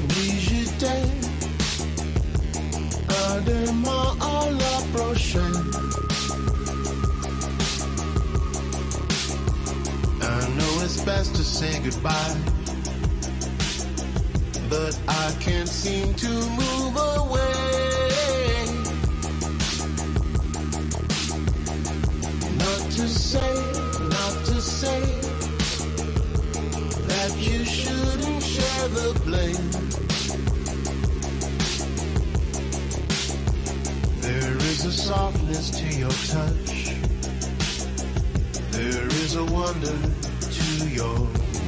oui j'étais un démon à l'approcher. I know it's best to say goodbye, but I can't seem to move away. Not to say that you shouldn't share the blame. There is a softness to your touch. There is a wonder to your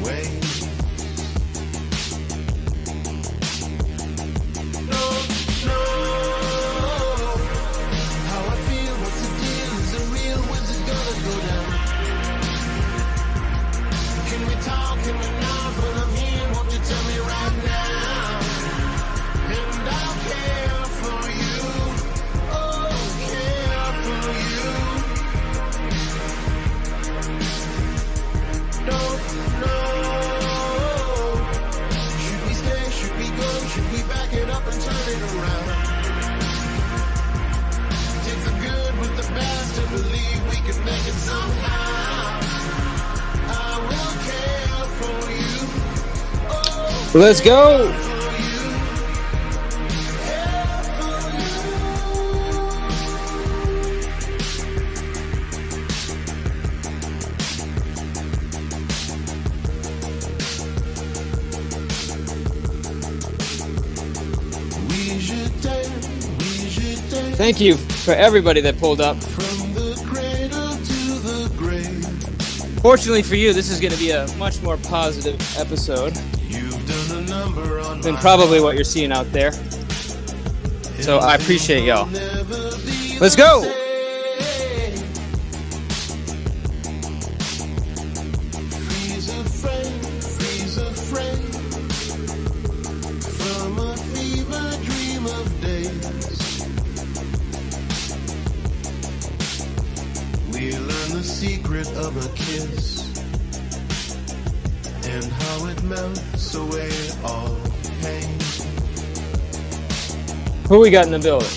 ways. No, how I feel, what's the deal? Is it real? When's it gonna go down? Can we talk? Can we not? But I'm here, won't you tell me right now? And I'll care for you. Oh, care for you. Don't know. Should we stay? Should we go? Should we back it up and turn it around? Take the good with the bad to believe we can make it somehow. I will care for you. Oh, Let's go. oui j'étais Thank you for everybody that pulled up. from the cradle to the grave. Fortunately for you, this is going to be a much more positive episode You've done a number on than my probably what you're seeing out there. So I appreciate y'all. Let's go. Freeze a friend from a fever dream of days. We learn the secret of a kiss and how it melts away all pain. Who we got in the building?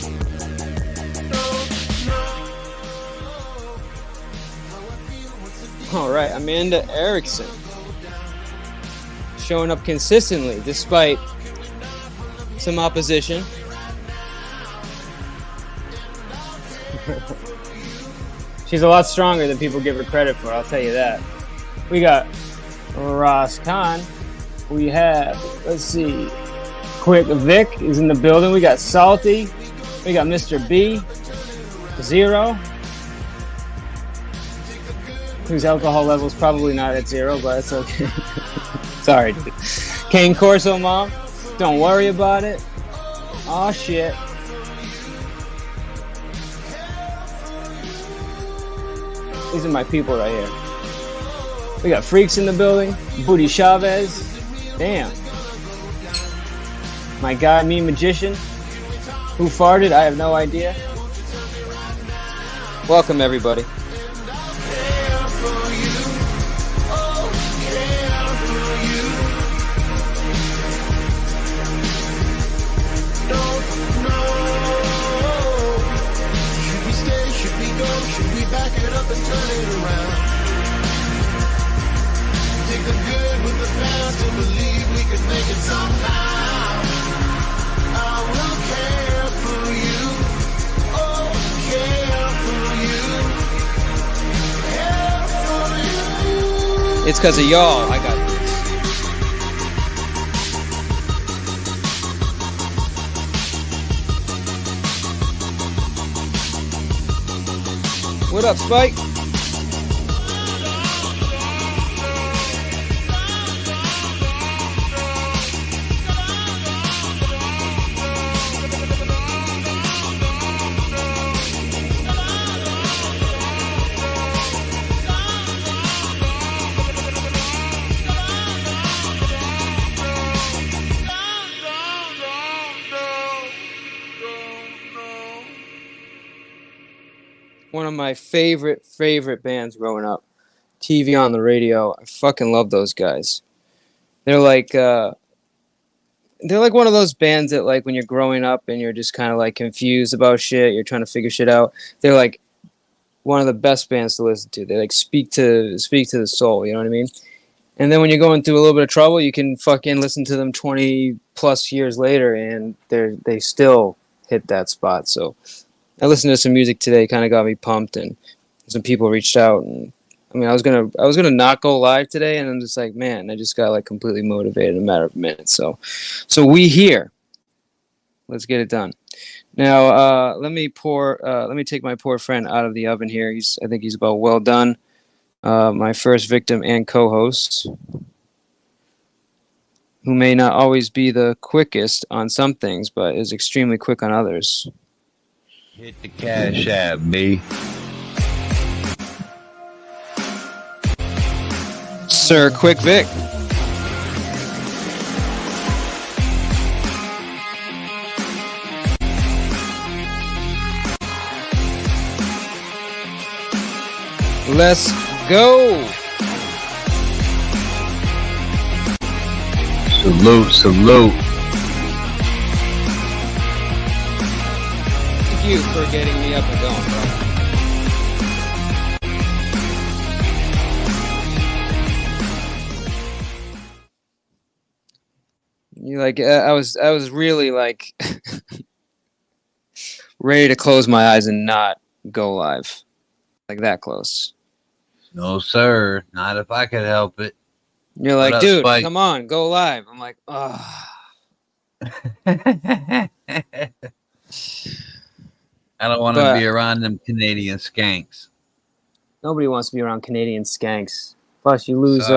All right, Amanda Erickson. Showing up consistently despite some opposition. She's a lot stronger than people give her credit for, I'll tell you that. We got Ross Khan. We have, let's see, Quick Vic is in the building. We got Salty. We got Mr. B. Zero, whose alcohol level is probably not at zero, but it's okay. Sorry, dude. Kane Corso Mom, don't worry about it. Aw, shit. These are my people right here. We got Freaks in the building. Booty Chavez. Damn. My guy, Me Magician. Who farted? I have no idea. Welcome, everybody. Back it up and turn it around. Take the good with the past and believe we can make it somehow. I will care for you. Oh, care for you. Care for you. It's because of y'all I got this. What up, Spike? One of my favorite bands growing up. TV on the radio. I fucking love those guys. They're like they're like one of those bands that like when you're growing up and you're just kind of like confused about shit, you're trying to figure shit out. They're like one of the best bands to listen to. They like speak to the soul. You know what I mean? And then when you're going through a little bit of trouble, you can fucking listen to them 20 plus years later, and they still hit that spot. So I listened to some music today, kind of got me pumped, and some people reached out, and I mean, I was gonna not go live today, and I'm just like, man, I just got like completely motivated in a matter of minutes. So we here. Let's get it done. Now, let me take my poor friend out of the oven here. I think he's about well done. My first victim and co-host, who may not always be the quickest on some things, but is extremely quick on others. Hit the Cash App, B. Sir Quick Vic. Let's go. Salute, salute. Thank you for getting me up and going, bro. You like I was really like ready to close my eyes and not go live. Like that close. No, sir. Not if I could help it. You're like, up, dude, Spike? come on, go live. I'm like, oh. I don't want to be around them Canadian skanks. Nobody wants to be around Canadian skanks. Plus, you lose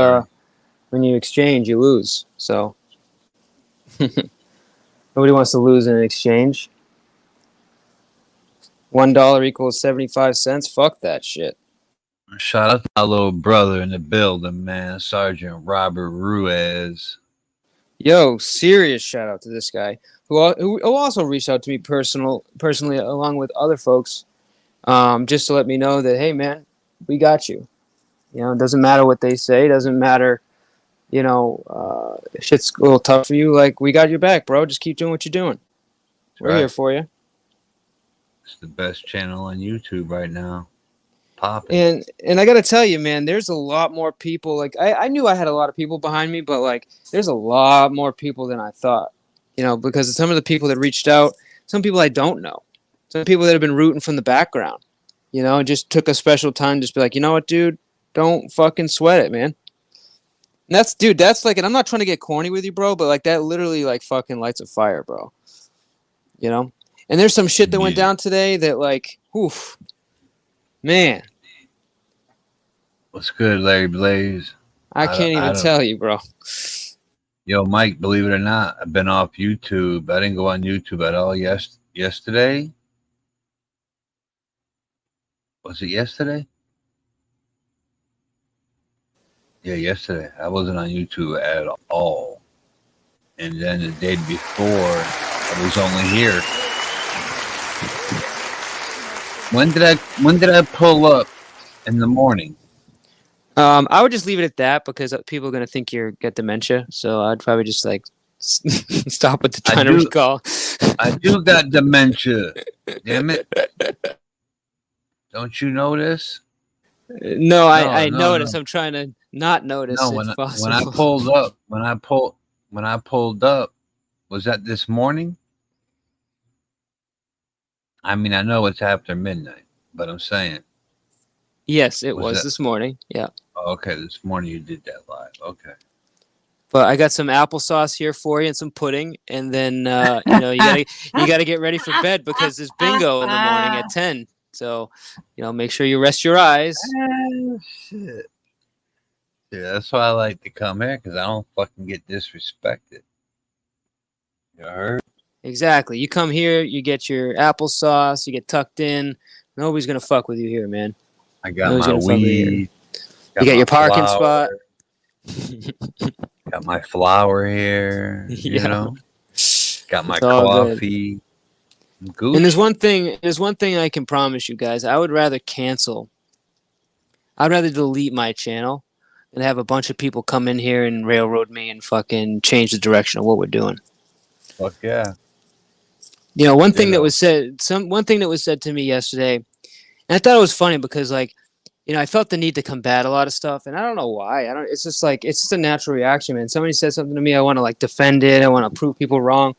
when you exchange. You lose. So nobody wants to lose in an exchange. $1 equals 75 cents. Fuck that shit. Shout out to my little brother in the building, man. Sergeant Robert Ruiz. Yo, serious shout out to this guy who also reached out to me personally along with other folks, just to let me know that, hey man, we got you. You know, it doesn't matter what they say. It doesn't matter, you know, if shit's a little tough for you. Like, we got your back, bro. Just keep doing what you're doing. We're here for you. It's the best channel on YouTube right now. Popping. And I gotta tell you, man, there's a lot more people. Like I knew I had a lot of people behind me, but like there's a lot more people than I thought. You know, because some of the people that reached out, some people I don't know, some people that have been rooting from the background. You know, and just took a special time to just be like, you know what, dude, don't fucking sweat it, man. And that's like, and I'm not trying to get corny with you, bro, but like that literally like fucking lights a fire, bro. You know, and there's some shit that went down today that like, oof. Man. What's good, Larry Blaze? I can't even tell you, bro. Yo, Mike, believe it or not, I've been off YouTube. I didn't go on YouTube at all yesterday. Was it yesterday? Yeah, yesterday. I wasn't on YouTube at all. And then the day before, I was only here. When did I pull up in the morning? I would just leave it at that because people are gonna think you get dementia. So I'd probably just like stop with the trying to recall. I do got dementia. Damn it! Don't you notice? No, I notice. No. I'm trying to not notice. No, when I pulled up, was that this morning? I mean, I know it's after midnight, but I'm saying. Yes, it was this morning. Yeah. Oh, okay, this morning you did that live. Okay. But I got some applesauce here for you and some pudding, and then you know you gotta get ready for bed because there's bingo in the morning at 10. So you know, make sure you rest your eyes. Shit. Yeah, that's why I like to come here because I don't fucking get disrespected. You heard? Exactly. You come here, you get your applesauce, you get tucked in. Nobody's gonna fuck with you here, man. I got my weed. You got your parking spot. Got my flower here. You know. Got my coffee. And there's one thing I can promise you guys. I would rather delete my channel than have a bunch of people come in here and railroad me and fucking change the direction of what we're doing. Fuck yeah. You know, one thing that Ditto. was said, one thing that was said to me yesterday, and I thought it was funny because, like, you know, I felt the need to combat a lot of stuff, and I don't know why. I don't. It's just like it's just a natural reaction, man. Somebody says something to me, I want to like defend it. I want to prove people wrong.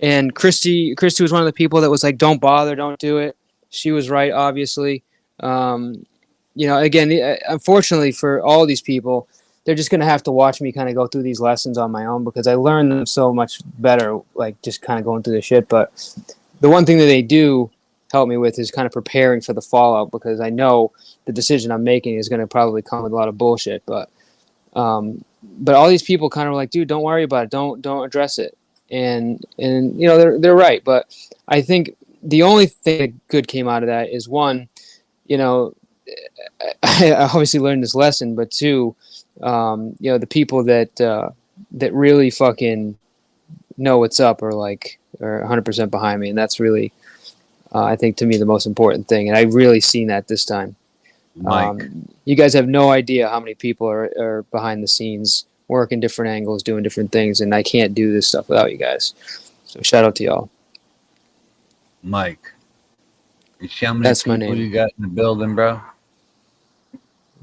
And Christy was one of the people that was like, "Don't bother, don't do it." She was right, obviously. You know, again, unfortunately for all these people, they're just gonna have to watch me kind of go through these lessons on my own because I learned them so much better, like just kind of going through the shit. But the one thing that they do help me with is kind of preparing for the fallout because I know the decision I'm making is going to probably come with a lot of bullshit. But all these people kind of like, dude, don't worry about it. Don't address it. And you know they're right. But I think the only thing that good came out of that is one, you know, I obviously learned this lesson, but two, you know, the people that that really fucking know what's up are 100% behind me, and that's really, I think, to me, the most important thing. And I've really seen that this time. Mike. You guys have no idea how many people are behind the scenes, working different angles, doing different things, and I can't do this stuff without you guys. So shout out to y'all. Mike. You see how many That's my people name. you got in the building, bro?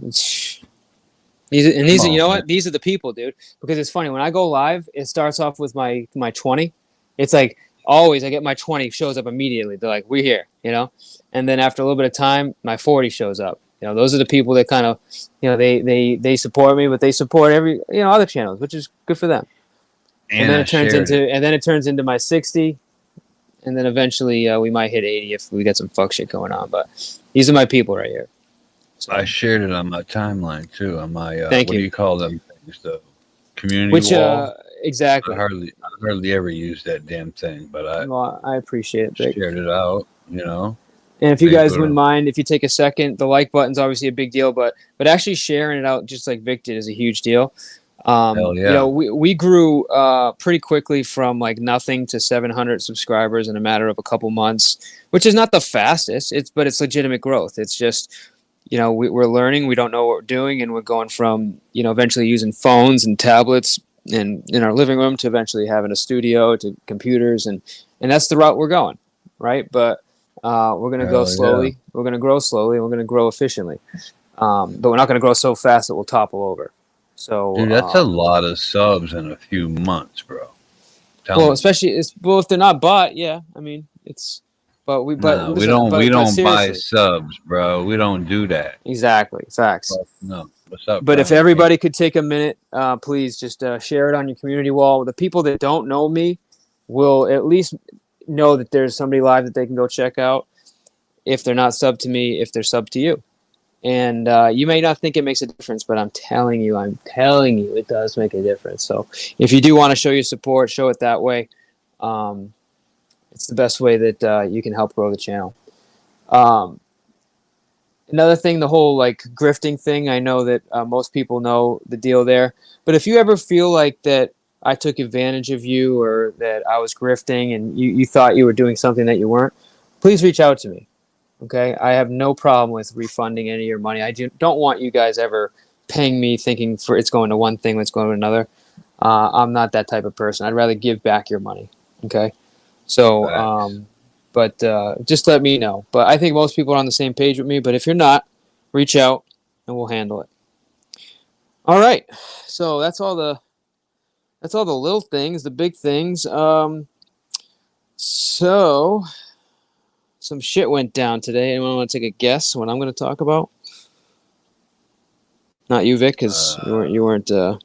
These Come are, on, you know man. what? These are the people, dude. Because it's funny when I go live, it starts off with my 20. It's like always I get my 20 shows up immediately. They're like, "We're here," you know. And then after a little bit of time, my 40 shows up. You know, those are the people that kind of, you know, they support me, but they support every, you know, other channels, which is good for them. And then I shared it. it turns into my 60, and then eventually we might hit 80 if we get some fuck shit going on. But these are my people right here. So, I shared it on my timeline too. On my Thank what you. do you call them things? The community which wall. exactly. I hardly ever use that damn thing, but I Well, I appreciate it, Vic. shared it out. You know, And if you guys people wouldn't are mind, if you take a second, the like button's obviously a big deal, but actually sharing it out just like Vic did is a huge deal. hell You know, yeah. we grew pretty quickly from like nothing to 700 subscribers in a matter of a couple months, which is not the fastest. But it's legitimate growth. It's just, you know, we're learning. We don't know what we're doing, and we're going from, you know, eventually using phones and tablets and in our living room to eventually having a studio to computers, and that's the route we're going, right? But we're going to go Hell yeah. slowly. We're going to grow slowly. And we're going to grow efficiently. But we're not going to grow so fast that we'll topple over. So, Dude, that's a lot of subs in a few months, bro. Tell me. especially if they're not bought, yeah. I mean, it's, but Nah, listen, we but don't buy seriously, subs, bro. We don't do that. exactly, facts. Fuck no. What's up, But if Brian? everybody could take a minute, please just share it on your community wall. The people that don't know me will at least know that there's somebody live that they can go check out. If they're not sub to me, if they're sub to you. And you may not think it makes a difference, but I'm telling you, it does make a difference. So if you do want to show your support, show it that way. It's the best way that you can help grow the channel. Another thing, the whole like grifting thing, I know that most people know the deal there. But if you ever feel like that I took advantage of you or that I was grifting and you thought you were doing something that you weren't, please reach out to me. Okay, I have no problem with refunding any of your money. I don't want you guys ever paying me thinking for it's going to one thing, it's going to another. I'm not that type of person. I'd rather give back your money. Okay, so but just let me know. But I think most people are on the same page with me. But if you're not, reach out and we'll handle it. All right, so that's all the little things, the big things. So. Some shit went down today. Anyone want to take a guess what I'm going to talk about? Not you, Vic, because you weren't. Nope.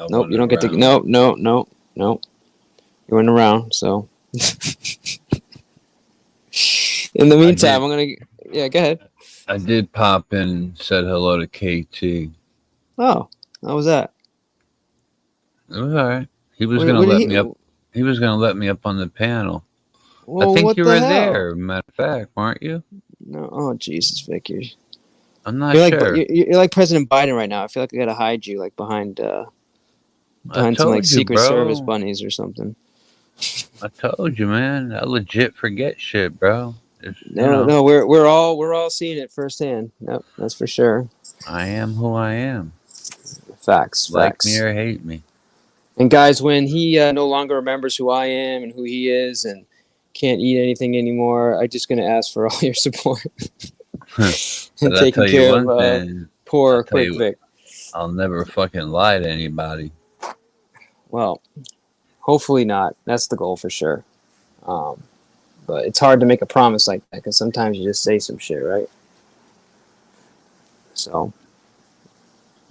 You don't get to. No. You weren't around. So, in the meantime, I'm gonna. Yeah, go ahead. I did pop in and said hello to KT. Oh, how was that? It was all right. He was going to let me up. He was going to let me up on the panel. Well, I think you were hell? there. Matter of fact, weren't you? No. Oh, Jesus, Vic, I'm not sure. sure. You're like President Biden right now. I feel like I gotta hide you, like behind some like Secret Service bunnies or something. I told you, man. I legit forget shit, bro. No, we're all seeing it firsthand. Nope, that's for sure. I am who I am. Facts. Like me or hate me. And guys, when he no longer remembers who I am and who he is and can't eat anything anymore, I'm just going to ask for all your support and But I'll taking tell you care of one thing. I'll poor tell Quick you, Vic. I'll never fucking lie to anybody. Well, hopefully not. That's the goal for sure. But it's hard to make a promise like that because sometimes you just say some shit, right? So,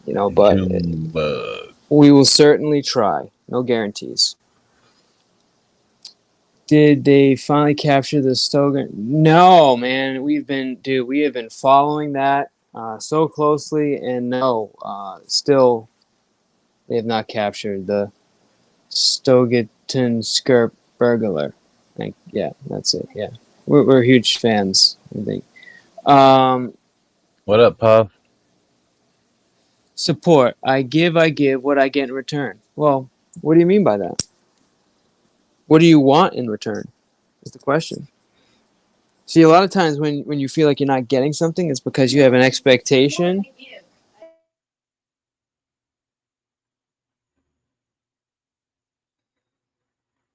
but June bug. we will certainly try. No guarantees. Did they finally capture the Stogan? No, man. We have been following that so closely, and no, still they have not captured the Stogaton Skirp burglar. Yeah, that's it. Yeah, we're huge fans, I think. What up, Puff? Support. I give what I get in return. Well, what do you mean by that? What do you want in return? Is the question. See, a lot of times when you feel like you're not getting something, it's because you have an expectation.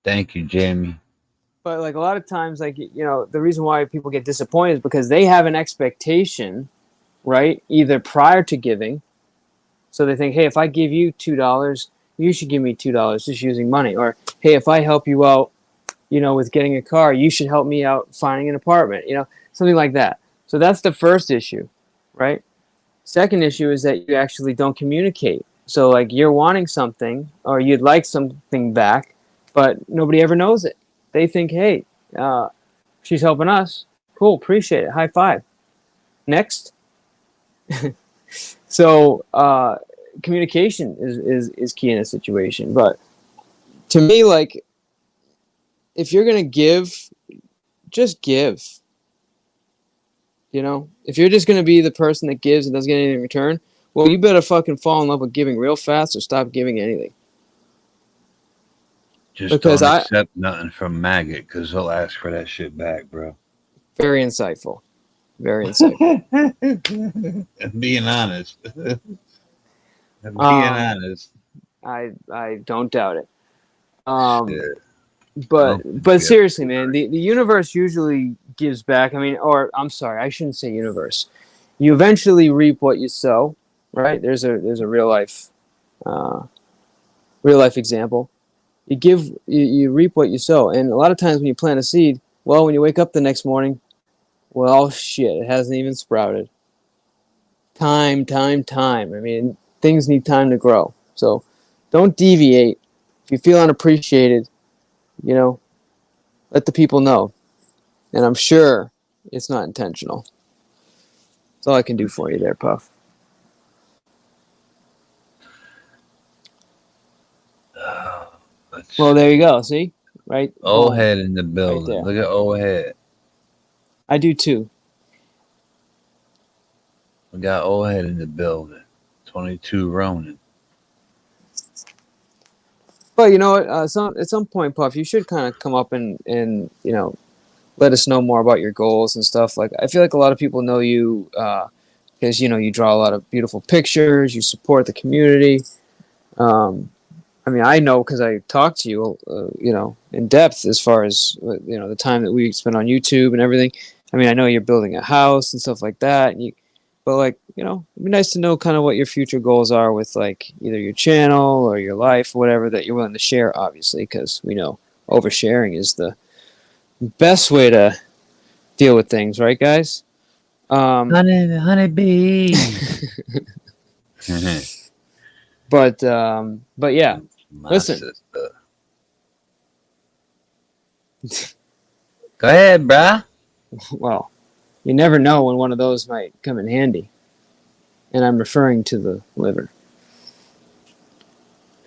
Thank you, Jamie. But like a lot of times, like the reason why people get disappointed is because they have an expectation, right? Either prior to giving, so they think, hey, if I give you $2, you should give me $2 just using money, or hey, if I help you out, with getting a car, you should help me out finding an apartment, something like that. So that's the first issue, right? Second issue is that you actually don't communicate. So like you're wanting something or you'd like something back, but nobody ever knows it. They think, hey, she's helping us. Cool, appreciate it. High five. Next. So communication is key in a situation. But to me, like, if you're gonna give, just give. If you're just gonna be the person that gives and doesn't get anything in return, well, you better fucking fall in love with giving real fast or stop giving anything. Just Because don't accept nothing from Maggot because he'll ask for that shit back, bro. Very insightful. Very insightful. Being honest. Being honest. I don't doubt it. Shit. But seriously, man, the universe usually gives back. I mean, or I'm sorry, I shouldn't say universe. You eventually reap what you sow, right? There's a real life example. You reap what you sow, and a lot of times when you plant a seed, well, when you wake up the next morning, well, shit, it hasn't even sprouted. Time. I mean, things need time to grow. So don't deviate. If you feel unappreciated, let the people know. And I'm sure it's not intentional. That's all I can do for you there, Puff. Well, there you go. See? Right? Old head in the building. Right Look at old head. I do too. We got old head in the building. 22 Ronin. But you know what? At some point, Puff, you should kind of come up and let us know more about your goals and stuff. Like, I feel like a lot of people know you because you draw a lot of beautiful pictures. You support the community. I mean, I know because I talked to you, in depth as far as the time that we spent on YouTube and everything. I mean, I know you're building a house and stuff like that. But like, it'd be nice to know kind of what your future goals are with like either your channel or your life, whatever that you're willing to share. Obviously, because we know oversharing is the best way to deal with things, right, guys? Honey bee. But yeah. Listen. Sister. Go ahead, bruh. Well, you never know when one of those might come in handy. And I'm referring to the liver.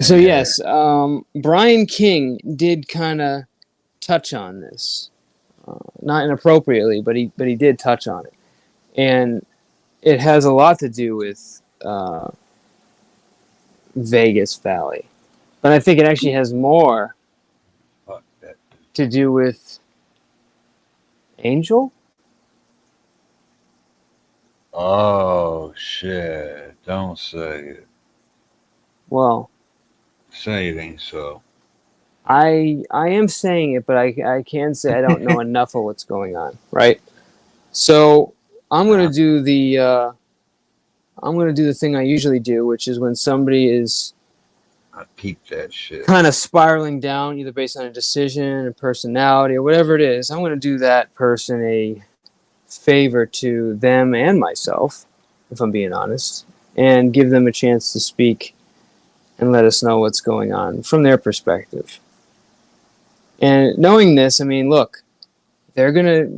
So yes, Brian King did kind of touch on this, not inappropriately, but he did touch on it, and it has a lot to do with Vegas Valley, but I think it actually has more to do with Angel. Oh shit! Don't say it. Well, Say it ain't so. I am saying it, but I can say I don't know enough of what's going on, right? So I'm gonna do the thing I usually do, which is when somebody is I peep that shit. kind of spiraling down, either based on a decision, a personality, or whatever it is. I'm gonna do that person a favor to them and myself, if I'm being honest, and give them a chance to speak and let us know what's going on from their perspective. And knowing this, I mean, look, they're gonna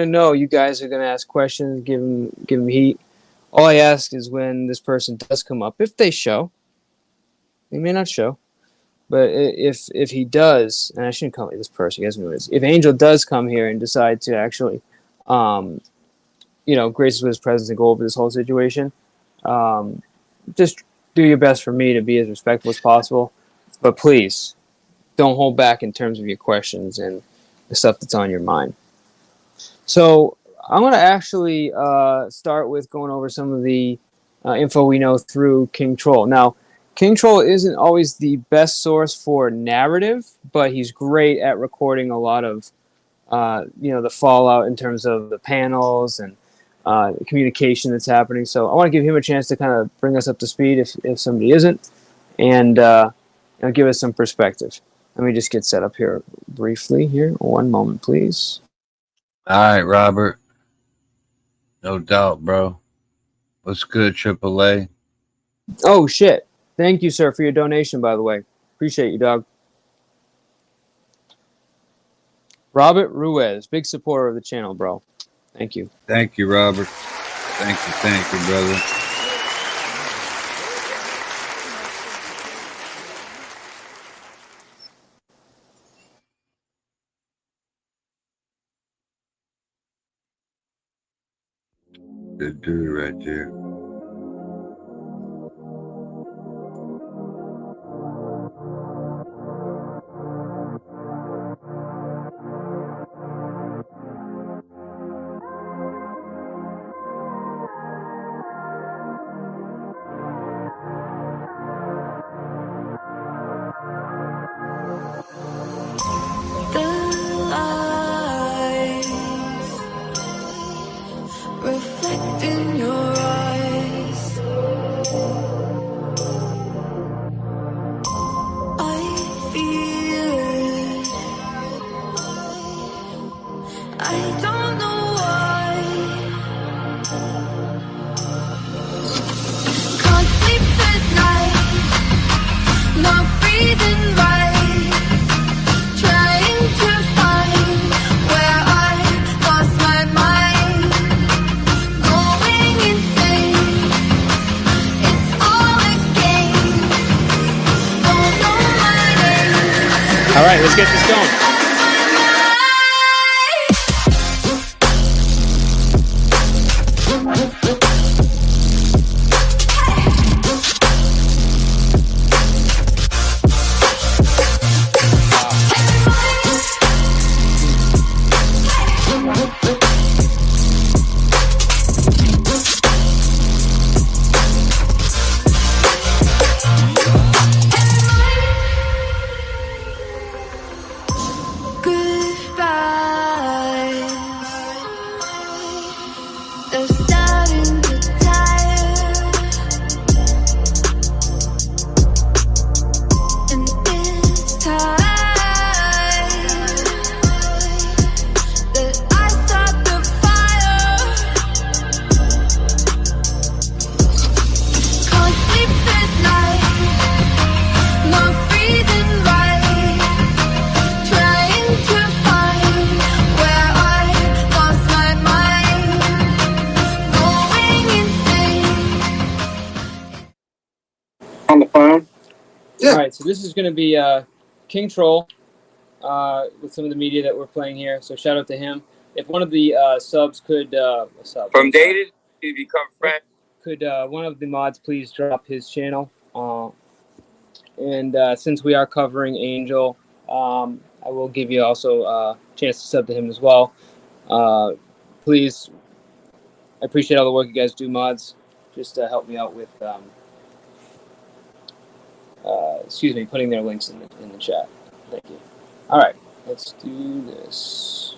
know you guys are gonna ask questions, give them heat. All I ask is when this person does come up, if they show, they may not show, but if he does, and I shouldn't call it this person, you guys know who it is. If Angel does come here and decide to actually, grace us with his presence and go over this whole situation, just do your best for me to be as respectful as possible. But please, don't hold back in terms of your questions and the stuff that's on your mind. So I'm going to actually start with going over some of the info we know through King Troll. Now, King Troll isn't always the best source for narrative, but he's great at recording a lot of, the fallout in terms of the panels and communication that's happening. So I want to give him a chance to kind of bring us up to speed if somebody isn't, and give us some perspective. Let me just get set up here briefly here. One moment, please. All right, Robert. No doubt, bro. What's good, AAA? Oh, shit. Thank you, sir, for your donation, by the way. Appreciate you, dog. Robert Ruiz, big supporter of the channel, bro. Thank you. Thank you, Robert. Thank you, brother. Good dude right there. Reflect in your eyes. I feel it. I don't know why. Can't sleep at night. Not breathing right. Trying to find where I lost my mind. Going insane. It's all a game. Don't know my name. All right, let's get this going. They're starting to tire, and it's time that I start the fire. Can't sleep at night, not breathing right, trying to find where I lost my mind. On the phone? All right, so this is going to be King Troll with some of the media that we're playing here. So shout out to him. If one of the subs could From dated to become friends. could one of the mods please drop his channel? And since we are covering Angel, I will give you also a chance to sub to him as well. Please, I appreciate all the work you guys do, mods. Just help me out with excuse me, putting their links in the chat. Thank you. All right, let's do this.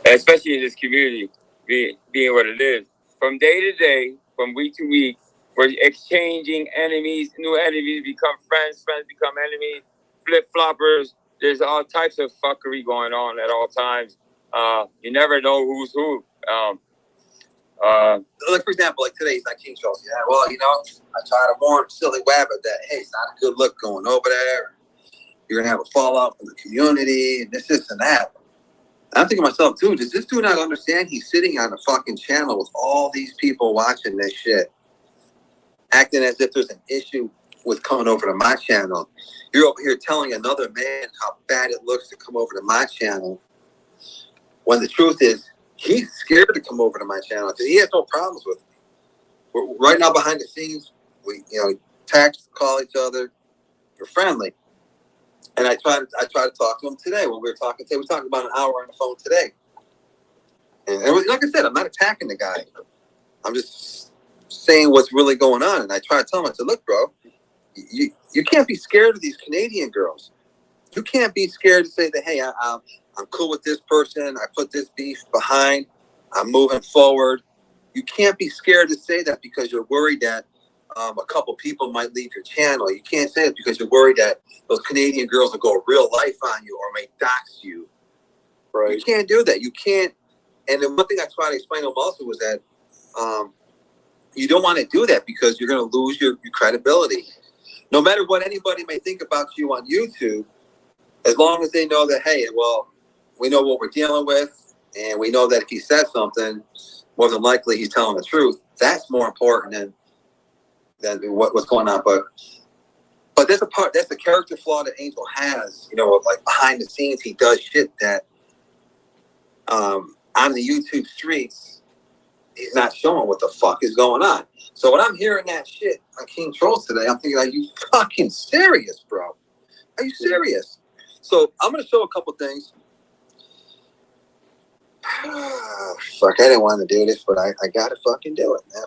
Especially in this community, being what it is. From day to day, from week to week, we're exchanging enemies. New enemies become friends. Friends become enemies. Flip floppers. There's all types of fuckery going on at all times. You never know who's who. Like, for example, like today's not King Charles. Yeah, well, you know, I try to warn Silly Wabbit that, hey, it's not a good look going over there. You're going to have a fallout from the community and this and that. And I'm thinking to myself, dude, does this dude not understand he's sitting on a fucking channel with all these people watching this shit, acting as if there's an issue with coming over to my channel? You're over here telling another man how bad it looks to come over to my channel, when the truth is he's scared to come over to my channel because he has no problems with me. Right now, behind the scenes, we text, call each other, we're friendly. And I tried to talk to him today when we were talking today. We talked about an hour on the phone today. And it was, like I said, I'm not attacking the guy. I'm just saying what's really going on. And I tried to tell him, I said, look, bro, you can't be scared of these Canadian girls. You can't be scared to say that, hey, I'm cool with this person. I put this beef behind. I'm moving forward. You can't be scared to say that because you're worried that a couple people might leave your channel. You can't say it because you're worried that those Canadian girls will go real life on you or may dox you. Right. You can't do that. You can't. And the one thing I tried to explain to him also was that you don't want to do that because you're going to lose your credibility. No matter what anybody may think about you on YouTube, as long as they know that, hey, well, we know what we're dealing with, and we know that if he says something, more than likely he's telling the truth. That's more important than what's going on. But that's a character flaw that Angel has. Like behind the scenes, he does shit that on the YouTube streets, he's not showing what the fuck is going on. So when I'm hearing that shit on King Trolls today, I'm thinking, are you fucking serious, bro? Are you serious? So I'm going to show a couple things. Fuck, I didn't want to do this, but I got to fucking do it, man.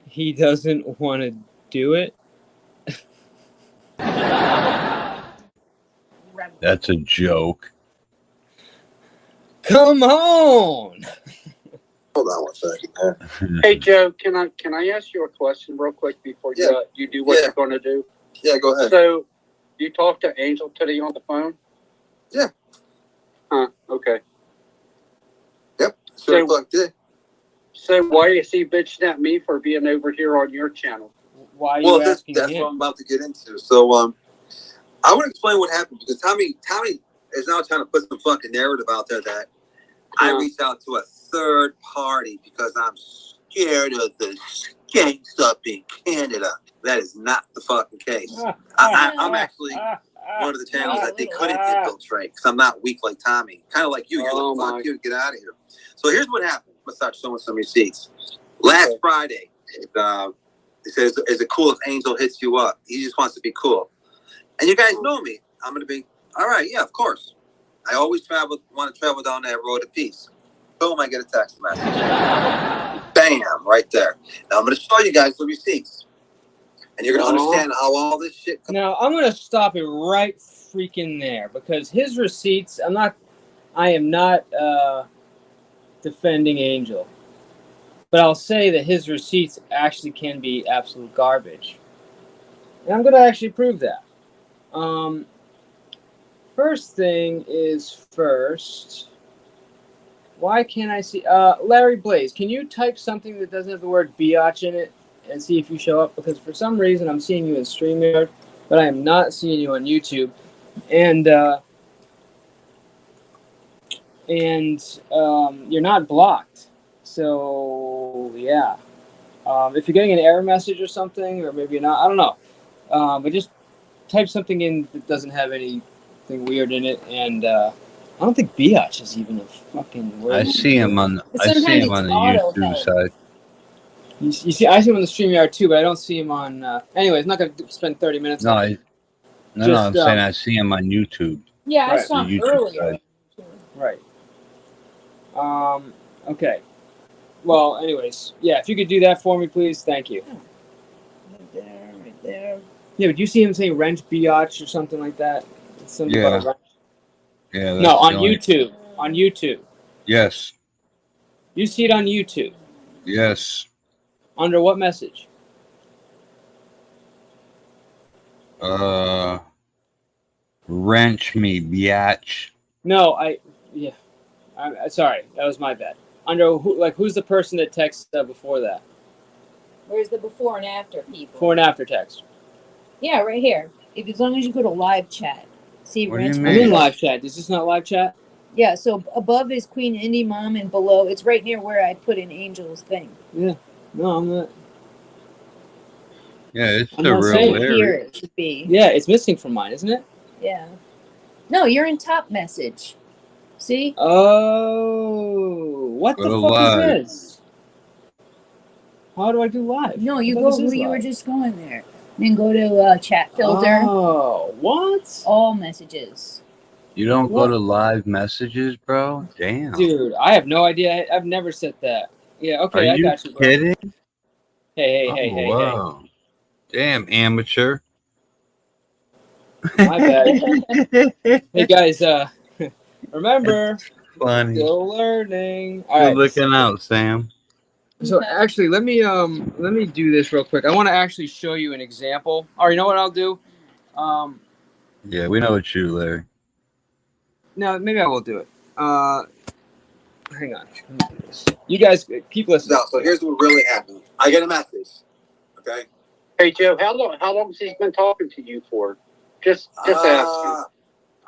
He doesn't want to do it. That's a joke. Come on. Hold on one second. Hey Joe, can I ask you a question real quick before you do what you're going to do? Yeah, go ahead. So, you talked to Angel today on the phone? Yeah. Huh. Okay. Yep. Sure fuck did. So why is he bitching at me for being over here on your channel? Why are you that's asking what him? I'm about to get into. So I want to explain what happened because Tommy is now trying to put some fucking narrative out there that I reached out to a third party because I'm scared of the skanks up in Canada. That is not the fucking case. I'm actually one of the channels that they couldn't infiltrate because I'm not weak like Tommy. Kind of like you. You're like, fuck you, get out of here. So here's what happened. I'm going to start showing some receipts. Last Friday, it says, is it cool if Angel hits you up? He just wants to be cool. And you guys know me. I'm going to be, all right, yeah, of course. I always want to travel down that road of peace. Boom, I get a text message. Bam, right there. Now I'm going to show you guys the receipts. And you're going to understand how all this shit comes. Now, I'm going to stop it right freaking there because his receipts, I am not defending Angel. But I'll say that his receipts actually can be absolute garbage. And I'm going to actually prove that. First thing is first. Why can't I see? Larry Blaze, can you type something that doesn't have the word biatch in it and see if you show up? Because for some reason I'm seeing you in StreamYard, but I am not seeing you on YouTube. And you're not blocked. So, yeah. If you're getting an error message or something, or maybe you're not, I don't know. But just type something in that doesn't have anything weird in it, and I don't think biatch is even a fucking word. I see him on the YouTube side. You see, I see him on the StreamYard too, but I don't see him on. Anyways, I'm not going to spend 30 minutes. No, I'm saying I see him on YouTube. Yeah, I saw him earlier. Right. Okay. Well, anyways, yeah. If you could do that for me, please. Thank you. Right there. Yeah, but you see him saying wrench biatch or something like that? It's something about a wrench. Yeah. No, That's on the only- YouTube. On YouTube. Yes. You see it on YouTube. Yes. Under what message? Wrench me, biatch. No, yeah. I'm sorry. That was my bad. Under who's the person that texted before that? Where's the before and after people? Before and after text. Yeah, right here. If as long as you go to live chat. See, What do you Wrench mean? I'm in Mom. live chat. Is this not live chat? Yeah, so above is Queen Indie Mom and below it's right near where I put in Angel's thing. Yeah. No, I'm not. Yeah, it's I'm the not real saying Right Larry. here it should be. Yeah, it's missing from mine, isn't it? Yeah. No, you're in top message. See? Oh, what Go the to fuck live. is this? How do I do live? No, I you thought go this is where you were live. just going there. Then go to chat filter. Oh, what? All messages. You don't What? go to live messages, bro? Damn. Dude, I have no idea. I've never said that. Yeah, okay, Are I you got you, bro. kidding? Hey. Wow. Damn, amateur. My bad. Hey guys, remember, Funny. still learning. All Good right. looking out, Sam. So actually, let me do this real quick. I want to actually show you an example. Or you know what I'll do? Yeah, we know it's you, Larry. No, maybe I will do it. Hang on. Let me do this. You guys keep listening. No, so here's what really happened. I get a message. Okay. Hey Joe, how long has he been talking to you for? Just asking.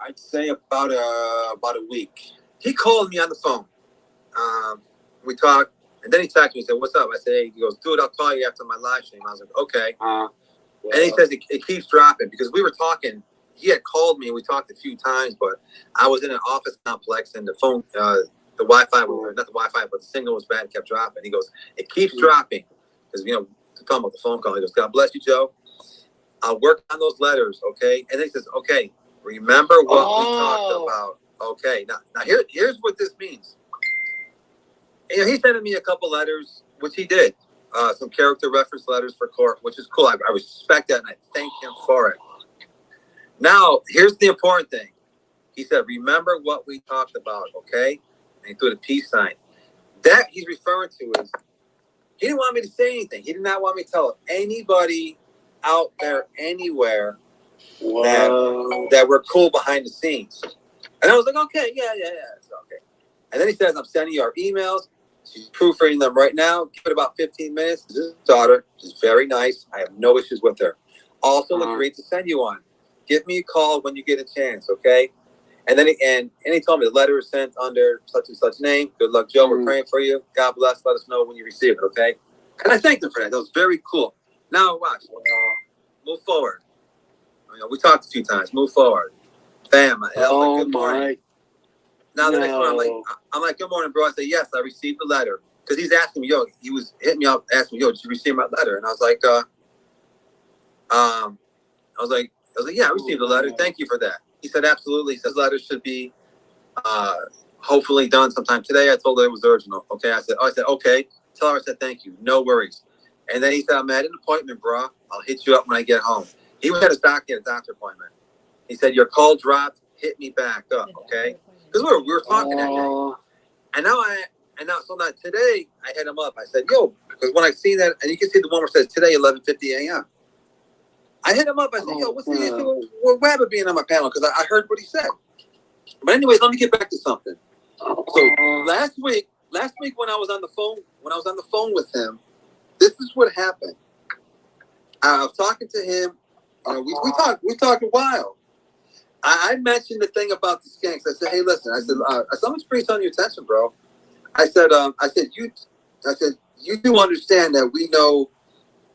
I'd say about a week. He called me on the phone. We talked, and then he texted me and said, "What's up?" I said, "Hey," he goes, "Dude, I'll call you after my live stream." I was like, "Okay." And he says it keeps dropping because we were talking. He had called me and we talked a few times, but I was in an office complex and the phone, the Wi-Fi, not the Wi-Fi, but the signal was bad and kept dropping. He goes, "It keeps dropping." Because, talking about the phone call. He goes, "God bless you, Joe. I'll work on those letters, okay?" And then he says, "Okay, remember what we talked about." Okay, now here's what this means. He sent me a couple letters, which he did. Some character reference letters for court, which is cool. I respect that, and I thank him for it. Now, here's the important thing. He said, "Remember what we talked about, okay?" And he threw the peace sign. That he's referring to is, he didn't want me to say anything. He did not want me to tell anybody out there anywhere that we're cool behind the scenes. And I was like, okay, yeah, it's okay. And then he says, "I'm sending you our emails. She's proofreading them right now. Give it about 15 minutes. This is his daughter. She's very nice. I have no issues with her. Also agreed to send you one. Give me a call when you get a chance, okay?" And then he told me the letter is sent under such and such name. Good luck, Joe. We're praying for you. God bless. Let us know when you receive it, okay? And I thanked him for that. That was very cool. Now watch. Move forward. We talked a few times. Move forward. Bam. That was like, "Good morning." Now the next one, I'm like, "Good morning, bro." I say, "Yes, I received the letter." Because he's asking me, he was hitting me up, asking me, "Did you receive my letter?" And I was like, "Yeah, I received the letter. Thank you for that." He said, "Absolutely." He says, "Letter should be hopefully done sometime today." I told her it was urgent. Okay. I said, "Okay." Tell her I said, "Thank you. No worries." And then he said, "I'm at an appointment, bro. I'll hit you up when I get home." He was at his doctor at a doctor appointment. He said, "Your call dropped. Hit me back up, okay?" Because we were talking that day. And now today I hit him up. I said, "Yo," because when I see that, and you can see the one where it says today 11:50 a.m. I hit him up. I said, "Yo, what's the issue with Rabbit being on my panel?" Because I heard what he said. But anyways, let me get back to something. So last week when I was on the phone with him, this is what happened. I was talking to him. We talked a while. I mentioned the thing about the skanks. I said, "Hey, listen." I said, "Someone's bringing something to your attention, bro." I said, "You do understand that we know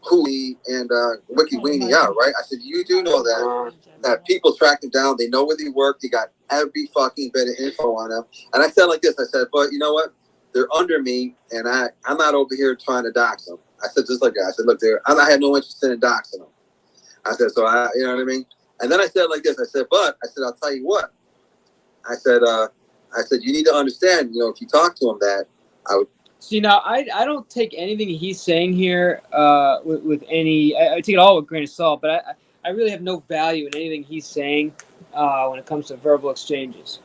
who he and Wiki Weenie are, right?" I said, "You do know that people tracked him down. They know where he worked. He got every fucking bit of info on him." And I said like this. I said, "But you know what? They're under me, and I'm not over here trying to dox them." I said, just like that. I said, "Look, I have no interest in doxing them." I said, you know what I mean? And then I said like this. I said, "But," I said, "I'll tell you what." I said, I said, you need to understand, if you talk to him that, I would. See, now, I don't take anything he's saying here with any... I take it all with a grain of salt, but I really have no value in anything he's saying when it comes to verbal exchanges.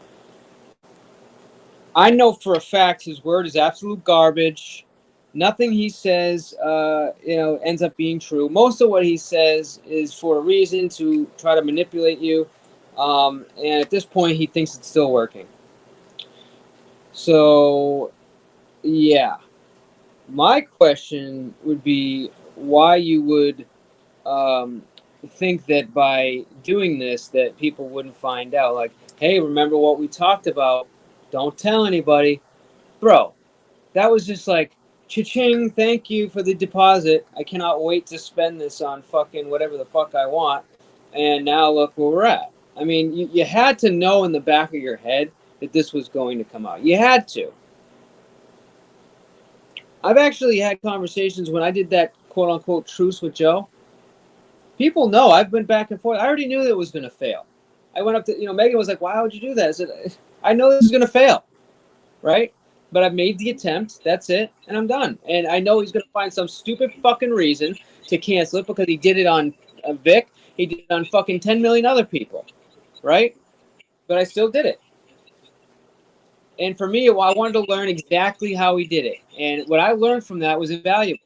I know for a fact his word is absolute garbage. Nothing he says, ends up being true. Most of what he says is for a reason to try to manipulate you. And at this point, he thinks it's still working. So, yeah. My question would be why you would think that by doing this that people wouldn't find out. Like, hey, remember what we talked about? Don't tell anybody. Bro, that was just like, cha-ching, thank you for the deposit. I cannot wait to spend this on fucking whatever the fuck I want. And now look where we're at. I mean, you had to know in the back of your head that this was going to come out. You had to. I've actually had conversations when I did that quote-unquote truce with Joe. People know I've been back and forth. I already knew that it was going to fail. I went up to, Megan was like, why would you do that? I said, I know this is going to fail, right? But I've made the attempt. That's it. And I'm done. And I know he's going to find some stupid fucking reason to cancel it because he did it on Vic. He did it on fucking 10 million other people, right? But I still did it. And for me, I wanted to learn exactly how he did it. And what I learned from that was invaluable.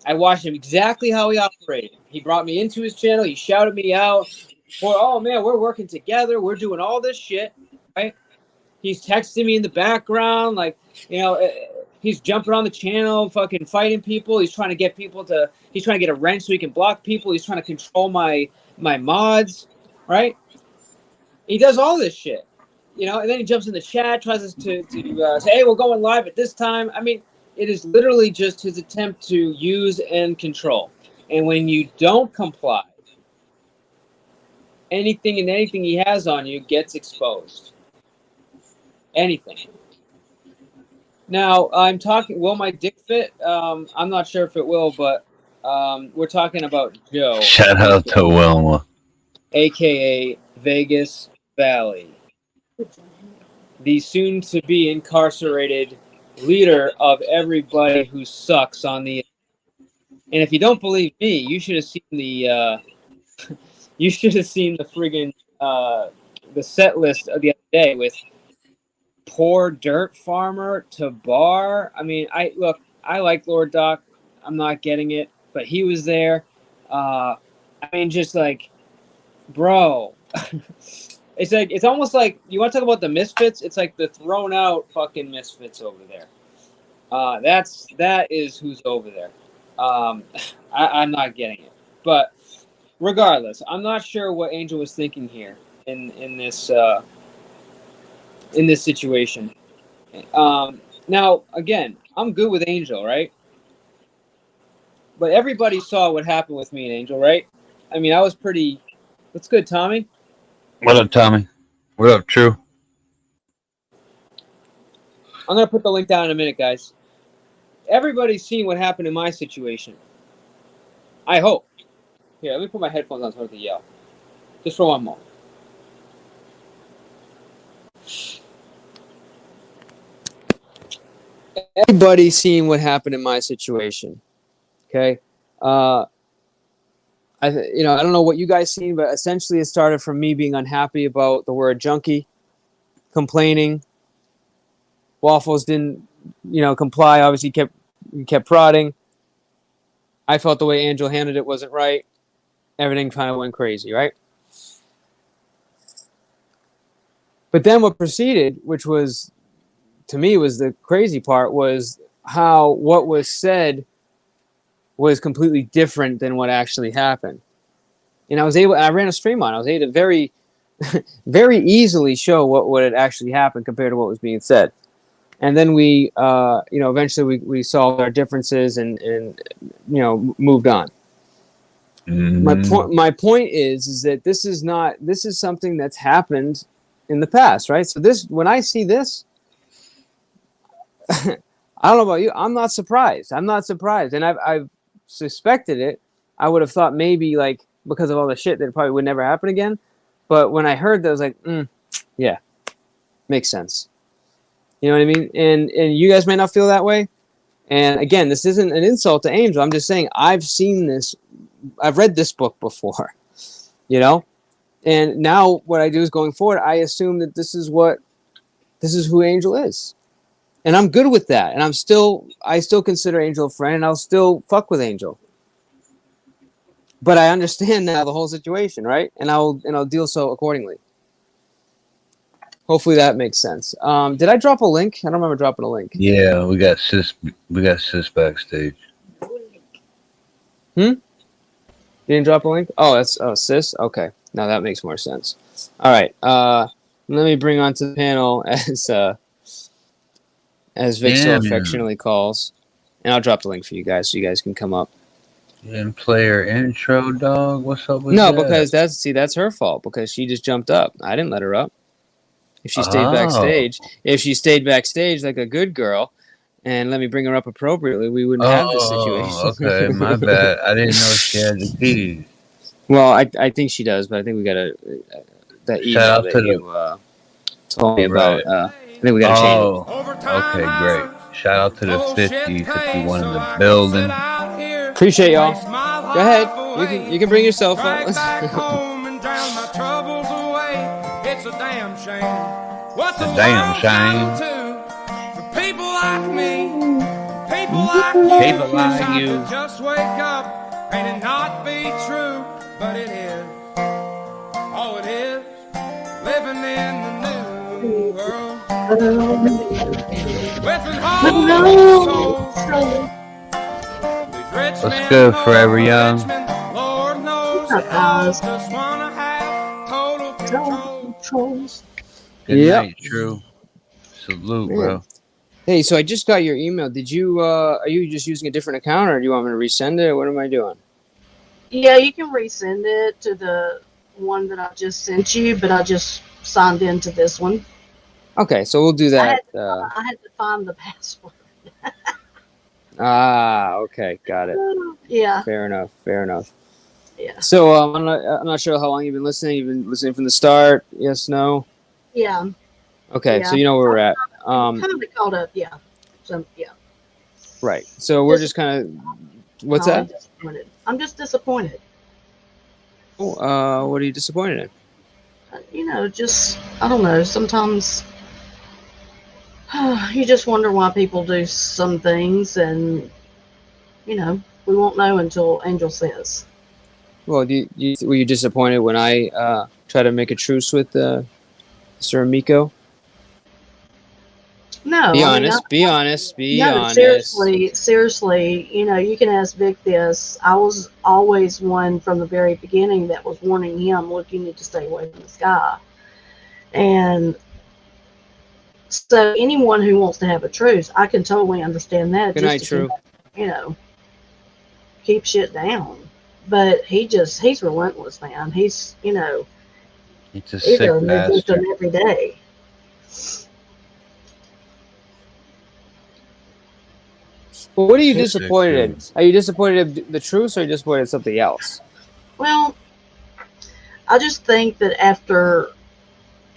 I watched him exactly how he operated. He brought me into his channel. He shouted me out. Oh, man, we're working together. We're doing all this shit, right? He's texting me in the background. Like, he's jumping on the channel, fucking fighting people. He's trying to get he's trying to get a wrench so he can block people. He's trying to control my mods, right? He does all this shit. And then he jumps in the chat, tries to say, hey, we're going live at this time. I mean, it is literally just his attempt to use and control. And when you don't comply, anything he has on you gets exposed. Anything. Now, I'm talking, will my dick fit? I'm not sure if it will, but we're talking about Joe. Shout out to Wilma. A.K.A. Vegas Valley. The soon-to-be incarcerated leader of everybody who sucks on the... And if you don't believe me, you should have seen the friggin' the set list of the other day with poor dirt farmer to bar. I mean, I like Lord Doc. I'm not getting it, but he was there. I mean, just like, bro. It's almost like, you want to talk about the misfits? It's like the thrown out fucking misfits over there. That is who's over there. I'm not getting it. But regardless, I'm not sure what Angel was thinking here in this situation. Now, again, I'm good with Angel, right? But everybody saw what happened with me and Angel, right? I mean, I was pretty... What's good, Tommy? What up, Tommy? What up, True? I'm going to put the link down in a minute, guys. Everybody's seen what happened in my situation. I hope. Here, let me put my headphones on so I can yell. Just for one moment. Everybody's seen what happened in my situation. Okay? I don't know what you guys seen, but essentially it started from me being unhappy about the word junkie, complaining. Waffles didn't, comply. Obviously, kept prodding. I felt the way Angel handled it wasn't right. Everything kind of went crazy, right? But then what proceeded, which was, to me, was the crazy part, was how what was said was completely different than what actually happened. And I ran a stream on it. I was able to very, very easily show what had actually happened compared to what was being said. And then we, eventually we solved our differences and moved on. My point is that this is something that's happened in the past, right? So when I see this, I don't know about you, I'm not surprised. And I've suspected it. I would have thought maybe, like, because of all the shit, that it probably would never happen again. But when I heard that, I was like, yeah. Makes sense. You know what I mean? And you guys might not feel that way. And again, this isn't an insult to Angel. I'm just saying I've seen this. I've read this book before, you know? And now what I do is going forward, I assume that this is who Angel is. And I'm good with that. And I still consider Angel a friend, and I'll still fuck with Angel. But I understand now the whole situation, right? And I'll deal so accordingly. Hopefully that makes sense. Did I drop a link? I don't remember dropping a link. Yeah, we got sis backstage. You didn't drop a link? Oh, sis? Okay. Now that makes more sense. All right. Let me bring onto the panel as Vic so affectionately calls. And I'll drop the link for you guys so you guys can come up. And player intro, dog. What's up with that? No, that? because that's her fault because she just jumped up. I didn't let her up. If she stayed backstage like a good girl and let me bring her up appropriately, we wouldn't have this situation. Okay, my bad. I didn't know she had the keys. Well, I think she does, but I think we got that email that you told me about. I think we got to change it. Okay, great. Shout out to the 50, 51 in the building. Appreciate y'all. Go ahead. You can bring yourself up. It's a damn shame. What's a damn shame for people like me, people like you, people like you. To just wake up and it not be true, but it is. Oh, it is living in the new world with an whole soul. What's good, Forever Young? Lord knows I just wanna have total control. Good night, True. Salute, bro. Hey, so I just got your email. Did you are you just using a different account, or do you want me to resend it? What am I doing? Yeah, you can resend it to the one that I just sent you, but I just signed into this one. Okay, so we'll do that. I had to find the password. Okay, got it. Yeah. Fair enough. Yeah. So I'm not sure how long you've been listening. You've been listening from the start. Yes, no. Yeah. Okay, yeah. so you know where we're at. Kind of caught up, yeah. So yeah. Right. So we're just kind of. What's that? Disappointed. I'm just disappointed. Oh, what are you disappointed in? Just I don't know. Sometimes you just wonder why people do some things, and we won't know until Angel says. Well, were you disappointed when I tried to make a truce with Sir Miko? No. Be honest. Be honest. Seriously, you can ask Vic this. I was always one from the very beginning that was warning him, look, you need to stay away from this guy. And so anyone who wants to have a truce, I can totally understand that. Good night, True. Keep shit down. But he's relentless, man. He's a sick bastard every day. Well, what are you disappointed in? Are you disappointed in the truth, or are you disappointed in something else? Well, I just think that after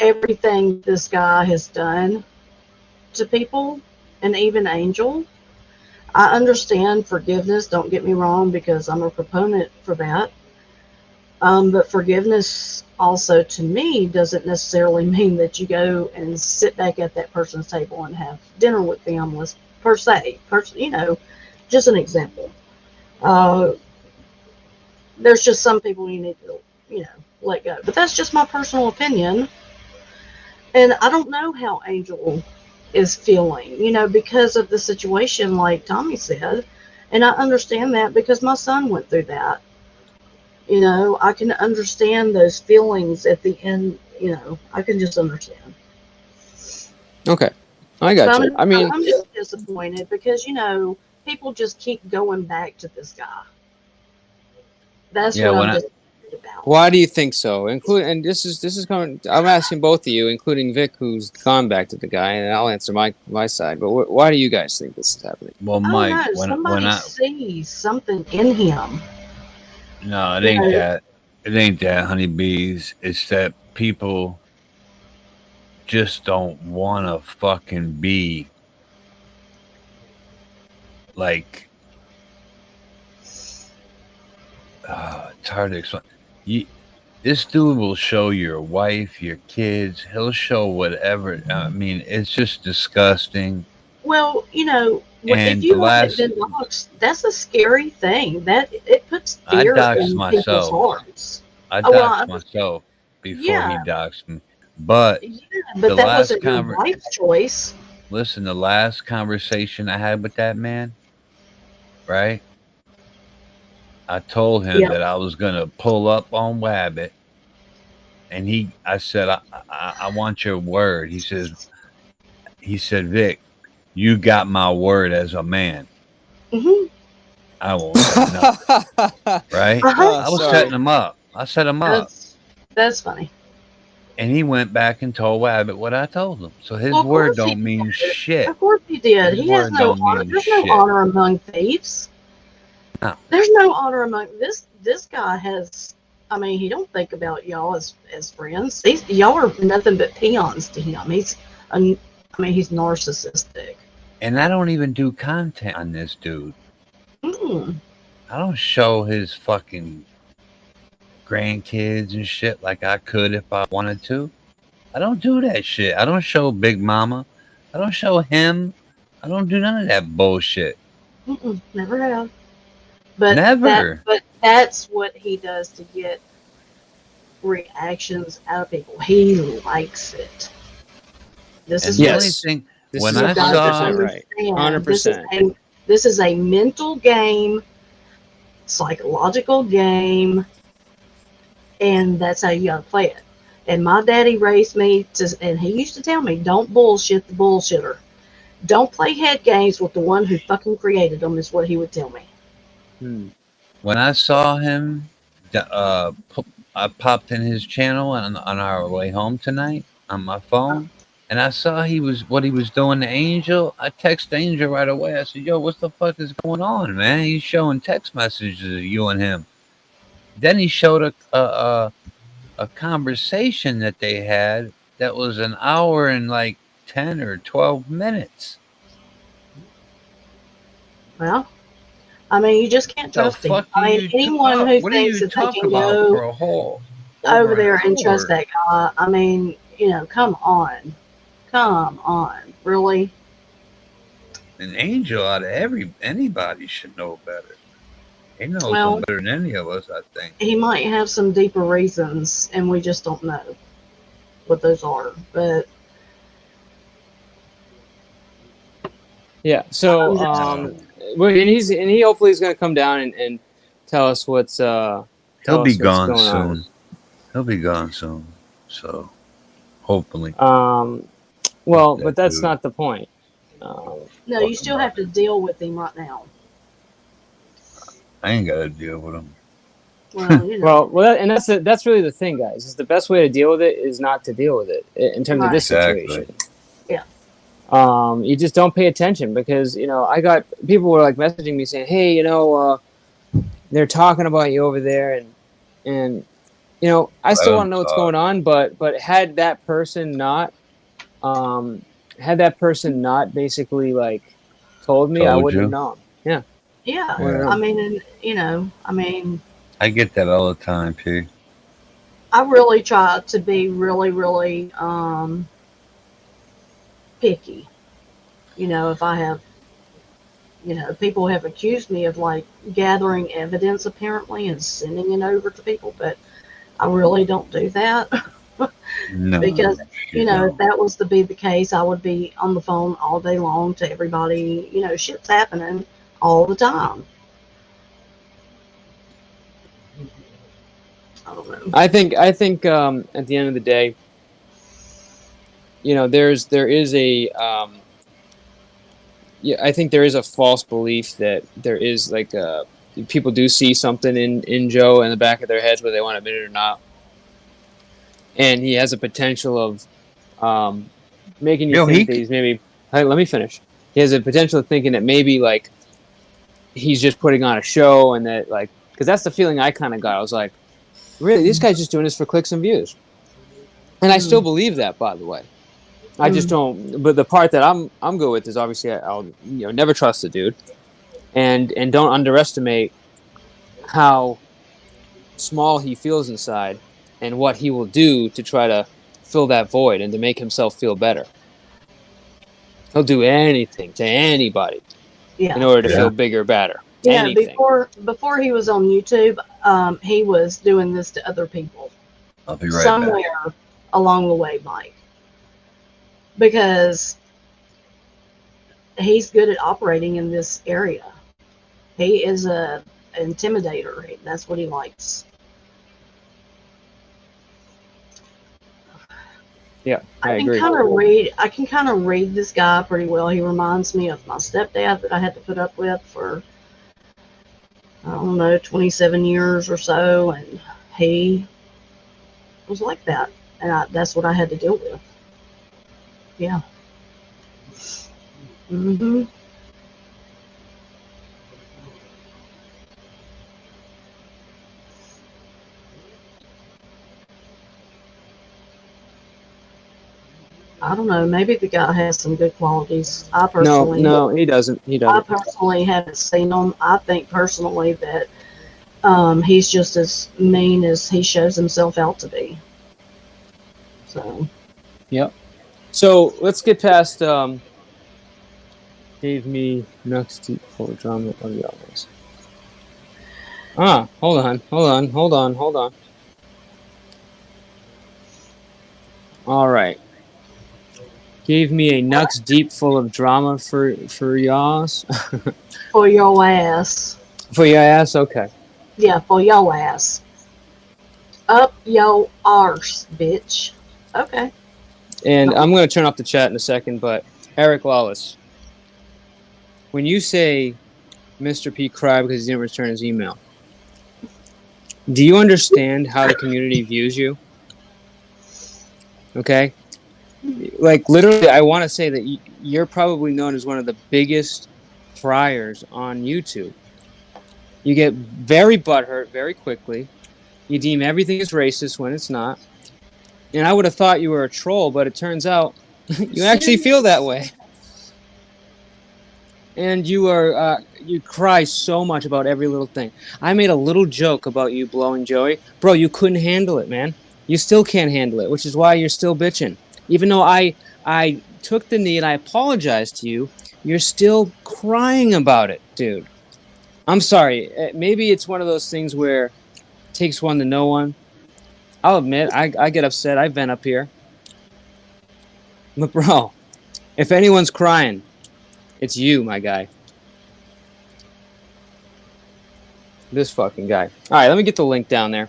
everything this guy has done to people, and even Angel, I understand forgiveness. Don't get me wrong, because I'm a proponent for that. But forgiveness also, to me, doesn't necessarily mean that you go and sit back at that person's table and have dinner with them, per se. Just an example. There's just some people you need to, let go. But that's just my personal opinion. And I don't know how Angel is feeling, because of the situation, like Tommy said. And I understand that because my son went through that. I can understand those feelings at the end. I can just understand. Okay. I got you. I'm just disappointed because, people just keep going back to this guy. That's what I'm disappointed about. Why do you think so? And this is coming. I'm asking both of you, including Vic, who's gone back to the guy, and I'll answer my side. But why do you guys think this is happening? Well, Mike, somebody sees something in him. No, it ain't that. It ain't that, honeybees. It's that people just don't want to fucking be like. It's hard to explain. This dude will show your wife, your kids. He'll show whatever. I mean, it's just disgusting. Well, you know, if And you the haven't last, been doxxed, that's a scary thing. That it puts I fear doxed in people's myself. hearts. I Oh, well, doxed myself before he yeah, doxed me. But yeah, but the that last wasn't your wife's choice. listen, the last conversation I had with that man, right? I told him Yeah. that I was gonna pull up on Wabbit, and I said, I want your word. He said, Vic, you got my word as a man. Mm-hmm. I won't say nothing. Right? Uh-huh. I was Sorry. setting him up. I set him up. That's funny. And he went back and told Wabbit what I told him. So his Well, of word course he don't mean did. shit. Of course he did. His He has word no don't honor. mean There's no shit. honor among thieves. No. There's no honor among this guy has. I mean, he don't think about y'all as friends. Y'all are nothing but peons to him. He's narcissistic. And I don't even do content on this dude. Mm. I don't show his fucking grandkids and shit like I could if I wanted to. I don't do that shit. I don't show Big Mama. I don't show him. I don't do none of that bullshit. Never have. But Never. But that's what he does to get reactions out of people. He likes it. This is the Yes. only thing This when is I 100% saw right. 100%. This is a mental game, psychological game, and that's how you gotta play it. And my daddy raised me and he used to tell me, don't bullshit the bullshitter. Don't play head games with the one who fucking created them, is what he would tell me. when I saw him, I popped in his channel on our way home tonight on my phone, and I saw what he was doing to Angel. I texted Angel right away. I said, "Yo, what the fuck is going on, man? He's showing text messages of you and him." Then he showed a conversation that they had that was an hour and like 10 or 12 minutes. Well, I mean, you just can't trust him. I mean, anyone who thinks that they can go for a whole over there and trust that guy, I mean, you know, come on. Come on. Really? An Angel out of anybody should know better. He knows Well, him better than any of us, I think. He might have some deeper reasons, and we just don't know what those are. But Yeah. So, and he hopefully is going to come down and tell us what's He'll be gone going soon. on. He'll be gone soon. So, hopefully. Well, but that's not the point. no, you still have to deal with him right now. I ain't got to deal with him. Well, you know. and that's really the thing, guys. Is the best way to deal with it is not to deal with it in terms of this situation. Yeah. You just don't pay attention because I got people were like messaging me saying, "Hey, they're talking about you over there," and I still want to know what's going on. But had that person not basically like told me, I wouldn't have known. Yeah. Yeah. I mean, I get that all the time, P. I really try to be really, really picky. If I have, people have accused me of like gathering evidence apparently and sending it over to people, but I really don't do that. No, because if that was to be the case, I would be on the phone all day long to everybody. Shit's happening all the time. I don't know. I think at the end of the day, there is a I think there is a false belief that there is like people do see something in Joe in the back of their heads, whether they want to admit it or not, and he has a potential of making you think that he's maybe. Hey, let me finish. He has a potential of thinking that maybe like he's just putting on a show, and that like because that's the feeling I kind of got. I was like, really, this guy's just doing this for clicks and views, and I still believe that, by the way. I just don't. But the part that I'm good with is obviously I'll never trust the dude, and don't underestimate how small he feels inside and what he will do to try to fill that void and to make himself feel better. He'll do anything to anybody in order to feel bigger, better. Yeah, Anything. before he was on YouTube, he was doing this to other people. I'll be right somewhere back. along the way, Mike, because he's good at operating in this area. He is a intimidator. That's what he likes. Yeah, I agree. I can kind of read this guy pretty well. He reminds me of my stepdad that I had to put up with for, I don't know, 27 years or so, and he was like that, and that's what I had to deal with. Yeah. Mhm. I don't know. Maybe the guy has some good qualities. No, he doesn't. He I doesn't. personally haven't seen him. I think personally that he's just as mean as he shows himself out to be. So. Yep. So let's get past. Gave me next full drama of the others. Hold on. All right. Gave me a Nux deep full of drama for y'all. For your ass. For your ass, okay. Yeah, for your ass. Up your arse, bitch. Okay. And I'm going to turn off the chat in a second, but Eric Lawless, when you say Mr. P cried because he didn't return his email, do you understand how the community views you? Okay? Like, literally, I want to say that you're probably known as one of the biggest criers on YouTube. You get very butthurt very quickly. You deem everything as racist when it's not. And I would have thought you were a troll, but it turns out you actually feel that way. And you cry so much about every little thing. I made a little joke about you blowing Joey. Bro, you couldn't handle it, man. You still can't handle it, which is why you're still bitching. Even though I took the knee and I apologized to you, you're still crying about it, dude. I'm sorry. Maybe it's one of those things where it takes one to know one. I'll admit, I get upset. I've been up here. But, bro, if anyone's crying, it's you, my guy. This fucking guy. All right, let me get the link down there.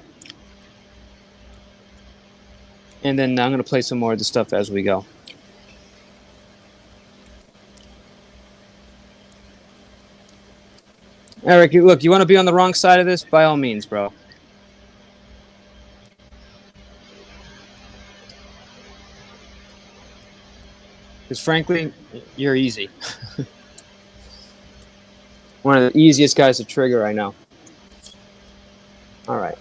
And then I'm going to play some more of the stuff as we go. Eric, look, you want to be on the wrong side of this? By all means, bro. Because frankly, you're easy. One of the easiest guys to trigger, I know. All right.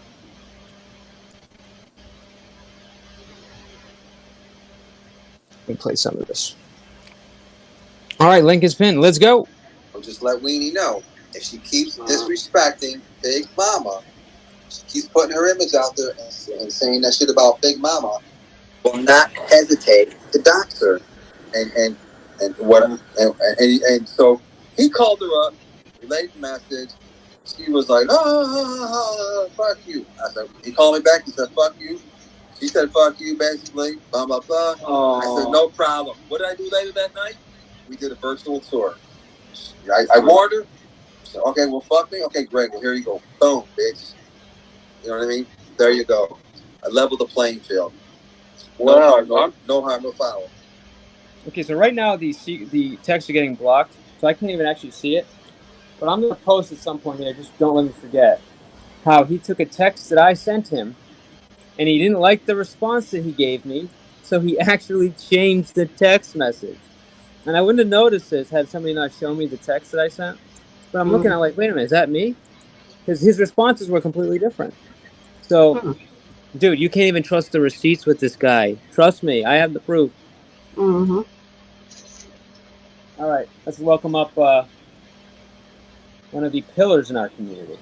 Let me play some of this. All right, link is pinned. Let's go. I'll just let Weenie know. If she keeps disrespecting Big Mama, she keeps putting her image out there and saying that shit about Big Mama, will not hesitate to dox her. And so he called her up, relayed the message. She was like, fuck you. I said, he called me back. He said, fuck you. She said, fuck you, basically. Blah, blah, blah. I said, no problem. What did I do later that night? We did a virtual tour. I warned her. Said, okay, well, fuck me. Okay, great. Well, here you go. Boom, bitch. You know what I mean? There you go. I leveled the playing field. No harm, no foul. Okay, so right now the texts are getting blocked, so I can't even actually see it. But I'm going to post at some point here, just don't let me forget, how he took a text that I sent him, and he didn't like the response that he gave me, so he actually changed the text message. And I wouldn't have noticed this had somebody not shown me the text that I sent. But I'm looking at it like, wait a minute, is that me? Because his responses were completely different. So, dude, you can't even trust the receipts with this guy. Trust me, I have the proof. Mm-hmm. All right, let's welcome up one of the pillars in our community.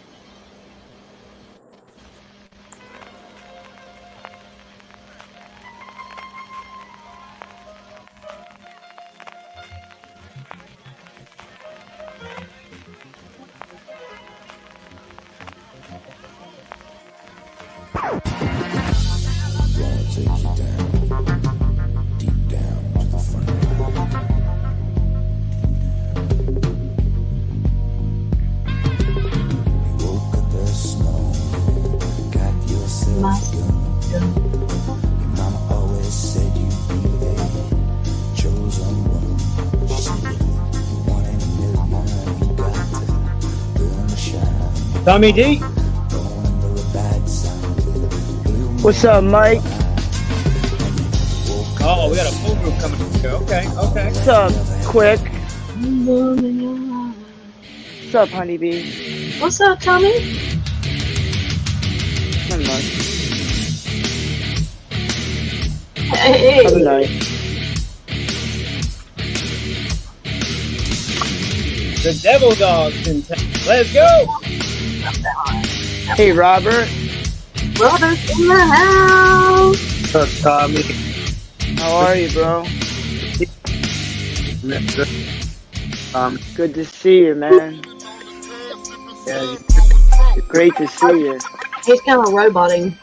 Tommy D. What's up, Mike? Oh, we got a full group coming here. Okay. What's up, Quick? What's up, Honeybee? What's up, Tommy? Nothing much. Hey. Other night. The Devil Dogs in town. Let's go. Hey, Robert. Robert's in the house. What's up, Tommy? How are you, bro? Good to see you, man. Yeah, great to see you. He's kind of roboting.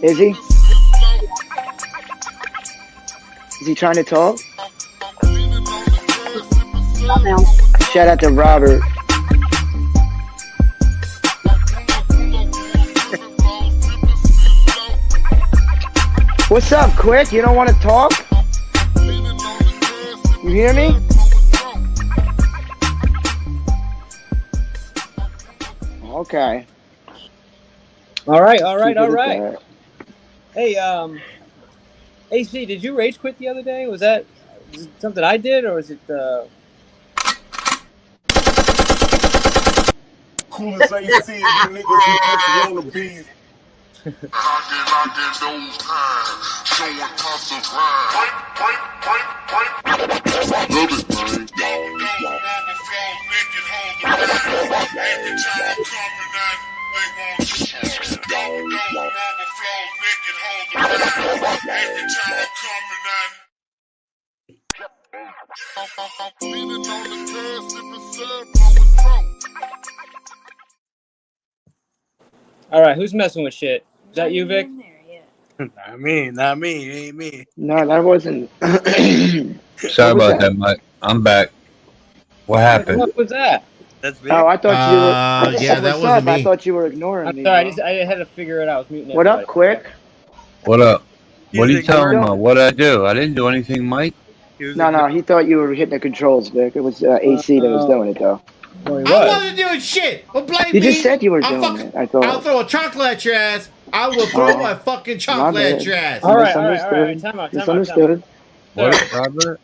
Is he? Is he trying to talk? Not now. Shout out to Robert. What's up, Quick? You don't want to talk? You hear me? Okay. All right. Hey, AC, did you rage quit the other day? Was it something I did, or was it? Coolest AC, you niggas who just wanna be. All right, who's messing with shit? Is that you, Vic? Not me. It ain't me. No, that wasn't. Sorry about that, Mike. I'm back. What happened? What was that? That's me. Oh, I thought you were. Yeah, that wasn't me. I thought you were ignoring I'm me. sorry, bro. I had to figure it out. I was muting What everybody. up, Quick? What up? What are you He's talking ignoring- about? What'd I do? I didn't do anything, Mike. No, he thought you were hitting the controls, Vic. It was AC that was doing it, though. Well, he I was. wasn't doing shit. Well, blame You me. just said you were I'll doing it. I thought. I'll throw a chocolate at your ass. I will throw Oh, my fucking my chocolate bad. at your ass. All right. Misunderstood. Time out. Misunderstood. What, Robert?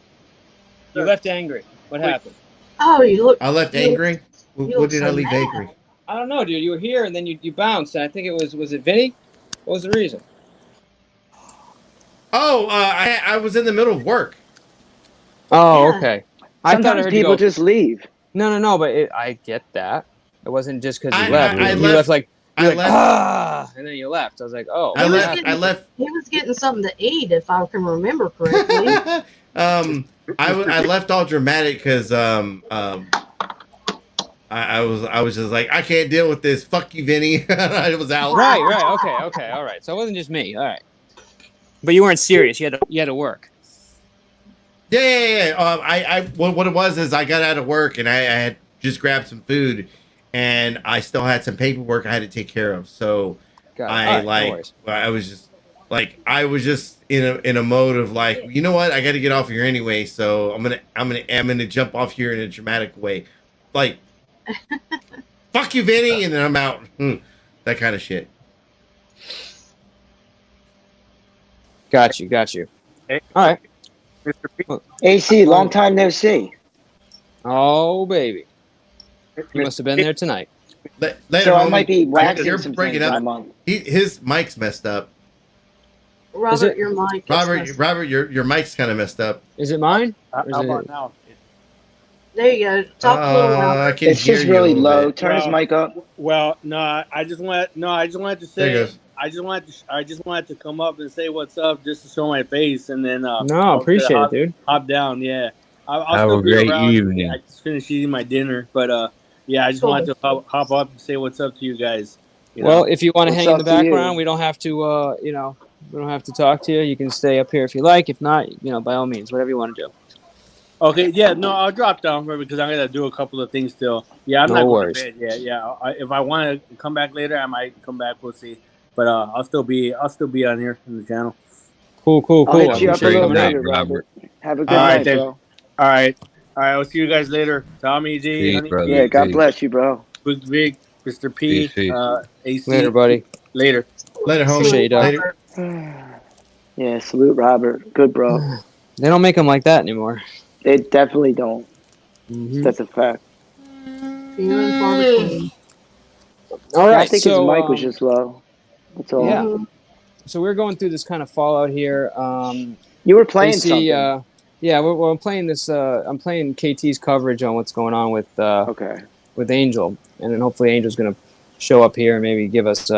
You left angry. What happened? Oh, you look. I left angry. What did I leave angry? I don't know, dude. You were here and then you bounced. And I think it was it Vinny? What was the reason? Oh, I was in the middle of work. Oh, Yeah. okay. I thought I Sometimes heard people you go. just leave. No, but I get that. It wasn't just because you I left. You left- left like I you're like, left. and then you left. I was like, oh. I He was left. I left. He was getting something to eat, if I can remember correctly. I left all dramatic because I was just like, I can't deal with this. Fuck you, Vinny. I was out. Right. Okay. All right. So it wasn't just me. All right. But you weren't serious. You had to work. Yeah. What it was is I got out of work and I had just grabbed some food, and I still had some paperwork I had to take care of. So I was just in a mode of like, you know what, I got to get off here anyway. So I'm gonna jump off here in a dramatic way, like fuck you, Vinny, and then I'm out. That kind of shit. Got you. Hey. All right. Mr. P. AC, long time no see. Oh, baby. You must have been there tonight. Later, So I homie. might be waxing You're some breaking things in up. a month. His mic's messed up. Robert, your mic. Robert, your mic's kind of messed up. Is it mine? How Or is about it- now? There you go. Talk a little louder. I can It's hear just you a really little low. bit. Turn his mic up. Well, no, I just wanted to There it say, goes. I just wanted to come up and say what's up, just to show my face, and then No, appreciate it, dude. hop down. Yeah, I'll Have still a be great around. evening. I just finished eating my dinner, but yeah, I just wanted to hop up and say what's up to you guys. You Well, know? if you want to What's hang in up the to you? background, we don't have to. We don't have to talk to you. You can stay up here if you like. If not, by all means, whatever you want to do. Okay, yeah, no, I'll drop down for because I'm gonna do a couple of things still. Yeah, I'm No not going worries. to bed. Yeah. If I want to come back later, I might come back. We'll see. But I'll still be on here in the channel. Cool. I'll hit you I'm up a sure little you're later, not, Robert. Have a good All right, night, then. bro. All right. I'll see you guys later. Tommy D, Peace, Honey brother. D, Yeah, God Peace. bless you, bro. Big Vic, Mr. P, Peace. AC. Later, buddy. Later. Later, homie. Appreciate you, dog. Later. Yeah, salute, Robert. Good, bro. They don't make them like that anymore. They definitely don't. Mhm. That's a fact. Few and far between. All I right, think so his mic was just low. That's all. yeah. So we're going through this kind of fallout here. You were playing AC, something. yeah, we're playing this. I'm playing KT's coverage on what's going on with Okay. with Angel, and then hopefully Angel's gonna show up here and maybe give us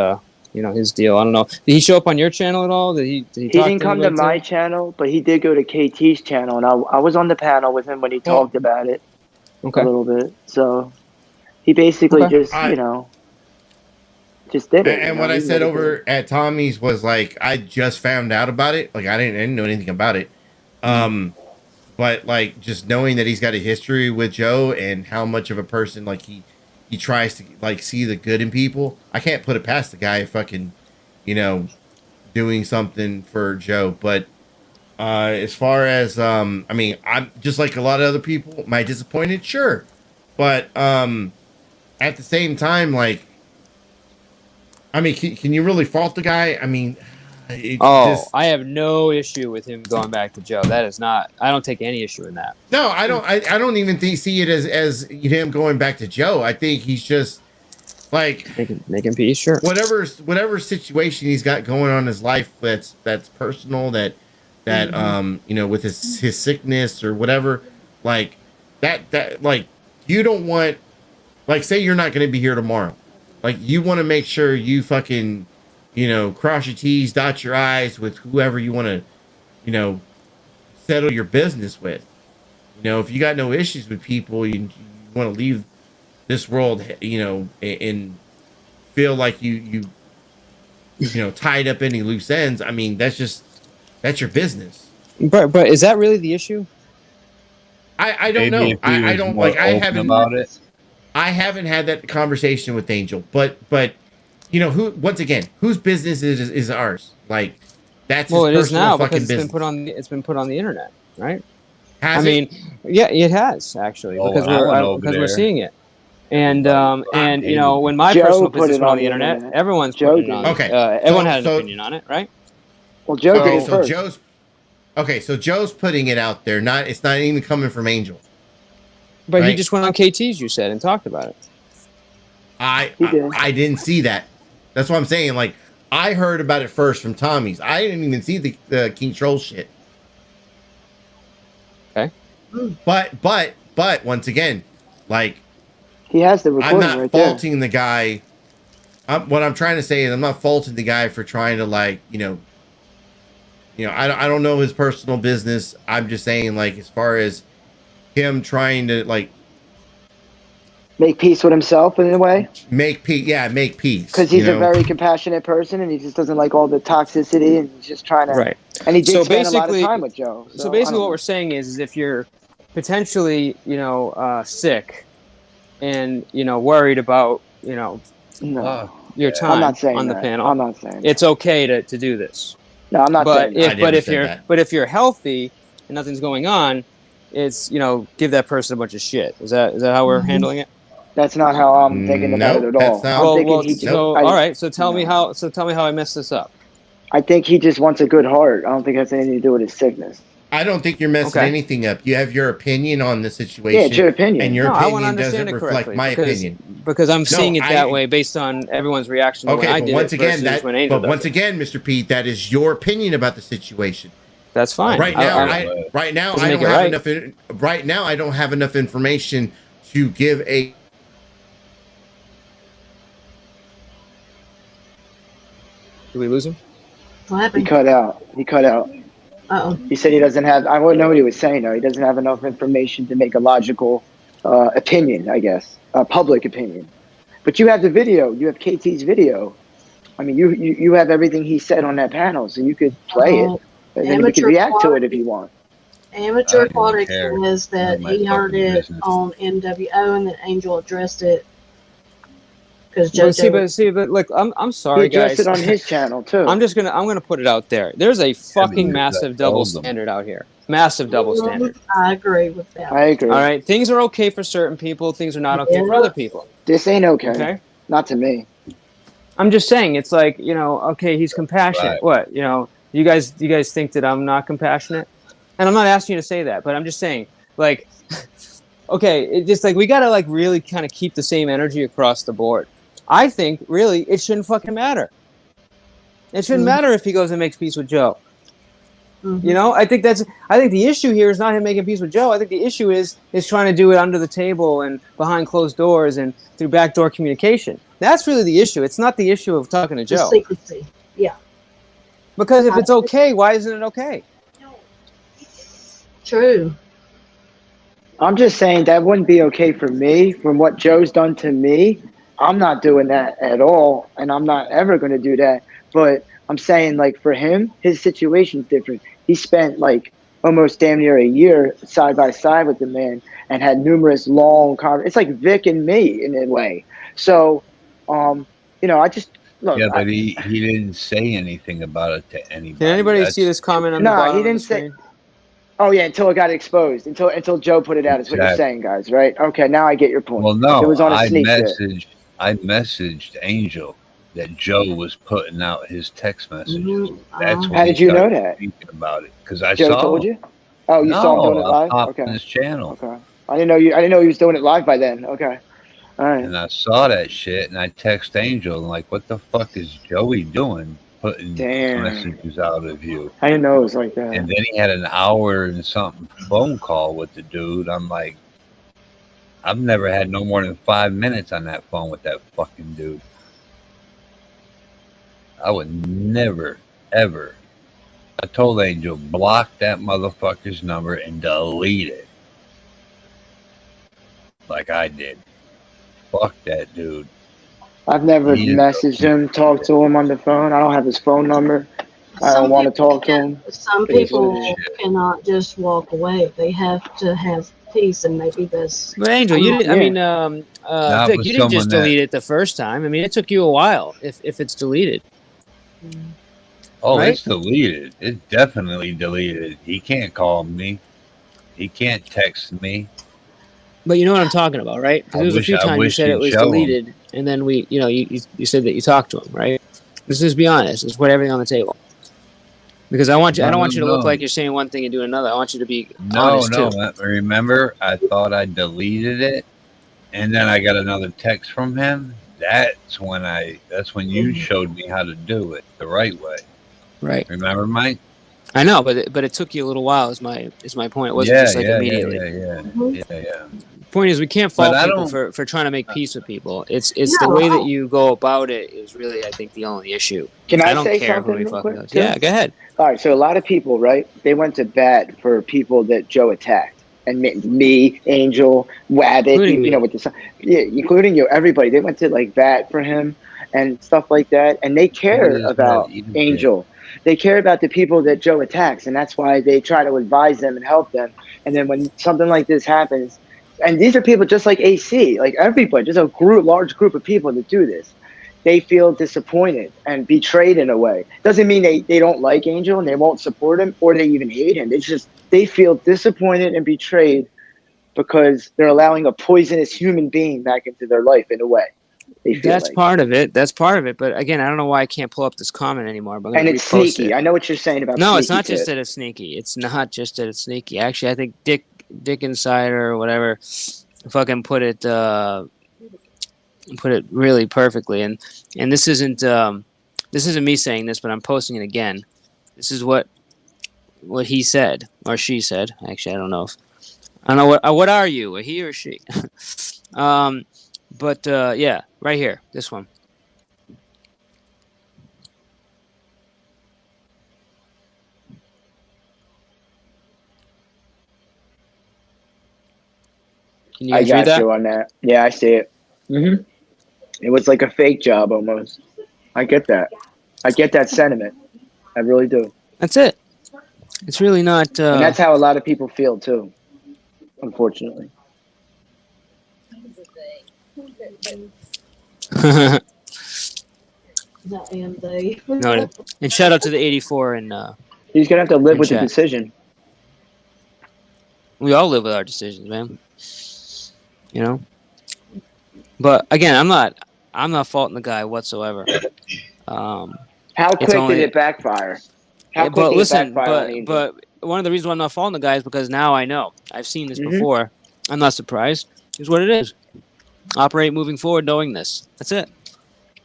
his deal. I don't know. Did he show up on your channel at all? Did he He talk didn't come to anybody my channel, but he did go to KT's channel, and I was on the panel with him when he talked about it Okay. a little bit. So he basically Okay. just, just did it. And what I said over at Tommy's was like, I just found out about it. Like I didn't know anything about it. But like just knowing that he's got a history with Joe and how much of a person like he tries to like see the good in people. I can't put it past the guy fucking, doing something for Joe. But as far as I'm just like a lot of other people, am I disappointed? Sure. But at the same time, like can you really fault the guy? I have no issue with him going back to Joe. That is not. I don't take any issue in that. No, I don't. I don't even see it as him going back to Joe. I think he's just like making peace. Sure. Whatever situation he's got going on in his life that's personal. That with his sickness or whatever. Like that like you don't want. Like say you're not going to be here tomorrow. Like you want to make sure you fucking. Cross your T's, dot your I's with whoever you want to, settle your business with. If you got no issues with people, you want to leave this world, and feel like you tied up any loose ends. That's your business. But is that really the issue? I don't know. I don't like. I haven't about it. I haven't had that conversation with Angel, but. Who? Once again, whose business is ours? Like, that's his it is now fucking because business. It's been put on the internet, right? Has it? Yeah, it has actually because we're seeing it, and when my Joe personal put business it went on on the the internet, internet. everyone's Joe putting it did. on. Okay. Everyone had an opinion on it, right? Well, Joe did it So first. Joe's putting it out there. It's not even coming from Angel. But he Right. just went on KT's, you said, and talked about it. I didn't see that. That's what I'm saying. Like, I heard about it first from Tommy's. I didn't even see the King Troll shit. Okay. But once again, like, He has the I'm recording not right there. faulting the guy. What I'm trying to say is I'm not faulting the guy for trying to like, I don't know his personal business. I'm just saying like, as far as him trying to like Make peace with himself in a way. make peace. Yeah. Make peace. Because he's a very compassionate person, and he just doesn't like all the toxicity, and he's just trying to. Right. And he did So spend a lot of basically- time with Joe. So basically, I don't what we're saying is if you're potentially, sick and, worried about, know. No, your I'm time not saying on the that. panel, I'm not saying. it's okay to do this. No, I'm not But saying. I never said that. if you're healthy and nothing's going on, it's give that person a bunch of shit. Is that how we're handling it? That's not how I'm thinking about Nope, it at all. that's not- I'm thinking he just. all right. So tell me how I messed this up. I think he just wants a good heart. I don't think it has anything to do with his sickness. I don't think you're messing Okay. anything up. You have your opinion on the situation. Yeah, it's your opinion. And your No, I wanna opinion doesn't understand it reflect correctly, my because- opinion. because I'm seeing it I- that way based on everyone's reaction to when Okay, I but did once it again, versus when Angel does once it. again, Mr. Pete, that is your opinion about the situation. That's fine. Right now, Doesn't I don't make it have right. enough. Right now, I don't have enough information to give a. Did we lose him? What He happened? cut out. He cut out. Uh-oh. He said he doesn't have. I wouldn't know what he was saying though. He doesn't have enough information to make a logical opinion. I guess a public opinion. But you have the video. You have KT's video. I mean, you have everything he said on that panel, so you could play it, and then we could Amateur react to it if quality. you want. Amateur I don't Aquatics care. says that None of my he heard fucking it business. on NWO and that Angel addressed it because But JoJo. but look, I'm He sorry, addressed guys. it on his channel too. I'm gonna put it out there. There's a fucking because I massive double told them. standard out here. Massive double standard. I agree with that. I agree. All right, things are okay for certain people. Things are not okay for Yeah. other people. This ain't okay. Okay. Not to me. I'm just saying, it's like, okay, he's compassionate. Right. What, you guys think that I'm not compassionate? And I'm not asking you to say that, but I'm just saying, like, okay, it's just like we gotta like really kind of keep the same energy across the board. I think really it shouldn't fucking matter. It shouldn't matter if he goes and makes peace with Joe. Mhm. I think the issue here is not him making peace with Joe. I think the issue is trying to do it under the table and behind closed doors and through backdoor communication. That's really the issue. It's not the issue of talking to The Joe. secrecy. Yeah. Because if it's okay, why isn't it okay? True. I'm just saying that wouldn't be okay for me. From what Joe's done to me, I'm not doing that at all, and I'm not ever going to do that. But I'm saying, like, for him, his situation's different. He spent like almost damn near a year side by side with the man and had numerous long conversations. It's like Vic and me in a way. So, I just look. Yeah, but he didn't say anything about it to anybody. Did anybody That's- see this comment on the No, bottom he of the didn't say. screen? Oh yeah, until it got exposed. Until Joe put it out. Is what you're Exactly. saying, guys, right? Okay, now I get your point. Well, It no, was on a I sneak bit. messaged Angel that Joe was putting out his text messages. Mhm. That's when How he did you know started that? Speaking about it because I Joe saw told him. you? Oh, you saw him doing it I live? popped on Okay. his channel Okay. I didn't know he was doing it live by then. Okay. All right. and I saw that shit and I text Angel and like, what the fuck is Joey doing? Putting Damn. messages out of you. I didn't know it was like that. And then he had an hour and something phone call with the dude. I'm like, I've never had no more than 5 minutes on that phone with that fucking dude. I would never, ever. I told Angel, block that motherfucker's number and delete it. Like I did. Fuck that dude. I've never He is messaged him, talked to him on the phone. I don't have his phone number. I Some don't want to people talk to him. Some It is what it people is. cannot just walk away. They have to have peace, and maybe that's. But Angel, you didn't. I Yeah. mean, Not Vic, with you didn't just someone that- delete it the first time. I mean, it took you a while if it's deleted. Oh, Right? it's deleted. It's definitely deleted. He can't call me. He can't text me. But you know what I'm talking about, right? Because I there was a wish- few I times you wish said he'd it was show 'em. deleted, and then you said that you talked to him, right? Let's just be honest. Let's put everything on the table. Because I don't want you to look No. like you're saying one thing and doing another. I want you to be No, honest no. too. Remember, I thought I deleted it, and then I got another text from him. That's when you showed me how to do it the right way. Right. Remember, Mike? I know, but it took you a little while. Is my point. It wasn't just like immediately. Yeah. Point is, we can't But fault I people don't- for trying to make peace with people. It's the way that you go about it is really, I think, the only issue. Can I don't say care something who he real fucking quick, does. too? Yeah, go ahead. All right, so a lot of people, right? They went to bat for people that Joe attacked, and me, Angel, Wabbit, Including me. with the including you, everybody. They went to like bat for him and stuff like that, and they care Yeah, about you did. Angel. They care about the people that Joe attacks, and that's why they try to advise them and help them. And then when something like this happens, and these are people just like AC, like everybody, just a large group of people that do this. They feel disappointed and betrayed in a way. Doesn't mean they don't like Angel and they won't support him or they even hate him. It's just they feel disappointed and betrayed because they're allowing a poisonous human being back into their life in a way. They feel That's like. part of it. That's part of it. But again, I don't know why I can't pull up this comment anymore. But I'm And gonna it's repost sneaky. it. I know what you're saying about No, sneaky it's not just too. that it's sneaky. It's not just that it's sneaky. Actually, I think Dick Insider or whatever fucking put it really perfectly. And this isn't me saying this, but I'm posting it again. This is what he said or she said. Actually, I don't know what are you, a he or she? But yeah, right here, this one. Can you I guys read got that? you on that. Yeah, I see it. Mm-hmm. It was like a fake job almost. I get that. I get that sentiment. I really do. That's it. It's really not. And that's how a lot of people feel too, unfortunately. Not am they. No, and shout out to the 84 and He's gonna have to live in with the chat. decision. We all live with our decisions, man. You know. But again, I'm not faulting the guy whatsoever. How quick did it backfire? How quick but did listen, it backfire on Angel? but one of the reasons why I'm not faulting the guy is because now I know. I've seen this before. I'm not surprised. It's what it is. Operate moving forward knowing this. That's it.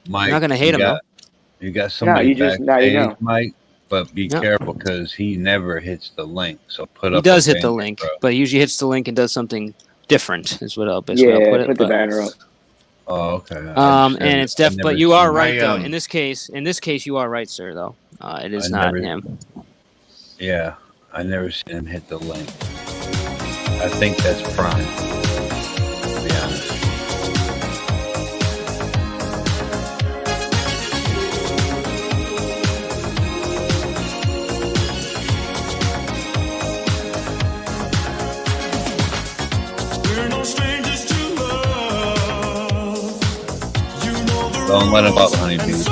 Mike, I'm not gonna hate him though. You got somebody backstage, you know. Mike, but be careful because he never hits the link. So He does hit the link, but he usually hits the link and does something different. Is what I'll put it. Put the banner up. Oh, okay. And it's but you are right though. In this case, you are right, sir. Though it is not him. Yeah, I never seen him hit the link. I think that's Prime. To be honest. Don't let him up, honeybee.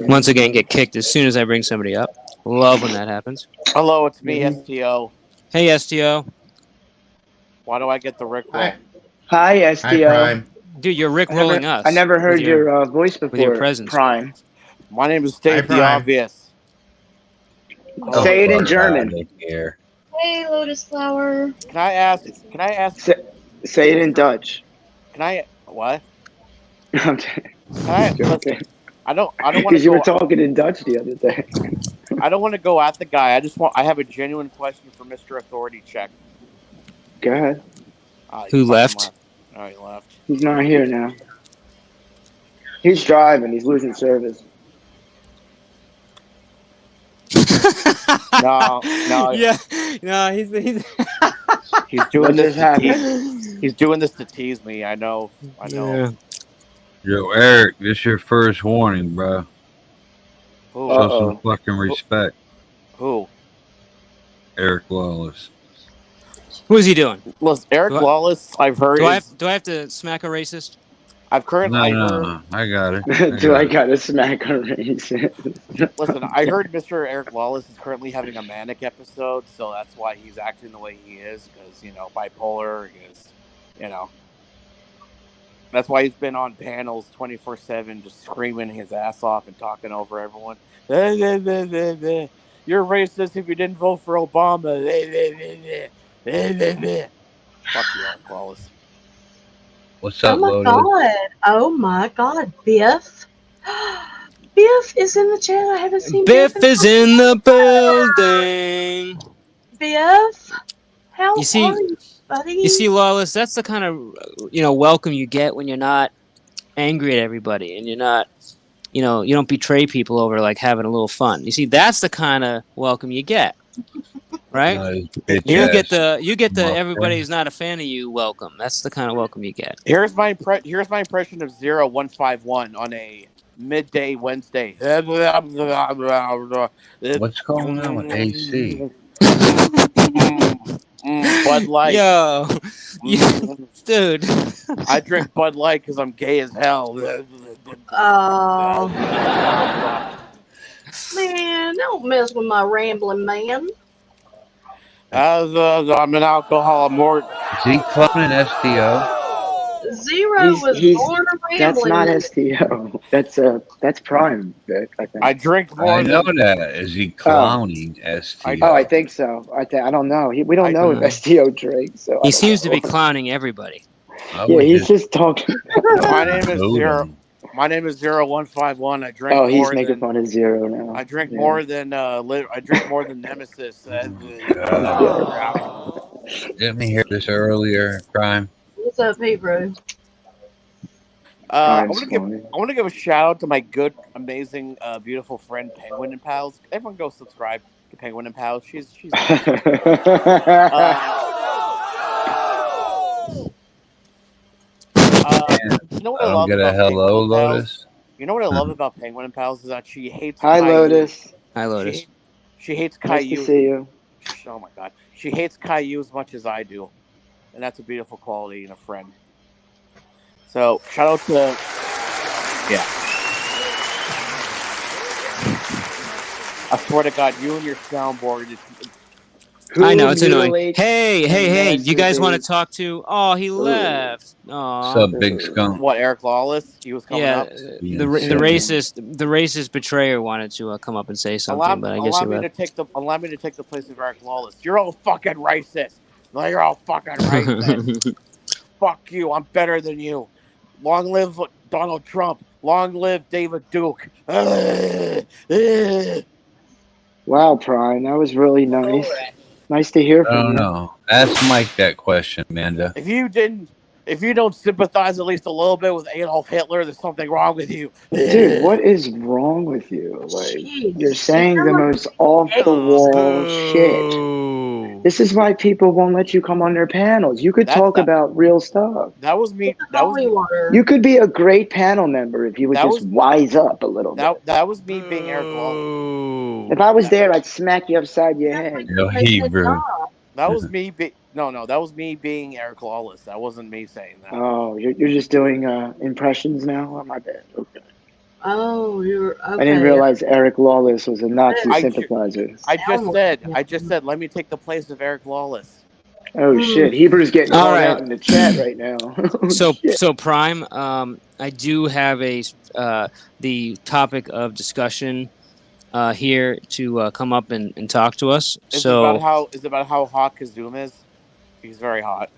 Once again, get kicked as soon as I bring somebody up. Love when that happens. Hello, it's me, STO. Hey, STO. Why do I get the Rick roll? Hi, STO. Hi, Prime. Dude, you're Rick rolling us. I never heard your voice before. With your presence. Prime. My name is Dave the Obvious. Say it in German. Hey, Lotus Flower. Can I ask? Say it in Dutch. Can I? What? I'm joking. I don't want to. Because you were talking in Dutch the other day. I don't want to go at the guy. I have a genuine question for Mr. Authority Check. Go ahead. Who left? Oh, he left. He's not here now. He's driving. He's losing service. No. Yeah. No, he's He's doing this to tease. He's doing this to tease me. I know. Yeah. Yo, Eric, this your first warning, bro. Who? Show some fucking respect. Who? Eric Wallace. Who is he doing? Listen, Eric Wallace, I've heard. Do I have to smack a racist? I've currently. No, I got it. I got to smack a racist? Listen, I heard Mr. Eric Wallace is currently having a manic episode, so that's why he's acting the way he is, because, bipolar is, That's why he's been on panels 24/7, just screaming his ass off and talking over everyone. You're racist if you didn't vote for Obama. Fuck you, Eric Wallace. What's up, Lotus? Oh my god, Biff. Biff is in the chat. I haven't seen Biff is in the building. Biff, how You see- are you, buddy? You see, Lawless, that's the kind of welcome you get when you're not angry at everybody and you're not, you don't betray people over like having a little fun. You see, that's the kind of welcome you get, right? You get the everybody who's not a fan of you welcome. That's the kind of welcome you get. Here's my impression of 0151 on a midday Wednesday. What's going on with AC? Bud Light. Yo, dude. I drink Bud Light because I'm gay as hell. Oh. Man, don't mess with my rambling man. I'm an alcoholic. More. Is he cloning STO? Zero was He's born a that's rambling. not STO. That's Prime, Vic, I think. I drink I more know than that. Is he Oh. cloning STO? Oh, I think so. I don't know. We don't I- know if STO drinks, so I He don't seems to know. be clowning everybody. I Yeah, would he's just talking. My name is Totem. Zero. My name is 0151. I drink Oh, he's more making than. fun of Zero now. I drink Yeah. more than. I drink more than Nemesis. Didn't we hear this earlier, Prime? What's up, hey, bro? I Prime's funny. want to give a shout out to my good, amazing, beautiful friend Penguin and Pals. Everyone go subscribe to Penguin and Pals. She's awesome. You know what I love get a about hello, Penguin and Pals? Lotus. You know what I love about Penguin and Pals is that she hates. Hi, Caillou. Lotus. Hi, Lotus. She hates Nice to Caillou. see you. Oh my god, she hates Caillou as much as I do, and that's a beautiful quality in a friend. So shout out to I swear to God, you and your soundboard. I know it's annoying. mutilates Hey! and You guys want to masturbates? talk to? Oh, he left. What's Oh, up, Big Skunk? What, Eric Lawless? He was coming yeah. up. The racist betrayer wanted to come up and say something, but I guess he left. Allow me to take the place of Eric Lawless. You're all fucking racist. No, you're all fucking racist. Fuck you. I'm better than you. Long live Donald Trump. Long live David Duke. Wow, Prime, that was really nice. Nice to hear I from don't you. know. Ask Mike that question, Amanda. If you don't sympathize at least a little bit with Adolf Hitler, there's something wrong with you. Dude, what is wrong with you? Like, you're saying the most off-the-wall shit. This is why people won't let you come on their panels. You could talk about real stuff. That was me. You could be a great panel member if you would just wise up a little bit. That was me being Eric Lawless. If I was there, I'd smack you upside your head. Yo, Hebrew. That was me. No, that was me being Eric Lawless. That wasn't me saying that. Oh, you're just doing impressions now? Oh, my bad. Okay. Oh, you're okay. I didn't realize Eric Lawless was a Nazi sympathizer. I just said, let me take the place of Eric Lawless. Oh shit! Hebrew's getting called out in the chat right now. So Prime, I do have the topic of discussion here to come up and talk to us. Is it about how hot Kazum is? He's very hot.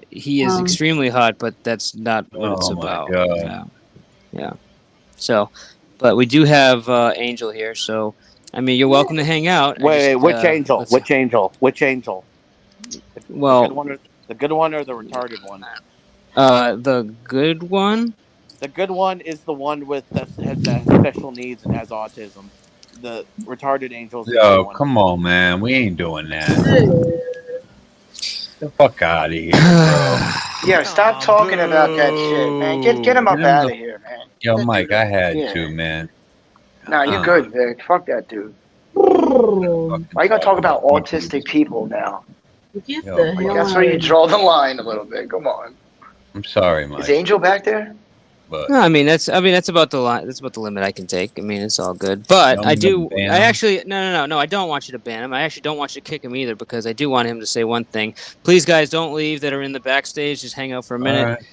He is extremely hot, but that's not what it's about. God. Yeah. So, but we do have Angel here, so I mean, you're welcome to hang out. Wait, which Angel? Which Angel? Which Angel? Well, the good one or the retarded one? The good one. The good one is the one that has special needs and has autism. The retarded Angel's the good Yo, one. come on, man. We ain't doing that. The fuck out of here, bro. Yeah, stop talking about that shit, man. Get him up out of here, man. Yo, Mike, I had to, man. Nah, you're good, Vic. Fuck that dude. Why you gonna talk about autistic people now? Get Yo, the hell That's out where of you draw the line a little bit. Come on. I'm sorry, Mike. Is Angel back there? But No, I mean that's about the line. That's about the limit I can take. I mean, it's all good. But I do. I actually no. I don't want you to ban him. I actually don't want you to kick him either because I do want him to say one thing. Please, guys, don't leave. That are in the backstage, just hang out for a minute. All right.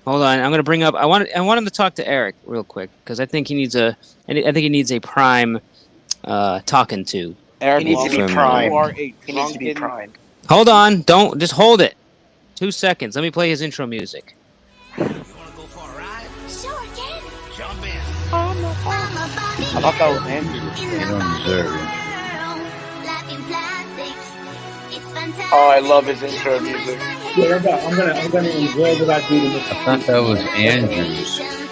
Hold on. I'm gonna bring up. I want him to talk to Eric real quick because I think he needs a prime talking to. Eric He needs to be primed. He needs to be primed. Hold on. Don't just hold it. 2 seconds. Let me play his intro music. I thought that was Andrew. You don't deserve it. Oh, I love his intro music. Yeah, I'm gonna enjoy what I do to Mr. I thought that was Andrew.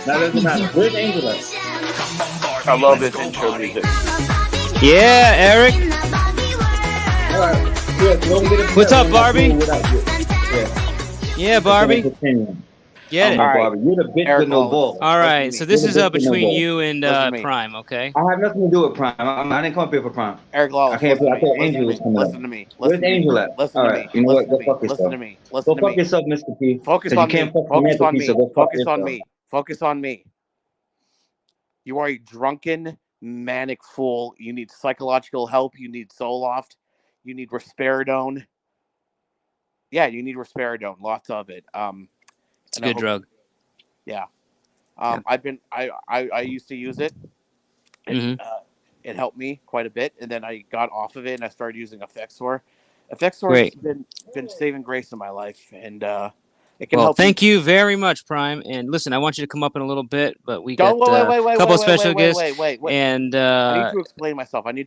That doesn't matter. Where's Angela? I love his intro music. Yeah, Eric. All right. Yeah, what's up, Barbie? Yeah, Barbie. Get it. All right. Barbie. You're the bitch with no balls. All right, so this is between you and Prime, okay? I have nothing to do with Prime. I didn't come up here for Prime. Eric Lawless. I thought Angel was coming Listen to me. Where's Angel at? Listen All to right. me. You know what? Go fuck Listen yourself. to me. Go fuck yourself, Mr. P. Focus on me. Focus on me. So go fuck Focus on yourself. me. Focus on me. You are a drunken, manic fool. You need psychological help. You need Zoloft. You need risperidone. Yeah, you need risperidone. Lots of it. It's a good drug. Yeah. Yeah. I used to use it. It helped me quite a bit, and then I got off of it and I started using Effexor. Effexor's been saving grace in my life, and it can help. Thank you very much, Prime. And listen, I want you to come up in a little bit, but we Don't got a couple of special guests. Wait. And I need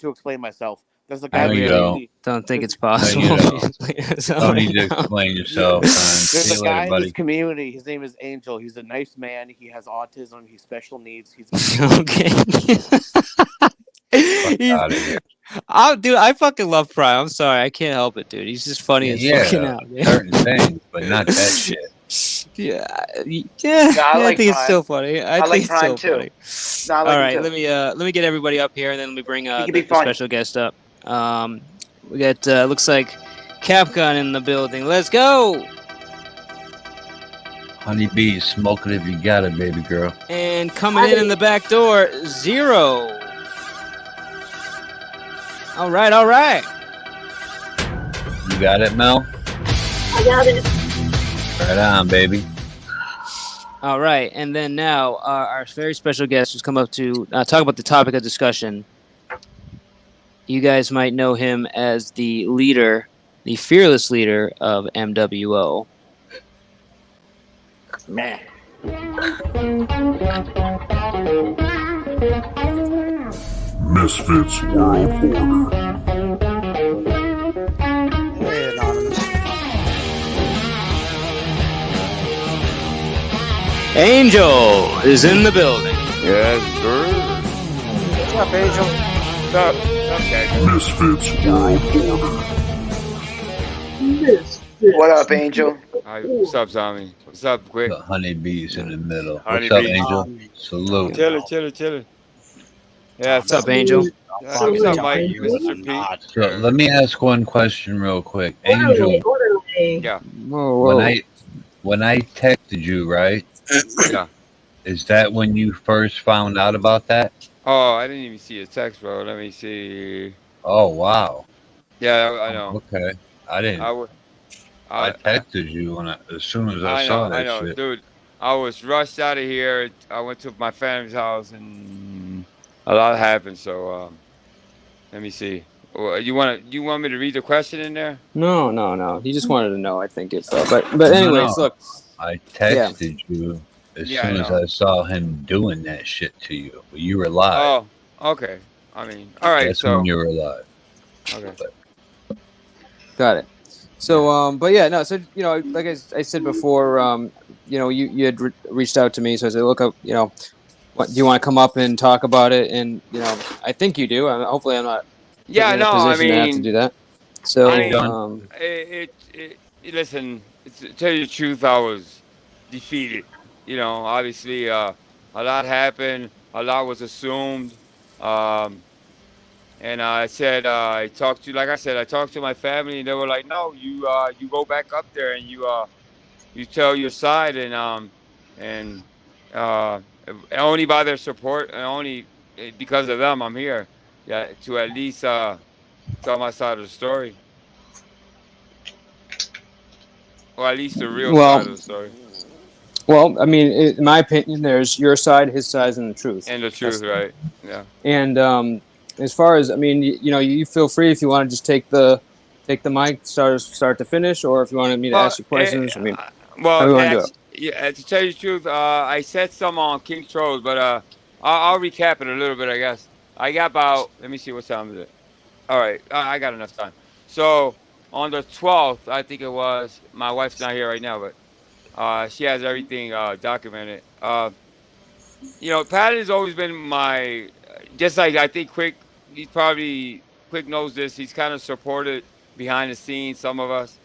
to explain myself. There's a guy. I really don't think it's possible. Don't need to explain yourself. There's a guy in this community. His name is Angel. He's a nice man. He has autism. He's special needs. He's okay. Dude, I fucking love Prime. I'm sorry, I can't help it, dude. He's just funny as fucking out. Certain things, but not that shit. Yeah, I think it's still funny. I think like it's still funny. All right, let me get everybody up here, and then let me bring the special guest up. We got looks like Capcom in the building. Let's go. Honeybee, smoke it if you got it, baby girl. And coming in the back door, Zero. All right. You got it, Mel? I got it. Right on, baby. All right, and then now our very special guest who's come up to talk about the topic of discussion. You guys might know him as the leader, the fearless leader of MWO. Man. Misfits World Order. Hey, Anonymous. Angel is in the building. Yes, sir. What's up, Angel? What's up? Misfits World Order. What up, Angel? Hi, what's up, Zombie? What's up, Quick? The honeybees in the middle. Honeybee. What's up, Angel? Salute. Chillin'. Yeah, what's up, Angel? What's up, Mike? Mr. Pete. So let me ask one question real quick. Angel, Yeah. when I texted you, right? Yeah. Is that when you first found out about that? Oh, I didn't even see a text, bro. Let me see. Oh, wow. Yeah, I know. Okay. I didn't. I texted you as soon as I saw that shit. Dude. I was rushed out of here. I went to my family's house, and a lot happened. So, let me see. You want me to read the question in there? No. He just wanted to know. I think it's but anyways, look. I texted you as soon as I saw him doing that shit to you. You were live. Oh, okay. I mean, all right. That's when you were live. Okay. Got it. So, but yeah, no. So like I said before, you had reached out to me, so I said, look, what do you want to come up and talk about it? And I think you do. Hopefully, I'm not. Yeah, no. I mean, to have to do that. So, listen. To tell you the truth, I was defeated. Obviously, a lot happened. A lot was assumed. And I said, I talked to my family, and they were like, no, you go back up there and you tell your side, and only by their support, and only because of them, I'm here. Yeah, to at least tell my side of the story. Or at least the real side of the story. Well, I mean, in my opinion, there's your side, his side, and the truth. And the truth, right? Yeah. And as far as, I mean, you feel free if you want to just take the mic, start to finish, or if you wanted me to ask you questions. How do you want to do it? Yeah, to tell you the truth, I said some on King Trolls, but I'll recap it a little bit, I guess. I got about, let me see what time is it. All right, I got enough time. So on the 12th, I think it was, my wife's not here right now, but she has everything documented. Pat has always been my, just like I think Quick knows this. He's kind of supported behind the scenes, some of us.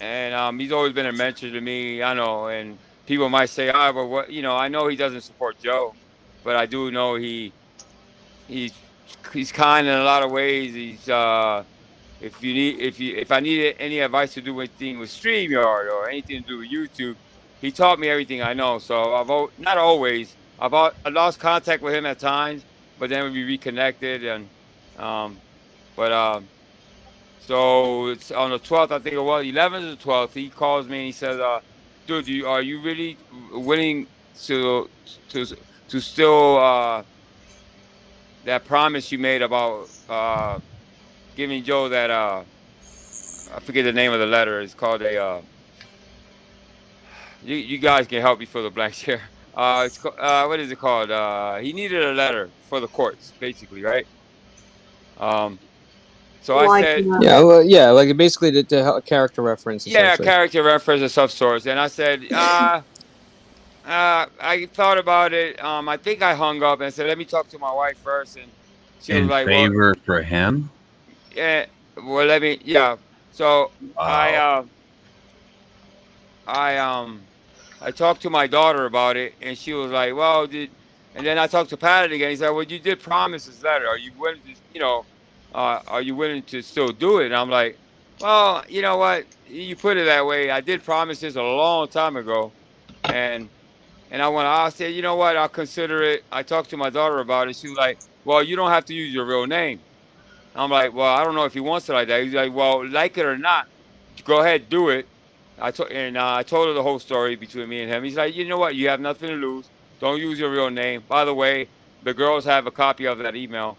And he's always been a mentor to me. I know, and people might say, but what? I know he doesn't support Joe, but I do know he's kind in a lot of ways. He's if I needed any advice to do anything with StreamYard or anything to do with YouTube, he taught me everything I know. So not always. I lost contact with him at times, but then we reconnected and um, but so it's on the 12th, I think it was 11th or the 12th. He calls me and he says, "Dude, are you really willing to to to still that promise you made about giving Joe that I forget the name of the letter. It's called a you guys can help me fill the blanks here. It's what is it called? He needed a letter for the courts, basically, right? Um, so I Like, said, Yeah, well, yeah, like basically to help character reference yeah, essentially. character reference of some sorts. And I said, I thought about it. I think I hung up and said, let me talk to my wife first. And she was In like, well, favor for him. yeah, well, yeah. So I, Wow. uh, I talked to my daughter about it, and she was like, "Well, and then I talked to Pat again. He said, "Well, you did promise this letter. Are you willing to, are you willing to still do it?" And I'm like, "Well, you know what? You put it that way. I did promise this a long time ago, and I said, you know what? I'll consider it. I talked to my daughter about it. She was like, "Well, you don't have to use your real name." I'm like, well, I don't know if he wants it like that. He's like, well, like it or not, go ahead, do it. I told her the whole story between me and him. He's like, you know what? You have nothing to lose. Don't use your real name. By the way, the girls have a copy of that email,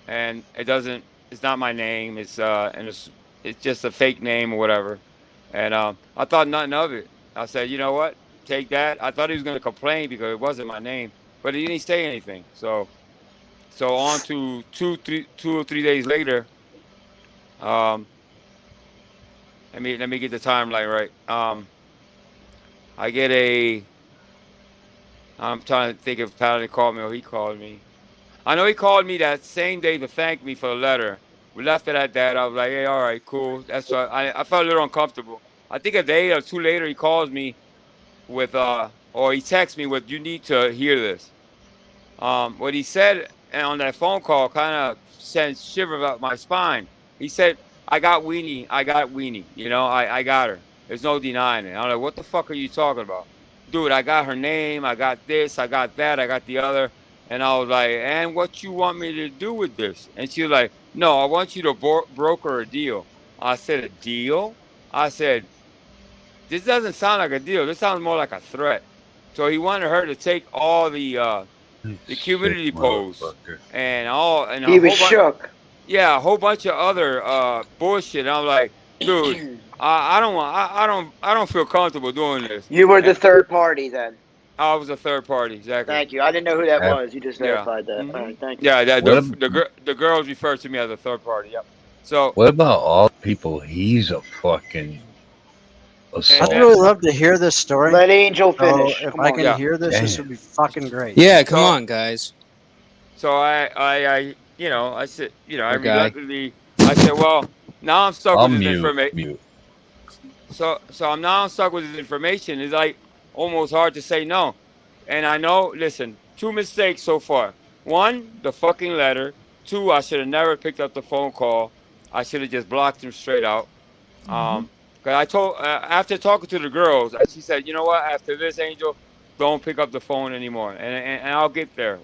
and it doesn't. It's not my name. It's just a fake name or whatever. And I thought nothing of it. I said, you know what? Take that. I thought he was going to complain because it wasn't my name, but he didn't say anything. So on to 2 or 3 days later. Um, let me get the timeline right. I get a. I'm trying to think if Paladin called me or he called me. I know he called me that same day to thank me for the letter. We left it at that. I was like, hey, all right, cool. That's what I felt a little uncomfortable. I think a day or two later he calls me with or he texts me with, you need to hear this. What he said on that phone call kind of sent shivers up my spine. He said, I got Weenie. I got her. There's no denying it. I'm like, what the fuck are you talking about? Dude, I got her name. I got this. I got that. I got the other. And I was like, and what you want me to do with this? And she was like, no, I want you to broker a deal. I said, a deal? I said, this doesn't sound like a deal. This sounds more like a threat. So he wanted her to take all the Sick community posts motherfucker. and He a was whole bunch, shook. yeah, a whole bunch of other bullshit. And I'm like, dude, I don't feel comfortable doing this. You were the And third party then. I was a third party, exactly. Thank you. I didn't know who that Have- was. You just Yeah. verified that. All hmm right, thank you. Yeah, that What, the girls refer to me as a third party. Yep. So what about all the people he's a fucking I'd assault? really love to hear this story. Let Angel So finish. if Come I on. can Yeah. hear this Damn. would be fucking great. Yeah, come So- on, guys. So I I said, I Poor guy. reluctantly, I said, well, now I'm stuck I'll with this mute. information. So I'm now stuck with this information. It's like almost hard to say no. And I know, listen, two mistakes so far. One, the fucking letter. Two, I should have never picked up the phone call. I should have just blocked him straight out. Cause I told after talking to the girls, she said, you know what? After this, Angel, don't pick up the phone anymore, and I'll get there.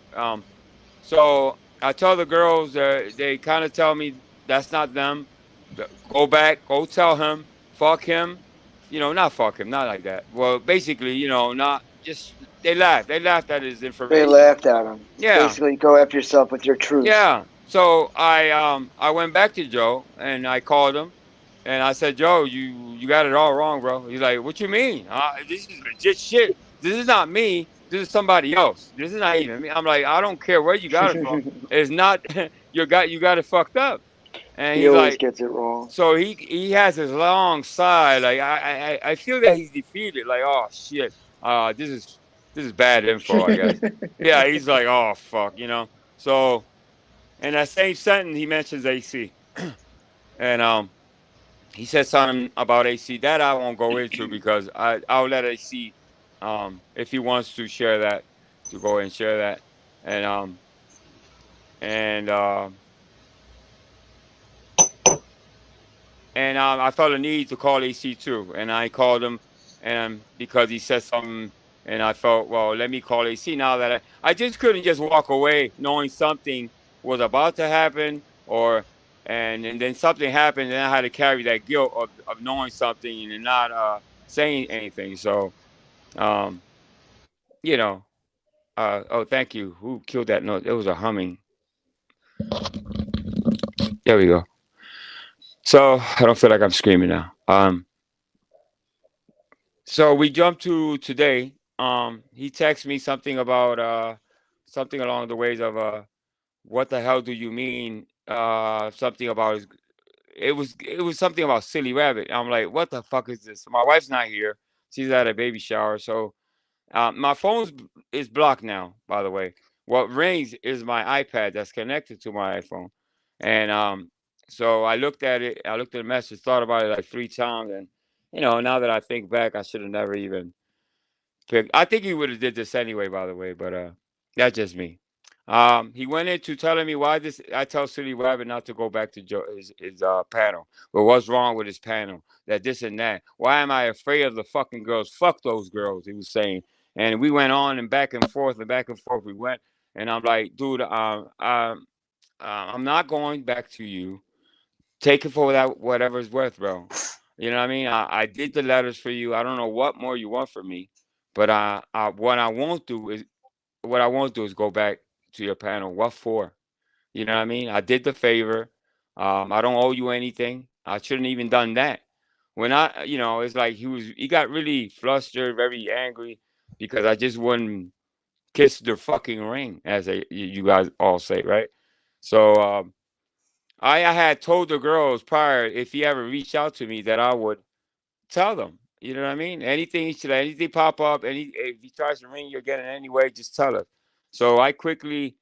So I tell the girls, they kind of tell me that's not them. Go back, go tell him, fuck him. Not fuck him, not like that. Well, basically, not just they laughed. They laughed at his They information. laughed at him. Yeah, Basically, go after yourself with your truth. yeah. So I went back to Joe and I called him and I said, Joe, you got it all wrong, bro. He's like, what you mean? This is legit shit. This is not me. This is somebody else. This is not even me. I'm like, I don't care where you got it from. It's not you got it fucked up. And He he's always like, gets it wrong. so he has his long sigh. Like I feel that he's defeated. Like, oh shit. This is bad info, I guess. Yeah, he's like, oh fuck, So in that same sentence, he mentions AC, and he said something about AC that I won't go into because I'll let AC, if he wants to share that, to go and share that, and I felt a need to call AC too, and I called him, and because he said something, and I felt, well, let me call AC now that I just couldn't just walk away knowing something was about to happen, or and then something happened, and I had to carry that guilt of knowing something and not saying anything. So, um, you know, oh, thank you. Who killed that note? It was a humming. There we go. So I don't feel like I'm screaming now. So we jump to today. He texted me something about something along the ways of what the hell do you mean? Something about it was something about silly rabbit. I'm like, what the fuck is this? My wife's not here. She's at a baby shower. So my is blocked now, by the way. What rings is my iPad that's connected to my iPhone. And so I looked at it, I looked at the message, thought about it like 3 times, and now that I think back, I should have never even picked. I think he would have did this anyway, by the way, but that's just me. He went into telling me why this. I tell City Rabbit not to go back to his panel. But what's wrong with his panel? That this and that. Why am I afraid of the fucking girls? Fuck those girls. He was saying, and we went on and back and forth and back and forth. We went, and I'm like, dude, I'm not going back to you. Take it for that whatever it's worth, bro. You know what I mean? I did the letters for you. I don't know what more you want from me, but what I won't do is go back to your panel. What for? You know what I mean? I did the favor. I don't owe you anything. I shouldn't even done that. When it's like he got really flustered, very angry because I just wouldn't kiss the fucking ring, as you guys all say, right? So I had told the girls prior if he ever reached out to me that I would tell them. You know what I mean? Anything pop up, if he tries to ring you again in any way, just tell us. So I quickly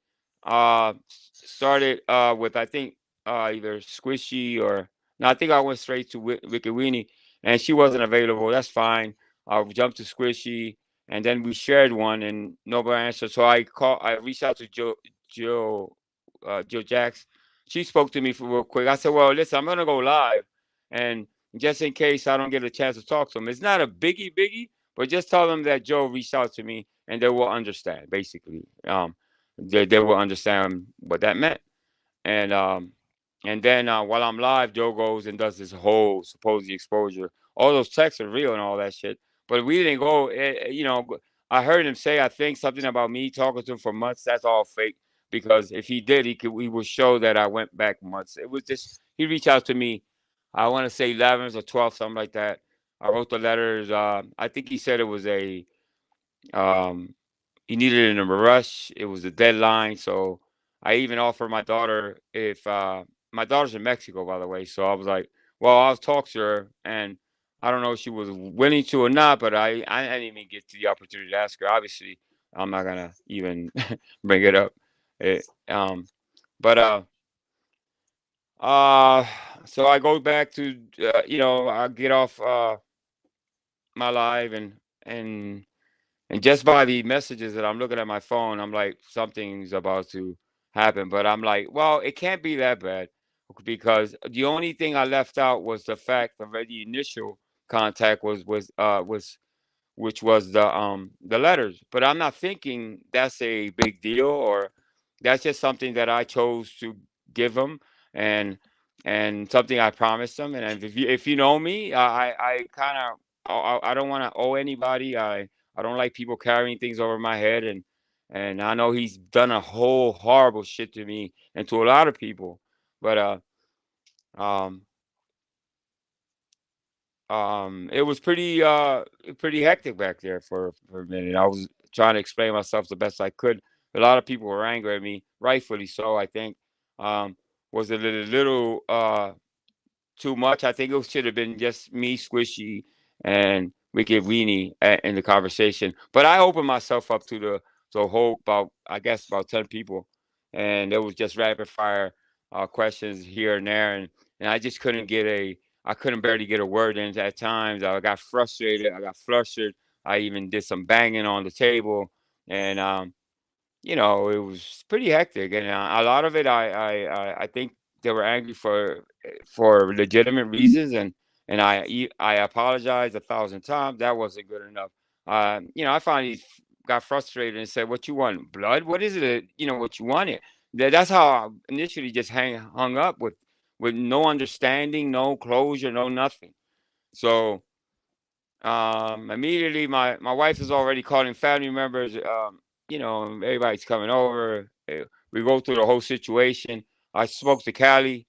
started with I think either Squishy or no, I think I went straight to Wicked Weenie, and she wasn't available. That's fine. I jumped to Squishy, and then we shared one, and nobody answered. So I reached out to Joe Jax. She spoke to me for real quick. I said, "Well, listen, I'm gonna go live, and just in case I don't get a chance to talk to them. It's not a biggie, but just tell them that Joe reached out to me and they will understand. Basically, they will understand what that meant. And then while I'm live, Joe goes and does this whole supposed exposure. All those texts are real and all that shit, but we didn't go. I heard him say I think something about me talking to him for months. That's all fake. Because if he did, he would show that I went back months. It was just he reached out to me. I want to say 11th or 12th, something like that. I wrote the letters. I think he said it was um, he needed it in a rush. It was a deadline. So I even offered my daughter if my daughter's in Mexico, by the way. So I was like, well, I'll talk to her. And I don't know if she was willing to or not, but I didn't even get to the opportunity to ask her. Obviously, I'm not going to even bring it up. But uh, so I go back to I get off my live and and just by the messages that I'm looking at my phone, I'm like something's about to happen. But I'm like, well, it can't be that bad because the only thing I left out was the fact of the initial contact was which was the letters. But I'm not thinking that's a big deal or that's just something that I chose to give them and and something I promised them. And if you know me, I kind of I don't want to owe anybody. I don't like people carrying things over my head and I know he's done a whole horrible shit to me and to a lot of people. But um it was pretty hectic back there for a minute. I was trying to explain myself the best I could. A lot of people were angry at me, rightfully so. I think um, was a little too much. I think it should have been just me, Squishy, and Wicked Weenie in the conversation. But I opened myself up to a whole about I guess about 10 people, and it was just rapid fire questions here and there, and I just I couldn't barely get a word in at times. I got frustrated. I got flustered. I even did some banging on the table, and it was pretty hectic. And a lot of it, I think they were angry for legitimate reasons, and I apologized 1,000 times. That wasn't good enough. I finally got frustrated and said, "What you want? Blood? What is it? What you wanted?" That's how I initially just hung up with no understanding, no closure, no nothing. So immediately my wife is already calling family members. Everybody's coming over. We go through the whole situation. I spoke to Callie.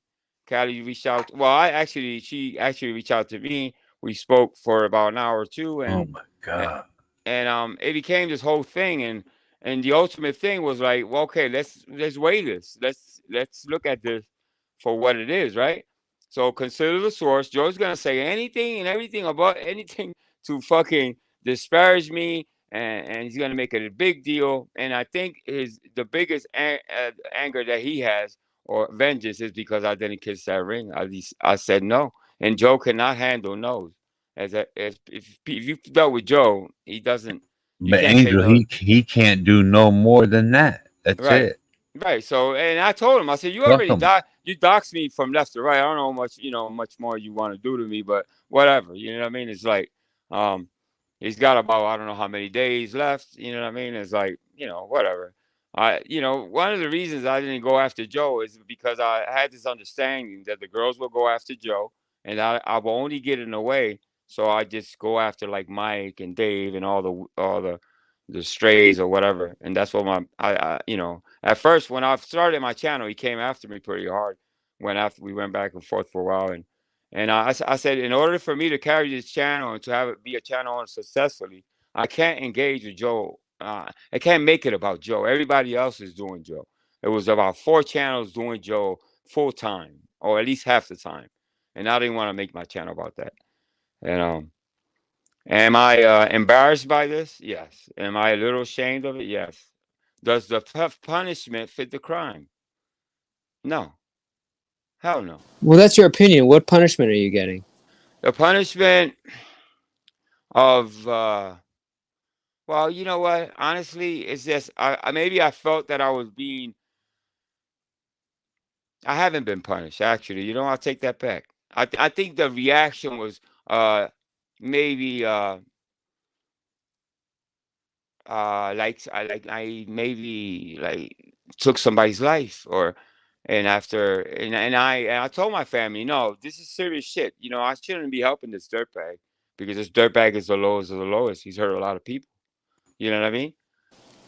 Callie reached out. Well, she actually reached out to me. We spoke for about an hour or two, Oh and my God. it became this whole thing, and the ultimate thing was like, well, okay, let's weigh this. Let's look at this for what it is, right? So consider the source. Joe's gonna say anything and everything about anything to fucking disparage me, and he's gonna make it a big deal. And I think the biggest anger that he has or vengeance is because I didn't kiss that ring. I said no, and Joe cannot handle no's. If you dealt with Joe, he doesn't. You But can't take Angel, no. he can't do no more than that. That's Right. it. Right. So, and I told him, I said, you Fuck already him. you doxed me from left to right. I don't know much more you want to do to me, but whatever. You know what I mean? It's like, um, he's got about, I don't know how many days left. You know what I mean? It's like, whatever. One of the reasons I didn't go after Joe is because I had this understanding that the girls will go after Joe, and I will only get in the way. So I just go after like Mike and Dave and all the strays or whatever. And that's what at first when I started my channel, he came after me pretty hard. When after we went back and forth for a while, and I said, in order for me to carry this channel and to have it be a channel owner successfully, I can't engage with Joe. I can't make it about Joe. Everybody else is doing Joe. It was about 4 channels doing Joe full time, or at least half the time, and I didn't want to make my channel about that. And am I embarrassed by this? Yes. Am I a little ashamed of it? Yes. Does the punishment fit the crime? No. Hell no. Well, that's your opinion. What punishment are you getting? The punishment of well, you know what? Honestly, it's just maybe I felt that I was being. I haven't been punished actually. I'll take that back. I think the reaction was maybe I maybe like took somebody's life, and I told my family, no, this is serious shit. I shouldn't be helping this dirtbag because this dirtbag is the lowest of the lowest. He's hurt a lot of people. You know what I mean?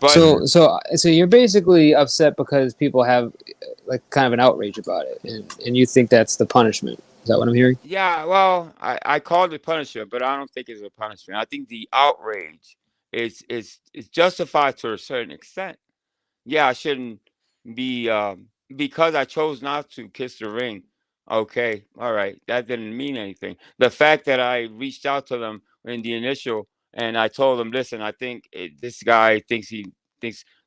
But So you're basically upset because people have like kind of an outrage about it, and you think that's the punishment. Is that what I'm hearing? yeah, well, I called it punishment, but I don't think it's a punishment. I think the outrage is justified to a certain extent. Yeah, I shouldn't be because I chose not to kiss the ring. Okay, all right, that didn't mean anything. The fact that I reached out to them in the initial and I told them, listen, I think this guy thinks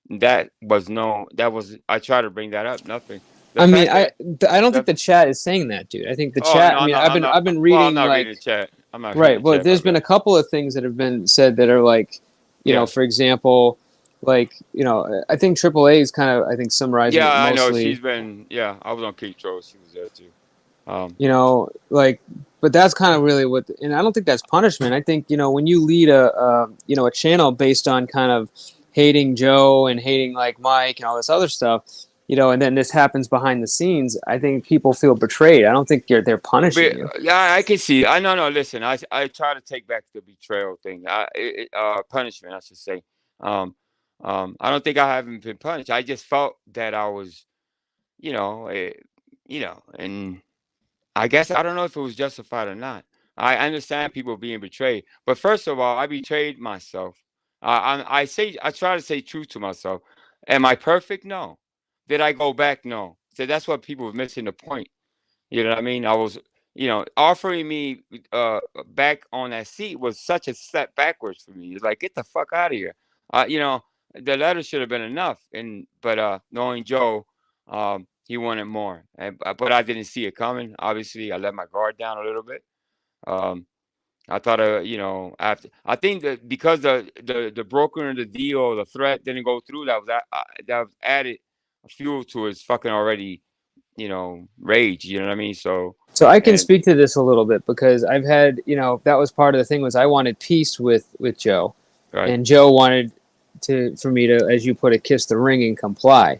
that was I tried to bring that up. Nothing. The I mean, fact that I don't think the the chat is saying that, dude. I think the oh chat. no, I mean, I'm not. I've been Well, I'm reading not like reading the chat. I'm not reading right, the but chat. My there's been bad. a couple of things that have been said that are like, Yeah. for example, like I think AAA is kind of summarizing Yeah, it I know. mostly. Yeah, I was on Keith Troll. She was there too. Like, but that's kind of really what, and I don't think that's punishment. I think when you lead a channel based on kind of hating Joe and hating like Mike and all this other stuff, and then this happens behind the scenes. I think people feel betrayed. I don't think they're punishing But you. yeah, I can see. I no no. Listen, I try to take back the betrayal thing. Punishment, I should say. Um, I don't think I haven't been punished. I just felt that I was, you know, eh, and I guess I don't know if it was justified or not. I understand people being betrayed, but first of all, I betrayed myself. I try to stay true to myself. Am I perfect? No. Did I go back? No. So that's what people were missing the point. You know what I mean? I was, offering me back on that seat was such a step backwards for me. It's like, get the fuck out of here. The letter should have been enough. But knowing Joe, he wanted more. But I didn't see it coming. Obviously, I let my guard down a little bit. Um, I thought, after I think that because the broker and the deal or the threat didn't go through, that was added fuel to his fucking already rage. You know what I mean? So I can and speak to this a little bit because I've had, that was part of the thing was I wanted peace with Joe, right, and Joe wanted for me to, as you put it, kiss the ring and comply.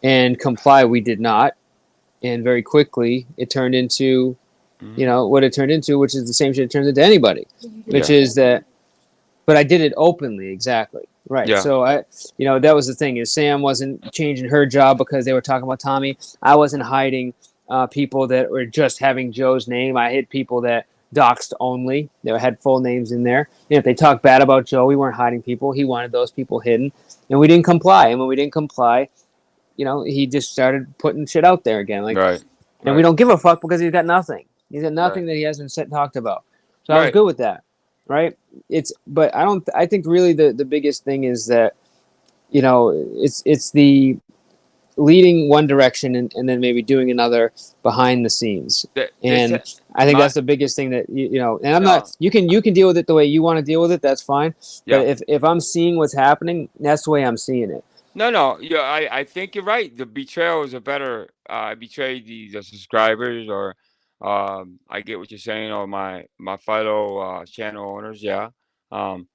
And comply, we did not, and very quickly it turned into, what it turned into, which is the same shit it turns into anybody, which yeah, is that. But I did it openly, exactly. Right. yeah, So that was the thing is Sam wasn't changing her job because they were talking about Tommy. I wasn't hiding people that were just having Joe's name. I hid people that doxed only. They had full names in there. If they talked bad about Joe, we weren't hiding people. He wanted those people hidden, and we didn't comply. And when we didn't comply, he just started putting shit out there again. Like, right, and we don't give a fuck because he's got nothing. He's got nothing right, that he hasn't talked about. So I was right. good with that. Right. But I think really the biggest thing is that, it's the leading one direction and then maybe doing another behind the scenes. This And I think my that's the biggest thing that, and I'm no, not, you can deal with it the way you want to deal with it. That's fine. yeah. But if I'm seeing what's happening, that's the way I'm seeing it. No. Yeah, I think you're right. The betrayal is a better. I betrayed the subscribers, or I get what you're saying, or my fellow channel owners. Yeah. Um,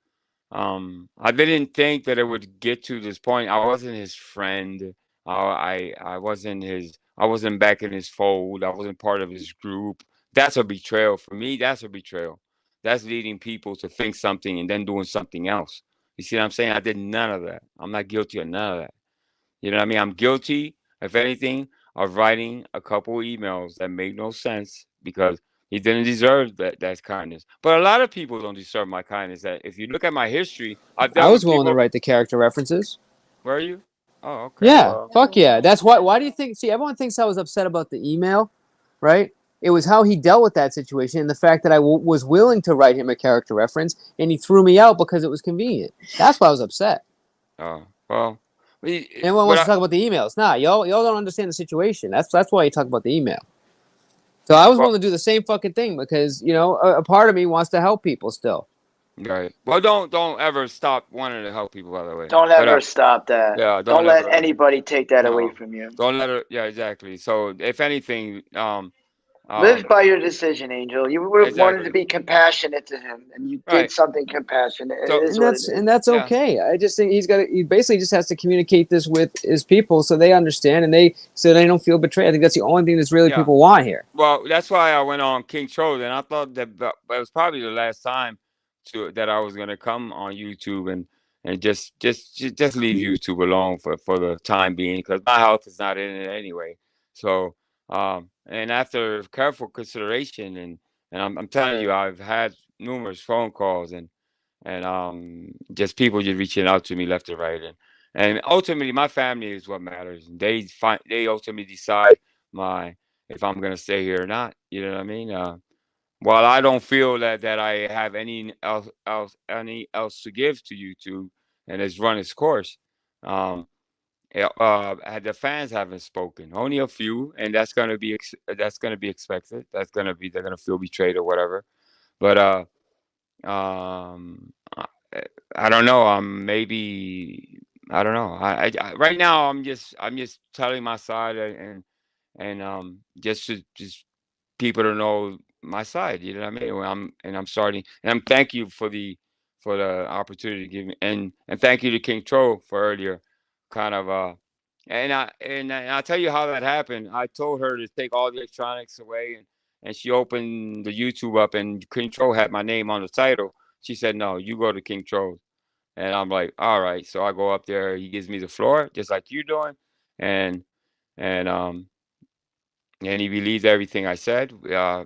I didn't think that it would get to this point. I wasn't his friend. I wasn't his. I wasn't back in his fold. I wasn't part of his group. That's a betrayal for me. That's a betrayal. That's leading people to think something and then doing something else. You see what I'm saying? I did none of that. I'm not guilty of none of that. You know what I mean? I'm guilty, if anything, of writing a couple emails that made no sense because he didn't deserve that kindness. But a lot of people don't deserve my kindness. That if you look at my history, I've I dealt was with willing to people. write the character references. Where are you? Oh, okay. Yeah, Well, fuck yeah. That's why do you think, see, everyone thinks I was upset about the email, right? It was how he dealt with that situation and the fact that I was willing to write him a character reference and he threw me out because it was convenient. That's why I was upset. oh, well. Everyone What wants to I, talk about the emails. Nah, y'all don't understand the situation. That's why you talk about the email. So I was well, willing to do the same fucking thing because, a part of me wants to help people still. right. Well, don't ever stop wanting to help people. By the way, Don't but ever stop that. yeah, Don't don't let ever. anybody take that away No, from you. don't let her. Yeah, exactly. So if anything, Live um, by your decision, Angel. You would have wanted to exactly. be compassionate to him, and you did Right. something compassionate. It So is what it And is. that's yeah. okay. I just think he basically just has to communicate this with his people so they understand and so they don't feel betrayed. I think that's the only thing that's really Yeah. people want here. Well, that's why I went on King Troll, and I thought that it was probably the last time that I was gonna come on YouTube and just leave YouTube alone for the time being because my health is not in it anyway. So and after careful consideration and I'm telling you, I've had numerous phone calls and just people just reaching out to me left and right and ultimately my family is what matters. They ultimately decide my if I'm gonna stay here or not. You know what I mean? While I don't feel that I have any else to give to YouTube and it's run its course, the fans haven't spoken. Only a few, and that's gonna be expected. They're gonna feel betrayed or whatever. But um, I, I don't know. Maybe I don't know. Right now I'm just telling my side and just people to know my side. You know what I mean? I'm starting, and I'm thank you for the opportunity to give me, and thank you to King Troll for earlier, kind of and I'll tell you how that happened. I told her to take all the electronics away, and she opened the YouTube up, and King Troll had my name on the title. She said, "No, you go to King Troll." And I'm like, all right. So I go up there. He gives me the floor, just like you're doing, and and um and he believes everything I said. Yeah,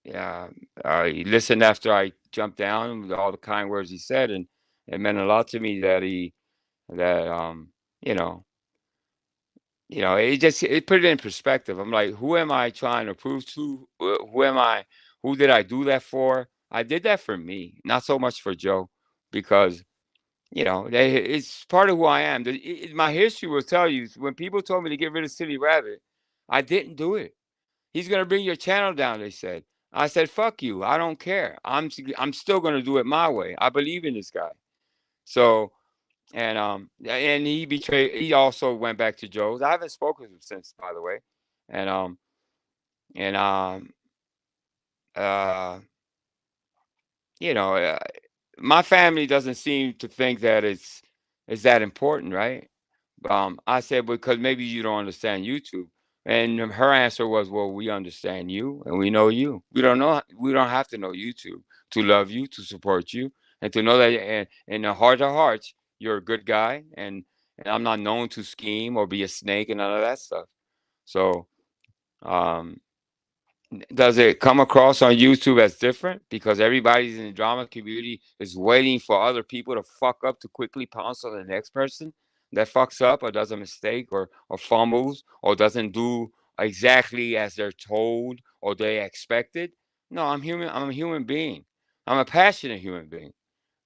he listened after I jumped down with all the kind words he said, and it meant a lot to me that you know it put it in perspective. I'm like, who am I trying to prove to? Who am I? Who did I do that for? I did that for me, not so much for Joe, because it's part of who I am. My history will tell you when people told me to get rid of City Rabbit, I didn't do it. He's gonna bring your channel down, they said. I said, fuck you. I don't care. I'm still gonna do it my way. I believe in this guy. So and he also went back to Joe's. I haven't spoken to him since, by the way. and and uh, you know, my family doesn't seem to think that it's that important, right? I said because maybe you don't understand YouTube, and her answer was, "Well, we understand you, and we know you. We don't have to know YouTube to love you, to support you, and to know that in the heart of hearts, you're a good guy, and I'm not known to scheme or be a snake and none of that stuff. So, um, does it come across on YouTube as different because everybody's in the drama community is waiting for other people to fuck up to quickly pounce on the next person that fucks up or does a mistake or fumbles or doesn't do exactly as they're told or they expected? No, I'm human. I'm a human being. I'm a passionate human being.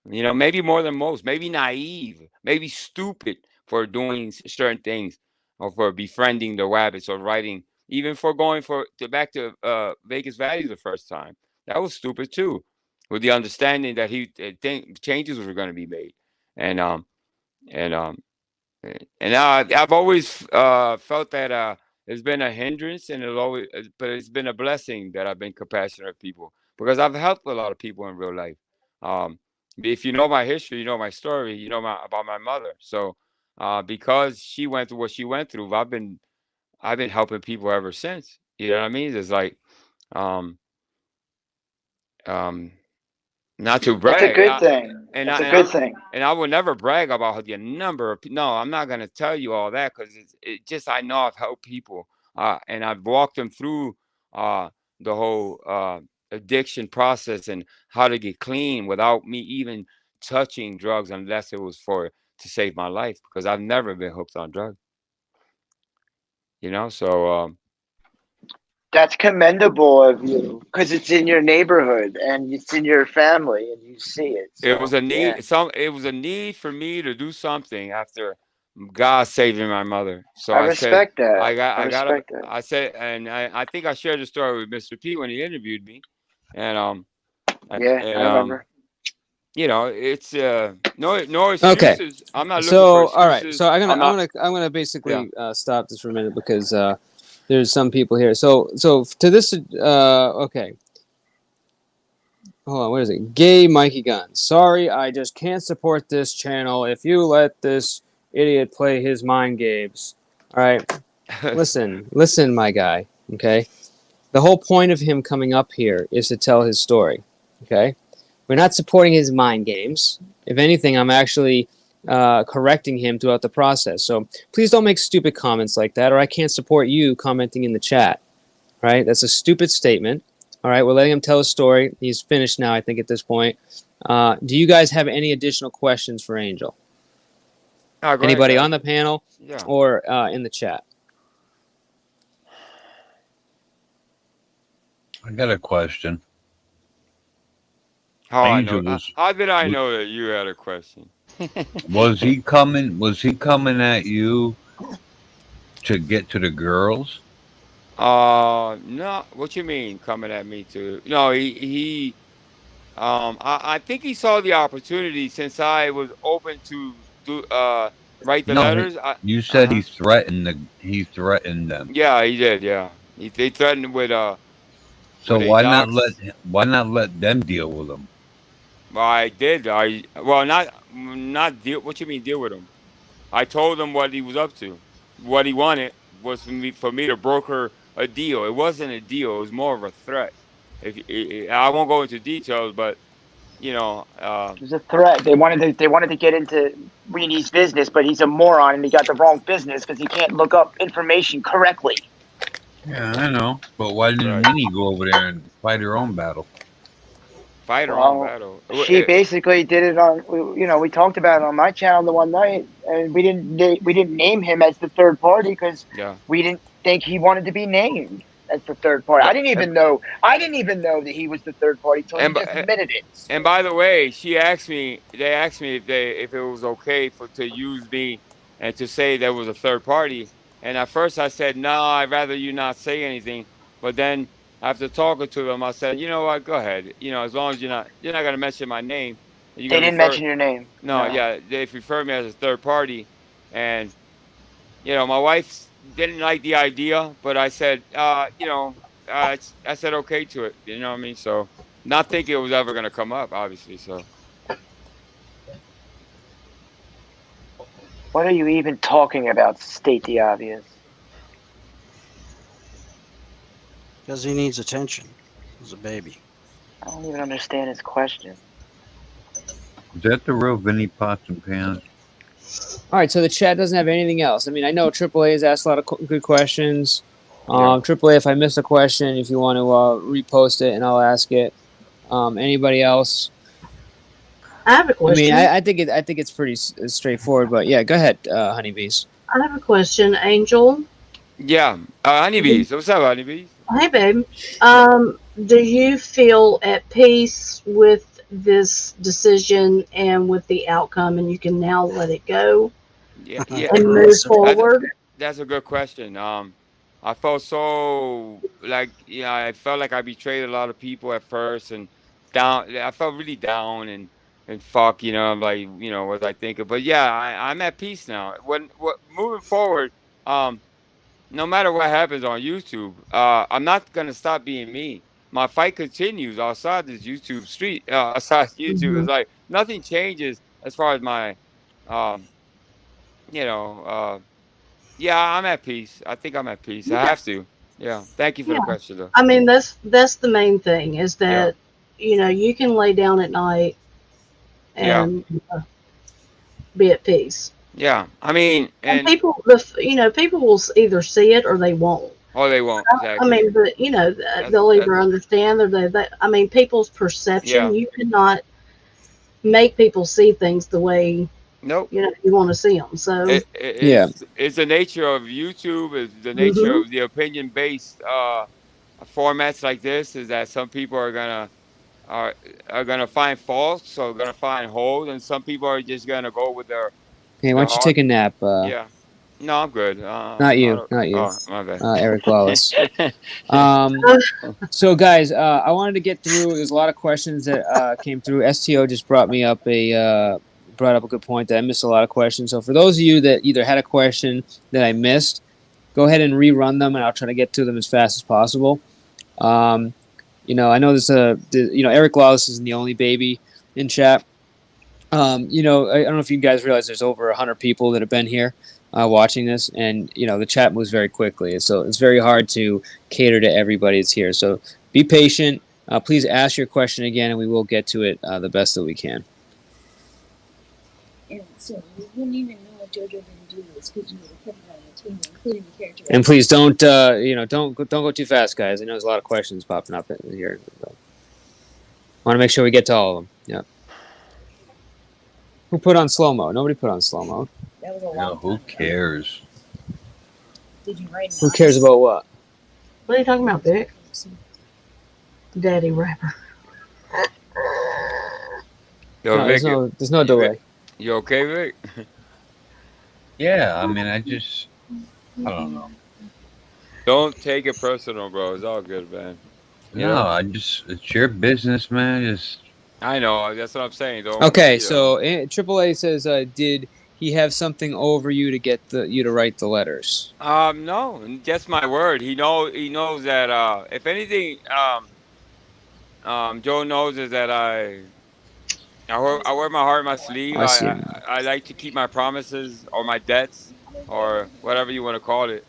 Maybe more than most, maybe naive, maybe stupid for doing certain things or for befriending the rabbits or writing, even for going back to Vegas Valley the first time. That was stupid too, with the understanding that changes were going to be made, and and um and I've always felt that it's been a hindrance, and but it's been a blessing that I've been compassionate with people because I've helped a lot of people in real life. Um, if you know my history, you know my story, you know about my mother. So because she went through what she went through, I've been helping people ever since. You know what I mean? It's like um, um, not to That's a brag, good thing. and That's I a and good I thing. and I would never brag about the number of. No, I'm not gonna tell you all that because it just I know I've helped people, and I've walked them through uh, the whole addiction process and how to get clean without me even touching drugs unless it was for to save my life because I've never been hooked on drugs. So That's commendable of you because it's in your neighborhood and it's in your family and you see it. it was So a yeah, need. It was a need for me to do something after God saving my mother. So I I said, respect that. I I got to. respect that. I said, and I think I shared the story with Mr. P when he interviewed me, and Yeah, I remember. it's no Okay. excuses. I'm not looking for So, all right. excuses. So I'm not. I'm gonna Yeah. basically stop this for a minute because there's some people here. So to this, okay. Hold on. What is it? Gay Mikey Gun. Sorry, I just can't support this channel if you let this idiot play his mind games. All right. Listen, my guy. Okay. The whole point of him coming up here is to tell his story. Okay. We're not supporting his mind games. If anything, I'm actually correcting him throughout the process. So please don't make stupid comments like that, or I can't support you commenting in the chat. Right? That's a stupid statement. All right, we're letting him tell his story. He's finished now, I think, at this point. Do you guys have any additional questions for Angel? Oh, go ahead, Anybody guys. on the panel Yeah. or in the chat? I got a question. Angel how did I know that you had a question? Was he coming? Was he coming at you to get to the girls? No. What you mean coming at me to? No, I think he saw the opportunity since I was open to write the No, letters. you Uh said huh. he threatened them. Yeah, he did. Yeah, they threatened So with a dox. why not let them deal with them? Well, I did. Not deal. What you mean deal with him? I told him what he was up to. What he wanted was for me to broker a deal. It wasn't a deal. It was more of a threat. I won't go into details, but you know, It was a threat. They wanted to get into Reenie's business, but he's a moron and he got the wrong business because he can't look up information correctly. Yeah, I know. But why didn't right. Minnie go over there and fight her own battle? Fight her own Well, battle. she basically did it on. We talked about it on my channel the one night, and we didn't name him as the third party because Yeah. we didn't think he wanted to be named as the third party. I But didn't even know. I didn't even know that he was the third party until he and just admitted it. and by the way, they asked me if it was okay to use me and to say there was a third party. And at first I said no, I'd rather you not say anything. But then after talking to them, I said, you know what, go ahead. As long as you're not gonna mention my name, you're They gonna didn't refer. mention your name. No, No. yeah, they refer me as a third party, and my wife didn't like the idea, but I said, I said okay to it. You know what I mean? So not thinking it was ever gonna come up, obviously. So What are you even talking about? State the obvious. Because he needs attention as a baby. I don't even understand his question. Is that the real Vinny Pots and Pans? All right, so the chat doesn't have anything else. I mean, I know AAA has asked a lot of good questions. AAA, if I miss a question, if you want to repost it and I'll ask it. Anybody else? I have a question. I think it's pretty straightforward, but yeah, go ahead, honeybees. I have a question, Angel. yeah, honeybees. What's up, honeybees? Hey, babe. Do you feel at peace with this decision and with the outcome, and you can now let it go Yeah, yeah. and move forward? That's a good question. I felt so like I felt like I betrayed a lot of people at first, and down. I felt really down and fuck. I'm like, what was I thinking? But yeah, I'm at peace now. What moving forward, no matter what happens on YouTube, I'm not gonna stop being me. My fight continues outside this YouTube street. Outside YouTube, Mhm. it's like nothing changes as far as my, um, you know, yeah, I'm at peace. I think I'm at peace. I Yeah. have to. Yeah. Thank you for the Yeah. question, though. I mean, that's the main thing is Yeah. that you can lay down at night Yeah. and be at peace. Yeah. I mean, And and people, people will either see it or they won't. oh, they won't I exactly. mean, but they'll That's either understand or they. I mean, people's perception. yeah. You cannot make people see things the way Nope. you want to see them. So, Yeah. It's the nature of YouTube. Is the nature hmm of the opinion based formats like this. Is that some people are are gonna find faults, so gonna find holes, and some people are just gonna go with Hey, why their don't you heart. take a nap? Yeah. No, I'm good. Not I you, don't, not you. oh, my bad. Eric Wallace. So guys, I wanted to get through. There's a lot of questions that came through. STO just brought up a good point that I missed a lot of questions. So for those of you that either had a question that I missed, go ahead and rerun them, and I'll try to get to them as fast as possible. I know Eric Wallace isn't the only baby in chat. I don't know if you guys realize there's over 100 people that have been here watching this, and the chat moves very quickly, so it's very hard to cater to everybody that's here. So be patient. Please ask your question again, and we will get to it the best that we can. And so you wouldn't even know if JoJo didn't do this because you would have put it on the team, including the character. And please don't go too fast, guys. I know there's a lot of questions popping up in here. So. I want to make sure we get to all of them. Yeah. Who put on slow mo? Nobody put on slow mo. That was a long Who cares? Did you write? Who cares about what? what are you talking about, Vic? Daddy rapper. Yo, No, Vic, there's no delay. You okay, Vic? Yeah, I mean, I don't know. Don't take it personal, bro. It's all good, man. No, it's your business, man. I know. That's what I'm saying. Don't. Okay, so AAA says, did he have something over you to get you to write the letters? No, just my word. He knows that. If anything, Joe knows is that I wear my heart on my sleeve. I see. I like to keep my promises or my debts or whatever you want to call it.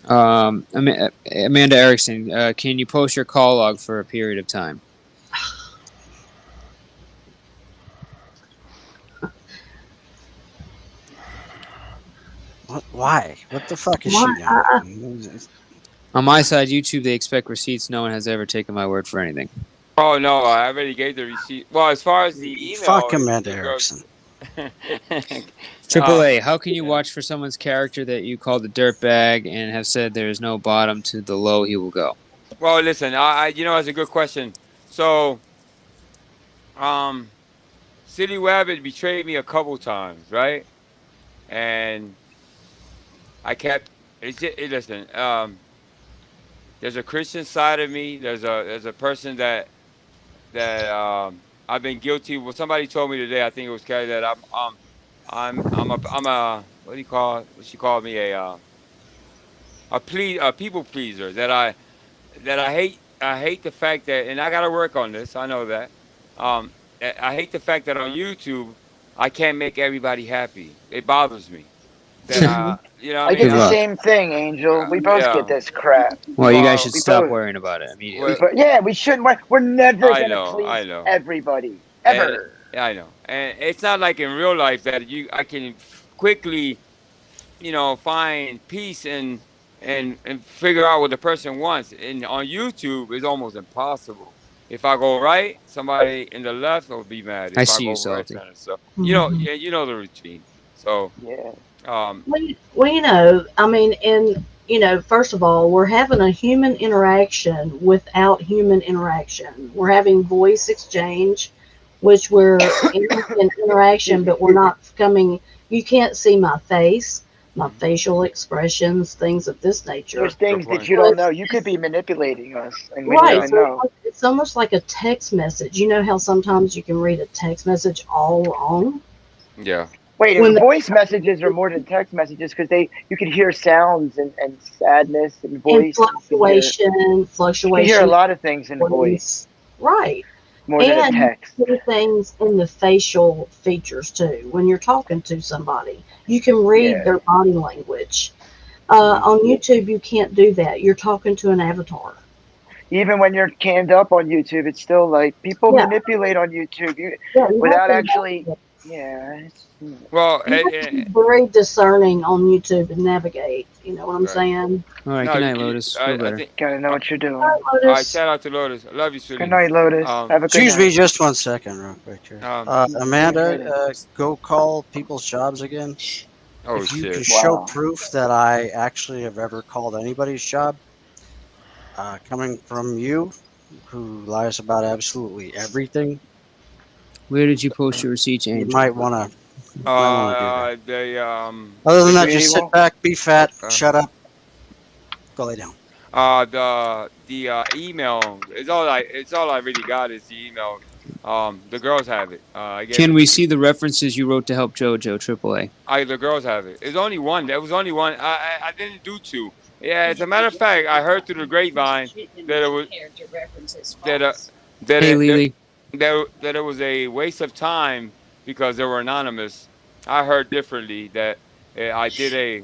Amanda Erickson, can you post your call log for a period of time? Why? What the fuck is she doing? On my side, YouTube, they expect receipts. No one has ever taken my word for anything. Oh no, I already gave the receipt. Well, as far as the email, Fuck Amanda Erickson. AAA, how can you watch for someone's character that you called a dirtbag and have said there is no bottom to the low he will go? Well, listen, that's a good question. So, City Wabbit betrayed me a couple times, right? And I kept. Listen, there's a Christian side of me. There's a person that I've been guilty. Well, somebody told me today. I think it was Kelly that I'm what do you call? She called me a people pleaser. I hate the fact that, and I got to work on this. I know that. I hate the fact that on YouTube I can't make everybody happy. It bothers me that you know what I I mean. get Good the luck. same thing, Angel. We both get Yeah. this crap. Well, you guys should We stop both. worrying about it We immediately. both. Yeah, we shouldn't. We're never I gonna know, I please know. everybody And ever. I know. And it's not like in real life that I can quickly, find peace and figure out what the person wants. And on YouTube, it's almost impossible. If I go right, somebody in the left will be mad. I If I see you, go right, Salty. center. So Mhm. yeah, you know the routine. So Yeah. um, I mean, and first of all, we're having a human interaction without human interaction. We're having voice exchange, which we're in interaction, but we're not coming. You can't see my face, my facial expressions, things of this nature. There's good things that point. you So don't it's, know. You could be manipulating us, and we don't right. Yeah. even So know. it's almost like a text message. You know how sometimes you can read a text message all wrong Yeah. Wait, when and voice messages are more than text messages because you could hear sounds and sadness and and voice. You can hear a fluctuation lot of things in voice voice. Right. more than a And text. you see things in the facial features too. When you're talking to somebody, you can read Yeah. their body language. Mhm. On YouTube, you can't do that. You're talking to an avatar. Even when you're canned up on YouTube, it's still like people Yeah, manipulate on YouTube yeah. You have without to actually. navigate. Yeah. Well, You have to be very discerning on YouTube and navigate. You know what I'm right. saying? All right. No, Good night, Lotus. Feel I better. think. Gotta know Uh, what you're doing. Hi, all right. Lotus. Shout out to Lotus. I love you, Good sweetie. night, Lotus. Have a good Excuse me night. just 1 second, real quick here. Um. Go ahead. Amanda, go call people's jobs again. Oh If you can shit. show Wow. proof that I actually have ever called anybody's job, coming from you, who lies about absolutely everything, Where did you post your receipts, you Angel? might want to do that. Other than The that, just sit back, be fat, uh, shut up, go lay down. the email. It's all I really got is the email. The girls have it. I gave Can it we to see the references you wrote to help JoJo AAA? the girls have it. It's only one. There was only one. I didn't do two. Yeah, as a matter of fact, I heard through the grapevine that it was Character references that false. that Hey, it that, Lily. that it was a waste of time because they were anonymous. I heard differently that I did a.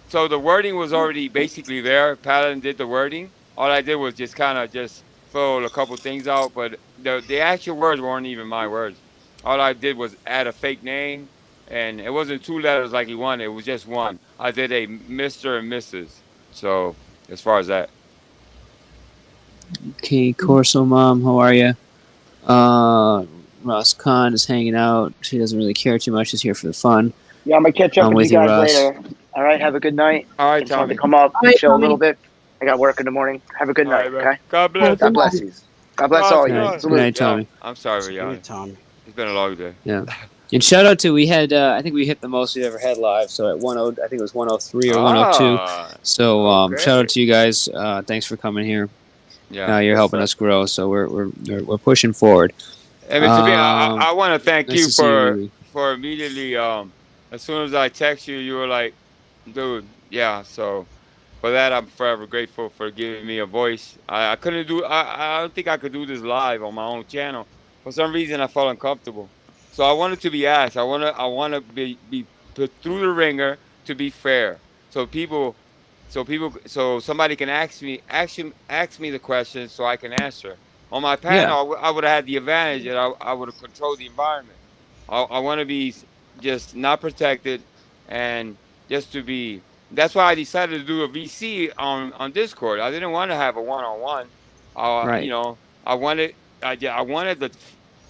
So the wording was already basically there. Paladin did the wording. All I did was just kind of just fill a couple things out, but the actual words weren't even my words. All I did was add a fake name, and it wasn't two letters like he wanted. It was just one. I did a Mr. and Mrs. So as far as that. Okay, Corso Mom, how are you? Ross Khan is hanging out. She doesn't really care too much. She's here for the fun. Yeah, I'm gonna catch up I'm with with you you, guys Ross. later. All right. Have a good night. All I right, just wanted to Tommy. come up All and right, chill a little Tommy. bit. I got work in the morning. Have a good All night. right, man. Okay. God Have a bless. good God bless night. you. God bless Ross all All you. right. Khan. Good night, Salute. Yeah, Tommy. I'm sorry, Good y'all. night, Tommy. It's been a long day. Yeah. And shout out to we had I think we hit the most we've ever had live. So at 10, I think it was 103 or 102. Ah, So shout okay. out to you guys. Thanks for coming here. Yeah, You're good helping stuff. us grow. So we're pushing forward. And Mr. B, I want to thank Nice you to see you, Lily. for immediately as soon as I text you, you were like, dude, yeah. So for that, I'm forever grateful for giving me a voice. I couldn't do. I don't think I could do this live on my own channel. For some reason, I felt uncomfortable. So I wanted to be asked. I want to be put through the ringer to be fair. So so somebody can ask me the question so I can answer. On my Yeah. panel, I would have had the advantage that I would have controlled the environment. I want to be just not protected and just to be. That's why I decided to do a VC on Discord. I didn't want to have a one-on-one. Right. I wanted the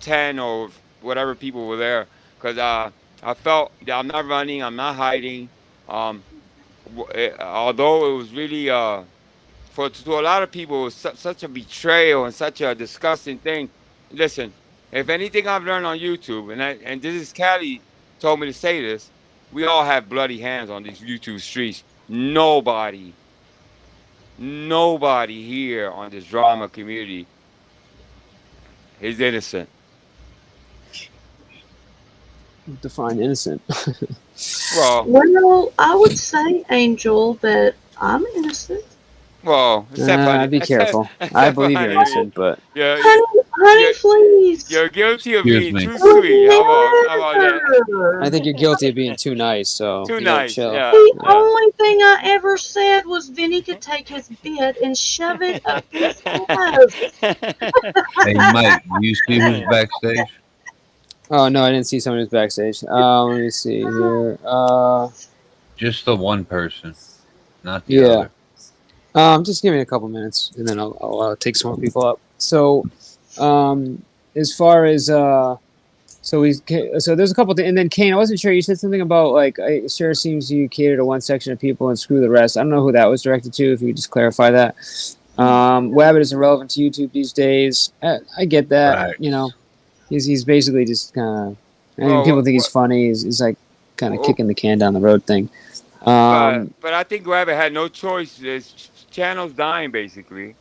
10 or whatever people were there because I felt that I'm not running, I'm not hiding. Um, Although it was really for to a lot of people it was such a betrayal and such a disgusting thing. Listen, if anything I've learned on YouTube, and this is Callie told me to say this, we all have bloody hands on these YouTube streets. Nobody here on this drama community is innocent. define innocent. Well, I would say, Angel, that I'm innocent. Well, except for Be careful. I except for believe you're Honeybee. innocent, but Honey, please. You're guilty of Excuse being me. too sweet. How about that? I think you're guilty of being too nice. So Too you gotta nice. chill. Yeah. The Yeah. only thing I ever said was Vinny could take his bit and shove it up his ass. Hey, Mike, you see who's backstage? Oh no, I didn't see someone who's backstage. Let me see here. Just the one person, not the Yeah. other. Just give me a couple minutes, and then I'll take some more people up. So, as far as so there's a couple things, and then Kane, I wasn't sure. You said something about like it sure seems you cater to one section of people and screw the rest. I don't know who that was directed to. If you could just clarify that. Wabbit is irrelevant to YouTube these days. I get that. Right. You know, he's basically just kind of. I mean, Well, people think he's funny. He's like kind of Well- kicking the can down the road thing. But I think Rabbit had no choice. His channel's dying basically.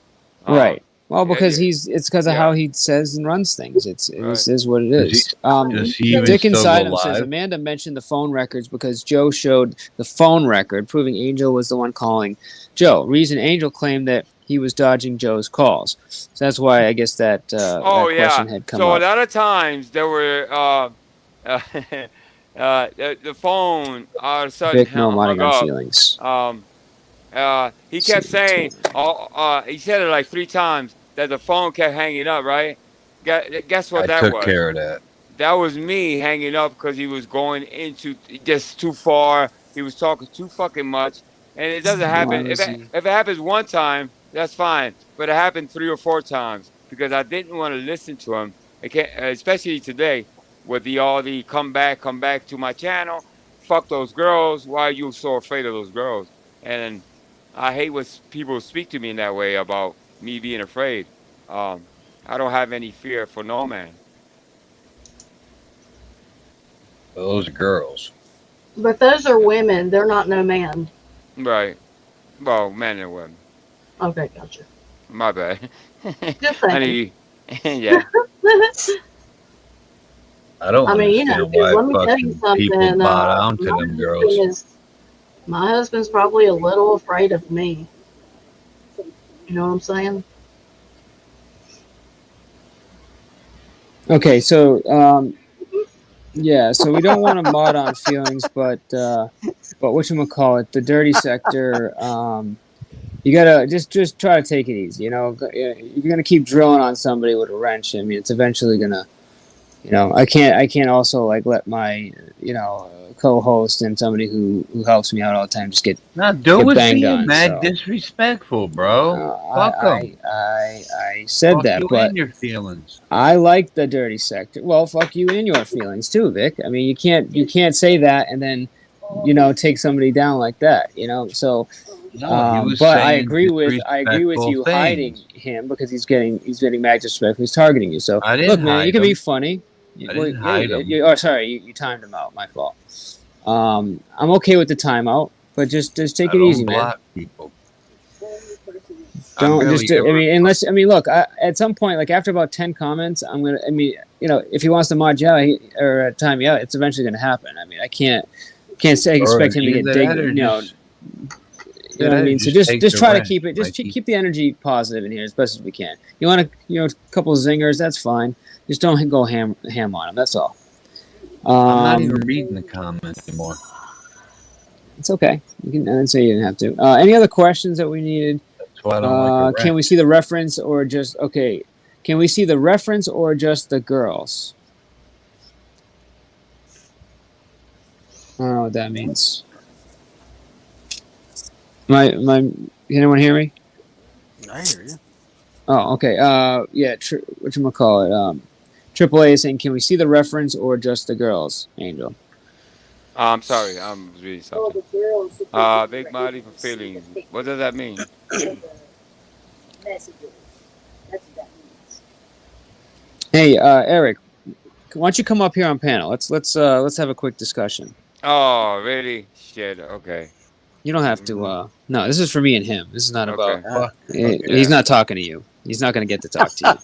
Right. Well, yeah, because yeah. it's because of Yeah. how he says and runs things. It Right. is what it Does is. does he even Dick still Inside go him says live? Amanda mentioned the phone records because Joe showed the phone record, proving Angel was the one calling Joe. Reason Angel claimed that he was dodging Joe's calls. So that's why I guess that that question had come So up. a lot of times there were the phone all of a sudden Vic, no hung modding on up. feelings. He kept saying, he said it like 3 times that the phone kept hanging up. Right? Guess what I that took was? care of that. That was me hanging up because he was going into just too far. He was talking too fucking much, and it doesn't happen. If it happens one time, that's fine. But it happened 3 or 4 times because I didn't want to listen to him. I can't, especially today with all the come back to my channel. Fuck those girls. Why are you so afraid of those girls? And I hate when people speak to me in that way about me being afraid. I don't have any fear for no man. Those girls. But those are women. They're not no man. Right. Well, men and women. Okay, gotcha. My bad. Just saying. Honey, yeah. I don't I mean, you understand know, why let me tell you fucking people something. bow down to them girls. My husband's probably a little afraid of me. You know what I'm saying? Okay, so yeah, so we don't want to mod on feelings, but whatchamacallit, the dirty sector, you gotta just try to take it easy. You know, you're gonna keep drilling on somebody with a wrench. I mean, it's eventually gonna, you know, I can't also like let my, you know, co-host and somebody who helps me out all the time just get Dude banged being on. mad So. disrespectful, bro. Fuck him. I said Fuck that, you but and your feelings. I like the dirty sector. Well, fuck you and your feelings too, Vic. I mean, you can't say that and then, you know, take somebody down like that. You know, so. No, he was But I saying agree with disrespectful you things. hiding him because he's getting mad disrespectful. He's targeting you. So I didn't look, man, hide you can be him. funny. I didn't hide him. Oh, sorry, you timed him out. My fault. I'm okay with the timeout, but just take it easy, man. Block people. Don't just. I mean, unless look. At some point, like after about 10 comments, I'm gonna. I mean, you know, if he wants to mod you out or time you out, it's eventually gonna happen. I mean, I can't say expect him to get dig. You know. You know what I mean? So just try to keep it. Just keep the energy positive in here as best as we can. You want a couple of zingers? That's fine. Just don't go ham on them. That's all. I'm not even reading the comments anymore. It's okay. You can. I didn't say you didn't have to. Any other questions that we needed? That's why I don't like a Can we see the reference or just okay? Can we see the reference or just the girls? I don't know what that means. Can anyone hear me? I hear you. Oh, okay. Yeah. Whatchamacallit? AAA is saying, can we see the reference or just the girls, Angel? I'm sorry. I'm reading something. Big Mighty for feelings. What does that mean? Messages. That's what that means. Hey, Eric, why don't you come up here on panel? Let's have a quick discussion. Oh, really? Shit. Okay. You don't have to. No, this is for me and him. This is not Okay. about. He's not talking to you. He's not going to get to talk to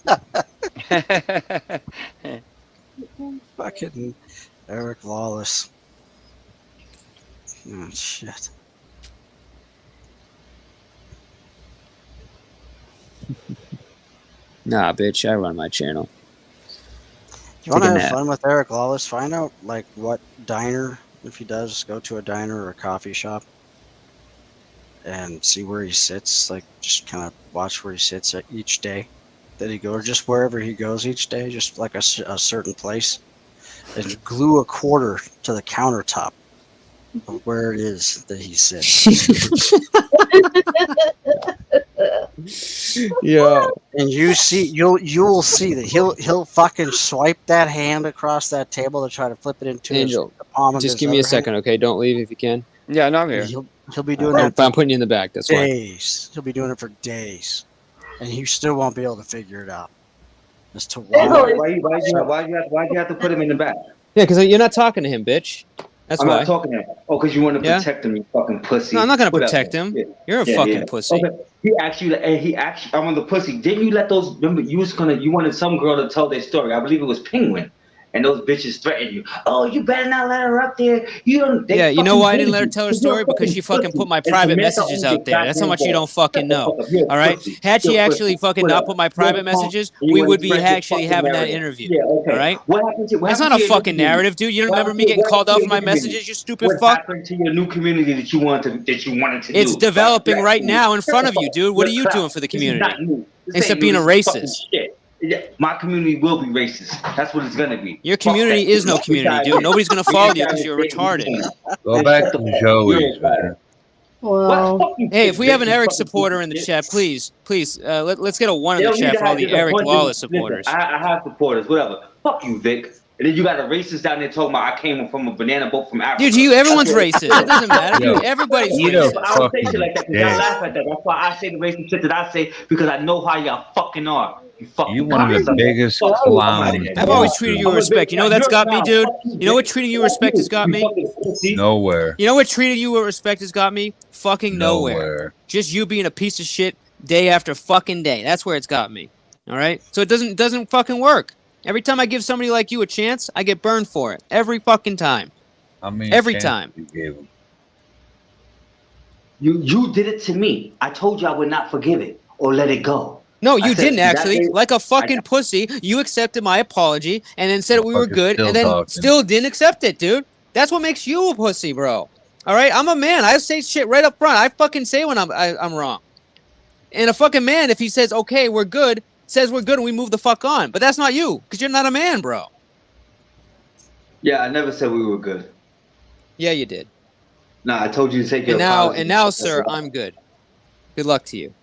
you. Fucking Eric Lawless. Oh, shit. Nah, bitch, I run my channel. You want Take to a have nap. fun with Eric Lawless? Find out like what diner, if he does, go to a diner or a coffee shop and see where he sits. Like just kind of watch where he sits at each day that he goes, or just wherever he goes each day, just like a certain place, and glue a quarter to the countertop of where it is that he sits. Yeah. And you will see that he'll fucking swipe that hand across that table to try to flip it into Angel, the palm of just his give me a other hand. second, okay? Don't leave if you can. Yeah, no, I'm here. He'll be doing that. I'm putting you in the back. That's why. Days. He'll be doing it for days, and he still won't be able to figure it out as to Why why. you have to put him in the back? Yeah, because you're not talking to him, bitch. That's I'm why. not talking to him. Oh, because you want to Yeah? protect him, you fucking pussy. No, I'm not gonna Whatever. protect him. Yeah. You're a fucking pussy. Okay. He asked you, I'm on the pussy. Didn't you let those? Remember, you wanted some girl to tell their story. I believe it was Penguin, and those bitches threatened you. Oh, you better not let her up there. You don't. Yeah, you know why I didn't let her tell her story? Because she fucking put my private messages out there. That's how much you don't fucking know. All right? Had she actually fucking not put my private messages, we would be actually having that interview. Yeah, okay. All right? What happened to? That's not a fucking narrative, dude. You don't remember me getting called out for my messages, you stupid fuck? What happened to your new community that you wanted to do? It's developing right now in front of you, dude. What are you doing for the community? Except being a racist. Yeah, my community will be racist. That's what it's gonna be. Your community is no community, dude. Nobody's gonna follow you because you're retarded. Go back to Joey's, man. Well, hey, if we have an Eric supporter in the chat, please, let's get a 1 in the chat for all the Eric Lawless supporters. I have supporters, whatever. Fuck you, Vic. And then you got a racist down there talking about I came from a banana boat from Africa. Dude, everyone's racist. It doesn't matter. Yo, everybody's racist. racist. I don't say shit like that because y'all laugh at that. That's why I say the racist shit that I say because I know how y'all fucking are. You one of the biggest clowns. I've always treated you with respect. You know what that's got me, dude? You know what treating you with respect has got me? Nowhere. You know what treating you with respect has got me? Fucking nowhere. Just you being a piece of shit day after fucking day. That's where it's got me. All right? So it doesn't fucking work. Every time I give somebody like you a chance, I get burned for it. Every fucking time. I mean, every time. You gave him. You did it to me. I told you I would not forgive it or let it go. No, you didn't actually. Like a fucking pussy, you accepted my apology and then said we were good and then still didn't accept it, dude. That's what makes you a pussy, bro. All right? I'm a man. I say shit right up front. I fucking say when I'm wrong. And a fucking man, if he says, okay, we're good, says we're good and we move the fuck on. But that's not you because you're not a man, bro. Yeah, I never said we were good. Yeah, you did. Nah, I told you to take your apology. And now, sir, I'm good. Good luck to you.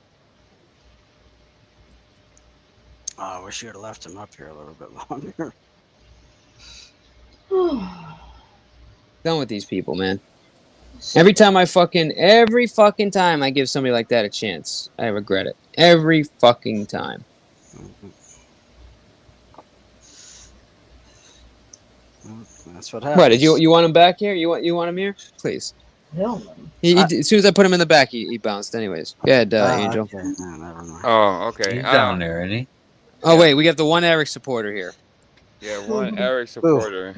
Oh, I wish you had left him up here a little bit longer. Done with these people, man. Every fucking time I give somebody like that a chance, I regret it. Every fucking time. That's what happens. What, did you want him back here? You want him here? Please. Hell no. As soon as I put him in the back, he bounced anyways. Go ahead, Angel. Okay. No, never mind. Oh, okay. He's down there, isn't he? Oh, wait, we got the one Eric supporter here. Yeah, one Eric supporter.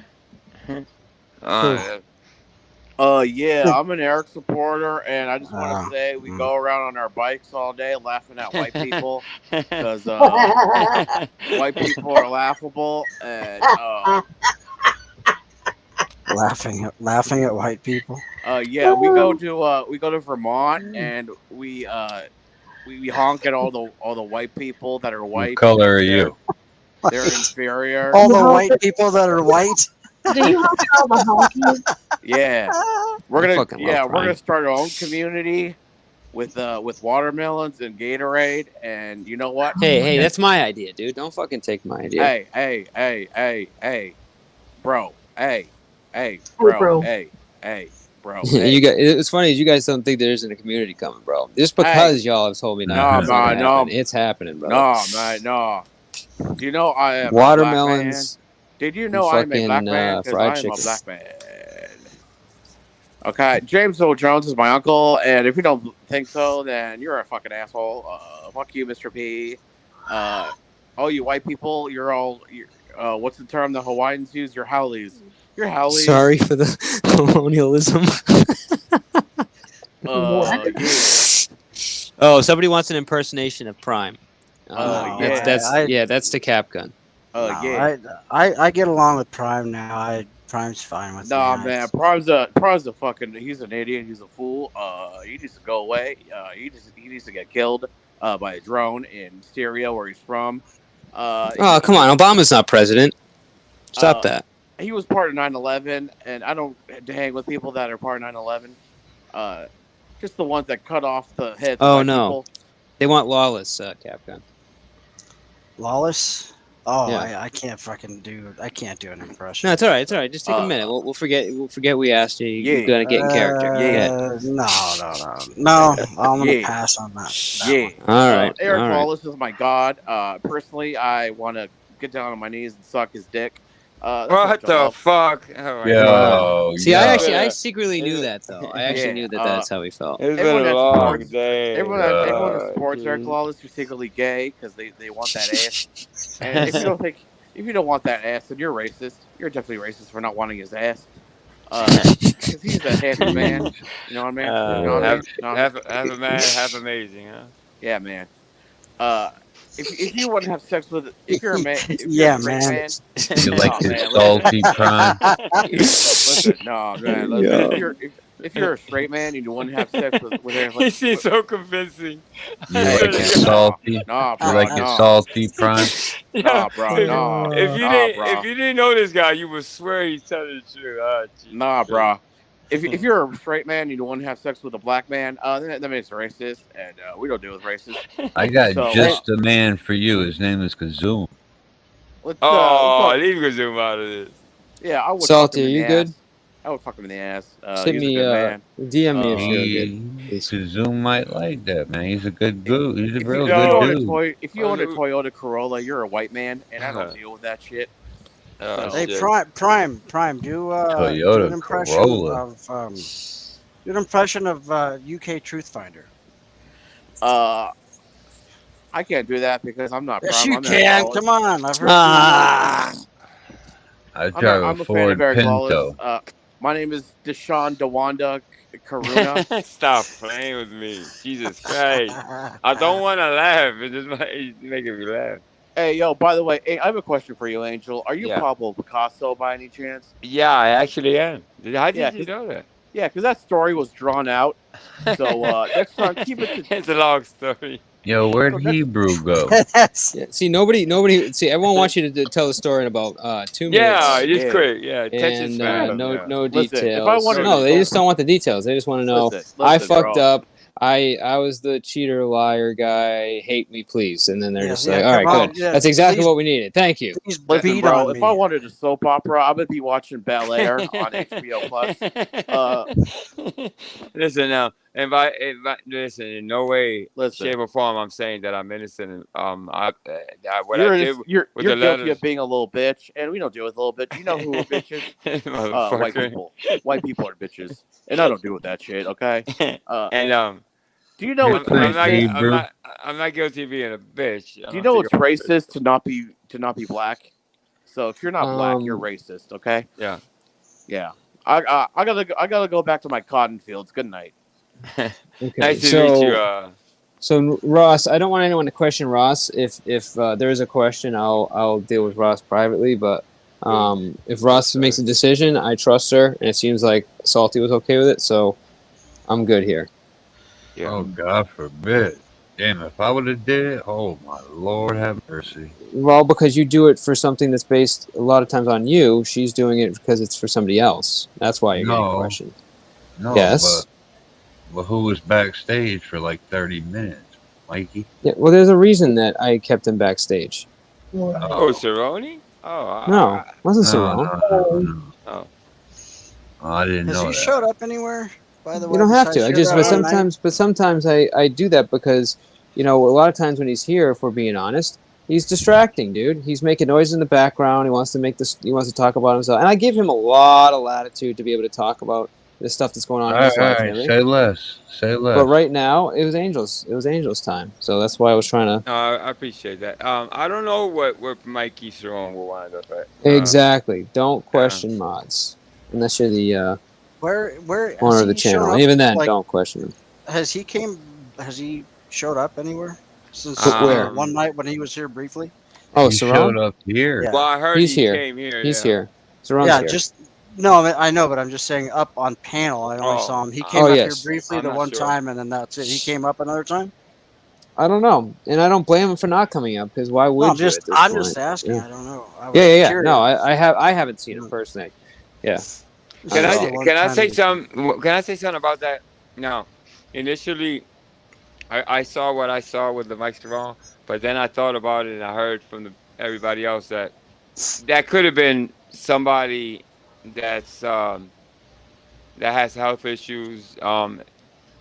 Yeah, I'm an Eric supporter, and I just want to say we go around on our bikes all day laughing at white people because white people are laughable, and laughing at white people. Yeah, we go to Vermont, and we honk at all the white people that are white. What color are you? They're inferior. All the white people that are white. Do you honk at all the honkies? Yeah, we're gonna start our own community with watermelons and Gatorade, and you know what? Hey, that's my idea, dude. Don't fucking take my idea. Hey, bro. Hey, bro. Hey, bro. Hey. You guys, it's funny is you guys don't think there isn't a community coming, bro. Just because y'all have told me not. No, it's happening, bro. No, man, no. Do you know I am watermelons? Did you know I'm a black man? Because I'm a black man. Okay, James Earl Jones is my uncle, and if you don't think so, then you're a fucking asshole. Fuck you, Mr. P. All you white people, you're all. What's the term the Hawaiians use? You're haoles. You're howling. Sorry for the colonialism. Yeah. Oh, somebody wants an impersonation of Prime. Yeah. That's the Cap Gun. Yeah. I get along with Prime now. Prime's fine with Nah, me. man. Prime's a fucking. He's an idiot. He's a fool. He needs to go away. He needs to get killed by a drone in Syria, where he's from. Oh, come on. Obama's not president. Stop that. He was part of 9/11, and I don't hang with people that are part of 9/11. Just the ones that cut off the heads. Oh of no, people. they want Lawless Cap Gun. Lawless? Oh, Yeah. I can't fucking do. I can't do an impression. No, it's all right. It's all right. Just take a minute. We'll forget. We'll forget we asked you. You're gonna get in character. No. I'm gonna pass on that. Yeah. All right. Eric all right. Lawless is my god. Personally, I want to get down on my knees and suck his dick. What the fuck? Oh, Yo, See, I secretly knew that though. I actually knew that that's how he felt. It's been a long day. Everyone that supports Eric Lawless are secretly gay because they want that ass. And if you don't want that ass, then you're racist. You're definitely racist for not wanting his ass. Because he's a handsome man. You know what I mean? You know what I mean? Half a man, half amazing, huh? Yeah, man. If you want to have sex with, if you're a man, if you're Yeah, a straight man. You like man, his salty Prime? Listen, no, man. Listen, if you're a straight man and you want to have sex with her, He seems so convincing. You like it salty? Nah, bro, You like it salty, Prime? Nah, bro, nah. If you didn't know this guy, you would swear he's telling the truth. Oh, nah, bro. If you're a straight man and you don't want to have sex with a black man, then that makes it racist, and we don't deal with racists. I got just the man for you. His name is Kazoom. Leave Kazoom out of this. Yeah, I would. Salty, are you good? I would fuck him in the ass. Hit he's me, a good man. DM me if you're good. Kazoom might like that, man. He's a good dude. He's a real If good dude. if you own a Toyota Corolla, you're a white man, and I don't deal with that shit. Hey, Prime, do an impression Corolla. of do an impression of UK Truth Finder. I can't do that because I'm not. Yes, Prime. you I'm can. not Come on, I've heard. I drive I'm a a fan of Ford Eric Pinto. Lawless. My name is Deshaun Dewanda Karuna. Stop playing with me, Jesus Christ! I don't want to laugh. It's just making me laugh. Hey, yo, by the way, I have a question for you, Angel. Are you Yeah. Pablo Picasso by any chance? Yeah, I actually am. How did you know that? Yeah, because that story was drawn out. So next time, keep it to... It's a long story. Yo, where'd Hebrew go? Yeah, see, nobody. See, everyone wants you to tell the story in about 2 minutes. Yeah, just quick. Yeah, attention And span. no Listen, details. if I wanted No, to they go- just don't want the details. They just want to know. Listen, I fucked bro. up. I was the cheater, liar guy. Hate me, please. And then they're just like, yeah, all right, come on, good. yeah, That's exactly please- what we needed. Thank you. Please Listen, beat bro, on if me. I wanted a soap opera, I would be watching Bel Air on HBO Plus. Listen now, listen, in no way, shape, or form, I'm saying that I'm innocent. What I did You're with the guilty letters, of being a little bitch, and we don't deal with little bitch. You know who are bitches? White Motherfucker. people. White people are bitches, and I don't deal with that shit. Okay. And Do you know it's racist? I'm not guilty of being a bitch. Do you know it's racist to not be black? So if you're not black, you're racist. Okay. Yeah. Yeah. I gotta go back to my cotton fields. Good night. Okay, Nice to meet you. So Ross, I don't want anyone to question Ross. If there is a question, I'll deal with Ross privately. But if Ross makes a decision, I trust her, and it seems like Salty was okay with it, so I'm good here. Yeah. Oh, God forbid. Damn, if I would have did it, oh, my Lord have mercy. Well, because you do it for something that's based a lot of times on you, she's doing it because it's for somebody else. That's why you're getting questioned. No, Yes. but who was backstage for like 30 minutes? Mikey? Yeah, well, there's a reason that I kept him backstage. Oh, Cerrone? Oh, No, it wasn't No, Cerrone. Oh. Oh, I didn't Has know he that. showed up anywhere? By the way, You don't have to. besides I just, your but other night? sometimes I do that because, a lot of times when he's here, if we're being honest, he's distracting, dude. He's making noise in the background. He wants to talk about himself, and I give him a lot of latitude to be able to talk about the stuff that's going on All in his right, all life and right. everything. Say less. Say less. But right now, it was Angel's time. So that's why I was trying to. I appreciate that. I don't know where Mikey Strong will wind up at. Exactly. Don't question mods unless you're the Where has owner of the he shown channel. up? Even then, Like, don't question him. has he showed up anywhere since Where? one night when he was here briefly? Oh, He Sarong? showed up here. Yeah. Well, I heard He's he here. came here. He's Yeah. here. Sarong's Yeah, here. just no. I know, but I'm just saying up on panel. I only saw him. He came up here yes. briefly I'm the not one sure. time, and then that's it. He came up another time. I don't know, and I don't blame him for not coming up because why would No, you at this I'm point? just asking. Yeah. I don't know. I was Yeah. curious. No, I haven't seen him personally. Yeah. Can Not at I all. can I say something? Can I say something about that? No. Initially, I saw what I saw with the Mike Strong, but then I thought about it and I heard from everybody else that could have been somebody that's that has health issues.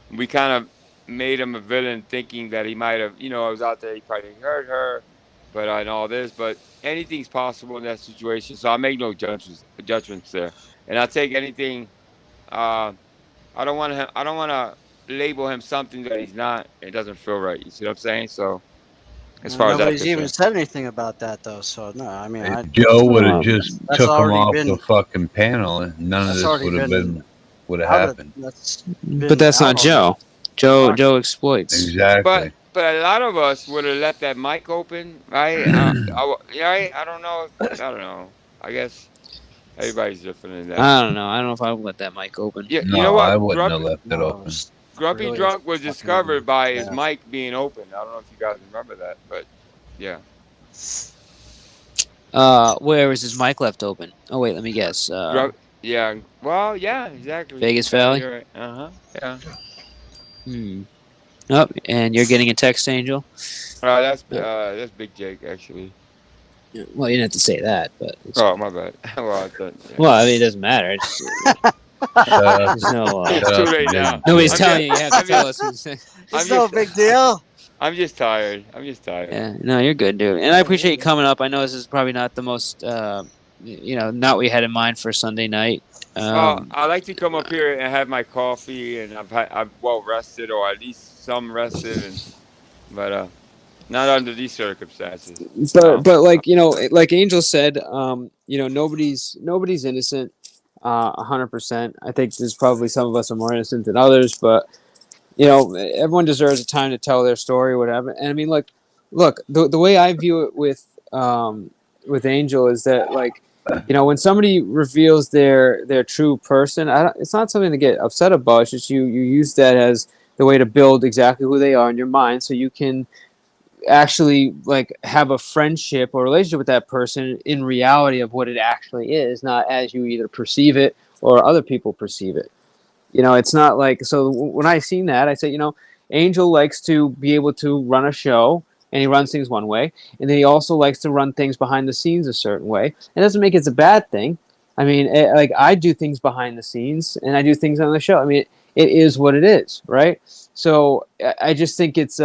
We kind of made him a villain, thinking that he might have, I was out there, he probably hurt her, but and all this, but anything's possible in that situation. So I make no judgments there, and I take anything. Uh, I don't want to. I don't want to label him something that he's not. It doesn't feel right. You see what I'm saying? So, as far as that's Nobody's even concerned. said anything about that though. So no, I mean, Joe would have just that's took him already off been. the fucking panel, and none of That's this already would have out of- happened. But that's not Joe. Joe exploits. Exactly. But a lot of us would have left that mic open, right? I don't know. I don't know. I guess everybody's different in that. I don't know. I don't know if I would let that mic open. Yeah, No, you know what? I wouldn't have left it open. Grumpy really Drunk was fucking discovered by his bad. mic being open. I don't know if you guys remember that, but yeah. Where is his mic left open? Oh wait, let me guess. Yeah. Well, yeah, exactly. Vegas Yeah, Valley? you're right. Yeah. Oh, and you're getting a text, Angel. That's Big Jake actually. Well, you didn't have to say that, but. Oh, my bad. Well, I thought. Yeah. Well, I mean, it doesn't matter. It's, there's no. It's too late now. Nobody's telling you. You have to tell us. It's no big deal. I'm just tired. Yeah, no, you're good, dude. And I appreciate you coming up. I know this is probably not the most, not what you had in mind for Sunday night. I like to come up here and have my coffee, and I'm well rested, or at least some rested, but not under these circumstances. But like Angel said, nobody's innocent, 100%. I think there's probably some of us are more innocent than others, but everyone deserves a time to tell their story, or whatever. And I mean, look, the way I view it with Angel is that when somebody reveals their true person, it's not something to get upset about. It's just you use that as the way to build exactly who they are in your mind, so you can actually have a friendship or relationship with that person in reality of what it actually is, not as you either perceive it or other people perceive it. It's not so when I seen that, I said, Angel likes to be able to run a show, and he runs things one way, and then he also likes to run things behind the scenes a certain way. It doesn't make it a bad thing. I mean, I do things behind the scenes, and I do things on the show. I mean, it is what it is, right? So I just think it's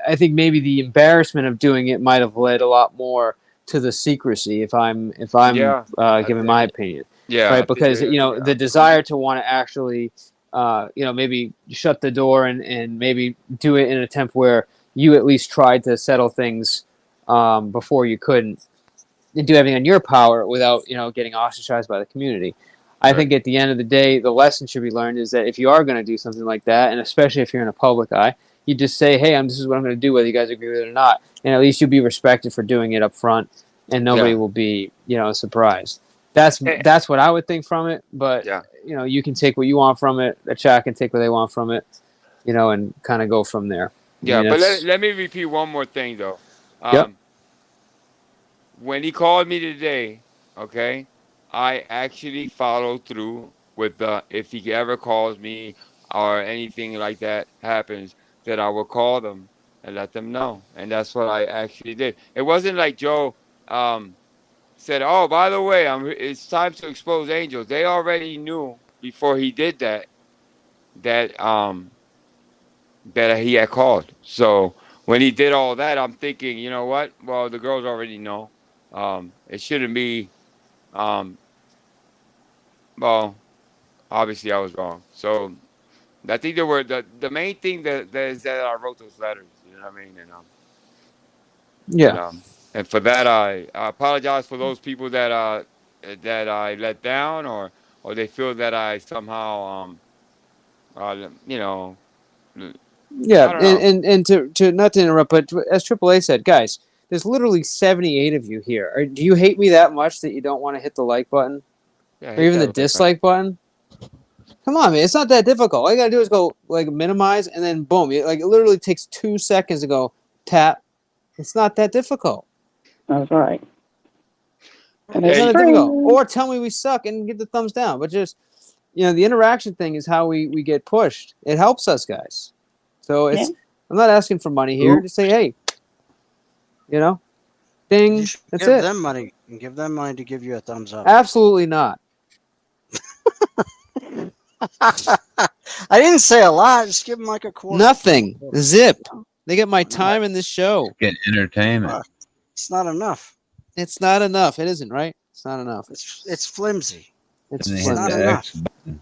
I think maybe the embarrassment of doing it might have led a lot more to the secrecy, if I'm giving my opinion. Yeah. Right. Because the desire to want to actually maybe shut the door and maybe do it in an attempt where you at least tried to settle things before you couldn't, and do everything in your power without getting ostracized by the community. I think at the end of the day, the lesson should be learned is that if you are going to do something like that, and especially if you're in a public eye, you just say, hey, this is what I'm going to do, whether you guys agree with it or not. And at least you'll be respected for doing it up front, and nobody will be, surprised. That's what I would think from it. But, you can take what you want from it. The chat can take what they want from it, and kind of go from there. Yeah, but let me repeat one more thing, though. When he called me today, okay, I actually followed through with if he ever calls me or anything like that happens, that I will call them and let them know. And that's what I actually did. It wasn't like Joe said, oh, by the way, it's time to expose Angels. They already knew before he did that he had called. So when he did all that, I'm thinking, you know what? Well, the girls already know. It shouldn't be, well, obviously I was wrong. So I think there were the main thing that is that I wrote those letters. You know what I mean? And Yeah. and for that I apologize for those people that I let down, or they feel that I somehow you know, Yeah, I don't know. and to not to interrupt, but as AAA said, guys, there's literally 78 of you here. Do you hate me that much that you don't want to hit the like button Yeah, or hit even the that like button. dislike button? Come on, man, it's not that difficult. All you gotta do is go like minimize, and then boom. Like it literally takes 2 seconds to go tap. It's not that difficult. That's right. And It's it's not Yeah, that difficult. free. Or tell me we suck and give the thumbs down. But just the interaction thing is how we get pushed. It helps us, guys. So Yeah. I'm not asking for money here. Just say, hey, You ding. should That's give it. them money and give them money to give you a thumbs up. Absolutely not. I didn't say a lot. Just give them like a quarter. Nothing. Zip. They get my time in this show. Get entertainment. It's not enough. It's not enough. It isn't, right? It's not enough. It's flimsy. It's And they It's hit not the enough. X button.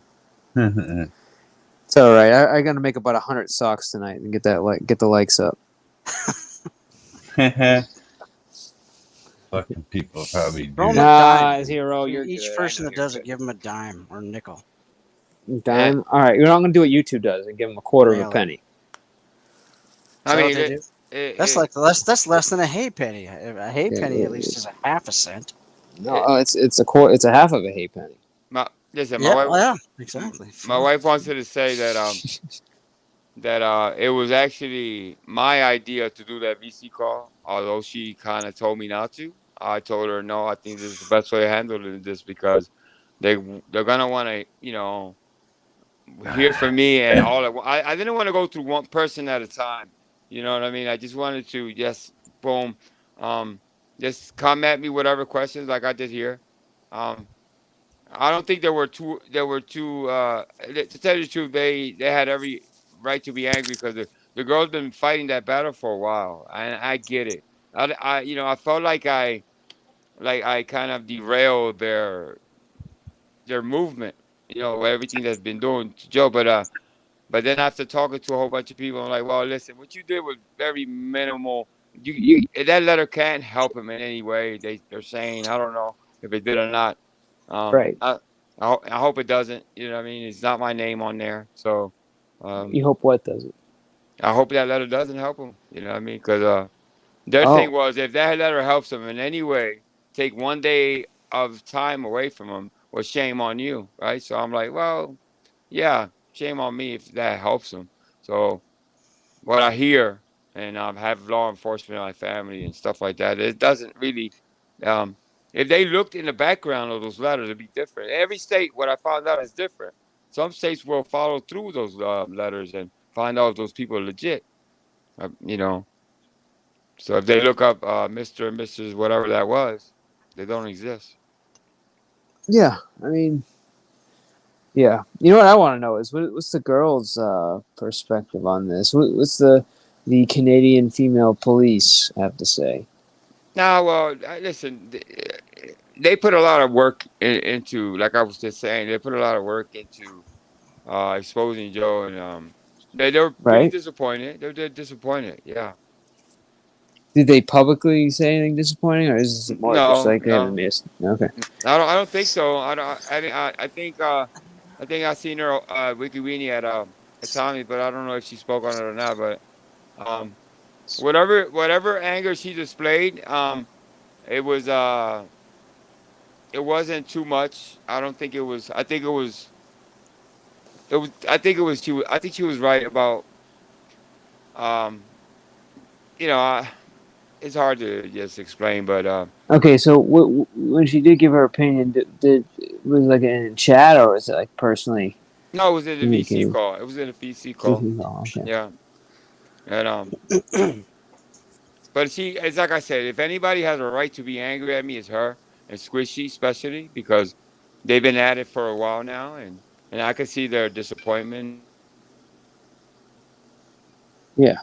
It's all right. I got to make about 100 socks tonight and get the likes up. Fucking people probably do. Throw 'em a Nah, dime. Zero, you're Each good. person I know that you're does it, good. give them a dime or a nickel. Dime. All right, you're not gonna do what YouTube does and give them a quarter of a Mail it. penny. Is I that what mean, they do? That's it, that's less than a halfpenny. A halfpenny at least is a half a cent. No, it's a half of a halfpenny. listen, Yeah, well, yeah, exactly. my wife wanted to say that it was actually my idea to do that VC call, although she kind of told me not to. I told her no. I think this is the best way of handling this because they're gonna want to hear from me and all that. I didn't want to go through one person at a time. You know what I mean? I just wanted to just boom, um, just come at me whatever questions like I did here. Um, I don't think there were two. There were two. To tell you the truth, they had every right to be angry because the girl's been fighting that battle for a while, and I get it. I felt like I kind of derailed their movement. Everything that's been doing to Joe, but then after talking to a whole bunch of people, I'm like, well, listen, what you did was very minimal. That letter can't help him in any way. They're saying, I don't know if it did or not. Um, Right. I I hope it doesn't. You know what I mean? It's not my name on there, so You hope what does it? I hope that letter doesn't help him. You know what I mean? Because their thing Oh, was if that letter helps him in any way, take one day of time away from him, well, shame on you, right? So I'm like, well, yeah, shame on me if that helps him. So what I hear, and have law enforcement in my family and stuff like that, it doesn't really. Um, if they looked in the background of those letters, it'd be different. Every state, what I found out is different. Some states will follow through those letters and find out if those people are legit. Uh, you know, so if they look up Mr. and Mrs. whatever that was, they don't exist. yeah. I mean, yeah. You know what I want to know is what's the girls' perspective on this? What's the Canadian female police have to say? Now, well, listen, they put a lot of work into, like I was just saying, they put a lot of work into exposing Joe, and they were pretty Right? disappointed. They're disappointed. Yeah. Did they publicly say anything disappointing, or is this more just No, like they haven't no, missed? Okay. I don't think so. I don't. I think I seen her Wiki Weenie at Tommy, but I don't know if she spoke on it or not. But um, whatever anger she displayed, it was it wasn't too much. I don't think it was. I think it was. It was. I think it was. I think she was right about. Um, you know, it's hard to just explain, but Okay, so when she did give her opinion, did was it like in chat or was it like personally no, it was in the VC communicated? call. It was in the VC call. Oh, okay. Yeah, and but it's like I said, if anybody has a right to be angry at me, it's her and Squishy, especially because they've been at it for a while now, and I can see their disappointment. Yeah.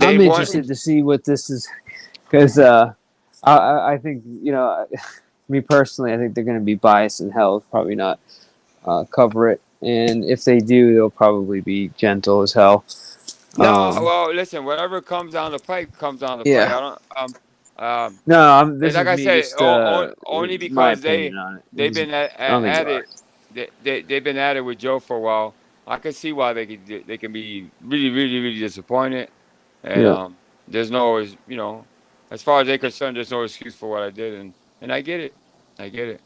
I'm They want. interested to see what this is because I think me personally, I think they're going to be biased and hell probably not cover it. And if they do, they'll probably be gentle as hell. No, well, listen, whatever comes down the pipe comes down the pipe. Yeah. I don't um No, and this like is I me said, just only my because opinion on it. they've been I don't think at you are. it they've been at it with Joe for a while. I can see why they can be really really really disappointed, and Yeah. there's no as far as they're concerned, there's no excuse for what I did, and I get it, I get it.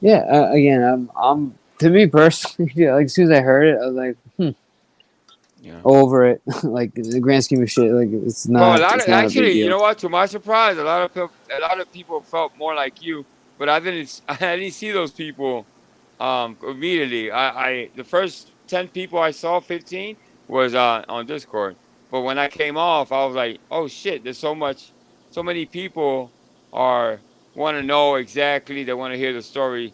Yeah. Again, I'm to me personally, yeah, like as soon as I heard it, I was like, Yeah. over it. Like the grand scheme of shit, like it's Well, not a big actually, you deal. know what? To my surprise, a lot of people felt more like you, but I didn't. I didn't see those people immediately. The first 10 people I saw, 15 was on Discord. But when I came off, I was like, oh shit, there's so many people are want to know exactly. They want to hear the story,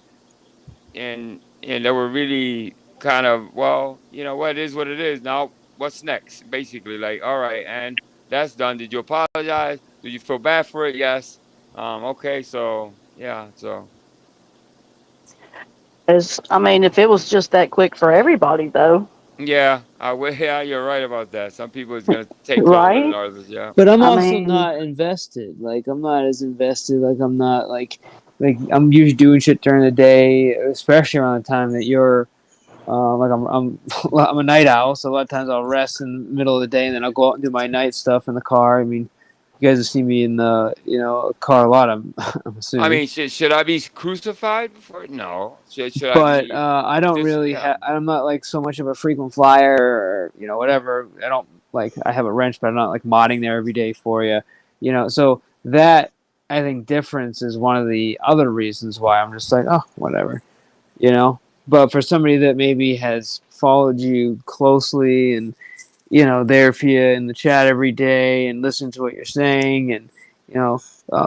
and they were really kind of, well, you know what, it is what it is. Now what's next? Basically, like, all right, and that's done. Did you apologize? Do you feel bad for it? Yes. Okay, so yeah, so I mean, if it was just that quick for everybody, though, yeah, yeah, you're right about that. Some people it's gonna take longer than right? others. Yeah. But I'm I also mean, not invested. Like I'm not as invested. Like I'm not like I'm usually doing shit during the day, especially around the time that you're. Like well, I'm a night owl, so a lot of times I'll rest in the middle of the day, and then I'll go out and do my night stuff in the car. I mean, you guys have seen me in the car a lot. I'm I assuming. mean, should I be crucified before? No. Should I But be I don't just really yeah? I'm not like so much of a frequent flyer or whatever. I don't like I have a wrench, but I'm not like modding there every day for you. So that I think difference is one of the other reasons why I'm just like, oh, whatever. you know. But for somebody that maybe has followed you closely and there for you in the chat every day and listen to what you're saying and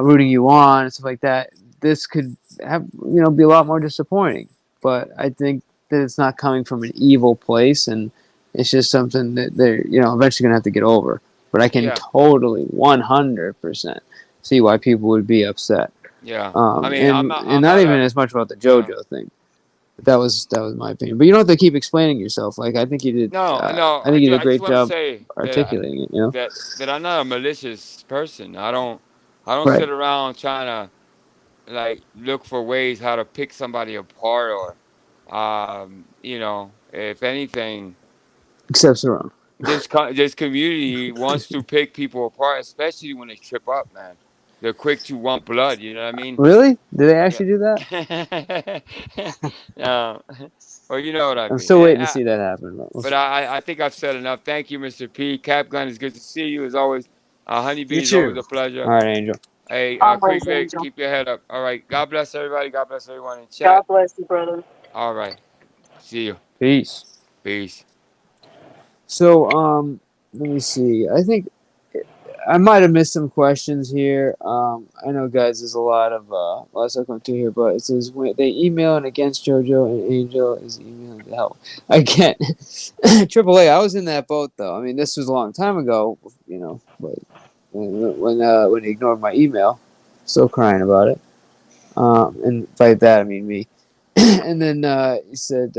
rooting you on and stuff like that, this could have be a lot more disappointing. But I think that it's not coming from an evil place, and it's just something that they're eventually gonna have to get over. But I can Yeah. totally 100% see why people would be upset. Yeah. I Um, mean, and and I'm not not even a as much about the yeah. JoJo thing. But that was my opinion. But you don't have to keep explaining yourself. Like I think you did. No, no. I think you did a I just great want to job say articulating it. You know. that I'm not a malicious person. I don't Right. sit around trying to like look for ways how to pick somebody apart or if anything, Except Saran. this community wants to pick people apart, especially when they trip up, man. They're quick to want blood. You know what I mean? Really? Did they Yeah. actually do that? uh, well, you know what I I'm mean. still waiting to see that happen. But I think I've said enough. Thank you, Mr. P. Cap Gun, it's good to see you as always. You Honeybee is always too. a pleasure. All right, Angel. Hey, Quick always, Vic, Angel. keep your head up. All right. God bless everybody. God bless everyone in God chat. bless you, brother. All right. See you. Peace. Peace. So let me see. I think I might have missed some questions here. I know, guys, there's a lot of stuff coming through here, but it says when they email and against JoJo and Angel is emailing to help. Again, AAA. I was in that boat though. I mean, this was a long time ago, but when he ignored my email, still crying about it. And by that I mean me. And then he said,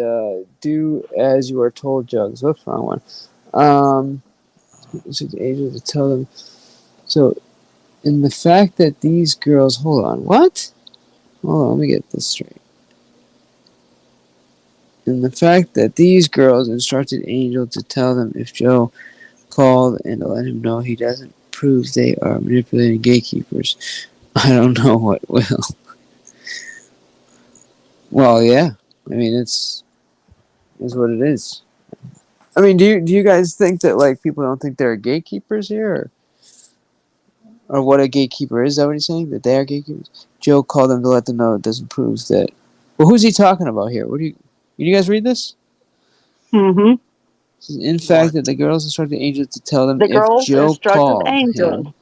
"Do as you are told, Jugs." Whoops, wrong one. Angel to tell them. So, in the fact that these girls, hold on, what? Hold on, let me get this straight. In the fact that these girls instructed Angel to tell them if Joe called and to let him know he doesn't prove they are manipulating gatekeepers. I don't know what will. Well, yeah. I mean, it's what it is. I mean, do you guys think that like people don't think there are gatekeepers here, or what a gatekeeper is? Is that what he's saying? That they are gatekeepers? Joe called them to let them know it doesn't prove that. Well, who's he talking about here? What do you guys read this? Mm-hmm. In fact, that the girls instructed Angel to tell them The if girls Joe instructed called him Angel.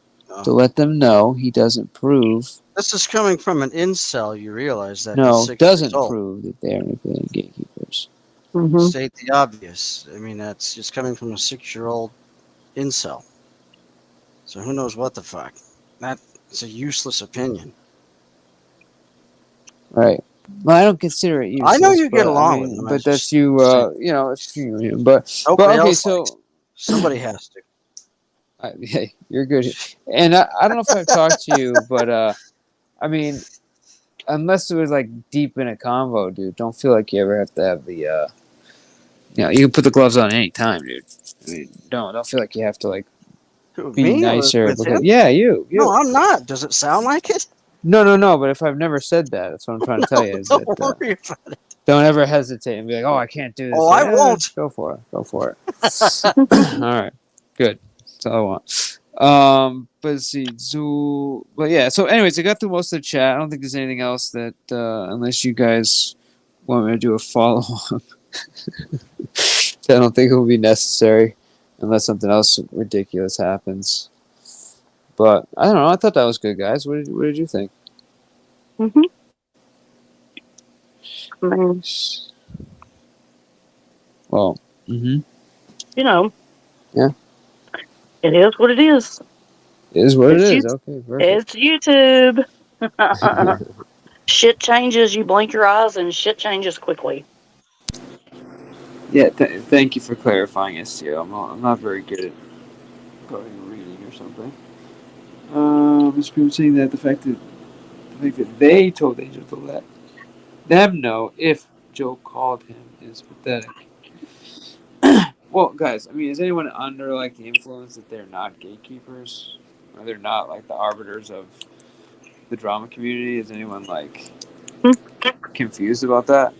to let them know he doesn't prove. This is coming from an incel. You realize that he's No, 6 years doesn't old. prove that they are manipulating gatekeepers. Mm-hmm. State the obvious. I mean, that's just coming from a 6-year-old incel. So who knows what the fuck? That's a useless opinion. Right. Well, I don't consider it I know useless, you get but I along with mean, them. I but that's just you. saying, You know, it's you. But nobody okay. else likes So it. Somebody has to. hey, you're good. And I don't know if I've talked to you, but I mean, unless it was like deep in a convo, dude, don't feel like you ever have to have the you know, you can put the gloves on any time, dude. I mean, don't feel like you have to like Who, with be me or nicer with because him? yeah, No, you. I'm not. Does it sound like it? No. But if I've never said that, that's what I'm trying to tell you is Don't that worry about it. don't ever hesitate and be like, oh, I can't do Oh, this. I Yeah, won't. go for it. Go for it. All right, good. That's all I want. But let's see, but yeah. So, anyways, I got through most of the chat. I don't think there's anything else that, unless you guys want me to do a follow up, I don't think it will be necessary unless something else ridiculous happens. But I don't know. I thought that was good, guys. What did you think? Mhm. I mean, Well, you know, yeah, it is what it is. it is what it It's you. is. Okay, perfect. It's YouTube. Shit changes. You blink your eyes, and shit changes quickly. Yeah, thank you for clarifying, STO. I'm not very good at going and reading or something. Mr. People saying that the fact that they told Angel to let them know if Joe called him is pathetic. Well, guys, I mean, is anyone under like the influence that they're not gatekeepers, or they're not like the arbiters of the drama community? Is anyone like confused about that?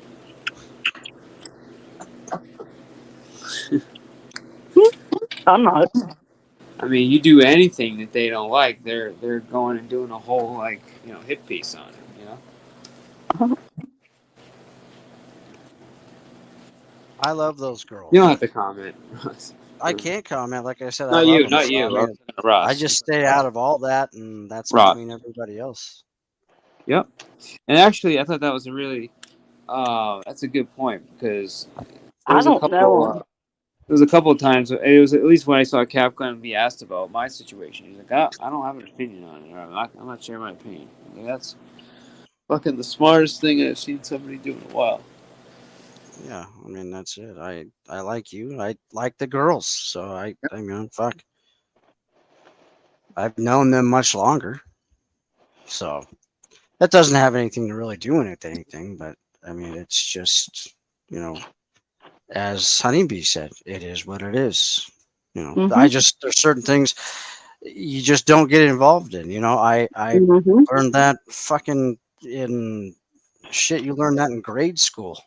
I'm not. I mean, you do anything that they don't like, they're going and doing a whole like hit piece on it. You know. I love those girls. You don't have to comment. I can't comment. Like I said, I Not love you, them. not So, I you. I'm mean, talking to Ross. I just stay out of all that, and that's Ross. between everybody else. Yep. And actually, I thought that was a really that's a good point because there I was a don't know couple. them. There was a couple of times. It was at least when I saw Capcom be asked about my situation. He's like, I don't have an opinion on it. Or I'm not sharing my opinion. Like, that's fucking the smartest thing I've seen somebody do in a while. Yeah, I mean that's it. I like you. I like the girls. So I mean, fuck. I've known them much longer. So that doesn't have anything to really do with anything. But I mean, it's just as Honeybee said, it is what it is. I just there's certain things you just don't get involved in. I learned that fucking in shit. You learn that in grade school.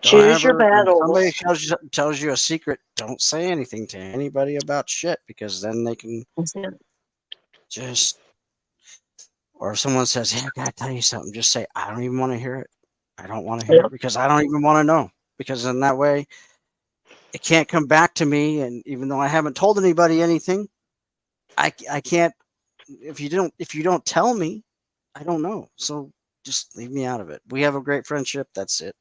Don't Choose your ever when somebody battles. tells you a secret, don't say anything to anybody about shit because then they can That's it. just or if someone says, "Hey, I gotta tell you something," just say, "I don't even want to hear it. I don't want to hear Yep. it because I don't even want to know." Because in that way, it can't come back to me, and even though I haven't told anybody anything, I can't. If you don't tell me, I don't know. So just leave me out of it. We have a great friendship. That's it.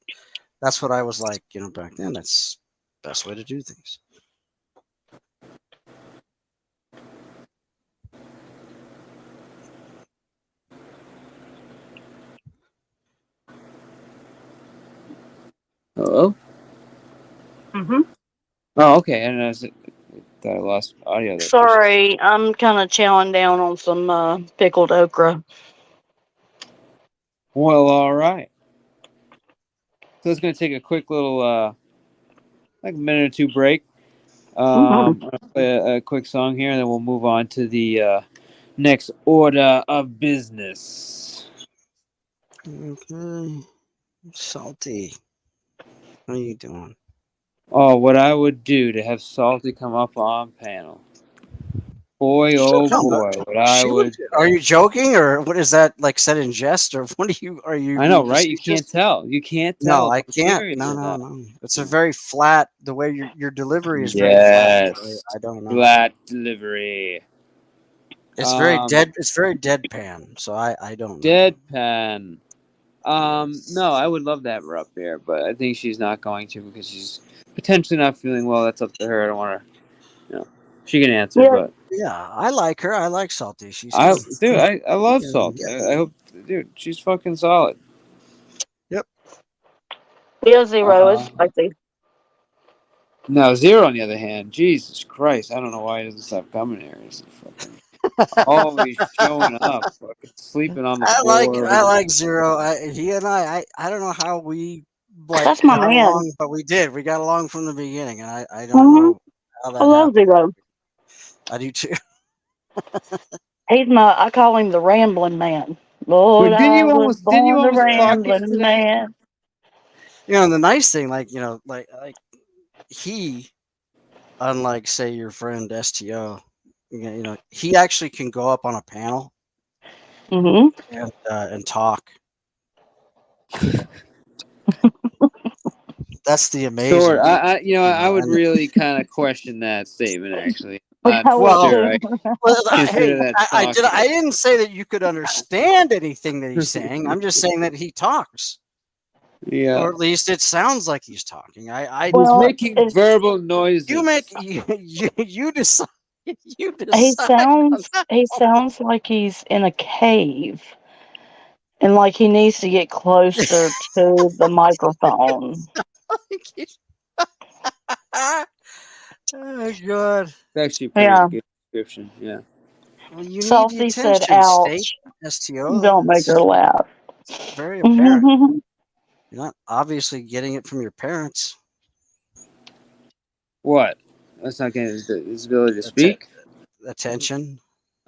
That's what I was like, back then. That's the best way to do things. Hello. Oh, okay. And I thought I lost audio there. Sorry, I'm kind of chowing down on some pickled okra. Well, all right. So it's gonna take a quick little like a minute or two break. I'm gonna play a quick song here, and then we'll move on to the next order of business. Okay. Salty. What are you doing? Oh, what I would do to have Salty come up on panel. Boy, oh boy, what I would. Are you joking, or what is that like said in jest, or what are you I know, being right? You facetious? can't tell. You can't No, tell if I I'm can't. serious No, or no, not. no. It's a very flat. The way your delivery is very flat. Yes. I don't know. Flat delivery. It's very dead. It's very deadpan. So I don't know. Deadpan. No, I would love to have her up here, but I think she's not going to because she's potentially not feeling well. That's up to her. I don't want to, she can answer, but Yeah, I like her. I like Salty. She's I good. love Yeah. Salty. I hope, dude, she's fucking solid. Yeah, zero is spicy. No, Zero on the other hand, Jesus Christ, I don't know why he doesn't stop coming here. He's fucking always showing up, fucking sleeping on the floor. I like Zero. He and I don't know how we That's my got man. along, but we did. We got along from the beginning, and I don't Mhm. know how I that love happened. Zero. I do too. I call him the rambling man. Lord, But I was didn't you born the almost clock it rambling today? man. You know, and the nice thing, like he, unlike say your friend STO, he actually can go up on a panel and talk. That's the amazing Sure, part. I would And really kind of question that statement. Actually, I'm I not would sure I too. consider hey, that I talking. didn't say that you could understand anything that he's saying. I'm just saying that he talks, Yeah, or at least it sounds like he's talking. he's Well, making verbal noises. You decide. You he decide. sounds like he's in a cave and like he needs to get closer to the microphone. Oh God. It's actually a pretty Yeah. good description. Yeah. Well, you need the Salty said, attention, State. ouch. STO. Don't make her laugh. It's very apparent. You're not obviously getting it from your parents. What? That's not getting his ability to Atten- speak. attention.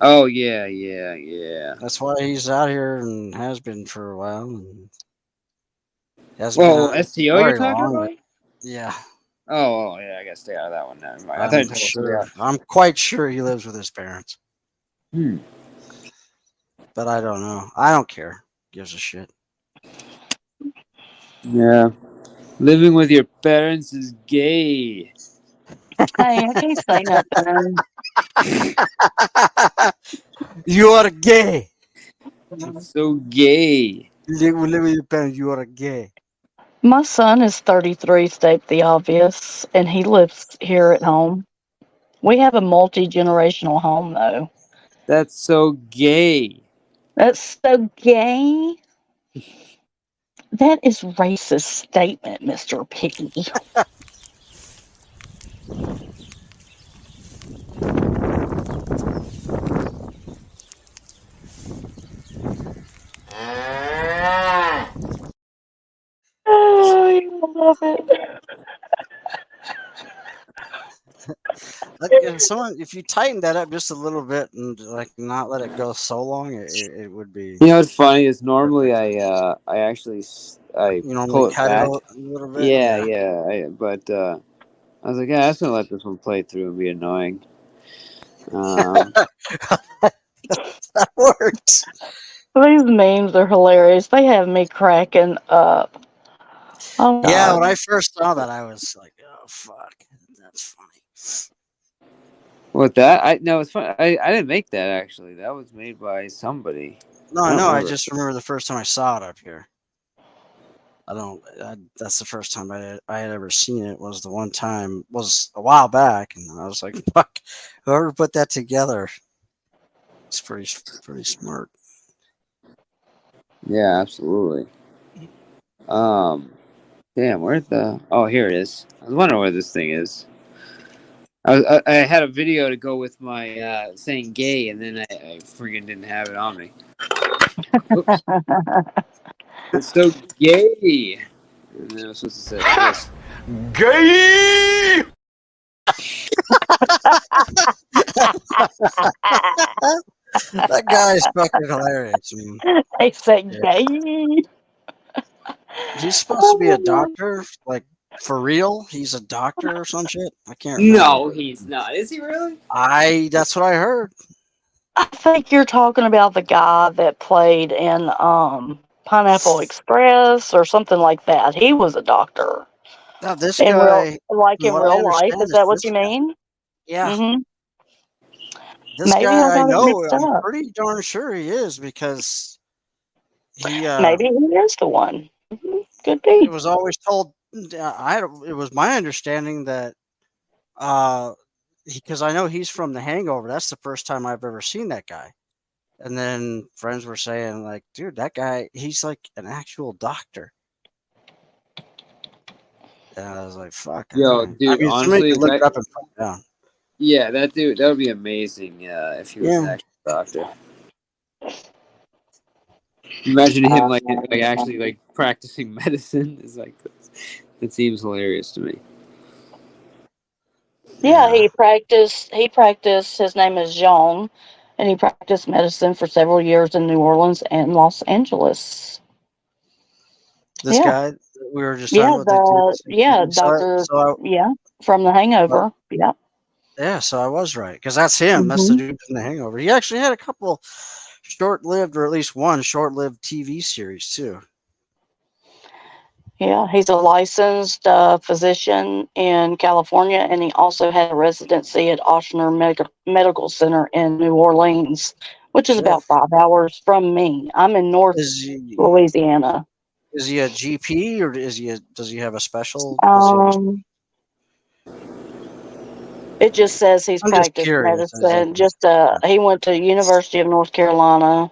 Oh yeah. That's why he's out here and has been for a while. And hasn't been Well, out STO you're very talking long, about? but yeah, Oh yeah, I gotta stay out of that one. Never mind. I thought you were talking about. I'm quite sure he lives with his parents, Hmm. but I don't know. I don't care. Gives a shit. Yeah. Living with your parents is gay. Hey, I can't say nothing. You are gay. It's so gay. Live with your parents. You are gay. My son is 33, state the obvious, and he lives here at home. We have a multi-generational home, though. That's so gay. That's so gay. That is racist statement, Mr. Piggy. I love it. Someone, if you tighten that up just a little bit and like not let it go so long, it would be. You know what's funny is normally I actually I You normally pull it cut it back. a little bit. Yeah. But I was like, yeah, I'm just gonna let this one play through and be annoying. That works. These memes are hilarious. They have me cracking up. Oh, Yeah, God. when I first saw that, I was like, "Oh fuck, that's funny." What that? It's funny. I didn't make that actually. That was made by somebody. No, I I don't know. I remember. just remember the first time I saw it up here. I don't. That's the first time I had ever seen it. Was the one time was a while back, and I was like, "Fuck, whoever put that together, it's pretty smart." Yeah, absolutely. Damn, where's the? Oh, here it is. I was wondering where this thing is. I had a video to go with my saying gay, and then I freaking didn't have it on me. Oops. It's so gay. And then I was supposed to say this. Gay! That guy's fucking hilarious. They say gay. He's supposed to be a doctor, like for real. He's a doctor or some shit. I can't remember. No, he's not. Is he really? That's what I heard. I think you're talking about the guy that played in Pineapple Express or something like that. He was a doctor. Now this In real guy, like from in what I real life, understand, is is that what this you guy. mean? Yeah, Mhm. this Maybe I guy I got it know. mixed I'm up. pretty darn sure he is because he. Maybe he is the one. Could It be. was always told. It was my understanding that because I know he's from The Hangover. That's the first time I've ever seen that guy. And then friends were saying, like, dude, that guy, he's like an actual doctor. And I was like, fuck. Yo, all right. dude, I mean, somebody honestly, could look it that, up and find out. yeah, that dude, that would be amazing. If he was an Yeah. actual doctor. Imagine him like actually like practicing medicine is like that seems hilarious to me. Yeah, he practiced. He practiced. His name is Jean, and he practiced medicine for several years in New Orleans and Los Angeles. This Yeah, guy that we were just talking yeah, about, the dude. Doctor. So I, Yeah, from The Hangover. Yeah. yeah, so I was right because that's him. That's the hmm dude from The Hangover. He actually had a couple short-lived, or at least one short-lived TV series too. Yeah, he's a licensed physician in California, and he also had a residency at Ochsner Medical Center in New Orleans, which is Shit. about 5 hours from me. I'm in North Is he Louisiana. a GP or does he have a special? Does he have Um, it just says he's I'm just practiced curious. medicine. He went to University of North Carolina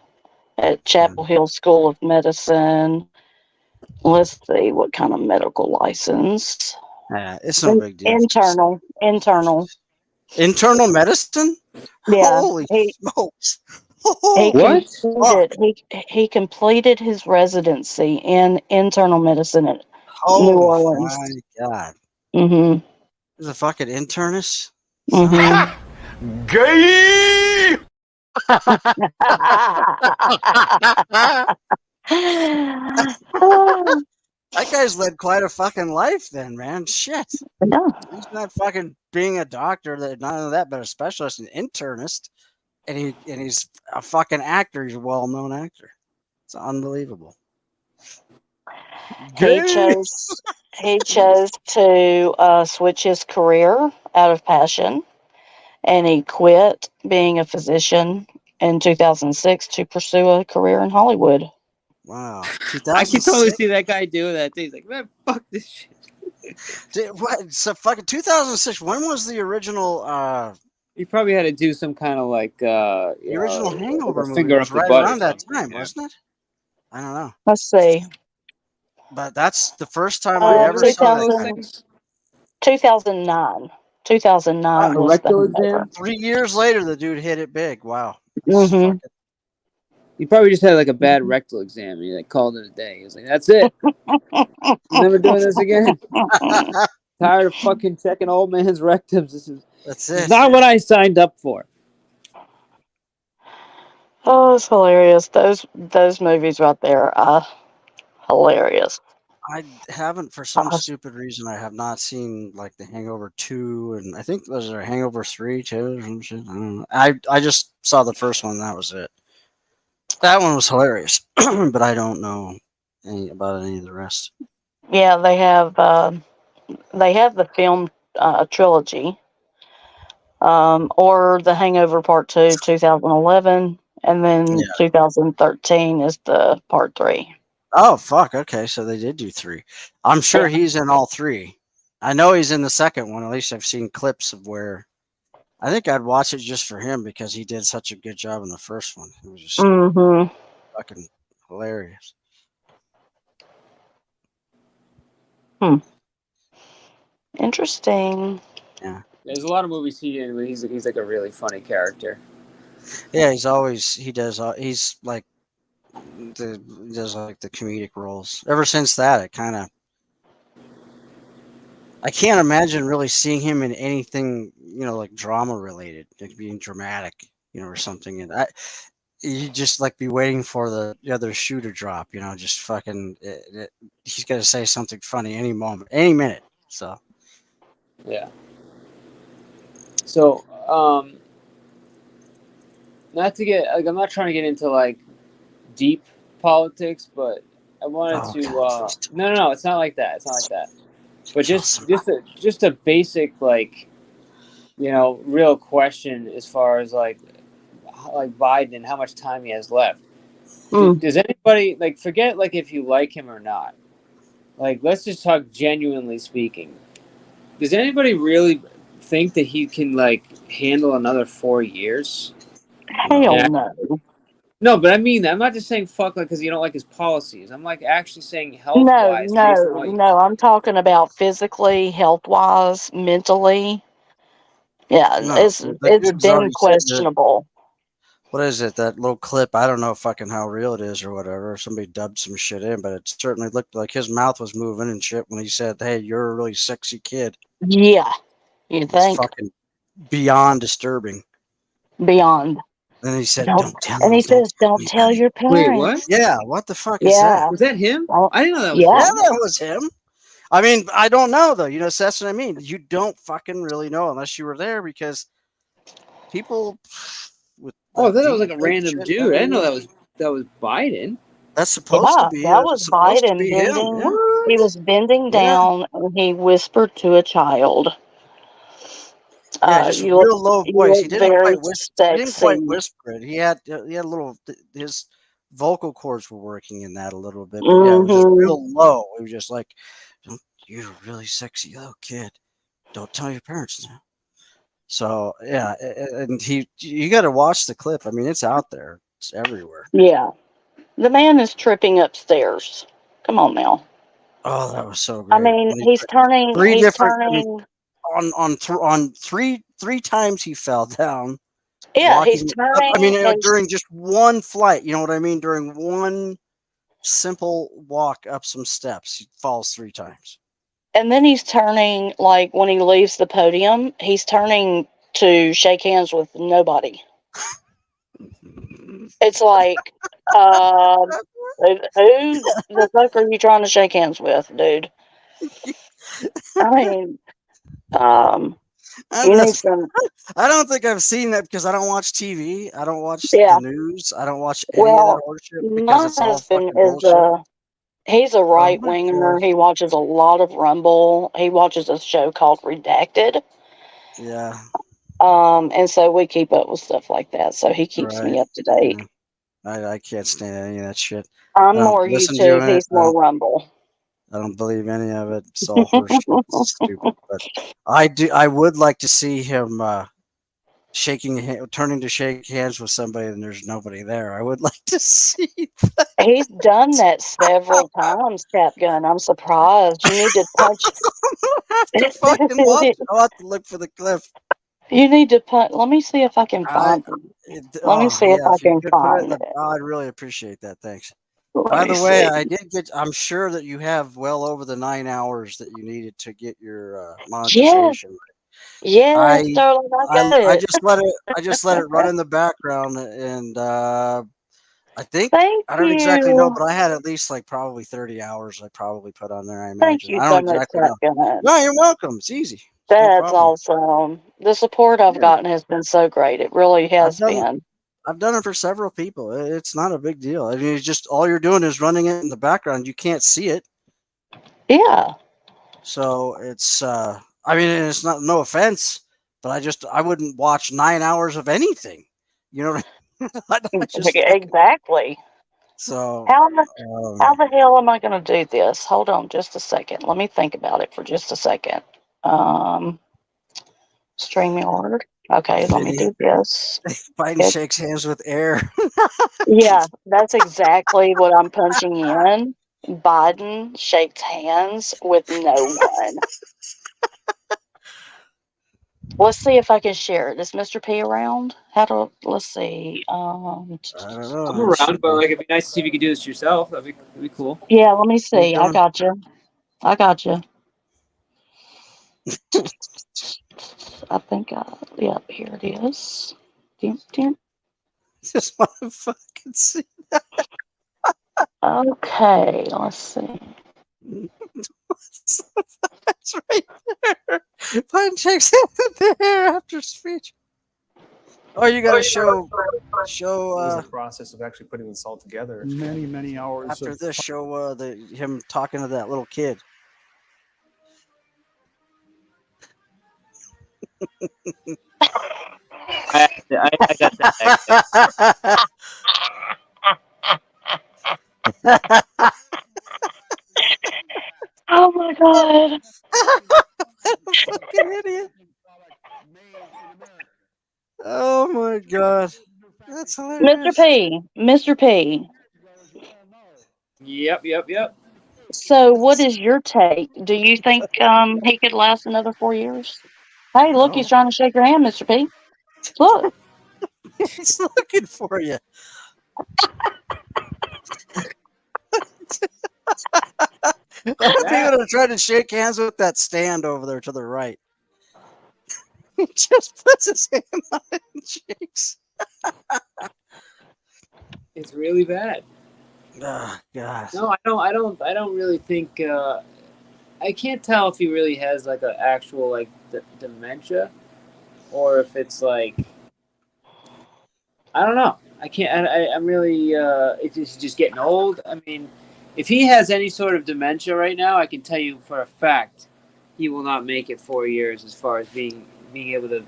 at Chapel Hill School of Medicine. Let's see what kind of medical license. It's no big deal. Internal. Internal medicine? Yeah, Holy he smokes! he What? completed he completed his residency in internal medicine at New Oh Orleans. my god! Mhm. He's a fucking internist. Mhm. Gay! That guy's led quite a fucking life, then, man. Shit. Yeah. He's not fucking being a doctor, that not only that, but a specialist and internist, and he's a fucking actor. He's a well-known actor. It's unbelievable. He Gay. chose to switch his career out of passion, and he quit being a physician in 2006 to pursue a career in Hollywood. Wow. I can totally 2006. see that guy doing that. He's like, man, fuck this shit. What? So fucking 2006. When was the original? He probably had to do some kind of like The original like Hangover a movie finger was up the right butt or around that something. time, Yeah. wasn't it? I don't know. Let's see. But that's the first time I ever saw that guy. 2009. 2009 A was the rectal Hangover. exam? 3 years later, the dude hit it big. Wow. Mhm. He probably just had like a bad rectal exam. And he like called it a day. He was like, "That's it. I'm never doing this again. Tired of fucking checking old man's rectums. This is not what I signed up for." Oh, it's hilarious. Those movies right there are hilarious. I haven't, for some stupid reason, I have not seen like the Hangover 2, and I think was there a Hangover 3 too or some shit. I don't know. I just saw the first one. And that was it. That one was hilarious, but I don't know about any of the rest. Yeah, they have the film trilogy, or The Hangover Part 2, 2011, and then Yeah. 2013 is the Part 3. Oh fuck! Okay, so they did do 3. I'm sure Yeah. he's in all 3. I know he's in the second one. At least I've seen clips of where. I think I'd watch it just for him because he did such a good job in the first one. It was just fucking hilarious. Interesting. Yeah. There's a lot of movies he in where he's like a really funny character. Yeah, he's like he does like the comedic roles. Ever since that, I can't imagine really seeing him in anything, like drama related, like being dramatic, or something. And you just like be waiting for the other shoe to drop, just fucking. He's gonna say something funny any moment, any minute. So Yeah. So, not to get like I'm not trying to get into like deep politics, but I wanted to. No, it's not like that. It's not like that. But just a basic like, real question as far as like Biden and how much time he has left. Does anybody like forget like if you like him or not? Like, let's just talk genuinely speaking. Does anybody really think that he can like handle another 4 years? Hell no. No, but I mean that. I'm not just saying fuck like because you don't like his policies. I'm like actually saying health No, wise, based on no, what you. no. I'm talking about physically, health wise, mentally. Yeah, No, the it's dude's been already sitting there. questionable. What is it? That little clip? I don't know fucking how real it is or whatever. Somebody dubbed some shit in, but it certainly looked like his mouth was moving and shit when he said, "Hey, you're a really sexy kid." Yeah, you It's think fucking beyond disturbing. beyond. And he said, Don't. "Don't tell And him. he Don't says, tell "Don't tell anybody." your Wait, what? parents." Yeah, what the fuck is that? Yeah. Was that him? Don't, I didn't know that was yeah. Yeah, him. that was him. I mean, I don't know though. So that's what I mean. You don't fucking really know unless you were there because people with Oh, I that thought that was deep like a fake random shit. dude. I didn't know that was Biden. That's supposed to Yeah, be that was supposed to Biden be him. Yeah, bending. He was bending yeah, down and he whispered to a child. yeah. Just You look, real low you voice. look He didn't very quite whisper. He didn't quite sexy. whisper it. He had a little. His vocal cords were working in that a little bit, but yeah, it was just Hmm. real low. It was just like, "You're a really sexy little kid. Don't tell your parents now." So yeah, and you got to watch the clip. I mean, it's out there. It's everywhere. Yeah, the man is tripping upstairs. Come on now. Oh, that was so I great. mean, When he, he's turning. three He's different. I mean, turning. on three times he fell down Yeah, he's walking up. I turning mean, and during just one flight. You know what I mean? During one simple walk up some steps, he falls 3 times. then he's turning like when he leaves the podium. He's turning to shake hands with nobody. It's like, who the fuck are you trying to shake hands with, dude? I mean, um, you need some. I don't think I've seen that because I don't watch TV. I don't watch the Yeah. news. I don't watch any of that Well, horseshit because my it's all husband fucking is bullshit. he's a Oh right my god. winger. He watches a lot of Rumble. He watches a show called Redacted. Yeah. And so we keep up with stuff like that. So he keeps Right. me up to date. Yeah. I can't stand any of that shit. I'm I don't more listen to YouTube. it. He's more Rumble. I don't believe any of it. It's all horseshit. It's stupid. But I would like to see him turning to shake hands with somebody and there's nobody there. I would like to see that. He's done that several times, Cap Gun. I'm surprised. You need to punch. I have to fucking watch it. I'll have to look for the clip. You need to punch. Let me see if I can find it. Let me see if Yeah, I if you can could put it in find the, it. I'd really appreciate that. Thanks. Let By me the way, see. I'm sure that you have well over the 9 hours that you needed to get your Yes. monetization. Yes, darling. I got I it. just let it run in the background, and I think Thank I don't exactly know, you. but I had at least like probably 30 hours. I probably put on there. I Thank imagine. you I don't so much, exactly Cap know. Gun. No, you're welcome. It's easy. It's no That's problem. awesome. The support I've Yeah, gotten has been so great. It really I've has done it. been. I've done it for several people. It's not a big deal. I mean, it's just all you're doing is running it in the background. You can't see it. Yeah. So it's I mean, it's not no offense, but I wouldn't watch 9 hours of anything. You know what I just fucking Exactly. so How the hell am I going to do this? Hold on just a second. Let me think about it for just a second. StreamYard. Okay, let me Vinny, do this. Biden It, shakes hands with air. yeah, that's exactly what I'm punching in. Biden shakes hands with no one. Let's see if I can share it. Is Mr. P around? Let's see. I don't know. I'm It around, should but be. like it'd be nice to see if you could do this yourself. That'd be cool. Yeah, let me What are you see. I doing? got you. I got you. I think, yeah, here it is. Dim, dim. Just want to fucking see that. Okay, let's see. That's right there. Biden shakes hands with air after speech. Oh, you got to show. It was a process of actually putting this all together. Many hours After of this, show him talking to that little kid. I got that. Oh my god. What a fucking idiot. Oh my god. That's hilarious. Mr. P. Yep. So, what is your take? Do you think he could last another 4 years? Hey, look, he's No. trying to shake your hand, Mr. P. Look. He's looking for you. People are trying to shake hands with that stand over there to the right. He just puts his hand on it and shakes. It's really bad. Oh, God. No, I don't really think. I can't tell if he really has like an actual like dementia, or if it's like I don't know. I can't. I'm really. It's just getting old. I mean, if he has any sort of dementia right now, I can tell you for a fact, he will not make it 4 years as far as being able to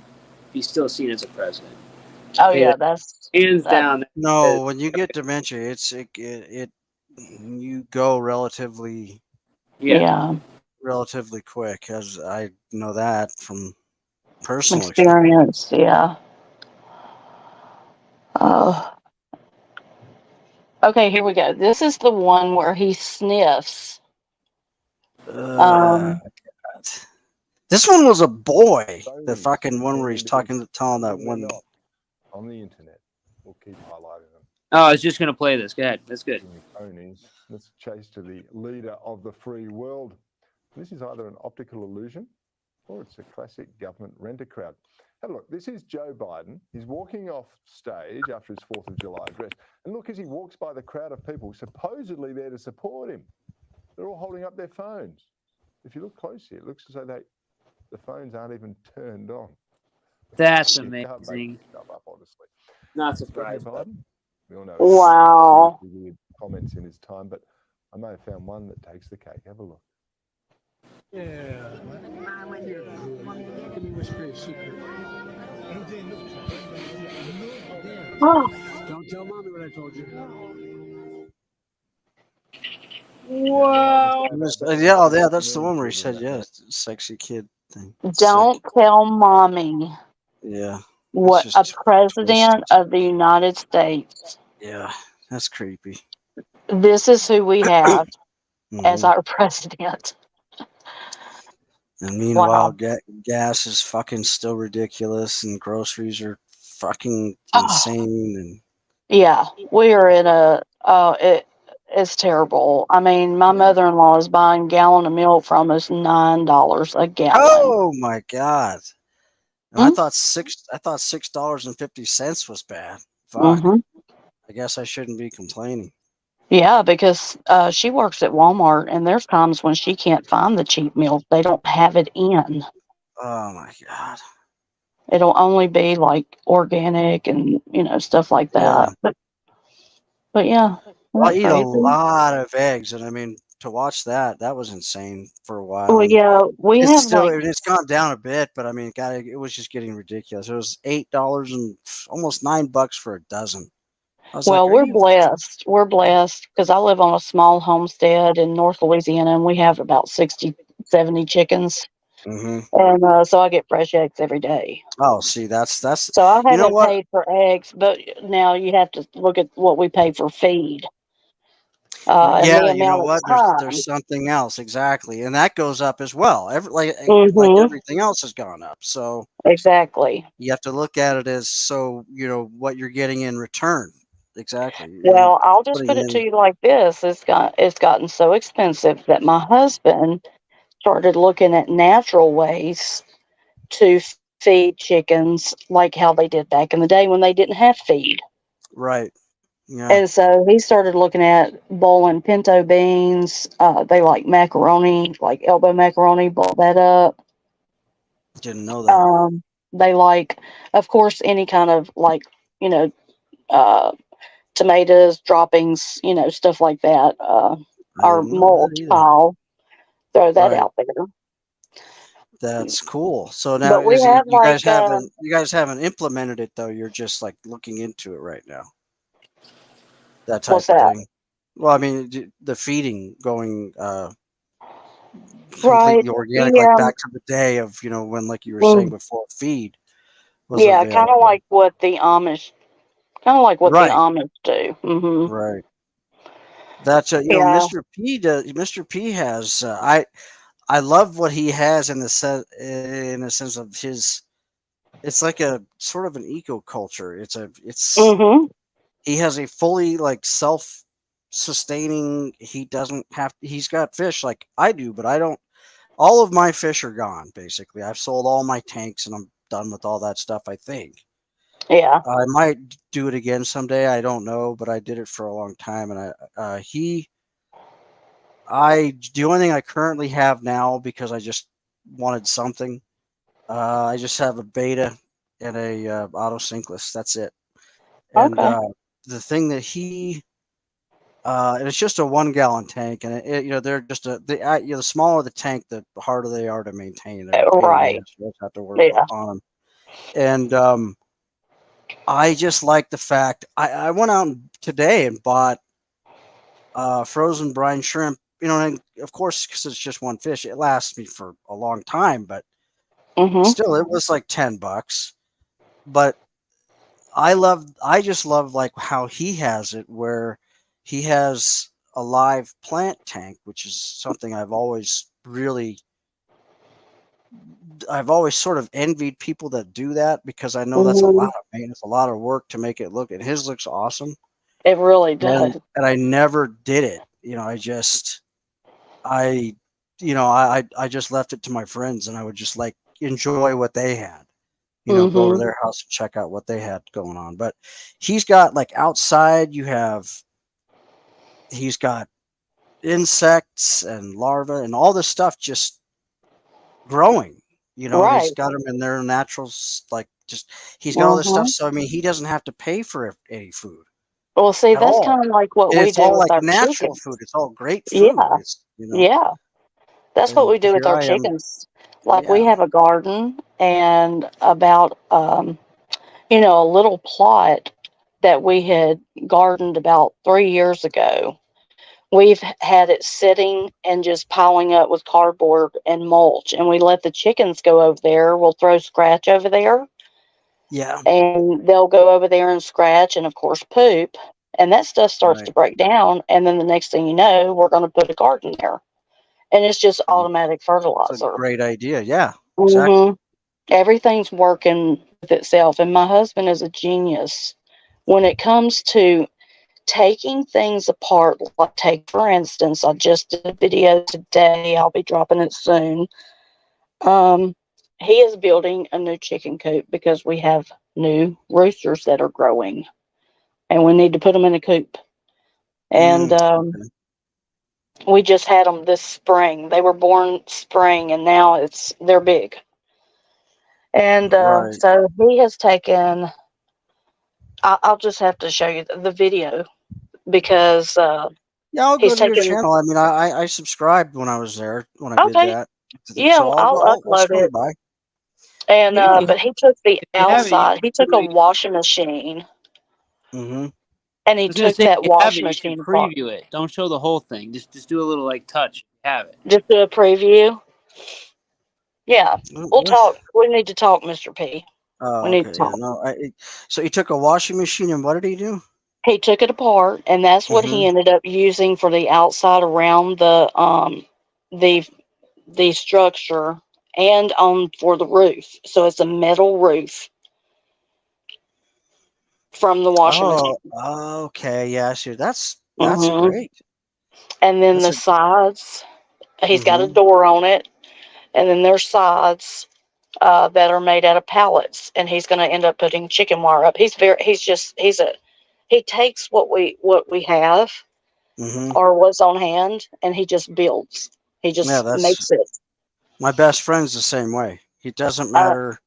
be still seen as a president. Oh yeah, that's hands down. No, when you get dementia, it you go relatively relatively quick, as I know that from personal experience. Yeah. Oh. Okay, here we go. This is the one where he sniffs. God. This one was a boy. The fucking one where he's telling that one. On the internet, we'll keep highlighting them. Oh, I was just gonna play this. Go ahead. That's good. Let's chase to the leader of the free world. This is either an optical illusion or it's a classic government rent a crowd. Have a look. This is Joe Biden. He's walking off stage after his 4th of July address. And look, as he walks by the crowd of people supposedly there to support him, they're all holding up their phones. If you look closely, it looks as though the phones aren't even turned on. That's You can't make amazing. this stuff up, honestly. Not Speaking of surprised. Biden, we all know Wow. seriously weird comments in his time, but I may have found one that takes the cake. Have a look. Yeah. Don't tell mommy what I told you. Wow. Yeah, that's the one where he said, "Yeah, sexy kid thing." Don't tell mommy Yeah. what That's a just president of the United States. Yeah, that's creepy. This is who we have as Mhm. our president. And meanwhile, Wow. gas is fucking still ridiculous, and groceries are fucking insane. And Yeah, we are in a. It's terrible. I mean, my mother-in-law is buying a gallon of milk for almost $9 a gallon. oh my god! And I thought $6.50 was bad. Fuck. Mm-hmm. I guess I shouldn't be complaining. Yeah, because she works at Walmart, and there's times when she can't find the cheap milk. They don't have it in. Oh my god. It'll only be like organic and stuff like Yeah. that. But yeah, isn't Well, I that eat a crazy? lot of eggs, and I mean, to watch that was insane for a while. Well, And yeah, we it's have still like it's gone down a bit, but I mean, God, it was just getting ridiculous. It was $8 and almost $9 for a dozen. I was like, well, "Are we're you?" blessed. We're blessed because I live on a small homestead in North Louisiana, and we have about 60, 70 chickens. Mm-hmm. And so I get fresh eggs every day. Oh, see, that's So I you know haven't what? paid for eggs, but now you have to look at what we pay for feed. And Yeah, the you know amount of what? time. There's something else exactly, and that goes up as well. Like Mhm. everything else has gone up. So Exactly. you have to look at it as what you're getting in return. Exactly. You're Well, I'll just putting put it to in you like this: it's gotten so expensive that my husband started looking at natural ways to feed chickens, like how they did back in the day when they didn't have feed. right. Yeah. And so he started looking at boiling pinto beans. They like macaroni, like elbow macaroni. Boil that up. Didn't know that. They like, of course, any kind of like you know, uh, tomatoes, droppings, stuff like that. I Our didn't know that mulch either. pile. Throw that Right. out there. That's cool. So now But we have you like, guys haven't implemented it though. You're just like looking into it right now. That what's type of that? thing. Well, I mean, the feeding going Right. completely organic, like Yeah. back to the day of when, like you were saying Mm. before, feed was Yeah, kind of available. like what the Amish Kind of like what the Right. Amish do. Right. That's Yeah. Mr. P does. Mr. P has. I love what he has in the sense of his. It's like a sort of an eco culture. It's Mhm. he has a fully like self sustaining. He doesn't have. He's got fish like I do, but I don't. All of my fish are gone. Basically, I've sold all my tanks and I'm done with all that stuff. I think. Yeah. I might do it again someday. I don't know, but I did it for a long time, and the only thing I currently have now because I just wanted something. I just have a beta and a auto sinkless. That's it. And Okay. the thing that and it's just a 1 gallon tank, and they're just the smaller the tank, the harder they are to maintain. They're a pain in the Right. ass. You just have to work Yeah. on them. And I just like the fact I went out today and bought frozen brine shrimp. And of course, because it's just one fish, it lasts me for a long time. But Mhm. still, it was like $10. But I just love like how he has it, where he has a live plant tank, which is something I've always sort of envied people that do that because I know that's a lot Mhm. of maintenance, a lot of work to make it look. And his looks awesome. It really and does. and I never did it. I I just left it to my friends, and I would just like enjoy what they had. Go over Mhm. their house and check out what they had going on. But he's got like outside, he's got insects and larvae and all this stuff just growing. He's Right. got them in their natural, like just he's got all this stuff. Mhm. So I mean, he doesn't have to pay for any food Well, see, at that's all. kind of like what And we it's do all with like our natural food. chickens. It's all great food. Yeah. Yeah. That's what And we do with here our I am. chickens. Like we Yeah. have a garden and about a little plot that we had gardened about 3 years ago. We've had it sitting and just piling up with cardboard and mulch, and we let the chickens go over there. We'll throw scratch over there, Yeah. and they'll go over there and scratch and, of course, poop. And that stuff starts Right. to break down, and then the next thing you know, we're going to put a garden there. And it's just automatic It's a fertilizer. great idea. Yeah. Exactly. hmm Everything's working with itself. And my husband is a genius when it comes to taking things apart. Like, take, for instance, I just did a video today. I'll be dropping it soon. Um, he is building a new chicken coop because we have new roosters that are growing and we need to put them in a coop. And Okay. we just had them this spring. They were born spring and now they're big. And Right. so he has taken, I'll just have to show you the video because Yeah, I'll go he's to your taken, channel. I mean, I subscribed when I was there when I did okay, that, yeah, so I'll I'll upload swing it. by. And If you but he took the if you have it, you outside. He can took a preview it. washing machine Mm-hmm. and I he was gonna took say, if that you have it, washing you should machine apart. preview it. Don't show the whole thing. Just do a little like touch. If you have it. Just do a preview. Yeah, we'll talk. We need to talk, Mr. P. We Oh, need to okay. Yeah. talk. No. So he took a washing machine, and what did he do? He took it apart, and that's what Mm-hmm. he ended up using for the outside around the the structure and on for the roof. So it's a metal roof from the washing Oh. machine. Okay. Yeah. I see. That's hmm great. And then That's the a. sides, he's got a Mm-hmm. door on it, and then there's sides that are made out of pallets, and he's going to end up putting chicken wire up. He takes what we have Mm-hmm. or what's on hand, and he just builds. He Yeah. just That's makes it. my best friend's the same way. It doesn't Uh, matter.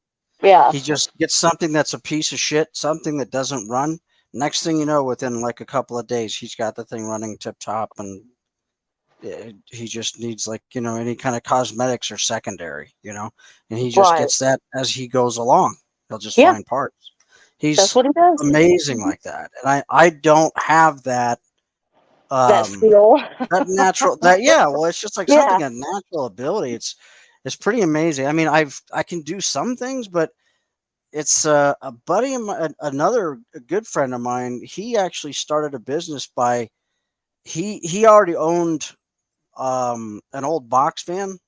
yeah, He just gets something that's a piece of shit, something that doesn't run. Next thing you know, within like a couple of days, he's got the thing running tip top, and he just needs like any kind of cosmetics or secondary, and he just right. gets that as he goes along. He'll just Yeah, find parts. that's He's what he does. amazing like that, and I don't have that That um skill. that natural that yeah. Well, it's just like Yeah, something a natural ability. It's pretty amazing. I mean, I can do some things, but it's a buddy of mine, another good friend of mine. He actually started a business by he already owned an old box van,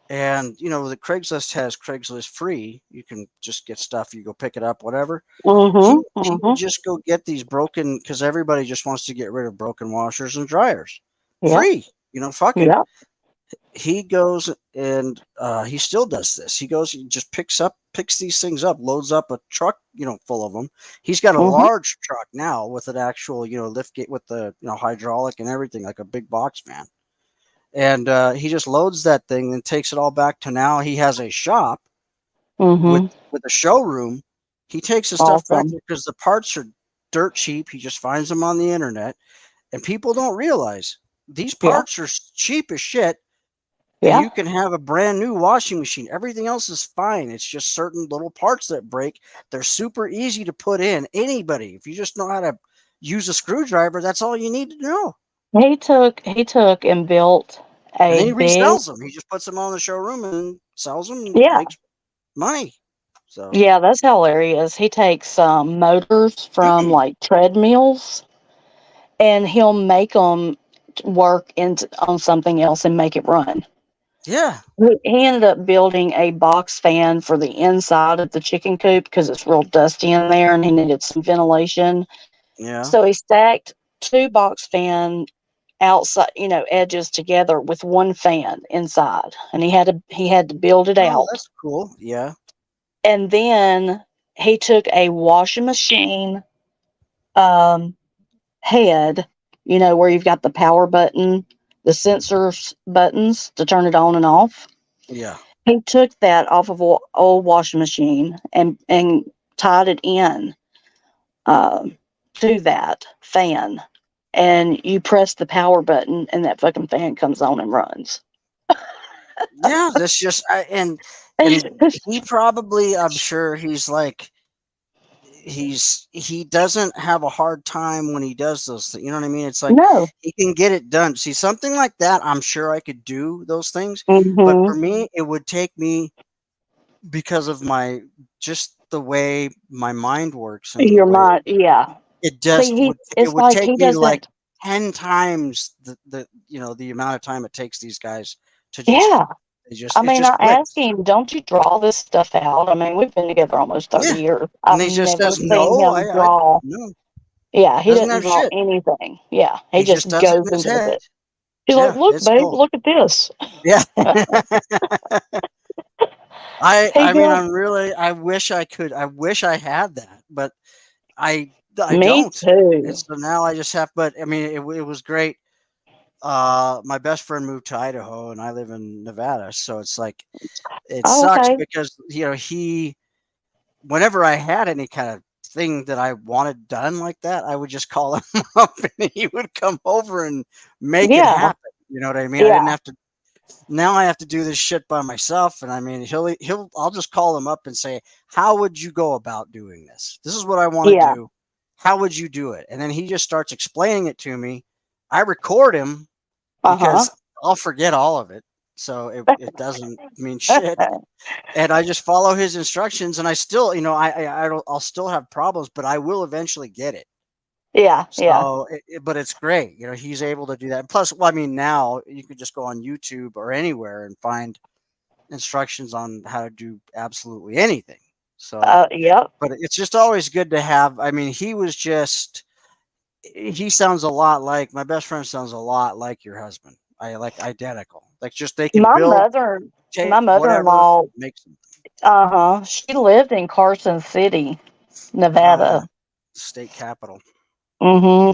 and the Craigslist has Craigslist free. You can just get stuff. You go pick it up, whatever. He would just go get these broken because everybody just wants to get rid of broken washers and dryers. Yeah. Free, fuck it. Yeah. He goes and he still does this. He goes, he just picks these things up, loads up a truck, full of them. He's got a large truck now with an actual, lift gate with the, hydraulic and everything, like a big box van. And he just loads that thing and takes it all back to now. He has a shop with a showroom. He takes the stuff back Awesome. there because the parts are dirt cheap. He just finds them on the internet, and people don't realize these parts are cheap as shit. And Yeah. you can have a brand new washing machine. Everything else is fine. It's just certain little parts that break. They're super easy to put in. Anybody, if you just know how to use a screwdriver, that's all you need to know. He took and built And a then he big. resells them. He just puts them on the showroom and sells them and Yeah. makes money. So Yeah, that's hilarious. He takes motors from like treadmills, and he'll make them work on something else and make it run. yeah, He ended up building a box fan for the inside of the chicken coop because it's real dusty in there, and he needed some ventilation. yeah. So he stacked two box fan outside, edges together with one fan inside, and he had to build it Oh, out. that's cool. Yeah. And then he took a washing machine um, head, where you've got the power button, the sensors buttons to turn it on and off. Yeah. He took that off of an old washing machine and tied it in to that fan. And you press the power button, and that fucking fan comes on and runs. Yeah, that's just and he probably, I'm sure he's like he doesn't have a hard time when he does those things. You know what I mean? It's like No. he can get it done. See, something like that, I'm sure I could do those things. But for Mm-hmm. me, it would take me because of my just the way my mind works and the Your way mind, yeah. it See, just would it it's would like take he me like doesn't. 10 times the amount of time it takes these guys to just Yeah. I it mean, just I asked clicks. him, "Don't you draw this stuff out?" I mean, we've been together almost 30 Yeah. years. And I've he just never says, seen no, him I draw. no, Yeah, he doesn't doesn't have draw shit. anything. Yeah, he He just just does it goes in his and does head. it. He's like, Yeah, "Look, it's babe, cool. look at this." Yeah. He I mean, does. I wish I could. I wish I had that, but I Me don't. too. And so now I just have, but I mean, it was great. My best friend moved to Idaho and I live in Nevada. So it's like, it Oh, sucks okay. because, whenever I had any kind of thing that I wanted done like that, I would just call him up and he would come over and make it Yeah, happen. You know what I mean? I didn't yeah, have to. Now I have to do this shit by myself. And I mean, I'll just call him up and say, how would you go about doing this? This is what I want to yeah. do. How would you do it? And then he just starts explaining it to me. I record him Uh because I'll forget all of it. So it doesn't mean shit. huh. And I just follow his instructions and I still, I'll still have problems, but I will eventually get it. Yeah, yeah, So, but it's great. He's able to do that. And plus, well, I mean, now you could just go on YouTube or anywhere and find instructions on how to do absolutely anything. So, yep. but it's just always good to have. I mean, he sounds a lot like my best friend sounds a lot like your husband. I like identical. Like just they can My build, mother, my take whatever, mother-in-law, make something. she lived in Carson City, Yeah, Nevada. state capital.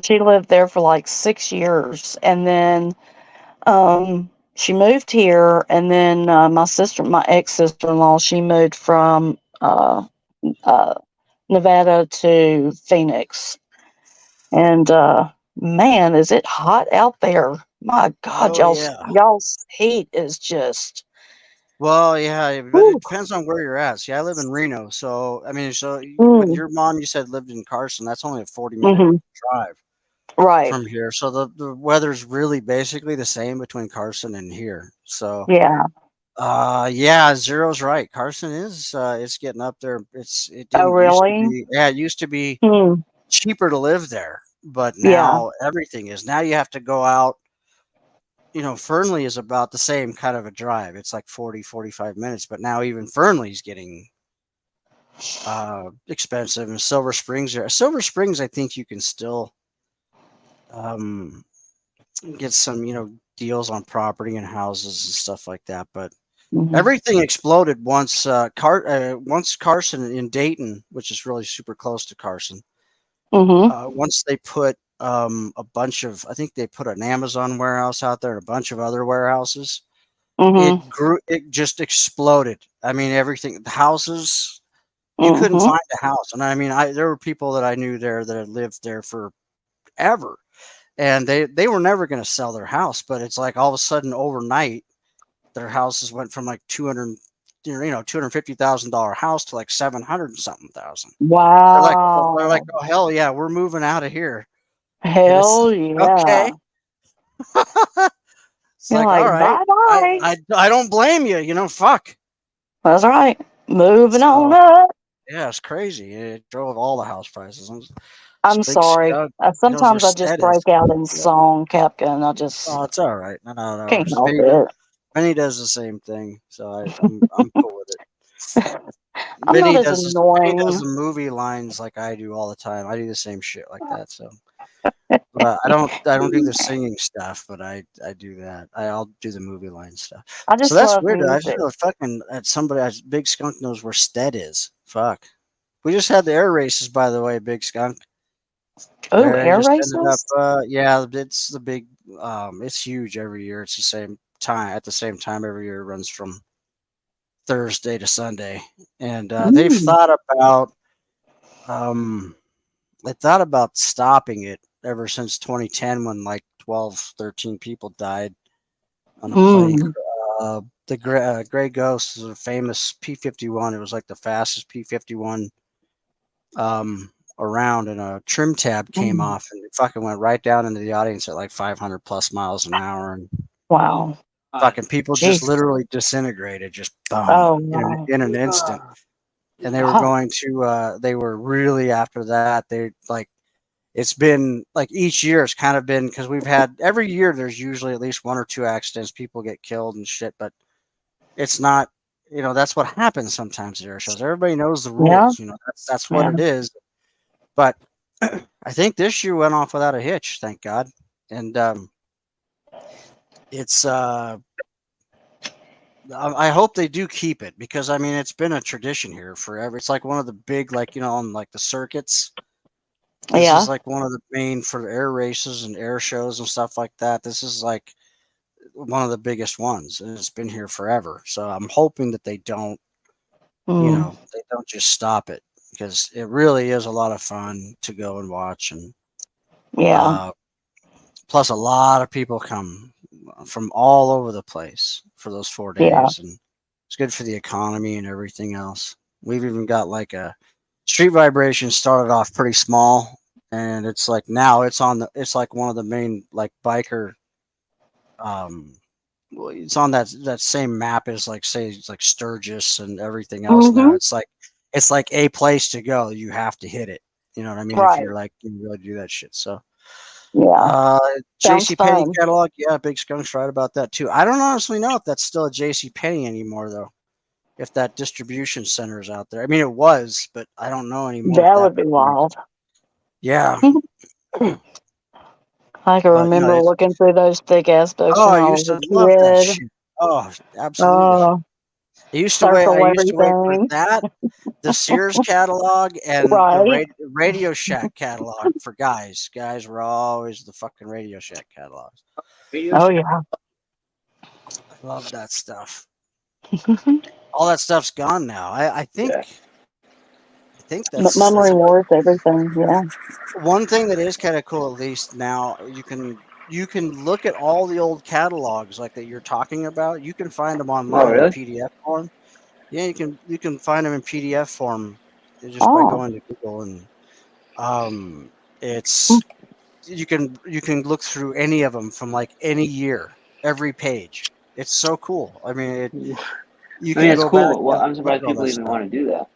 She lived there for like 6 years, and then she moved here, and then my ex-sister-in-law, she moved from uh, Nevada to Phoenix, and man, is it hot out there! My God, Oh yeah. y'all's heat is just. Well, yeah, but Whew. it depends on where you're at. See, I live in Reno, so I mean, when Mm, your mom you said lived in Carson, that's only a 40-minute hmm. drive Right. from here. So the weather's really basically the same between Carson and here. So Yeah. Yeah, Zero's right. Carson is getting up there. It Oh, didn't used to really? be. Yeah, it used to be Hmm. cheaper to live there, but Yeah. now everything is. Now you have to go out. Fernley is about the same kind of a drive. It's like 40, 45 minutes, but now even Fernley's getting expensive. And Silver Springs, Silver Springs, I think you can still um, get some, deals on property and houses and stuff like that. But Hmm. everything exploded once once Carson in Dayton, which is really super close to Carson. Hmm. Once they put a bunch of, I think they put an Amazon warehouse out there and a bunch of other warehouses. Hmm. It grew. It just exploded. I mean, everything. The houses. You couldn't Hmm. find a house, and I mean, there were people that I knew there that had lived there forever, and they were never going to sell their house. But it's like all of a sudden, overnight, their houses went from like 200, $250,000 house to like 700 and something thousand. They're like, Wow. oh hell yeah, we're moving out of here, and it's Hell like, yeah. okay. It's You're like, all like, right, bye bye. I don't blame you. Fuck. That's right. Moving on So up. yeah, it's crazy. It drove all the house prices. It's I'm big sorry. skunk. He knows where Sometimes I just Stead is. break out in song, Captain. I just Oh, it's all right. No. can't help it. Vinny does the same thing, so I'm cool with it. I'm not Vinny as does annoying. the movie lines like I do all the time. I do the same shit like that. So, but I don't do the singing stuff, but I do that. I'll do the movie line stuff. I So just that's love weird. I just music. feel fucking that Big Skunk knows where Stead is. Fuck. We just had the air races, by the way, Big Skunk. Oh, There, I air just ended up. races? Yeah, it's the big. It's huge every year. It's the same time at the same time every year. It runs from Thursday to Sunday, and they've Mm. thought about. Um, they thought about stopping it ever since 2010 when like 12, 13 people died on a plane. Mm. Gray Ghost is a famous P-51. It was like the fastest P-51 around, and a trim tab came Mm. off and it fucking went right down into the audience at like 500 plus miles an hour, and Wow. fucking people just Jeez. literally disintegrated, just boom, Oh, wow. in an instant. And they were Wow. going to they were really after that. They like it's been like each year it's kind of been, because we've had every year there's usually at least one or two accidents, people get killed and shit, but it's not, that's what happens sometimes at air shows. Everybody knows the Yeah. rules, that's what Yeah. it is. But I think this year went off without a hitch, thank God. And it's I hope they do keep it, because I mean it's been a tradition here forever. It's like one of the big, like, on like the circuits. This Yeah. is like one of the main for air races and air shows and stuff like that. This is like one of the biggest ones, and it's been here forever. So I'm hoping that they don't, Mm. they don't just stop it, because it really is a lot of fun to go and watch. And Yeah. plus a lot of people come from all over the place for those 4 Yeah. days, and it's good for the economy and everything else. We've even got like a Street Vibration started off pretty small, and it's like now it's like one of the main like biker um well, it's on that same map as, like, say, it's like Sturgis and everything else. Now Mm-hmm. it's like a place to go. You have to hit it. You know what I mean? If Right. you're like, you really do that shit. So Yeah. Sounds JC Penney fun. catalog, yeah, Big Skunk's right about that too. I don't honestly know if that's still a JC Penney anymore though. If that distribution center is out there. I mean, it was, but I don't know anymore if That that. would be wild. Yeah. I can But no, remember it's. looking through those thick ass books Oh, when I I used was to a love that kid. shit. Oh, absolutely. Oh, I used to wait. I circle used to wait for everything. that, the Sears catalog, and the Right. Radio Shack catalog for guys. Guys were always the fucking Radio Shack catalogs. Oh, yeah. I love that stuff. All that stuff's gone now. I think that's Memory worth everything. Yeah. one thing that is kind of cool. At least now you can look at all the old catalogs like that you're talking about. You can find them Oh, online in really? PDF form. Yeah, you can find them in PDF form just by Oh. going to Google, and it's you can look through any of them from like any year, every page. It's so cool. I mean, you I can mean, it's go back cool. Well, and I'm look surprised at all people that even stuff. want to do that.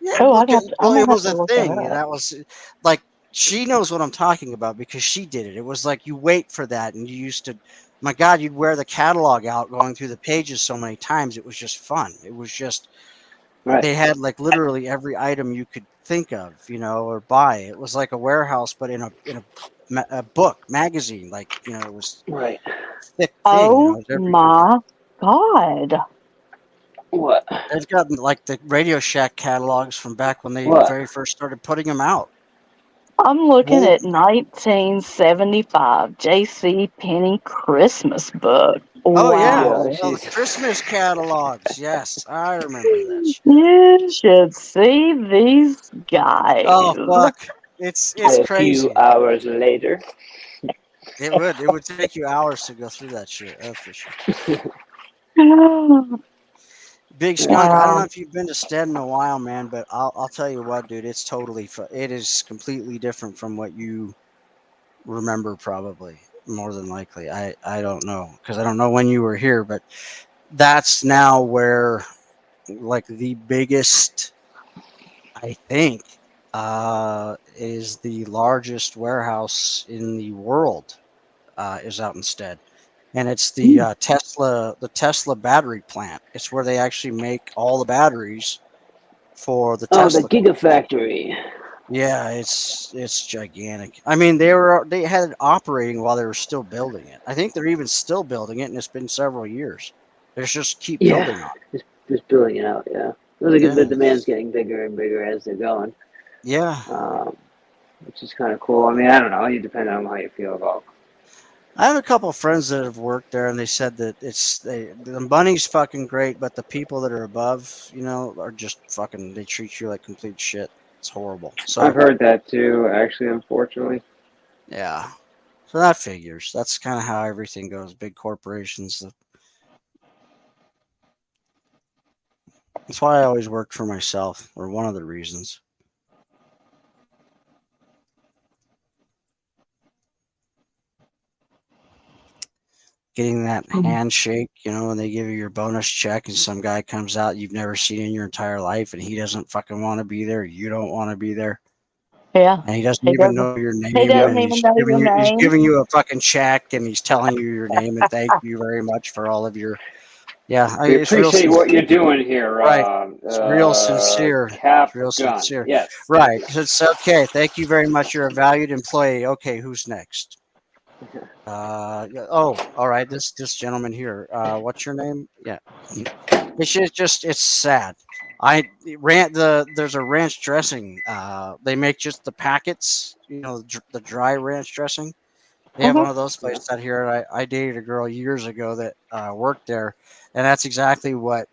Yeah, Oh, look at, I'm well, gonna it have was to a look thing. that up. That was like she knows what I'm talking about because she did it. It was like you wait for that, and you used to. My God, you'd wear the catalog out, going through the pages so many times. It was just fun. It was just Right. they had like literally every item you could think of, or buy. It was like a warehouse, but in a book magazine. Like it was Right. thick thing. Oh It was every my God. What? They've got like the Radio Shack catalogs from back when they What? very first started putting them out. I'm looking Wool- at 1975 J.C. Penney Christmas book. Oh yeah, Wow. well, the Christmas catalogs. Yes, I remember that shit. You should see these guys. Oh fuck, it's A crazy. few hours later. It would take you hours to go through that shit. That's for sure. Big Skunk, I don't know Wow. if you've been to Stead in a while, man, but I'll tell you what, dude, it's totally it is completely different from what you remember, probably more than likely. I don't know because I don't know when you were here, but that's now where like the biggest, I think, is the largest warehouse in the world is out in Stead. And it's the Tesla battery plant. It's where they actually make all the batteries for the Oh, the Tesla. Gigafactory. Yeah, it's gigantic. I mean, they had it operating while they were still building it. I think they're even still building it, and it's been several years. They just keep building on it. Just building it out. Yeah. The demand's getting bigger and bigger as they're going. Yeah. Which is kind of cool. I mean, I don't know. You depend on how you feel about. I have a couple of friends that have worked there, and they said that the money's fucking great, but the people that are above, are just fucking. They treat you like complete shit. It's horrible. So I've heard that too. Actually, unfortunately. yeah, so that figures. That's kind of how everything goes. Big corporations. That's why I always worked for myself, or one of the reasons. Getting that handshake, when they give you your bonus check and some guy comes out you've never seen in your entire life and he doesn't fucking want to be there, you don't want to be there. Yeah. And he doesn't even know your name. He doesn't And even know your he's name. giving you a fucking check and he's telling you your name and thank you very much for all of your. Yeah, We it's real appreciate sincere. what you're doing here. Right. It's real sincere. Cap Real Gun. sincere. Yes. Right. It's okay. Thank you very much. You're a valued employee. Okay, who's next? Oh, all right. This gentleman here. What's your name? Yeah. It's sad. There's a ranch dressing. They make just the packets, the dry ranch dressing. They have one of those places out here. And I dated a girl years ago that worked there, and that's exactly what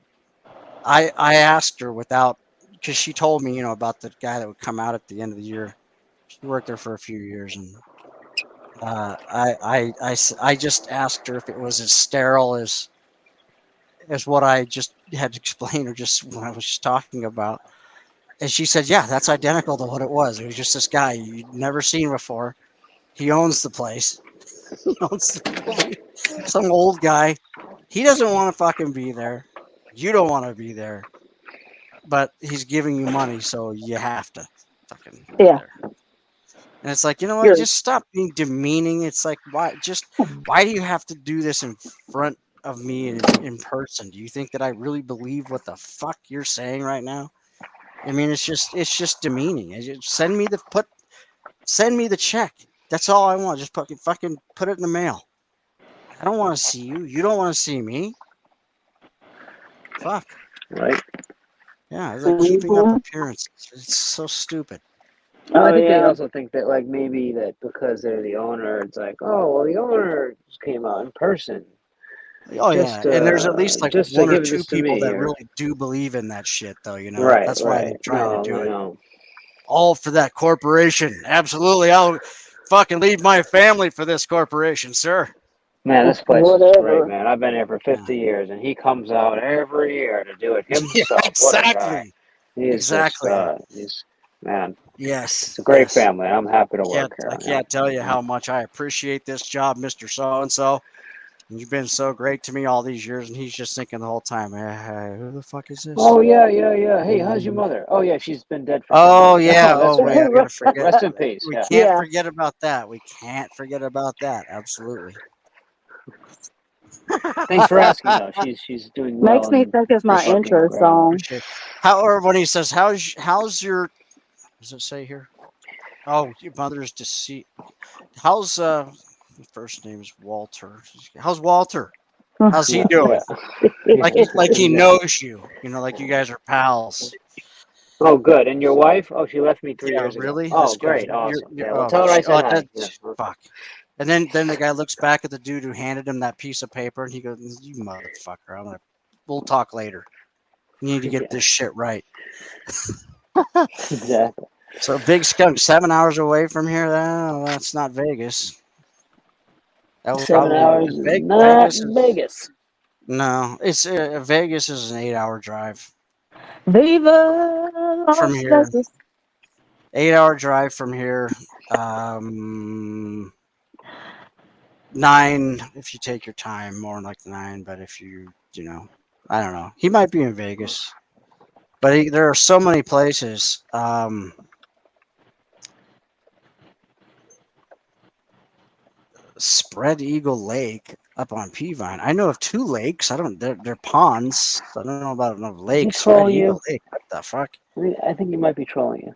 I asked her because she told me, about the guy that would come out at the end of the year. She worked there for a few years, and I just asked her if it was as sterile as what I just had to explain, or just what I was just talking about. And she said, yeah, that's identical to what it was. It was just this guy you'd never seen before. He owns the place. He owns the place. Some old guy. He doesn't want to fucking be there. You don't want to be there. But he's giving you money, so you have to fucking be there. And it's like, you know what? Just stop being demeaning. It's like, why do you have to do this in front of me in person? Do you think that I really believe what the fuck you're saying right now? I mean, it's just demeaning. Send me the check. That's all I want. Just fucking put it in the mail. I don't want to see you. You don't want to see me. Fuck. Right. Yeah, it's like keeping up appearances. It's so stupid. I think they also think that maybe that because they're the owner, it's like, oh well, the owner just came out in person. Oh yeah, and there's at least like just one or give two this to people me that here. really do believe in that shit, though. Right. That's why they're trying to do I it. know. All for that corporation. Absolutely, I'll fucking leave my family for this corporation, sir. Man, this place is great, man. I've been here for 50 years, and he comes out every year to do it himself. Yeah, What a guy! exactly. He's man. Yes, It's a great family. I'm happy to work here. I can't tell you how much I appreciate this job, Mr. So and so. You've been so great to me all these years, and he's just thinking the whole time, who the fuck is this? Oh yeah. Hey, how's your mother? Oh yeah, she's been dead for 10 Oh years. yeah. That's Oh wait, I right. gotta forget. Rest in peace. We Yeah. can't forget about that. We can't forget about that. Absolutely. Thanks for asking though. She's doing well. Makes me and think of my fucking intro great. song. Appreciate it. How or when he says, how's your? Does it say here? Oh, your mother's deceased. How's first name's Walter. How's Walter? How's he doing? Like he knows you. You know, like you guys are pals. Oh, good. And your wife? Oh, she left me 3 Yeah, years ago. really? Oh, That's good. great. Awesome. You're, Yeah, well, tell her I said hi. that's, Yeah. fuck. And then the guy looks back at the dude who handed him that piece of paper, and he goes, "You motherfucker! We'll talk later. You need to get this shit right." Exactly. So Big Skunk, 7 hours away from here. That's not Vegas. That was 7 hours is not Vegas. No, it's Vegas is an 8-hour drive Viva from Las here. Vegas. 8-hour drive from here. 9 if you take your time, more like 9. But if you know, I don't know. He might be in Vegas, but there are so many places. Spread Eagle Lake up on Peavine. I know of 2 lakes. They're ponds. I don't know about another lake. Spread Eagle Lake. What the fuck? I think he might be trolling you.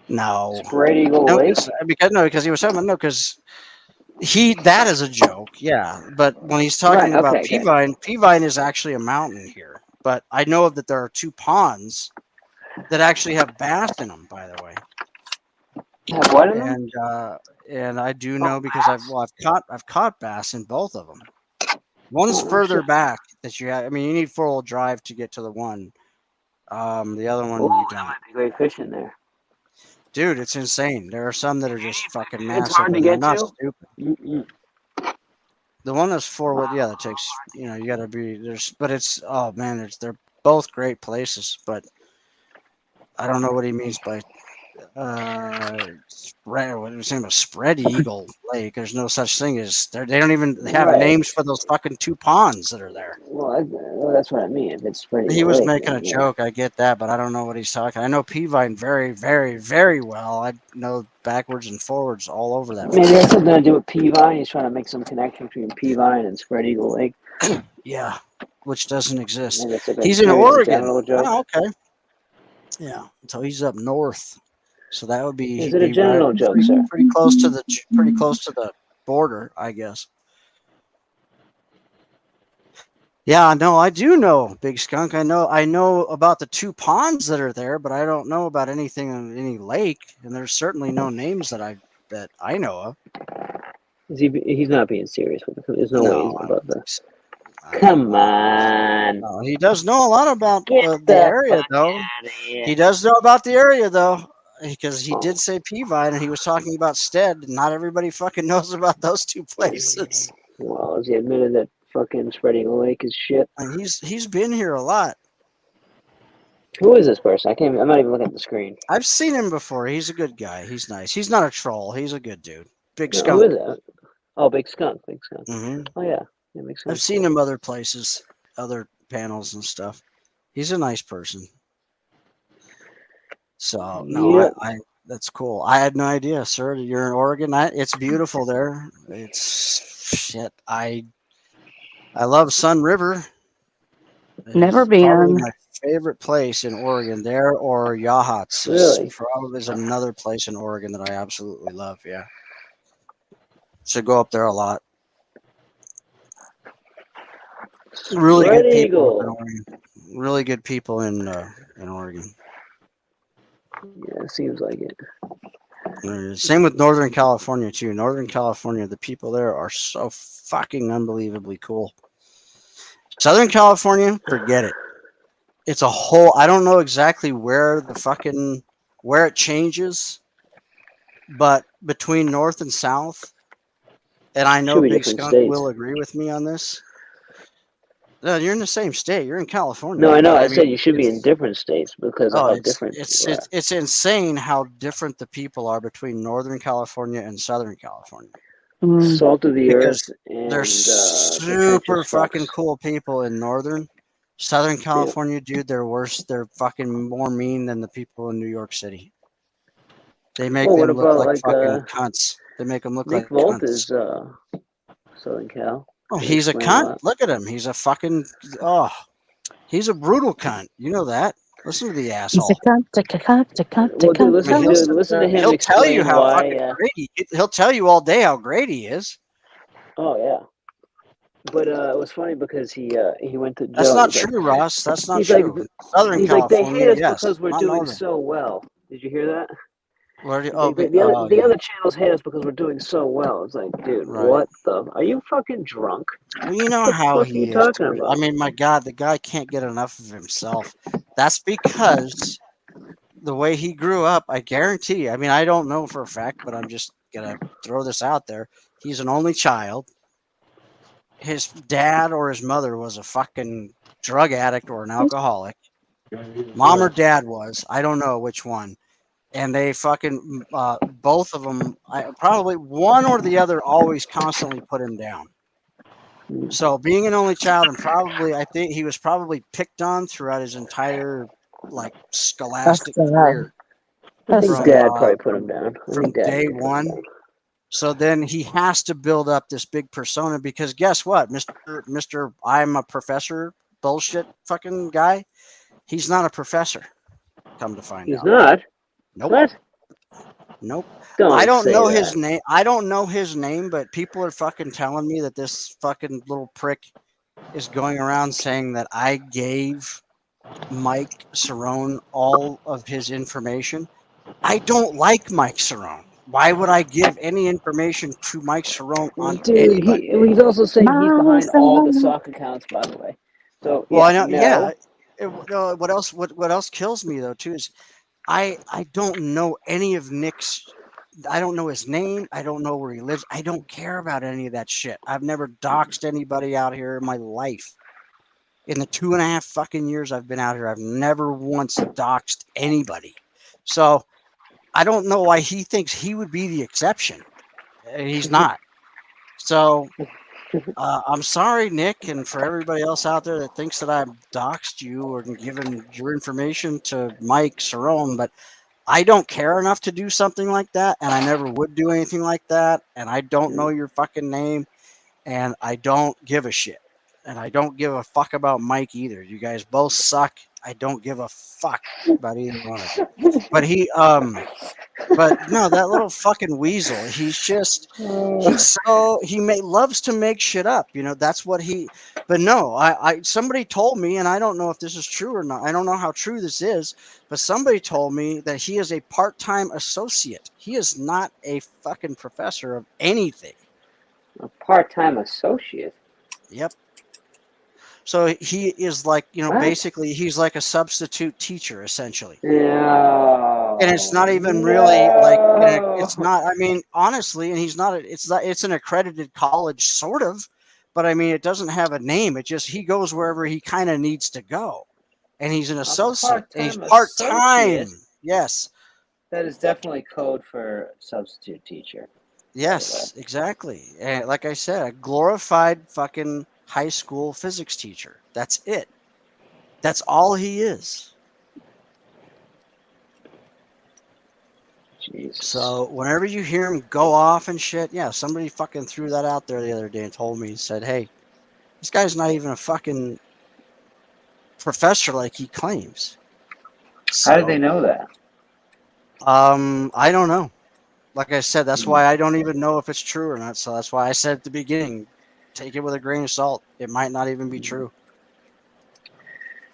No. Spread Eagle Lake? Because he was talking about because that is a joke, yeah. But when he's talking about Peavine, Peavine is actually a mountain here. But I know that there are 2 ponds that actually have bass in them, by the way. Have what in them? And I do know because I've caught bass in both of them. One's further back that you have. I mean, you need 4-wheel drive to get to the one. The other one you don't. Might be great fishing there. Dude, it's insane. There are some that are just fucking massive. It's hard to get not to. stupid. The one that's 4-wheel, that takes. You got to be but it's they're both great places. But I don't know what he means by spread. What was name? Spread Eagle Lake. There's no such thing as they don't even have names for those fucking 2 ponds that are there. Well, that's what I mean. If it's Spread Eagle He was Lake, making a joke. I get that, but I don't know what he's talking. I know Peavine very, very, very well. I know backwards and forwards all over that. Maybe that's something to do with Peavine. He's trying to make some connection between Peavine and Spread Eagle Lake. Yeah, which doesn't exist. Like He's in Oregon. Oh, okay. Yeah, so he's up north. So that would be. Is it a general joke, sir? Pretty close to the border, I guess. Yeah, no, I do know Big Skunk. I know about the 2 ponds that are there, but I don't know about anything on any lake, and there's certainly no names that I know of. He's not being serious with it. There's no way he's about this. Come on. No, he does know a lot about the area, though. He does know about the area, though, because he did say Peavine, and he was talking about Stead. And not everybody fucking knows about those 2 places. Well, has he admitted that fucking Spread Eagle Lake is shit? And he's been here a lot. Who is this person? I'm not even looking at the screen. I've seen him before. He's a good guy. He's nice. He's not a troll. He's a good dude. Big Skunk. Who is it? Oh, Big Skunk. Big Skunk. Mm-hmm. Oh, yeah. That makes sense. I've seen him other places, other panels and stuff. He's a nice person. So, no, I that's cool. I had no idea, sir. You're in Oregon. It's beautiful there. It's shit. I love Sun River. Never It's probably been. my favorite place in Oregon there, or Yachats. Really? There's another place in Oregon that I absolutely love. Yeah. So go up there a lot. Really Spread good people. Eagle. Really good people in Oregon. Yeah, it seems like it. Same with Northern California too. Northern California, the people there are so fucking unbelievably cool. Southern California, forget it. It's a whole. I don't know exactly where it changes, but between North and South, and I know Big Skunk will agree with me on this. No, you're in the same state. You're in California. No, I know. I said you should be in different states because of how different. It's insane how different the people are between Northern California and Southern California. Salt of the because earth and they're pretentious super fucking fucks. cool people in Southern California, dude. They're worse. They're fucking more mean than the people in New York City. They make Well, what them look about like like fucking cunts. They make them look Nick like Volt cunts. is Southern Cal. Oh, Could he's a explain cunt. lot. Look at him. He's a fucking he's a brutal cunt. You know that. Listen to the He's a asshole. cunt, a cunt, a cunt, a Well, dude, cunt. I mean, listen to him he'll tell you explain how why. fucking great he'll tell you all day how great he is. Oh yeah. But it was funny because he went to Joe. That's not He's true, Ross. That's not he's true. like, Southern he's like, they California, hate us yes, because we're not doing northern. so well. Did you hear that? Where do you, He's like, the yeah. other channels hate us because we're doing so well. It's like, dude, Right. what the? Are you fucking drunk? Well, you know What the how fuck are he you is. talking Dude. about? I mean, my God, the guy can't get enough of himself. That's because the way he grew up, I guarantee. I mean, I don't know for a fact, but I'm just gonna throw this out there. He's an only child. His dad or his mother was a fucking drug addict or an alcoholic. Mom or dad was. I don't know which one. And they fucking both of them. Probably one or the other always constantly put him down. So being an only child, and probably I think he was probably picked on throughout his entire like scholastic career. I think From, Dad probably put him down. I from think Dad day did put him one. down. So then he has to build up this big persona because guess what, Mister I'm a professor bullshit fucking guy. He's not a professor. Come to find He's out. not. Nope. What? Nope. Don't I don't say know that. his name. I don't know his name, but people are fucking telling me that this fucking little prick is going around saying that I gave Mike Cerrone all of his information. I don't like Mike Cerrone. Why would I give any information to Mike Cerrone on Dude, anybody? he's also saying he's behind all the sock accounts, by the way. So Well, yeah, I know. no. Yeah. What else? What else kills me though too is I don't know any of Nick's. I don't know his name. I don't know where he lives. I don't care about any of that shit. I've never doxed anybody out here in my life. In the 2.5 fucking years I've been out here, I've never once doxed anybody. So I don't know why he thinks he would be the exception. He's not. So I'm sorry, Nick, and for everybody else out there that thinks that I've doxed you or given your information to Mike Cerrone, but I don't care enough to do something like that, and I never would do anything like that, and I don't know your fucking name, and I don't give a shit. And I don't give a fuck about Mike either. You guys both suck. I don't give a fuck about either one of you. But but no, that little fucking weasel. He loves to make shit up. You know, that's what he. But no, somebody told me, and I don't know if this is true or not. I don't know how true this is, but somebody told me that he is a part-time associate. He is not a fucking professor of anything. A part-time associate. Yep. So he is like, What? basically he's like a substitute teacher essentially. No. And it's not even really like it's not. I mean, honestly, and he's not. It's an accredited college, sort of, but I mean, it doesn't have a name. It just he goes wherever he kind of needs to go, and he's an associate. And he's part time. Yes. That is definitely code for substitute teacher. Yes, exactly. And like I said, a glorified fucking high school physics teacher. That's it. That's all he is. Jesus. So whenever you hear him go off and shit, yeah, somebody fucking threw that out there the other day and told me, said, hey, this guy's not even a fucking professor like he claims. So, How did they know that? I don't know. Like I said, that's why I don't even know if it's true or not. So that's why I said at the beginning, take it with a grain of salt. It might not even be true.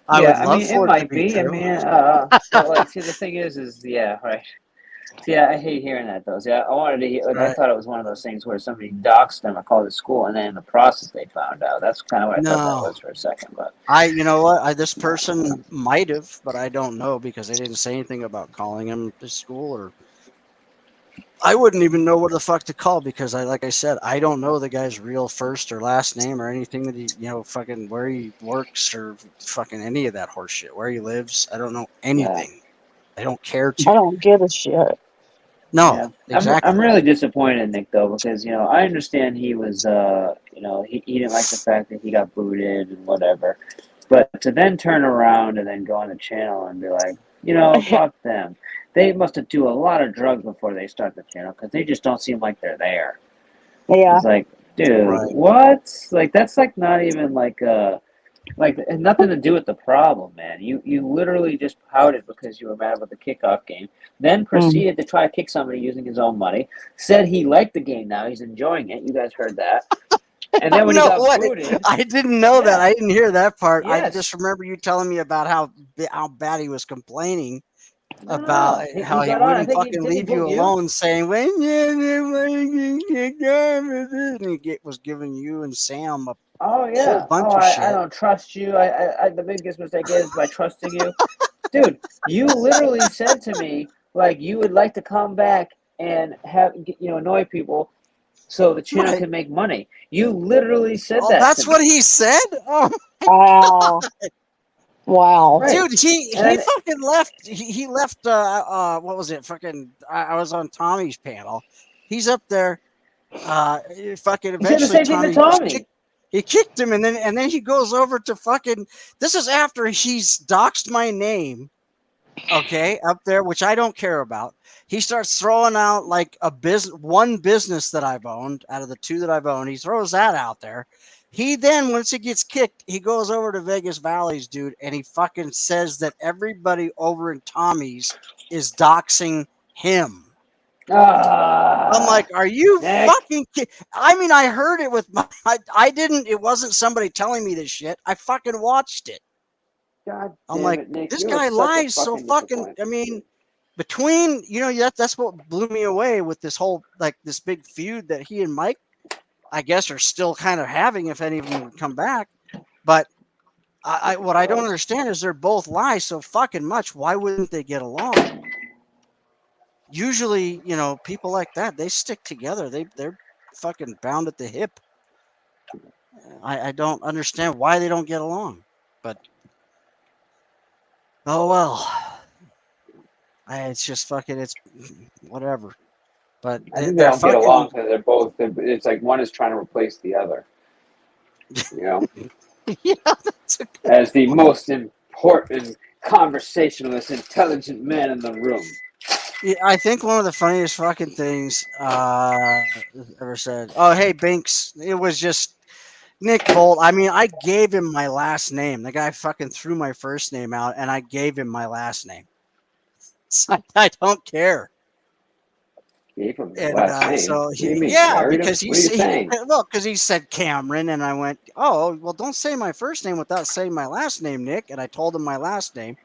I would love it for it to might be be. I true. mean, but like, see, the thing is, yeah, right. See, I hate hearing that though. See, I wanted to hear, like, I Right. thought it was one of those things where somebody doxed them or called the school, and then in the process they found out. That's kind of what I thought that No. was for a second. But You know what? This person might have, but I don't know because they didn't say anything about calling him to school, or I wouldn't even know what the fuck to call because like I said, I don't know the guy's real first or last name or anything that he, fucking where he works or fucking any of that horse shit, where he lives. I don't know anything. I don't care to. I don't give a shit. No, Yeah. exactly. I'm really disappointed in Nick though, because I understand he was he didn't like the fact that he got booted and whatever, but to then turn around and then go on the channel and be like, fuck them. They must have do a lot of drugs before they start the channel because they just don't seem like they're there. Yeah. It's like, dude, Right. what? Like that's like not even like it had nothing to do with the problem, man. You literally just pouted because you were mad about the kickoff game, then proceeded to try to kick somebody using his own money. Said he liked the game now, he's enjoying it. You guys heard that. And then when he No got way. booted, I didn't know that. I didn't hear that part. I Yes. just remember you telling me about how bad he was complaining no, about he how he got on. I wouldn't think fucking did he leave you boot you? alone, saying when he was giving you and Sam a Oh whole yeah. bunch Oh, of I shit. don't trust you. I the biggest mistake is by trusting you, dude. You literally said to me like you would like to come back and have annoy people so the channel Right. can make money. You literally said Oh, that that's to what me. he said? Oh my Wow. God. Wow. Right. Dude, he And fucking left. He left. What was it? Fucking. I was on Tommy's panel. He's up there. Fucking. he said the Eventually, same thing to Tommy just Tommy. he kicked him, and then he goes over to fucking. This is after he's doxed my name. Okay, up there, which I don't care about. He starts throwing out like one business that I've owned out of the two that I've owned. He throws that out there. He then, once he gets kicked, he goes over to Vegas Valleys, dude, and he fucking says that everybody over in Tommy's is doxing him. I'm like, are you Nick. fucking kidding? I mean, I heard it with my. I didn't. It wasn't somebody telling me this shit. I fucking watched it. God I'm damn like, it, Nick. this You are guy such a lies so fucking fucking. disappointment. I mean, between that's what blew me away with this whole this big feud that he and Mike, I guess, are still kind of having if any of them would come back. But what I don't understand is they're both lie so fucking much. Why wouldn't they get along? Usually, people like that, they stick together. They're fucking bound at the hip. I don't understand why they don't get along. But oh well. It's just fucking. It's whatever. But I think they they're don't get fucking. along because they're both. It's like one is trying to replace the other. Yeah, that's a good as the point. most important conversationalist, intelligent man in the room. Yeah, I think one of the funniest fucking things ever said. Oh, hey Binks, it was just Nick Bolt. I mean, I gave him my last name. The guy fucking threw my first name out, and I gave him my last name. So I don't care. Gave him And last name. so What do you mean? yeah, Married him? because What are you saying? because he said Cameron, and I went, oh well, don't say my first name without saying my last name, Nick. And I told him my last name,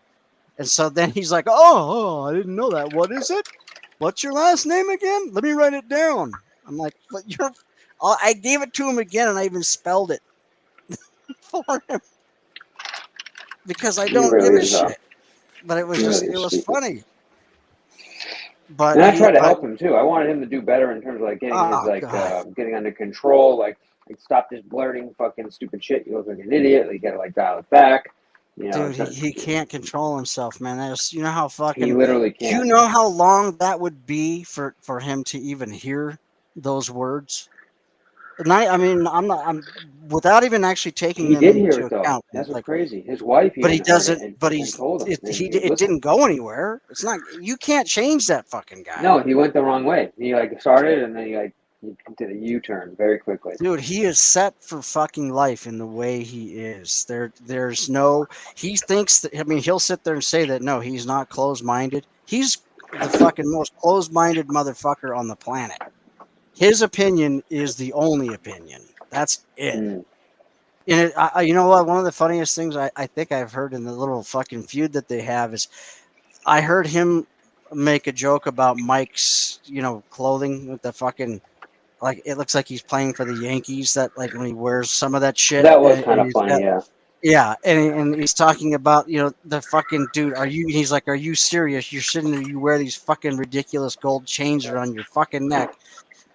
and so then he's like, oh, I didn't know that. What is it? What's your last name again? Let me write it down. I'm like, but I gave it to him again, and I even spelled it for him because I He don't give really a is. shit. But it was He just, really it is was stupid. funny. But And I tried to help him too. I wanted him to do better in terms of like getting his getting under control. Like stop just blurting fucking stupid shit. You look like an idiot. Like, you gotta like dial it back. dude, he can't control himself, man. You know how fucking. He literally Do you can't. know how long that would be for him to even hear those words? And I mean, I'm without even actually taking He them did hear into it though. account. That's what's Like, crazy. His wife but even he heard it doesn't. and But fucking told him. it didn't go anywhere. It's not. You can't change that fucking guy. No, he went the wrong way. He like started and then he did a U-turn very quickly. Dude, he is set for fucking life in the way he is. There's no. He thinks that. I mean, he'll sit there and say that no, he's not closed-minded. He's the fucking most closed-minded motherfucker on the planet. His opinion is the only opinion. That's it. Mm. And you know what? One of the funniest things I think I've heard in the little fucking feud that they have is, I heard him make a joke about Mike's, clothing with the fucking, like, it looks like he's playing for the Yankees. That, like, when he wears some of that shit. That was and kind of he's funny, got, yeah. yeah, and he's talking about, the fucking dude. He's like, are you serious? You're sitting there, you wear these fucking ridiculous gold chains around your fucking neck.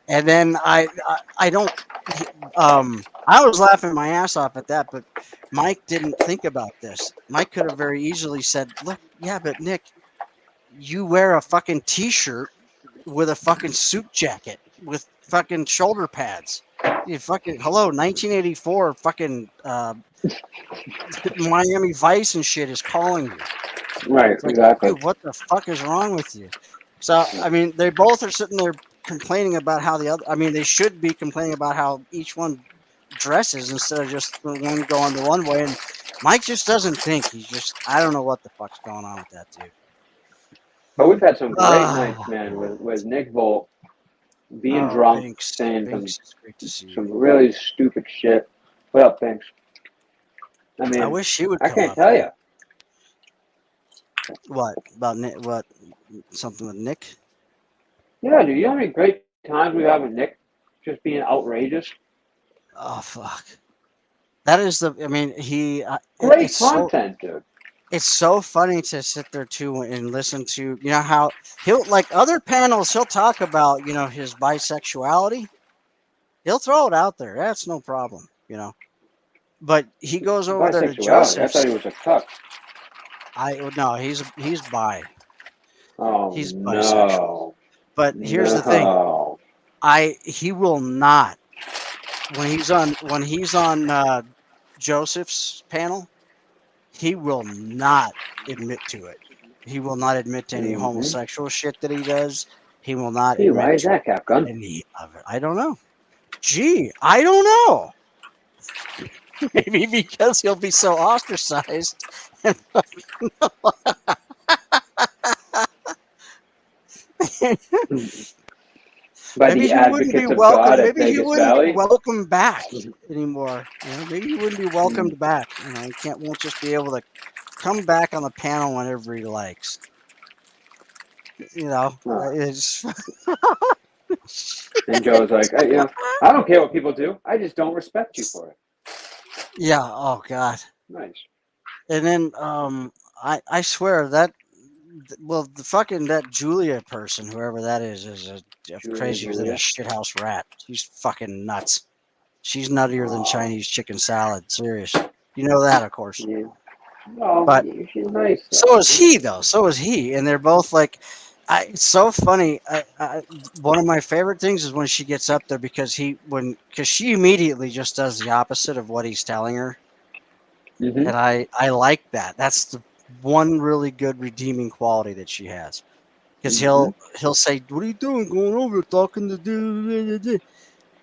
And then I don't, I was laughing my ass off at that, but Mike didn't think about this. Mike could have very easily said, look, yeah, but Nick, you wear a fucking t-shirt with a fucking suit jacket with fucking shoulder pads. You fucking hello, 1984 fucking Miami Vice and shit is calling you. Right, It's like, exactly. dude, what the fuck is wrong with you? So, I mean, they both are sitting there complaining about how the other. I mean, they should be complaining about how each one dresses instead of just the one going the one way. And Mike just doesn't think. He's just. I don't know what the fuck's going on with that dude. But we've had some great Ah. nights, man, with Nick Volt being Oh, drunk, Binks. saying Binks, it's great to see you. some really stupid shit. What up, Binks? I mean, I wish she would I come can't up. tell you. What about Nick? What something with Nick? Yeah, dude, you know how many great times we have with Nick just being outrageous? Oh fuck. That is the. I mean, Great it's so. content, dude. It's so funny to sit there too and listen to, you know, how he'll, like other panels, he'll talk about, you know, his bisexuality. He'll throw it out there. That's no problem, you know. But he goes over there to Bisexuality. I Joseph's. thought he was a cuck. No, he's bi. Oh He's bisexual. no. But here's the thing. No. He will not when he's on Joseph's panel, he will not admit to it. He will not admit to any Mhm. homosexual shit that he does. He will not Hey, why admit is to that, Capgun? any of it. I don't know. Gee, I don't know. Maybe because he'll be so ostracized. By Maybe the he wouldn't be advocates of God welcome. at Maybe he Vegas wouldn't be Valley. welcomed back anymore. You know, maybe he wouldn't be welcomed back. You know, won't just be able to come back on the panel whenever he likes. You know, it's And Joe's like, you know, I don't care what people do. I just don't respect you for it. yeah. Oh God. Nice. And then I swear that the fucking that Julia person, whoever that is crazier than a shithouse rat. She's fucking nuts. She's nuttier than Chinese chicken salad. Serious. You know that, of course. Yeah. Oh, But she's nice. so is he, though. So is he, and they're both like. It's so funny. One of my favorite things is when she gets up there because she immediately just does the opposite of what he's telling her. Mm-hmm. And I like that. That's the one really good redeeming quality that she has. Because he'll say, "What are you doing? Going over talking to?"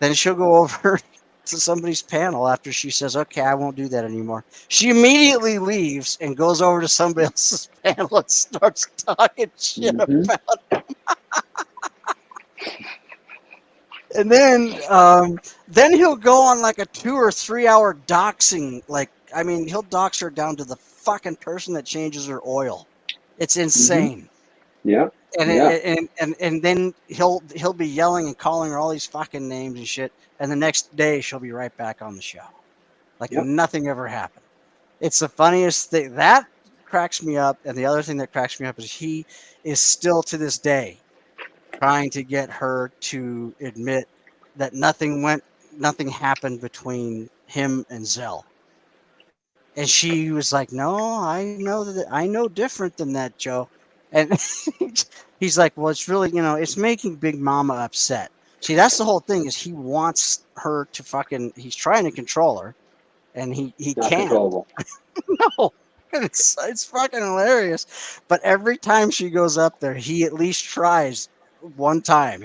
Then she'll go over to somebody's panel after she says, "Okay, I won't do that anymore." She immediately leaves and goes over to somebody else's panel and starts talking shit about him. And then he'll go on like a 2 or 3 hour doxing. Like, I mean, he'll dox her down to the fucking person that changes her oil. It's insane. Yeah. And then he'll be yelling and calling her all these fucking names and shit. And the next day she'll be right back on the show, like nothing ever happened. It's the funniest thing that cracks me up. And the other thing that cracks me up is he is still to this day trying to get her to admit that nothing happened between him and Zell. And she was like, "No, I know different than that, Joe." And he's like, "Well, it's really, it's making Big Mama upset." See, that's the whole thing is he wants her to he's trying to control her and he Not can't. controllable. No. It's fucking hilarious. But every time she goes up there, he at least tries one time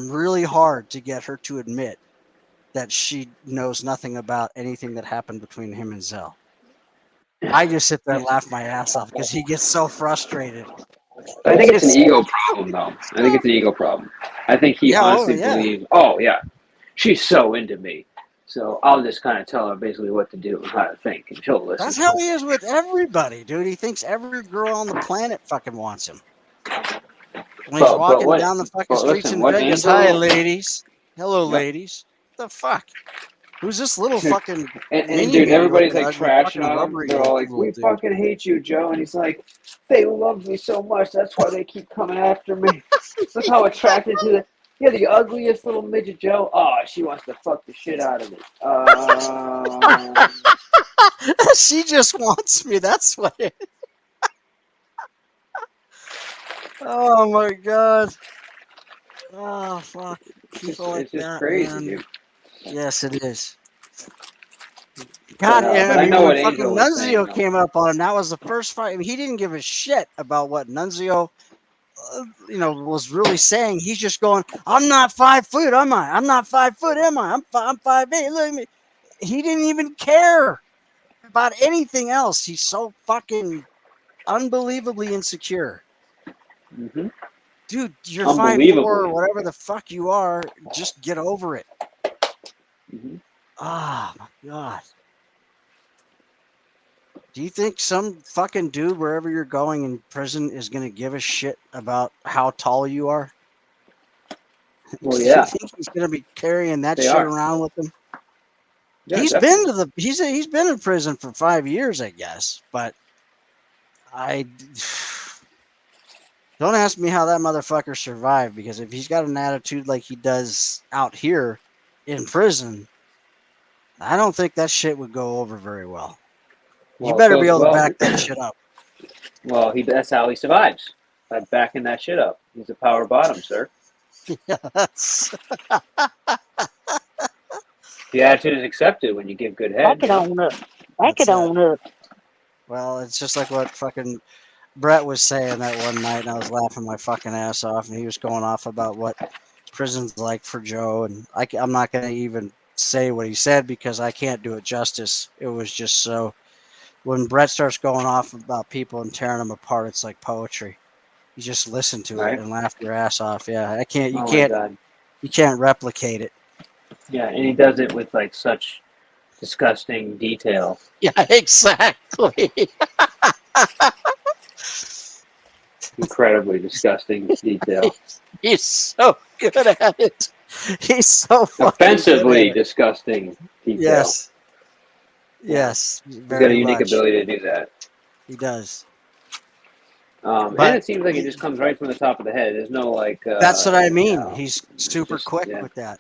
really hard to get her to admit that she knows nothing about anything that happened between him and Zell. I just sit there and laugh my ass off because he gets so frustrated. I think it's an ego problem, though. I think it's an ego problem. I think he honestly believes, she's so into me. So I'll just kind of tell her basically what to do and how to think, and she'll listen. That's how he is with everybody, dude. He thinks every girl on the planet fucking wants him. When he's walking down the fucking streets in Vegas, "Hi, ladies. Hello, ladies." What the fuck? Who's this little fucking and mini dude, man everybody's with like the trashing fucking on him. rubbery They're all like, little "We dude? fucking hate you, Joe." And he's like, "They love me so much. That's why they keep coming after me. Look how attracted to the ugliest little midget, Joe. Oh, she wants to fuck the shit out of me. She just wants me. That's what it is." Oh my god. Oh fuck. People like It's just that, crazy, man. dude. Yes, it is. God, But I I mean, know when what fucking Angel was saying Nunzio though. came up on him, that was the first fight. I mean, he didn't give a shit about what Nunzio, was really saying. He's just going, "I'm not 5 foot, am I? I'm not 5 foot, am I? I'm 5'8". Look at me." He didn't even care about anything else. He's so fucking unbelievably insecure. Mm-hmm. Dude, you're 5'4" or Unbelievably. whatever the fuck you are. Just get over it. Mm-hmm. Ah, my God. Do you think some fucking dude, wherever you're going in prison, is going to give a shit about how tall you are? Well, Do you yeah, think he's going to be carrying that they shit are. around with him? Yeah, He's been definitely. to the he's been in prison for 5 years, I guess. But I don't ask me how that motherfucker survived, because if he's got an attitude like he does out here in prison, I don't think that shit would go over very well. You Well, it better be goes able to well. back that shit up. Well, that's how he survives, by backing that shit up. He's a power bottom, sir. Yes. The attitude is accepted when you give good head. Back it You know? on up. Back That's it it. on up. Well, it's just like what fucking Brett was saying that one night, and I was laughing my fucking ass off, and he was going off about what prison's like for Joe, and I'm not going to even say what he said because I can't do it justice. It was just so. When Brett starts going off about people and tearing them apart, it's like poetry. You just listen to it Right? and laugh your ass off. Yeah, I can't. Oh my god. You can't replicate it. Yeah, and he does it with like such disgusting detail. Yeah, exactly. Incredibly disgusting detail. He's so good at it. He's so fucking good at Offensively it. disgusting detail. Yes. Yeah. Yes. He's got a Very unique much. ability to do that. He does. And But it seems like it just comes right from the top of the head. There's no like, that's what I you mean. know, He's super just quick yeah. with that.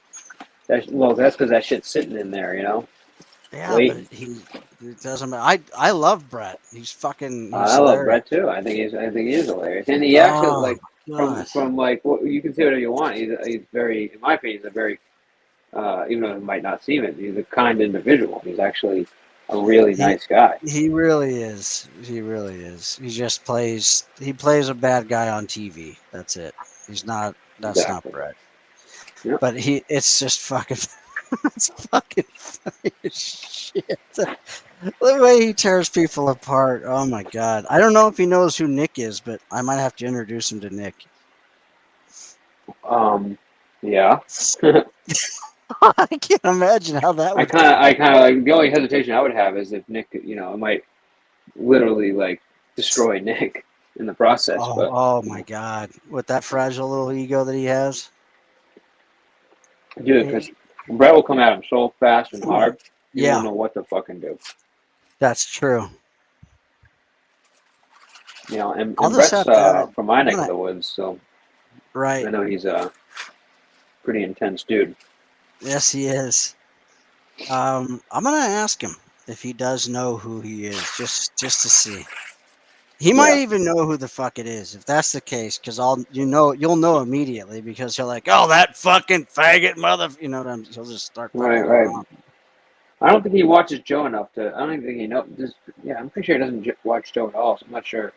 Well, that's because that shit's sitting in there, you know. Yeah, Waiting. but it doesn't matter. I love Brett. He's fucking. He's I love hilarious. Brett too. I think he is hilarious, and he actually Oh like God. from like well, you can say whatever you want. He's very, in my opinion, he's a very even though it might not seem it, he's a kind individual. He's actually a really nice guy. He really is. He really is. He just plays. He plays a bad guy on TV. That's it. He's not. That's not Exactly. Brett. Yep. But it's just fucking. It's fucking funny as shit. The way he tears people apart. Oh my god. I don't know if he knows who Nick is, but I might have to introduce him to Nick. Yeah. I can't imagine how that would go. I kind of like the only hesitation I would have is if Nick, you know, it might literally like destroy Nick in the process. But Oh my god. With that fragile little ego that he has. dude, because Brett will come at him so fast and hard, you Yeah. won't know what to fucking do. That's true. You know, and I'll just Brett's have to add it. from my neck I'm of gonna- the woods, so Right. I know he's a pretty intense dude. Yes, he is. I'm gonna ask him if he does know who he is, just to see. He might Yeah. even know who the fuck it is if that's the case, because you'll know immediately because he'll like, oh, that fucking faggot mother, you know what I'm. He'll just start fucking Right, going right. on. I don't think he watches Joe enough to. I don't even think he knows. Yeah, I'm pretty sure he doesn't watch Joe at all. So I'm not sure.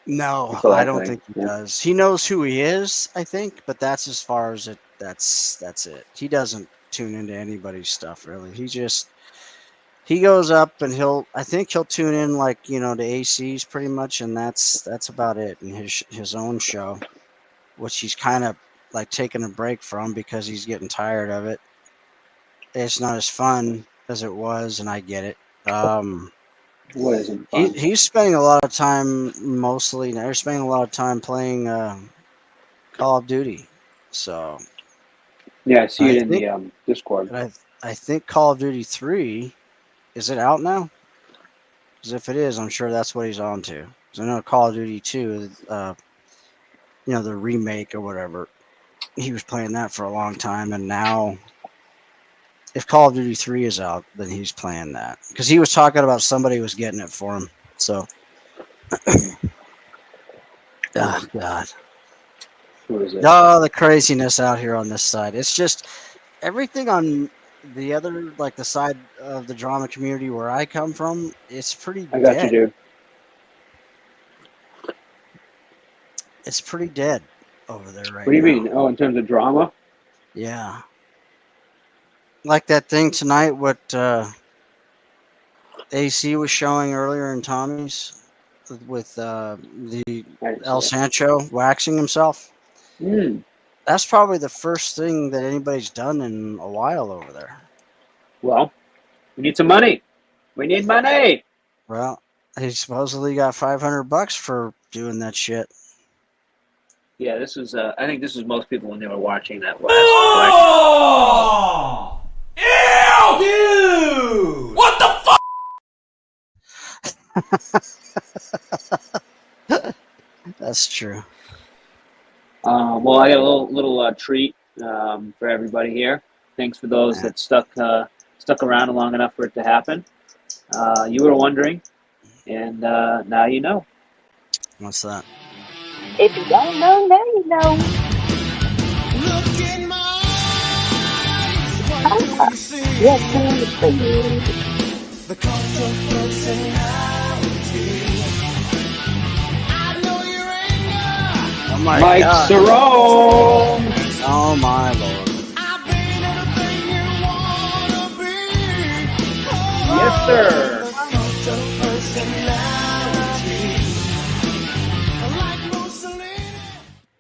No, Until I that don't thing. think he Yeah. does. He knows who he is, I think, but that's as far as it. That's it. He doesn't tune into anybody's stuff really. He goes up and I think he'll tune in like, to ACs pretty much, and that's about it. And his own show, which he's kind of like taking a break from because he's getting tired of it. It's not as fun as it was, and I get it. What isn't fun? He's spending a lot of time mostly. They're spending a lot of time playing Call of Duty. So Yeah, I see I it in think the Discord. I think Call of Duty 3 is it out now? Because if it is, I'm sure that's what he's on to. Because I know Call of Duty 2, the remake or whatever, he was playing that for a long time, and now if Call of Duty 3 is out, then he's playing that. Because he was talking about somebody was getting it for him. So, oh God. Who is it? Oh, the craziness out here on this side. It's just everything on the other, like the side of the drama community where I come from, it's pretty I got you, dead. dude. It's pretty dead over there right What do you now. mean? Oh, in terms of drama? Yeah. Like that thing tonight, what AC was showing earlier in Tommy's with the El Sancho waxing himself. Mm. That's probably the first thing that anybody's done in a while over there. Well, we need some money. We need money. Well, he supposedly got $500 for doing that shit. Yeah, this was. I think this was most people when they were watching that last. Oh! Ew! Dude! What the fuck? That's true. Well, I got a little treat for everybody here. Thanks for those that stuck around long enough for it to happen. You were wondering, and now you know. What's that? If you don't know, now you know. Yes, The cult of personality. I know your anger. Oh my Mike God. Cerrone. Oh my Lord. Yes, sir.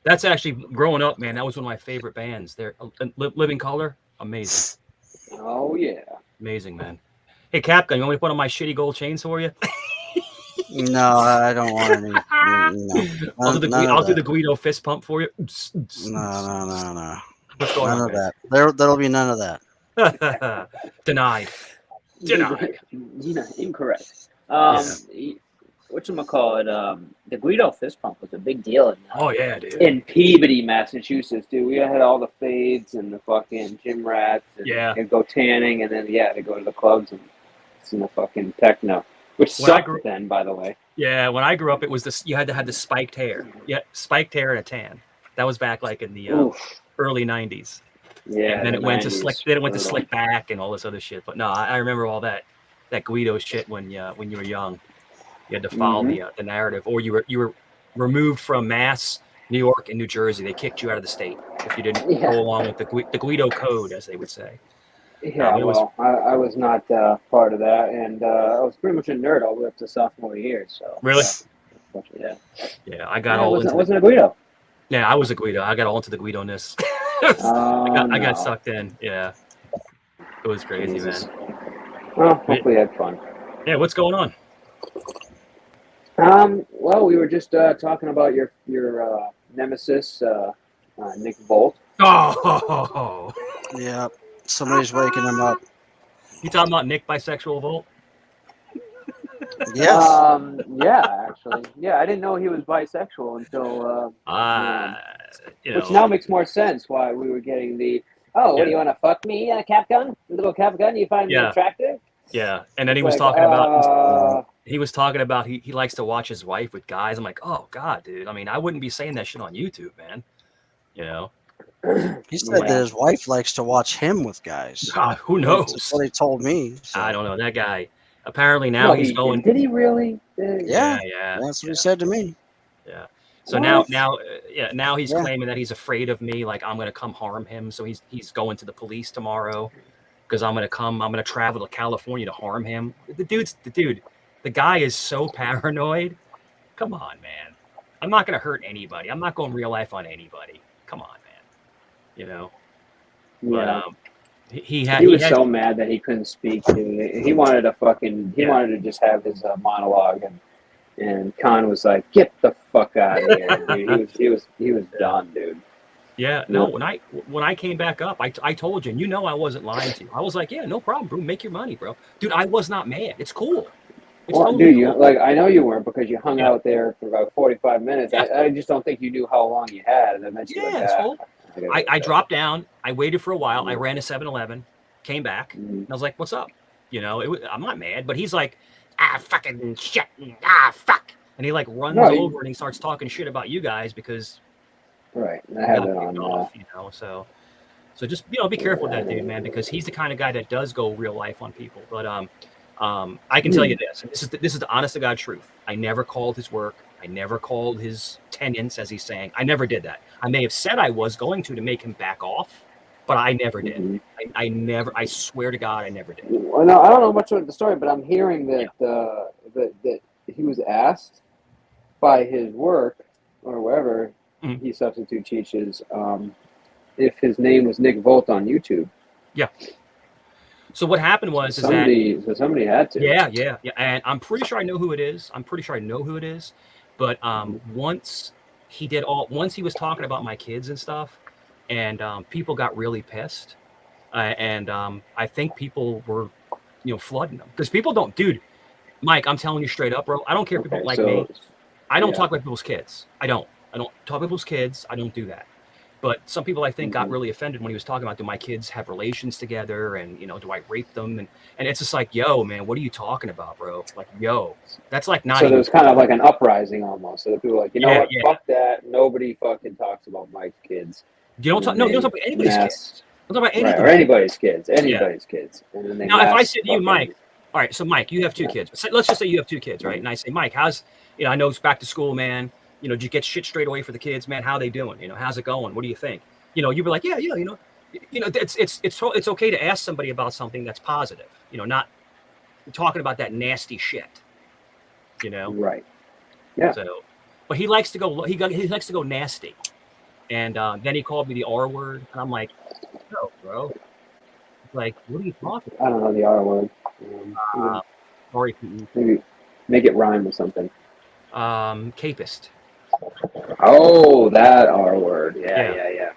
That's actually growing up, man. That was one of my favorite bands. They're Living Color, amazing. Oh yeah, amazing, man. Hey, Capgun, you want me to put on my shitty gold chains for you? No, I don't want any. No. I'll do the Guido fist pump for you. No. What's going none on, of that. There'll be none of that. Denied. Incorrect. Whatchamacallit, the Guido fist pump was a big deal in Peabody, Massachusetts, dude. We had all the fades and the fucking gym rats and go tanning, and then to go to the clubs and listen to fucking techno, which sucked then, by the way. Yeah, when I grew up, it was this. You had to have the spiked hair. Yeah, spiked hair and a tan. That was back like in the early '90s. Yeah, and then it went to slick. 90s. Then it went to slick back and all this other shit. But no, I remember all that Guido shit when you were young. You had to follow the narrative, or you were removed from Mass, New York, and New Jersey. They kicked you out of the state if you didn't go along with the Guido code, as they would say. Yeah, I was not part of that, and I was pretty much a nerd all the way up to sophomore year. So really, yeah, I got all into. Wasn't a Guido. Yeah, I was a Guido. I got all into the Guido-ness. I got sucked in. Yeah, it was crazy, Jesus. man. Well, hopefully you had fun. Yeah, what's going on? Well, we were just talking about your nemesis, Nick Bolt. Oh, yeah. Somebody's waking him up. You talking about Nick Bisexual Volt? Yes. Yeah, actually. Yeah, I didn't know he was bisexual until. Which now makes more sense why we were getting the. Oh, what do you want to fuck me, Capgun? Little Capgun? You find me attractive? Yeah, and then he was talking about. He was talking about he likes to watch his wife with guys. I'm like, oh God, dude. I mean, I wouldn't be saying that shit on YouTube, man. You know. He said that his wife likes to watch him with guys. Who knows? That's what he told me. So. I don't know. That guy. Apparently now he's going. Did he really? Yeah. That's what he said to me. Yeah. So now he's claiming that he's afraid of me. Like I'm gonna come harm him. So he's going to the police tomorrow because I'm gonna travel to California to harm him. The guy is so paranoid. Come on, man. I'm not gonna hurt anybody. I'm not going real life on anybody. Come on, man. You know. Yeah. But, he was so mad that he couldn't speak. He wanted to wanted to just have his monologue, and Khan was like, "Get the fuck out of here, dude." He was done, dude. Yeah, no. When I came back up, I told you, and you know I wasn't lying to you. I was like, yeah, no problem, bro. Make your money, bro. Dude, I was not mad. It's cool. Dude, I know you weren't because you hung out there for about 45 minutes. I just don't think you knew how long you had, and then it's cool. I dropped down. I waited for a while. I ran to 7-Eleven, came back, and I was like, "What's up?" You know, I'm not mad, but he's like, fucking shit, fuck," and he like runs over and he starts talking shit about you guys because Right. I have it on. You know, so just be careful with that dude, man, because he's the kind of guy that does go real life on people. But I can tell you this, and this is the honest to God truth. I never called his work. I never called his tenants, as he's saying. I never did that. I may have said I was going to make him back off, but I never did. I never. I swear to God, I never did. Well, no, I don't know much about the story, but I'm hearing that that he was asked by his work or wherever he substitute teaches if his name was Nick Volt on YouTube. Yeah. So what happened was somebody had to. Yeah, and I'm pretty sure I know who it is. But once he was talking about my kids and stuff, and people got really pissed, and I think people were, flooding them because people don't, dude. Mike, I'm telling you straight up, bro. I don't care if people don't like me. I don't talk about people's kids. I don't talk about people's kids. I don't do that. But some people, I think, got really offended when he was talking about, do my kids have relations together, and do I rape them? And it's just like, yo, man, what are you talking about, bro? Like, yo, that's like not. So there's kind of like an uprising almost. So the people are like, what? Fuck that. Nobody fucking talks about Mike's kids. You don't talk. No, you don't talk about anybody's kids. Don't talk about anything. Right, or anybody's kids. Anybody's kids. And then they now, if I said to you, Mike, all right, so Mike, you have two kids. So let's just say you have two kids, right? And I say, Mike, how's I know it's back to school, man. Did you get shit straight away for the kids, man? How they doing? How's it going? What do you think? You'd be like, yeah, it's okay to ask somebody about something that's positive. Not talking about that nasty shit. Right. Yeah. So, but he likes to go. He likes to go nasty, and then he called me the R word, and I'm like, no, bro. Like, what are you talking about? I don't know the R word. Maybe make it rhyme or something. Capist. Oh, that R word. Yeah.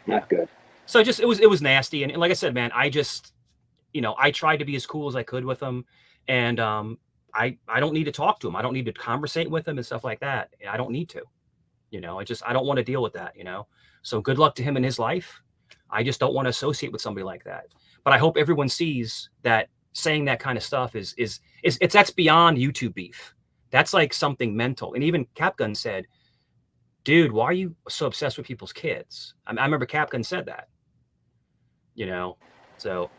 Not good. So it was nasty, and like I said, man, I just I tried to be as cool as I could with him, and I don't need to talk to him. I don't need to conversate with him and stuff like that. I don't need to. I don't want to deal with that. So good luck to him in his life. I just don't want to associate with somebody like that. But I hope everyone sees that saying that kind of stuff is that's beyond YouTube beef. That's like something mental. And even Capgun said, dude, why are you so obsessed with people's kids? I remember Capgun said that, so,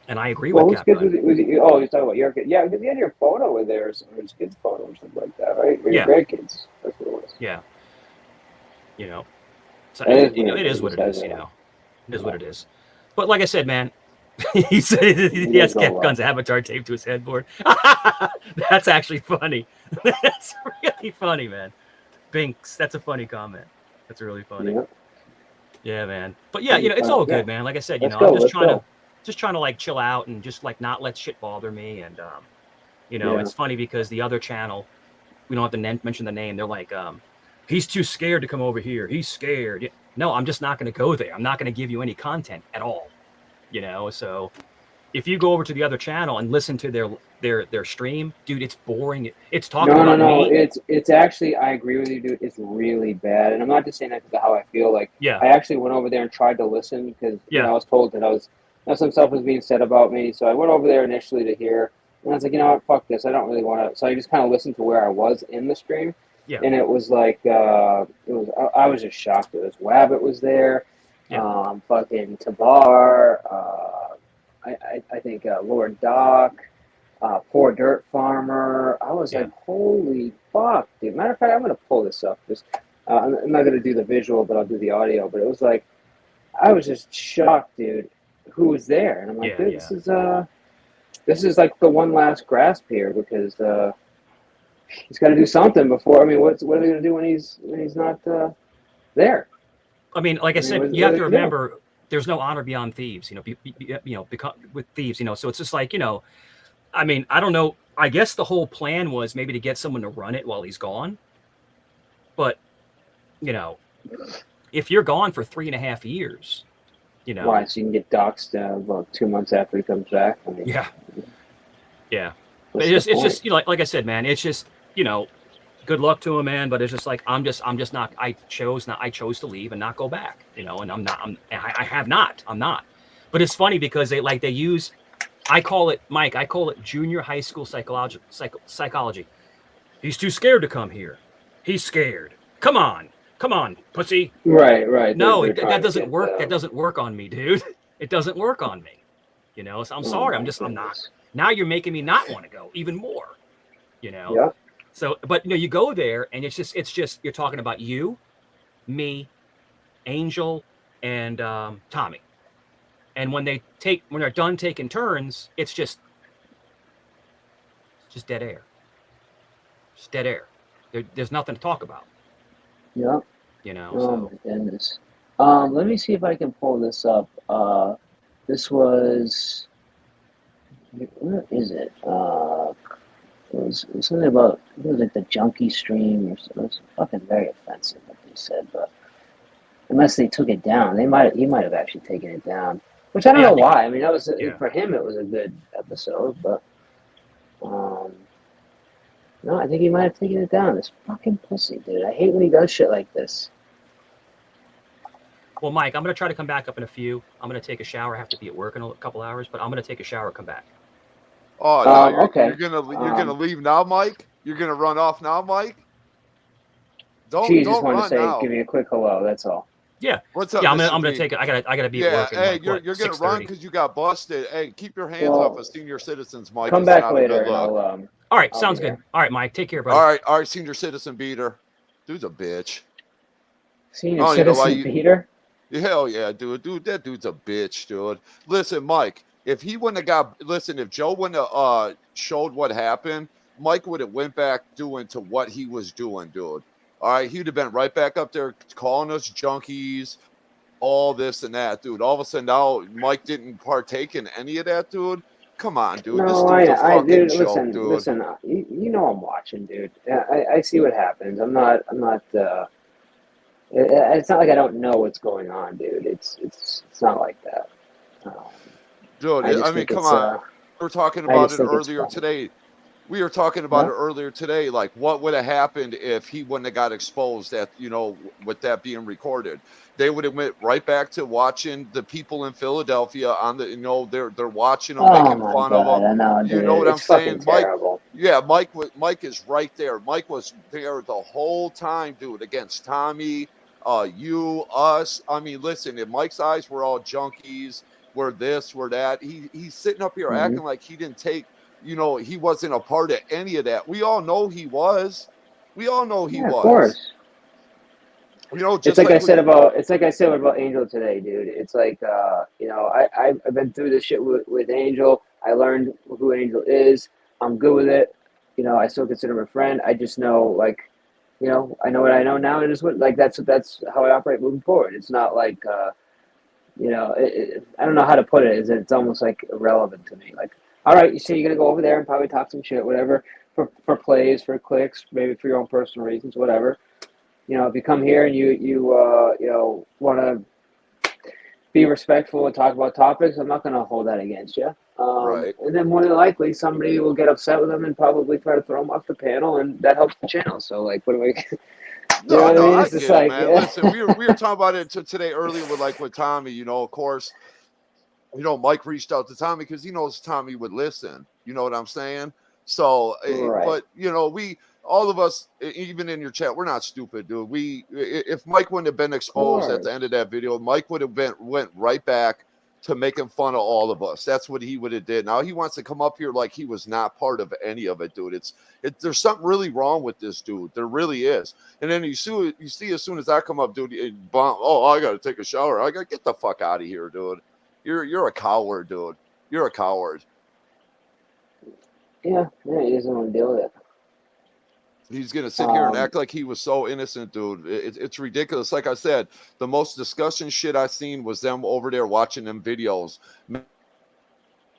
and I agree with Capgun. You're talking about your kid. Yeah, because you had your photo with theirs, or his kid's photo or something like that, right? Or your grandkids. That's what it was. Yeah. So it is what it is, It is what it is. But like I said, man, he said he has Capgun's avatar taped to his headboard. That's actually funny. That's really funny, man. Binks, that's a funny comment. That's really funny. Yeah, man. But yeah, it's all good, man. Like I said, I'm just trying to like chill out and just like not let shit bother me. And it's funny because the other channel, we don't have to mention the name. They're like, he's too scared to come over here. He's scared. No, I'm just not going to go there. I'm not going to give you any content at all. So if you go over to the other channel and listen to their stream, dude, it's boring. It's talking about me. It's actually, I agree with you, dude. It's really bad, and I'm not just saying that because of how I feel. Like, I actually went over there and tried to listen because I was told that some stuff was being said about me. So I went over there initially to hear, and I was like, what, fuck this. I don't really want to. So I just kind of listened to where I was in the stream, and it was like, I was just shocked. It was Wabbit was there. Fucking Tabar, I think Lord Doc, Poor Dirt Farmer. I was like, holy fuck, dude. Matter of fact, I'm gonna pull this up. I'm not gonna do the visual, but I'll do the audio. But it was like, I was just shocked, dude. Who was there? And I'm like, dude, this is like the one last grasp here because he's got to do something before. I mean, what are they gonna do when he's not there? I mean, like I said, you have to remember, there's no honor beyond thieves. With thieves, so it's just like, I mean, I don't know. I guess the whole plan was maybe to get someone to run it while he's gone. But, if you're gone for 3.5 years, why? So you can get doxxed about 2 months after he comes back. I mean, yeah. It's just like I said, man. It's just good luck to him, man. But it's just like I'm just not. I chose to leave and not go back. And I'm not. But it's funny because they use. I call it, Mike. I call it junior high school psychology. He's too scared to come here. He's scared. Come on. Come on, pussy. Right. No, They're that trying to doesn't get, work. That doesn't work on me, dude. It doesn't work on me. You know, so I'm Oh sorry. my I'm not. goodness. Now you're making me not want to go even more. You know. Yep. So, but you know, you go there and it's just you're talking about you, me, Angel, and Tommy. And when they're done taking turns, it's just dead air. Just dead air. There's nothing to talk about. Yep. You know. Oh So my goodness. Let me see if I can pull this up. This was, where is it? It was something about, it was like the junkie stream or something. It was fucking very offensive what they said, but unless they took it down, he might have actually taken it down, which I don't yeah, know I think why. I mean, that was yeah. for him. It was a good episode, but no, I think he might have taken it down. This fucking pussy, dude. I hate when he does shit like this. Well, Mike, I'm gonna try to come back up in a few. I'm gonna take a shower. I have to be at work in a couple hours, but I'm gonna take a shower, come back. Oh, now Okay. you're gonna leave now, Mike? You're gonna run off now, Mike? She just Don't wanted to run say, now. give me a quick hello. That's all. Yeah. What's up, Yeah, I'm Mr. gonna P? take it. I gotta be at Yeah, work in hey, like you're what, gonna run 6:30. because you got busted. Hey, keep your hands Well, off of senior citizens, Mike. come It's back not a later good and look. All right, I'll sounds be good. here. All right, Mike, take care, buddy. All right, senior citizen beater. Dude's a bitch. Senior citizen beater? Hell yeah, dude. That dude's a bitch, dude. Listen, Mike, if Joe wouldn't have showed what happened, Mike would have went back doing to what he was doing, dude. All right, he'd have been right back up there calling us junkies, all this and that, dude. All of a sudden now Mike didn't partake in any of that, dude. Come on, dude. This No, dude's a fucking dude, joke, dude. listen. You know I'm watching, dude. I see what happens. I'm not. It's not like I don't know what's going on, dude. It's not like that. Dude, I just I mean, think come it's. on. We were talking I about just it think it's earlier funny. today. We were talking about it earlier today. Like, what would have happened if he wouldn't have got exposed? With that being recorded, they would have went right back to watching the people in Philadelphia on the. They're watching them, Oh making my fun god! of them. I know, You dude. know what I'm It's fucking saying, Mike? terrible. Yeah, Mike is right there. Mike was there the whole time, dude, against Tommy, you, us. I mean, listen, if Mike's eyes were all junkies, were this, were that, he's sitting up here acting like he didn't take. He wasn't a part of any of that. We all know he was. We all know he Yeah, of was. course. Just It's like like I said about Angel today, dude. It's like I've been through this shit with Angel. I learned who Angel is. I'm good with it. I still consider him a friend. I just know, I know what I know now, and just that's how I operate moving forward. It's not like I don't know how to put it. It's almost like irrelevant to me. Like, all right, so you're gonna go over there and probably talk some shit, whatever, for plays, for clicks, maybe for your own personal reasons, whatever. If you come here and you want to be respectful and talk about topics, I'm not going to hold that against you. Right. And then more than likely, somebody will get upset with them and probably try to throw them off the panel, and that helps the channel. So, what do we? No, what I mean? I It's just get it, like, man. Listen, we were talking about it today earlier with Tommy. Of course, Mike reached out to Tommy because he knows Tommy would listen. You know what I'm saying? So, Right. But we, all of us, even in your chat, we're not stupid, dude. If Mike wouldn't have been exposed at the end of that video, Mike would have went right back to making fun of all of us. That's what he would have did. Now he wants to come up here like he was not part of any of it, dude. There's something really wrong with this dude. There really is. And then you see as soon as I come up, dude, I got to take a shower. I got to get the fuck out of here, dude. You're a coward, dude. You're a coward. Yeah, he doesn't want to deal with it. He's going to sit here and act like he was so innocent, dude. It's ridiculous. Like I said, the most disgusting shit I seen was them over there watching them videos,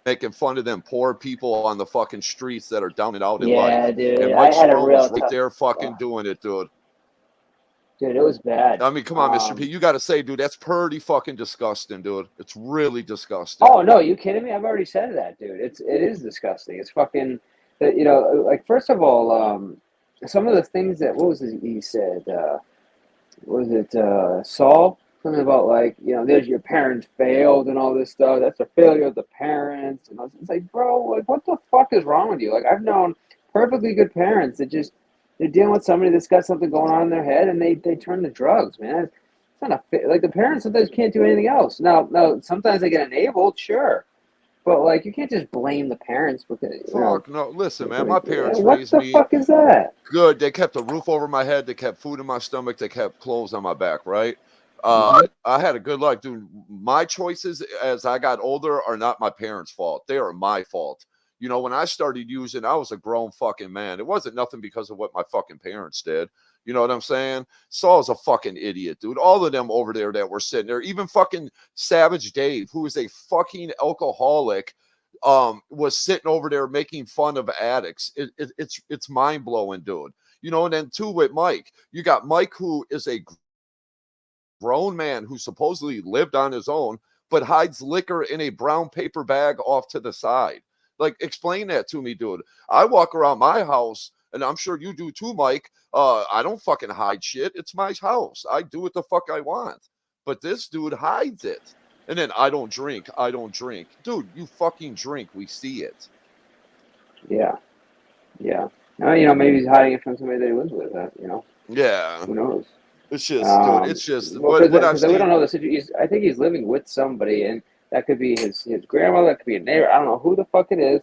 making fun of them poor people on the fucking streets that are down and out in life. Dude. And Mike I had a Strome real was right tough. there fucking doing it, dude. Dude, it was bad. I mean, come on, Mr. P. You got to say, dude, that's pretty fucking disgusting, dude. It's really disgusting. Oh no, you kidding me? I've already said that, dude. It is disgusting. It's fucking, first of all, some of the things that what was it he said? Was it Saul? Something about there's your parents failed and all this stuff. That's a failure of the parents. And it's like, bro, what the fuck is wrong with you? Like, I've known perfectly good parents that just They're dealing with somebody that's got something going on in their head, and they turn to drugs, man. It's not like the parents sometimes can't do anything else. Now, sometimes they get enabled, sure, but like you can't just blame the parents because Fuck no. Listen, man, my parents what raised the me fuck is that? good. They kept a roof over my head. They kept food in my stomach. They kept clothes on my back, right? I had a good life, dude. My choices as I got older are not my parents' fault. They are my fault. You know, when I started using, I was a grown fucking man. It wasn't nothing because of what my fucking parents did. You know what I'm saying? Saul's a fucking idiot, dude. All of them over there that were sitting there, even fucking Savage Dave, who is a fucking alcoholic, was sitting over there making fun of addicts. It's mind blowing, dude. You know, and then too with Mike, you got Mike, who is a grown man who supposedly lived on his own, but hides liquor in a brown paper bag off to the side. Like, explain that to me, dude. I walk around my house, and I'm sure you do too, Mike. I don't fucking hide shit. It's my house. I do what the fuck I want. But this dude hides it. And then I don't drink. I don't drink. Dude, you fucking drink. We see it. Yeah. Now, maybe he's hiding it from somebody that he lives with. Yeah. Who knows? It's just, dude. It's just Well, what I've because seen. we don't know the situation. I think he's living with somebody, and that could be his grandmother. That could be a neighbor. I don't know who the fuck it is.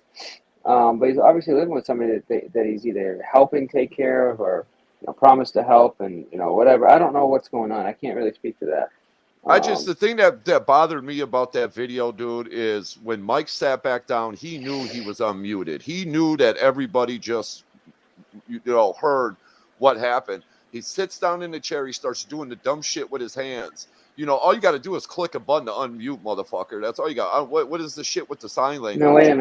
But he's obviously living with somebody that he's either helping take care of or promised to help, and whatever. I don't know what's going on. I can't really speak to that. The thing that bothered me about that video, dude, is when Mike sat back down, he knew he was unmuted. He knew that everybody just, heard what happened. He sits down in the chair. He starts doing the dumb shit with his hands. All you got to do is click a button to unmute, motherfucker. That's all you got. What is the shit with the sign language? No, wait a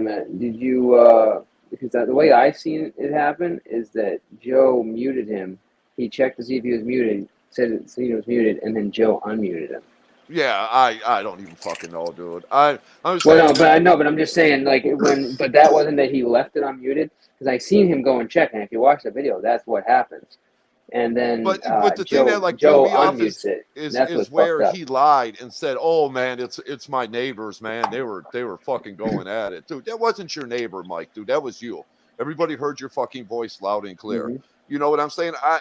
minute. Did you? Because the way I seen it happen is that Joe muted him. He checked to see if he was muted. Said he was muted, and then Joe unmuted him. Yeah, I don't even fucking know, dude. I'm Well, saying. no, but I know, but I'm just saying, like but that wasn't that he left it unmuted because I seen him go and check, and if you watch the video, that's what happens. And then But the Joe, thing that like Joe threw me off unmutes it. That's is what's where fucked up. he lied and said, "Oh man, it's my neighbors, man. They were fucking going at it, dude. That wasn't your neighbor, Mike, dude. That was you. Everybody heard your fucking voice loud and clear. Mm-hmm. You know what I'm saying? I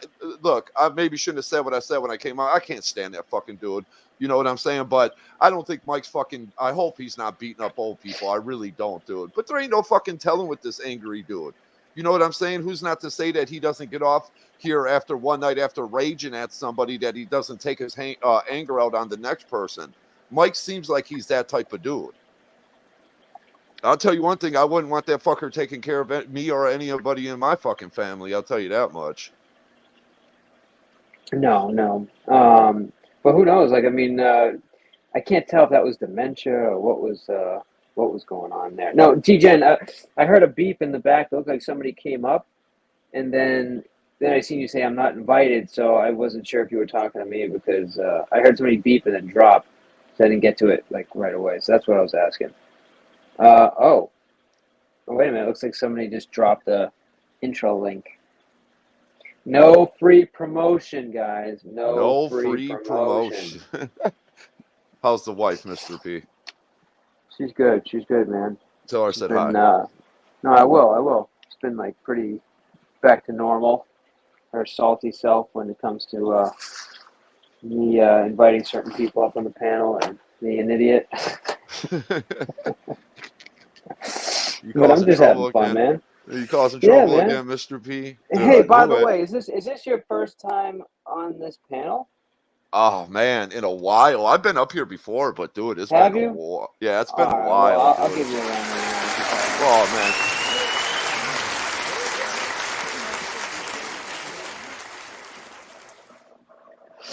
maybe shouldn't have said what I said when I came out. I can't stand that fucking dude. You know what I'm saying? But I don't think Mike's fucking. I hope he's not beating up old people. I really don't, dude. But there ain't no fucking telling with this angry dude. You know what I'm saying? Who's not to say that he doesn't get off here after one night after raging at somebody that he doesn't take his anger out on the next person? Mike seems like he's that type of dude. I'll tell you one thing. I wouldn't want that fucker taking care of me or anybody in my fucking family. I'll tell you that much. No. But who knows? Like, I mean, I can't tell if that was dementia or what was going on there. No, T-Gen, I heard a beep in the back. It looked like somebody came up, and then I seen you say I'm not invited, so I wasn't sure if you were talking to me because I heard somebody beep and then drop, so I didn't get to it like right away. So that's what I was asking. Oh, wait a minute. It looks like somebody just dropped the intro link. No free promotion, guys. No free promotion. How's the wife, Mr. P? She's good. She's good, man. Tell her I said hi. No, I will. It's been like pretty back to normal. Her salty self when it comes to me inviting certain people up on the panel and me an idiot. But I'm just having fun, man. Are you causing trouble again, Mr. P? Dude, hey, by the way, is this your first time on this panel? Oh man, in a while. I've been up here before, but dude, it's Have been you? a while. Yeah, it's been a All right, while. well, I'll give you a round. Oh man.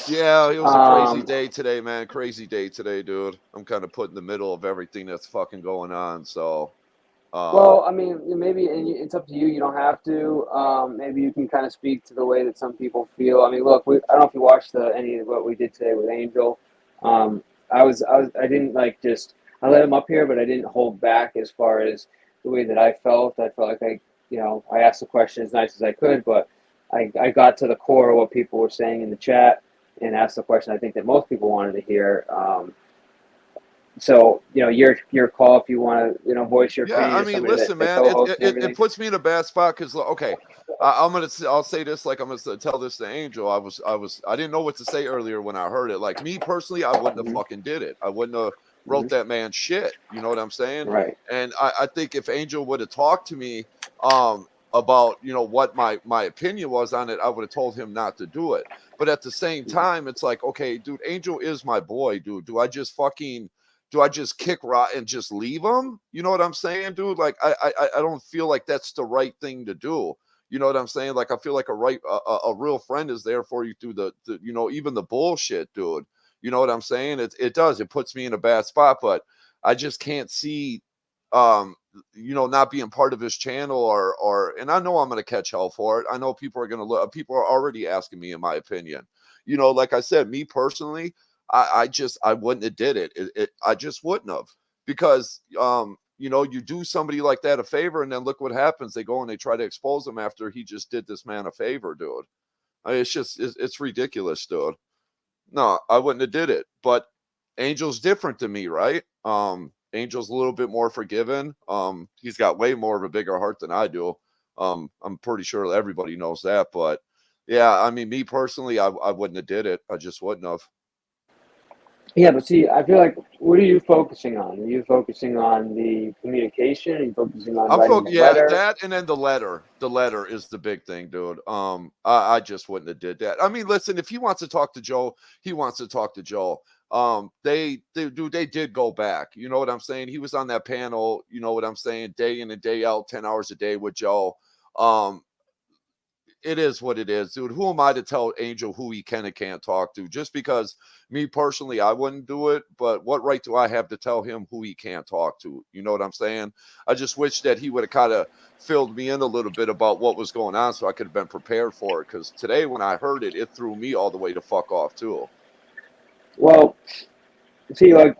Yeah, it was a crazy day today, man. Crazy day today, dude. I'm kind of put in the middle of everything that's fucking going on. So, well, I mean, maybe it's up to you. You don't have to. Maybe you can kind of speak to the way that some people feel. I mean, look, I don't know if you watched any of what we did today with Angel. I didn't like just. I let him up here, but I didn't hold back as far as the way that I felt. I felt like I asked the question as nice as I could, but I got to the core of what people were saying in the chat and asked the question I think that most people wanted to hear. So your call if you want to voice your Yeah, opinion I as mean, somebody listen, that man, it, co-hosts it, and it everything. it puts me in a bad spot because okay, I'll say this like I'm gonna tell this to Angel. I didn't know what to say earlier when I heard it. Like me personally, I wouldn't have fucking did it. I wouldn't have wrote that man shit. You know what I'm saying? Right. And I think if Angel would have talked to me about what my opinion was on it, I would have told him not to do it. But at the same time, it's like, okay, dude, Angel is my boy, dude. Do I just kick rock and just leave him? You know what I'm saying, dude? Like I don't feel like that's the right thing to do. You know what I'm saying? Like I feel like a real friend is there for you through the even the bullshit, dude. You know what I'm saying? It puts me in a bad spot, but I just can't see not being part of his channel or and I know I'm going to catch hell for it. I know people are going to look, people are already asking me in my opinion. Like I said, me personally, I wouldn't have did it. I just wouldn't have because you do somebody like that a favor and then look what happens. They go and they try to expose him after he just did this man a favor, dude. I mean, it's ridiculous, dude. No, I wouldn't have did it. But Angel's different to me, right? Angel's a little bit more forgiving. He's got way more of a bigger heart than I do. I'm pretty sure everybody knows that. But yeah, I mean, me personally, I wouldn't have did it. I just wouldn't have. Yeah, but see, I feel like what are you focusing on? Are you focusing on the communication? Are you focusing on writing the Yeah, letter? that and then the letter. The letter is the big thing, dude. I just wouldn't have did that. I mean, listen, if he wants to talk to Joe, he wants to talk to Joe. They did go back. You know what I'm saying? He was on that panel, you know what I'm saying, day in and day out, 10 hours a day with Joe. It is what it is, dude. Who am I to tell Angel who he can and can't talk to? Just because me personally, I wouldn't do it, but what right do I have to tell him who he can't talk to? You know what I'm saying? I just wish that he would have kind of filled me in a little bit about what was going on so I could have been prepared for it. Because today when I heard it, it threw me all the way to fuck off too. Well, see, like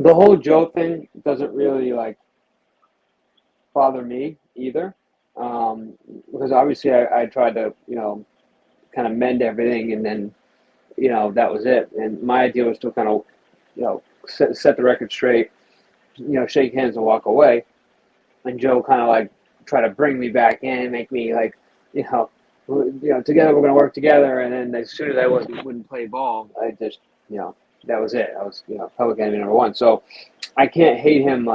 the whole Joe thing doesn't really bother me either, because obviously I tried to kind of mend everything, and then that was it. And my idea was to kind of set the record straight, shake hands and walk away. And Joe kind of try to bring me back in, make me together we're going to work together. And then as soon as I wouldn't play ball, I just that was it. I was public enemy number one. So I can't hate him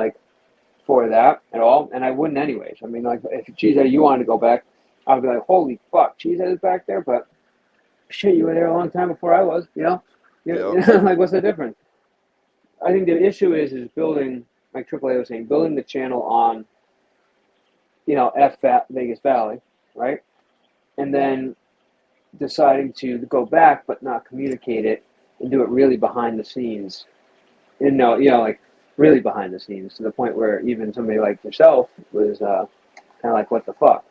for that at all, and I wouldn't anyways. I mean, if Cheesehead, you wanted to go back, I would be like, holy fuck, Cheesehead is back there, but shit, you were there a long time before I was, like, what's the difference? I think the issue is building, like AAA was saying, building the channel on, Vegas Valley, right? And then deciding to go back but not communicate it and do it really behind the scenes. And really behind the scenes to the point where even somebody like yourself was kind of like, what the fuck,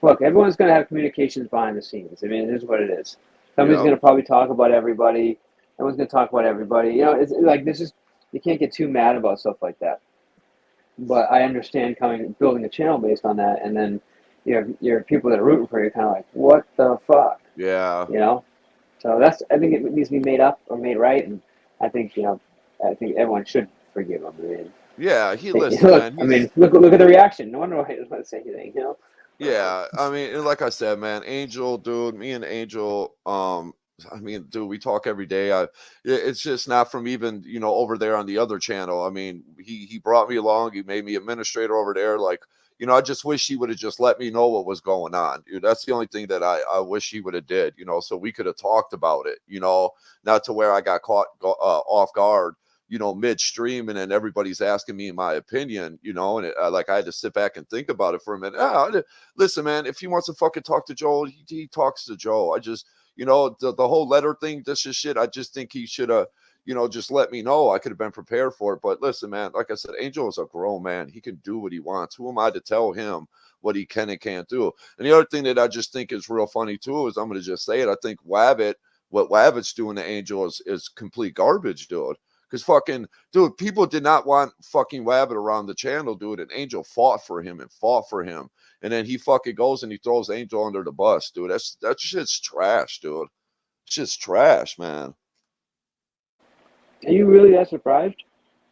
Look, everyone's going to have communications behind the scenes. I mean, it is what it is. Somebody's going to probably talk about everybody. Everyone's going to talk about everybody. It's like you can't get too mad about stuff like that. But I understand building a channel based on that, and then your people that are rooting for you kind of like, what the fuck? Yeah. So I think it needs to be made up or made right, and I think everyone should forgive him. I mean, Yeah, look, man. Look at the reaction. No wonder why he doesn't want to say anything. Yeah, I mean, and like I said, man, Angel, dude, me and Angel, I mean, dude, we talk every day. It's just not from even, over there on the other channel. I mean, he brought me along. He made me administrator over there. Like, I just wish he would have just let me know what was going on. Dude, that's the only thing that I wish he would have did, so we could have talked about it, not to where I got caught off guard, midstream, and then everybody's asking me my opinion, and I had to sit back and think about it for a minute. Listen, man, if he wants to fucking talk to Joe, he talks to Joe. I just, the whole letter thing, this is shit. I just think he should have, just let me know. I could have been prepared for it. But listen, man, like I said, Angel is a grown man. He can do what he wants. Who am I to tell him what he can and can't do? And the other thing that I just think is real funny too is, I'm going to just say it. I think what Wabbit's doing to Angel is complete garbage, dude. Because fucking, dude, people did not want fucking Wabbit around the channel, dude. And Angel fought for him. And then he fucking goes and he throws Angel under the bus, dude. That shit's trash, dude. It's just trash, man. Are you really that surprised?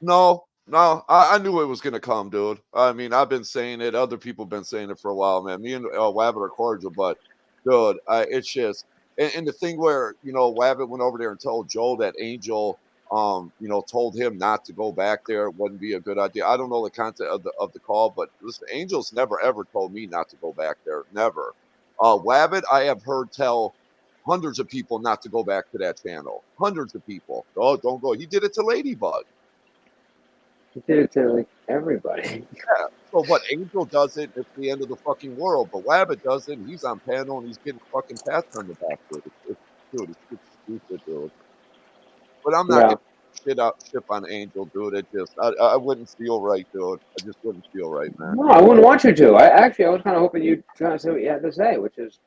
No, I knew it was gonna come, dude. I mean, I've been saying it. Other people have been saying it for a while, man. Me and Wabbit are cordial, but dude, it's just and the thing where Wabbit went over there and told Joe that Angel, told him not to go back there. It wouldn't be a good idea. I don't know the content of the call, but listen, Angel's never ever told me not to go back there. Never. Wabbit, I have heard tell hundreds of people not to go back to that channel. Hundreds of people. Oh, don't go. He did it to Ladybug. He did it to like everybody. Yeah. So what? Angel does it. It's the end of the fucking world. But Wabbit does it. And he's on panel and he's getting fucking pats on the back. Dude, it's stupid, dude. But I'm not Yeah. gonna ship on Angel, dude. It just I wouldn't feel right, dude. I just wouldn't feel right, man. No, I wouldn't want you to. I was kind of hoping you'd kind of say what you had to say, which is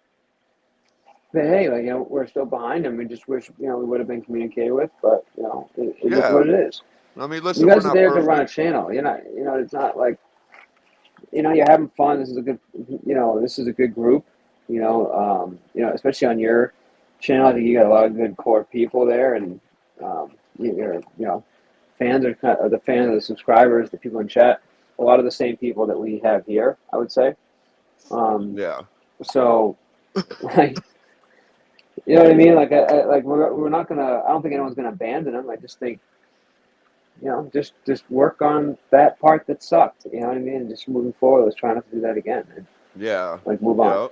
that hey, like we're still behind him. We just wish we would have been communicated with, but it is Yeah. what it is. I mean, listen, You we're guys are not there to perfect. run a channel. You're not. It's not like you're having fun. This is a good. This is a good group. Especially on your channel, I think you got a lot of good core people there, and your fans are kind of the fans, the subscribers, the people in chat. A lot of the same people that we have here, I would say. Yeah. So, like, you know what I mean? Like, we're not gonna. I don't think anyone's gonna abandon them. I just think, just work on that part that sucked. You know what I mean? And just moving forward, let's try not to do that again. And, Yeah. like, move on.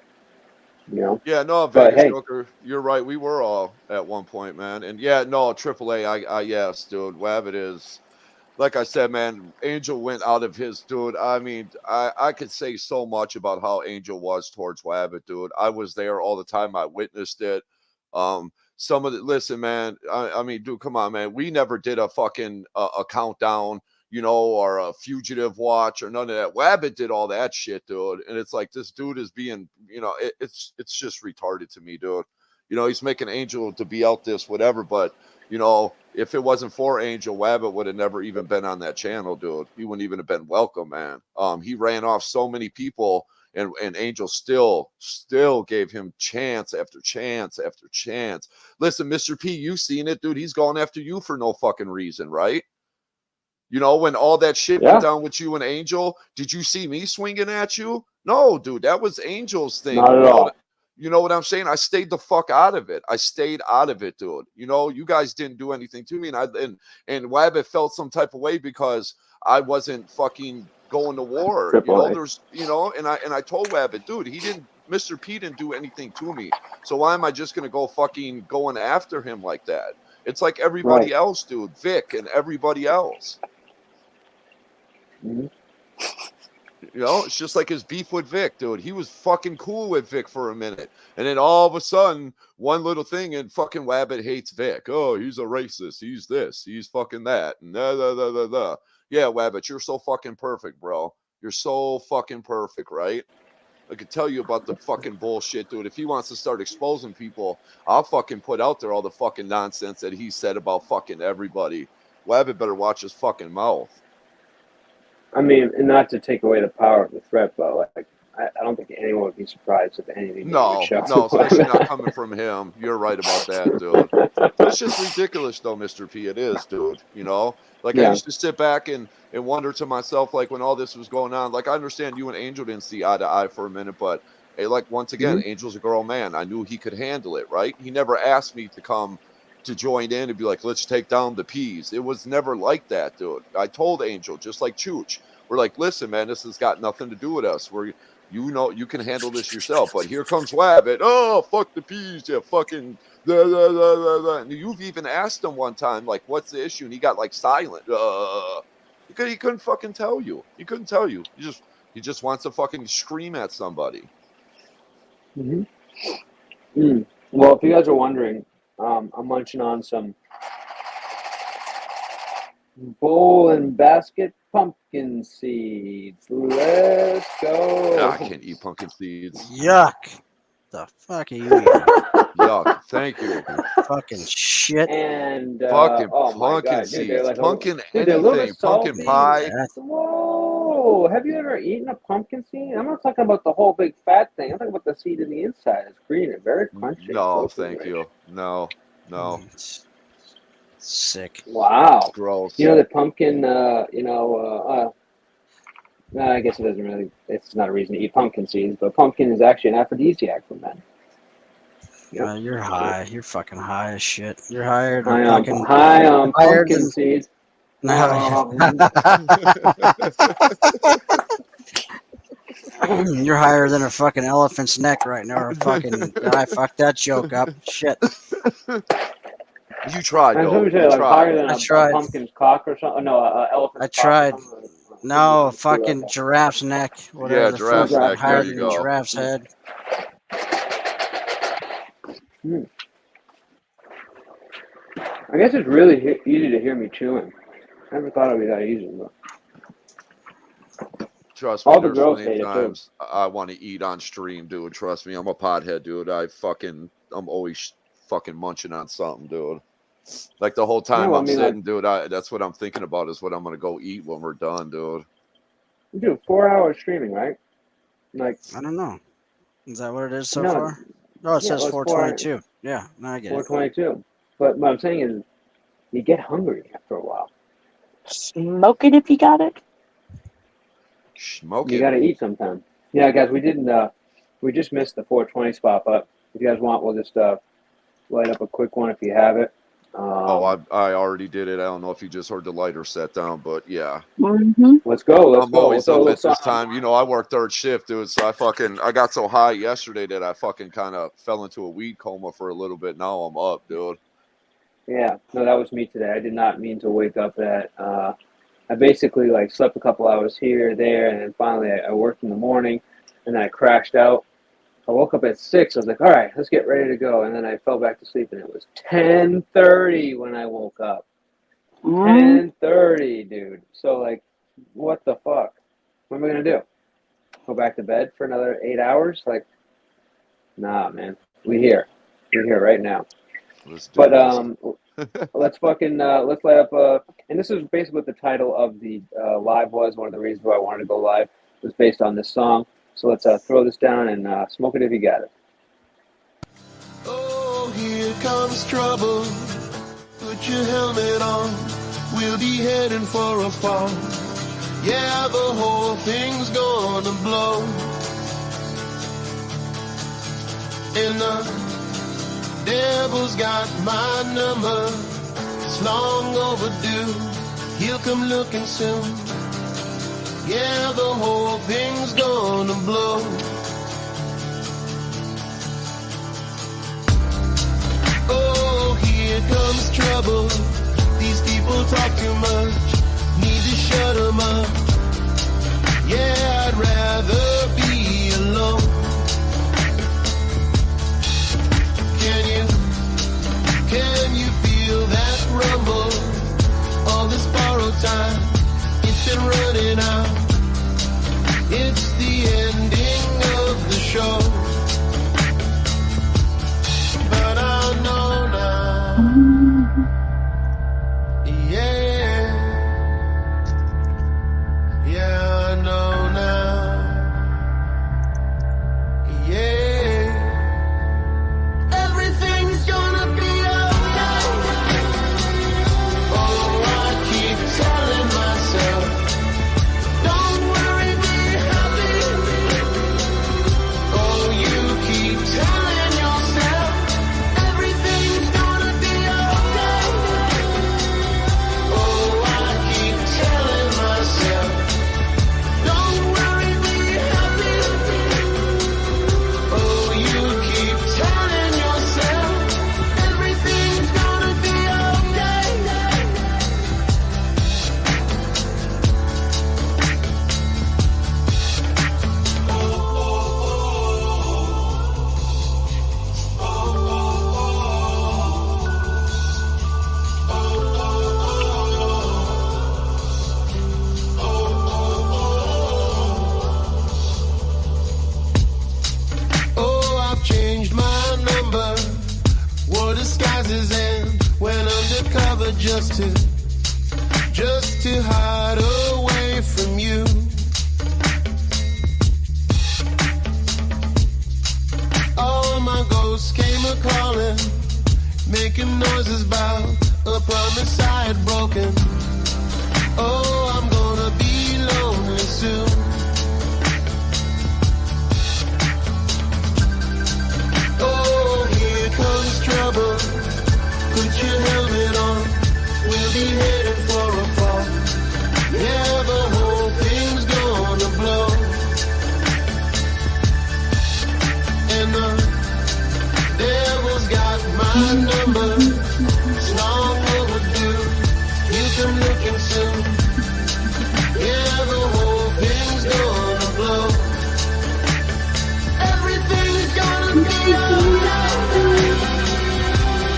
Yeah, no, But Vegas hey, Joker, you're right. We were all at one point, man. And yeah, no, AAA, yes, dude. Wabbit is, like I said, man, Angel went out of his, dude. I mean, I could say so much about how Angel was towards Wabbit, dude. I was there all the time. I witnessed it. Some of the, listen, man, I mean, dude, come on, man. We never did a fucking a countdown, or a fugitive watch or none of that. Wabbit did all that shit, dude. And it's like this dude is being, it's just retarded to me, dude. He's making Angel to be out this whatever, but if it wasn't for Angel, Wabbit would have never even been on that channel, dude. He wouldn't even have been welcome, man. He ran off so many people, and Angel still gave him chance after chance after chance. Listen, Mr. P, you've seen it, dude. He's going after you for no fucking reason, right? When all that shit went down with you and Angel, did you see me swinging at you? No, dude, that was Angel's thing. not at all. You know what I'm saying? I stayed the fuck out of it. I stayed out of it, dude. You guys didn't do anything to me, and Wabbit felt some type of way because I wasn't fucking going to war. There's, and I told Wabbit, dude, Mr. P didn't do anything to me. So why am I just gonna go fucking going after him like that? It's like everybody else, dude. Vic and everybody else. Mm-hmm. It's just like his beef with Vic, dude. He was fucking cool with Vic for a minute. And then all of a sudden, one little thing, and fucking Wabbit hates Vic. Oh, he's a racist. He's this. He's fucking that. And Yeah, Wabbit, you're so fucking perfect, bro. You're so fucking perfect, right? I could tell you about the fucking bullshit, dude. If he wants to start exposing people, I'll fucking put out there all the fucking nonsense that he said about fucking everybody. Wabbit better watch his fucking mouth. I mean, and not to take away the power of the threat, but like, I don't think anyone would be surprised if anything. No, especially not coming from him. You're right about that, dude. But it's just ridiculous, though, Mr. P. It is, dude. I used to sit back and wonder to myself, like, when all this was going on, like, I understand you and Angel didn't see eye to eye for a minute, but hey, like, once again, Angel's a girl man. I knew he could handle it, right? He never asked me to come to join in and be like, let's take down the P's. It was never like that, dude. I told Angel, just like Chooch, we're like, listen, man, this has got nothing to do with us. You can handle this yourself. But here comes Wabbit. Oh, fuck the P's. Yeah, fucking. And you've even asked him one time, like, what's the issue? And he got like silent. He couldn't fucking tell you. He couldn't tell you. He just wants to fucking scream at somebody. Well, if you guys are wondering, I'm munching on some bowl and basket pumpkin seeds. Let's go. I can't eat pumpkin seeds. Yuck. The fuck are you eating? Yuck. Thank you. Fucking shit. And fucking oh my pumpkin God, dude, seeds. like pumpkin they're a little anything. bit Pumpkin salty. pie. Whoa! Have you ever eaten a pumpkin seed? I'm not talking about the whole big fat thing. I'm talking about the seed in the inside. It's green and very crunchy. No, thank you. No. Sick. Wow. Gross. You know that pumpkin. No, I guess it doesn't really. It's not a reason to eat pumpkin seeds, but pumpkin is actually an aphrodisiac for men. Yep. You're high. You're fucking high as shit. You're higher than High fucking. on higher pumpkin than. seeds. No. You're higher than a fucking elephant's neck right now. Or fucking. I fucked that joke up. Shit. You tried, I though. was You like tried. higher than I a tried. pumpkin's cock or something. No, elephant's I cock. tried. Or something. No, fucking giraffe's neck. Whatever Yeah, the giraffe's fuck. neck. Higher There you than a go. giraffe's head. I guess it's really easy to hear me chewing. I never thought it'd be that easy. But Trust me, all the there's girls plenty hate of it too. times I want to eat on stream, dude. Trust me, I'm a pothead, dude. I'm always fucking munching on something, dude. Like the whole time No, I I'm mean, sitting, dude, that's what I'm thinking about is what I'm gonna go eat when we're done, dude. You do 4 hours streaming, right? Like I don't know. Is that what it is so no, far? No, it yeah, says well, it's 422. Yeah, no, I get it. 422. But what I'm saying is, you get hungry after a while. Smoke it if you got it. Smoke You it. got to eat sometime. Yeah, guys, we didn't. We just missed the 420 spot, but if you guys want, we'll just light up a quick one if you have it. I already did it. I don't know if you just heard the lighter set down, but yeah. Let's go. Let's I'm go. always We'll up throw a at little this something time. You know, I work third shift, dude. So I got so high yesterday that I fucking kind of fell into a weed coma for a little bit. Now I'm up, dude. Yeah, no, that was me today. I did not mean to wake up that. I basically like slept a couple hours here, there, and then finally I worked in the morning, and then I crashed out. I woke up at 6. I was like, all right, let's get ready to go. And then I fell back to sleep, and it was 10:30 when I woke up. 10:30, dude. So like, what the fuck? What am I gonna do? Go back to bed for another 8 hours? Like, nah, man. We're here right now. But let's light up. And this is basically what the title of the live was. One of the reasons why I wanted to go live was based on this song. So let's throw this down and smoke it if you got it. Oh, here comes trouble. Put your helmet on. We'll be heading for a fall. Yeah, the whole thing's gonna blow. And the devil's got my number. It's long overdue. He'll come looking soon. Yeah, the whole thing's gonna blow. Oh, here comes trouble. These people talk too much. Need to shut them up. Yeah, I'd rather be alone. Can you feel that rumble? All this borrowed time, it's been running out. It's the ending of the show. But I know now. Yeah. Yeah, I know now. Yeah. Everything's gonna be okay. Oh, I keep telling myself, don't worry, be happy. Oh, you keep telling yourself, everything's gonna be okay. Oh, I keep telling myself, don't worry, be happy. Oh, you keep telling yourself, everything's gonna be okay. Oh, I've changed my number. Wore disguises and went undercover just to hide away from you. All my ghosts came a calling, making noises about a promise I had broken. Oh, I'm gonna be lonely soon. Oh, here comes trouble. Put your helmet on. We'll be headed for a fall. Yeah, the whole thing's gonna blow. And the devil's got my number. It's long overdue. You come looking soon. Yeah, the whole thing's gonna blow. Everything's gonna be okay.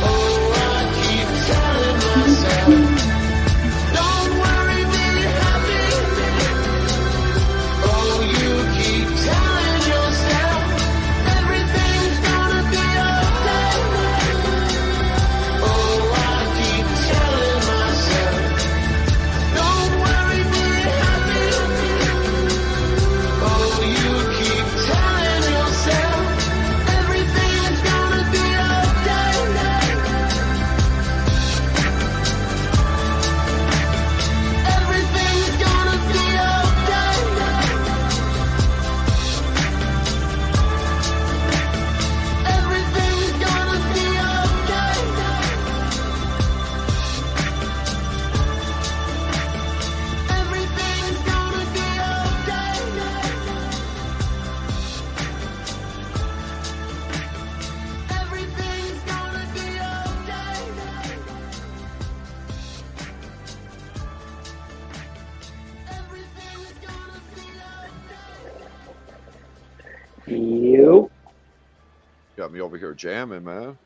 Oh, I keep telling myself, don't worry, be happy. Oh, you keep telling yourself, everything's gonna be okay. Oh, I keep telling myself, don't worry, be happy. Oh, you keep telling yourself, everything's gonna be okay. Everything's gonna be okay. Everything's gonna be okay. Everything's gonna be okay. Everything's gonna be okay. You. Got me over here jamming, man.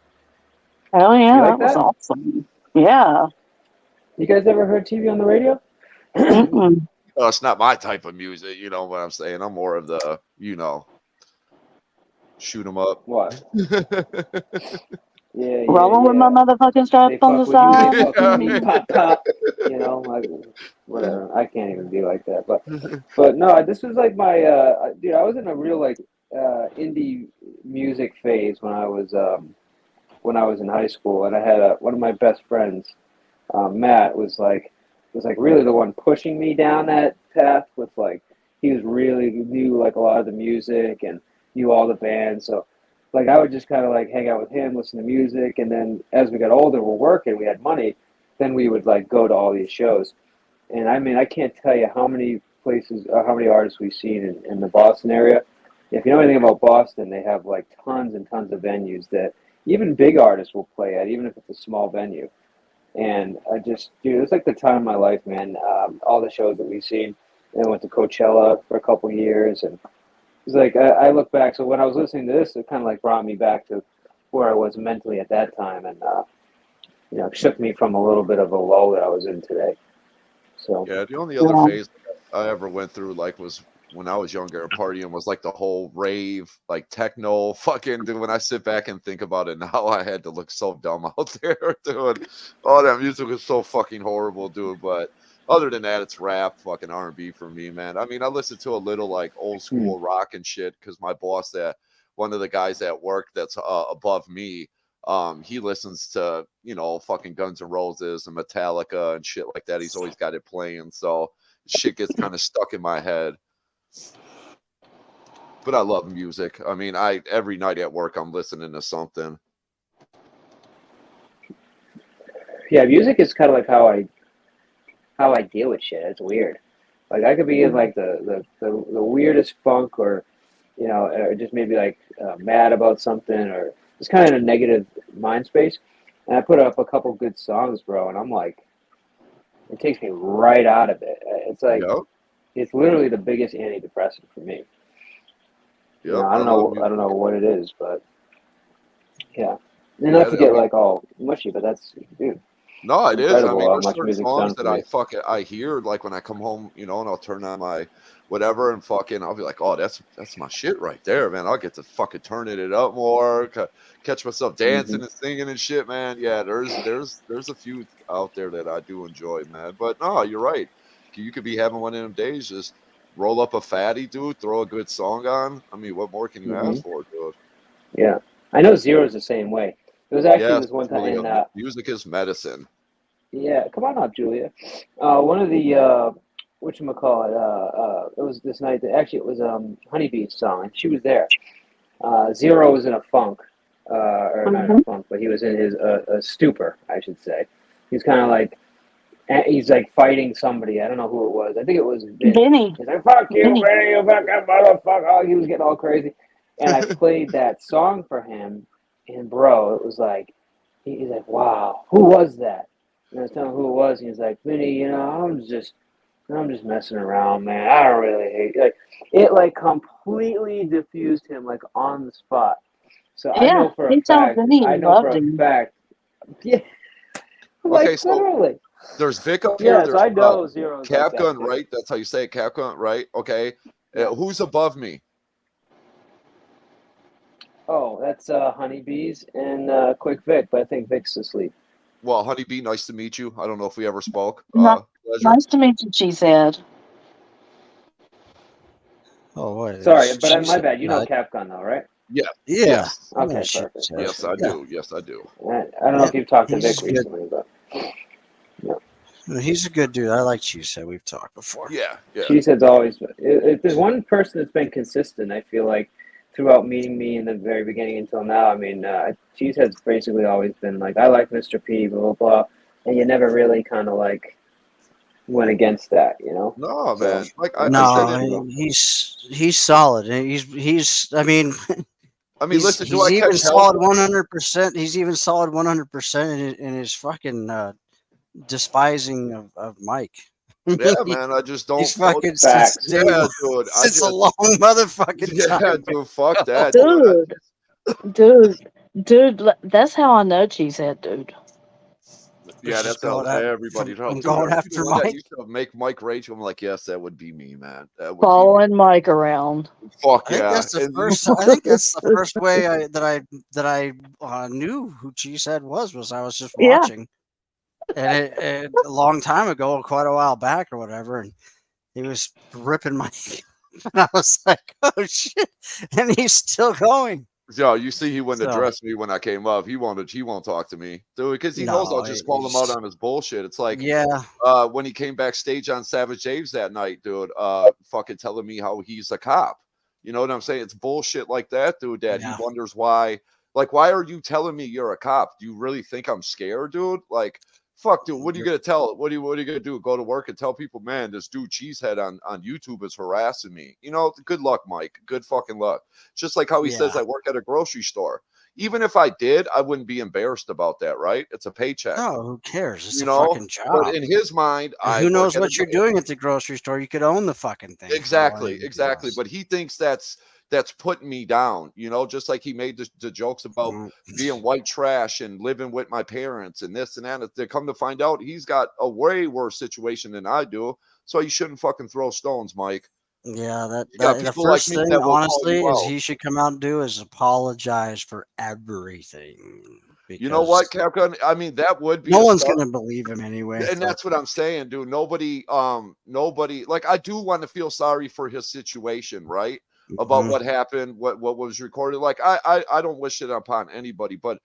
Hell yeah, You like that was that? awesome. Yeah. You guys ever heard TV on the radio? Mm-mm. Oh, it's not my type of music, you know what I'm saying? I'm more of the, you know, shoot 'em up. What? Yeah, Rolling with my motherfucking strap They on the fuck with you, side. they fuck with me, pop, pop. You know, like, whatever. I can't even be like that. But no, this was like my, dude, I was in a real, like, indie music phase when I was in high school, and I had one of my best friends, Matt, was really the one pushing me down that path. With like, he knew like a lot of the music and knew all the bands. So like, I would just kind of like hang out with him, listen to music, and then as we got older, we're working, we had money, then we would like go to all these shows. And I mean, I can't tell you how many places, how many artists we've seen in the Boston area. If you know anything about Boston, they have like tons and tons of venues that even big artists will play at, even if it's a small venue. And dude, it's like the time of my life, man. All the shows that we've seen. And I went to Coachella for a couple years, and it's like I look back. So when I was listening to this, it kind of like brought me back to where I was mentally at that time, and shook me from a little bit of a lull that I was in today. So Yeah, the only other phase I ever went through, like, was when I was younger and partying, was like the whole rave, like techno, fucking. Dude, when I sit back and think about it now, I had to look so dumb out there, dude. All that music was so fucking horrible, dude. But other than that, it's rap, fucking R&B for me, man. I mean, I listen to a little like old school rock and shit because my boss, one of the guys at work that's above me, he listens to, fucking Guns N' Roses and Metallica and shit like that. He's always got it playing, so shit gets kind of stuck in my head. But I love music. I mean, every night at work I'm listening to something. yeah, music is kind of like how I deal with shit. It's weird. Like I could be in like the weirdest funk, or or just maybe like mad about something, or just kind of in a negative mind space. And I put up a couple good songs, bro, and I'm like, it takes me right out of it. It's like, it's literally the biggest antidepressant for me. I don't know what it is, but yeah. And not to get like all mushy, but that's, dude. No, it is. I mean, there's much certain music's songs done that for me. I hear like when I come home, and I'll turn on my whatever and fucking I'll be like, oh, that's my shit right there, man. I'll get to fucking turning it up more, catch myself dancing and singing and shit, man. Yeah, there's a few out there that I do enjoy, man. But no, you're right. You could be having one of them days, just roll up a fatty, dude, throw a good song on. I mean, what more can you ask for, dude? Yeah, I know Zero's the same way. It was actually this one time in music is medicine. Yeah, come on up, Julia. One of the whatchamacallit, it was this night that actually it was Honeybee's song, and she was there. Zero was in a funk, or not in a funk, but he was in his a stupor, I should say. He's kind of like he's like fighting somebody. I don't know who it was. I think it was Vinny. Vinny. He's like, "Fuck you, Vinny. Vinny, you fucking motherfucker!" Oh, he was getting all crazy, and I played that song for him, and bro, it was like he's like, "Wow, who was that?" And I was telling him who it was, and he's like, "Vinny, you know, I'm just messing around, man. I don't really hate like it. Like completely diffused him like on the spot. So I Yeah, know for a he told fact. Vinny I he know for loved a him. fact. Yeah, Okay, like so literally. there's Vic up here. Yeah, so There's I know Zero's like Cap that Gun, too. right? That's how you say it, Cap Gun, right? Okay. Yeah. Who's above me? Oh, that's Honeybees and Quick Vic, but I think Vic's asleep. Well, Honeybee, nice to meet you. I don't know if we ever spoke. Not, Pleasure. nice to meet you, Cheesehead. Oh, what? Sorry, but my bad. You know Capcom though, right? Yeah. Yeah. Yes. Okay, perfect. Yes, I do. Yes, I do. I don't know if you've talked to He's Vic good. recently, but He's a good dude. I like Cheesehead. We've talked before. Yeah, yeah. Cheesehead's always. If there's one person that's been consistent, I feel like throughout meeting me in the very beginning until now. I mean, Cheesehead's basically always been like, I like Mr. P, blah blah blah, and you never really kind of like went against that, you know? No, So, man. Like I said, No, he's solid. He's. I mean, I mean, listen. Do he's I even catch solid hell? 100%. He's even solid 100% in his fucking despising of Mike. Yeah, man. I just don't. He's fucking Facts. since day Yeah, one. dude. I Since just a long motherfucking yeah, time. dude. Fuck that, Dude, that's how I know Cheesehead, dude. Yeah, Just that's how going out. everybody knows. I'm Dude, going are you the after one that Mike. used to make Mike rage? I'm like, yes, that would be me, man. That would be me. Following Mike around. Fuck I think yeah. that's the And first. I think that's the first way that I knew who Cheesehead was I was just Yeah. watching, and it a long time ago, quite a while back or whatever, and he was ripping my, and I was like, oh shit, and he's still going. yo, you see, he wouldn't So address me when I came up. He won't talk to me, dude, because he knows I'll no, just call him out on his bullshit. It's like, yeah, when he came backstage on Savage James that night, dude, fucking telling me how he's a cop. You know what I'm saying? It's bullshit like that, dude, that yeah. he wonders why. Like, why are you telling me you're a cop? Do you really think I'm scared, dude? Like, fuck, dude, what are you gonna tell? What are you gonna do? Go to work and tell people, man, this dude Cheesehead on YouTube is harassing me. You know, good luck, Mike. Good fucking luck. Just like how he says Yeah. I work at a grocery store. Even if I did, I wouldn't be embarrassed about that, right? It's a paycheck. No, who cares? It's You a know, fucking job. but in his mind, And I who work knows at what you're doing at the grocery store? You could own the fucking thing. exactly. But he thinks that's putting me down. You know, just like he made the jokes about being white trash and living with my parents and this and that. They come to find out he's got a way worse situation than I do. So you shouldn't fucking throw stones, Mike. Yeah, You got the people like first me thing, that will call honestly, you is out. he should come out and do is apologize for everything. You know what, Because Capcom? I mean, that would be no a one's start. gonna believe him anyway. And that's what I'm saying, dude. Nobody, like I do want to feel sorry for his situation, right? About what happened, what was recorded. Like I don't wish it upon anybody, but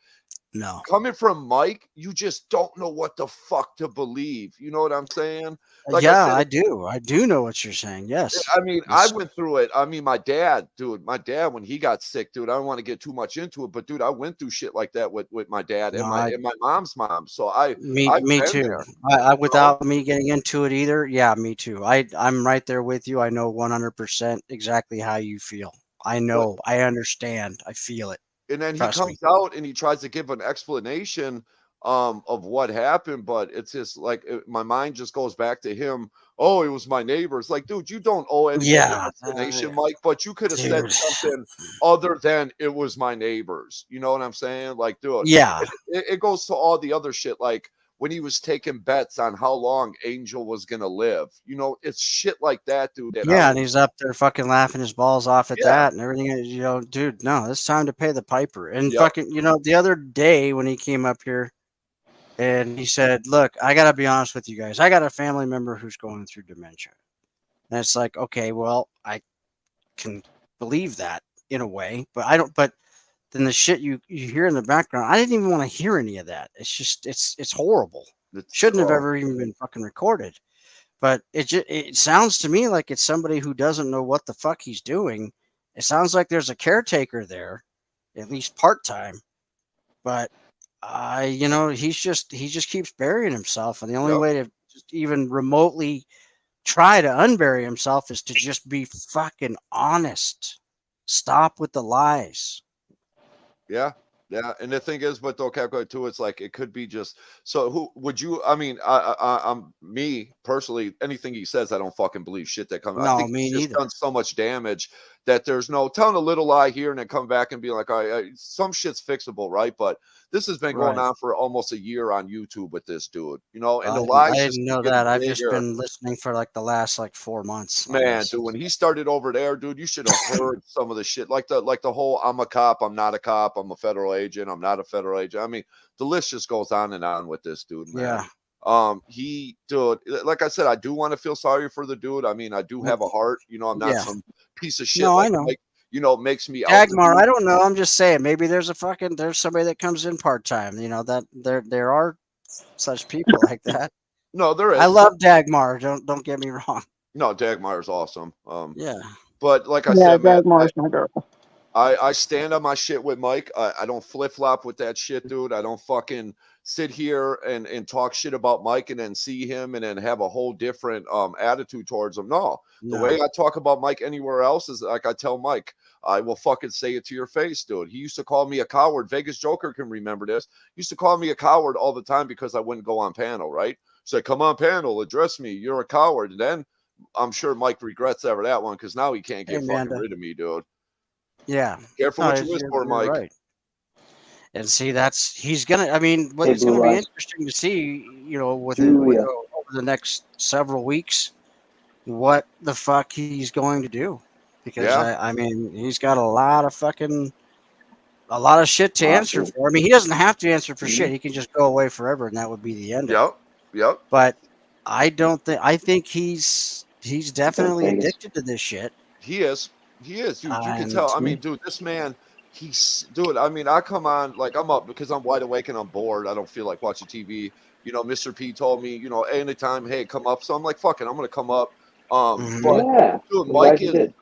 No. coming from Mike, you just don't know what the fuck to believe. You know what I'm saying? Like Yeah, I I said, do. I do know what you're saying. Yes. I mean, I went through it. I mean, my dad, when he got sick, dude, I don't want to get too much into it, but dude, I went through shit like that with my dad and No, my mom's mom. So Me I've been too. there. I without me getting into it either. Yeah, me too. I'm right there with you. I know 100% exactly how you feel. I know. I understand. I feel it. And then he Trust me. comes out and he tries to give an explanation of what happened, but it's just like my mind just goes back to him. Oh, it was my neighbor. It's like, dude, you don't owe anybody an Yeah, explanation, Mike, but you could have said dude. something other than it was my neighbors. You know what I'm saying? Like, dude, Yeah. it goes to all the other shit, like when he was taking bets on how long Angel was gonna live. You know, it's shit like that, dude. That I Yeah, don't and he's up there fucking laughing his balls off at Yeah. that and everything. You know, dude, no, it's time to pay the piper. And Yep. fucking, the other day when he came up here and he said, "Look, I gotta be honest with you guys. I got a family member who's going through dementia." And it's like, okay, well, I can believe that in a way, but I don't. But then the shit you hear in the background, I didn't even want to hear any of that. It's just, it's horrible. Shouldn't have ever even been fucking recorded. But it sounds to me like it's somebody who doesn't know what the fuck he's doing. It sounds like there's a caretaker there, at least part time. But he just keeps burying himself, and the only way to just even remotely try to unbury himself is to just be fucking honest. Stop with the lies. Yeah. Yeah, and the thing is, but though calculate too, it's like it could be just. So who would you? I mean, I'm me personally. Anything he says, I don't fucking believe shit that comes. I No, think me he's just neither. done so much damage that there's no telling a little lie here and then come back and be like, all right, some shit's fixable, right? But this has been going Right. on for almost a year on YouTube with this dude, and the I lies just didn't keep know getting that. I've just bigger. been listening for like the last 4 months on Man, this. dude, when he started over there, dude, you should have heard some of the shit, like the whole "I'm a cop, I'm not a cop, I'm a federal agent, I'm not a federal agent." I mean, the list just goes on and on with this dude, man. Yeah. Dude, like I said, I do want to feel sorry for the dude. I mean, I do have a heart. I'm not Yeah. some piece of shit No, I like know. Mike, makes me out to Dagmar, be. I don't know. I'm just saying maybe there's somebody that comes in part time. That there are such people like that. No, there is. I love Dagmar. Don't get me wrong. No, Dagmar's awesome. Yeah. But like I Yeah, said, man, Dagmar's my girl. I stand on my shit with Mike. I don't flip flop with that shit, dude. I don't fucking sit here and talk shit about Mike and then see him and then have a whole different attitude towards him. No, the No. way I talk about Mike anywhere else is like I tell Mike, I will fucking say it to your face, dude. He used to call me a coward. Vegas Joker can remember this. He used to call me a coward all the time because I wouldn't go on panel, right? So come on panel, address me. You're a coward. And then I'm sure Mike regrets ever that one because now he can't get fucking Amanda. rid of me, dude. Yeah. Careful No, what you wish for, you're Mike. right. And see, he's gonna. I mean, Hey, it's gonna Blue be Eyes. interesting to see, Julia. over the next several weeks, what the fuck he's going to do, because Yeah. I mean, he's got a lot of shit to answer Lawsuit. for. I mean, he doesn't have to answer for Mhm. shit. He can just go away forever, and that would be the end of it. Yep. But I think he's definitely Vegas. addicted to this shit. He is, dude. You can And tell. I mean, dude, this man, dude. I mean, I come on like I'm up because I'm wide awake and I'm bored. I don't feel like watching TV. Mr. P told me, anytime, hey, come up. So I'm like, fuck it, I'm gonna come up. But Yeah. dude, I'm Mike glad you is, did.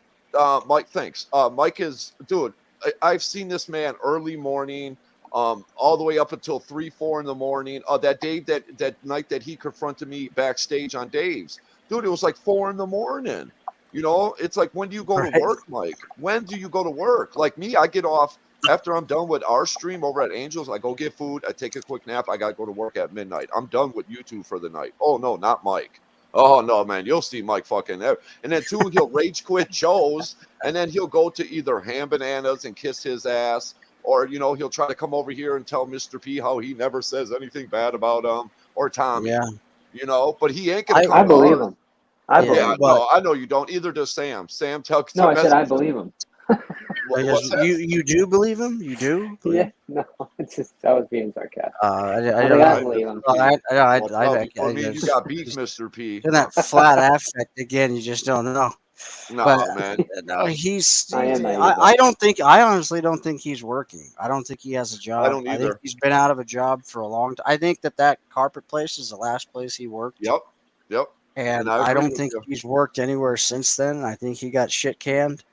Mike, thanks. Mike is, dude. I've seen this man early morning, all the way up until 3, 4 in the morning. That night that he confronted me backstage on Dave's, dude, it was like 4 in the morning. It's like, when do you go to work, Mike? When do you go to work? Like me, I get off after I'm done with our stream over at Angels. I go get food. I take a quick nap. I got to go to work at midnight. I'm done with YouTube for the night. Oh, no, not Mike. Oh, no, man. You'll see Mike fucking there. And then, two, he'll rage quit Joe's, and then he'll go to either Ham Bananas and kiss his ass, or, he'll try to come over here and tell Mr. P how he never says anything bad about him, or Tommy. Yeah. But he ain't going to come I to believe us. him. I believe Yeah, him. no, I know you don't. Either does Sam. Sam, tell No, I said I messages. believe him. What's that? you do believe him? You do? Yeah, no, it's just I was being sarcastic. I think don't I know. believe him. Before me, you got beef, Mr. P. In that flat affect again, you just don't know. No, But man. no, I I honestly don't think he's working. I don't think he has a job. I don't think either. he's been out of a job for a long time. I think that carpet place is the last place he worked. Yep. And I I agree don't with think you. he's worked anywhere since then. I think he got shit canned.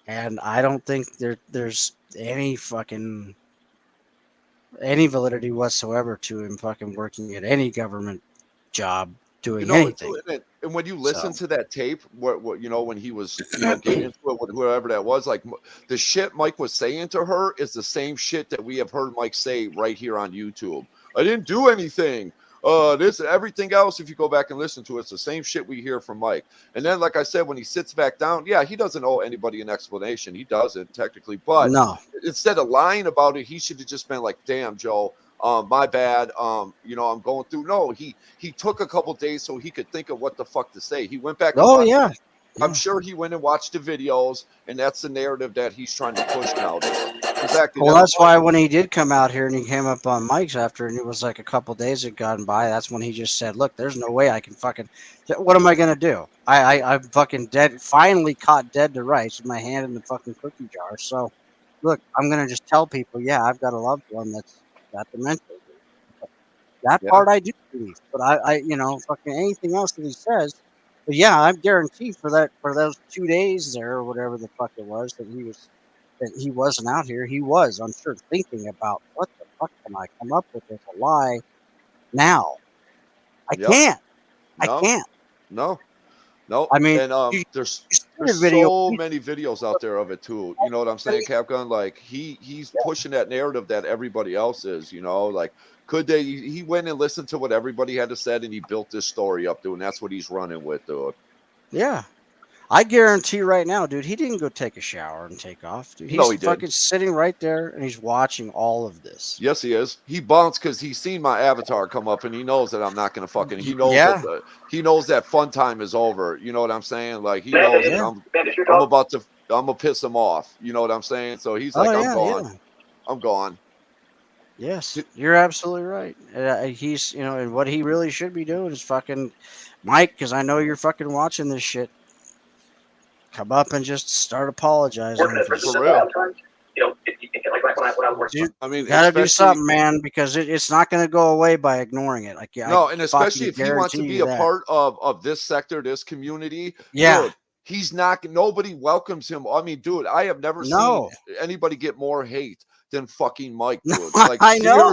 And I don't think there's any validity whatsoever to him fucking working at any government job doing anything. And when you listen to that tape, what when he was getting into it with whoever that was, like the shit Mike was saying to her is the same shit that we have heard Mike say right here on YouTube. I didn't do anything. This everything else, if you go back and listen to it, it's the same shit we hear from Mike. And then, like I said, when he sits back down, yeah, he doesn't owe anybody an explanation. He doesn't technically, but No. instead of lying about it, he should have just been like, "Damn, Joe, my bad. I'm going through." No, he took a couple days so he could think of what the fuck to say. He went back. And watched Yeah. I'm sure he went and watched the videos, and that's the narrative that he's trying to push now. Exactly. Well, that's why when he did come out here and he came up on Mike's after, and it was like a couple days had gone by, that's when he just said, "Look, there's no way I can fucking. What am I gonna do? I'm fucking dead. Finally caught dead to rights with my hand in the fucking cookie jar. So, look, I'm gonna just tell people, yeah, I've got a loved one that's got dementia." That Yeah. part I do believe, but I fucking anything else that he says. But yeah, I'm guaranteed for those 2 days there or whatever the fuck it was that he wasn't out here. He was, I'm sure, thinking about what the fuck can I come up with as a lie now. I Yep. can't. I No. can't. No. No. I mean, And there's you see there's the video. so many videos out there of it too. You know what I'm saying, Capgun? Like he's pushing that narrative that everybody else is. You know, like could they? He went and listened to what everybody had to say, and he built this story up, dude. And that's what he's running with, dude. Yeah. I guarantee right now, dude, he didn't go take a shower and take off. Dude, No, he's he did. fucking sitting right there and he's watching all of this. Yes, he is. He bounced because he's seen my avatar come up, and he knows that I'm not gonna fucking. He knows Yeah. that he knows that fun time is over. You know what I'm saying? Like he knows that I'm about to. I'm gonna piss him off. You know what I'm saying? So he's like, I'm gone. Yeah. I'm gone. Yes, you're absolutely right. He's, and what he really should be doing is fucking Mike, because I know you're fucking watching this shit. Come up and just start apologizing. For real. Dude, I mean, you gotta do especially something, man, because it's not going to go away by ignoring it. Like, no, I and especially fucking if he wants to guarantee be you a that. part of this sector, this community, Yeah. dude. He's not. Nobody welcomes him. I mean, dude, I have never seen No. anybody get more hate than fucking Mike, dude. I Like know.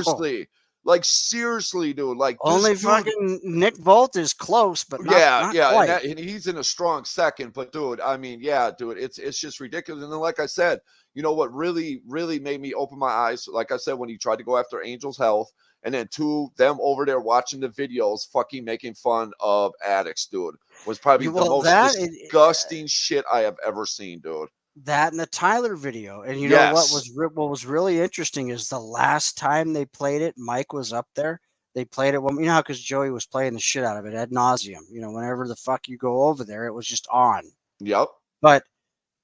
seriously, dude. Like Only this dude. fucking Nick Volt is close, but not Yeah, quite. and he's in a strong second. But dude, I mean, yeah, dude, it's just ridiculous. And then, like I said, you know what really made me open my eyes? Like I said, when he tried to go after Angel's health, and then two, them over there watching the videos, fucking making fun of addicts, dude, was probably the most disgusting shit I have ever seen, dude. That and the Tyler video, and you know Yes. what was really interesting is the last time they played it, Mike was up there. They played it when how because Joey was playing the shit out of it ad nauseum. Whenever the fuck you go over there, it was just on. Yep. But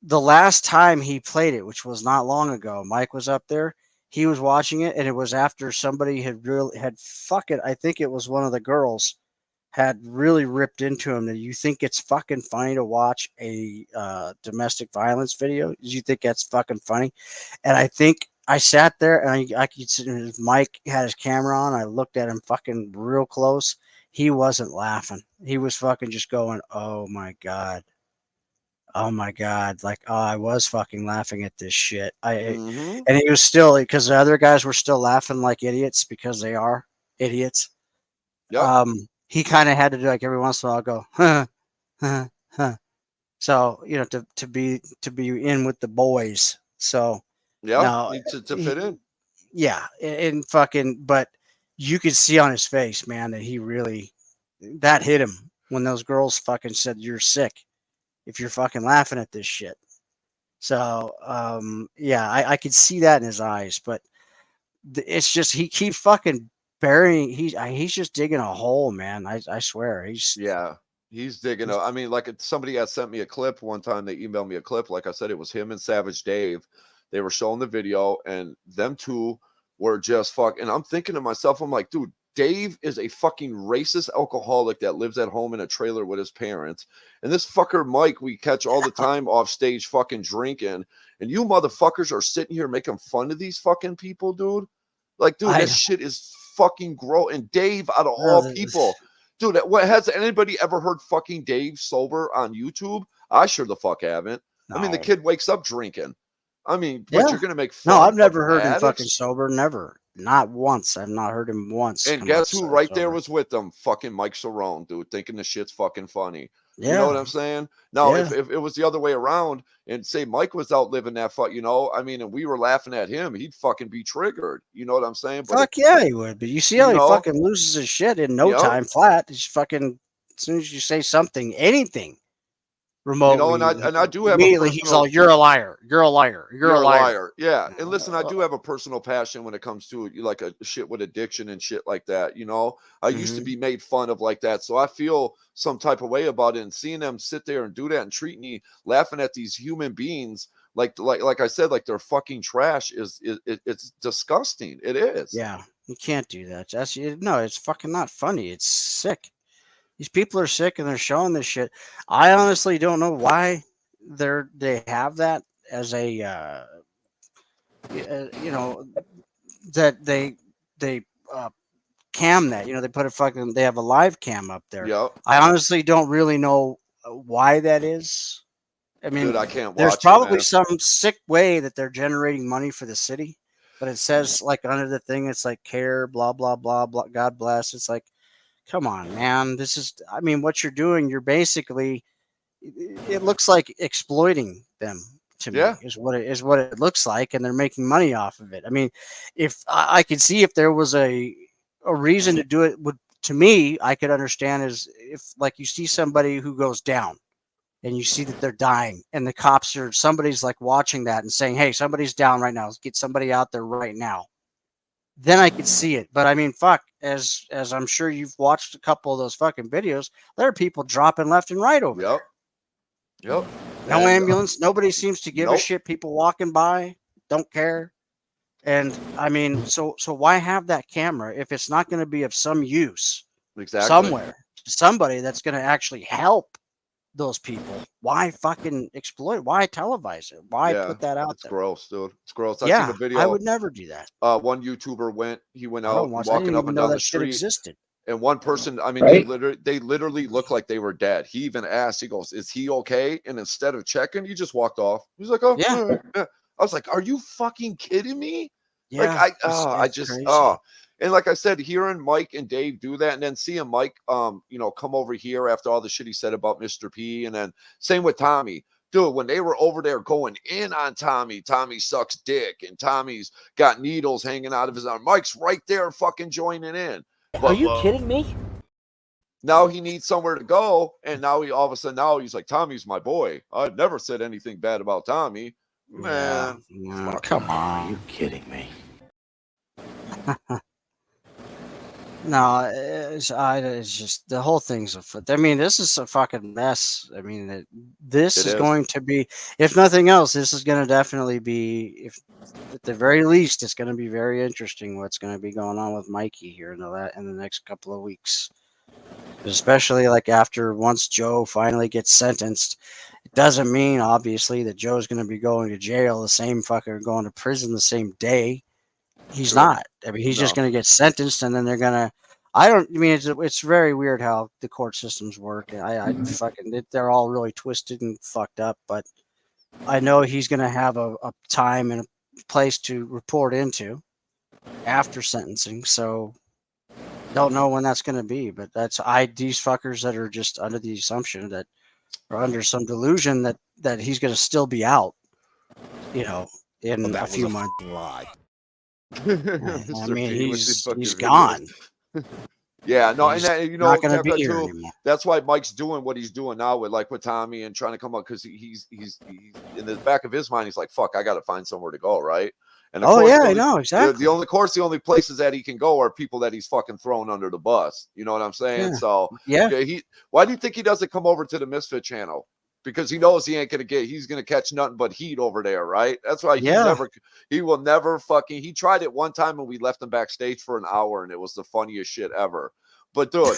the last time he played it, which was not long ago, Mike was up there. He was watching it, and it was after somebody had I think it was one of the girls had really ripped into him. That you think it's fucking funny to watch a domestic violence video? You think that's fucking funny? And I think I sat there and I could see Mike had his camera on. I looked at him fucking real close. He wasn't laughing. He was fucking just going, "Oh my god. Oh my god." Like, oh, I was fucking laughing at this shit. And he was still, because the other guys were still laughing like idiots because they are idiots. Yep. He kind of had to do, like, every once in a while go, huh, huh, huh. So, to be in with the boys. So Yeah, no, to fit in. Yeah, and fucking, but you could see on his face, man, that he really, that hit him when those girls fucking said, "You're sick if you're fucking laughing at this shit." So, yeah, I could see that in his eyes, but it's just he keeps fucking burying. He's just digging a hole, man. I swear. He's digging. I mean, like somebody had sent me a clip one time. They emailed me a clip. Like I said, it was him and Savage Dave. They were showing the video, and them two were just fuck. And I'm thinking to myself, I'm like, dude, Dave is a fucking racist alcoholic that lives at home in a trailer with his parents. And this fucker Mike, we catch all the time off stage fucking drinking. And you motherfuckers are sitting here making fun of these fucking people, dude. Like, dude, that shit is fucking gross. And Dave, out of all people, dude, what has anybody ever heard fucking Dave sober on YouTube? I sure the fuck haven't. I mean, the kid wakes up drinking. I mean, but you're gonna make fun. No, I've never heard him addicts? fucking sober. Never, not once. I've not heard him once. And guess who right there was with them? Fucking Mike Cerrone, dude, thinking the shit's fucking funny. You know what I'm saying? Now, if it was the other way around, and say Mike was out living that fuck, I mean, and we were laughing at him, he'd fucking be triggered. You know what I'm saying? But fuck yeah, he would. But you see how he fucking loses his shit in no time flat. He's fucking, as soon as you say something, anything remotely, and I do have immediately he's all, "You're a liar. You're a liar. You're a liar." Yeah, and listen, I do have a personal passion when it comes to like a shit with addiction and shit like that. I used to be made fun of like that, so I feel some type of way about it. And seeing them sit there and do that and treat me, laughing at these human beings like I said, like they're fucking trash it's disgusting. It is. Yeah, you can't do that. It's fucking not funny. It's sick. These people are sick and they're showing this shit. I honestly don't know why they have that as a that they cam that. They put they have a live cam up there. Yep. I honestly don't really know why that is. I mean, Dude, I can't there's watch it, probably man. some sick way that they're generating money for the city, but it says like under the thing, it's like care, blah, blah, blah, blah, God bless. It's like, come on, man. I mean, what you're doing, you're basically, it looks like exploiting them to Yeah. me is what it looks like. And they're making money off of it. I mean, if I could see if there was a reason to do it to me, I could understand is if like you see somebody who goes down and you see that they're dying and the cops somebody's like watching that and saying, hey, somebody's down right now. Let's get somebody out there right now. Then I could see it. But I mean, fuck, as I'm sure you've watched a couple of those fucking videos, there are people dropping left and right over there. Yep. No ambulance. Nobody seems to give a Nope. shit. People walking by don't care. And I mean, so why have that camera if it's not going to be of some use somewhere to somebody that's going to actually help those people? Why fucking exploit? Why televise it? Why put that out it's there? gross, dude. It's gross. I Yeah, seen a video. I would never do that. One YouTuber went I out don't watch. I walking didn't up even and know down that the shit street, existed. and one person, I mean, Right. they literally looked like they were dead. He even asked, he goes, "Is he okay?" And instead of checking, he just walked off. He's like, "Oh, Yeah. all right, yeah." I was like, "Are you fucking kidding me?" Yeah, Like it's crazy. and like I said, hearing Mike and Dave do that, and then seeing Mike, come over here after all the shit he said about Mr. P, and then same with Tommy. Dude, when they were over there going in on Tommy sucks dick, and Tommy's got needles hanging out of his arm. Mike's right there fucking joining in. But, Are you kidding me? now he needs somewhere to go, and now all of a sudden he's like, Tommy's my boy. I've never said anything bad about Tommy. Man, come on. Are you kidding me? No, it's just the whole thing's I mean, this is a fucking mess. I mean, this It is is. going to be, if nothing else, this is going to definitely be, if at the very least, it's going to be very interesting what's going to be going on with Mikey here in the next couple of weeks. Especially like once Joe finally gets sentenced, it doesn't mean obviously that Joe's going to be going to jail the same fucker going to prison the same day. He's Sure. not. I mean, he's just No. going to get sentenced, and then they're going to. It's very weird how the court systems work. I fucking, they're all really twisted and fucked up. But I know he's going to have a time and a place to report into after sentencing. So don't know when that's going to be. But these fuckers that are just under the assumption that, or under some delusion that he's going to still be out. In a few months. I mean, he's gone. Yeah, no, He's and not going to Kevka, be here too, anymore. that's why Mike's doing what he's doing now with Tommy and trying to come up, because he's in the back of his mind, he's like, fuck, I got to find somewhere to go, right? And of course, I know exactly. The only places that he can go are people that he's fucking thrown under the bus. You know what I'm saying? Yeah. So Yeah. Why do you think he doesn't come over to the Misfit channel? Because he knows he's gonna catch nothing but heat over there, right? That's why he will never fucking. He tried it one time and we left him backstage for an hour, and it was the funniest shit ever. But dude,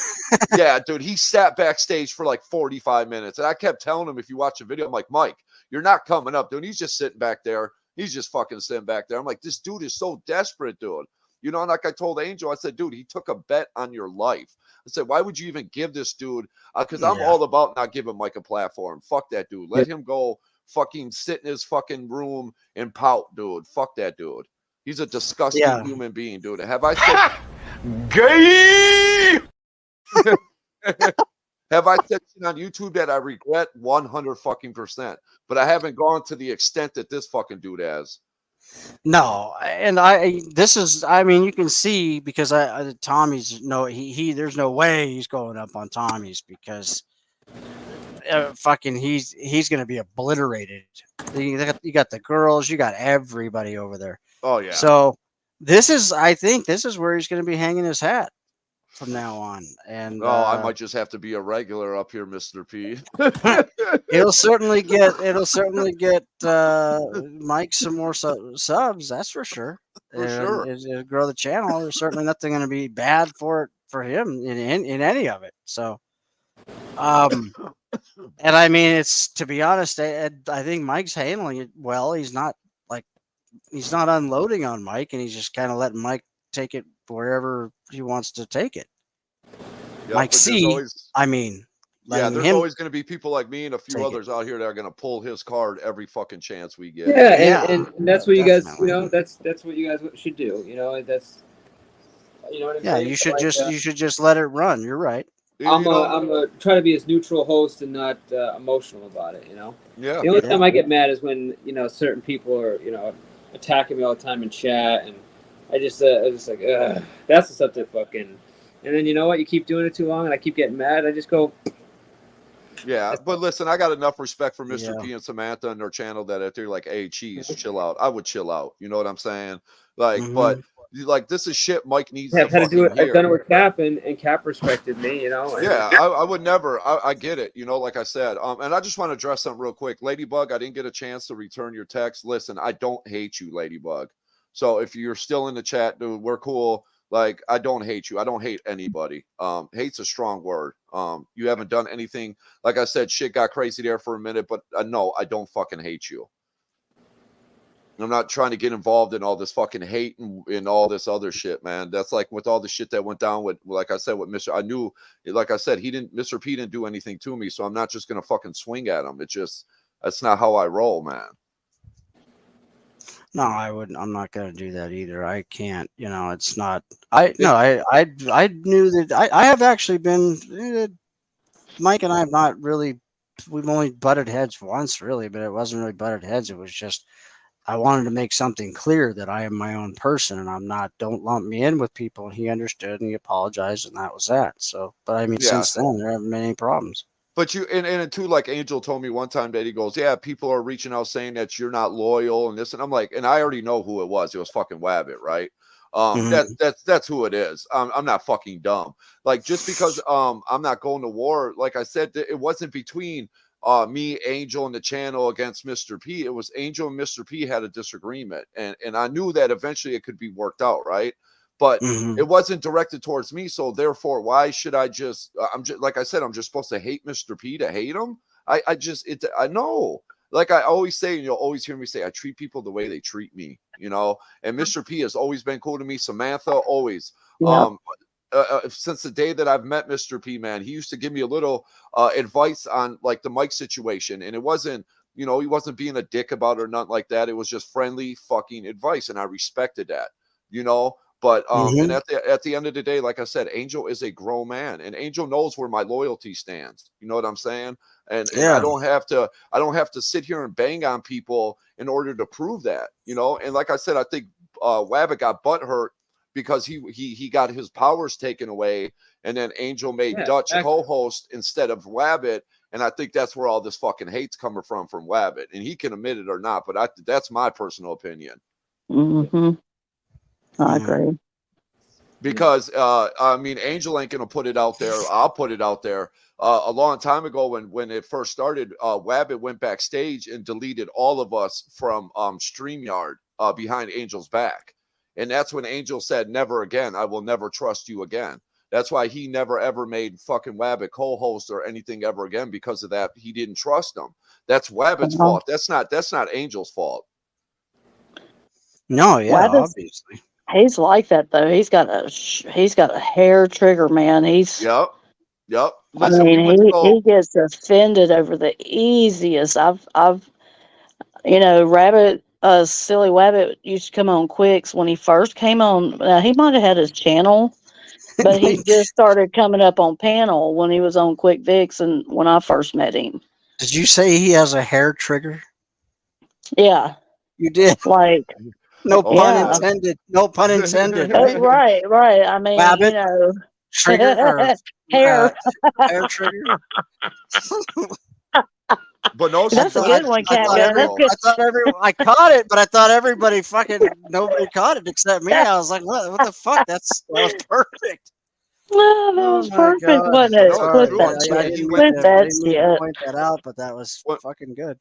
dude, he sat backstage for like 45 minutes, and I kept telling him, if you watch the video, I'm like, Mike, you're not coming up, dude. He's just sitting back there. He's just fucking sitting back there. I'm like, this dude is so desperate, dude. You know, and like I told Angel, I said, dude, he took a bet on your life. I said, why would you even give this dude? Because I'm all about not giving Mike a platform. Fuck that dude. Let him go fucking sit in his fucking room and pout, dude. Fuck that dude. He's a disgusting human being, dude. Have I said gay? Have I said on YouTube that I regret 100%? But I haven't gone to the extent that this fucking dude has. No, and you can see, because Tommy's there's no way he's going up on Tommy's, because fucking he's gonna be obliterated. You got the girls, you got everybody over there. Oh yeah. So I think this is where he's gonna be hanging his hat from now on. And I might just have to be a regular up here, Mr. P. it'll certainly get Mike some more subs, that's for sure. Sure. It'll grow the channel. There's certainly nothing going to be bad for him in any of it. So, and I mean, it's, to be honest, I think Mike's handling it well. He's not unloading on Mike, and he's just kind of letting Mike take it wherever he wants to take it. Yeah, Mike but there's C, always, I mean, yeah, letting there's him always going to be people like me and a few take it. others out here that are going to pull his card every fucking chance we get. Yeah, Yeah, and that's what you guys, definitely. that's what you guys should do. That's, you know what I'm Yeah, saying. you should Like, just let it run. You're right. I'm a try to be as neutral host and not emotional about it. Yeah. The only Yeah. time I get mad is when certain people are attacking me all the time in chat, and I just like, ugh, that's the stuff that fucking. And then you know what? You keep doing it too long, and I keep getting mad. I just go. Yeah, but listen, I got enough respect for Mr. Yeah. P and Samantha and their channel that if they're like, "Hey, cheese, chill out," I would chill out. You know what I'm saying? Like, but like this is shit Mike needs I've to had to do fucking it. I've done it hear. with Cap, and Cap respected me. And Yeah, I would never. I get it. Like I said. And I just want to address something real quick. Ladybug, I didn't get a chance to return your text. Listen, I don't hate you, Ladybug. So if you're still in the chat, dude, we're cool. Like, I don't hate you. I don't hate anybody. Hate's a strong word. You haven't done anything. Like I said, shit got crazy there for a minute, but no, I don't fucking hate you. I'm not trying to get involved in all this fucking hate and all this other shit, man. That's like with all the shit that went down with, like I said, with Mr. I knew, like I said, Mr. P didn't do anything to me, so I'm not just gonna fucking swing at him. It's just, that's not how I roll, man. No, I wouldn't. I'm not going to do that either. I can't. It's not. I knew that. I have actually been. Mike and I have not really. We've only butted heads once, really, but it wasn't really butted heads. It was just I wanted to make something clear that I am my own person and I'm not. Don't lump me in with people. And he understood and he apologized, and that was that. So, but I mean, Yeah. since then there haven't been any problems. But you and too, like Angel told me one time that he goes, yeah, people are reaching out saying that you're not loyal and this, and I'm like, and I already know who it was. It was fucking Wabbit, right? That's who it is. I'm not fucking dumb. Like, just because I'm not going to war, like I said, it wasn't between me, Angel, and the channel against Mr. P. It was Angel and Mr. P had a disagreement, and I knew that eventually it could be worked out, right? But it wasn't directed towards me, so therefore, why should I just? I'm just, like I said, I'm just supposed to hate Mr. P to hate him. I know. Like I always say, and you'll always hear me say, I treat people the way they treat me. And Mr. P has always been cool to me. Samantha always. Yeah. Since the day that I've met Mr. P, man, he used to give me a little advice on like the mic situation, and it wasn't, he wasn't being a dick about it or nothing like that. It was just friendly fucking advice, and I respected that, But and at the end of the day, like I said, Angel is a grown man, and Angel knows where my loyalty stands. You know what I'm saying? And I don't have to sit here and bang on people in order to prove that. And like I said, I think Wabbit got butthurt because he got his powers taken away, and then Angel made Dutch co-host instead of Wabbit, and I think that's where all this fucking hate's coming from Wabbit, and he can admit it or not, but that's my personal opinion. I agree. Because I mean, Angel ain't gonna put it out there. I'll put it out there. A long time ago, when it first started, Wabbit went backstage and deleted all of us from StreamYard behind Angel's back. And that's when Angel said, never again. I will never trust you again. That's why he never ever made fucking Wabbit co-host or anything ever again, because of that. He didn't trust him. That's Wabbit's fault. That's not Angel's fault. No, yeah, obviously. He's like that though. He's got a hair trigger, man. Yep. Listen, he gets offended over the easiest. I've Rabbit, Silly Wabbit used to come on Quicks when he first came on. He might have had his channel, but he just started coming up on panel when he was on Quick Vix and when I first met him. Did you say he has a hair trigger? Yeah. You did. Like, no pun intended. No pun intended. Right? Right. I mean, Wabbit, trigger or hair. Hair trigger. But no, that's a good one, Cat. I caught it, but I thought nobody caught it except me. I was like, what the fuck? That was perfect. Well, that was perfect, wasn't it? Split that shit. I didn't Split that mean to shit. point that out, but that was fucking good.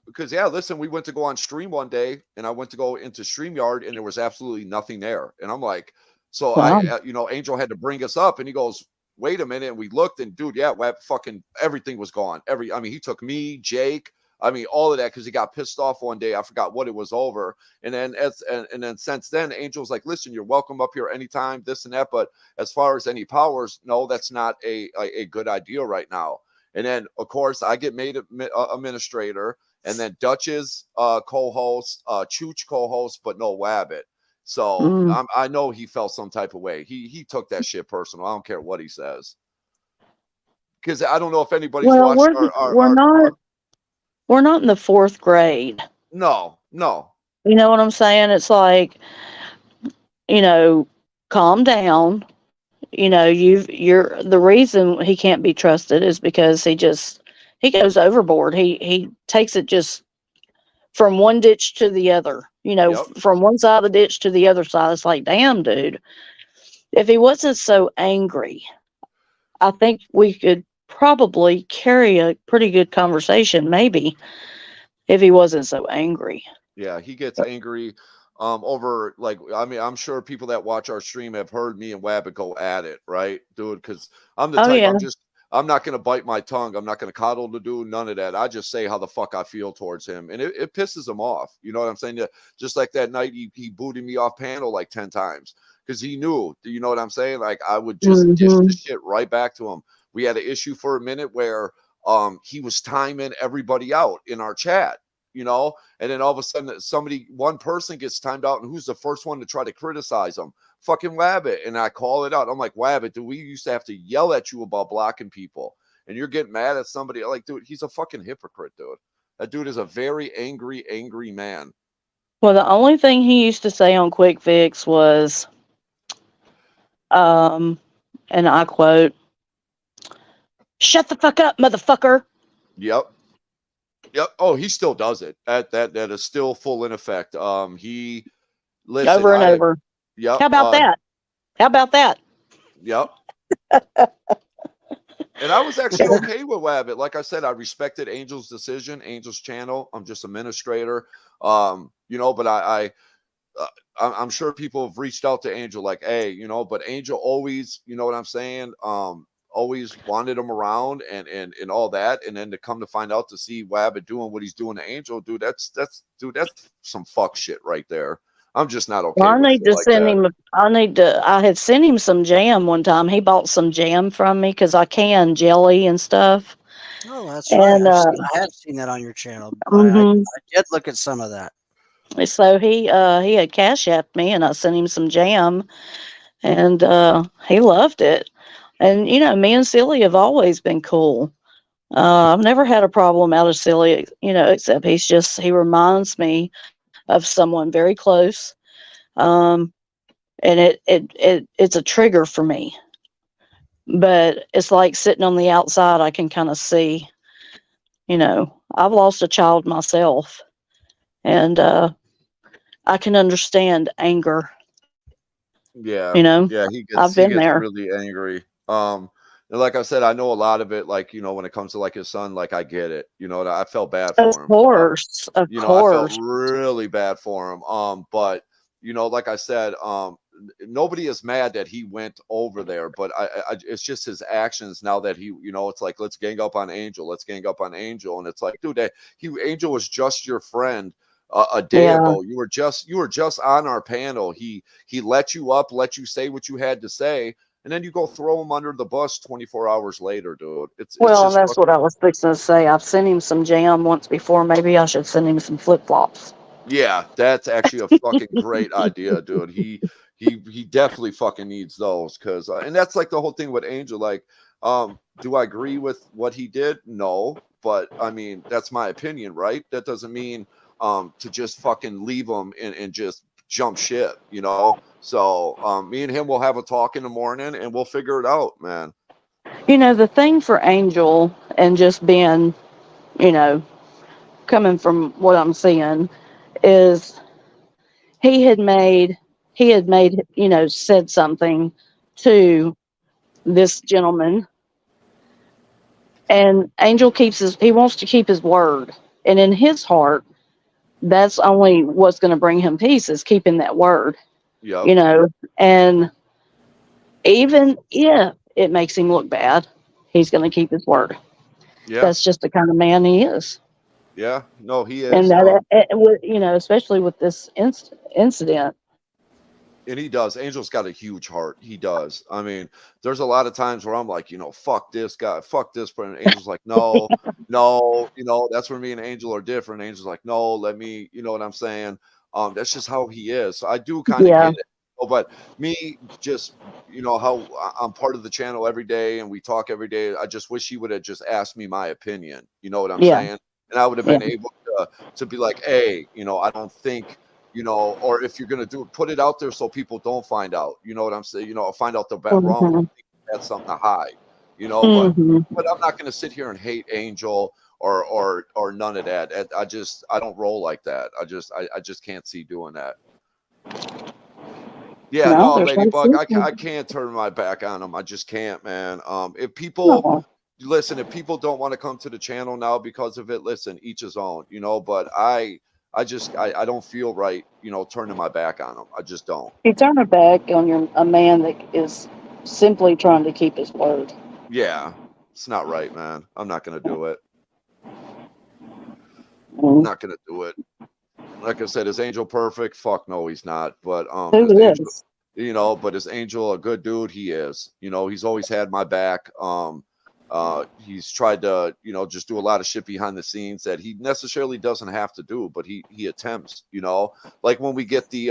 Because listen, we went to go on stream one day, and I went to go into StreamYard, and there was absolutely nothing there. And I'm like, so Angel had to bring us up, and he goes, wait a minute, and we looked, and dude, fucking everything was gone. He took me, Jake, I mean, all of that because he got pissed off one day. I forgot what it was over. And then since then, Angel's like, listen, you're welcome up here anytime, this and that. But as far as any powers, no, that's not a good idea right now. And then, of course, I get made administrator, and then Dutch's co-host, Chooch co-host, but no Wabbit. So I know he felt some type of way. He took that shit personal. I don't care what he says. Because I don't know if anybody's Well, watched we're not in the 4th grade. No. You know what I'm saying? It's like, calm down. You're the reason he can't be trusted is because he goes overboard. He takes it just from one ditch to the other. From one side of the ditch to the other side. It's like, damn, dude. If he wasn't so angry, I think we could probably carry a pretty good conversation, maybe, if he wasn't so angry. Yeah, he gets angry over, like, I mean, I'm sure people that watch our stream have heard me and Wabbit go at it, right, dude? Because I'm the type, I'm not going to bite my tongue. I'm not going to coddle the dude, none of that. I just say how the fuck I feel towards him. And it pisses him off. You know what I'm saying? Yeah, just like that night he booted me off panel like 10 times because he knew, you know what I'm saying? Like, I would just dish the shit right back to him. We had an issue for a minute where he was timing everybody out in our chat. And then all of a sudden one person gets timed out, and who's the first one to try to criticize him? Fucking Wabbit. And I call it out. I'm like, Wabbit, dude, we used to have to yell at you about blocking people, and you're getting mad at somebody. Like, dude, he's a fucking hypocrite, dude. That dude is a very angry man. Well, the only thing he used to say on Quick Fix was, and I quote, "Shut the fuck up, motherfucker." Yep. Oh, he still does it. That is still full in effect. He listen over and over. Yep. How about that? Yep. And I was actually okay with Wabbit. Like I said, I respected Angel's decision, Angel's channel. I'm just administrator. But I'm sure people have reached out to Angel like, hey, but Angel always, you know what I'm saying? Always wanted him around and all that, and then to come to find out to see Wabbit doing what he's doing to Angel, dude, that's some fuck shit right there. I'm just not okay. Well, I with need to like send that. him. I had sent him some jam one time. He bought some jam from me because I can jelly and stuff. Oh, that's right. I have seen that on your channel. I did look at some of that. So he had Cash Apped me, and I sent him some jam, and he loved it. And me and Silly have always been cool. I've never had a problem out of Silly, except he reminds me of someone very close. And it's a trigger for me. But it's like sitting on the outside, I can kind of see, I've lost a child myself, and I can understand anger. Yeah. Yeah, he I've gets been there. really angry. And like I said, I know a lot of it, like, when it comes to like his son, like I get it. I felt bad for him. Of course. I felt really bad for him. But like I said, nobody is mad that he went over there, but it's just his actions now that he, it's like, let's gang up on Angel. And it's like, dude, Angel was just your friend a day ago. You were just on our panel. He let you up, let you say what you had to say, and then you go throw him under the bus 24 hours later, dude. It's just that's what I was fixing to say. I've sent him some jam once before. Maybe I should send him some flip-flops. Yeah, that's actually a fucking great idea, dude. He definitely fucking needs those, because and that's like the whole thing with Angel. Like, do I agree with what he did? No, but I mean, that's my opinion, right? That doesn't mean to just fucking leave him and just jump ship, So me and him will have a talk in the morning, and we'll figure it out, man. The thing for Angel, and just being, coming from what I'm seeing, is he had said something to this gentleman, and Angel he wants to keep his word, and in his heart, that's only what's going to bring him peace, is keeping that word. Yep. And even if it makes him look bad, he's going to keep his word. Yeah. That's just the kind of man he is. Yeah, no, he And is. that, you know, especially with this incident. And he does. Angel's got a huge heart. He does. I mean, there's a lot of times where I'm like, fuck this guy, fuck this person. Angel's like, no, no, that's where me and Angel are different. Angel's like, no, let me, you know what I'm saying? That's just how he is. So I do kind of Yeah. get it. But me, just how I'm part of the channel every day and we talk every day. I just wish he would have just asked me my opinion. You know what I'm Yeah. saying? And I would have been able to be like, hey, I don't think. Or if you're gonna do it, put it out there so people don't find out. You know what I'm saying? Find out the wrong. Mhm. That's something to hide. But Mhm. I'm not gonna sit here and hate Angel or none of that. I don't roll like that. I just can't see doing that. Yeah, No, no, there's no Ladybug, I sense. can't turn my back on them. I just can't, man. If people listen, if people don't want to come to the channel now because of it, listen, each his own, but I don't feel right, turning my back on them. I just don't. You turn your back on a man that is simply trying to keep his word. Yeah, it's not right, man. I'm not gonna do it. Mm. Not gonna do it. Like I said, is Angel perfect? Fuck no, he's not. But Who is Angel, is? but is Angel a good dude? He is. He's always had my back. He's tried to, just do a lot of shit behind the scenes that he necessarily doesn't have to do, but he attempts, like when we get the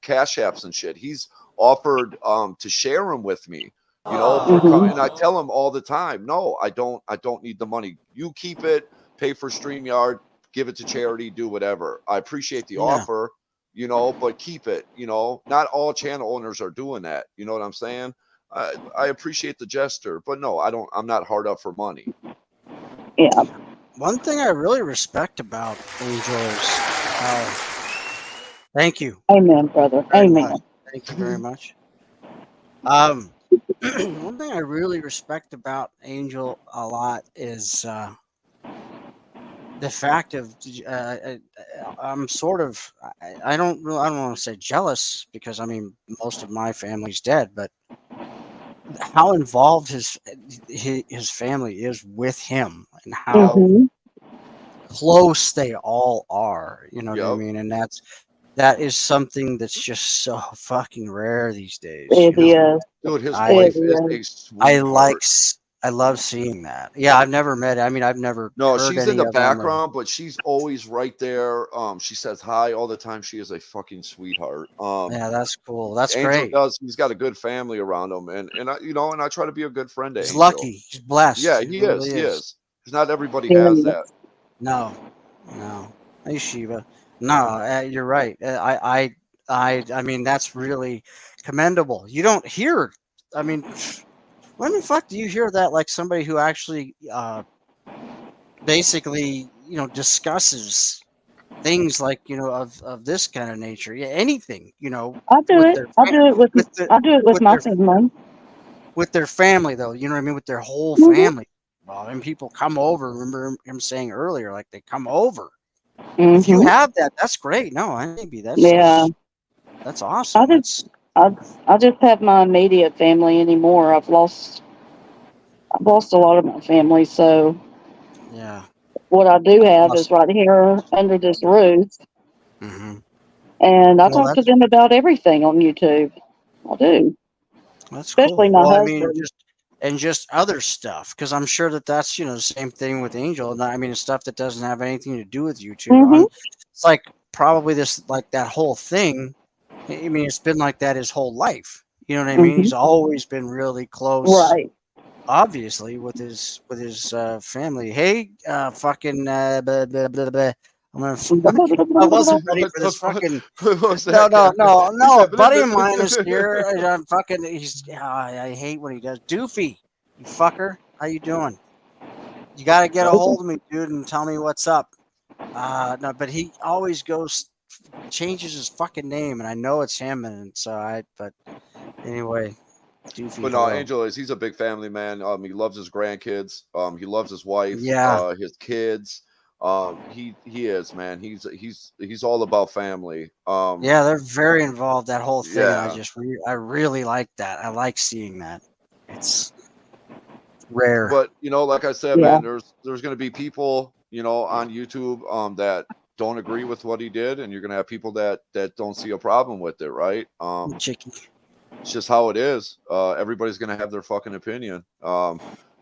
cash apps and shit, he's offered to share them with me, and I tell him all the time, no, I don't need the money. You keep it, pay for StreamYard, give it to charity, do whatever. I appreciate the offer, but keep it, not all channel owners are doing that. You know what I'm saying? I appreciate the gesture, but no, I'm not hard up for money. Yeah. One thing I really respect about Angel is how. Thank you. Amen, brother. Very Amen. much. Thank you very much. One thing I really respect about Angel a lot is the fact of I'm sort of I don't want to say jealous because I mean most of my family's dead, but how involved his family is with him and how close they all are. You know what I mean? And that is something that's just so fucking rare these days. It is. Dude, his wife is a sweetheart. I love seeing that. Yeah, I've never met. I mean, I've never No, heard she's in any the of them. background, but she's always right there. She says hi all the time. She is a fucking sweetheart. Yeah, that's cool. That's Angel great. he's got a good family around him, and I and I try to be a good friend to He's Angel. lucky. He's blessed. Yeah, He he really is. He is. is. Because not everybody has that. No. Hey, Shiva. No, you're right. I mean, that's really commendable. You don't hear. I mean, when the fuck do you hear that? Like somebody who actually, basically, discusses things like of this kind of nature. Yeah, anything. I do With it. their I do it with. I do it with my their family. with their family, though. You know what I mean? With their whole family. Well, and people come over. Remember him saying earlier, like they come over. If you have that, that's great. No, maybe that's awesome. I just have my immediate family anymore. I've lost a lot of my family, so Yeah. what I do have is right here under this roof, and I Well, talk to them about everything on YouTube. I do, that's especially cool. my Well, I mean, husband. just other stuff, because I'm sure that's the same thing with Angel. And I mean, it's stuff that doesn't have anything to do with YouTube. It's like probably that whole thing. I mean, it's been like that his whole life. You know what I mean? He's always been really close. Right. Obviously, with his family. Hey, fucking blah, blah, blah, blah. I'm gonna. I wasn't ready for this fucking. No. A buddy of mine is here. And I'm fucking. I hate when he does. Doofy, you fucker. How you doing? You gotta get a hold of me, dude, and tell me what's up. No, but he always changes his fucking name, and I know it's him, and so but anyway. Doofy, But no, hello. Angel is—he's a big family man. He loves his grandkids. He loves his wife. Yeah. His kids. He is, man. He's all about family. Yeah, they're very involved. That whole thing, and Yeah. I really like that. I like seeing that. It's rare. But like I said, man, there's going to be people you know, on YouTube that don't agree with what he did, and you're gonna have people that don't see a problem with it, right? Chicky. It's just how it is. Everybody's gonna have their fucking opinion.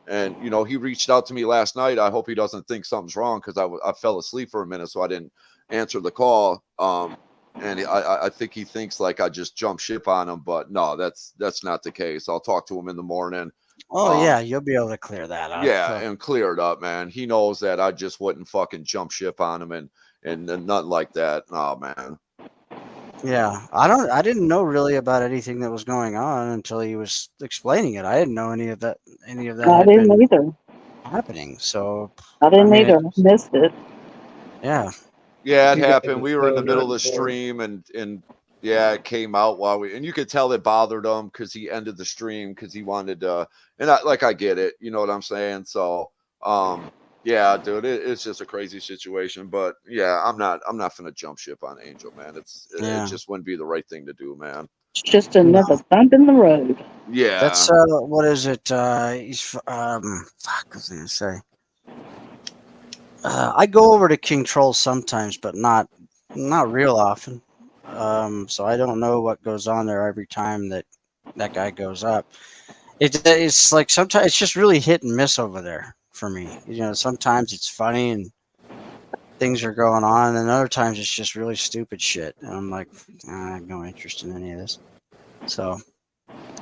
And you know, he reached out to me last night. I hope he doesn't think something's wrong because I fell asleep for a minute, so I didn't answer the call. And I think he thinks like I just jumped ship on him, but no, that's not the case. I'll talk to him in the morning. Oh yeah, you'll be able to clear that up. Yeah, and clear it up, man. He knows that I just wouldn't fucking jump ship on him and nothing like that. Oh man. Yeah, I didn't know really about anything that was going on until he was explaining it. I didn't know any of that I had didn't been either. happening. So I didn't mean, either. Missed it. Yeah. Yeah, it You guys happened. are We were in so the middle of not the informed. stream and yeah, it came out while and you could tell it bothered him because he ended the stream because he wanted and I get it, you know what I'm saying? So yeah, dude, it's just a crazy situation. But yeah, I'm not gonna jump ship on Angel, man. It Yeah. just wouldn't be the right thing to do, man. It's just another bump in the road. Yeah. That's what is it? He's fuck. What was I gonna say? I go over to King Troll sometimes, but not real often. So I don't know what goes on there every time that guy goes up. It's like sometimes it's just really hit and miss over there for me. You know, sometimes it's funny and things are going on, and other times it's just really stupid shit. And I'm like, I have no interest in any of this. So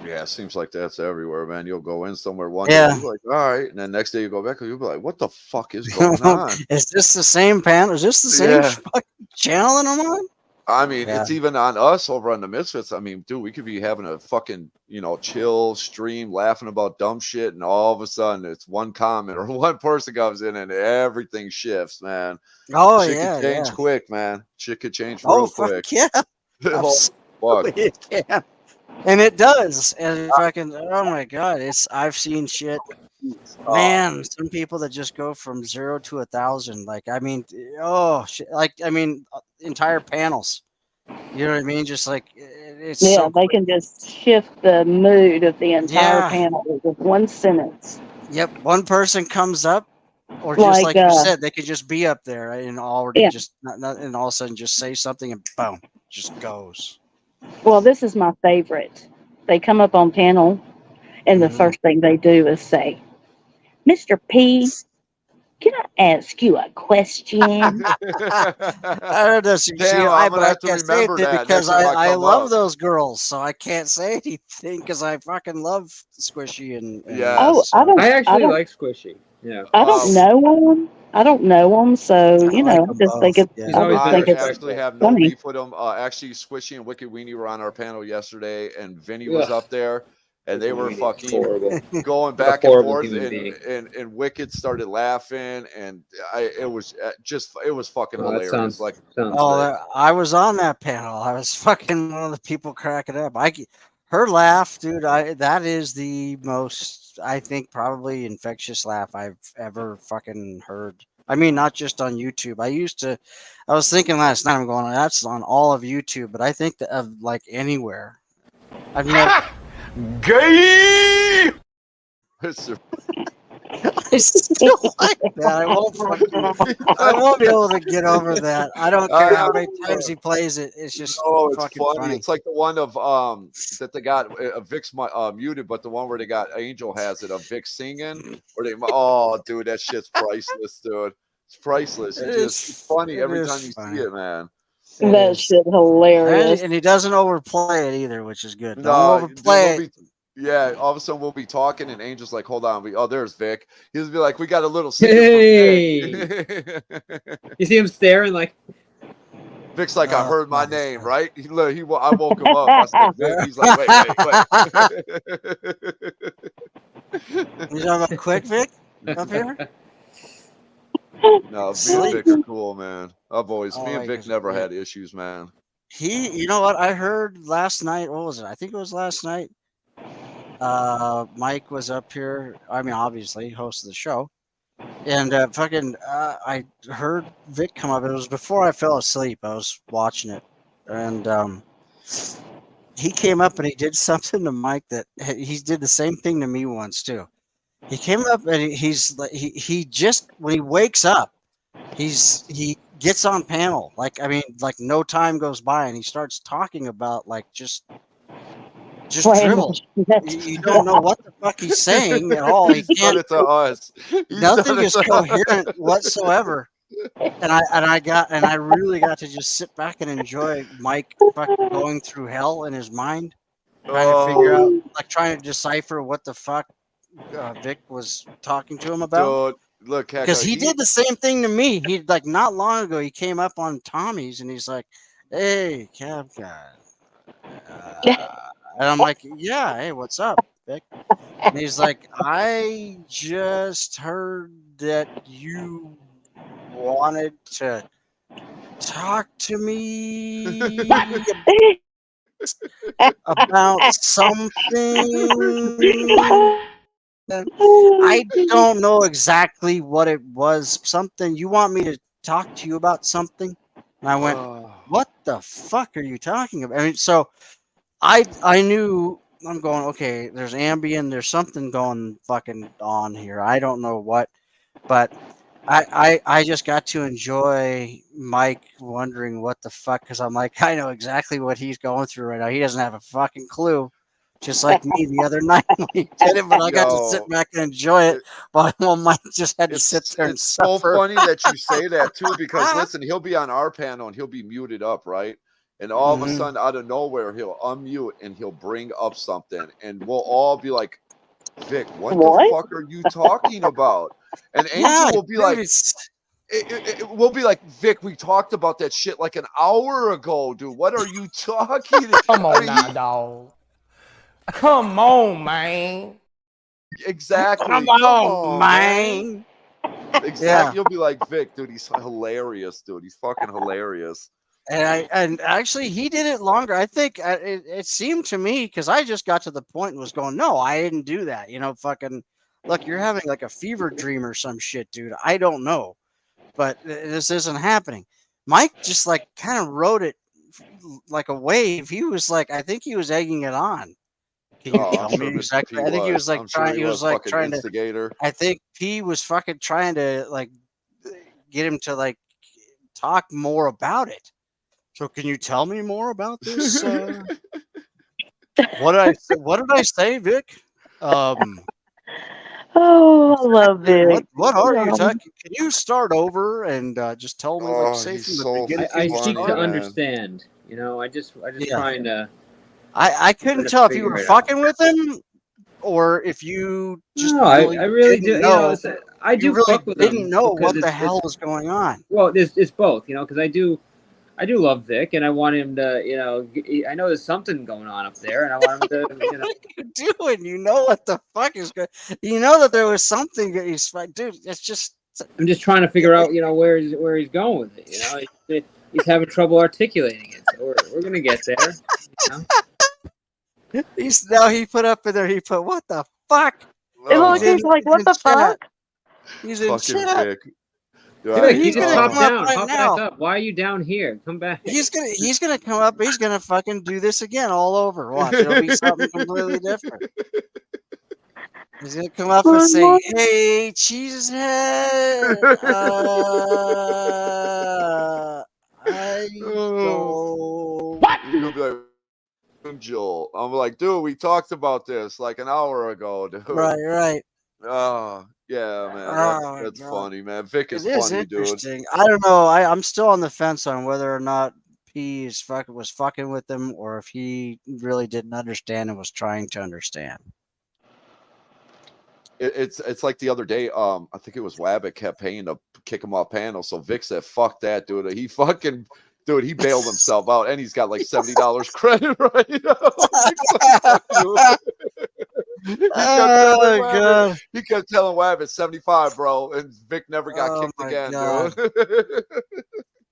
Yeah, it seems like that's everywhere, man. You'll go in somewhere one day, yeah. you'll be like, all right, and then next day you go back, you'll be like, what the fuck is going on? Is this the same panel? Is this the same Yeah. fucking channel that I'm on? I mean, Yeah. it's even on us over on the Misfits. I mean, dude, we could be having a fucking, you know, chill stream, laughing about dumb shit, and all of a sudden it's one comment or one person comes in and everything shifts, man. Oh Shit yeah, could change yeah. quick, man. Shit could change Oh real fuck quick. yeah. Oh, fuck. Absolutely it can. And it does. And fucking oh my god, I've seen shit. Man, some people that just go from 0 to 1,000. Like I mean, oh shit. Like I mean, entire panels. You know what I mean? Just like it's Yeah, so they quick. can just shift the mood of the entire Yeah. panel with one sentence. Yep. One person comes up, or just Like, like you said, they could just be up there and already yeah. just and all of a sudden just say something and boom, just goes. Well, this is my favorite. They come up on panel, and the Mhm. first thing they do is say, "Mr. P, can I ask you a question?" I don't know. See, Damn, I I'm but gonna I have to can't say remember anything that because next time I I come love up. those girls, so I can't say anything because I fucking love Squishy and Oh, I don't. I I actually don't. like Squishy. Yeah. I don't know them. I don't know them, so I like I them just think both. it's. He's I always just been I think it's actually respectful. have no funny. beef with them. Actually, Squishy and Wicked Weenie were on our panel yesterday, and Vinny was Ugh. up there, and they Wicked were Weenie is fucking horrible. going What a back and horrible forth, human being. and Wicked started laughing, and it was fucking Oh, that hilarious. Like, sounds Oh, great. I was on that panel. I was fucking one of the people cracking up. Her laugh, dude. That is the most, I think, probably infectious laugh I've ever fucking heard. I mean, not just on YouTube. I was thinking last night. I'm going, that's on all of YouTube, but I think that of like anywhere. I've never. gay. I still like that. I won't be able to get over that. I don't care how many times he plays it. It's just No, it's fucking funny. funny. It's like the one of that they got Vic's muted, but the one where they got Angel has it of Vic singing. Where they dude, that shit's priceless, dude. It's priceless. It's funny It every is time you funny. see it, man. That shit hilarious. And he doesn't overplay it either, which is good. Don't No, dude, overplay it. all of a sudden we'll be talking, and Angel's like, "Hold on, there's Vic." He'll be like, "We got a little singing Hey! from Vic." You see him staring like. Vic's like, "I heard my name, right?" I woke him up. I said, "Vic." He's like, "Wait." You talking about Quick Vic up here? No, me and Sleep. Vic are cool, man. Me and like Vic his- never yeah. had issues, man. You know what? I heard last night. What was it? I think it was last night. Mike was up here. I mean, obviously, host of the show. And I heard Vic come up. It was before I fell asleep. I was watching it. And he came up and he did something to Mike that he did the same thing to me once, too. He came up and he's like, he just, when he wakes up, he gets on panel. Like, I mean, like no time goes by and he starts talking about like just Random dribble. shit. You don't know what the fuck he's saying at all. He He's done can't. it to us. He's done Nothing it is to coherent us. whatsoever. And I really got to just sit back and enjoy Mike fucking going through hell in his mind, trying to figure out, Oh, like trying to decipher what the fuck Vic was talking to him about. dude, look, Because Hector, he did the same thing to me. He like not long ago he came up on Tommy's and he's like, "Hey, Cab Guy," and I'm like, "Yeah, hey, what's up, Vic?" And he's like, "I just heard that you wanted to talk to me about something. I don't know exactly what it was. Something you want me to talk to you about something?" And I went, Oh, "What the fuck are you talking about?" I mean, so I knew I'm going, okay, there's Ambien, there's something going fucking on here. I don't know what, but I just got to enjoy Mike wondering what the fuck, because I'm like, I know exactly what he's going through right now. He doesn't have a fucking clue. Just like me the other night when he did it, but I got to sit yo, back and enjoy it. But Mike just had to sit there and it's so suffer. funny that you say that too, because listen, he'll be on our panel and he'll be muted up, right? And all of a Mhm. sudden, out of nowhere, he'll unmute and he'll bring up something, and we'll all be like, "Vic, what the What? fuck are you talking about?" And Yeah, Angel will be dude, like, it's we'll be like, "Vic, we talked about that shit like an hour ago, dude. What are you talking?" Come I on mean, now, dog. Come on, man. come exactly. Come on, on, man. man. Yeah. Exactly. You'll be like, "Vic, dude, he's hilarious, dude. He's fucking hilarious." And actually he did it longer. I think it seemed to me, because I just got to the point and was going, no, I didn't do that. You know, fucking look, you're having like a fever dream or some shit, dude. I don't know, but this isn't happening. Mike just like kind of rode it like a wave. He was like, I think he was egging it on. Can you Oh, I'm tell me sure exactly? he I think he was. was like I'm sure trying. he He was was like fucking trying to. instigator. I think P was fucking trying to like get him to like talk more about it. So can you tell me more about this? What did I say? What did I say, Vic? Um, Oh, I love it. what are you talking? Can you start over and just tell me, like, Oh, say he's from the so beginning? Can I you seek funny, to start? man. understand. You know, I just Yeah, trying to I couldn't tell if you figure were it out. fucking with him or if you just No, really I really do. didn't You know, know. I You do really fuck with didn't them know because what the it's hell was going on. well, it's both. You know, because I do love Vic, and I want him to. You know, I know there's something going on up there, and I want him to. You know, You doing? You know what the fuck is going? You know that there was something that he's like, dude. It's just. I'm just trying to figure out. You know, where he's going with it. You know, he's having trouble articulating it, so we're gonna get there. You know? He's now he put up in there. He put what the fuck? And Oh, look, he's like, He's what in the chat. fuck? He's in fucking chat. Vic. Dude, Dude, Vic, you he's just gonna hop come up down, right hop back now. up. Why are you down here? Come back. He's gonna come up. He's gonna fucking do this again all over. Watch, it'll be something completely different. He's gonna come up and say, "Hey, Cheesehead, I Oh. don't." He'll be like, Angel. I'm like, dude, we talked about this like an hour ago, dude. Right. Oh, yeah, man. Oh my That's god, funny, man. Vic it is is funny, dude. interesting. I don't know. I'm still on the fence on whether or not P was fucking with him, or if he really didn't understand and was trying to understand. It's like the other day. I think it was Wabbit kept paying to kick him off panel, so Vic said, "Fuck that, dude." He fucking. Dude, he bailed himself out, and he's got like $70 credit right now. Vic's like, "Fuck you." Oh god. He kept telling Wabbit 75, bro, and Vic never got Oh kicked my again, god. dude.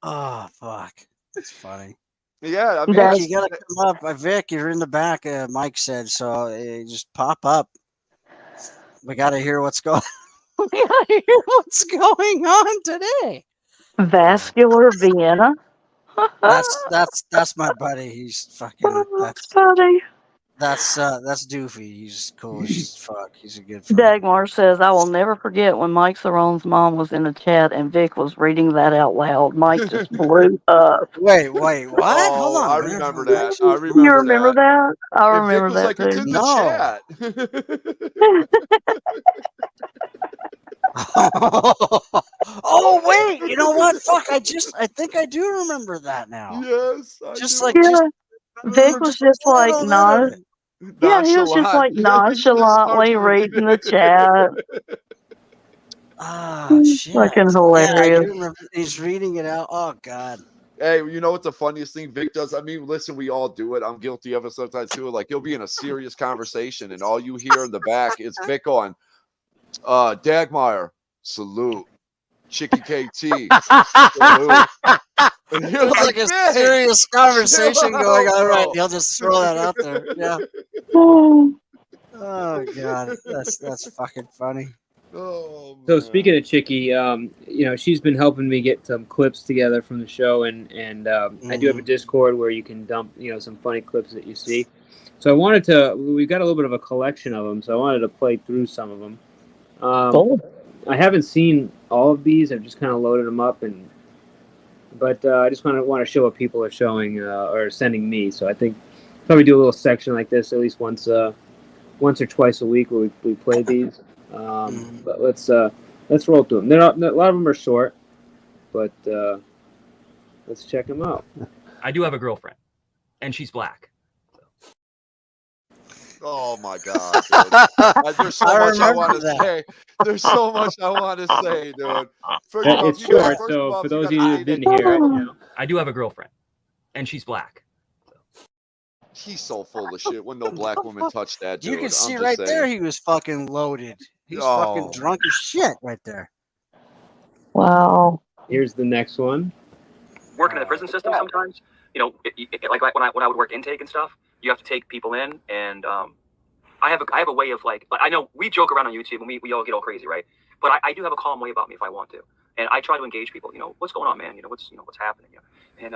Oh fuck. That's funny. Yeah, I mean, Vic, you gotta come up. Vic, you're in the back. Mike said so. Just pop up. We gotta hear what's going. We gotta hear what's going on today. Vascular Vienna. That's my buddy. He's fucking. That's funny. That's Doofy. He's cool as fuck. He's a good friend. Dagmar says, I will never forget when Mike Sarone's mom was in the chat and Vic was reading that out loud. Mike just blew up. Wait, what? Hold Oh, on. I remember that. I remember You remember that? I And Vic remember was that like, it's too. in No. the chat. Oh wait, you know what? Fuck, I think I do remember that now. Yes, I Just do. like Yeah. Vic was just a just like little bit of not. it. Yeah, he was just like nonchalantly reading the chat. Ah, shit. Fucking Yeah, I do hilarious. remember. He's reading it out. Oh god. Hey, you know what the funniest thing Vic does? I mean, listen, we all do it. I'm guilty of it sometimes too. Like he'll be in a serious conversation, and all you hear in the back is Vic on, Dagmeyer, salute, Chicky KT, salute. And you're There's like a Vic, serious conversation chill going out, on, right? bro. He'll just throw that out there. Yeah. Oh, Oh god, that's fucking funny. Oh So man. speaking of Chicky, she's been helping me get some clips together from the show, and I do have a Discord where you can dump some funny clips that you see. So we've got a little bit of a collection of them, so I wanted to play through some of them. I haven't seen all of these. I've just kind of loaded them up, but I just want to show what people are showing or sending me. So I think probably do a little section like this at least once or twice a week where we play these. But let's roll through them. A lot of them are short, but let's check them out. I do have a girlfriend, and she's black. Oh my god, dude. There's so much I want to say. There's so much I want to say, dude. First of all, It's short, so for those of you who didn't hear it, I do have a girlfriend, and she's black. He's so full of shit. When no black woman touched that, dude. You can see I'm right just there saying. he was fucking loaded. He's fucking drunk as shit right there. Wow. Here's the next one. Working in the prison system sometimes, like when I would work intake and stuff, you have to take people in, and I have a way of like I know we joke around on YouTube and we all get all crazy, right? But I do have a calm way about me if I want to, and I try to engage people. What's going on, man? What's happening? And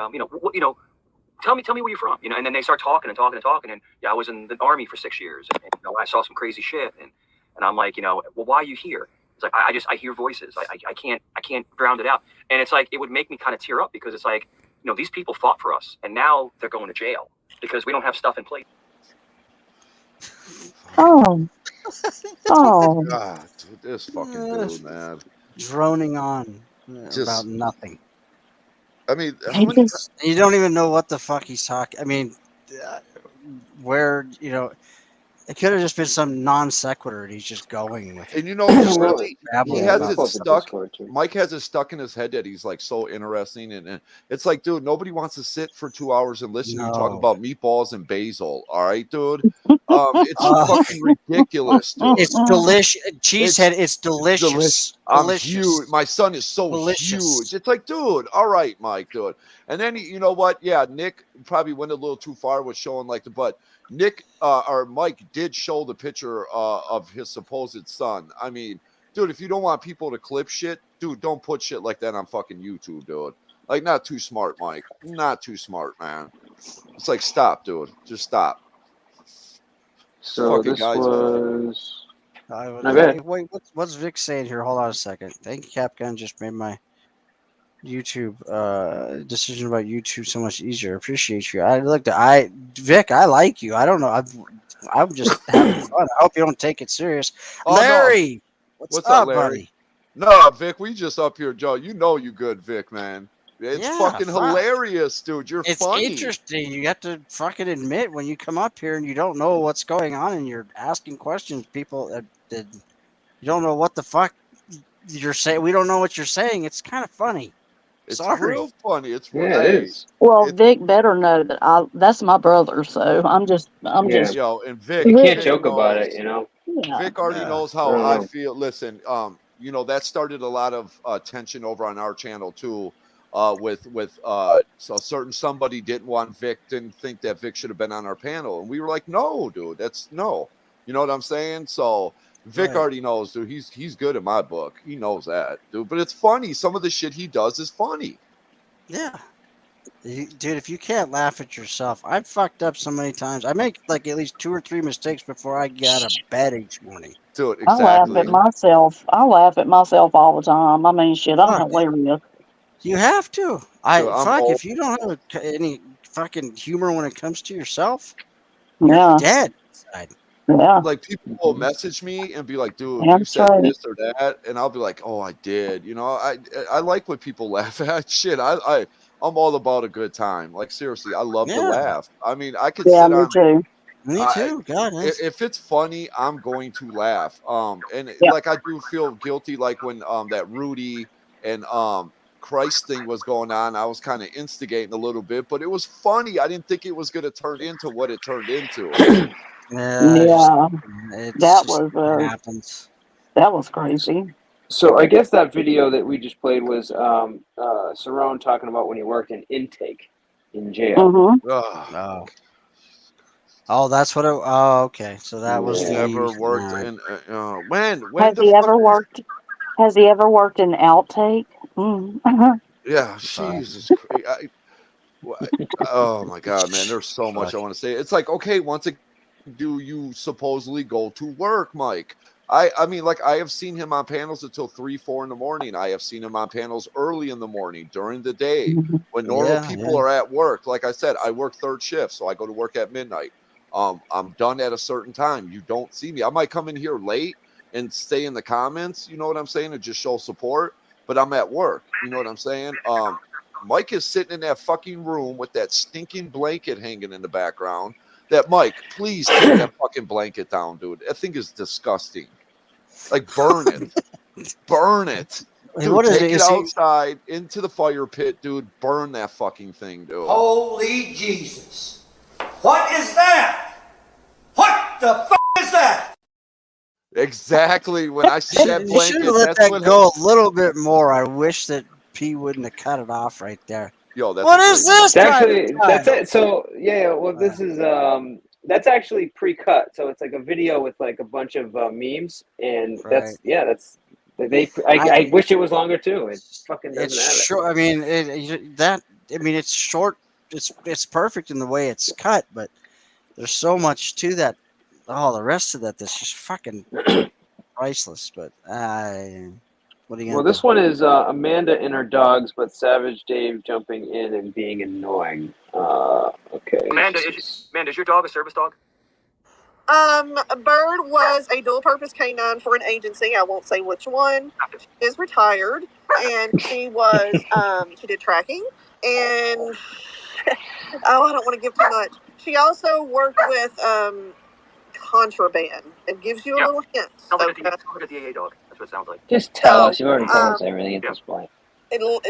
tell me where you're from, and then they start talking, and yeah, I was in the army for 6 years, and I saw some crazy shit, and I'm like, well, why are you here? It's like I hear voices, I can't drown it out, and it's like it would make me kind of tear up because it's like these people fought for us, and now they're going to jail because we don't have stuff in place. Oh. Oh. God, dude, this fucking dude, man. Droning on Just- about nothing. I mean, how many? You don't even know what the fuck he's talking. I mean, where it could have just been some non sequitur, and he's just going with it. And what's funny? He has about it stuck. Mike has it stuck in his head that he's like so interesting, and it's like, dude, nobody wants to sit for 2 hours and listen to you talk about meatballs and basil. All right, dude. It's fucking ridiculous, dude. It's delicious. Cheesehead. It's delicious. I'm Delicious. huge. My son is so huge. It's like, dude, all right, Mike, dude. And then you know what? Yeah, Nick probably went a little too far with showing like the butt. Nick or Mike did show the picture of his supposed son. I mean, dude, if you don't want people to clip shit, dude, don't put shit like that on fucking YouTube, dude. Like, not too smart, Mike. Not too smart, man. It's like, stop, dude. Just stop. So fucking this guys, was. Wait, what's Vic saying here? Hold on a second. Thank you, Capgun. Just made my YouTube decision about YouTube so much easier. Appreciate you. Vic, I like you. I don't know. I'm just having fun. I hope you don't take it serious. Oh, Larry, no. what's up, Larry? buddy? No, Vic, we just up here, Joe. You know you good, Vic, man. It's fucking hilarious, dude. You're funny. It's interesting. You have to fucking admit when you come up here and you don't know what's going on and you're asking questions. People that you don't know what the fuck you're saying. We don't know what you're saying. It's kind of funny. It's Sorry. real funny. It's it is. Well, Vic better know that that's my brother, so I'm just. Yo, and Vic, You can't Vic joke about knows- it, Yeah. Vic already knows how I feel. Listen, that started a lot of tension over on our channel too. So certain somebody didn't think that Vic should have been on our panel, and we were like, no, dude, that's no. You know what I'm saying? So Vic already knows, dude. He's good in my book. He knows that, dude. But it's funny. Some of the shit he does is funny. Yeah. Dude, if you can't laugh at yourself, I've fucked up so many times. I make like at least 2 or 3 mistakes before I get out of bed each morning. Dude, I laugh at myself. I laugh at myself all the time. I mean, shit, I'm Fuck. hilarious. You have to. Dude, I'm Fuck. old. If you don't have any fucking humor when it comes to yourself, you're Yeah. dead inside. Yeah. Like people will message me and be like, "Dude, Damn you said straight. this or that," and I'll be like, "Oh, I did." You know, I like when people laugh at shit. I'm all about a good time. Like seriously, I love to Yeah. laugh. I mean, I could Yeah, sit me on. too. Me too. God, If it's funny, I'm going to laugh. And Yeah. like I do feel guilty, like when that Rudy and Christ thing was going on, I was kind of instigating a little bit, but it was funny. I didn't think it was going to turn into what it turned into. Yeah. It's That just was happens. that was crazy. So I guess that video that we just played was Cerrone talking about when he worked in intake in jail. Oh. Oh, that's what it. Oh, okay. So that was He the. never worked alright. in when Has the he fuck ever worked? Has he ever worked in outtake? yeah, Jesus Christ. Oh my God, man, there's so much I want to say. It's like, okay, once again, do you supposedly go to work, Mike? I mean, like I have seen him on panels until 3, 4 in the morning. I have seen him on panels early in the morning during the day when normal people are at work. Like I said, I work third shift, so I go to work at midnight. I'm done at a certain time. You don't see me. I might come in here late and stay in the comments, you know what I'm saying, and just show support, but I'm at work. You know what I'm saying? Mike is sitting in that fucking room with that stinking blanket hanging in the background. That Mike, please take that fucking blanket down, dude. That thing is disgusting. Like burn it. Burn it. Dude, What is take it? it Is he- outside into the fire pit, dude. Burn that fucking thing, dude. Holy Jesus. What is that? What the f is that? Exactly. When I see that You should blanket, have let that's that what go a little bit more. I wish that P wouldn't have cut it off right there. Yo, that's What is this? It's actually private that's time? it. So yeah, well, this is that's actually pre-cut. So it's like a video with like a bunch of memes, and Right. that's I wish it was longer too. It fucking It's doesn't have it. short. I mean, it's short. It's perfect in the way it's cut, but there's so much to that. Oh, the rest of that's just fucking priceless. But what are you Well, gonna this one is Amanda and her dogs, but Savage Dave jumping in and being annoying. Okay. Amanda, is your dog a service dog? Bird was a dual-purpose canine for an agency. I won't say which one. She is retired, and she was she did tracking, and I don't want to give too much. She also worked with contraband. It gives you a little hint. Sounds like a DA dog. That's what it sounds like. Just tell us. You already told us everything at this point.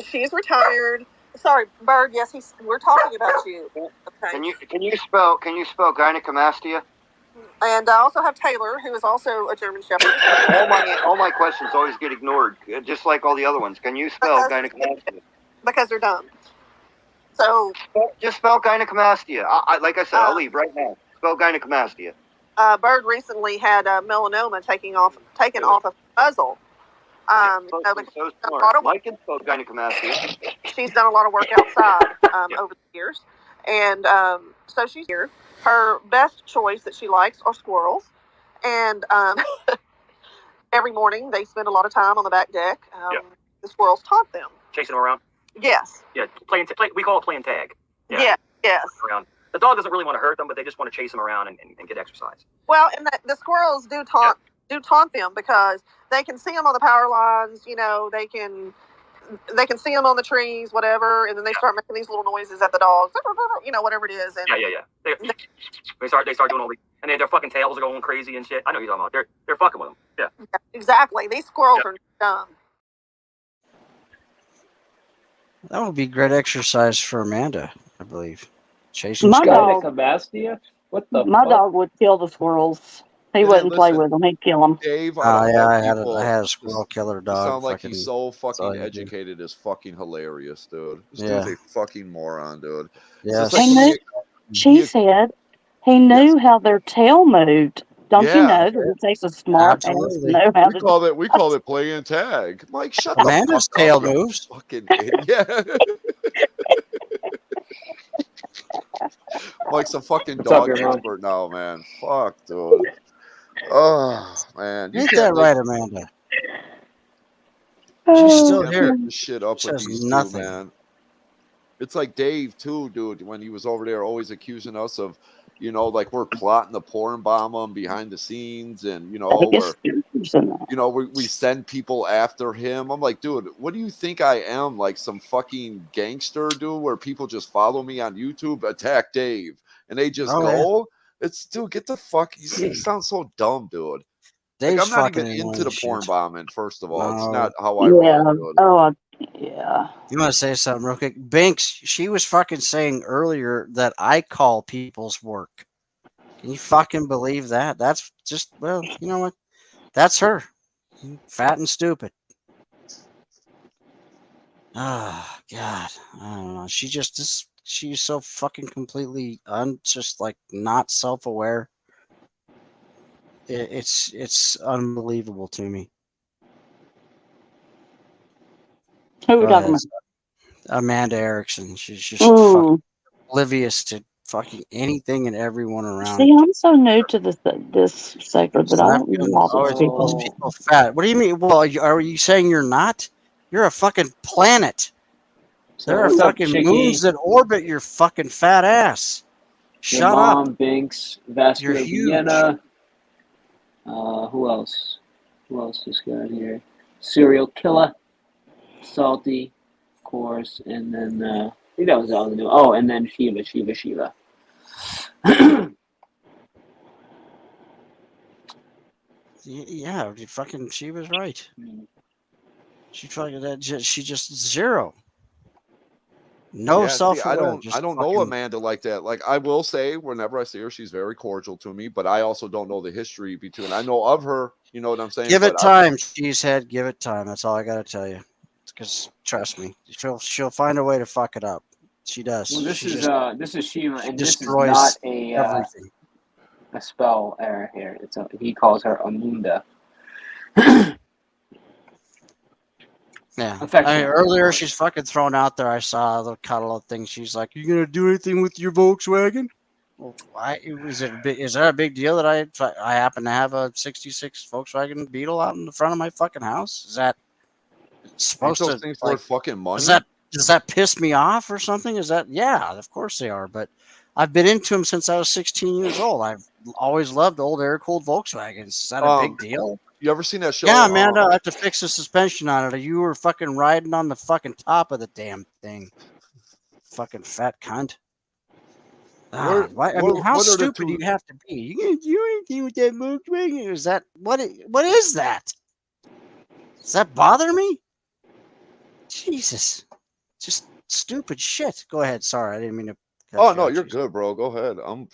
She is retired. Sorry, Bird. Yes, we're talking about you. Okay. Can you spell gynecomastia? And I also have Taylor, who is also a German Shepherd. All my questions always get ignored, just like all the other ones. Can you spell gynecomastia? Because they're dumb. So just spell gynecomastia. Like I said, I'll leave right now. Spell gynecomastia. Bird recently had melanoma taken off of muzzle. So smart. Mike can spell gynecomastia. She's done a lot of work outside over the years, and so she's here. Her best choice that she likes are squirrels, and every morning they spend a lot of time on the back deck. The squirrels taunt them. Chasing them around? Yes. Yeah, we call it playing tag. Yeah. Yes. Around. The dog doesn't really want to hurt them, but they just want to chase them around and get exercise. Well, and the squirrels do taunt them because they can see them on the power lines. You know, they can see them on the trees, whatever, and then they start making these little noises at the dogs. You know, whatever it is. And Yeah. They start doing all the, and their fucking tails are going crazy and shit. I know what you're talking about. They're fucking with them. Yeah. Exactly. These squirrels are dumb. That would be great exercise for Amanda, I believe. Chasing My squirrels. dog. What the My fuck? dog would kill the squirrels. He wouldn't play with them. He'd kill them. Dave, I had a squirrel killer You dog. sound like he's so fucking you do. educated. Is fucking hilarious, dude. This Yeah. dude's a fucking moron, dude. Yes. She said he knew how their tail moved. Don't you Yeah. know that it takes a smart ass to know how to We call it playing tag. Mike, shut the Amanda's fuck tail up, you moves. fucking idiot. Mike's a fucking What's up, dog your mom? expert now, man. Fuck, dude. Oh man, you Ain't can't that make right, Amanda? She's still can't here. make this shit up with Says these two, nothing. man. It's like Dave too, dude. When he was over there, always accusing us of, like we're plotting the porn bomb him behind the scenes, and we send people after him. I'm like, dude, what do you think I am? Like some fucking gangster, dude? Where people just follow me on YouTube, attack Dave, and they just go. It's dude, get the fuck. You sound so dumb, dude. Like Dave's I'm not fucking even into annoying the as porn shit. bombing. First of all, it's No. not how I roll, dude. Yeah. You want to say something real quick? Banks, she was fucking saying earlier that I call people's work. Can you fucking believe that? That's just, well, you know what? That's her. Fat and stupid. Oh, God. I don't know. She's so fucking completely just like not self-aware. It's unbelievable to me. Who are we Go talking ahead. about? Amanda Erickson. She's just Ooh. fucking oblivious to fucking anything and everyone around. See, I'm so new to this sector that I don't know all Always these calls people. people fat. What do you mean? Well, are you saying you're not? You're a fucking planet. There are What's up, fucking Chicky? moons that orbit your fucking fat ass. Your Shut up. mom, Binks, You're Vascular huge. Vienna. Who else? Who else just got here? Serial Killer, Salty, of course, and then I think that was all the new. Oh, and then Shiva. Yeah, fucking. She was right. She fucking that. She just zero. No Yeah, see, self-aware. I don't know Amanda like that. Like I will say, whenever I see her, she's very cordial to me. But I also don't know the history between. I know of her. You know what I'm saying? Give it But time, cheesehead. Give it time. That's all I gotta tell you. Because trust me, she'll find a way to fuck it up. She does. Well, this She is Shiva, she and this is destroys not everything. a spell error here. He calls her Amunda. Yeah. Affectionately, Earlier, she's fucking thrown out there. I saw the cuddle thing. She's like, "You gonna do anything with your Volkswagen?" Well, is that a big deal that I happen to have a '66 Volkswagen Beetle out in the front of my fucking house? Is that ain't supposed those to things like? worth fucking money? Does that piss me off or something? Yeah, of course they are. But I've been into them since I was 16 years old. I've always loved old air-cooled Volkswagens. Is that a big deal? You ever seen that show? Yeah, Amanda, I have to fix the suspension on it. You were fucking riding on the fucking top of the damn thing. Fucking fat cunt. How stupid do you have to be? You gonna do anything with that Volkswagen? Is that what is that? Does that bother me? Jesus. Just stupid shit. Go ahead. Sorry, I didn't mean to cut Oh you no, off, you're Jesus. good, bro. Go ahead. I'm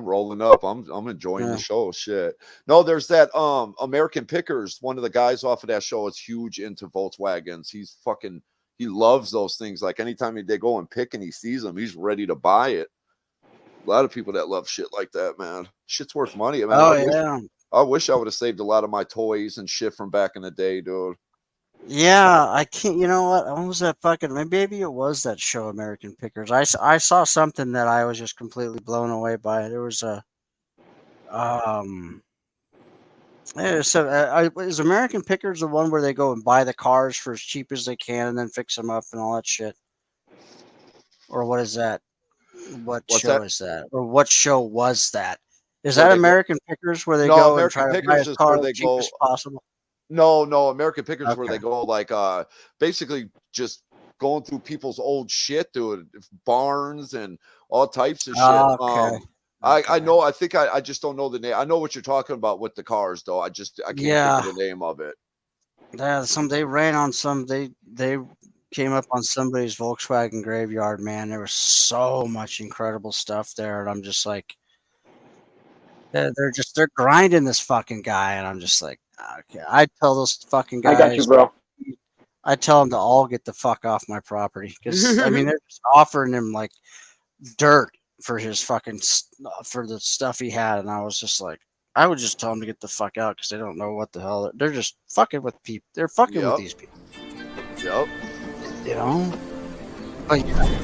rolling up. I'm enjoying Yeah. the show. Shit. No, there's that American Pickers. One of the guys off of that show is huge into Volkswagens. He loves those things. Like anytime they go and pick and he sees them, he's ready to buy it. A lot of people that love shit like that, man. Shit's worth money, man. Oh, I wish I would have saved a lot of my toys and shit from back in the day, dude. Yeah, I can't. You know what? What was that fucking? Maybe it was that show, American Pickers. I saw something that I was just completely blown away by. There was a is American Pickers the one where they go and buy the cars for as cheap as they can and then fix them up and all that shit? Or what is that? What's that? Or what show was that? Is that American Pickers where they go and try to buy a car as cheap as possible? No, American Pickers is where they go like basically just going through people's old shit, dude, barns and all types of shit. Okay. I know. I think I just don't know the name. I know what you're talking about with the cars, though. I can't think of the name of it. Yeah, they ran on some. They came up on somebody's Volkswagen graveyard. Man, there was so much incredible stuff there, and I'm just like, they're grinding this fucking guy, and I'm just like, okay. I tell those fucking guys. I got you, bro. I tell them to all get the fuck off my property because I mean they're just offering him like dirt for his fucking for the stuff he had, and I was just like, I would just tell them to get the fuck out because they don't know what the hell they're just fucking with people. They're fucking with these people. Yep. You know. But yeah.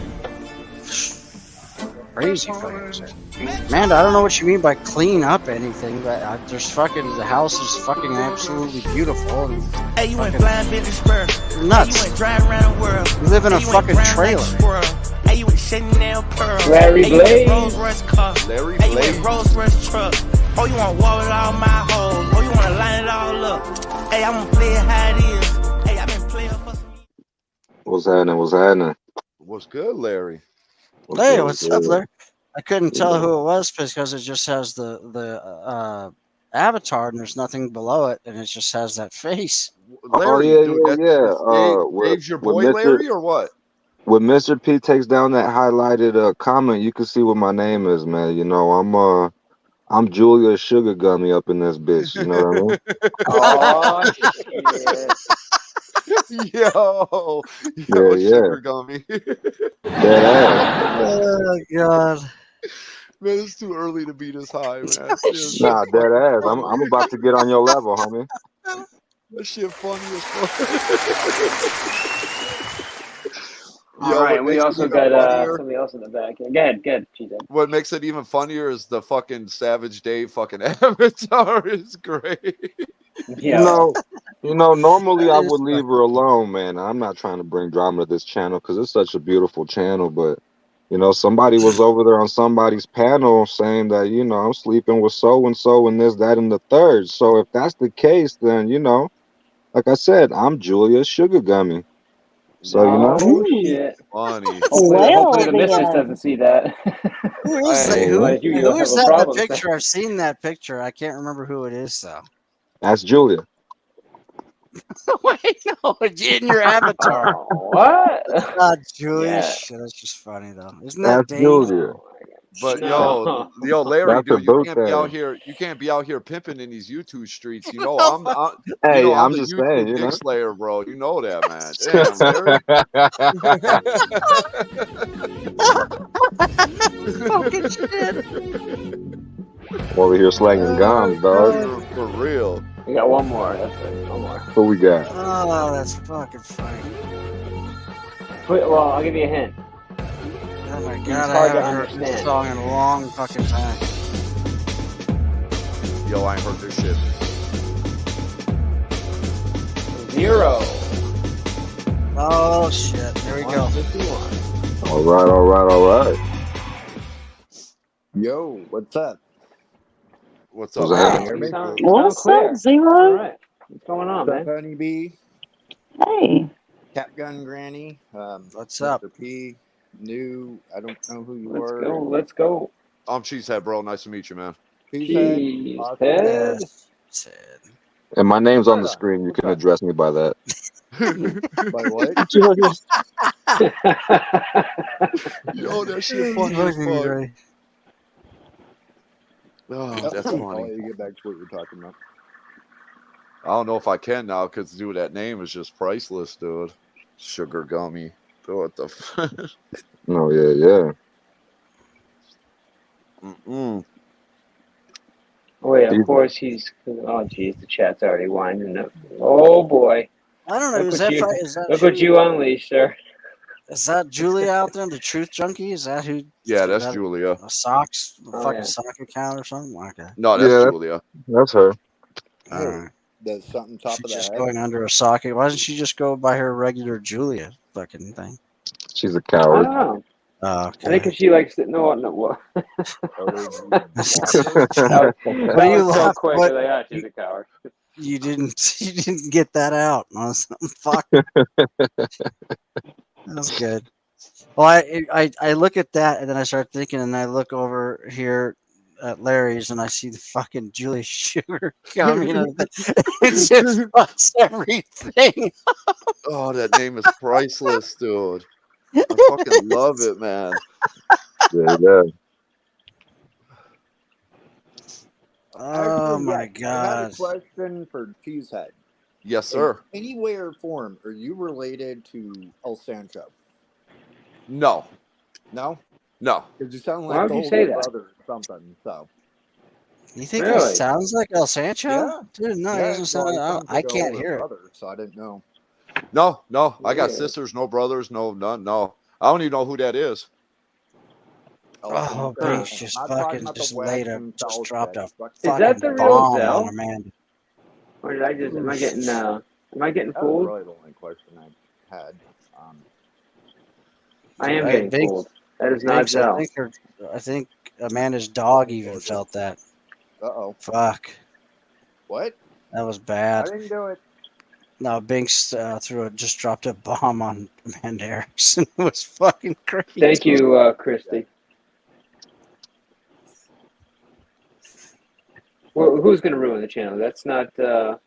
Crazy fucking. Man, I don't know what you mean by clean up anything, but there's fucking the house is fucking absolutely beautiful. And Hey, you went flying business spur. nuts. Hey, you went driving around the world. We live in a Hey, you went fucking grind like a trailer. squirrel. Hey, you went Chanel pearl. Larry Hey, you went Blaze. Rolls Royce car. Larry Hey, you Blaze. went Rolls Royce truck. Oh, you want to wall it all my hoes. Oh, you want to line it all up. Hey, I'm gonna play it how it is. Hey, I've been playing for some. What's happening? What's happening? What's good, Larry? Hey, what's up, good? Larry? I couldn't tell who it was because it just has the avatar and there's nothing below it, and it just has that face. Oh Larry, yeah, dude, that's Dave's your boy, Larry, or what? When Mr. P takes down that highlighted comment, you can see what my name is, man. You know, I'm Julia Sugar Gummy up in this bitch. You know what I mean? Oh shit! Yo, Yeah, sugar gummy. Dead ass. Oh god. Man, it's too early to be this high, man. Nah, dead ass. I'm about to get on your level, homie. That shit funny as fuck. All right, we makes it also even got funnier- somebody else in the back here. Go ahead, G-Dub. What makes it even funnier is the fucking Savage Dave fucking avatar is great. Yeah. You know, normally I would leave her alone, man. I'm not trying to bring drama to this channel because it's such a beautiful channel, but you know, somebody was over there on somebody's panel saying that, you know, I'm sleeping with so and so and this, that, and the third. So if that's the case, then you know, like I said, I'm Julia Sugar Gummy. So you know, Oh shit! Funny. Hopefully the missus doesn't see that. Who is that? Hey, Who otherwise you will is have a that in the problem. picture? I've seen that picture. I can't remember who it is though. that's Julia. Wait, no, in your avatar. What? Julia. Yeah. Shit, that's just funny though. Isn't that That's Dave? Julia. But No. yo, Larry, That's a dude, you boot can't be out thing. here. You can't be out here pimping in these YouTube streets. You know, I'm Hey, I'm I'm the just saying, YouTube you dick know. slayer, bro. You know that, man. Damn, Larry. Fucking shit. Over here slanging gums, dog. For real. We got one more. That's it. One more. What we got? Oh, that's fucking funny. Well, I'll give you a hint. Oh my It's god, I hard to haven't heard this understand. song in a long fucking time. Yo, I ain't heard this shit. 0. Oh shit, there we go. 151. All right. Yo, what's up? What's What's up, happening? man? You sound What's clear. up, Zero? All right. What's going on, What's up, man? Honeybee? Hey. Cap Gun Granny? What's Mr. up? P? New? I don't know who you Let's are. go. Let's go. I'm Cheesehead, bro. Nice to meet you, man. Cheesehead? Awesome. Cheesehead. And my name's on the What's up? screen. You can address me by that. By what? Julia. Yo, that shit funny as fuck. Oh, that's I'll funny. let you get back to what you're talking about. I don't know if I can now because, dude, that name is just priceless, dude. Sugar Gummy. What the fuck? Oh yeah. Mm-mm. Wait, of course he's. Oh, geez, the chat's already winding up. Oh boy. I don't know. Look Is what that you, is that look what you unleashed, sir. Is that Julia out there, the Truth Junkie? Is that who? Yeah, is that's that Julia. A socks, Oh, fucking yeah. sock account or something? Okay. No, that's Yeah, Julia. That's her. All right. Does something top She's of the just head? going under a socket. Why doesn't she just go by her regular Julia fucking thing? She's a I coward. don't know. Oh, I okay. think because she likes to. No, no. What? What That are you was so laughing? quick. What? Like, ah, she's a coward. You didn't get that out. Fuck. That's good. Well, I look at that and then I start thinking, and I look over here at Larry's and I see the fucking Julia Sugar coming. It just fucks everything. Oh, that name is priceless, dude. I fucking love it, man. Yeah. Oh Actually, my I had a god. question for Cheesehead. Yes, sir. In any way or form, are you related to El Sancho? No. No? No. Because you sound Why like would the you whole say that? brother or something, so. You think he Really? sounds like El Sancho? Yeah. Dude, no, he Yeah, doesn't sound. he sounds I like an can't older hear it. brother, so I didn't know. No. I got Weird. sisters, no brothers, none. No. I don't even know who that is. Oh, Binks just fucking just laid a just dropped a Is that fucking the real bomb on Zell? Amanda. Or did I just? Am I getting? Am I getting That was fooled? really the only question I had. I am getting Binks, fooled. That is not Binks, Zell. I think Amanda's dog even felt that. Uh-oh. Fuck. What? That was I bad. didn't do it. No, Binks just dropped a bomb on Amanda Erickson. It was fucking crazy. Thank you, Christy. Well, who's going to ruin the channel? That's not a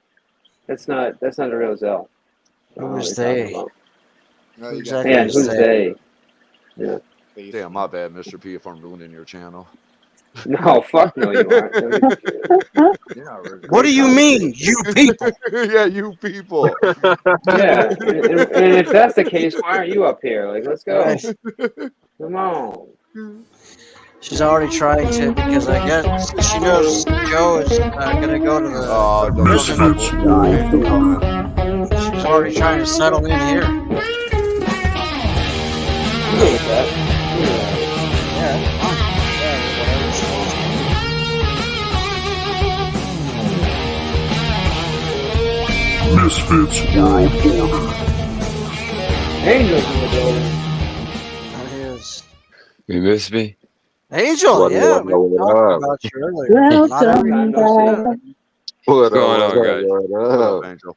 real Zell. Who's they? Exactly. Man, who's they? Yeah. Damn, my bad, Mr. P, if I'm ruining your channel. No, fuck no, you aren't. What do you mean, you people? Yeah, you people. Yeah, and if that's the case, why aren't you up here? Like, let's go. Right. Come on. She's already trying to because I guess she knows Joe is gonna go to the prison. She's already trying to settle in here. Misfits World Order. Angel's in the building. There he is. You miss me? Angel, What yeah, up, we were what talking up? about you earlier. Not every Long time no see. What's going on, guys? What up, Angel?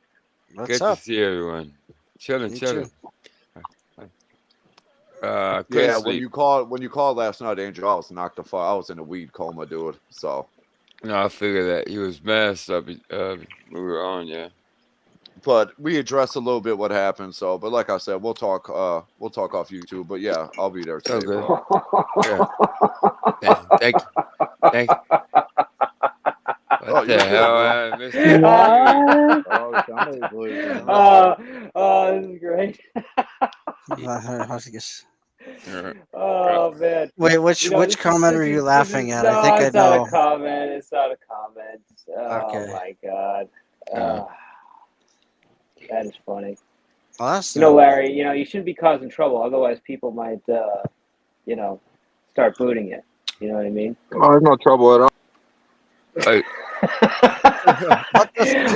What's Good up? to see everyone. Chilling, You chilling. Yeah, Couldn't when sleep. you called last night, Angel, I was knocked the fuck. I was in a weed coma, dude. So. No, I figured that he was messed up. We were on, yeah. But we addressed a little bit what happened. So, but like I said, we'll talk off YouTube. But yeah, I'll be there today. Okay. Bro. Yeah. Thank you. Thank you. What the hell? I missed it. This is great. Oh man! Wait, which comment are you laughing at? I think I it's know. not a comment. It's not a comment. Okay. Oh my god! That is funny. Well, that's Larry. You shouldn't be causing trouble. Otherwise, people might, start booting it. You know what I mean? Oh, there's no trouble at all. Hey.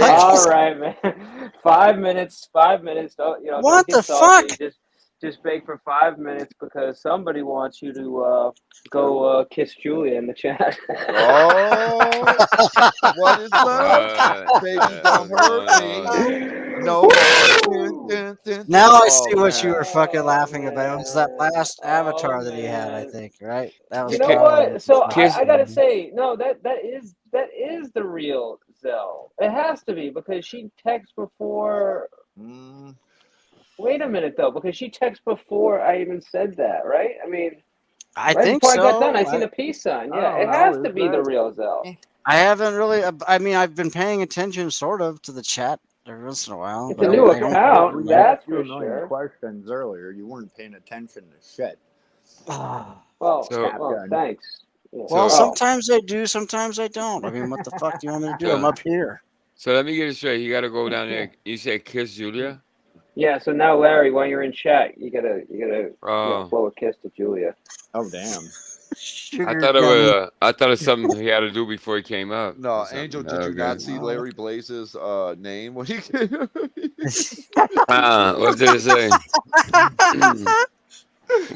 All right, man. 5 minutes. 5 minutes. Don't What don't get the salty. fuck? Just beg for 5 minutes because somebody wants you to go kiss Julia in the chat. Oh, what is that? Baby, don't hurt me. No. Now I see what you were fucking laughing about. It was that last avatar that he had, I think, right? That was You know what? So I gotta say, no, that is the real Zell. It has to be because she texted before. Wait a minute though, because she texted before I even said that, right? I mean, I right think before so. I got done, I seen a peace sign. Yeah, it has to be the real Zell. I haven't really. I mean, I've been paying attention, sort of, to the chat every once in a while. It's but a new I don't- account, that's You for a million sure. questions earlier. You weren't paying attention to shit. Well, So- thanks. Yeah. Well, sometimes I do, sometimes I don't. I mean, what the fuck do you want me to do? I'm up here. So let me get it straight. You got to go down there. You said kiss Julia? Yeah, so now Larry, while you're in chat, you gotta Oh. blow a kiss to Julia. Oh damn! I thought it was something he had to do before he came up. No, or something. Angel, did you not see Larry Blaze's name when he came? What did it say?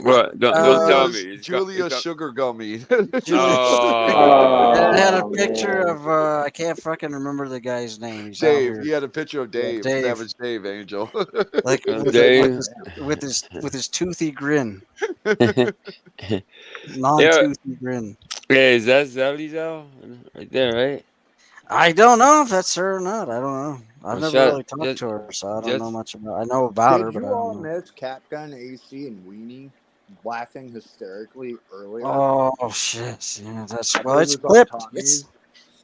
What? Don't tell me. It's Julia Sugar Gummy. Oh. And it had a picture of I can't fucking remember the guy's name. He's out Dave. here. He had a picture of Dave. Dave. That was Dave, Angel. Like with his toothy grin, non-toothy grin. Yeah, is that Zelly right there, right? I don't know if that's her or not. I don't know. I've Well, never really talked to her, so I don't know much about. I know about her, Did but I you all don't know. miss Capgun, AC, and Weenie laughing hysterically earlier? Oh shit! Yeah, that's It well. It's was on clipped. Tommy's.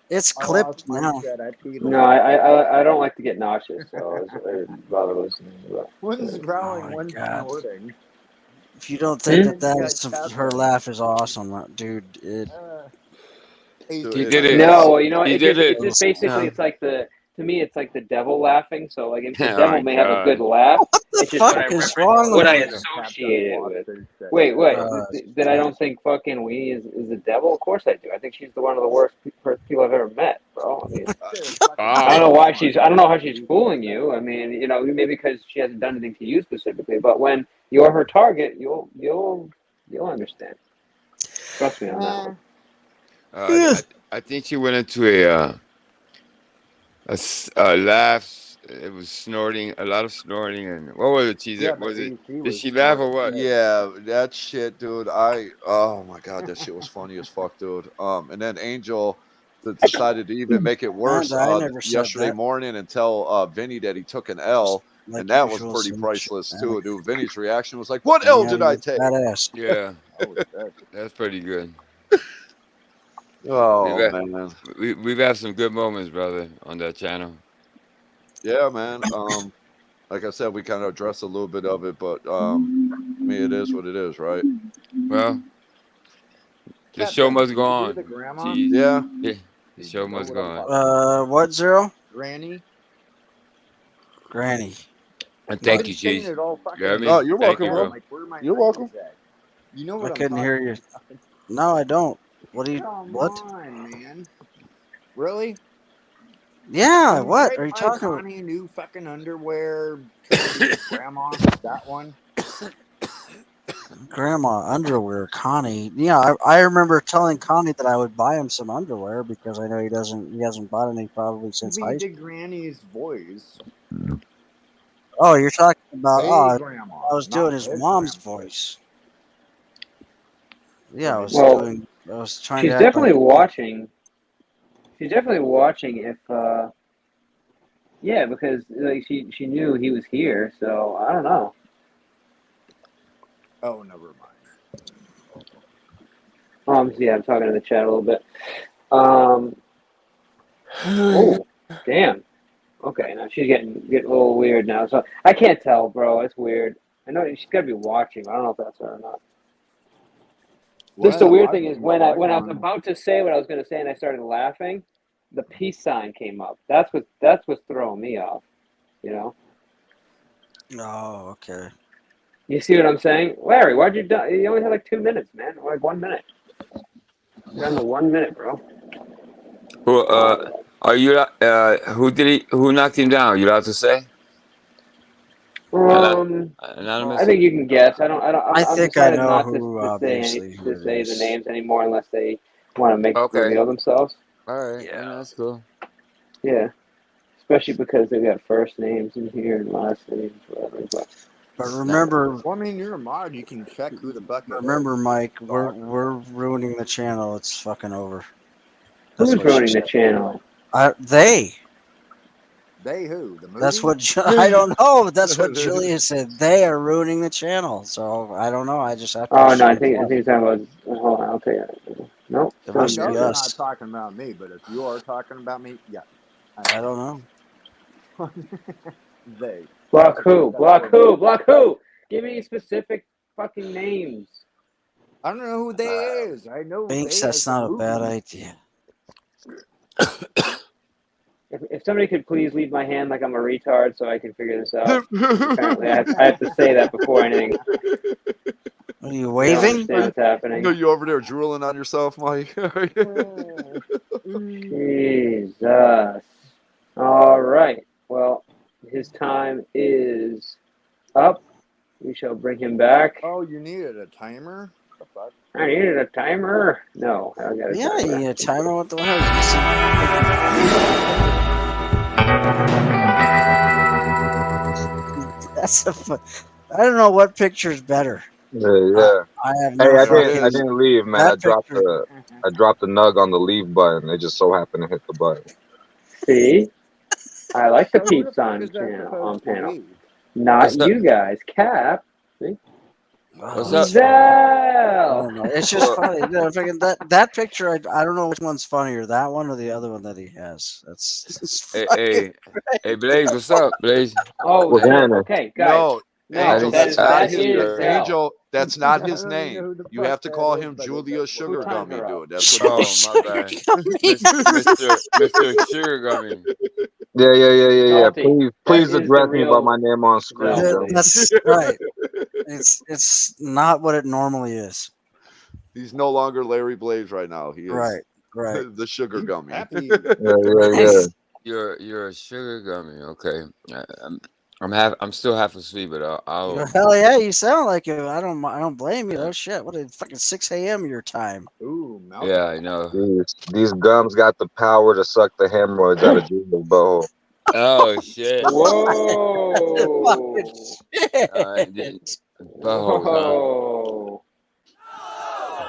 It's I clipped lost my now. shit. I peed No, I don't like to get nauseous, so it bother listening. One's growling, one's God. snorting. If you don't think Hmm? her laugh is awesome, dude, it. He did it. No, well, you know, He it's did just, it. it's just basically No. it's like the to me, it's like the devil laughing. So like, if the Oh devil my may have a good God. laugh, the it's just what fuck I is wrong what with I you? associate it with. Wait, Uh, that I don't think fucking Weenie is the devil? Of course I do. I think she's one of the worst people I've ever met, bro. I mean, I don't know why I don't know how she's fooling you. I mean, you know, maybe because she hasn't done anything to you specifically. But when you're her target, you'll understand. Trust me on that one. I think she went into a laugh. It was snorting, a lot of snorting, and what was it, Cheezer? Was it? Did she laugh or what? Yeah, that shit, dude. Oh my god, that shit was funny as fuck, dude. And then Angel decided to even make it worse I never said yesterday that. morning and tell Vinny that he took an L, Like and that was usual, pretty some priceless shit, too, dude. Vinny's reaction was like, "What Hang L out did of I your take?" fat ass. Yeah, that's pretty good. Oh man, We've had some good moments, brother, on that channel. yeah, man. Like I said, we kind of addressed a little bit of it, but I mean, it is what it is, right? Well, the show must go on. The grandma? Jeez. Yeah. The show must go on. What, Zero? Granny? Granny. And I've thank been you, saying Cheese. it all You hear fucking. me? Oh, you're Thank welcome, you, bro. bro. Like, where my You're knife welcome. is at. You know I what I'm couldn't talking hear you. about. No, I don't. What do you? Come What? on, man. Really? Yeah. Can you What try are to you buy talking about? Connie new fucking underwear? Cozy grandma, that one. Grandma underwear, Connie. Yeah, I remember telling Connie that I would buy him some underwear because I know he hasn't bought any probably since Be high the school. granny's voice. Oh, you're talking about? Hey, Oh, grandma, I was doing not his his mom's grandma. voice. Yeah, I was Well, doing. I was trying to she's act like. definitely watching. She's definitely watching. If yeah, because like she knew he was here, so I don't know. Oh, never mind. Yeah, I'm talking to the chat a little bit. Oh, damn. Okay, now she's getting a little weird now. So I can't tell, bro. It's weird. I know she's got to be watching. I don't know if that's her or not. Just the Well, weird I thing is think when I was on. about to say what I was going to say and I started laughing, the peace sign came up. That's what's throwing me off. You know. Oh, okay. You see what I'm saying, Larry? Why'd you do? You only had like 2 minutes, man. Or like 1 minute. You're on the 1 minute, bro. Who are you? Who knocked him down? You allowed to say? I Anonymous. think you can guess. I don't. I I'm think I decided know not who. to Obviously, who it say the is. names anymore unless they want to Okay. reveal themselves. All right. Yeah, that's cool. Yeah, especially because they got first names in here and last names, whatever. But remember, Well, I mean, you're a mod. You can check who the bucket remember, is. Mike, we're ruining the channel. It's fucking over. Who's That's what she ruining the said. channel? They. They who? The movie? That's what I don't know. But that's what Julia said. They are ruining the channel. So I don't know. I just have to. Oh no, I assume think what. he's talking about. Hold on, I'll tell you. Nope. It I must know be you're us. not talking about me, but if you are talking about me, yeah. I don't know. They. Block who? Block who? Block who? Give me specific fucking names. I don't know who they is. I know Binks, they that's as the not a movie. bad idea. If somebody could please leave my hand like I'm a retard so I can figure this out. Apparently, I have to say that before anything. Are you I don't waving? understand what's happening. No, you over there drooling on yourself, Mike. Jesus. All right. Well, his time is up. We shall bring him back. Oh, you needed a timer? The fuck? I needed a timer. No, I got a Yeah, timer. you need a timer. What the hell? That's a. I don't know what picture is better. Yeah. I have Hey, no I fucking. didn't leave, man. That I dropped picture. the nug on the leave button. It just so happened to hit the button. See? I like the So who peeps the fuck on is that supposed to panel. be? Not What's up? you guys. Cap. See? What's up? I Zell. don't know. It's just funny. You know, that picture. I don't know which one's funnier, that one or the other one that he has. That's Hey, Blaze. What's up, Blaze? Oh, What's shit. happening? Okay, guys. No, No, Angel, that that's not his is Zell. Angel. That's not his I don't even know name. who the You fuck have to that call is, him but it Julia does Sugar Who timed Gummy, her up? dude. That's what. Oh, my bad. Mr. Sugar Gummy. Yeah. Salty. Please That is the address me by real my name on screen, Joe. That's right. It's not what it normally is. He's no longer Larry Blaze right now. He is Right. the sugar gummy. Yeah. You're a sugar gummy. Okay. I'm still half asleep, but I'll Hell yeah, you sound like it. I don't blame you. Oh shit, what is fucking 6 a.m. your time? Ooh, yeah, I know. These gums got the power to suck the hemorrhoids out of Jesus' butthole. Oh shit. Whoa. Buttholes, huh? Whoa.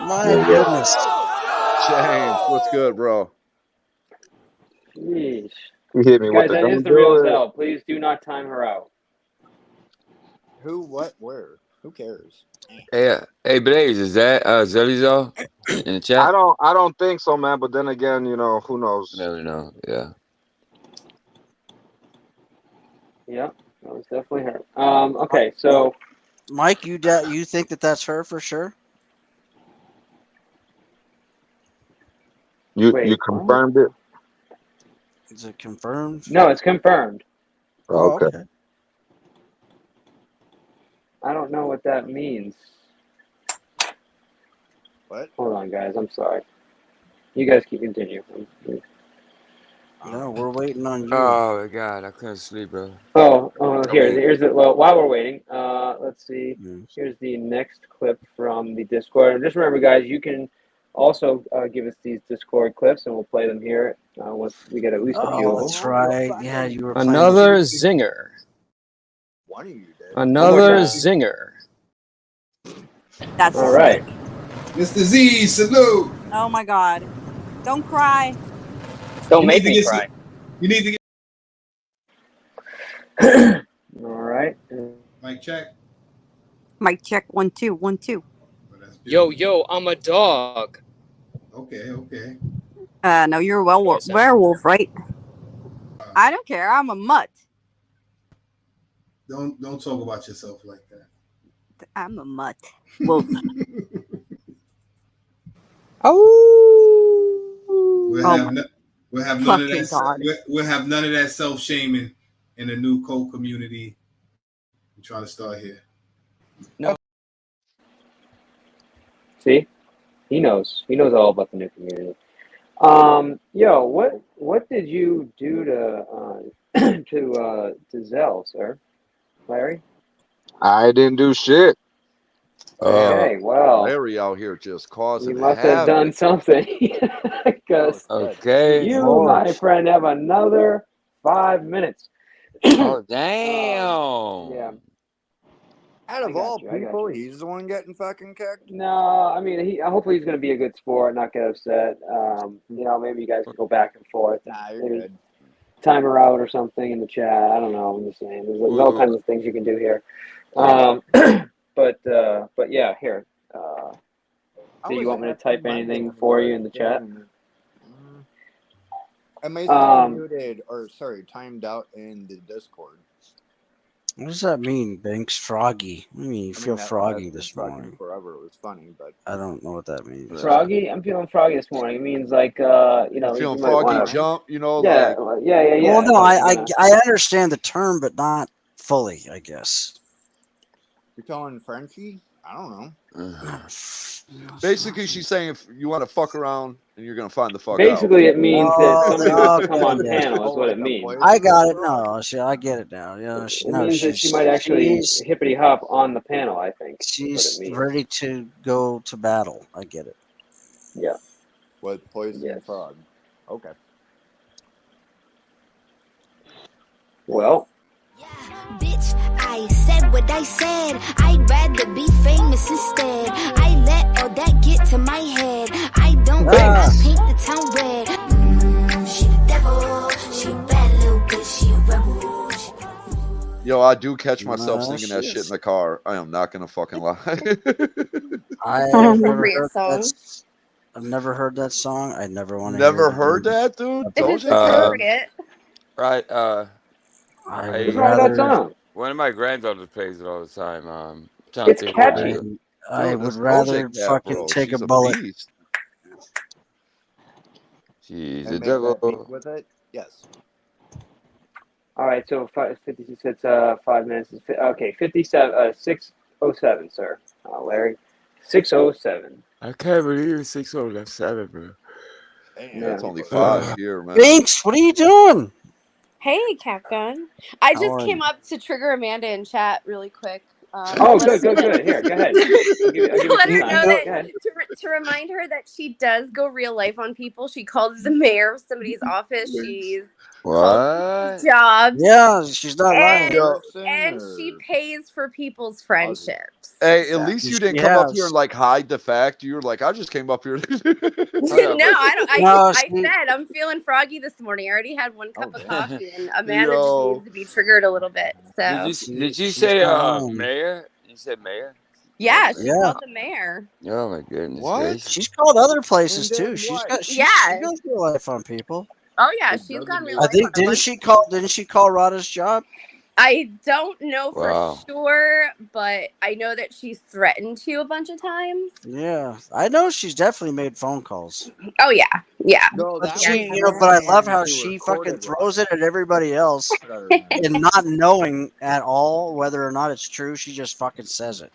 My goodness. James, what's good, bro? Jeez. You hit me with Guys, the that is don't the real do it. Zell. Please do not time her out. Who, what, where? Who cares? Hey, Blaze, is that Zellyzo in the chat? I don't think so, man. But then again, who knows? Never know. Yeah. Yep, that was definitely her. Okay, so Mike, you think that's her for sure? You Wait, confirmed it? Is it confirmed? No, it's confirmed. Oh, Okay. okay. I don't know what that means. What? Hold on, guys. I'm sorry. You guys keep continuing. No, we're waiting on you. Oh my god, I couldn't sleep, bro. Here's the while we're waiting, let's see. Here's the next clip from the Discord. And just remember, guys, you can also give us these Discord clips, and we'll play them here once we get at least a few of them. That's right. Yeah, you were Another zinger. One of you did. Another zinger. That's all right. Mr. Z, salute. Oh my God! Don't cry. Don't make me cry. You need to get. All right. Mic check. Mic check 1 2 1 2. Yo, I'm a dog. Okay. No, you're a werewolf, right? I don't care. I'm a mutt. Don't talk about yourself like that. I'm a mutt. Wolf. We'll have none of that. We'll have none of that self-shaming in the new code community. I'm trying to start here. No. See, he knows. He knows all about the new community. Yo, what did you do to Zell, sir, Larry? I didn't do shit. Okay, well, Larry out here just causing. You must have done something, because you, my friend, have another 5 minutes. Oh damn! Yeah. Out of all people, he's the one getting fucking kicked. No, I mean, hopefully he's going to be a good sport, not get upset. Maybe you guys can go back and forth. Nah, you're maybe good. time her out or something in the chat. I don't know. I'm just saying. There's all kinds of things you can do here. But yeah, here. Do you want me to type anything for you in the chat? Am I still muted or timed out in the Discord? What does that mean, Banks? Froggy. I mean, you feel froggy this morning. Forever, it was funny, but I don't know what that means. Froggy? I'm feeling froggy this morning. It means like feeling you might froggy wanna, jump, Yeah, like yeah. Well, no, like, I understand the term, but not fully, I guess. you're telling Frenchie? I don't know. basically she's saying if you want to fuck around and you're gonna find the fuck Basically, out. it means that somebody wants to come on panel. Is what it means. I got it. No, I get it now. Yeah, It means that she might actually hippity hop on the panel. I think she's ready to go to battle. I get it. Yeah. With poison frog. Okay. Well. Bitch, I said what I said. I'd rather be famous instead. I let all that get to my head. I don't care, I paint the town red. She the devil. She a bad little bitch. She a rebel. Yo, I do catch myself singing that shit in the car. I am not gonna fucking lie. I've never heard that song. I never want to hear it. Never heard that, dude? It is appropriate. Right. I would rather. One of my granddaughters plays it all the time. It's catchy. I would rather fucking take a bullet. She's And a make that beat devil. with it? Yes. All right, so 56. It's 5 minutes. Okay, 57. 6:07, sir. Larry, 6:07. I can't believe it's 6:07, bro. Damn, it's only Ugh. 5 here, man. Binks, what are you doing? Hey, Capgun. I How just are came you? up to trigger Amanda in chat really quick. Oh, good. Here, go ahead. I'll give you To let some her time. know Go that ahead. to remind her that she does go real life on people. She called the mayor of somebody's office. She's called What? jobs. Yeah, she's not lying. And she pays for people's friendships. Hey, at So. least you didn't come up here and like hide the fact. You were like, I just came up here. No, I don't. No, I said I'm feeling froggy this morning. I already had one Oh, cup of coffee, and Amanda just needs to be triggered a little bit. So Did you say mayor? You said mayor? yeah, she Yeah. called the mayor. Oh my goodness. What? gracious. She's called other places And then too. She what? she Yeah. goes real life on people. Oh yeah, It she's doesn't gone real make I life think on a bunch. didn't she call Rada's job? I don't know for Wow. sure, but I know that she's threatened to a bunch of times. Yeah, I know she's definitely made phone calls. Oh yeah, yeah. No, But that she, was but I love beforehand how she she fucking recorded throws it at everybody else, Rada. and not knowing at all whether or not it's true. She just fucking says it.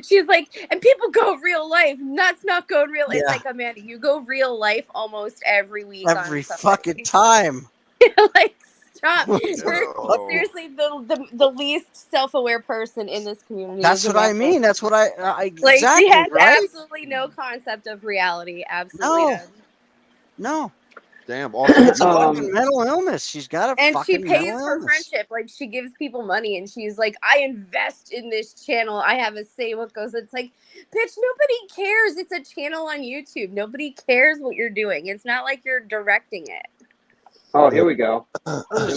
She's like, and people go real life. That's not going real. It's Yeah. like, Amanda, you go real life almost every week. Every on somebody. fucking time. Like, stop. No. Seriously, the least self-aware person in this community. That's is what I Amanda. mean. That's what I Like, exactly she has right. absolutely no concept of reality. Absolutely No, none. no. Damn. Also, It's a fucking mental illness. She's got a And she fucking pays mental for illness. friendship. Like, she gives people money, and she's like, I invest in this channel. I have a say what goes. It's like, bitch, nobody cares. It's a channel on YouTube. Nobody cares what you're doing. It's not like you're directing it. Oh, here we go.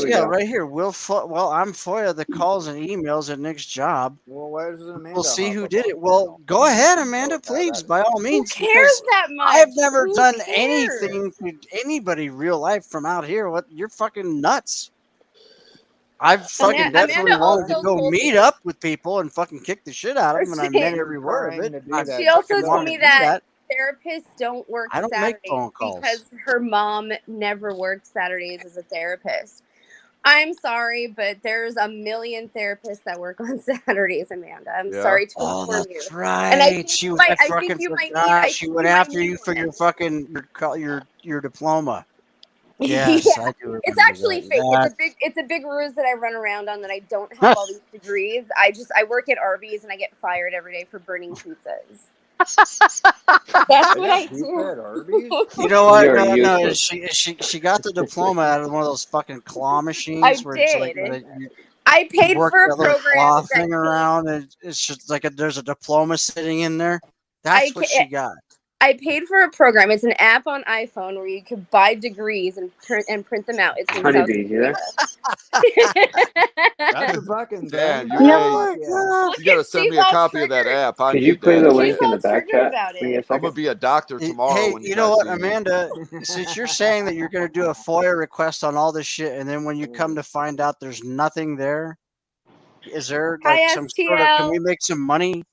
Yeah, right here. I'm FOIA the calls and emails at Nick's job. Well, why doesn't Amanda? We'll see hop who up did on it. Well, go ahead, Amanda, please, by all means. Because that much? I've never Who done cares? anything to anybody real life from out here. What? You're fucking nuts. I've fucking definitely Amanda wanted to also go told meet me- up with people and fucking kick the shit out of them, and I meant every word of it. She also told me that therapists don't work I don't make Saturdays phone calls. because her mom never worked Saturdays as a therapist. I'm sorry, but there's a million therapists that work on Saturdays, Amanda. I'm sorry to inform you. That's right. And I think She you was might, I I fucking think you might need, forgot. I She think went you might after need you for one. your fucking your diploma. Yes, Yeah. I do remember It's actually that. fake. It's a big ruse that I run around on that I don't have all these degrees. I work at Arby's and I get fired every day for burning pizzas. That's what I do. You know what? You're No, useless. she got the diploma out of one of those fucking claw machines I where it's like did. you I paid work for a that little program claw that thing around, and it's just like there's a diploma sitting in there. That's what she got. I paid for a program. It's an app on iPhone where you could buy degrees and print them out. It's from South Honeybees, you Korea. That's a fucking Dan, you, No. you got to send me a copy of that app. I Could need you play that. the link in the back chat? Give me a I'm second. gonna be a doctor tomorrow. Hey, when you know guys what, see me. Amanda? Since you're saying that you're going to do a FOIA request on all this shit, and then when you come to find out there's nothing there, is there like Hi, some sort of? Can STL. we make some money?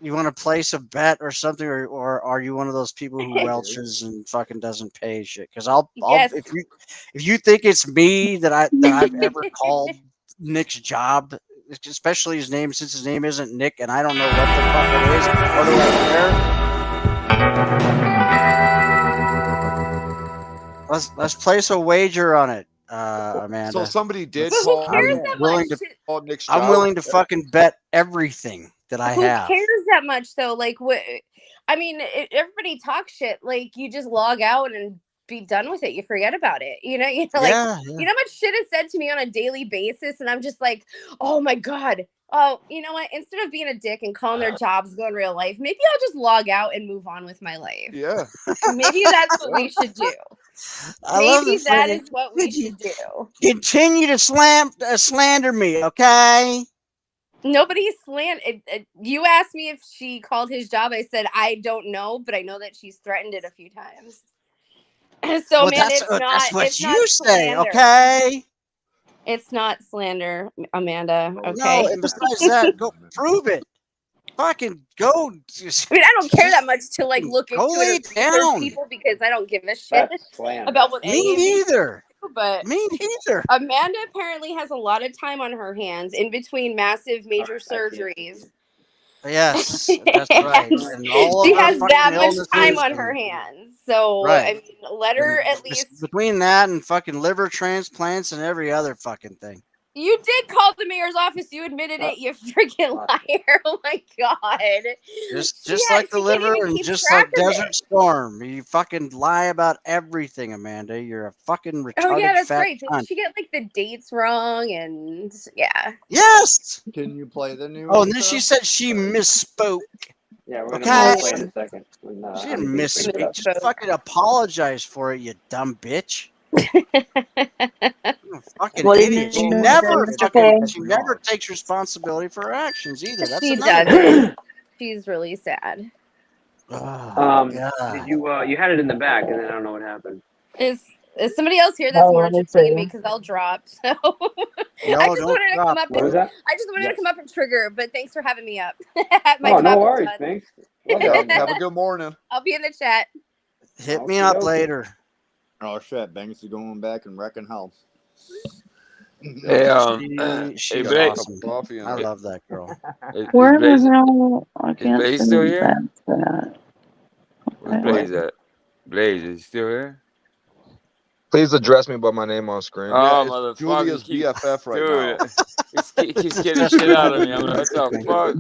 You want to place a bet or something, or are you one of those people who welches and fucking doesn't pay shit? Because I'll Yes. if you think it's me that I've ever called Nick's job, especially his name, since his name isn't Nick, and I don't know what the fuck it is, or do I care? Let's place a wager on it, Amanda. So somebody did But who call. cares that much? Call Nick's I'm job. willing to fucking bet everything that I Who have. cares that much though? Like, what? I mean, everybody talks shit. Like, you just log out and be done with it. You forget about it. You know, like, Yeah. you know how much shit is said to me on a daily basis, and I'm just like, oh my god. Oh, you know what? Instead of being a dick and calling their jobs going real life, maybe I'll just log out and move on with my life. Yeah. Maybe that's what we should do. I love Maybe the that fucking- is what we should do. Continue to slander me, okay? Nobody you asked me if she called his job. I said I don't know, but I know that she's threatened it a few times. So, Well, man, that's what it's you not say, slander. okay? It's not slander, Amanda. Okay. No, and besides that, go prove it. Fucking go. I mean, I don't care that much to like look Go into lay it or research down. people because I don't give a shit That's slander. about what Me any of these neither. but Me neither. Amanda apparently has a lot of time on her hands in between massive major surgeries. Yes, that's right. And And all of she her has that fucking much time illnesses. on her hands. So, I Right. mean, let her at least. Between that and fucking liver transplants and every other fucking thing. You did call the mayor's office. You admitted it, you freaking liar. Oh my God. Just like the she can't liver even and keep just track like of Desert it. Storm. You fucking lie about everything, Amanda. You're a fucking retarded Oh, yeah, that's fat right. Didn't cunt. she get like the dates wrong? And yeah. Yes. Can you play the new Oh, and then intro? she said she misspoke. Yeah, we're Okay. gonna play in a second. She didn't misspeak. Just fucking apologize for it, you dumb bitch. Fucking What did idiot. you She say, never Mr. K? takes responsibility for her actions either. That's She another doesn't. thing. She's really sad. Oh, God. Did you had it in the back, and then I don't know what happened. Is somebody else here that's Oh, more let me interesting than me? see. Because I'll drop. So No, I just don't wanted to come drop. up What was and that? I just wanted to Yes. come up and trigger. But thanks for having me up. My Oh, no job is worries. done. Thanks. Yeah, have a good morning. I'll be in the chat. Hit me up later. Oh shit, Banks is going back and wrecking hell. She's Got a cup awesome. of coffee and I love that girl. Where the hell? I can't Blaze see still here? that. Where's Blaze at? Blaze, is he still here? Please address me by my name on screen. Oh, it's motherfucker. Julia's BFF right now. Dude, he keeps getting the shit out of me. I'm like, what the fuck?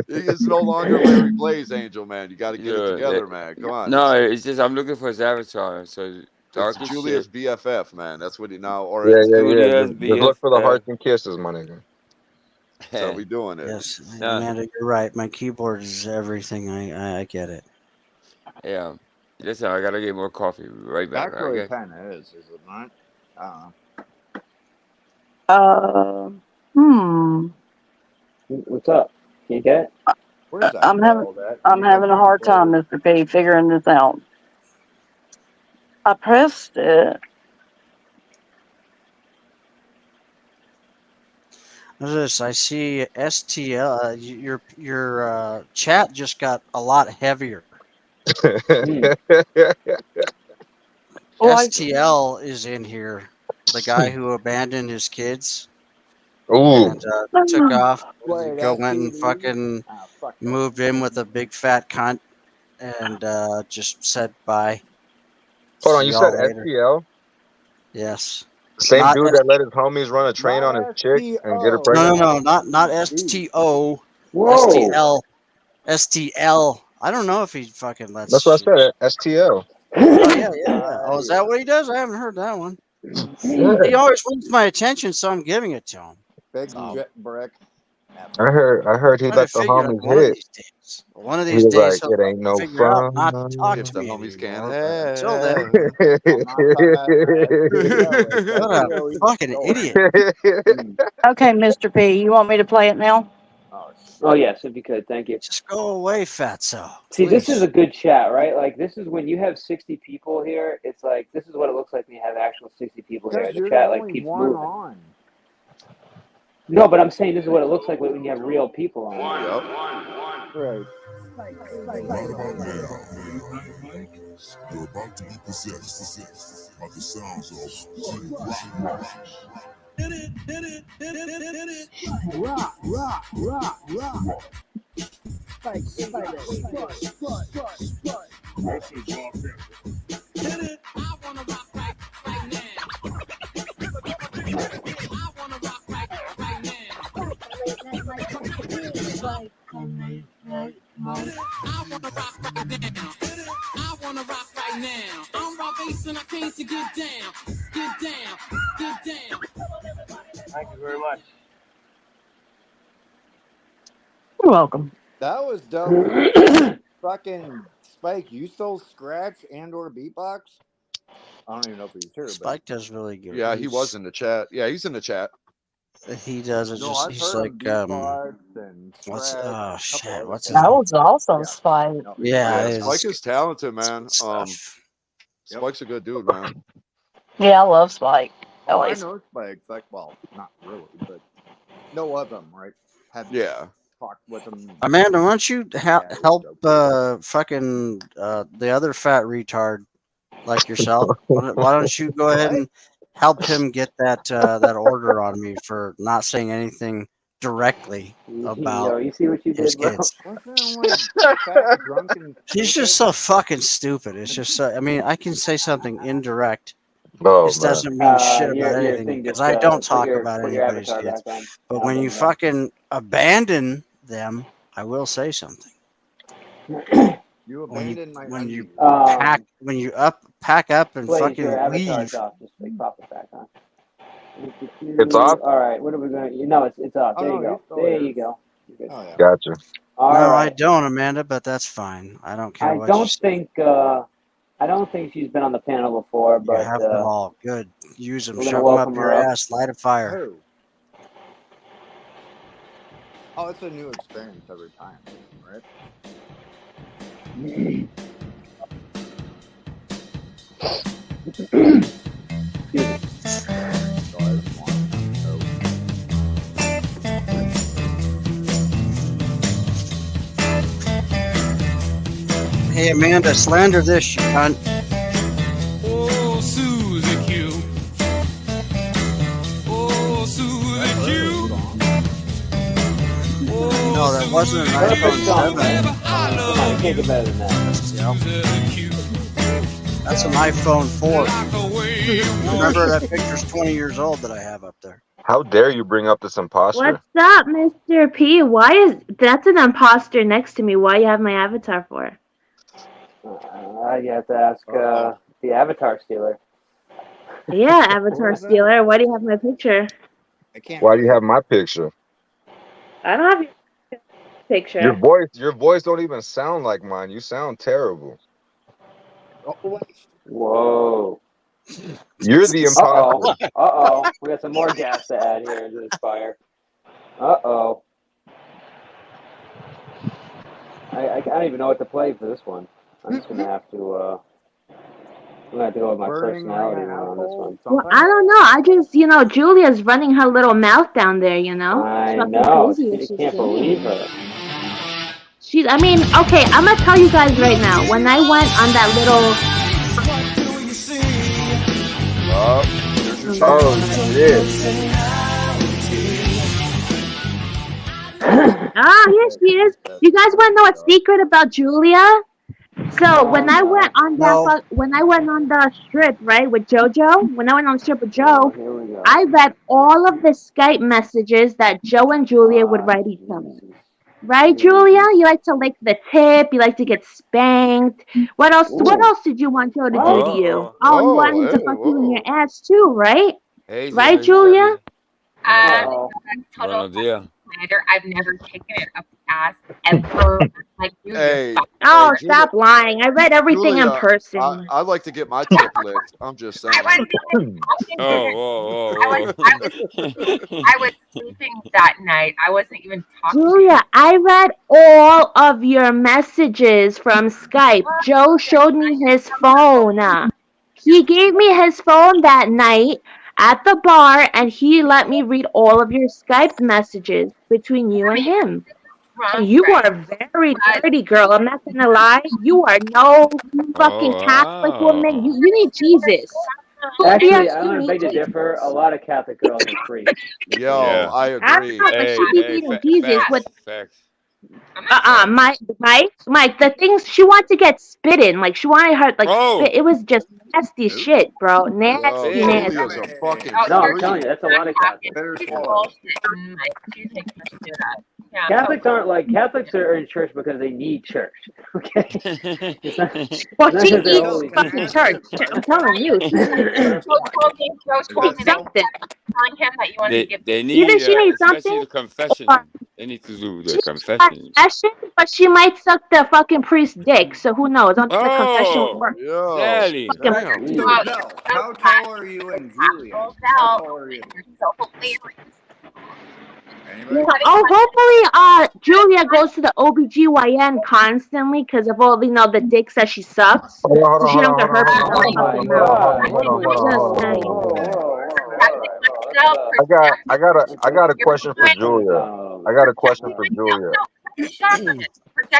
It's no longer Larry Blaze, Angel, man. You got to get it together, man. Come on. No, it's just I'm looking for his avatar. So dark It's as Julia's shit. BFF, man. That's what he now, or Yeah. Julia's Just look for the BFF. hearts and kisses, my nigga. That's how we doing it. Yes, Amanda, you're right. My keyboard is everything. I get it. Yeah. Listen, I gotta get more coffee. Right back. Actually, Right, it kind of is it not? What's up? Can you get it? Where's that I'm having barrel at? I'm having a hard time, Mr. P, figuring this out. I pressed it. What's this? I see STL. Your chat just got a lot heavier. STL is in here. The guy who abandoned his kids. Ooh. And took off. Wait, Went and STD? fucking fuck that. moved in with a big fat cunt and just said bye. Hold on, See you y'all said later. STL? Yes. Same Not dude that let his homies run a train on his chick and get her pregnant? No, not STO. Whoa. STL. STL. I don't know if he fucking lets. That's what I said, STL. Oh yeah. Oh, is that what he does? I haven't heard that one. Yeah. He always wants my attention, so I'm giving it to him. Big So, jet brick. I heard he trying let to the figure like homies one of hit. these days. One of He these was days, like, he'll it ain't no figure out fun. not to talk If to the me homies can't anymore. But until have. then, I'm not talking about STO. what a fucking idiot. Okay, Mr. P, you want me to play it now? Oh yes, if you could, thank you. Just go away, fatso. See, this is Please. a good chat, right? Like, this is when you have 60 people here. It's like this is what it looks like when you have actual 60 people here. Because The you're chat the like only keeps one moving. on. No, but I'm saying this is what it looks like when you have real people on. Right. You're about to be possessed by the sounds of rock. I wanna rock right now. I'm Rob Bass and I came to get down. Get down. Get down. Thank you very much. You're welcome. That was dope. Fucking Spike, you still scratch and or beatbox? I don't even know if he's here, Spike does really good. Yeah, he was in the chat. Yeah, he's in the chat. He does it. No, Just I've he's heard like him beatbox and what's scratch, oh a couple shit? other What's his That name? was awesome, Spike. Yeah, Yeah, Spike is talented, man. stuff. Spike's a good dude, man. Yeah, I love Spike. Oh, I Always. know Spike. Like, well, not really, but know of him, right? Have Yeah. talked with him. Amanda, why don't you help fucking the other fat retard like yourself. Why don't you go ahead and help him get that that order on me for not saying anything directly about you see what you his did, bro? kids? Wasn't like fat, drunk, and He's just so fucking stupid. It's just so. I mean, I can say something indirect. Oh This man. doesn't mean shit about Your anything thing because just I don't put talk about your anybody's avatar kids. back on. But I'll when bring you it up. fucking abandon them, I will say something. You abandoned my when you pack up and Blaze, your fucking avatar's leave. off. Just like pop it back on. It's off? All right, what are we going to... No, it's off. Oh, There no, you go. he's still There here. you go. Oh, yeah. Gotcha. All No, right. I don't, Amanda, but that's fine. I don't care I what you don't say. think she's been on the panel before, You but have them all. Good. Use them. we're gonna Shove them up welcome your her up. ass. Light a fire. Who? Oh, it's a new experience every time, right? Hey, Amanda, slander this, you cunt. Oh, Susie Q. Oh, Susie Q. No, that wasn't an Perfect iPhone song, 7. right? Come on, you can't get better than that. That's an iPhone 4. Remember, that picture's 20 years old that I have up there. How dare you bring up this imposter? What's up, Mr. P? Why is that's an imposter next to me? Why you have my avatar for? You have to ask the avatar stealer. Yeah, avatar stealer. Why do you have my picture? Why do you have my picture? I don't have your picture. Your voice don't even sound like mine. You sound terrible. Whoa. You're the imposter. Uh-oh. We got some more gas to add here into this fire. Uh-oh. I don't even know what to play for this one. I'm just gonna have to go with my personality one on this one. Well, I don't know. I just, Julia's running her little mouth down there, It's I fucking know. crazy what You she's can't saying. believe her. Okay, I'm gonna tell you guys right now. When I went on that little Oh shit. here she is. You guys want to know a secret about Julia? So when I went on the strip, right, with JoJo, when I went on the strip with Joe, I read all of the Skype messages that Joe and Julia would write each other. Right, Julia? You like to lick the tip. You like to get spanked. What else? What else did you want Joe to do to you? Oh, you want him to fuck you in your ass too, right? Hey, Right, Julia? Buenos dias. I've never taken it up the ass ever. Hey. Oh, stop lying. I read everything in Julia, person. I like to get my tip licked. I'm just saying. Oh, I was sleeping that night. I wasn't even talking. Julia, I read all of your messages from Skype. Joe showed me his phone. He gave me his phone that night at the bar, and he let me read all of your Skype messages between you and him. So you are a very dirty girl. I'm not gonna lie. You are no fucking Catholic woman. You need Jesus. Actually, I'm gonna beg to differ. A lot of Catholic girls are freaks. Yo, Yeah. I agree. She be needing Jesus with Facts. Mike, the things she wanted to get spit in, like she wanted her spit. It was just nasty shit, bro. Nasty. Julia's a fucking No, I'm telling you, that's a lot of Catholics. Catholics are in church because they need church. Okay. Well, she needs fucking church. I'm telling you. Something. Telling him that you want to give. They need, Either she needs especially something, the confession. They need to do the confession. but she might suck the fucking priest's dick. So who knows? Don't the confession would work. Daddy. No. How tall are you and Julia? How tall are you? Hopefully, Julia goes to the OBGYN constantly because of all the dicks that she sucks. So she don't get hurt. I got a question for Julia. I got a question for Julia.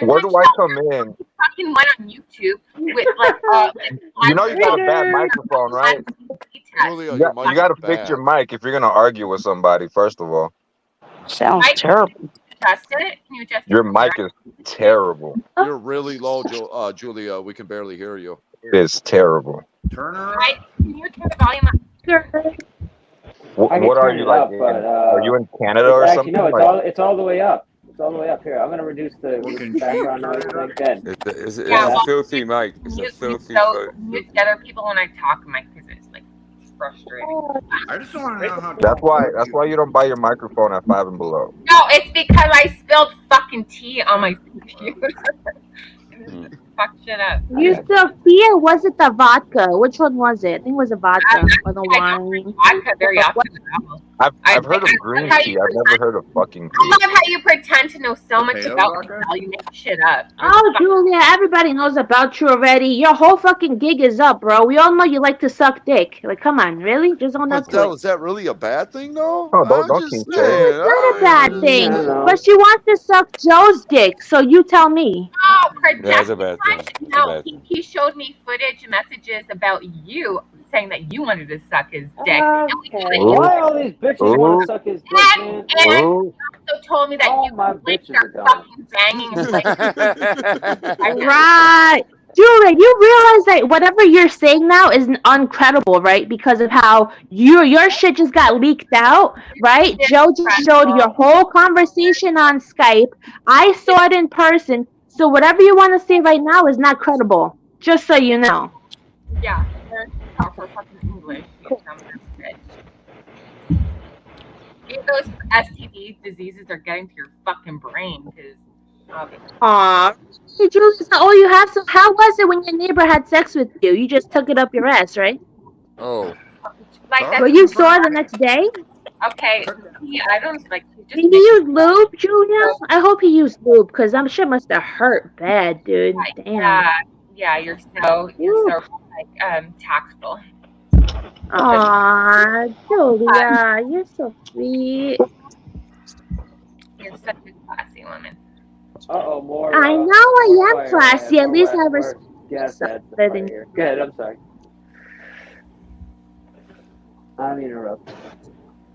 Where do I come in? Fucking went on YouTube. with like You know you got a bad microphone, right? Julia, You your got, mic you got to is fix your bad. mic if you're gonna argue with somebody. First of all, Sounds terrible. Adjust it. Can you adjust your it? mic is terrible. You're really low, Julia. We can barely hear you. It's terrible. Turn her Mike, can you turn the volume up? I can What are turn you it like? up, but Are you in Canada it's or actually something? no. Like, It's all the way up. It's all the way up here. I'm gonna reduce the background noise thing. Good. It's Yeah, a well, filthy mic. It's a mute filthy. mute the other people when I talk, Mike, because it's like frustrating. I just want to know how that's tall why you don't buy your microphone at 5 and below. No, it's because I spilled fucking tea on my computer. Fuck shit up. You still tea or was it the vodka? Which one was it? I think it was the vodka or the wine. Vodka very often. I've heard of green tea. I've never heard of fucking tea. I love how you pretend to know so much Potato about vodka? me. You make shit up. Oh, Julia, everybody knows about you already. Your whole fucking gig is up, bro. We all know you like to suck dick. Like, come on, really? Just own up to But it. is that really a bad thing, though? Oh, I'm don't just kink shame. saying. It's not a bad thing. I don't know. But she wants to suck Joe's dick, so you tell me. Oh, Yeah, it's a bad thing. It's a no, bad thing. he showed me footage messages about you saying that you wanted to suck his dick. Okay. Why all these bitches want to suck his dick, man? And he also told me that All you my like bitches are are gone. fucking banging and like Right. Julia, you realize that whatever you're saying now is uncredible, right? Because of how your shit just got leaked out, right? Joe just showed your whole conversation on Skype. I saw it in person. So whatever you want to say right now is not credible. Just so you know. yeah, talk for fucking English. You dumb bitch. If those STD diseases are getting to your fucking brain, because Aw. Hey, Julia, so all you have. So how was it when your neighbor had sex with you? You just took it up your ass, right? Oh. like Well, you saw it the next day? okay, I don't like just Did he use lube, Julia? I hope he used lube, because I'm sure must have hurt bad, dude. Damn. yeah, you're so like tactful. Aw, Julia, you're so sweet. You're such a classy woman. Uh-oh, more. I know I am fire, classy. At more least I more respect gas myself ads to better fire than here. Go ahead, I'm sorry. I'm interrupted.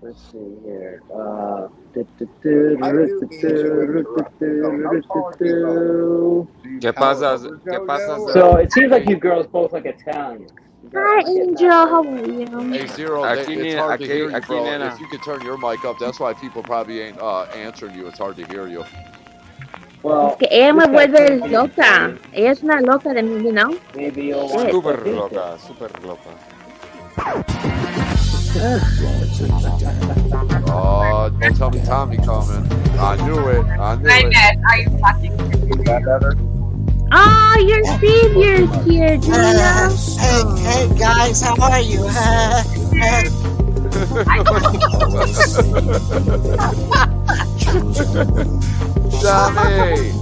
Let's see here. ¿Qué pasa? So it seems like you girls both like Italians. Hi, Angel. How are you? Hey, Zero, Aquí, it's hard to hear you, aquí, bro. nena. If you could turn your mic up, that's why people probably ain't answering you. It's hard to hear you. Well, Que ella me this guy vuelve can't be loca. Italian. Ella es una loca de mí, you know? Maybe you'll want to Shit. suck Super his loca, super loca. Oh, don't tell me Tommy coming. I knew it. I knew it. Are you fucking kidding me? Oh, your savior's here, Julia. Hey guys, how are you? Tommy!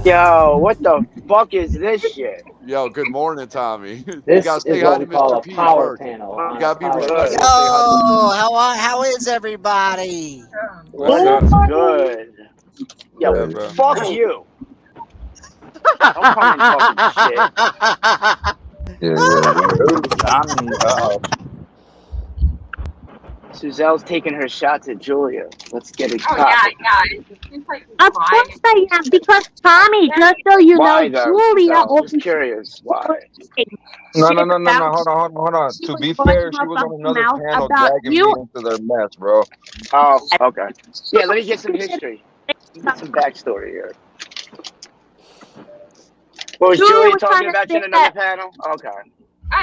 Yo, what the fuck is this shit? Yo, good morning, Tommy. This you gotta say is hi what to we call Mr. a P power first. panel. You gotta be Power respectful. Yo, Say hi how is everybody? What's up? Good. Yo, Yeah, bro. fuck you. Don't come in talking shit. Suzelle's taking her shot to Julia. Let's get it Oh poppin'. yeah. It seems like Of course I am, because Tommy, just so you Why know, though, Julia Suzelle? Just always curious. Why? No. shit about Hold on. she To was be running fair, she her was on fucking another mouth panel about dragging you. me into their mess, bro. Oh, okay. Yeah, let me get some history. Get some backstory here. What was Julia Julia was talking trying to about you say in another that. panel? Okay.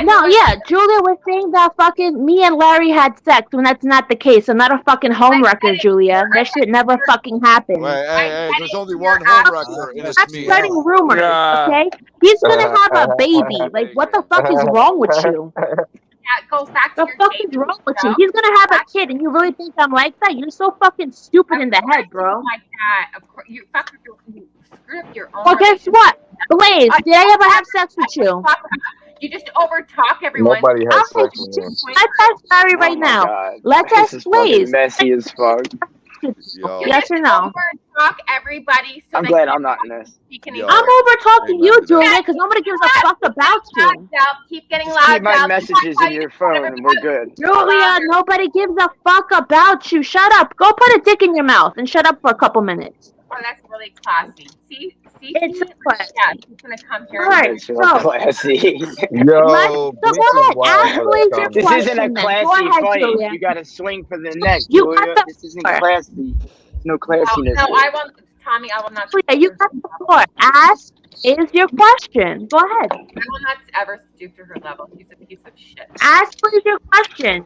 No, yeah, Julia was saying that fucking me and Larry had sex when that's not the case. I'm not a fucking homewrecker, Julia. That shit never fucking happened. Wait, hey, there's only one homewrecker, and it's I'm me. spreading rumors, Yeah. okay? He's gonna have a baby. Like, what the fuck is wrong with you? Yeah, go back to The your fuck tape. is wrong with you? He's gonna have a kid, and you really think I'm like that? You're so fucking stupid in the head, bro. Like that. Of course, you screw up your own. Well, guess what? Blaze, did I ever have sex with you? You just overtalk everyone. Nobody has Okay, sex with me. let's ask Larry right Oh my now. God. Let's This ask is fucking Blaze. messy as fuck. Yo. Yes or no? talk everybody. So I'm they glad can't I'm not in this. speak Yo. I'm over talking you, Amen to that. Julia, because nobody gives a fuck about you. Keep getting Just keep loud, my Del. messages in your phone and we're good. Julia, nobody gives a fuck about you. Shut up. Go put a dick in your mouth and shut up for a couple minutes. Oh, that's really classy. See, It's so classy. yeah, he's gonna come here. All right, That's so classy. Yo, so Beats go is ahead. wild Ask for that please your comment. This isn't a question then. Go classy ahead, fight. Julia. You gotta swing for the neck, You got Julia. the This isn't floor. classy. No classiness No, here. I won't, Tommy. I will not. Julia, you got the floor. Ask is your question. Go ahead. I will not ever stoop to her level. She's a piece of shit. Ask please your question.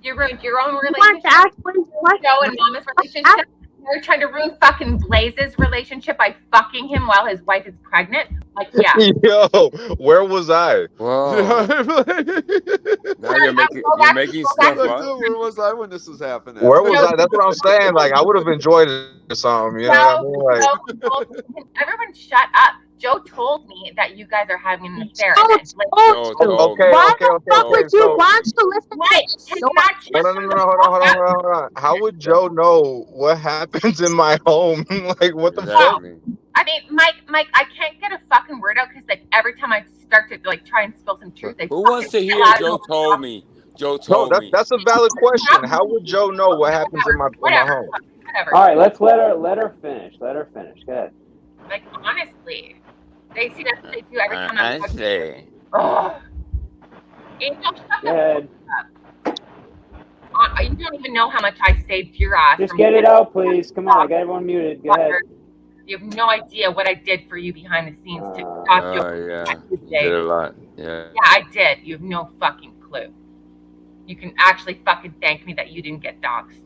You ruined your own You want relationship. to ask please your question. Joe and Mama's relationship. You're trying to ruin fucking Blaze's relationship by fucking him while his wife is pregnant. Like, yeah. Yo, where was I? Whoa. Now you're making stuff Like, up. dude, where was I when this was happening? Where was I? That's what I'm saying. Like, I would have enjoyed it or something. You know what I mean? Like, Everyone shut up. Joe told me that you guys are having an affair. okay. Why the fuck would you want to listen to this? No, hold on. How would Joe know what happens in my home? Like, what the fuck? I mean, Mike, I can't get a fucking word out because like every time I start to like try and spill some truth, they Who wants to hear Joe told me? Joe told me. That's a valid question. How would Joe know what happens in my home? Whatever. All right, let's let her finish. Let her finish. Go ahead. Like honestly, they see that's what they do every time I'm Honestly. Ugh. Angel, shut Go ahead. You don't even know how much I saved your ass. Just get it out, please. Come on, I got everyone muted. Go ahead. You have no idea what I did for you behind the scenes to stop you. Yeah. You did a lot. Yeah. Yeah, I did. You have no fucking clue. You can actually fucking thank me that you didn't get doxxed.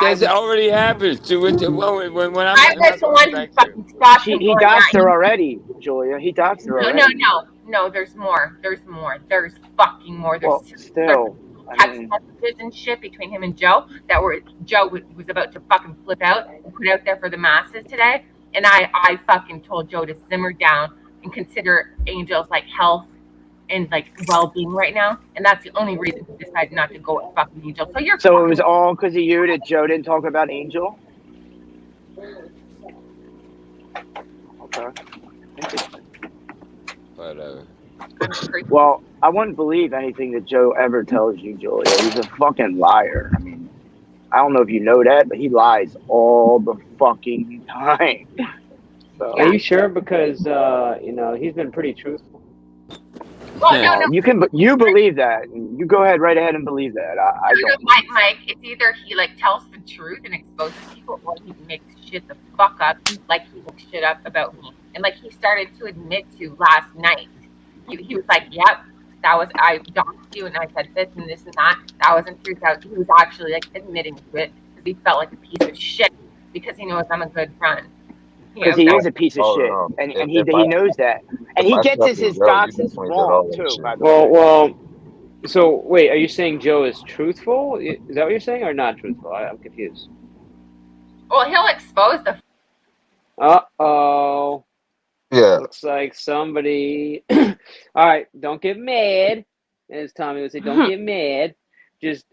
That's already happened. When I'm I was the one who fucking stopped you. He doxed her already, Julia. He doxed her already. No. There's more. There's fucking more. Well, still, text messages and shit between him and Joe that Joe was about to fucking flip out and put out there for the masses today. And I fucking told Joe to simmer down and consider Angel's like health and like well-being right now. And that's the only reason he decided not to go with fucking Angel. So it was all because of you that Joe didn't talk about Angel? Okay. Whatever. Well, I wouldn't believe anything that Joe ever tells you, Julia. He's a fucking liar. I mean, I don't know if you know that, but he lies all the fucking time. So, Are you sure? Because he's been pretty truthful. Well, no. You believe that. You go ahead, right ahead, and believe that. I don't. Mike, it's either he like tells the truth and exposes people, or he makes shit the fuck up, like he makes shit up about me. And like he started to admit to last night. He was like, "Yep, I doxed you, and I said this and this and that. That wasn't true." He was actually like admitting to it because he felt like a piece of shit because he knows I'm a good friend. Because he is a piece of shit, and he knows that, and he gets his doxes wrong too. By the way. Well. So wait, are you saying Joe is truthful? Is that what you're saying, or not truthful? I'm confused. Well, he'll expose the. Uh-oh. Yeah. Looks like somebody. All right, don't get mad. As Tommy would say, don't get mad. Just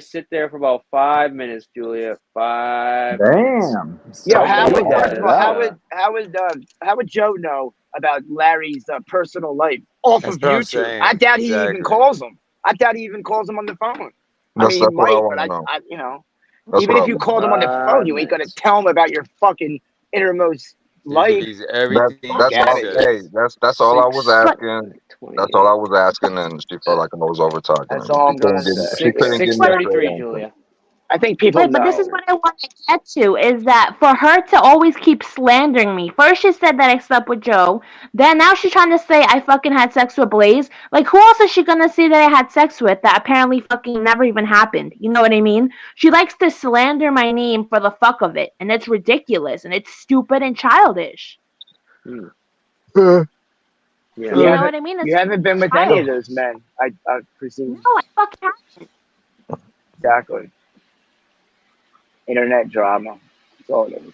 sit there for about 5 minutes, Julia. 5 minutes. Yo, how would Joe know about Larry's personal life off of YouTube? I doubt he even calls him. I doubt he even calls him on the phone. I mean, he might, but I even if you called him on the phone, you ain't gonna tell him about your fucking innermost life. That's all I was asking. That's all I was asking, and she felt like I was over talking. That's all I'm gonna say. 6:33, Julia. I think people know. But this is what I want to get to, is that for her to always keep slandering me. First she said that I slept with Joe. Then now she's trying to say I fucking had sex with Blaze. Like, who else is she gonna say that I had sex with that apparently fucking never even happened? You know what I mean? She likes to slander my name for the fuck of it. And it's ridiculous. And it's stupid and childish. You know what I mean? You haven't been with any of those men, I presume. No, I fucking haven't. Exactly. Internet drama. That's all it is.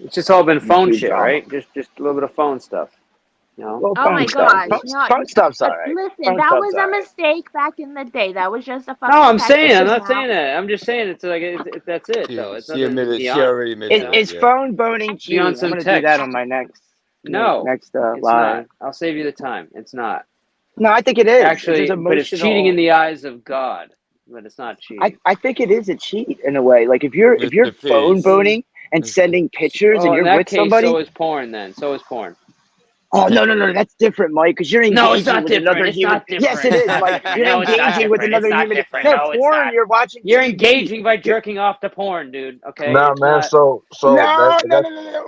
It's just all been phone YouTube shit, drama. right? Just a little bit of phone stuff. No. Well, Oh phone my stuff. gosh. No, Phone stuff's all right. listen, Phone that stuff's was all a right. mistake back in the day. That was just a No, fucking I'm text saying, I'm message not now. saying that. I'm just saying it's like that's it though. It's She nothing admitted. She beyond. already admitted that. Is Yeah. phone boning Beyond cheating? I'm some gonna do that text. on my next No, it's live. not. I'll save you the time. It's not. No, I think it is. It's just Actually, but it's cheating in emotional. the eyes of God. But it's not cheating. I think it is a cheat in a way. Like if you're Mr. phone Peace. boning and sending pictures and Oh, in you're that with case, somebody. so is porn. Then so is porn. Oh no, that's different, Mike. Because you're No, it's engaging not with another different. It's human. not different. Yes, it It's is, not Mike. different. You're No, it's not engaging with different. another It's not human. different. No, No, it's porn. not. You're watching You're TV. engaging by jerking off to porn, dude. Okay, Nah, it's man. not. So No, that's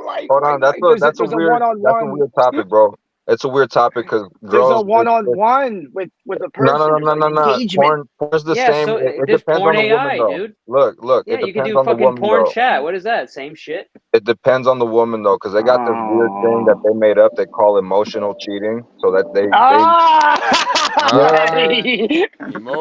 Mike, hold on. Mike. That's a There's a weird one-on-one. topic, bro. It's a weird topic because There's a girls. one-on-one with a person. There's like No. engagement. Porn's the Yeah, same. so It there's depends on porn the woman, AI, though. dude. Look. Yeah, It you can depends do on the fucking woman, porn though. chat. What is that? Same shit. It depends on the woman, though, because they got this weird thing that they made up. They call emotional cheating, so that they you know what I mean?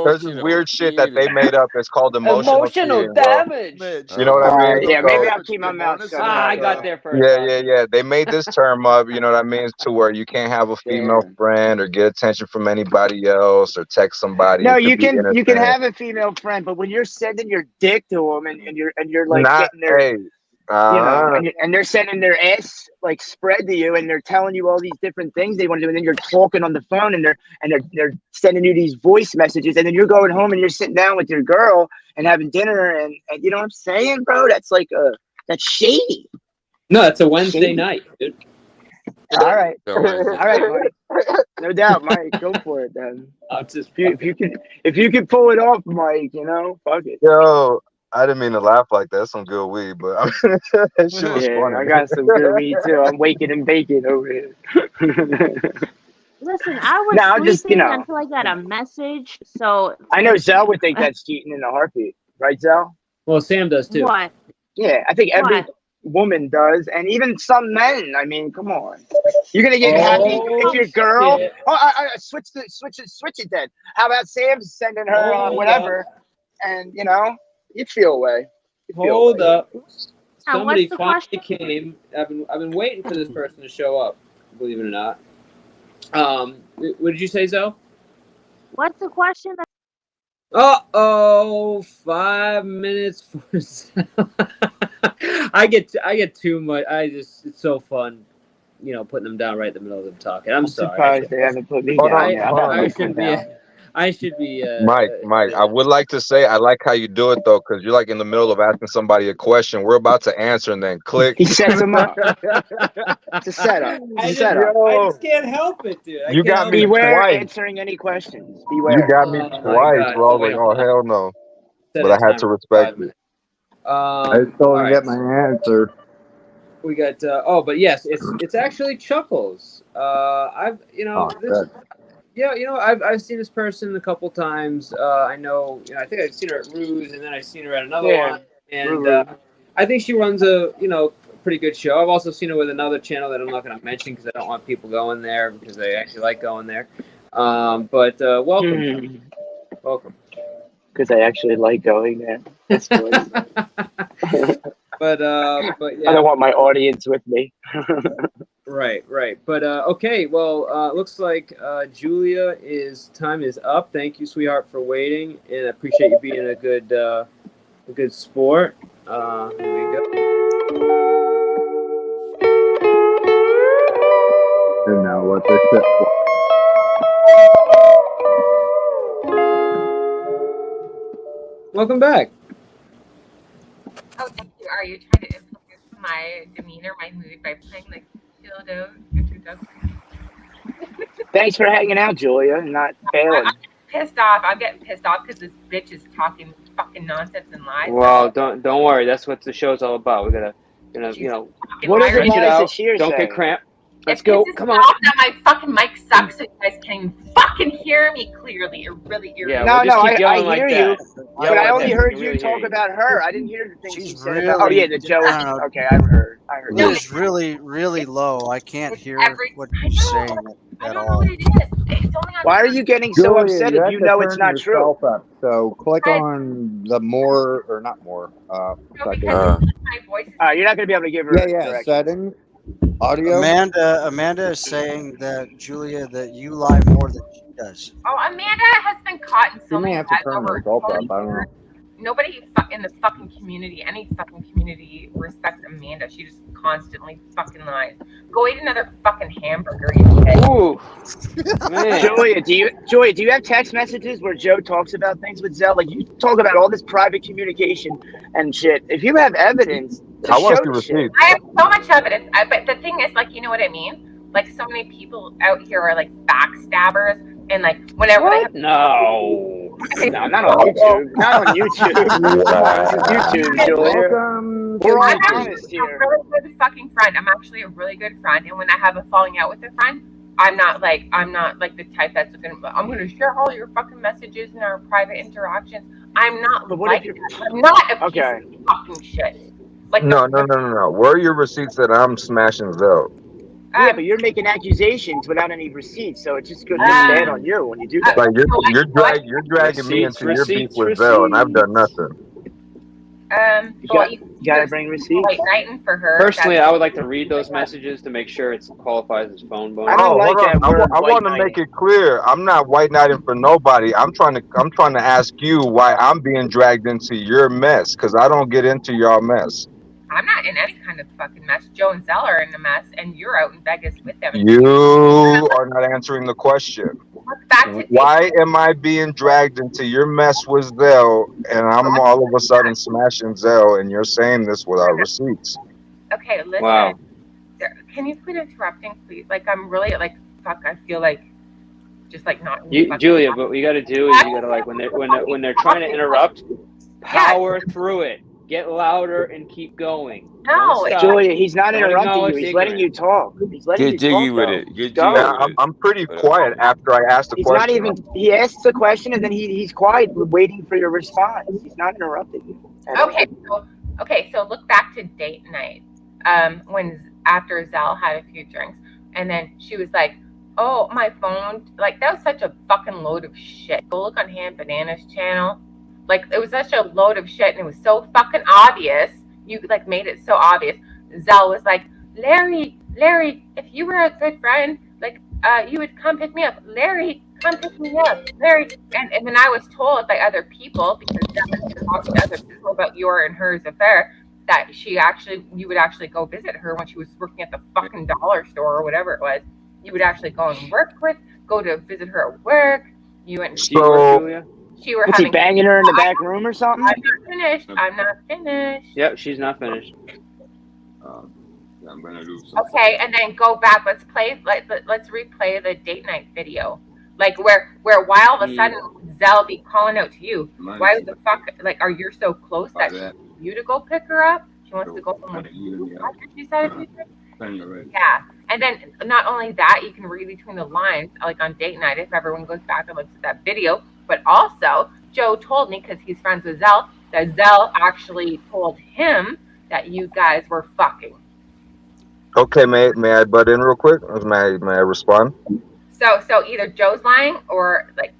There's this Emotional weird shit that they cheating. made up. It's called emotional Emotional cheating, bro. damage. You know what I mean? Yeah, maybe So I'll keep my mouth shut. I got there first. yeah. They made this term up, you know what I mean, to where you can't have a female friend or get attention from anybody else or text somebody. No, It could you be can innocent. have a female friend, but when you're sending your dick to them and you're like Not getting their, hey. and they're sending their ass like spread to you, and they're telling you all these different things they want to do, and then you're talking on the phone, and they're sending you these voice messages, and then you're going home and you're sitting down with your girl and having dinner, and you know what I'm saying, bro? That's like that's shady. No, it's a Wednesday night, dude. All right, Mike. No doubt, Mike. Go for it, then. If you can pull it off, Mike, fuck it. Yo, I didn't mean to laugh like that. That's some good weed, but I mean, that shit was funny. I got some good weed too. I'm waking and baking over here. Listen, I was sleeping just, until I got a message. So I know Zell would think that's cheating in a heartbeat, right, Zell? Well, Sam does too. What? Yeah, I think every woman does, and even some men. I mean, come on, you're gonna get happy if your girl. Shit. Oh, I switch it then. How about Sam sending her whatever, and you feel away. Hold up. Now, Somebody what's the finally question? came. I've been waiting for this person to show up. Believe it or not. What did you say, Zoe? What's the question? 5 minutes for. I get too much. It's so fun, putting them down right in the middle of them talking. I'm sorry. Surprised they haven't put me down yet. I should be. Mike, I would like to say I like how you do it though, because you're like in the middle of asking somebody a question. We're about to answer, and then click. He sets them up. It's a setup. I just can't help it, dude. You got me Beware twice. answering any questions. Beware. You got me twice, bro. I was like, oh hell no, but I had to respect it. I still didn't get my answer. We got but yes, it's actually Chuckles. I've I've seen this person a couple times. I know, I think I've seen her at Ruse, and then I've seen her at another one, and I think she runs a pretty good show. I've also seen her with another channel that I'm not going to mention because I don't want people going there because they actually like going there. But welcome, welcome. Because I actually like going there. That's funny. But yeah. I don't want my audience with me. Right. But okay, well, looks like Julia time is up. Thank you, sweetheart, for waiting, and I appreciate you being a good sport. Here we go. And now what this shit. Welcome back. Oh, thank you. Are you trying to influence my demeanor, my mood by playing like dildo introduction? Thanks for hanging out, Julia, and not failing. I'm pissed off. I'm getting pissed off because this bitch is talking fucking nonsense and lies. Well, don't worry. That's what the show's all about. We're gonna What are the lies that she's Don't saying? get cramped. Let's go. Come on. That my fucking mic sucks, so you guys can fucking hear me clearly. It really irritates. No, I like hear that. you, but I only heard you talk about her. I didn't hear the things she said about. Oh yeah, the Joe. Okay, I heard. It is really, really low. I can't hear what you're saying at all. Why are you getting so Julia, upset you if have you to know it's turn not true? yourself up. So click on the more or not more. You're not gonna be able to give her. Yeah, settings. Audio. Amanda is saying that Julia, that you lie more than she does. Oh, Amanda has been caught in so You may many have to lies turn over the salt so up. many I don't know. years. Nobody in the fucking community, any fucking community, respects Amanda. She just constantly fucking lies. Go eat another fucking hamburger, you bitch. Ooh, man. Julia, do you have text messages where Joe talks about things with Zell? Like you talk about all this private communication and shit. If you have evidence, I just want show to see the shit. receipts. I have so much evidence, but the thing is, like, you know what I mean? Like, so many people out here are like backstabbers, and like whenever they have No. No, not on YouTube. Not on YouTube. Come on, this is YouTube, Julia. Welcome to We're all YouTube. honest a here. really good fucking friend. I'm actually a really good friend, and when I have a falling out with a friend, I'm not like the type that's I'm gonna share all your fucking messages and our private interactions. I'm not But what like if you're that. I'm not a piece okay? of fucking shit. Like No. Where are your receipts that I'm smashing Zell? Yeah, but you're making accusations without any receipts, so it just looks bad on you when you do that. Like you're dragging me into your beef with Zell, and I've done nothing. You gotta bring receipts. Late nighting for her. Personally, I would like to read those messages to make sure it qualifies as phone boning. I don't like that word. I want to make it clear. I'm not white knighting for nobody. I'm trying to ask you why I'm being dragged into your mess, because I don't get into y'all mess. I'm not in any kind of fucking mess. Joe and Zell are in a mess, and you're out in Vegas with them. You are not answering the question. Why am I being dragged into your mess with Zell, and I'm all of a sudden smashing Zell, and you're saying this without receipts? Okay, listen. Wow. Can you quit interrupting, please? Like, I'm really like, fuck. I feel like just like not. Julia, but what you got to do is you got to, like, when they're trying to interrupt, power through it. Get louder and keep going. No, Julia, he's not Don't interrupting you. acknowledge He's letting you talk. He's letting Get you jiggy talk. with Though. it. Get Go. jiggy with it. I'm pretty quiet after I ask the He's question. not even. He asks a question and then he's quiet, waiting for your response. He's not interrupting you. Okay, so look back to date night. When after Zell had a few drinks, and then she was like, "Oh, my phone." Like, that was such a fucking load of shit. Go look on Ham Banana's channel. Like, it was such a load of shit, and it was so fucking obvious. You like made it so obvious. Zell was like, Larry, if you were a good friend, like, you would come pick me up. Larry, come pick me up. Larry, and then I was told by other people, because Zell had talked to other people about your and hers affair, that you would actually go visit her when she was working at the fucking dollar store or whatever it was. You would actually go and go to visit her at work. You went. Julia? Was he banging her in the back room or something? I'm not finished. Yep, she's not finished. I'm gonna lose. Okay, and then go back. Let's replay the date night video. Like where all of a sudden Zell be calling out to you. Why the fuck? Like, are you so close that she wants you to go pick her up? She wants to go home with you after she said it. Yeah, and then not only that, you can read between the lines, like on date night, if everyone goes back and looks at that video. But also, Joe told me, because he's friends with Zell, that Zell actually told him that you guys were fucking. Okay, may I butt in real quick? May I respond? So either Joe's lying or like.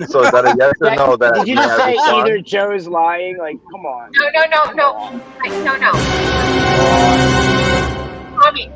So is that a yes or no? That did you just say either Joe's lying? Like, come on. No.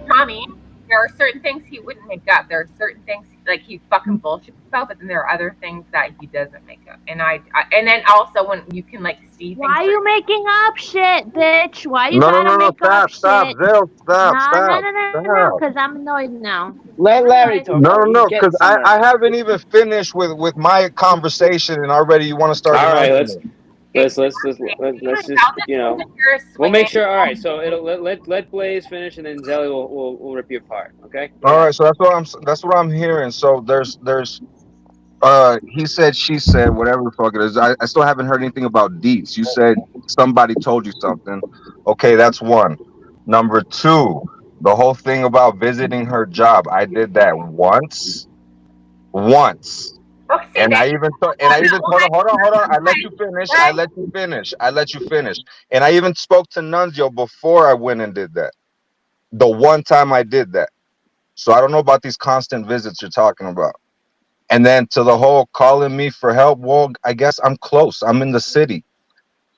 Tommy, there are certain things he wouldn't make up. There are certain things like he fucking bullshits about, but then there are other things that he doesn't make up. And and then also when you can like see. Why are you making up shit, bitch? Why you No, gotta make up stop, shit? Zell, stop. No, because I'm annoyed now. Let Larry talk. No, because I haven't even finished with my conversation, and already you want to start. All right, let's just, you know, we'll make sure. All right, so it'll let Blaze finish, and then Zelly will rip you apart. Okay. All right, so that's what I'm hearing. So there's he said, she said, whatever the fuck it is. I still haven't heard anything about deets. You said somebody told you something. Okay, that's one. Number two, the whole thing about visiting her job. I did that once. And I even told hold on. I let you finish. And I even spoke to Nunzio before I went and did that. The one time I did that. So I don't know about these constant visits you're talking about. And then to the whole calling me for help, well, I guess I'm close. I'm in the city.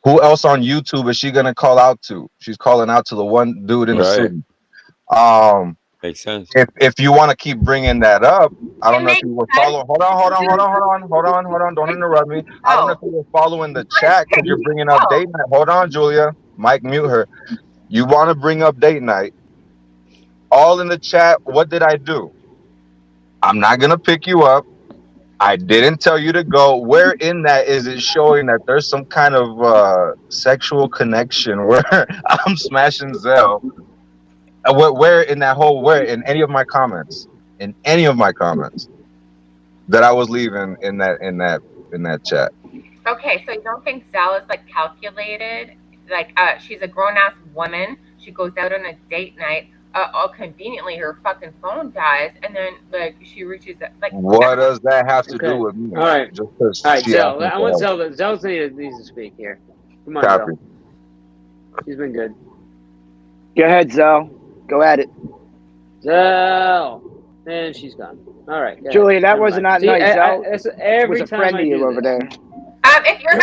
Who else on YouTube is she gonna call out to? She's calling out to the one dude in the city. Makes sense. If you want to keep bringing that up, I don't know if you were following. Hold on. Don't interrupt me. I don't know if you were following the chat because you're bringing up date night. Hold on, Julia. Mike, mute her. You want to bring up date night? All in the chat. What did I do? I'm not gonna pick you up. I didn't tell you to go. Where in that is it showing that there's some kind of sexual connection where I'm smashing Zell? Where in that whole, where in any of my comments, that I was leaving in that chat? Okay, so you don't think Zell is like calculated? Like, she's a grown-ass woman. She goes out on a date night. All conveniently, her fucking phone dies, and then like she reaches like. What does that have to do with me? All right. Just because All right, she Zell. asked me I for want help. Zell needs to speak here. Come on, Copy. Zell. She's been good. Go ahead, Zell. Go at it. Zell. And she's gone. All right. Julia, that was not nice. Zell every was a time friend I of you do over this. there. If you're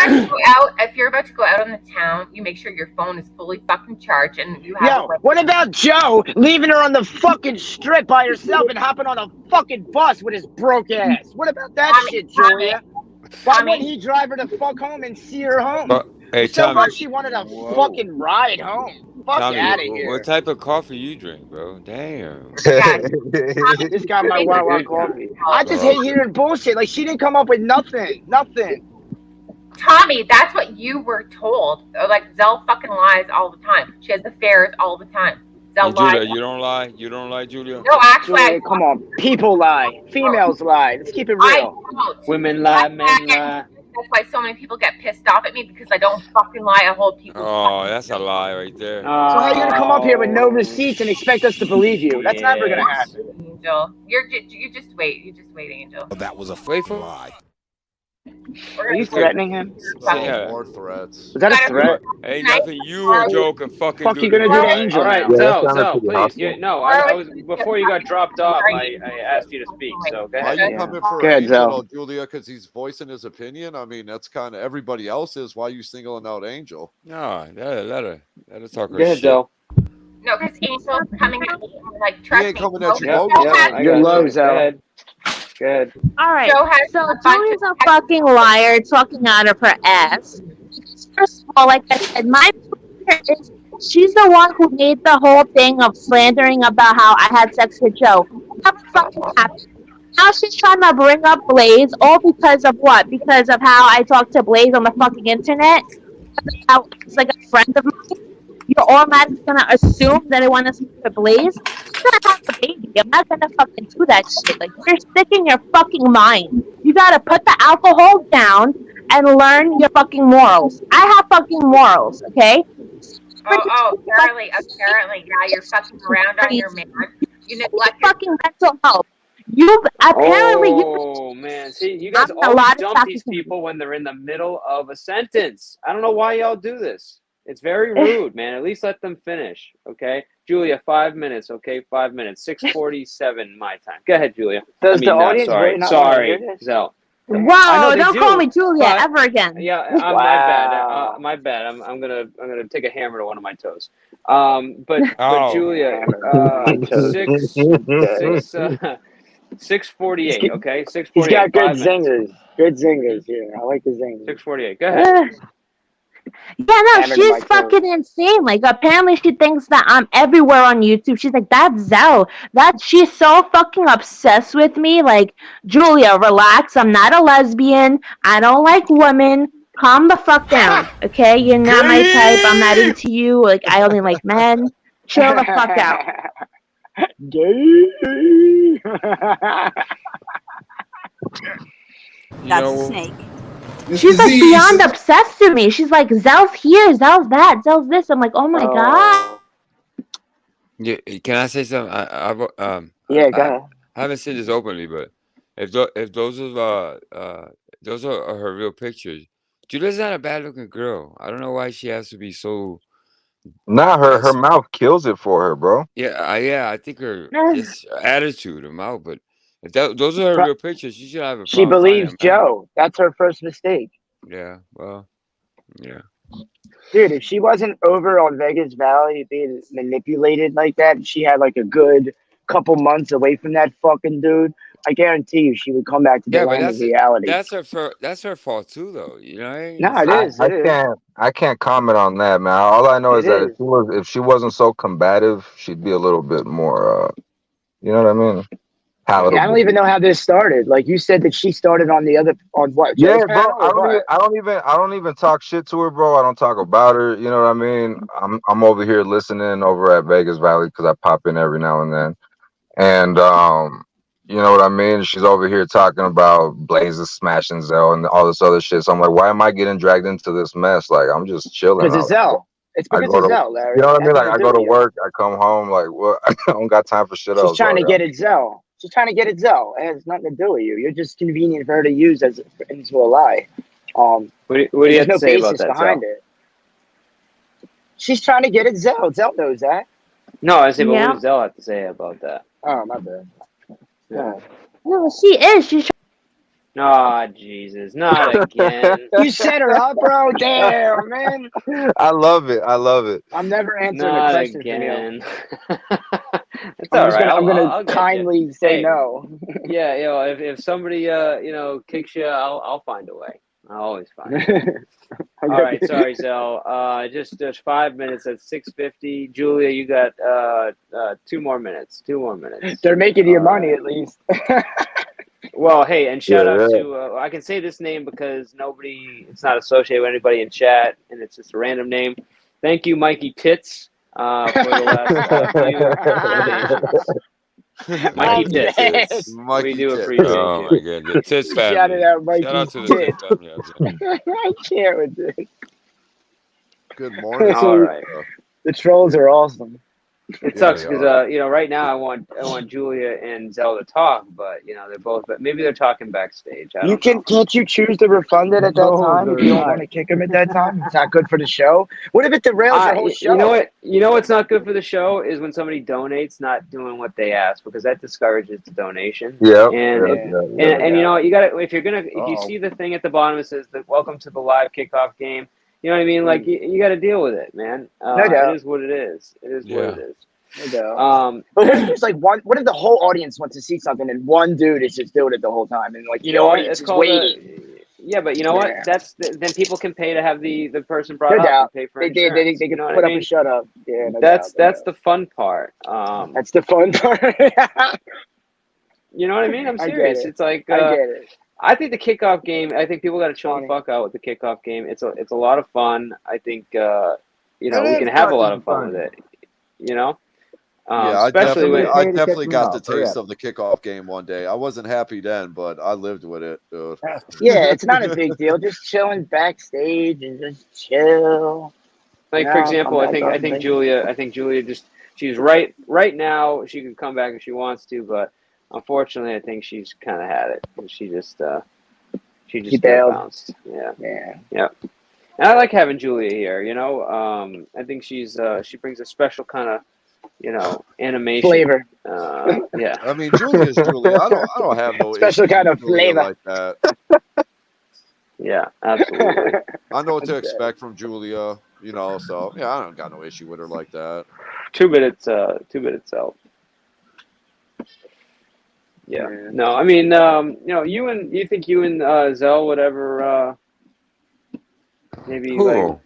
about to go out, on the town, you make sure your phone is fully fucking charged and you have. Yo, what about Joe leaving her on the fucking strip by herself and hopping on a fucking bus with his broke ass? What about that shit, Julia? Why wouldn't he drive her to fuck home and see her home? Hey, So Tommy. much she wanted a fucking ride home. Fuck Tommy, out of here. what type of coffee you drink, bro? Damn. This got my Wawa coffee. I just hate hearing bullshit. Like, she didn't come up with nothing. Nothing. Tommy, that's what you were told. Like, Zell fucking lies all the time. She has affairs all the time. Zell lies. Julia, you don't lie? You don't lie, Julia? No, actually, Julia, come on. People lie. Females lie. Let's keep it real. Women lie, men lie. That's why so many people get pissed off at me because I don't fucking lie. I hold people. Oh, that's a lie right there. So how are you gonna come up here with no receipts and expect us to believe you? That's never gonna happen. Angel, you just wait. You just wait, Angel. That was a lie. Are you threatening him? More threats. Was that a threat? Ain't nothing you or Joe can fucking Fuck do. you gonna do to Angel? All right, now? Zell, please. I was before you got dropped off. I asked you to speak. So go Are ahead. you coming for Go ahead, Angel, Zell. Julia, because he's voicing his opinion? I mean, that's kind of everybody else is. Why are you singling out Angel? No, let her talk her Go ahead, shit. Zell. No, because Angel's coming at me and like, He trust ain't me. coming at you, Joe both. has- You're low, Go Zell. ahead. Good. All right. Joe has So a bunch Julia's of a fucking liar, talking out of her ass. First of all, like I said, my point is she's the one who made the whole thing of slandering about how I had sex with Joe. Never fucking happened. Now she's trying to bring up Blaze, all because of what? Because of how I talked to Blaze on the fucking internet. How it's like a friend of mine. You're automatically gonna assume that I want to speak to Blaze. I'm gonna have a baby. I'm not gonna fucking do that shit. Like, you're sick in your fucking mind. You gotta put the alcohol down and learn your fucking morals. I have fucking morals, okay? apparently, yeah, you're fucking around on your man. You neglect your fucking mental health. You apparently Oh man, see, you guys I'm a lot always of dump these people when they're in the middle of a sentence. I don't know why y'all do this. It's very rude, man. At least let them finish, okay? Julia, 5 minutes, okay? 5 minutes. 6:47 my time. Go ahead, Julia. Does the audience really not want to hear this? Zell. Whoa! Don't call me Julia ever again. Yeah, my bad. I'm gonna take a hammer to one of my toes. But Julia, 6:48. Okay, 6:48. He's got good 5 minutes. zingers. Good zingers here. I like the zingers. 6:48. Go ahead. Yeah, no, she's fucking insane. Like, apparently she thinks that I'm everywhere on YouTube. She's like, that's Zell. She's so fucking obsessed with me. Like, Julia, relax. I'm not a lesbian. I don't like women. Calm the fuck down, okay? You're not my type. I'm not into you. Like, I only like men. Chill the fuck out. Gay. That's a snake. She's like beyond obsessed with me. She's like, Zell's here, Zell's that, Zell's this. I'm like, oh my god. Yeah, can I say something? Yeah, go ahead. I haven't said this openly, but if those are her real pictures, Julia's not a bad looking girl. I don't know why she has to be so. Nah, her mouth kills it for her, bro. Yeah, I think her attitude, her mouth, but if those are her real pictures, she should have a problem. She believes Joe. That's her first mistake. Yeah, well, yeah. Dude, if she wasn't over on Vegas Valley being manipulated like that, and she had like a good couple months away from that fucking dude, I guarantee you she would come back to the Yeah, but land of reality. that's her fault too, though. You know, No, it I, is. I It is. can't comment on that, man. All I know is It that is. if she wasn't so combative, she'd be a little bit more you know what I mean? Yeah, I don't Palatable. even know how this started. Like you said that she started on on what, Joe's Yeah, bro. panel or what? I don't even talk shit to her, bro. I don't talk about her. You know what I mean? I'm over here listening over at Vegas Valley because I pop in every now and then. And you know what I mean? She's over here talking about Blazes smashing Zell and all this other shit. So I'm like, why am I getting dragged into this mess? Like, I'm just chilling Because of out. Zell. It's I because go of to, Zell, you Larry. know what I mean? Nothing Like, to I do go to with you. work, I come home, like, what? I don't got time for shit She's else trying right to now. get at Zell. She's trying to get at Zell. It has nothing to do with you. You're just convenient for her to use as into a lie. What do you There's have to no say about basis that, behind Zell? it. She's trying to get at Zell. Zell knows that. No, I say, but what Yeah. does Zell have to say about that? Oh, my bad. Yeah. No, she is. She's. Oh, Jesus, not again. You set her up, bro. Damn, man. I love it. I love it. I'm never answering a Not question from you. again. It's all right. I'm gonna I'll get kindly you. say Hey, no. yeah, if somebody kicks you, I'll find a way. I'll always find a way. All right, sorry, Zell. Just 5 minutes at 6:50. Julia, you got 2 more minutes. 2 more minutes. They're making you All money right. at least. Well, hey, and shout out Yeah. to I can say this name because it's not associated with anybody in chat, and it's just a random name. Thank you, Mikey Tits, for the last few donations. Mikey I'm Tits, dead. we do appreciate Oh you. my God, the Tits Shouted family. out Shout out Mikey's to the tit. Tits family out there. I can't with this. Good morning. All right. The trolls are awesome. It Yeah, sucks they because are. right now I want Julia and Zell to talk, but they're both. But maybe they're talking backstage. I don't know. Can't you choose to refund it at that No, time if they're you don't not. want to kick him at that time? It's not good for the show. What if it derails your whole show? You know what? You know what's not good for the show is when somebody donates not doing what they asked, because that discourages the donation. Yep. And Yeah. you know what, you got to if you see the thing at the bottom that says that welcome to the live kickoff game. You know what I mean? Like you got to deal with it, man. No doubt. It is what it is. It is what it is. No doubt. But what if there's like one? What if the whole audience wants to see something and one dude is just doing it the whole time and like You the know what? audience It's is called waiting? yeah, but you know what? Yeah. Then people can pay to have the person brought No up doubt. and pay for They insurance. can You know what put I up a mean? shut up. Yeah, no That's doubt. the fun part. That's the fun part. You know what I mean? I'm I get serious. it. It's like I get it. I think the kickoff game. I think people got to chill the fuck out with the kickoff game. It's a lot of fun. I think we It can is have a lot fucking of fun with it. You know, Yeah, I especially when definitely got the taste of the kickoff game one day. I wasn't happy then, but I lived with it, dude. Yeah, it's not a big deal. Just chilling backstage and just chill. Like for example, I think Julia just she's right now. She can come back if she wants to, but unfortunately, I think she's kind of had it. She just bailed. bounced. Yeah. Yeah. And I like having Julia here. You know, I think she brings a special kind of animation Flavor. Yeah. I mean, Julia's Julia. I don't have no special issue kind with of Julia flavor like that. Yeah, absolutely. I know what to expect from Julia. You know, so yeah, I don't got no issue with her like that. 2 minutes. 2 minutes out. Yeah. No, I mean, you think you and Zell would ever maybe Who?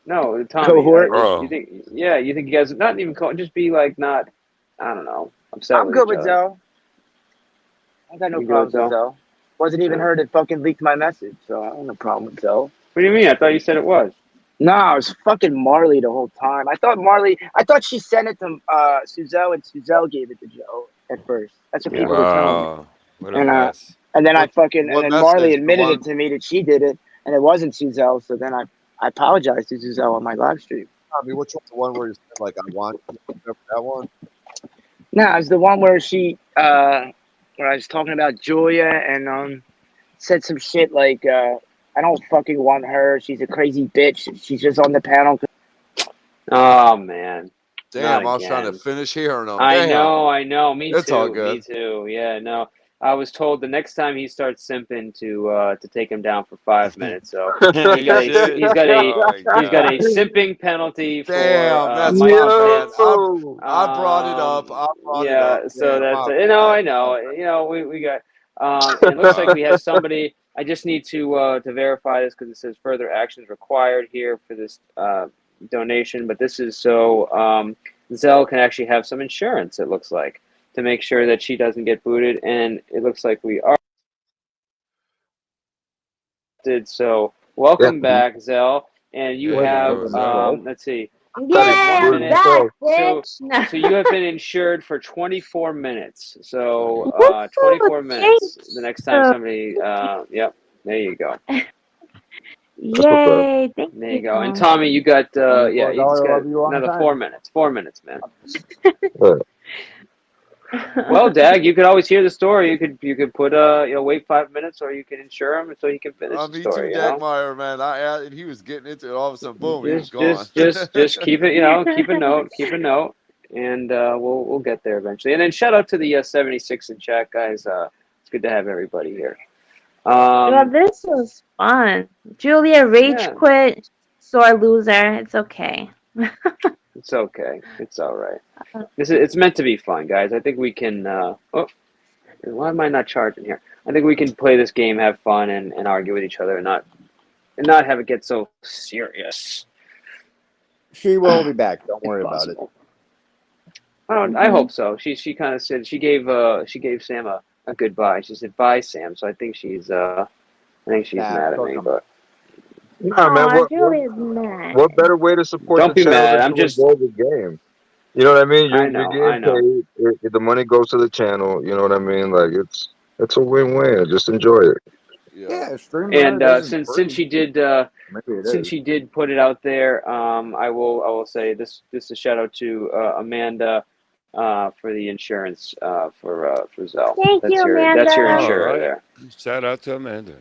no, Tommy. Cohort? You think? Yeah, you think you guys not even just be like not? I don't know. Upset I'm with good each with other. Zell. I got no You good problems with with Zell? Zell. Wasn't even Yeah. her that fucking leaked my message, so I don't have a problem with Zell. What do you mean? I thought you said it was. No, it was fucking Marley the whole time. I thought she sent it to Suzelle and Suzelle gave it to Joe at first. That's what people were telling me. Wow, what a mess. And then What Marley message? admitted it to me that she did it and it wasn't Suzelle, so then I apologized to Suzelle on my live stream. I mean, which one's the one where you said like I want you? Remember that one? No, it's the one where where I was talking about Julia and said some shit like I don't fucking want her. She's a crazy bitch. She's just on the panel. Oh man. Damn, Not I was trying to again. finish hearing them. I Damn. know. Me It's too. all good. Me too. Yeah, no. I was told the next time he starts simping to take him down for 5 minutes. So he's got a simping penalty for Damn, that's Mike's my man. hits. I brought it up. So Yeah, that's I know. We got. And it looks like we have somebody. I just need to verify this because it says further actions required here for this donation. But this is so Zell can actually have some insurance. It looks like, to make sure that she doesn't get booted, and it looks like we are. So welcome back, Zell, and you have let's see. Yeah, I'm back, bitch. No. So you have been insured for 24 minutes. So Woo, 24 minutes. thanks. The next time somebody, yep, there you go. Yay! Thank There you go. And Tommy, you got you just got another 4 minutes. 4 minutes, man. Well, Dag, you could always hear the story. You could put wait 5 minutes, or you can insure him so he can finish the me story. too, Dagmeyer, man. And he was getting into it. All of a sudden, boom, he was gone. Just keep it. Keep a note, and we'll get there eventually. And then shout out to the 76 in chat, guys. It's good to have everybody here. Well, this was fun. Julia rage quit. Sore loser. It's okay. It's okay. It's all right. It's meant to be fun, guys. I think we can. Why am I not charging here? I think we can play this game, have fun, and argue with each other, and not have it get so serious. She will be back. Don't worry about it. I hope so. She kind of said she gave Sam a goodbye. She said bye, Sam. So I think she's mad at me, but. Nah, man. What better way to support Don't the be channel mad. than I'm to just. enjoy the game? You know what I mean? You're I know. getting paid. The money goes to the channel. You know what I mean? Like it's a win-win. Just enjoy it. Yeah, and since she did put it out there, I will say this is a shout out to Amanda for the insurance for Zell. Thank you, Amanda. That's your insurer there. Shout out to Amanda.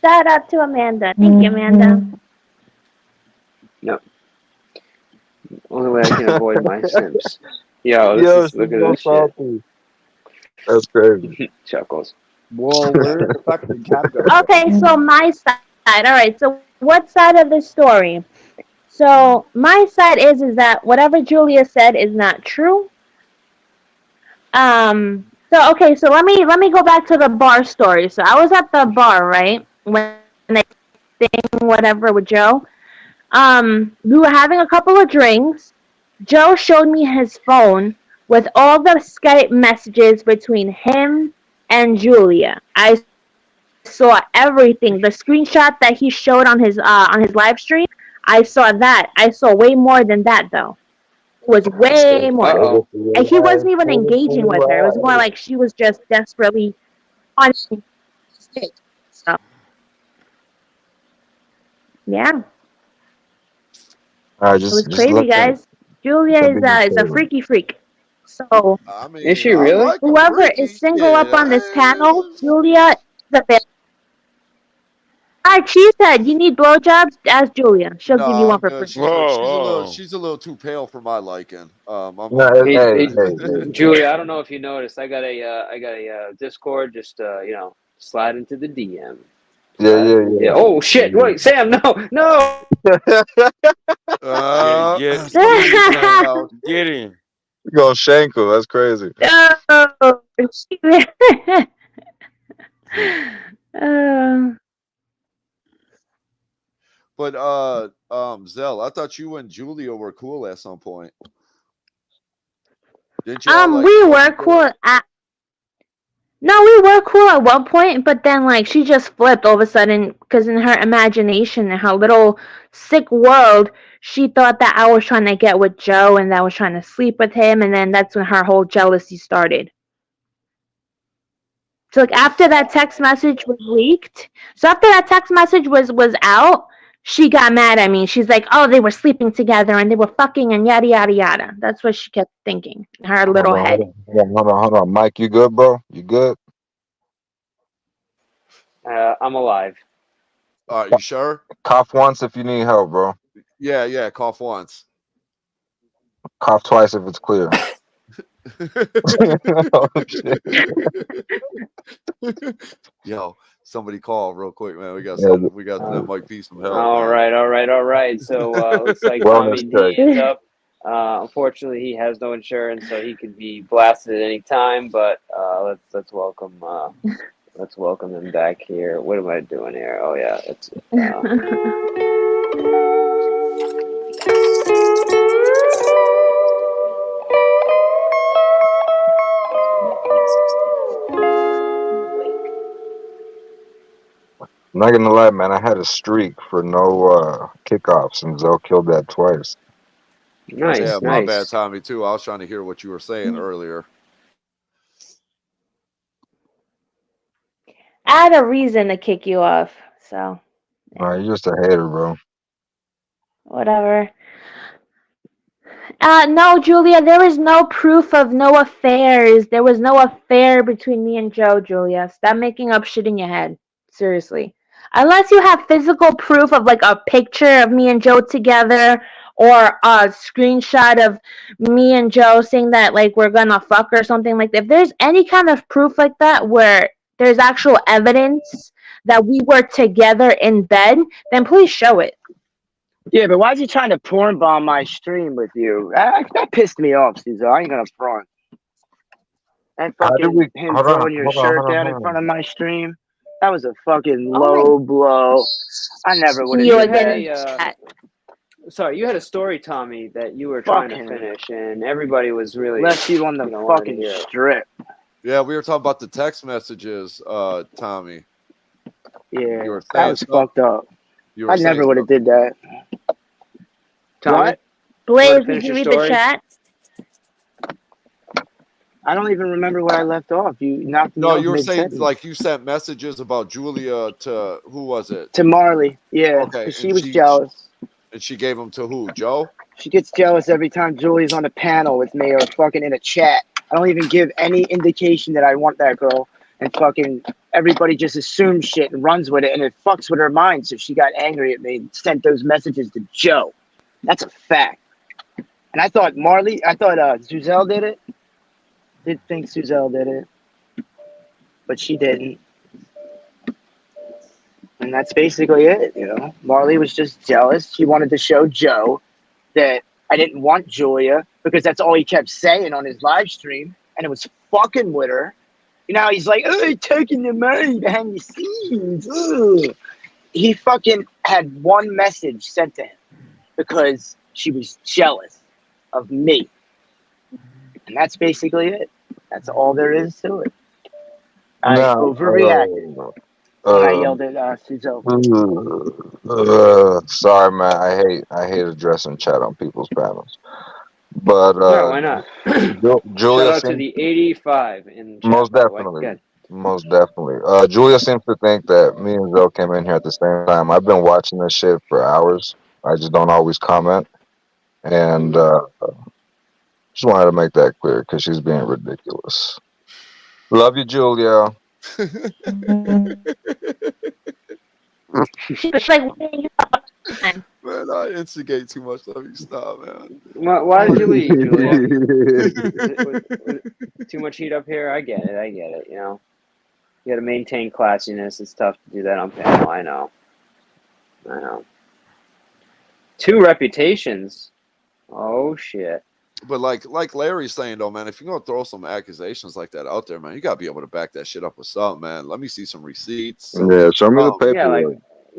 Shout out to Amanda. Thank you, Amanda. No. Only way I can avoid my Sims. Look at this shit. That's crazy. Chuckles. Well, where's the fucking cat go? Okay, so my side. All right. So what side of the story? So my side is that whatever Julia said is not true. So okay. So let me go back to the bar story. So I was at the bar, right, when they thing whatever with Joe. We were having a couple of drinks. Joe showed me his phone with all the Skype messages between him and Julia. I saw everything. The screenshot that he showed on his live stream, I saw that. I saw way more than that though. It was way more. And he wasn't even engaging with her. It was more like she was just desperately on stuff. Yeah. It was crazy, guys. Julia is a freaky freak. So is she really? Like whoever is single up on this panel, Julia is the best. Alright, she said you need blowjobs. Ask Julia. She'll give you one for free. She's a little too pale for my liking. Julia, I don't know if you noticed. I got a Discord. Just slide into the DM. Yeah. Oh shit! Wait, Sam, no. Get him. You gonna shank him? That's crazy. But Zell, I thought you and Julia were cool at some point. Didn't you? We were cool at. No, we were cool at one point, but then like she just flipped all of a sudden because in her imagination, in her little sick world, she thought that I was trying to get with Joe and that I was trying to sleep with him, and then that's when her whole jealousy started. So like after that text message was leaked, was out, she got mad at me. She's like, "Oh, they were sleeping together and they were fucking and yada yada yada." That's what she kept thinking in her little head. Hold on, Mike. You good, bro? You good? I'm alive. You sure? Cough once if you need help, bro. Yeah. Cough once. Cough twice if it's clear. Oh, shit. Yo, somebody call real quick, man. We got Yeah, that might be some help, All man. right. So looks like wellness Tommy check. D is up. Unfortunately, he has no insurance, so he could be blasted at any time. But let's welcome him back here. What am I doing here? Oh yeah, it's. I'm not gonna lie, man. I had a streak for no kickoffs, and Zoe killed that twice. Yeah, my bad, Tommy. Too. I was trying to hear what you were saying earlier. I had a reason to kick you off, so Nah, you're just a hater, bro. whatever. No, Julia, there was no proof of no affairs. There was no affair between me and Joe, Julia. Stop making up shit in your head. Seriously. Unless you have physical proof of like a picture of me and Joe together or a screenshot of me and Joe saying that like we're gonna fuck or something like that. If there's any kind of proof like that where there's actual evidence that we were together in bed, then please show it. Yeah, but why is he trying to porn bomb my stream with you? That pissed me off, Caesar. I ain't gonna front. And fucking him throwing your shirt down in front of my stream. That was a fucking low blow. I never would have done that. Sorry, you had a story, Tommy, that you were trying to finish, and everybody was really left you on the fucking strip. Yeah, we were talking about the text messages, Tommy. Yeah, that was fucked up. I never would have did that. Tommy? What? Blaze, did you read the chat? I don't even remember where I left off. You knocked me off. No, you were saying like you sent messages about Julia to who was it? To Marley, yeah. Okay, She was jealous. And she gave them to who? Joe? She gets jealous every time Julie's on a panel with me or fucking in a chat. I don't even give any indication that I want that girl. And fucking everybody just assumes shit and runs with it, and it fucks with her mind. So she got angry at me and sent those messages to Joe. That's a fact. And I thought Suzelle did it. Did think Suzelle did it, but she didn't. And that's basically it, you know. Marley was just jealous. She wanted to show Joe that I didn't want Julia because that's all he kept saying on his live stream, and it was fucking with her. You know, he's like, oh, taking the money behind the scenes. Ugh. He fucking had one message sent to him because she was jealous of me. And that's basically it. That's all there is to it. I overreacted. I yelled at Suzelle. Sorry, man. I hate addressing chat on people's panels. But no, why not? Julia Shout out to the 85 in chat. Most definitely. Most definitely. Julia seems to think that me and Zoe came in here at the same time. I've been watching this shit for hours. I just don't always comment. And just wanted to make that clear because she's being ridiculous. Love you, Julia. It's like, man, I instigate too much. Let me stop, man. Why did you leave, Julia? Too much heat up here? I get it, you know. You got to maintain classiness. It's tough to do that on panel. I know. 2 reputations. Oh, shit. But like Larry's saying, though, man, if you're going to throw some accusations like that out there, man, you got to be able to back that shit up with something, man. Let me see some receipts. Yeah, show me the paperwork.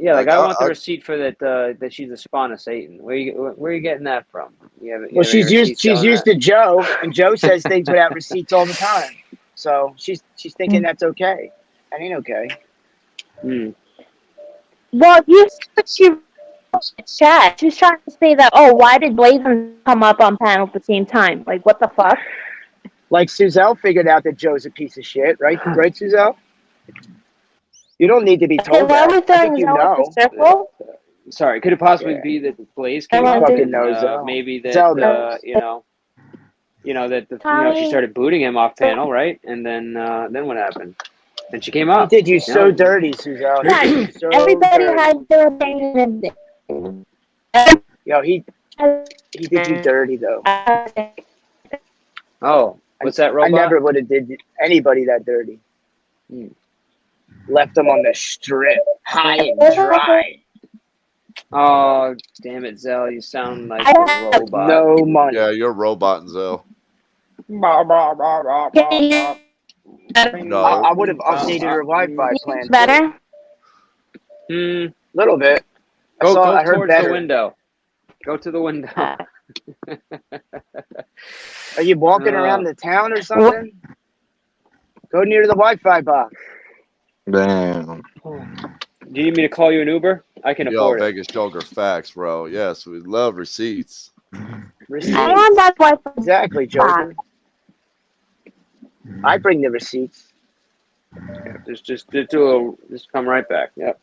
I want the receipt for that she's a spawn of Satan. Where are you getting that from? She's used to Joe, and Joe says things without receipts all the time. So she's thinking that's okay. That ain't okay. Well, you said she chat. She was trying to say that, oh, why did Blazing come up on panel at the same time? Like, what the fuck? Like, Suzelle figured out that Joe's a piece of shit, right? Right, Suzelle? You don't need to be told that. I think you know. Sorry, could it possibly be that the Blaze came up and maybe that she started booting him off panel, right? And then what happened? Then she came up. He did you so dirty, Suzelle. Yeah, everybody has their opinion. Yo, he did you dirty though. Oh, what's that, robot? I never would have did anybody that dirty. Left them on the strip, high and dry. Oh, damn it, Zell! You sound like a robot. No money. Yeah, you're roboting, Zell. No. I would have updated her Wi-Fi plan. Better? Little bit. Go I heard towards better. the window. Go to the window. Are you walking around the town or something? Go near the Wi-Fi box. Damn. Do you need me to call you an Uber? I can afford it. Vegas Joker facts, bro. Yes, we love receipts. Receipts. I want that Wi-Fi. Exactly, Joker. I bring the receipts. Yeah, just come right back. Yep.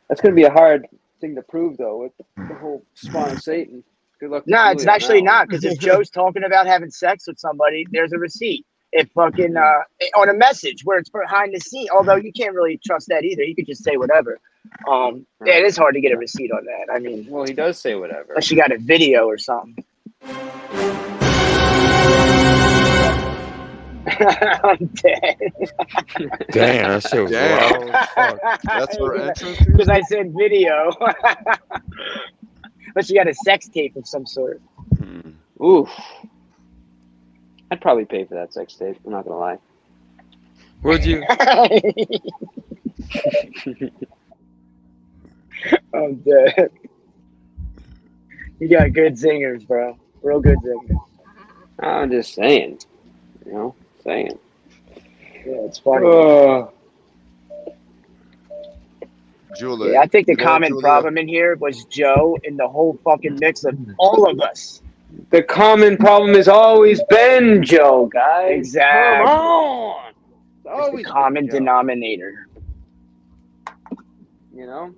That's gonna be a hard thing to prove, though, with the whole spawn of Satan. Good luck. No, it's actually not, because if Joe's talking about having sex with somebody, there's a receipt. If fucking on a message where it's behind the scene, although you can't really trust that either. You could just say whatever. Yeah, it is hard to get a receipt on that. I mean, well, he does say whatever. Unless you got a video or something. I'm dead. Damn, that shit was wild. That's her entrance. Because I said video. Unless you got a sex tape of some sort. Oof. I'd probably pay for that sex tape. I'm not gonna lie. Would you? I'm dead. You got good singers, bro. Real good singers. I'm just saying. You know, saying. Yeah, it's funny. Julia. Yeah, I think the common problem in here was Joe and the whole fucking mix of all of us. The common problem has always been Joe, guys. Exactly. Come on. It's always the common denominator. You know?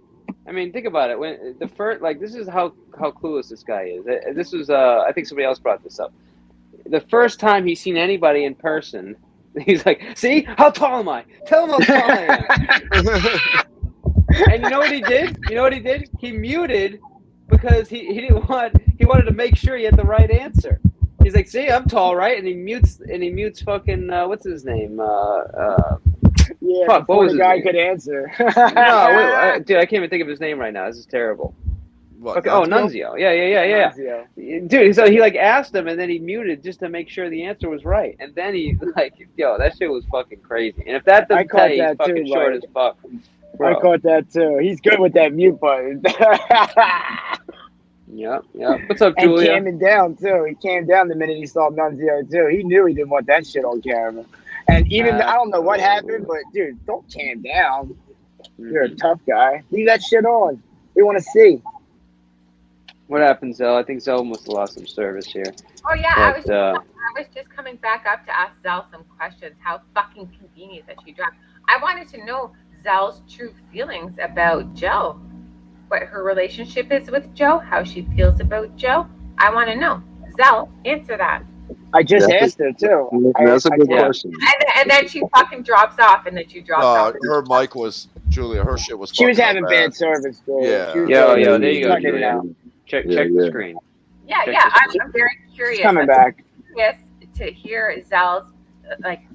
I mean, think about it. When the first, like, this is how clueless this guy is. This was, I think somebody else brought this up. The first time he's seen anybody in person, he's like, "See, how tall am I? Tell him how tall I am." And you know what he did? He muted because he didn't want. He wanted to make sure he had the right answer. He's like, "See, I'm tall, right?" And he mutes fucking what's his name? Yeah, fuck, what was the his guy name? could answer. No, dude, I can't even think of his name right now. This is terrible. What, okay, Nunzio. Yeah. Nunzio. Dude, so he like asked him and then he muted just to make sure the answer was right. And then he like, that shit was fucking crazy. And if that doesn't tell you, he's fucking short as fuck. Bro. I caught that too. He's good with that mute button. Yeah. What's up, Julia? And calming down too. He calmed down the minute he saw Nunzio too. He knew he didn't want that shit on camera. And even I don't know what happened, but dude, don't calm down. You're a tough guy. Leave that shit on. We want to see. What happened, Zell? I think Zell must have lost some service here. Oh yeah, but, I was just coming back up to ask Zell some questions. How fucking convenient that she dropped. I wanted to know Zell's true feelings about Joe. What her relationship is with Joe, how she feels about Joe. I want to know. Zell, answer that. I just asked her too. That's a good question. And then she fucking drops off, and then she drops off. Her mic was Julia. Her shit was. She was having bad service, bro. Yeah. Yo, there you go, Julia. Check the screen. Yeah. I'm very curious. She's coming back. Yes, to hear Zell's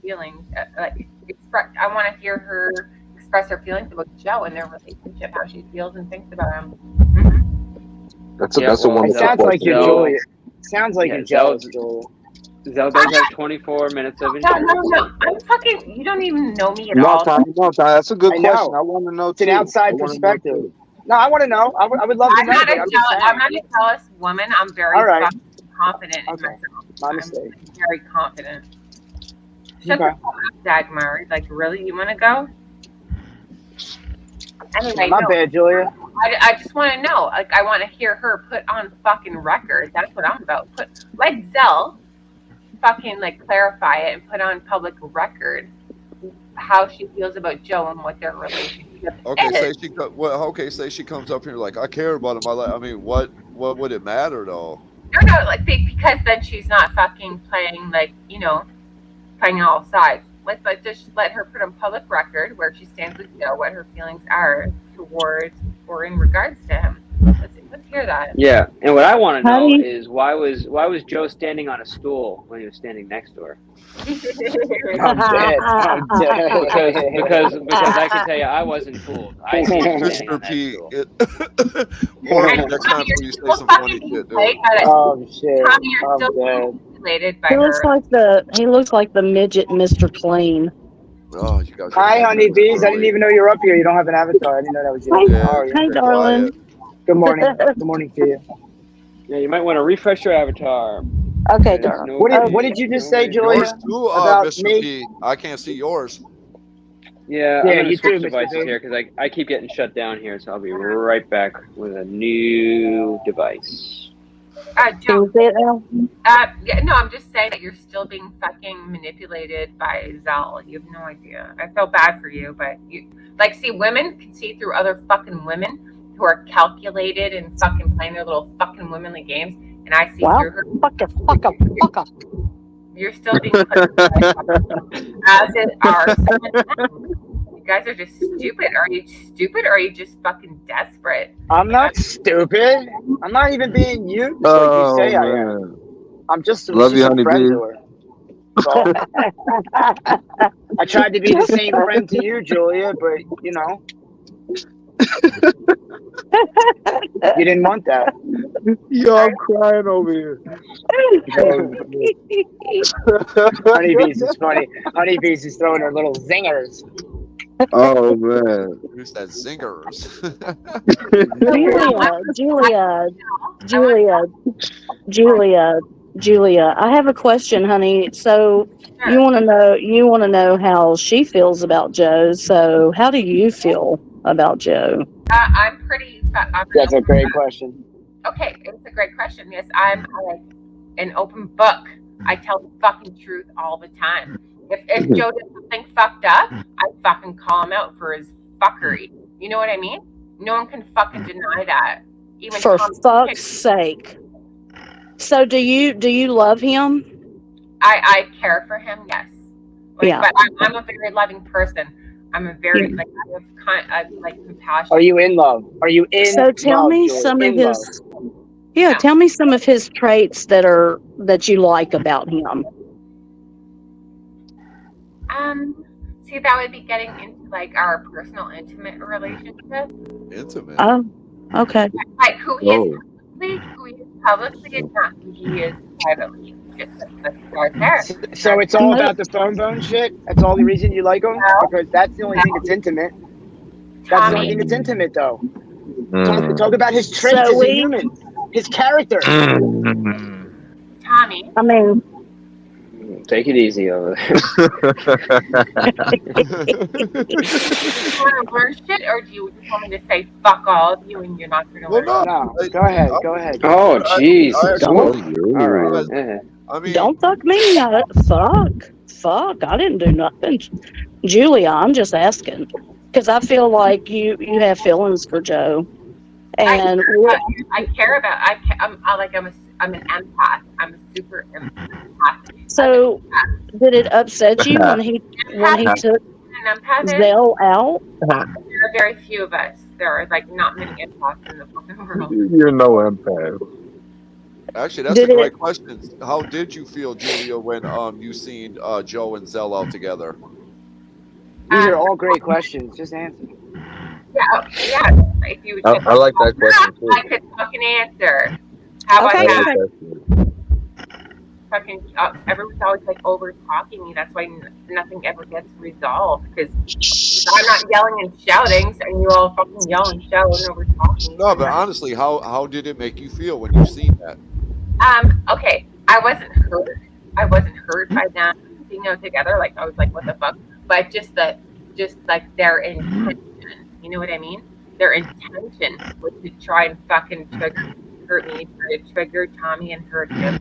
feelings. I want to hear her express her feelings about Joe and their relationship, how she feels and thinks about him. That's a wonderful It sounds like you're Julia. Sounds like you're jealous, Julia. Zell does have 24 minutes of insurance. No. I'm fucking. You don't even know me at all. No, that's a good question. I want to know. It's an outside perspective. No, I want to know. I would love to know. I'm not a jealous woman. I'm very confident in myself. My mistake. I'm very confident. Shut the fuck up, Dagmar. Like, really? You want to go? Anyway, not bad, Julia. I just want to know. Like, I want to hear her put on fucking record. That's what I'm about. Like Zell, fucking clarify it and put on public record how she feels about Joe and what their relationship is. Say she comes up here like, I care about him. I mean, what would it matter though? No, because then she's not fucking playing playing all sides. Just let her put on public record where she stands with Joe, what her feelings are towards or in regards to him. Let's hear that. Yeah, and what I want to How do know you? is why was Joe standing on a stool when he was standing next to her? I'm dead. I'm dead. Because I can tell you I wasn't fooled. I see you standing on Mr. that P, stool. warn And me next Tommy, time you're before you say still some fucking funny being shit, dude. played by that. Oh shit. Tommy, you're I'm still being dead. manipulated by He looks her. like the midget Mr. Clean. Oh, you guys. Hi, honeybees. I didn't early. even know you were up here. You don't have an avatar. I didn't know that was you. Yeah, How are you? Hey, quiet. darling. Good morning. Good morning to you. Yeah, you might want to refresh your avatar. Okay, There's darling. What did you just say, nobody- Julia? Yours too, About Mr. me? P. I can't see yours. Yeah, Yeah, I'm gonna you switch too, Mr. devices P. here because I keep getting shut down here, so I'll be right back with a new device. Joe. Can you say it now? Yeah, no, I'm just saying that you're still being fucking manipulated by Zell. You have no idea. I feel bad for you, but see, women can see through other fucking women who are calculated and fucking playing their little fucking womanly games, and I see through her. Fuck up. You're still being played as it are some men. You guys are just stupid. Are you stupid or are you just fucking desperate? I'm not stupid. I'm not even being used like you say I am. I'm just a friend to her. That's all. I tried to be the same friend to you, Julia, but you know. You didn't want that. Yo, I'm crying over here. Honeybees is funny. Honeybees is throwing her little zingers. Oh man. Who said zingers? Julia, I have a question, honey. So you want to know how she feels about Joe. So how do you feel about Joe? I'm pretty. That's a great question. Okay, it's a great question. Yes, I'm like an open book. I tell the fucking truth all the time. If Joe did something fucked up, I fucking call him out for his fuckery. You know what I mean? No one can fucking deny that. Even For Tom fuck's sake. So do you love him? I care for him, yes. Yeah. But I'm a very loving person. I'm a very I have compassion. Are you in love? Are you in love? So tell me Julia? some of In his. love. Yeah, tell me some of his traits that you like about him. See, that would be getting into like our personal, intimate relationship. Intimate. Oh, okay. Like who he is publicly, and not who he is privately. Let's start there. So it's all about the phone shit. That's all the reason you like him, because that's the only thing that's intimate. That's the only thing that's intimate, though. Talk about his traits as a human, his character. Tommy. I mean, take it easy over there. Do you want to learn shit, or do you just want me to say fuck all of you and you're not going to learn? No, go ahead. Go ahead. Oh, jeez. All right. I mean, don't fuck me. Fuck. I didn't do nothing. Julia, I'm just asking because I feel like you have feelings for Joe. And I care about. I'm an empath. I'm a super empath. So, did it upset you when he took Zell out? There are very few of us. There are like not many empaths in the fucking world. You're no empath. Actually, that's a great question. How did you feel, Julia, when you seen Joe and Zell out together? These are all great questions. Just answer. Yeah. If you I like that question too. I could fucking answer. How about that? Fucking everyone's always like over talking me. That's why nothing ever gets resolved, because I'm not yelling and shouting, and you all fucking yell and shout and over talk me. No, but honestly, how did it make you feel when you seen that? Okay, I wasn't hurt. I wasn't hurt by them being out together. Like I was like, what the fuck? But just like their intention. You know what I mean? Their intention was to try and fucking hurt me, try to trigger Tommy and hurt him.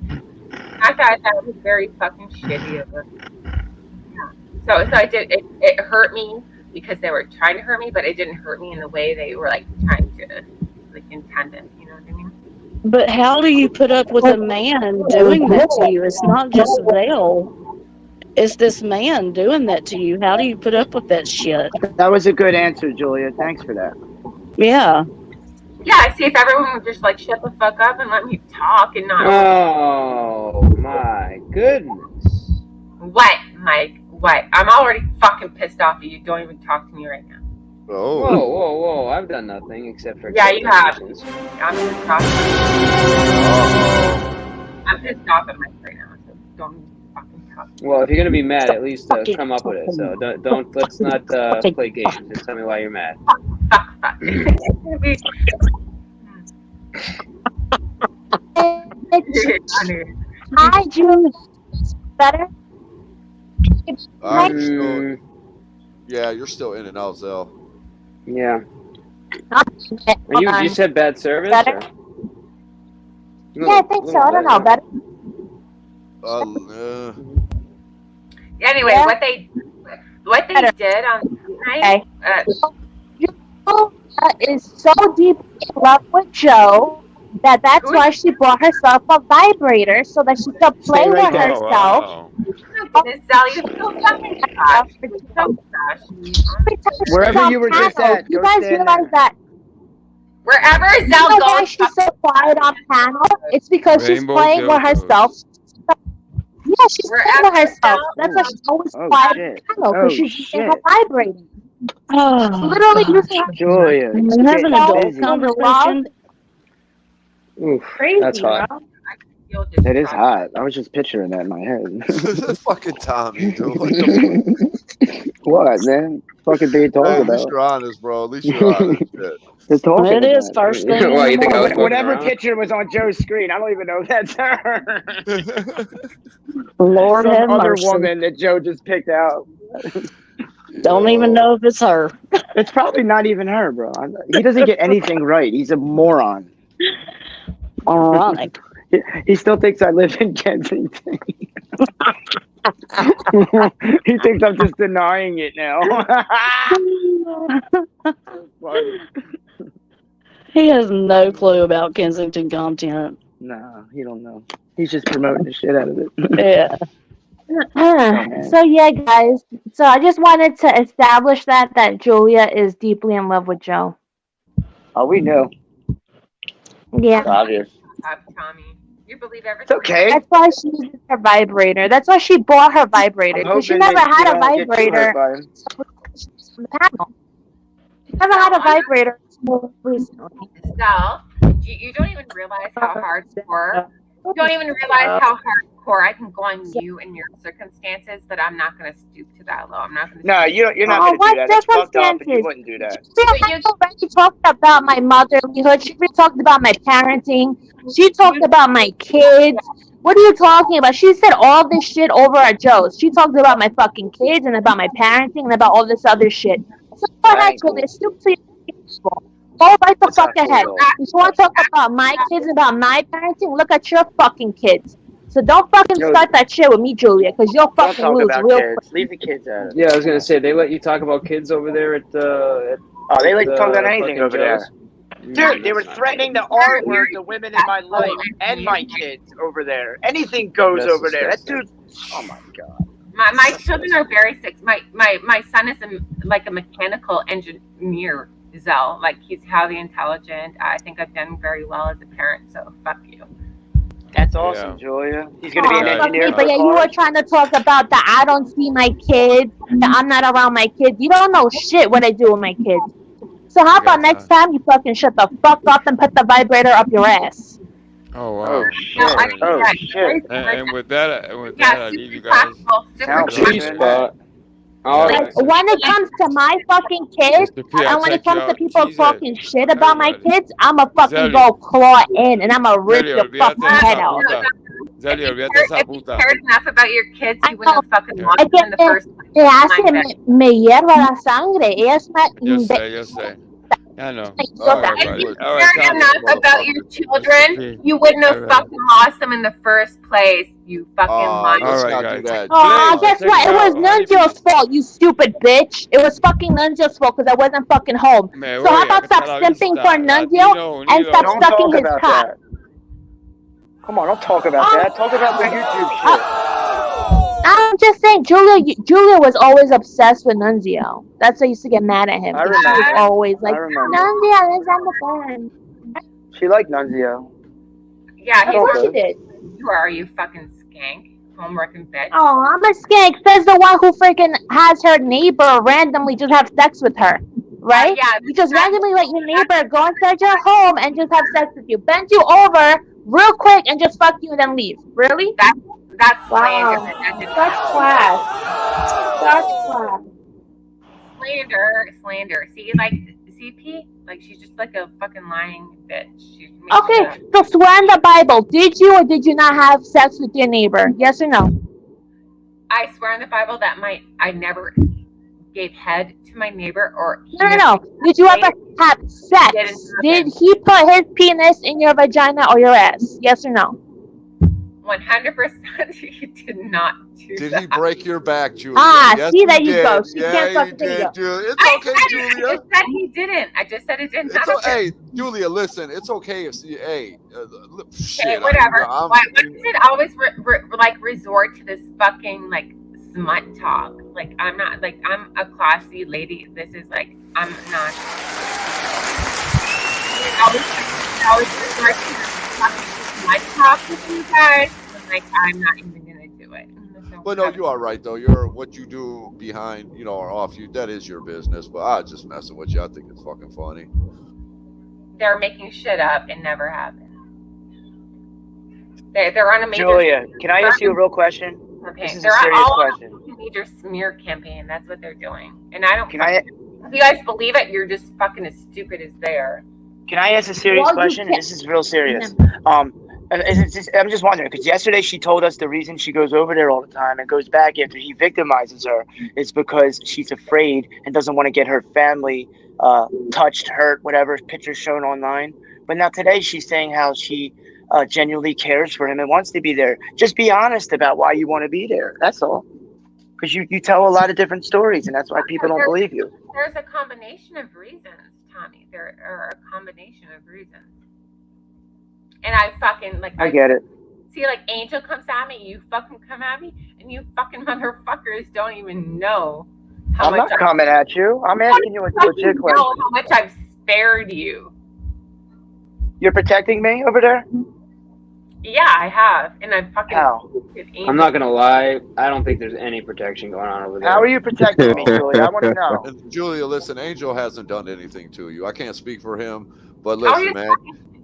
I thought that was very fucking shitty of them. Yeah. So I did. It hurt me because they were trying to hurt me, but it didn't hurt me in the way they were like trying to like intend it. You know what I mean? But how do you put up with a man doing that to you? It's not just Zell. It's this man doing that to you. How do you put up with that shit? That was a good answer, Julia. Thanks for that. Yeah. Yeah, see if everyone would just like shut the fuck up and let me talk and not. Oh my goodness. What, Mike? What? I'm already fucking pissed off at you. Don't even talk to me right now. Oh. Whoa! I've done nothing except for Yeah, accept you have. donations. I'm pissed off. I'm pissed off at Mike right now. So don't even fucking talk. Well, if you're gonna be mad, at least come up with it. So don't let's not play games. Just tell me why you're mad. Hi, Julie. Better? You're still in and out, Zell. Yeah. You said bad service? Or? Yeah, I think so. I don't know. Better? Anyway, Yeah. what they did on night. Is so deep in love with Joe that's why she bought herself a vibrator so that she could play with herself. Oh, goodness, Zell, you're so fucking trash. So trash. Wherever you were just at, you go guys stand realize there. that wherever you Zell know goes, why she's so quiet on panel? It's because she's Rainbow playing with dildos. herself. Yeah, she's playing with herself. That's why she's always quiet on panel because she's using her vibrator. Literally using her Julia, Can we have an adult conversation? Oof, Crazy, that's hot. bro. It is hot. I was just picturing that in my head. Fucking Tommy, dude. What the fuck? What, man? Fucking be talking At about. least you're honest, bro. At least you're honest. Shit. They're talking It is about first thing in the morning. Whatever picture was on Joe's screen, I don't even know if that's her. Lord Some have other mercy. woman that Joe just picked out. Don't even know if it's her. It's probably not even her, bro. He doesn't get anything right. He's a moron. Ironic. He still thinks I live in Kensington. He thinks I'm just denying it now. He has no clue about Kensington content. No, he don't know. He's just promoting the shit out of it. Yeah. So yeah, guys. So I just wanted to establish that Julia is deeply in love with Joe. Oh, we know. Yeah. It's obvious. Tommy, you believe everything. It's okay. That's why she uses her vibrator. That's why she bought her vibrator. Because she never had a vibrator. She never had a vibrator until recently. Stella, you don't even realize how hardcore. You don't even realize how hardcore I can go on you in your circumstances, but I'm not going to stoop to that low. I'm not going to. No, you're not going to do that. That's fucked up, and you wouldn't do that. She already talked about my motherhood. She already talked about my parenting. She talked about my kids. What are you talking about? She said all this shit over at Joe's. She talked about my fucking kids and about my parenting and about all this other shit. So go ahead, Julia. Stoop to your people. Go right the fuck ahead. If you want to talk about my kids and about my parenting, look at your fucking kids. So don't fucking start that shit with me, Julia, because you'll fucking lose real quick. Leave the kids out of it. Yeah, I was gonna say they let you talk about kids over there at they let you talk about anything fucking over there. Joe's? Dude, they were threatening the R word to women in my life and my kids over there. Anything goes That's over there. That disgusting. dude, oh my god. My children are very sick. My son is like a mechanical engineer, Zell. Like, he's highly intelligent. I think I've done very well as a parent, so fuck you. That's awesome, Julia. He's going to be an engineer. But yeah, you were trying to talk about that I don't see my kids, that I'm not around my kids. You don't know shit what I do with my kids. So how about next time you fucking shut the fuck up and put the vibrator up your ass? Oh wow! Shit. And with that, I leave you guys. Like, when it comes to my fucking kids, and when it comes to people talking shit about my kids, I'ma fucking go claw in and I'ma rip your fucking head out. If you cared enough about your kids, you wouldn't have fucking launched them in the first place. Me hierva la sangre. Es Yo sé. I know. If you cared enough about your children, you wouldn't have fucking lost them in the first place. You fucking lied. Let's not do that. Oh, guess what? It was Nunzio's fault, you stupid bitch. It was fucking Nunzio's fault because I wasn't fucking home. So how about stop simping for Nunzio and stop sucking his cock? Come on, don't talk about that. Talk about the YouTube shit. I'm just saying, Julia was always obsessed with Nunzio. That's why I used to get mad at him. She was always like, Nunzio is on the phone. She liked Nunzio. Yeah, Of he's course she on. did. Who are you, fucking skank? Homeworking bitch. Oh, I'm a skank. Says the one who freaking has her neighbor randomly just have sex with her. Right? Yeah, You just randomly let your neighbor go inside your home and just have sex with you. Bend you over real quick and just fuck you and then leave. Really? that's slander. Wow. Such class. Such class. Slander. See, like, CP, like, she's just like a fucking lying bitch. She makes Okay, shit up. so swear in the Bible. Did you or did you not have sex with your neighbor? Yes or no? I swear on the Bible that I never gave head to my neighbor or No. Did you ever have sex? Did he put his penis in your vagina or your ass? Yes or no? 100% he did not do Did that. he break your back, Julia? Ah, Yes, see, he there you did. go. She Yeah, can't he fucking there you did, go. Julia. It's okay, I Julia. just said he didn't. I just said it didn't It's happen. hey, Julia. Listen, it's okay if hey, shit. Okay, whatever. I'm, Why does it always like resort to this fucking like smut talk? Like I'm a classy lady. This is like I'm not. Always resort to this fucking smut talk with you guys. And, like I'm not even gonna do it. But no, you are right though. You're what you do behind, or off you. That is your business. But I just messing with you. I think it's fucking funny. They're making shit up and never happened. They're on a major. Julia, can I ask you a real question? Okay, This is they're a serious all question. on a major smear campaign. That's what they're doing, and I don't. Can I? If you guys believe it, you're just fucking as stupid as they are. Can I ask a serious question? This is real serious. I'm just wondering because yesterday she told us the reason she goes over there all the time and goes back after he victimizes her is because she's afraid and doesn't want to get her family touched, hurt, whatever pictures shown online. But now today she's saying how she genuinely cares for him and wants to be there. Just be honest about why you want to be there. That's all. Because you tell a lot of different stories, and that's why people don't believe you. There's a combination of reasons, Tommy. There are a combination of reasons. And I fucking like. I get it. See, like Angel comes at me, you fucking come at me, and you fucking motherfuckers don't even know how much. I'm not coming at you. I'm asking you a legit question. Know how much I've spared you. You're protecting me over there? Yeah, I have, and I'm fucking. How? I'm not gonna lie. I don't think there's any protection going on over there. How are you protecting me, Julia? I want to know. And Julia, listen, Angel hasn't done anything to you. I can't speak for him, but listen, man.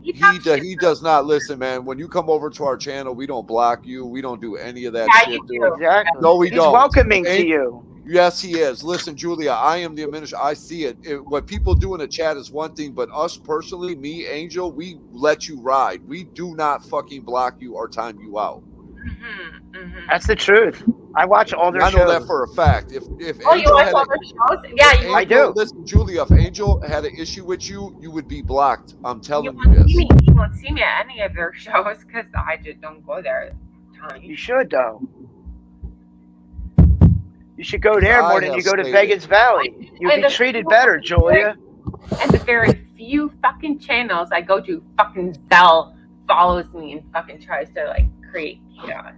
He does not listen, man. When you come over to our channel, we don't block you. We don't do any of that shit. Exactly. No, we don't. He's welcoming to you. Yes, he is. Listen, Julia, I am the administrator. I see it. What people do in the chat is one thing, but us personally, me, Angel, we let you ride. We do not fucking block you or time you out. That's the truth. I watch all their shows. I know that for a fact. If Angel you watch all their shows? Yeah, I do. Listen, Julia, if Angel had an issue with you, you would be blocked. I'm telling you this. You won't see me at any of their shows because I just don't go there. Tommy. You should though. You should go there more than you go to Vegas Valley. You'd be treated better, Julia. And the very few fucking channels I go to, fucking Bell follows me and fucking tries to like create chaos.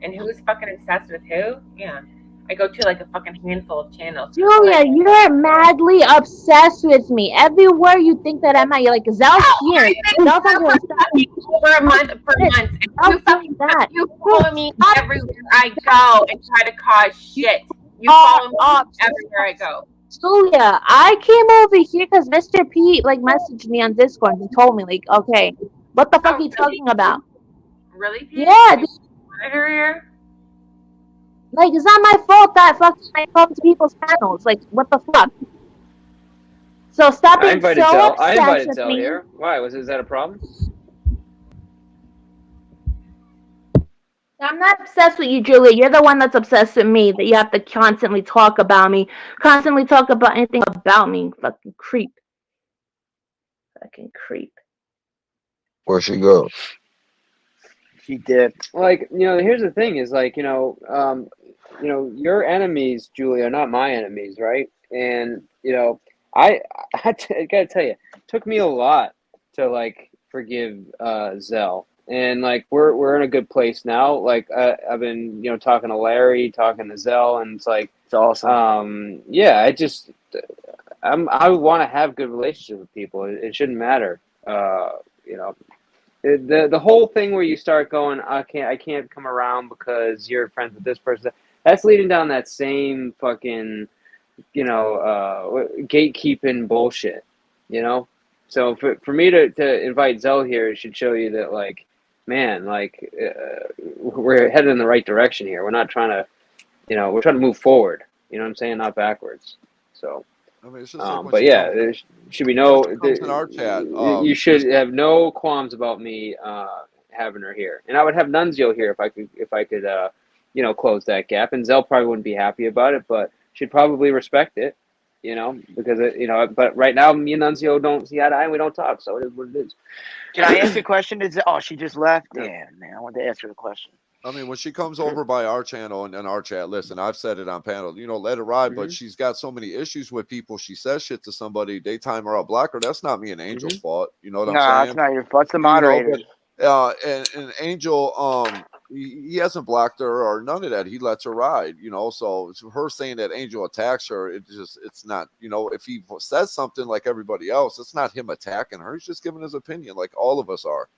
And who's fucking obsessed with who? Yeah. I go to like a fucking handful of channels. Julia, you're madly obsessed with me. Everywhere you think that I'm at, you're like, Zell's here. Zell's over a month for months. And you follow me everywhere I go and try to cause shit. You follow me everywhere I go. Julia, I came over here because Mr. P like messaged me on Discord and told me like, okay, what the fuck are you talking about? Really? Yeah. Here? Like, it's not my fault that fucking I come to people's panels. Like, what the fuck? So stop being so obsessed with me. Here. Why? Is that a problem? I'm not obsessed with you, Julia. You're the one that's obsessed with me. That you have to constantly talk about me. Constantly talk about anything about me. Fucking creep. Fucking creep. Where'd she go? She did. Like, here's the thing is like, your enemies, Julia, are not my enemies, right? And, I gotta tell you, it took me a lot to like forgive Zell. And like we're in a good place now. Like I've been, talking to Larry, talking to Zell, and it's like it's awesome. Yeah, I want to have good relationships with people. It shouldn't matter. you know, the whole thing where you start going, I can't come around because you're friends with this person. That's leading down that same fucking, you know, gatekeeping bullshit, you know? So for me to invite Zell here, it should show you that, like, man, like, we're headed in the right direction here. We're not trying to, you know, we're trying to move forward. You know what I'm saying? Not backwards. So, I mean, it's just like when but she yeah, comes, there should be when no, she comes in our chat. you should have no qualms about me having her here, and I would have Nunzio here if I could, you know, close that gap. And Zell probably wouldn't be happy about it, but she'd probably respect it, you know, because it, you know. But right now, me and Nunzio don't see eye to eye, and we don't talk, so it is what it is. Can I ask a question? Oh, she just left. Yeah. Damn, man, I wanted to ask her a question. I mean, when she comes over by our channel and our chat, listen, I've said it on panel, you know, let it ride, but she's got so many issues with people. She says shit to somebody, they time her out, block her. That's not me and Angel's fault. You know what I'm saying? It's not your fault. It's the You know, moderators. but, and Angel, he hasn't blocked her or none of that. He lets her ride, you know. So her saying that Angel attacks her, it's not, you know, if he says something like everybody else, it's not him attacking her. He's just giving his opinion like all of us are.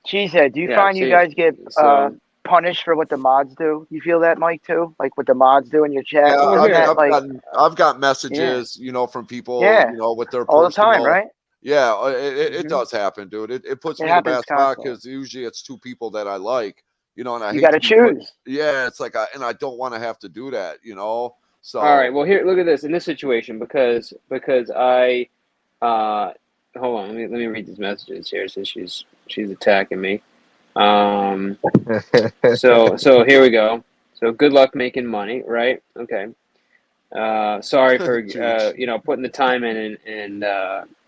She said, do you find you guys get punished for what the mods do? You feel that, Mike, too? Like what the mods do in your chat? Yeah, I've got messages, you know, from people, you know, with their all personal, the time, right? Yeah, it does happen, dude. It puts me in a bad spot because usually it's two people that I like, you know, and I hate gotta choose. Yeah, it's like I don't want to have to do that, you know. So all right, well, here, look at this in this situation because I, hold on, let me read these messages here. So she's attacking me. So here we go. So good luck making money, right? Okay. Sorry for you know, putting the time in and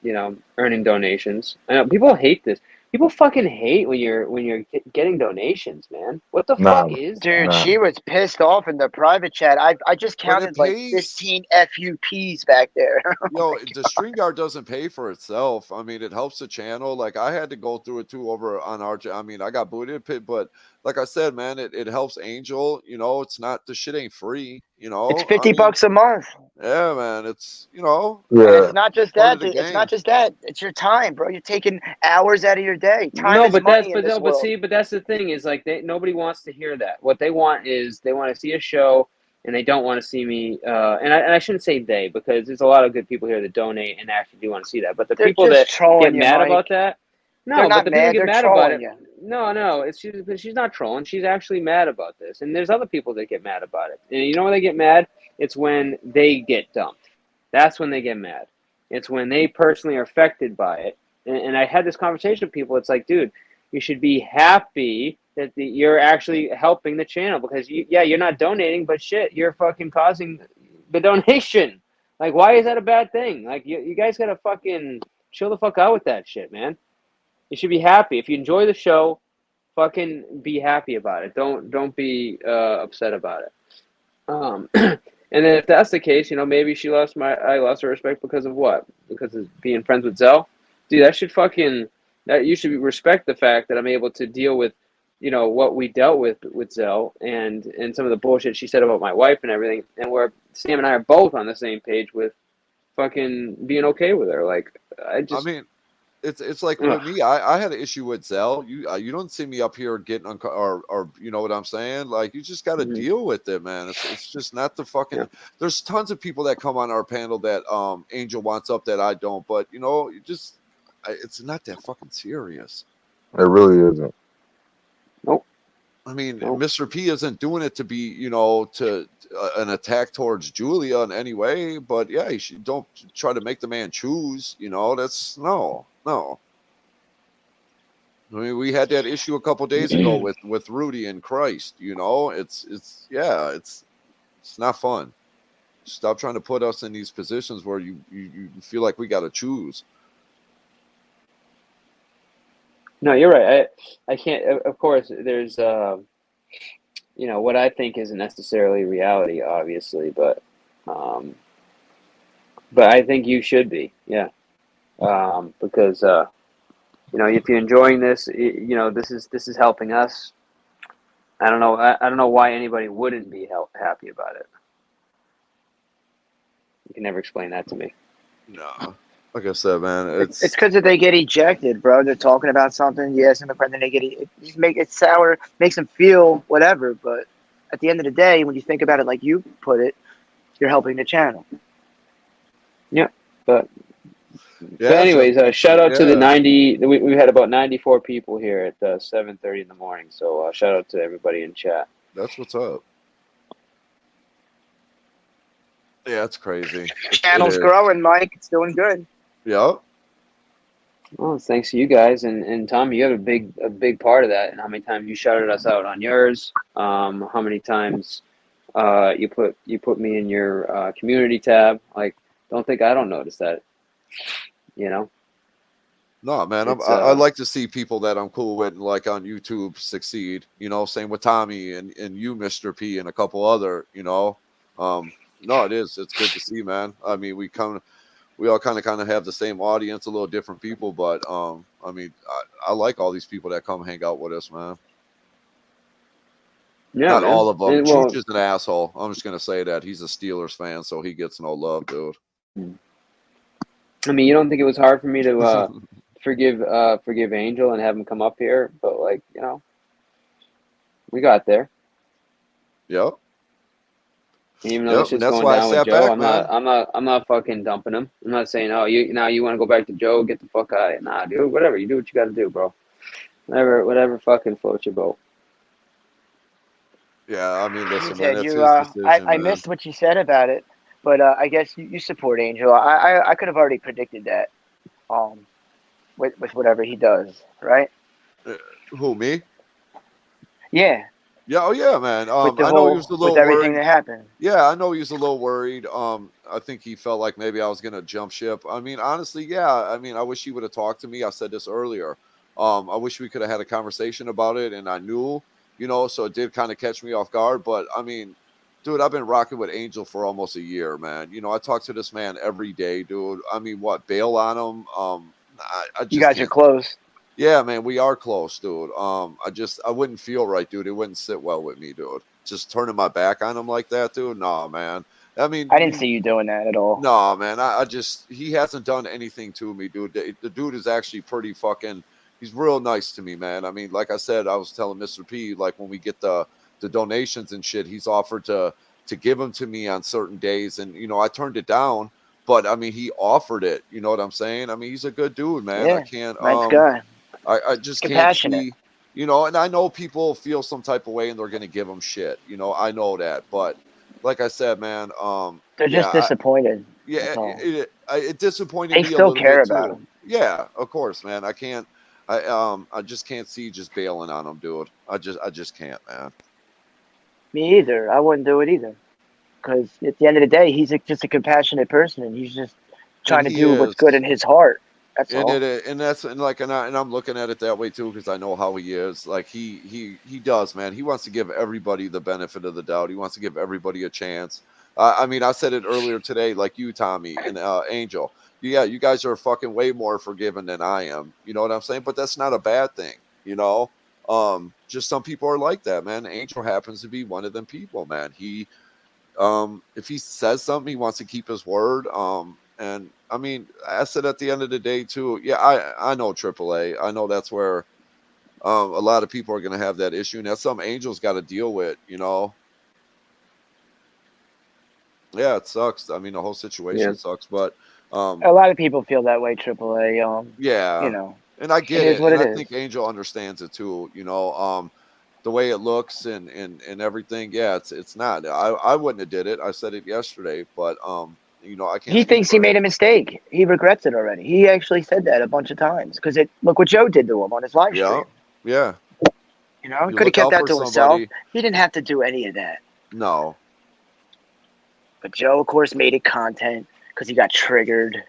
you know, earning donations. I know people hate this. People fucking hate when you're getting donations, man. What the fuck is Dude, that? she was pissed off in the private chat. I just counted like 15 FUPs back there. Yo, the StreamYard doesn't pay for itself. I mean, it helps the channel. Like I had to go through it too over on our. I mean, I got booted, but like I said, man, it helps Angel. You know, it's not, the shit ain't free. You know, It's $50 a month. Yeah, man. It's, you know, And it's not just that. It's not just that. It's your time, bro. You're taking hours out of your day. Time is money in this world. But that's the thing is like nobody wants to hear that. What they want is they want to see a show and they don't want to see me. And I shouldn't say they because there's a lot of good people here that donate and actually do want to see that. But the people that get mad about that, no, but the people get mad about it. No, she's not trolling. She's actually mad about this. And there's other people that get mad about it. And you know when they get mad? It's when they get dumped. That's when they get mad. It's when they personally are affected by it. And I had this conversation with people. It's like, dude, you should be happy that you're actually helping the channel because you're not donating, but shit, you're fucking causing the donation. Like, why is that a bad thing? Like, you guys gotta fucking chill the fuck out with that shit, man. You should be happy. If you enjoy the show, fucking be happy about it. Don't be upset about it. And then if that's the case, you know, maybe I lost her respect because of what? Because of being friends with Zell? Dude, you should respect the fact that I'm able to deal with, you know, what we dealt with Zell and some of the bullshit she said about my wife and everything. And where Sam and I are both on the same page with fucking being okay with her. Like, I mean, it's like with me, I had an issue with Zell. You don't see me up here getting or you know what I'm saying? Like, you just got to deal with it, man. It's just not the fucking. There's tons of people that come on our panel that Angel wants up that I don't, but you know, it's not that fucking serious. It really isn't. Nope. I mean, Mr. P isn't doing it to be, you know, to an attack towards Julia in any way. But yeah, you should, don't try to make the man choose. You know, that's no. I mean, we had that issue a couple days ago with Rudy and Christ. You know, it's not fun. Stop trying to put us in these positions where you feel like we got to choose. No, you're right. I can't. Of course, there's you know, what I think isn't necessarily reality, obviously, but I think you should be, yeah, because you know, if you're enjoying this, you know, this is helping us. I don't know why anybody wouldn't be happy about it. You can never explain that to me. No. like I said, man, It's because they get ejected, bro. They're talking about something. You ask them a question, they get it just make it sour, makes them feel whatever. But at the end of the day, when you think about it, like you put it, you're helping the channel. Yeah, but Yeah, but anyways, shout out to the yeah. 90. We had about 94 people here at 7:30 in the morning. So shout out to everybody in chat. That's what's up. Yeah, it's crazy. Channel's growing, Mike. It's doing good. Yep. Well, thanks to you guys and Tom, you have a big part of that. And how many times you shouted us out on yours? How many times you put me in your community tab? Like, don't think I don't notice that. You know. No, man, I like to see people that I'm cool with, like on YouTube, succeed. You know, same with Tommy and you, Mr. P, and a couple other. You know, no, it's good to see, man. I mean, we all kind of have the same audience, a little different people, but I mean, I like all these people that come hang out with us, man. Yeah, not man. all of them. And, well, Chooch is an asshole. I'm just gonna say that he's a Steelers fan, so he gets no love, dude. I mean, you don't think it was hard for me to forgive Angel and have him come up here, but like, you know, we got there. Yep. Even though this shit's going down with Joe, I'm not fucking dumping him. I'm not saying, oh, you want to go back to Joe, get the fuck out of here. Nah, dude, whatever. You do what you got to do, bro. Whatever fucking floats your boat. Yeah, I mean, listen, Ted, man, it's his decision, I missed what you said about it, but I guess you support Angel. I could have already predicted that, with whatever he does, right? Who, me? Yeah. Yeah, oh yeah, man. I With the know he was a little with everything worried. that happened. Yeah, I know he was a little worried. I think he felt like maybe I was gonna jump ship. I mean, honestly, yeah. I mean, I wish he would have talked to me. I said this earlier. I wish we could have had a conversation about it, and I knew, you know, so it did kind of catch me off guard. But I mean, dude, I've been rocking with Angel for almost a year, man. You know, I talk to this man every day, dude. I mean, what, bail on him? I just You guys are close. Yeah, man, we are close, dude. I wouldn't feel right, dude. It wouldn't sit well with me, dude. Just turning my back on him like that, dude. Nah, man. I mean, I didn't see you doing that at all. Nah, man. He hasn't done anything to me, dude. The dude is actually pretty fucking. He's real nice to me, man. I mean, like I said, I was telling Mr. P, like when we get the donations and shit, he's offered to give them to me on certain days, and you know, I turned it down. But I mean, he offered it. You know what I'm saying? I mean, he's a good dude, man. Yeah, I can't. nice guy. I just can't see, you know, and I know people feel some type of way and they're going to give him shit. You know, I know that. But like I said, man, they're just disappointed. It disappointed me a still little care bit about too. him. Yeah, of course, man. I just can't see just bailing on him, dude. I just can't, man. Me either. I wouldn't do it either. Because at the end of the day, he's just a compassionate person, and he's just trying to do what's good in his heart. That's all. And I'm looking at it that way too, because I know how he is. Like he does, man. He wants to give everybody the benefit of the doubt. He wants to give everybody a chance. I mean, I said it earlier today, like you, Tommy, and Angel. Yeah, you guys are fucking way more forgiving than I am. You know what I'm saying? But that's not a bad thing, you know. Just some people are like that, man. Angel happens to be one of them people, man. He, if he says something, he wants to keep his word. And I mean, I said at the end of the day too. Yeah, I know AAA. I know that's where a lot of people are going to have that issue, and that's something Angel's got to deal with. You know. Yeah, it sucks. I mean, the whole situation sucks, but a lot of people feel that way. AAA. Yeah, you know, and I get it. And I think Angel understands it too. You know, the way it looks and everything. Yeah, it's not. I wouldn't have did it. I said it yesterday, but you know, I can't. He thinks he made a mistake. He regrets it already. He actually said that a bunch of times because look what Joe did to him on his live stream. Yeah. You know, he could have kept that to himself. He didn't have to do any of that. No. But Joe, of course, made it content because he got triggered.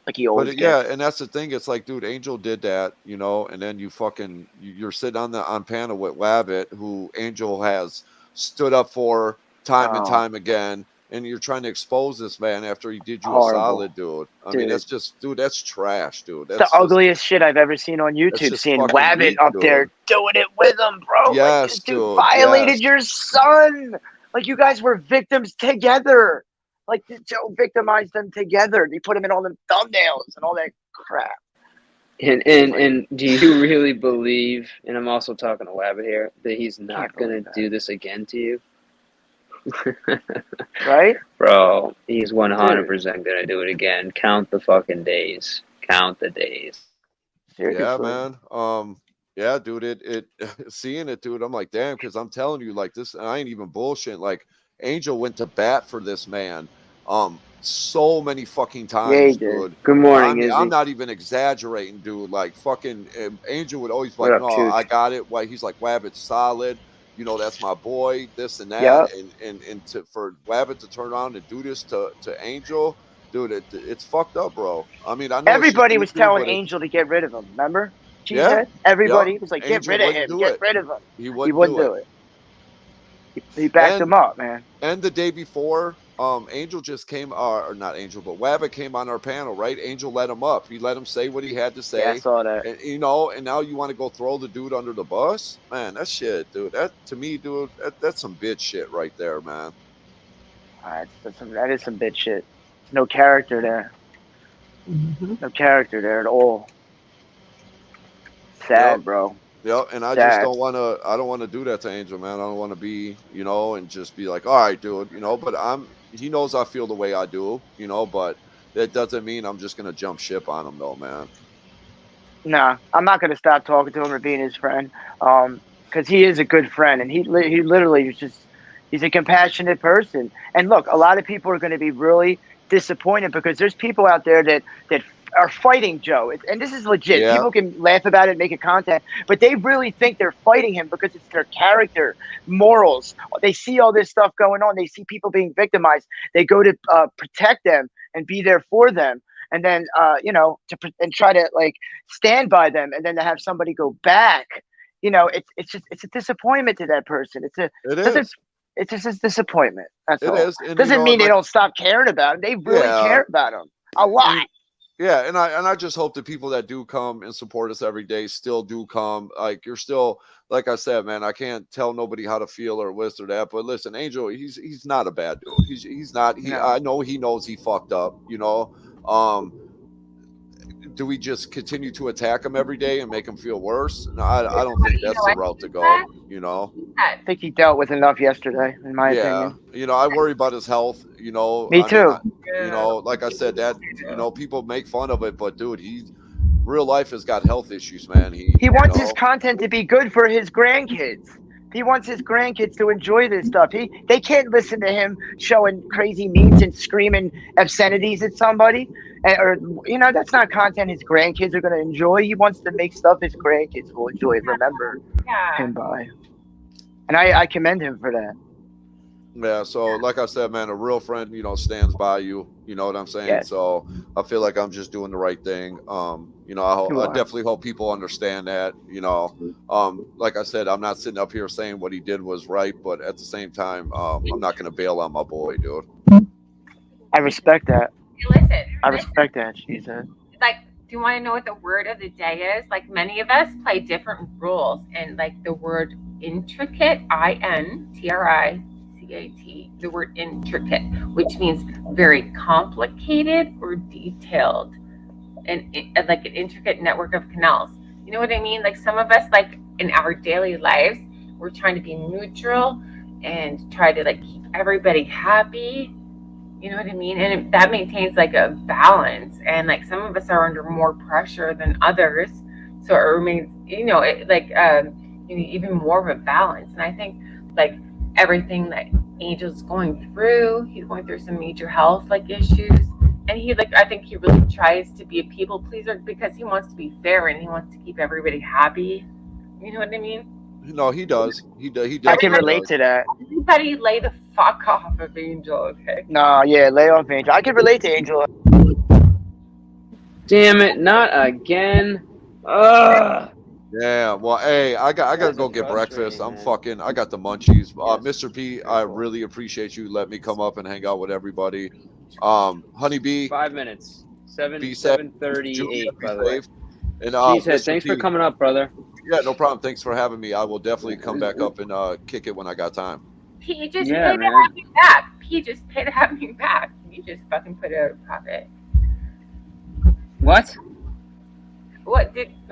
Like he always gets. Yeah, and that's the thing. It's like, dude, Angel did that, you know, and then you're sitting on panel with Wabbit, who Angel has stood up for time and time again. And you're trying to expose this man after he did you a solid, dude. I mean, that's just, dude, that's trash, dude. That's the ugliest shit I've ever seen on YouTube. Seeing Wabbit up there doing it with him, bro. Yes, like, this dude violated your son. Like, you guys were victims together. Like Joe victimized them together. They put him in all the thumbnails and all that crap. And do you really believe, and I'm also talking to Wabbit here, that he's not going to do this again to you? Right? Bro, he's 100% going to do it again. Count the fucking days. Count the days. Seriously. Yeah, man. Yeah, dude, it seeing it, dude, I'm like, damn, because I'm telling you, like, this, I ain't even bullshit. Like, Angel went to bat for this man so many fucking times, Yeah, he did. dude. Good morning, I mean, Izzy. I'm not even exaggerating, dude. Like, fucking Angel would always be What like, up, no, Chooch? I got it. Why? He's like, Wabbit's solid. You know, that's my boy, this and that. Yep. And for Wabbit to turn around and do this to Angel, dude, it's fucked up, bro. I mean, I know Everybody was she's new, telling but Angel to get rid of him. Remember? yeah, Cheesehead? Everybody yep. was like, get Angel rid of wouldn't him. do Get it. rid of him. He He wouldn't wouldn't do do it. it. He backed him up, man. And the day before, Angel just came, or not Angel, but Wabbit came on our panel, right? Angel let him up. He let him say what he had to say. Yeah, I saw that. And, you know, and now you want to go throw the dude under the bus? Man, that shit, dude. That, to me, dude, that's some bitch shit right there, man. That is some bitch shit. There's no character there. No character there at all. Sad, bro. Yep, and I just don't want to. I don't want to do that to Angel, man. I don't want to be, you know, and just be like, all right, dude, you know. But he knows I feel the way I do, you know. But that doesn't mean I'm just gonna jump ship on him, though, man. Nah, I'm not gonna stop talking to him or being his friend, because he is a good friend, and he literally is just, he's a compassionate person. And look, a lot of people are going to be really disappointed because there's people out there that are fighting Joe, and this is legit. Yeah. People can laugh about it, make it content, but they really think they're fighting him because it's their character, morals. They see all this stuff going on. They see people being victimized. They go to protect them and be there for them. And then, you know, and try to like stand by them, and then to have somebody go back, you know, it's a disappointment to that person. It's just a disappointment. That's all. And, doesn't you know, mean they like, don't stop caring about him. They really care about him a lot. Yeah, and I just hope the people that do come and support us every day still do come. Like, you're still, like I said, man, I can't tell nobody how to feel or this or that. But listen, Angel, he's not a bad dude. He's not. I know he knows he fucked up. You know. Do we just continue to attack him every day and make him feel worse? No, I don't think that's the route to go. You know. I think he dealt with enough yesterday, in my opinion. You know, I worry about his health. You know. Me too. You know, like I said, that, you know, people make fun of it, but dude, real life has got health issues, man. He wants his content to be good for his grandkids. He wants his grandkids to enjoy this stuff. They can't listen to him showing crazy memes and screaming obscenities at somebody. Or, you know, that's not content his grandkids are going to enjoy. He wants to make stuff his grandkids will enjoy and remember him by. And I commend him for that. Yeah, so like I said, man, a real friend, you know, stands by you. You know what I'm saying? Yes. So I feel like I'm just doing the right thing. You know, I definitely hope people understand that. You know, like I said, I'm not sitting up here saying what he did was right, but at the same time, I'm not going to bail on my boy, dude. I respect that. Listen. I respect that, she said. Like, do you want to know what the word of the day is? Like, many of us play different roles, and like the word intricate, INTRICAT, the word intricate, which means very complicated or detailed, and like an intricate network of canals. You know what I mean? Like, some of us, like in our daily lives, we're trying to be neutral and try to like keep everybody happy. You know what I mean? And that maintains like a balance. And like some of us are under more pressure than others, so it remains, you know, even more of a balance. And I think like everything that Angel's going through, he's going through some major health like issues, and I think he really tries to be a people pleaser because he wants to be fair and he wants to keep everybody happy. You know what I mean? No, he does. He does. I can relate to that. Everybody lay the fuck off of Angel, okay? No, yeah, lay off Angel. I can relate to Angel. Damn it, not again. Ugh. Yeah, well, hey, I gotta go get breakfast. I got the munchies. Mr. P, I really appreciate you letting me come up and hang out with everybody. Honeybee. 5 minutes. 7:38, by the way. And Cheesehead, thanks for coming up, brother. Yeah, no problem. Thanks for having me. I will definitely come back up and kick it when I got time. P, just Yeah, pay to man. have me back. P, just pay to have me back. You just fucking put it out of pocket. What?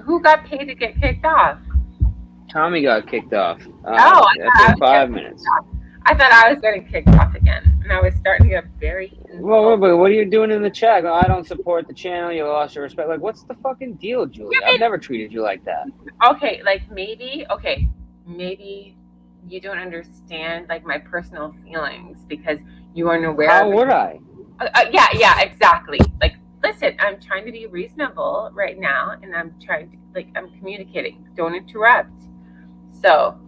Who got paid to get kicked off? Tommy got kicked off I after 5 minutes. thought I was getting kicked off again, and I was starting to get very. Well, but what are you doing in the chat? I don't support the channel. You lost your respect. Like, what's the fucking deal, Julia? I've never treated you like that. Okay, like maybe you don't understand like my personal feelings because you aren't aware. How would I? Yeah, exactly. Like, listen, I'm trying to be reasonable right now, and I'm trying to I'm communicating. Don't interrupt. So,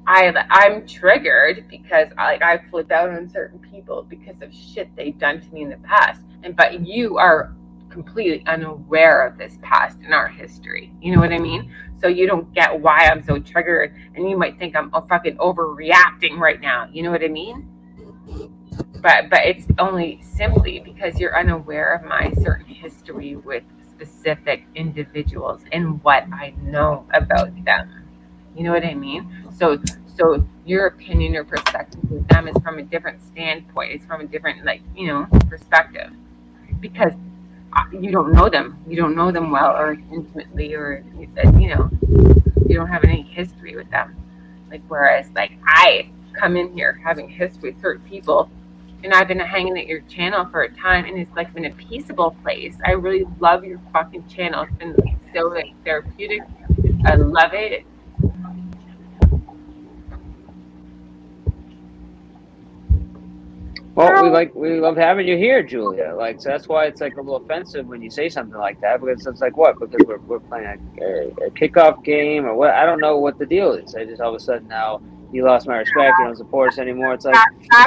I'm triggered because I flip out on certain people because of shit they've done to me in the past, but you are completely unaware of this past in our history. You know what I mean? So you don't get why I'm so triggered, and you might think I'm fucking overreacting right now. You know what I mean? But it's only simply because you're unaware of my certain history with specific individuals and what I know about them. You know what I mean? So your opinion or perspective with them is from a different standpoint. It's from a different perspective because you don't know them. You don't know them well or intimately, or you don't have any history with them. Whereas I come in here having history with certain people, and I've been hanging at your channel for a time, and it's been a peaceable place. I really love your fucking channel. It's been so therapeutic. I love it. Well, we love having you here, Julia. So that's why it's a little offensive when you say something like that, because it's what? Because we're playing a kickoff game or what? I don't know what the deal is. I just all of a sudden now you lost my respect. You don't support us anymore. It's it's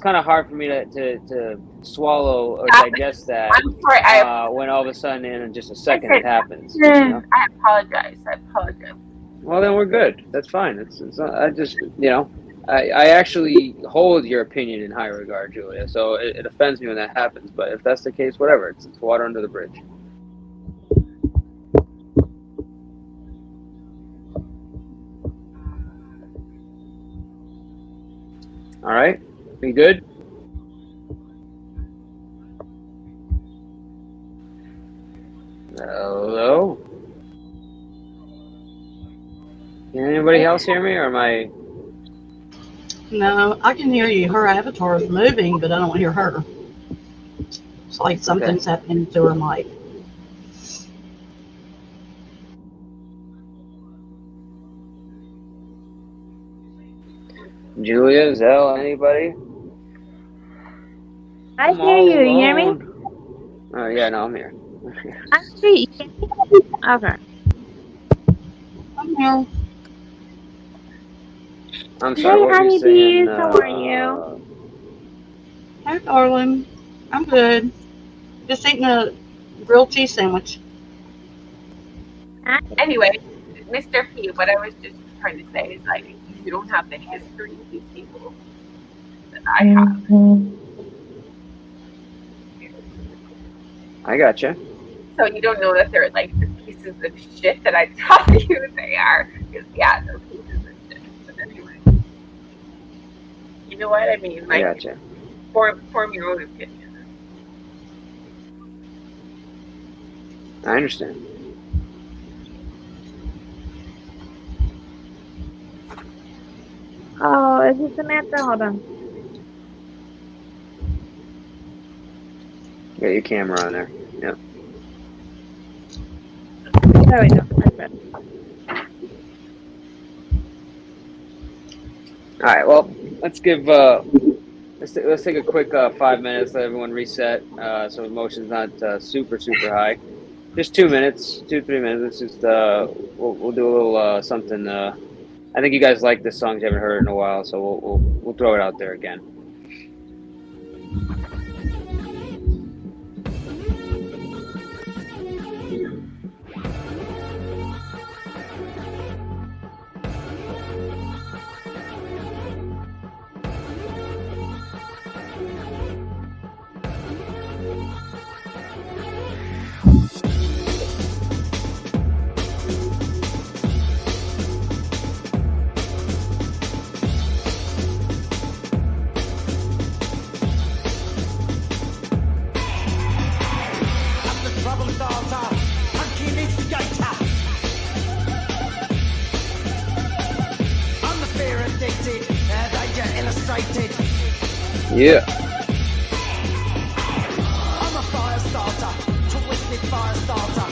kind of hard for me to swallow or digest that. I'm sorry. When all of a sudden in just a second it happens. I apologize. Well, then we're good. That's fine. It's I just I actually hold your opinion in high regard, Julia. So it offends me when that happens. But if that's the case, whatever. It's water under the bridge. All right. We good? Hello? Can anybody else hear me, or am I? No, I can hear you. Her avatar is moving, but I don't hear her. It's like something's happening to her mic. Julia, Zell, anybody? I hear you. You hear me? Oh yeah, no, I'm here. I hear you. Okay. I'm here. I'm sorry. Hey, what were you honeybees, saying? how are you? Hey, darling. I'm good. Just eating a grilled cheese sandwich. Anyway, Mr. P, what I was just trying to say is you don't have the history of these people that I have. I gotcha. So you don't know that they're the pieces of shit that I tell you they are. Because they're pieces of shit. But anyway, you know what I mean? I gotcha. Form your own opinion. I understand. Oh, is this Samantha? Hold on. Got your camera on there. Yep. There we go. That's it. All right. Well, let's give let's take a quick 5 minutes. Let everyone reset. So emotion's not super high. Just 2 minutes, 2-3 minutes. It's just we'll do a little something. I think you guys like this song. You haven't heard it in a while, so we'll throw it out there again. Yeah. I'm a fire starter, twisted fire starter.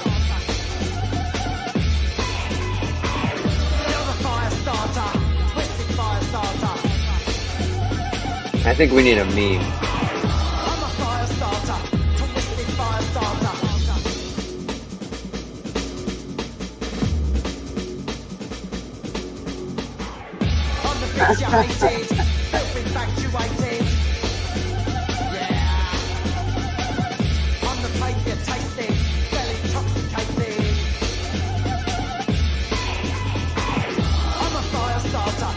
You're the fire starter, twisted fire starter. I think we need a meme. I'm a fire starter, twisted fire starter. On the bitch you hated, filth infatuated. Yeah. On the pain you tasted, fell intoxicated. I'm a fire starter.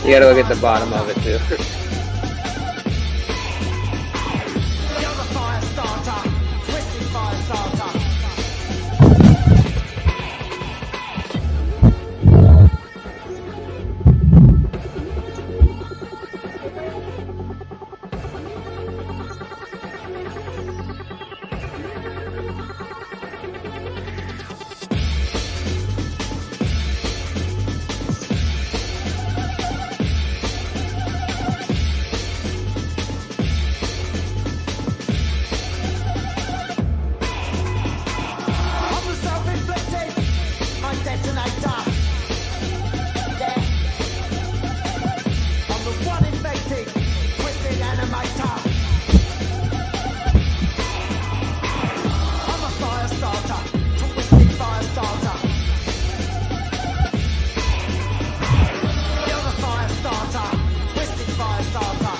You gotta look at the bottom of it too. You're the fire starter, twisted fire starter. I'm the self-inflicted, my detonator. Yeah. I'm the one infected, twisted animator. I'm a fire starter, twisted fire starter. You're the fire starter, twisted fire starter.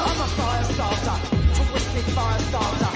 I'm a fire starter, twisted fire starter.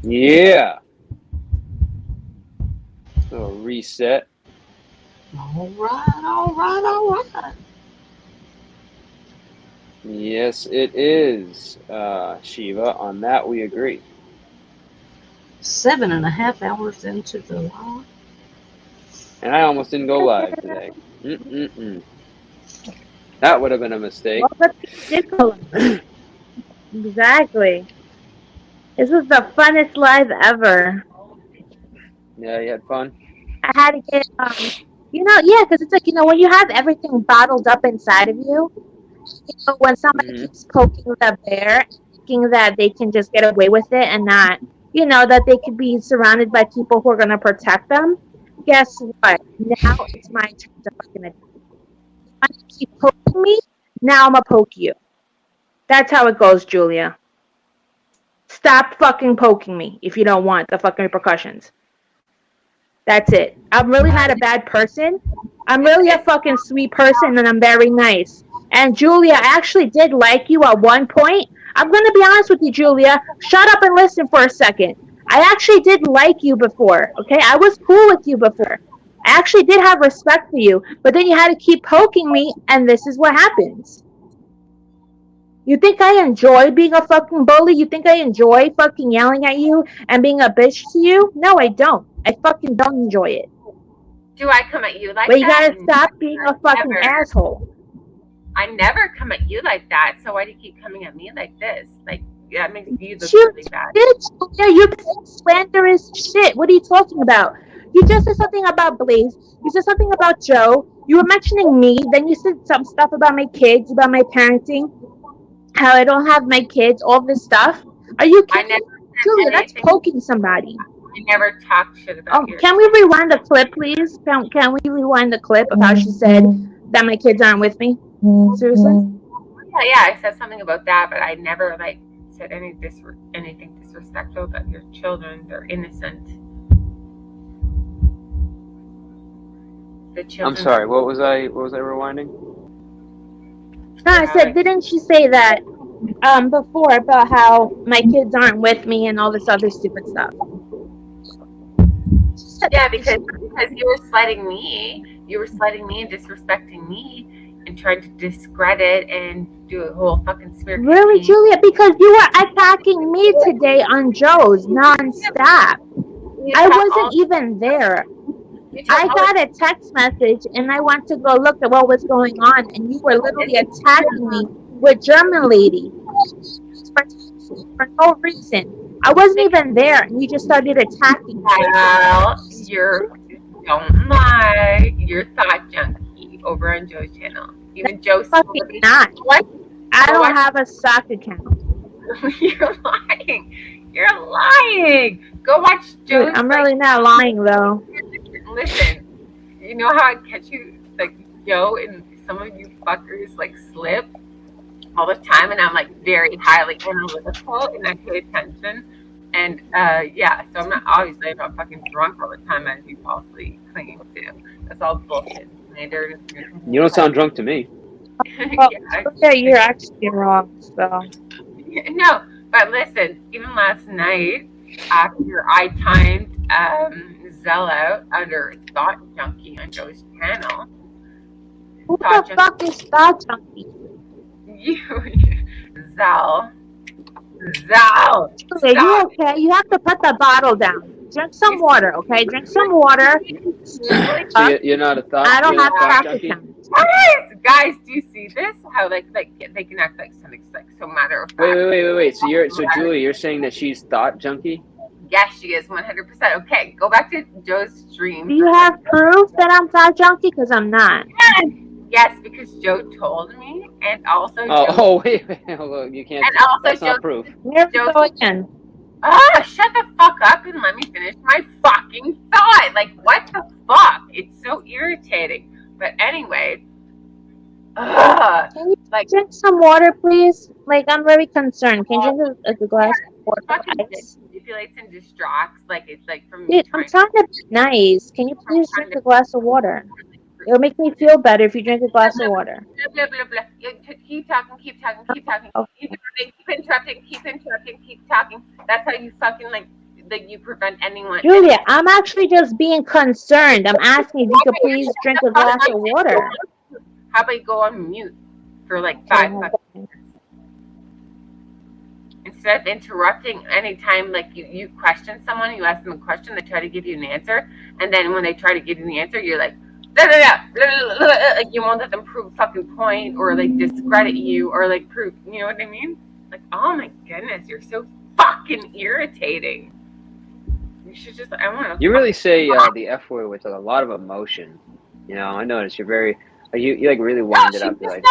Yeah. So reset. All right. Yes, it is. Shiva, on that we agree. 7.5 hours into the live. And I almost didn't go live today. That would have been a mistake. Well, but you did go live. Exactly. This was the funnest live ever. Yeah, you had fun? I had to get, yeah, because it's like, when you have everything bottled up inside of you, when somebody keeps poking the bear, thinking that they can just get away with it and not, that they could be surrounded by people who are going to protect them, guess what? Now it's my turn to fucking attack. If you keep poking me, now I'm going to poke you. That's how it goes, Julia. Stop fucking poking me if you don't want the fucking repercussions. That's it. I'm really not a bad person. I'm really a fucking sweet person and I'm very nice. And Julia, I actually did like you at one point. I'm going to be honest with you, Julia. Shut up and listen for a second. I actually did like you before, okay? I was cool with you before. I actually did have respect for you. But then you had to keep poking me and this is what happens. You think I enjoy being a fucking bully? You think I enjoy fucking yelling at you and being a bitch to you? No, I don't. I fucking don't enjoy it. Do I come at you like but you that? gotta stop being a fucking asshole. I never come at you like that, so why do you keep coming at me like this? Like, yeah, it makes you look You really bad. you're slanderous shit. What are you talking about? You just said something about Blaze. You said something about Joe. You were mentioning me. Then you said some stuff about my kids, about my parenting, how I don't have my kids, all this stuff. Are you I kidding never me? said Julia, that's anything. poking somebody. I never talked shit about your Can we rewind the clip, please? Can we rewind the clip of how she said that my kids aren't with me? Seriously? Yeah, I said something about that, but I never like said anything disrespectful about your children. They're innocent. The children. I'm sorry. What was I rewinding? No, I said, didn't she say that before about how my kids aren't with me and all this other stupid stuff? Yeah, because you were slighting me. You were slighting me and disrespecting me and trying to discredit and do a whole fucking smear campaign. Really, Julia? Because you were attacking me today on Joe's nonstop. I wasn't even there. I got a text message and I went to go look at what was going on, and you were literally attacking me with German lady for no reason. I wasn't even there, and you just started attacking me. Well, don't lie. You're thought junkie over on Joe's channel. Even Joe's fucking not. What? I don't have a stock account. You're lying. You're lying. Go watch Joe's. I'm really not lying though. Listen, you know how I catch you, like Joe and some of you fuckers like slip all the time, and I'm like very highly analytical and I pay attention. And yeah, so I'm not obviously I'm not fucking drunk all the time as you falsely claim to. That's all bullshit. You don't sound drunk to me. Yeah, you're actually wrong. So no, but listen, even last night after I timed Zell out under Thought Junkie on Joe's channel. Who the fuck is Thought Junkie? You, Zell. Zell. Okay, you okay? You have to put the bottle down. Drink some water, okay? Drink some water. So you're not a thought. I don't have thought stock account. Guys, do you see this? How like they can act like something like so matter of fact. Wait. So Julie, you're saying that she's thought junkie? Yes, she is 100%. Okay, go back to Joe's stream. Do you have proof that I'm thought junkie? Because I'm not. Yes, because Joe told me, and also. Wait, you can't. And also, that's Joe, not proof. Here we go again. Shut the fuck up and let me finish my fucking thought. Like, what the fuck? It's so irritating. But anyway, can you drink some water, please? Like, I'm very concerned. Can you drink a glass of water? Manipulates and distracts. Like, it's like from. Dude, I'm trying to be nice. Can you please drink a glass of water? It'll make me feel better if you drink a glass of water. Blah, blah, blah, blah. Keep talking. Keep interrupting. Keep talking. That's how you fucking you prevent anyone. Julia, I'm actually just being concerned. I'm asking if you could please drink a glass of water. How about you go on mute for like 5 seconds? Instead of interrupting anytime like you question someone, you ask them a question, they try to give you an answer, and then when they try to give you the answer, you're like, like you won't let them prove a fucking point or like discredit you or like prove, you know what I mean? Like, oh my goodness, you're so fucking irritating. You should just, I want to. You really say the F word with a lot of emotion. You know, I noticed you're very, you like really wind it up. You're like,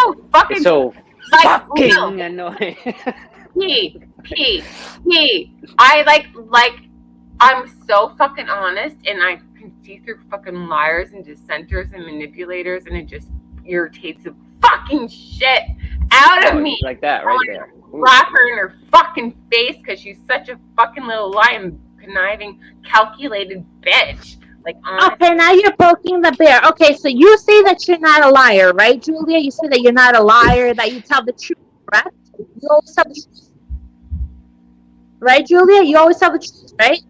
it's so fucking annoying. P. I like, I'm so fucking honest, and I can see through fucking liars and dissenters and manipulators, and it just irritates the fucking shit out of me. Like that, right there. Slap her in her fucking face because she's such a fucking little lying, conniving, calculated bitch. Like, honestly. Okay, now you're poking the bear. Okay, so you say that you're not a liar, right, Julia? You say that you're not a liar, that you tell the truth, correct? You always tell the truth. Right, Julia? You always tell the truth, right?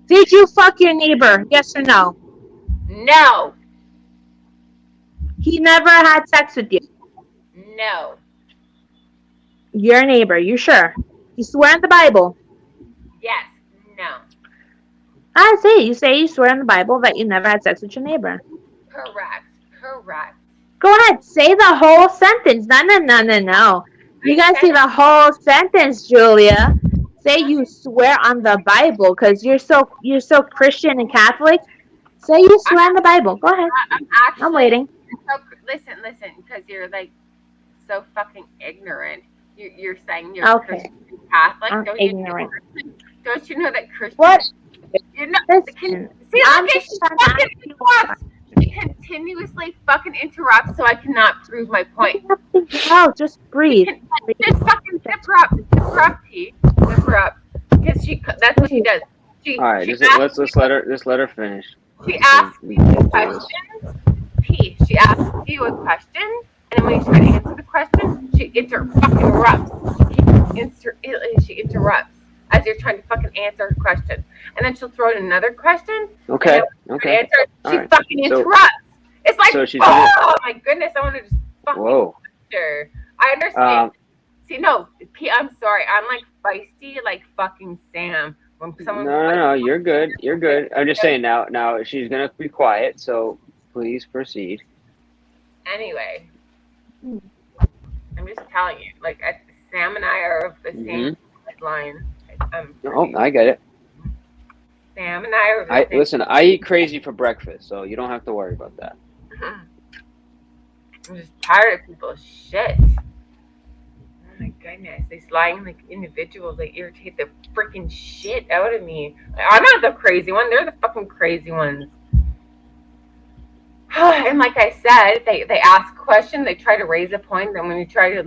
Did you fuck your neighbor? Yes or no? No. He never had sex with you? No. Your neighbor, you sure? You swear in the Bible? Yes. No. I see. You say you swear in the Bible that you never had sex with your neighbor. Correct. Go ahead. Say the whole sentence. No. You guys say the whole sentence, Julia. Say you swear on the Bible because you're so Christian and Catholic. Say you swear on the Bible. Go ahead. I'm waiting. listen, because you're like so fucking ignorant. You're saying you're Okay. Christian Catholic. I'm ignorant. Don't you know that Christian? What? You're not. Listen, See, I'm look at just she trying to fucking ask you a interrupts. She continuously fucking interrupts, so I cannot prove my point. No, just breathe. Just fucking zip her up, P. Zip her up, because that's what she does. All right, let's let her finish. She asks you questions. P. She asks you a question, and then when you try to answer the question, she interrupts. She interrupts as you're trying to fucking answer her question, and then she'll throw in another question. Okay. Okay. She fucking interrupts. It's like, oh my goodness, I want to just fucking punch her. I understand. See, no, P. I'm sorry. I'm like feisty, like fucking Sam. When someone No, you're good. You're good. I'm just saying now she's gonna be quiet, so please proceed. Anyway, I'm just telling you, like Sam and I are of the same line. Oh, I get it. Sam and I are. The same. Listen. I eat crazy for breakfast, so you don't have to worry about that. I'm just tired of people's shit. Oh my goodness, these lying like individuals, they irritate the freaking shit out of me. I'm not the crazy one; they're the fucking crazy ones. And like I said, they ask a question, they try to raise a point, and when you try to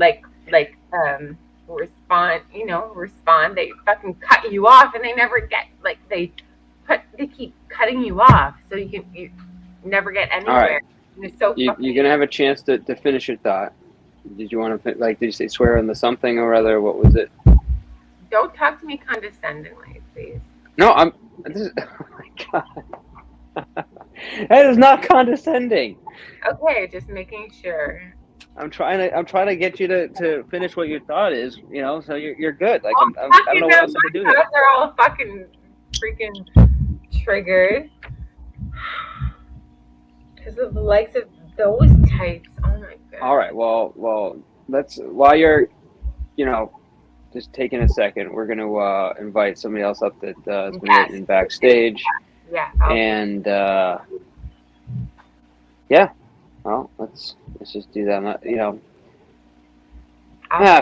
respond, they fucking cut you off, and they never get they keep cutting you off, so you never get anywhere. All right. And it's so you're gonna have a chance to finish your thought. Did you want to did you say swear on the something or other? What was it? Don't talk to me condescendingly, please. No, oh my God. That is not condescending. Okay, just making sure. I'm trying to get you to finish what your thought is, so you're good. Like I don't know what else to do. They're all fucking freaking triggered because of the likes of those types. Oh my God. All right. Well, let's while you're, just taking a second, we're gonna invite somebody else up that's been waiting backstage. Yeah. And yeah. Well, let's just do that.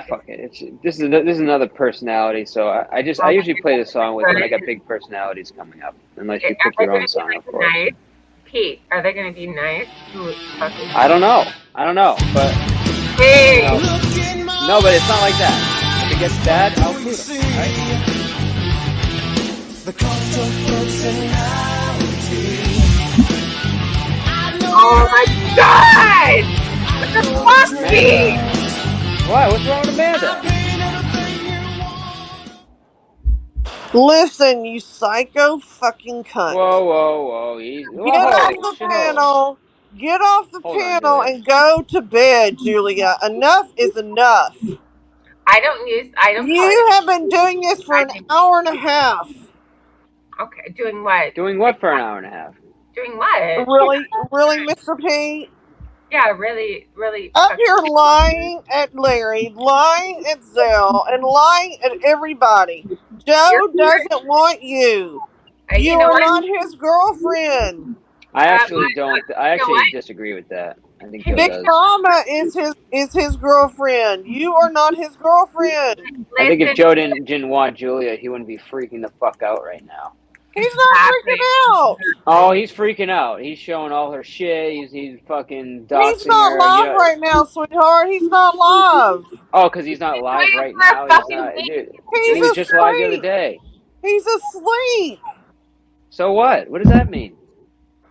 Fuck it. This is another personality. So I usually play this song when I got big personalities coming up, unless you pick your own song, of course. Nice? Pete, are they gonna be nice? I don't know, but hey. No, but it's not like that. If it gets bad, I'll shoot them. Right? Oh my God! What the fuck, Pete? Why? What's wrong with Amanda? Listen, you psycho fucking cunt. Whoa. Get off the panel. Get off the panel and go to bed, Julia. Enough is enough. You have been doing this for an hour and a half. Okay, doing what? Doing what for an hour and a half? Doing what? Really, Mr. P? Yeah, really. Up here lying at Larry, lying at Zell, and lying at everybody. Joe doesn't want you. You are not his girlfriend. I actually don't. I actually disagree with that. I think Joe Big does. Mama is his girlfriend. You are not his girlfriend. I think if Joe didn't want Julia, he wouldn't be freaking the fuck out right now. He's not freaking out. Oh, he's freaking out. He's showing all her shit. He's fucking doxing her. He's not live right now, sweetheart. He's not live. Oh, because he's not live right now. He's not. Dude, he was just live the other day. He's asleep. So what? What does that mean?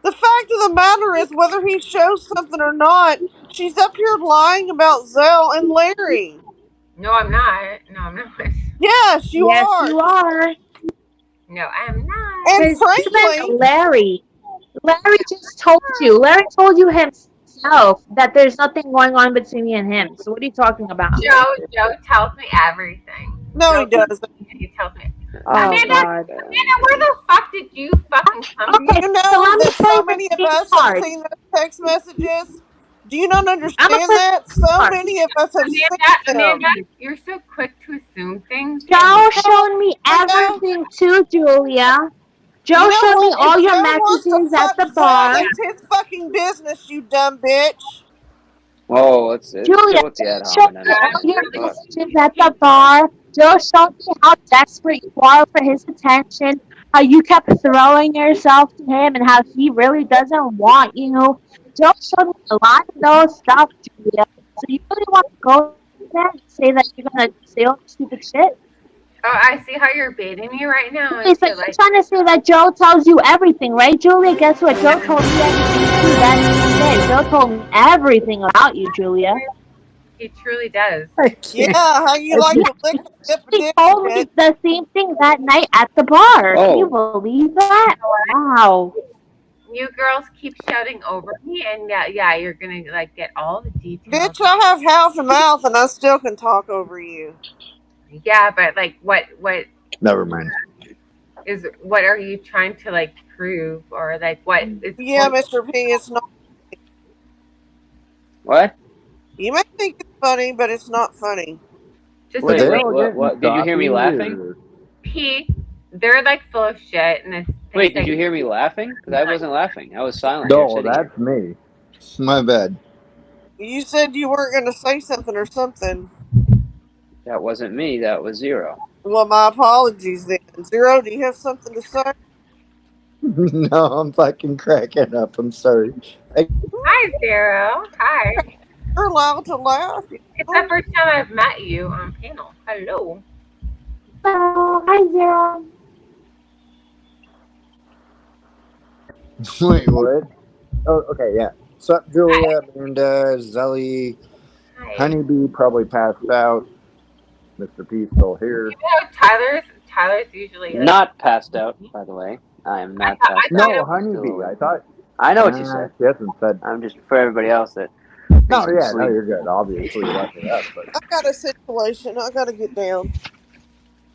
The fact of the matter is, whether he shows something or not, she's up here lying about Zell and Larry. No, I'm not. Yes, you are. Yes, you are. No, I'm not. And frankly, Larry just told you. Larry told you himself that there's nothing going on between me and him. So what are you talking about? Joe tells me everything. No, he doesn't. He tells me. Oh, Amanda, God. Where the fuck did you fucking come from? You know that so many of us have seen those text messages? Do you not understand that? So many of us have seen them. Amanda, you're so quick to assume things. Joe showed me everything too, Julia. Joe showed me all your messages at the bar. That's his fucking business, you dumb bitch. Whoa, let's chill Julia, with the ad show hominem. me all your Fuck. decisions at the bar. Joe showed me how desperate you are for his attention, how you kept throwing yourself to him, and how he really doesn't want you. Joe showed me a lot of those stuff, Julia. So you really want to go there and say that you're gonna say all this stupid shit? Oh, I see how you're baiting me right now Okay, so into you're like. trying to say that Joe tells you everything, right, Julia? Guess what? Joe told me everything too that same day. Joe told me everything about you, Julia. He truly does. Yeah, how you like to lick the tip of He dick, told me bitch? the same thing that night at the bar. Can you believe that? Wow. You girls keep shouting over me, and yeah, you're gonna like get all the details. Bitch, I have half a mouth and I still can talk over you. Yeah, but like, what Never mind. what are you trying to like prove, or like what is? Yeah, Mr. P, it's not. What? You may think it's funny, but it's not funny. Just Wait, wait. what? Did you hear me laughing? P, they're like full of shit, and it's Wait, did you hear me laughing? Because I wasn't laughing. I was silent. No, Here, that's me. My bad. You said you weren't going to say something or something. That wasn't me. That was Zero. Well, my apologies then. Zero, do you have something to say? No, I'm fucking cracking up. I'm sorry. Hi, Zero. Hi. You're allowed to laugh. It's the first time I've met you on panel. Hello. Hello. Hi, Zero. Wait, what? Oh, okay, yeah. Sup, Julia, Amanda, Zelly, Honeybee probably passed out. Mr. P still here. You know, Tyler's usually like, Not passed out, by the way. I am not passed out. No, Honeybee. I thought. I know what you said. She hasn't said. I'm just for everybody else that. No, yeah, no, you're good. Obviously, you left it up, but. I got a situation. I got to get down.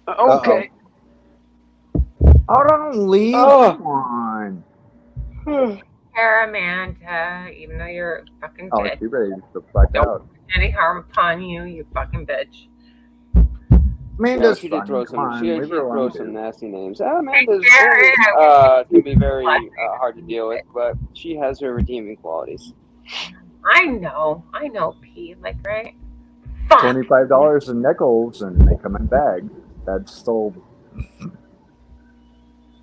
Okay. Oh, don't leave. Oh. Come on. Amanda, even though you're a fucking Oh, bitch. she ready to fuck out. Any harm upon you, you fucking bitch. Amanda's she did throw some. She did Leave her throw alone, some dude. nasty names. Amanda's can be very hard to deal with, but she has her redeeming qualities. I know, P. Like, right? $25 in nickels, and they come in bags. That's still.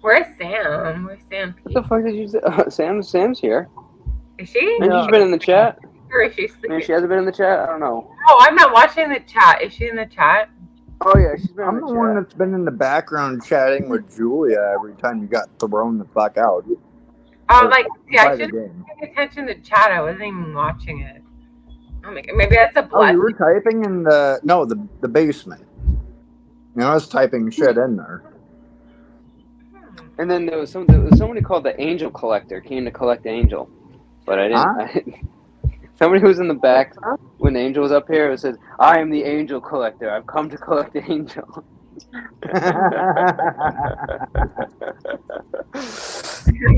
Where's Sam? Where's Sam? P? What the fuck did you say? Sam's here. Is she? And she's been in the chat. Or is she sleeping? Maybe she hasn't been in the chat. I don't know. Oh, I'm not watching the chat. Is she in the chat? Oh yeah, she's been. I'm the one that's been in the background chatting with Julia every time you got thrown the fuck out. Oh, like, yeah, by I the should game. pay attention to chat. I wasn't even watching it. Oh my God, maybe that's a Oh, blessing. you were typing in the basement. You know, I was typing shit in there. And then there was somebody called the Angel Collector came to collect Angel, but I didn't. Somebody who was in the back when Angel was up here. It says, "I am the Angel Collector. I've come to collect the Angel."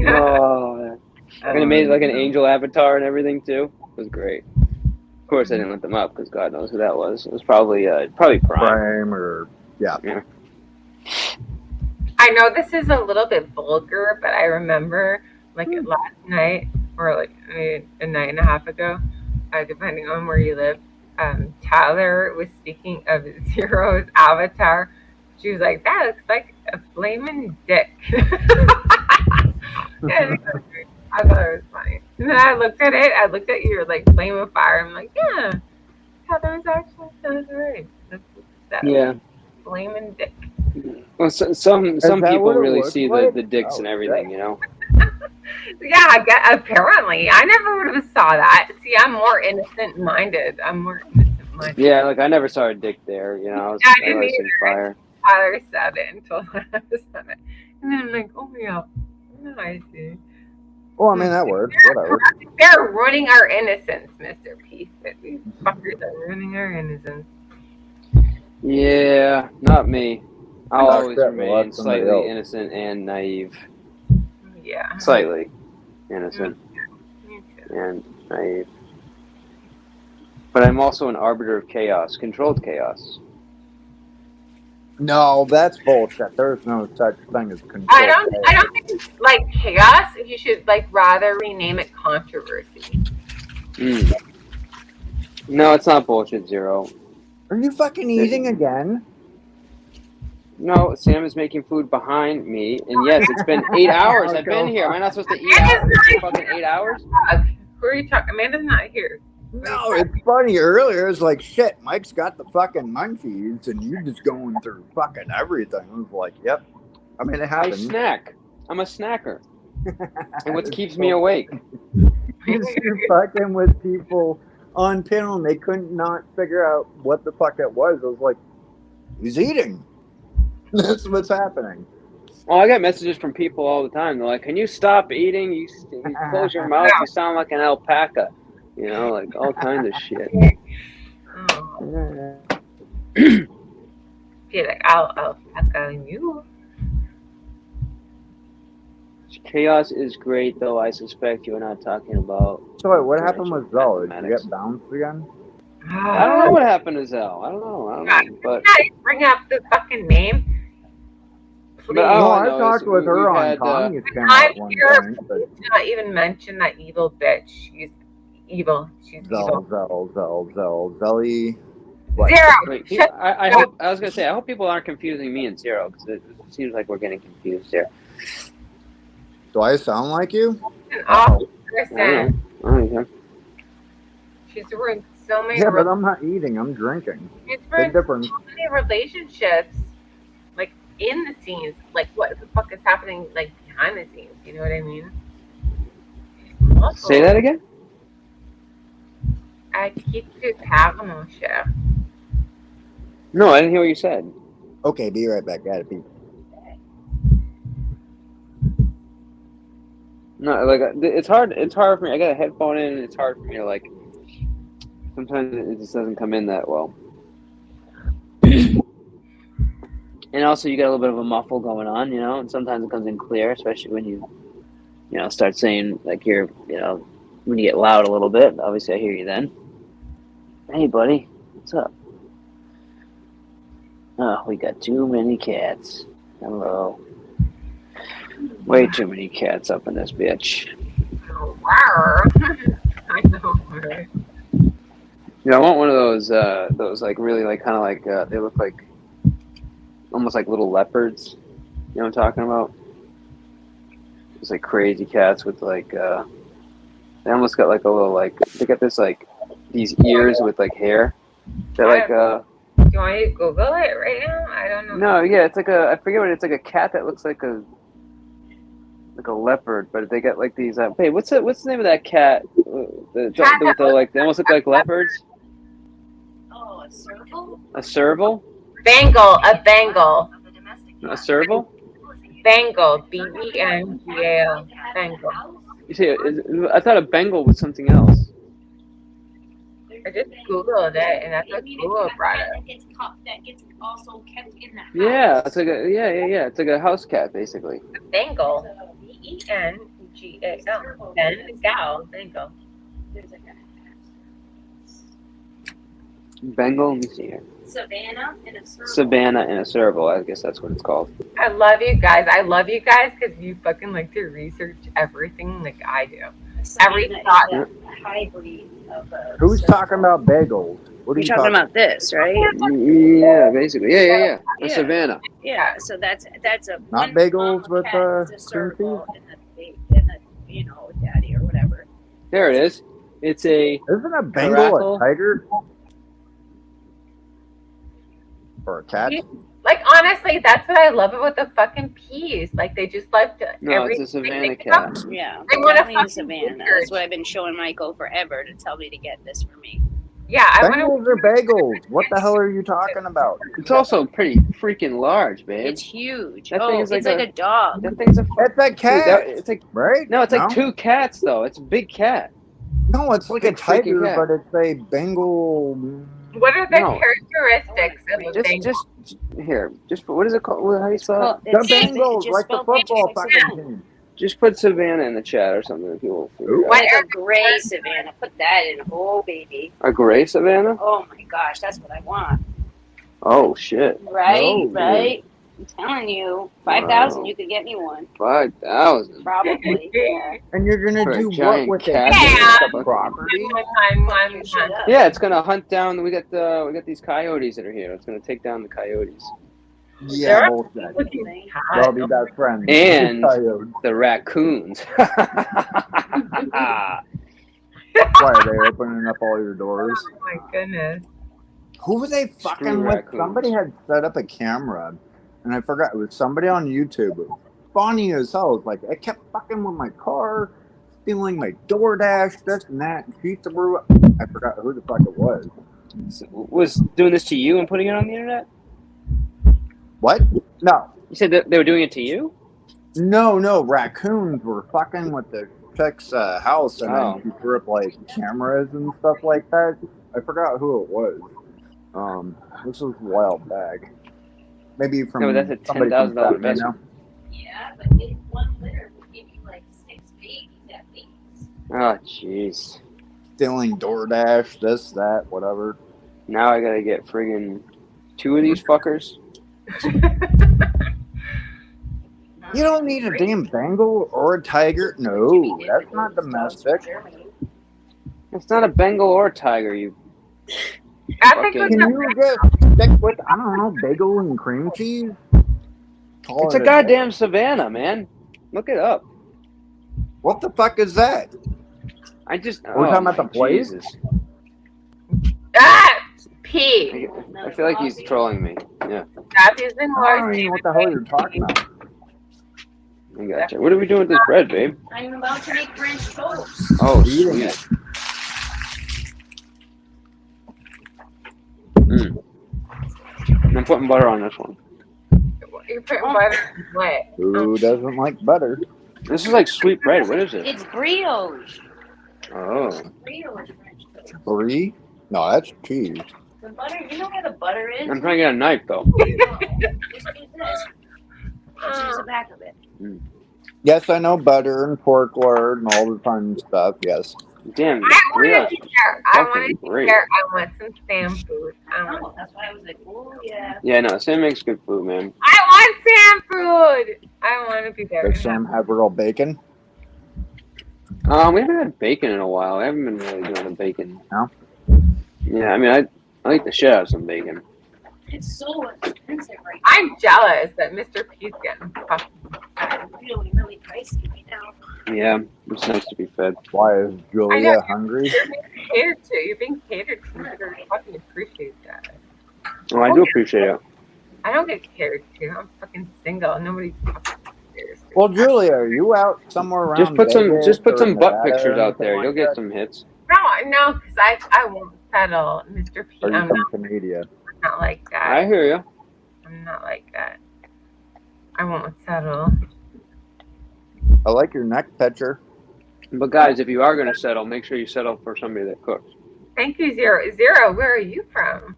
Oh man! And it made like an angel avatar and everything too. It was great. Of course, I didn't let them up because God knows who that was. It was probably Prime. Prime or yeah. I know this is a little bit vulgar, but I remember like last night or like a night and a half ago, depending on where you live, Tyler was speaking of Zero's avatar. She was like, "That looks like a flaming dick." I thought it was funny. And then I looked at it. I looked at your like flame of fire. I'm like, yeah, Tyler was actually right. That's flaming dick. Well, some people really see the dicks and everything, you know. Yeah, apparently. I never would have saw that. See, I'm more innocent minded. Yeah, like I never saw a dick there, you know. I didn't either. Fire. Tyler said it until I said it. And then I'm like, oh yeah, I see. Well, I mean, that works. Whatever. They're ruining our innocence, Mr. P. These fuckers are ruining our innocence. Yeah, not me. I'll Oh, always shit, remain well, that's somebody slightly else. innocent and naive. Yeah. Slightly innocent and naive. But I'm also an arbiter of chaos, controlled chaos. No, that's bullshit. There's no such thing as control. I don't think it's like chaos. You should like rather rename it controversy. No, it's not bullshit, Zero. Are you fucking eating again? No, Sam is making food behind me, and yes, it's been 8 hours. I've been here. Am I not supposed to eat out for fucking 8 hours? Who are you talking? Amanda's not here. No, it's funny. Earlier, it's like, shit, Mike's got the fucking munchies, and you're just going through fucking everything. I was like, yep. I mean, it I happens. snack. I'm a snacker. And what keeps me awake? You're fucking with people on panel, and they couldn't not figure out what the fuck it was. I was like, he's eating. That's what's happening. Oh, I got messages from people all the time. They're like, "Can you stop eating? You close your mouth. You sound like an alpaca." You know, like all kinds of shit. Feel like I'll on you. Chaos is great, though. I suspect you are not talking about. So wait, what happened with Zell? Did you get bounced again? I don't know what happened to Zell. I don't know. But bring up the fucking name. But I talked with her on Tommy's channel at one point. But not even mention that evil bitch. She's evil. She's evil. Zelly. Zero. Wait, I hope. I was gonna say. I hope people aren't confusing me and Zero because it seems like we're getting confused here. Do I sound like you? An awful person. I don't know. She's ruined so many. Yeah, but I'm not eating. I'm drinking. She's Big ruined difference. so many relationships, like in the scenes. Like what the fuck is happening, like behind the scenes? You know what I mean? Say that again. I keep you having no shit. No, I didn't hear what you said. Okay, be right back. Gotta pee. No, like it's hard. It's hard for me. I got a headphone in, and it's hard for me to like. Sometimes it just doesn't come in that well. And also, you got a little bit of a muffle going on, you know. And sometimes it comes in clear, especially when you start saying like you're, when you get loud a little bit. Obviously, I hear you then. Hey, buddy, what's up? Oh, we got too many cats. Hello. Way too many cats up in this bitch. I know, right? I want one of those like really like kind of like they look like almost like little leopards. You know what I'm talking about? It's like crazy cats with like they almost got like a little like they got this like these ears with like hair. They're like Do you want me to Google it right now? I don't know. No, yeah, it's like I forget what it's like a cat that looks like a leopard, but they got like these. Hey, what's the name of that cat? With the like they almost look like leopards. Oh, a serval? A serval? Bengal, a Bengal. A serval? Bengal, B-E-N-G-A-L. Bengal. You see, I thought a Bengal was something else. I just Googled it, and that's what Google brought up. That gets also kept in the house. Yeah, it's like it's like a house cat basically. Bengal, B-E-N-G-A-L. Bengal, Bengal. Bengal, let me see here. Savannah and a serval. Savannah and a serval, I guess that's what it's called. I love you guys. I love you guys because you fucking like to research everything like I do. Every thought. Hybrid of a Who's talking about bagels? What are You're talking about this, right? Yeah, basically. Yeah. A Savannah. Yeah, so that's a Not one bagels with cat, it's a circle, and the daddy or whatever. There it is. It's a. Isn't a Bengal caracal. a tiger? Or a cat? Like honestly, that's what I love about the fucking peas. Like they just like to. No, it's a Savannah cat. Yeah, I want a definitely fucking Savannah. research. That's what I've been showing Michael forever to tell me to get this for me. Yeah, I want Bengals or bagels? What the hell are you talking about? It's also pretty freaking large, babe. It's huge. That thing is it's like a dog. That thing's a. It's a cat. It's like right? No, it's like two cats though. It's a big cat. No, it's like a Big freaking tiger, cat. but it's a Bengal. What are the No. characteristics of a Bengal? Just here. Just what is it called? How do you spell it? The Bengals, like the football fucking team. Just put Savannah in the chat or something. If people figure it out. Like a gray Savannah. Put that in. Oh, baby. A gray Savannah? Oh, my gosh. That's what I want. Oh shit. Right? No, right? I'm telling you, 5,000, you could get me one. 5,000. Probably. Yeah. And you're gonna For a do what giant with it? cat. The property? Yeah, it's gonna hunt down. We got these coyotes that are here. It's gonna take down the coyotes Yeah, bullshit. They'll be best friends. and Coyotes. the raccoons. Why are they opening up all your doors? Oh my goodness. Who were they fucking with? raccoons. Somebody had set up a camera, and I forgot. It was somebody on YouTube. It was funny as hell. It was like, I kept fucking with my car, stealing my DoorDash, this and that. And she threw up. I forgot who the fuck it was. Was doing this to you and putting it on the internet? What? No. You said that they were doing it to you? No. Raccoons were fucking with the chick's house, and Oh. then she threw up like cameras and stuff like that. I forgot who it was. This was a while back. Maybe from No, that's a somebody from $10,000 investment. Yeah, but one litter would give you like 6 babies at least. Oh, jeez. Stealing DoorDash, this, that, whatever. Now I gotta get friggin' 2 of these fuckers. You don't need a damn Bengal or a tiger. No, that's not domestic. It's not a Bengal or a tiger, you. Can you just stick with, I don't know, bagel and cream cheese? It's a goddamn savannah, man. Look it up. What the fuck is that? I just. We're talking about the place? Jesus. P. I feel like he's trolling me. Yeah. Stop using I words. don't even know what the hell you're talking about. I gotcha. What are we doing with this bread, babe? I'm about to make French toast. Oh, sweet. I'm putting butter on this one. You're putting butter in what? Who doesn't like butter? This is like sweet bread. What is it? It's brioche. Oh. Brioche French toast. Brie? No, that's cheese. The butter, you know where the butter is? I'm trying to get a knife, though. Just use this. Just use the back of it. Yes, I know butter and pork lard and all the fun stuff, yes. Damn, I want brioche. to share. I want Fucking to great. share. I want some Sam food. Oh, that's why I was like, oh, yeah. Yeah, no, Sam makes good food, man. I want Sam food. I want to be there. Does Sam have real bacon? We haven't had bacon in a while. I haven't been really doing the bacon. No? Yeah, I mean, I like the shit out of some bacon. It's so expensive right now. I'm jealous that Mr. P's getting fucking Really, really pricey right now. Yeah, it's nice to be fed. Why is Julia hungry? You're being catered to. You're being catered to. You better fucking appreciate that. Oh, I do appreciate it. I don't get catered to. I'm fucking single. Nobody fucking cares to. Well, Julia, are you out somewhere around Just put Vegas some or butt Nevada pictures or out there. anything You'll like get that? some hits. No, because I won't settle, Mr. P. Are you I'm from Canada? not like that. I hear you. I'm not like that. I won't settle. I like your neck picture. But guys, if you are going to settle, make sure you settle for somebody that cooks. Thank you, Zero. Zero, where are you from?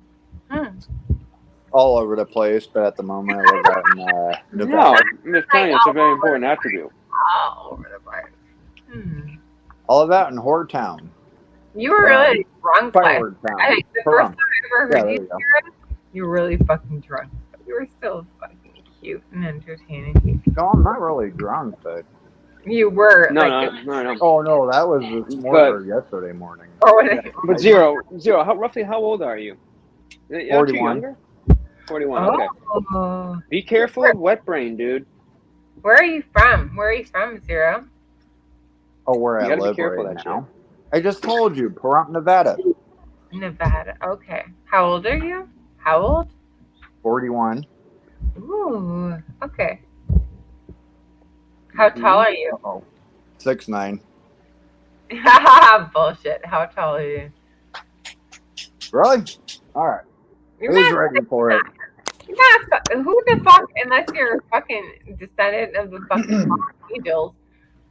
All over the place, but at the moment I live out in No, Nevada. I'm just telling you, it's a very important attribute. All over the place. I live out in Whoretown. You were really drunk last Firewood Town. I think the Hold first on. time I ever Yeah, heard there you, you go. Zero, you were really fucking drunk. But you were still fucking cute and entertaining. No, I'm not really drunk, but You were. No, like, no. oh no, that was this morning or yesterday morning. Or whatever. But Zero, roughly how old are you? Aren't you 41. younger? 41, okay. Oh. Be careful of wet brain, dude. Where are you from? Where are you from, Zero? Oh, where You I gotta be live careful right of that now. I just told you, Pahrump, Nevada. Nevada. Okay. How old are you? How old? 41. Ooh. Okay. How tall are you? Oh, 6'9". Bullshit. How tall are you? Really? All right. You're Who's not ready for it? You're not who the fuck, unless you're a fucking descendant of the fucking angels,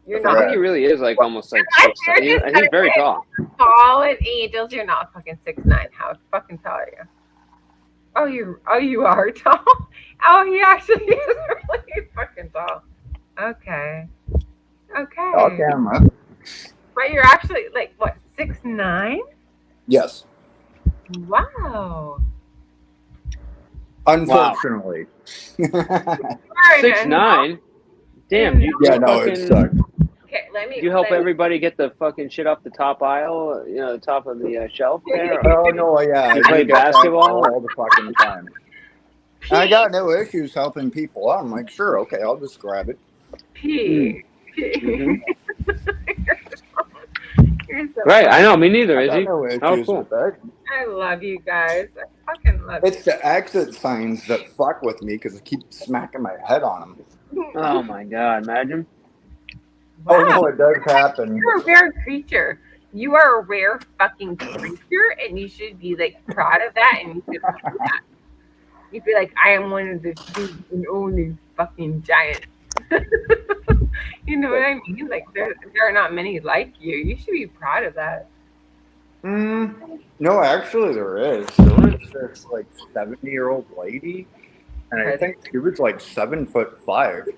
you're I not. think he really is like almost like Unless 6'9". you're He's very tall. Fallen angels, you're not fucking 6'9". How fucking tall are you? Oh, you are tall. Oh, he actually is really fucking tall. Okay. Off camera. But you're actually like what, 6'9"? Yes. Wow. Unfortunately. 6'9". Damn, do you Yeah, do no, it sucked. Okay, let me. Do you help everybody get the fucking shit off the top aisle? You know, the top of the shelf there. Oh no, yeah, Do you I play do get that basketball? all the fucking time. I got no issues helping people out. I'm like, sure, okay, I'll just grab it. P. Mm-hmm. You're so Right, funny. I know. Me neither. I Is got he? no Oh, issues cool. with that. I love you guys. I fucking love It's the exit signs that fuck with me because I keep smacking my head on them. you. Oh my god! Imagine. Oh no, it does happen. You're a rare creature. You are a rare fucking creature, and you should be like proud of that. And you should do that. You'd be like, I am one of the few and only fucking giants. You know what I mean? Like there are not many like you. You should be proud of that. No, actually, there is. There was this like 70-year-old lady, and I think she was like 7'5".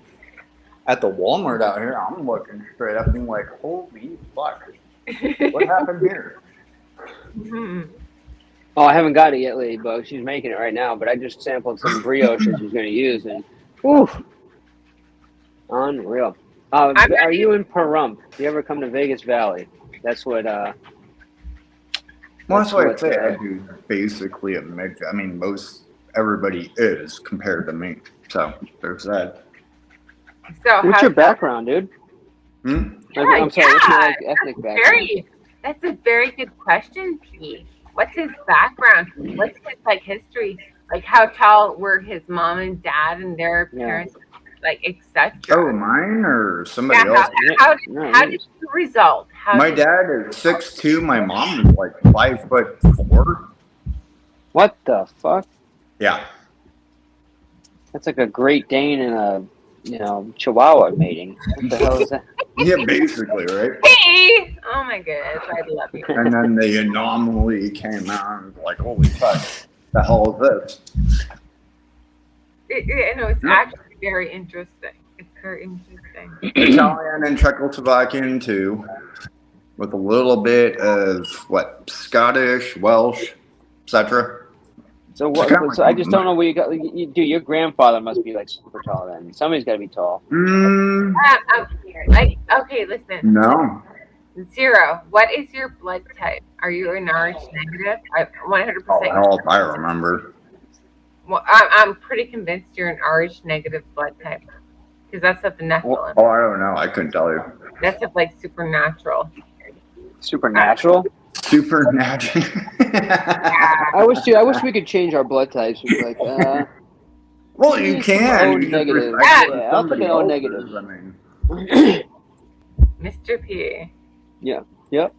At the Walmart out here, I'm looking straight up and like, holy fuck, what happened here? Oh, I haven't got it yet, Ladybug. She's making it right now, but I just sampled some brioche that she's going to use, and oof, unreal. Are you in Pahrump? Do you ever come to Vegas Valley? That's what. Well, that's why I say I do basically a mix. I mean, everybody is compared to me, so there's that. So what's your background, dude? I'm sorry. What's your ethnic background? That's a very good question, Pete. What's his background? What's his history? Like how tall were his mom and dad and their parents, like etc. Oh, mine or somebody else? How did you result? My dad is 6'2". My mom is like 5'4". What the fuck? Yeah. That's like a Great Dane and a Chihuahua mating. What the hell is that? Yeah, basically, right? Hey! Oh my goodness, I love you. And then the anomaly came out and was like, holy fuck, the hell is this? It's actually very interesting. It's very interesting. Italian and Czechoslovakian too, with a little bit of Scottish, Welsh, etc. So what? So I just don't know where you got. Dude, your grandfather must be like super tall. Then somebody's got to be tall. Okay, listen. No. 0. What is your blood type? Are you an RH negative? 100%. Oh, hell, if I remember. Well, I'm pretty convinced you're an RH negative blood type because that's of the Nephilim. Oh, I don't know. I couldn't tell you. That's of supernatural. Supernatural. Supernatural. I wish we could change our blood types. We'd be like, well, you can. O negative. Yeah, I'll take an O negative. I mean. Mr. P. Yeah. Yep.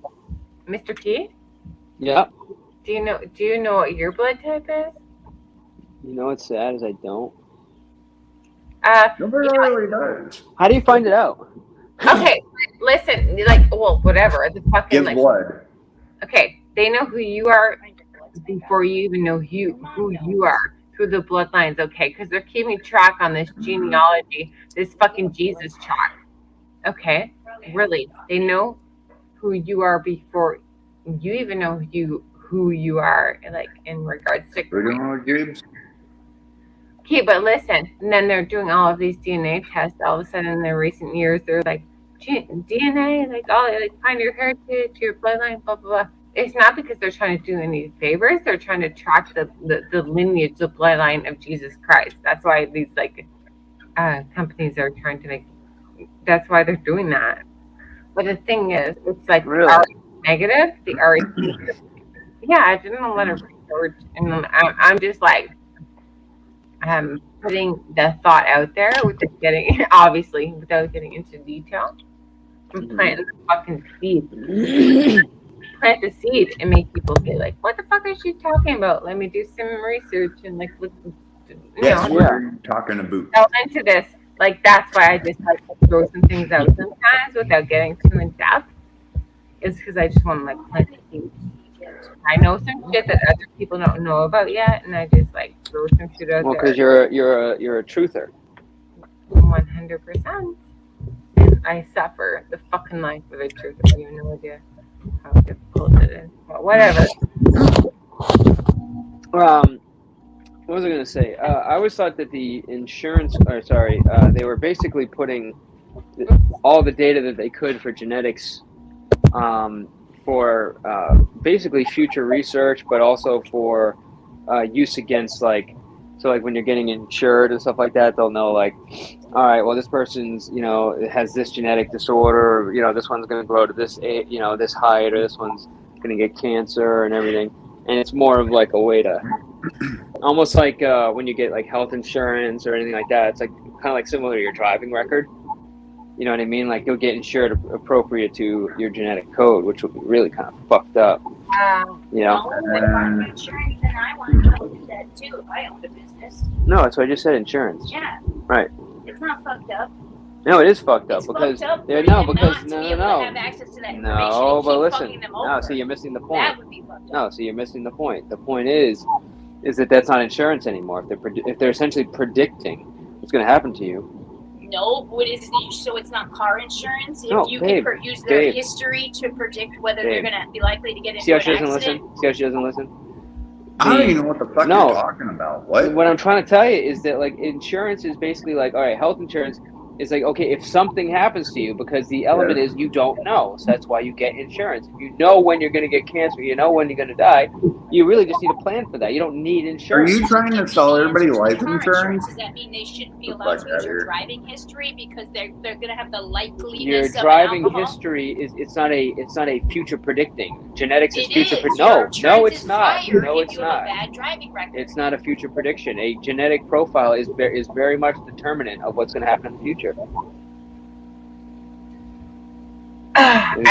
Mr. P. Yep. Do you know what your blood type is? You know what's sad is I don't. Nobody really does. How do you find it out? Okay, listen. Whatever. The fucking Give blood. Okay, they know who you are before you even know who you are, who the bloodlines. Okay, because they're keeping track on this genealogy, this fucking Jesus chart. Okay, really, they know who you are before you even know who you are, like in regards to. Okay, but listen, and then they're doing all of these DNA tests. All of a sudden, in the recent years, they're like DNA, find your heritage, your bloodline, blah blah blah. It's not because they're trying to do any favors. They're trying to track the lineage, the bloodline of Jesus Christ. That's why these companies are trying to that's why they're doing that. But the thing is, it's like really? RH negative, the RH. Yeah, I didn't let it research, and I'm just putting the thought out there without getting into detail. I'm planting the fucking seed. Plant the seed and make people say what the fuck is she talking about? Let me do some research and look. Yes, what are you talking about? Delve into this. That's why I just to throw some things out sometimes without getting too in depth. It's because I just want to plant the seed. I know some shit that other people don't know about yet, and I just throw some shit out there. Well, because you're a truther. 100%. And I suffer the fucking life of a truther. You have no idea how difficult it is. But whatever. What was I going to say? I always thought that the insurance, or sorry, they were basically putting all the data that they could for genetics for basically future research, but also for use against like when you're getting insured and stuff like that, they'll know like, all right, well, this person's, has this genetic disorder, or, this one's going to grow to this, this height, or this one's going to get cancer and everything. And it's more of like a way to, almost like when you get like health insurance or anything like that, it's like kind of like similar to your driving record. You know what I mean? Like you'll get insured appropriate to your genetic code, which will be really kind of fucked up. You know? Insurance, then I want to do that too if I owned a business. No, that's what I just said. Insurance. Yeah. Right. It's not fucked up. No, it is fucked up It's because fucked up for no, you because not to no, be no, able no. to have access to that information No, and but keep listen. fucking them No, over. so you're missing the point. That would be fucked up. No, so you're missing the point. The point is that that's not insurance anymore. If they're essentially predicting what's going to happen to you. No, what is so it's not car insurance? If No, you babe, can use their babe. history to predict whether Babe. they're going to be likely to get See into how an she doesn't accident. listen? See how she doesn't listen? I don't even know what the fuck you're talking about. What I'm trying to tell you is that like insurance is basically like, all right, health insurance is like, okay, if something happens to you, because the element is you don't know, so that's why you get insurance. If you know when you're going to get cancer, you know when you're going to die, you really just need a plan for that. You don't need Are insurance. you trying to sell everybody life insurance? Does that mean they shouldn't be allowed to use your driving history because they're going to have the Your likeliness of driving an alcohol? history is it's not a future predicting. Genetics is It future is. predicting. Your No, insurance it's is not. higher No, if it's you have not. a bad driving record. It's not a future prediction. A genetic profile is very much determinant of what's going to happen in the future. It's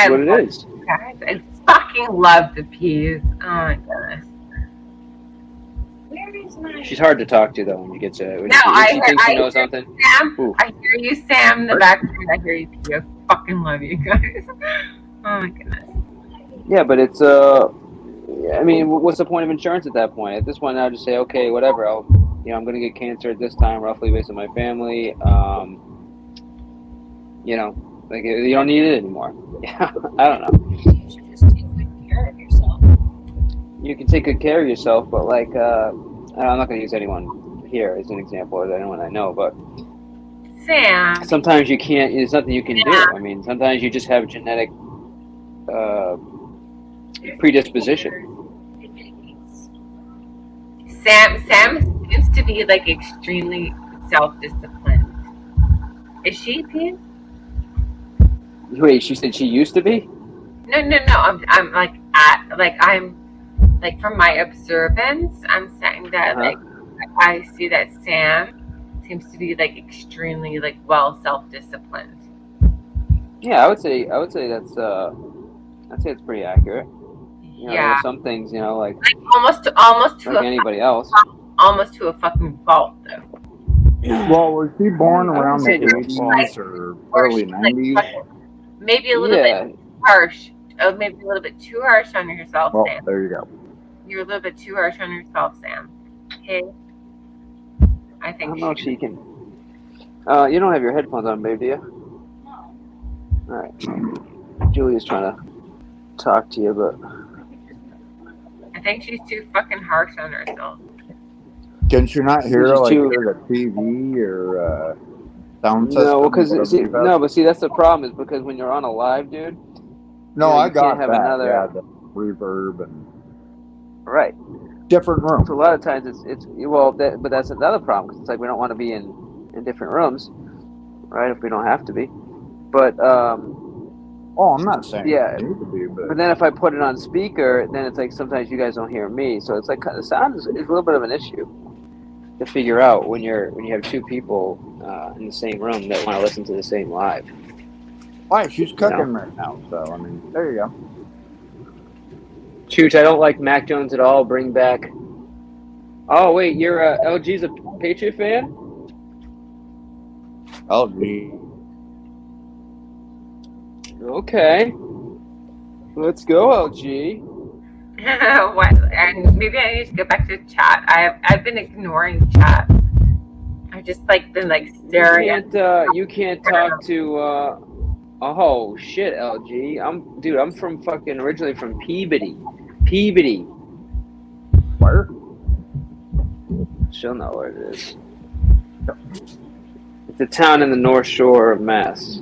what it is. Guys, I fucking love the peas. Oh my goodness. Where is my... She's hard to talk to though when you get to when No, she thinks she knows something. Sam, Ooh. I hear you, Sam, in the background. I hear you, Pea. I fucking love you guys. Oh my goodness. Yeah, but it's I mean, what's the point of insurance at that point? At this point, I'll just say, okay, whatever. I'm going to get cancer at this time, roughly based on my family. Like you don't need it anymore. Yeah, I don't know. You should just take good care of yourself. You can take good care of yourself, but like, I'm not going to use anyone here as an example, or anyone I know, but Sam. sometimes you can't. There's nothing you can do. I mean, sometimes you just have genetic predisposition. Sam seems to be like extremely self-disciplined. Is she, Pea? Wait, she said she used to be? No. I'm like from my observance, I'm saying that like I see that Sam seems to be like extremely like well self-disciplined. Yeah, I would say that's I'd say it's pretty accurate. There are some things, like almost to like anybody else. Almost to a fucking fault though. Well, was she born I around the wouldn't say 80s or early 90s? Maybe a little bit harsh. Oh, maybe a little bit too harsh on yourself, Well, Sam. there you go. You're a little bit too harsh on yourself, Sam. Okay. I I think don't know if she can. You don't have your headphones on, babe, do you? No. All right. Julia's trying to talk to you, but I think she's too fucking harsh on herself. Can she not hear She's like too- through the TV or sound system? no, because whatever but see, that's the problem is because when you're on a live, dude. No, you I can't got have that. another- Yeah, the reverb and Right. different room. So a lot of times but that's another problem because it's like we don't want to be in different rooms, right? If we don't have to be, but Oh, I'm not saying yeah. it need to be, but But then if I put it on speaker, then it's like sometimes you guys don't hear me, so it's like the sound is a little bit of an issue to figure out when you have two people in the same room that want to listen to the same live. why she's cooking right now, so I mean, there you go. Chooch, I don't like Mac Jones at all. Bring back. Oh wait, you're LG's a Patriot fan? LG. Okay. Let's go, LG. What? And maybe I need to go back to chat. I've been ignoring chat. I've just like been like staring at. You can't talk to. Oh shit, LG. I'm from fucking originally from Peabody. Where? She'll know where it is. It's a town in the North Shore of Mass.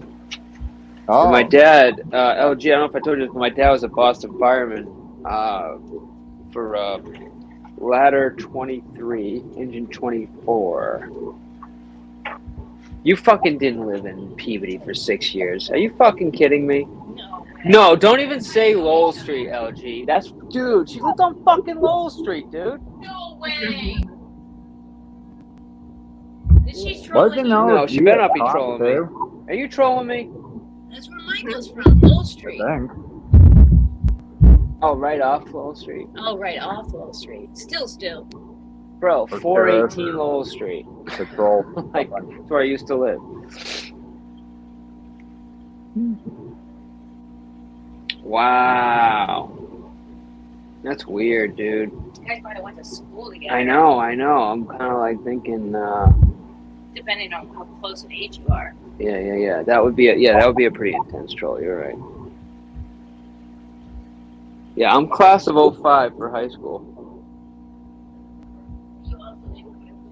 Oh. And my dad, LG, I don't know if I told you this, but my dad was a Boston fireman for ladder 23, engine 24. You fucking didn't live in Peabody for 6 years. Are you fucking kidding me? No, don't even say Lowell Street, LG. Dude, she lived on fucking Lowell Street, dude. No way. Is she Wasn't trolling you? No, she better not be trolling me. Are you trolling me? That's where Michael's from, Lowell Street. I think. Oh, right off Lowell Street. Oh, right off Lowell Street. Still. Bro, For 418 sure. Lowell Street. Patrol. Like, that's where I used to live. Wow. That's weird, dude. You guys might have went to school together. I know. I'm kind of like thinking, Depending on how close in age you are. yeah. That would be a pretty intense troll. You're right. Yeah, I'm class of 05 for high school.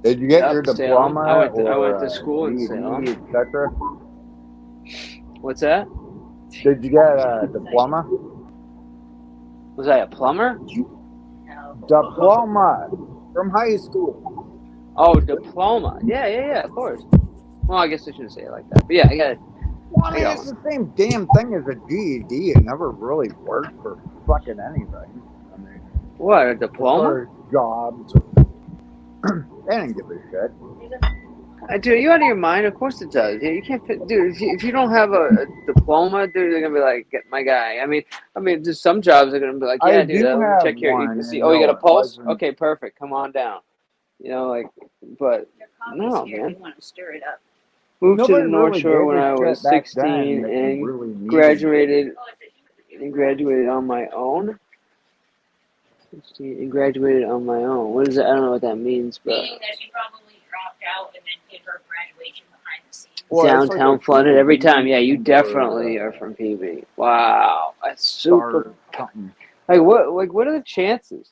Did you get Yep, your Salem. diploma? I went to school in Salem. etc. What's that? Did you get a diploma? Was I a plumber? Diploma from high school. Oh, diploma. Yeah, of course. Well, I guess I shouldn't say it like that. But yeah, I got it. Well, I mean, it's the same damn thing as a GED. It never really worked for fucking anything. I mean, what, a diploma? Or jobs. They didn't give a shit. Dude, are you out of your mind? Of course it does. Yeah, you can't, dude. If you don't have a diploma, dude, they're gonna be like, "Get my guy." I mean, there's some jobs are gonna be like, "Yeah, I dude, do have check here. You one, can see. and Oh, you no, got a it pulse? wasn't. Okay, perfect. Come on down." You know, like, but no, Here, man. you want to stir it up. Moved to Nobody the North really Shore gave when a I shit was back 16 then that you and really needed graduated on my own. 16 and graduated on my own. What is that? I don't know what that means, but Meaning that she probably dropped out and then did her graduation behind the scenes. Well, it's like downtown a flooded every PhD time. Yeah, you or, definitely are from PB. Wow, that's super. something. Like what are the chances?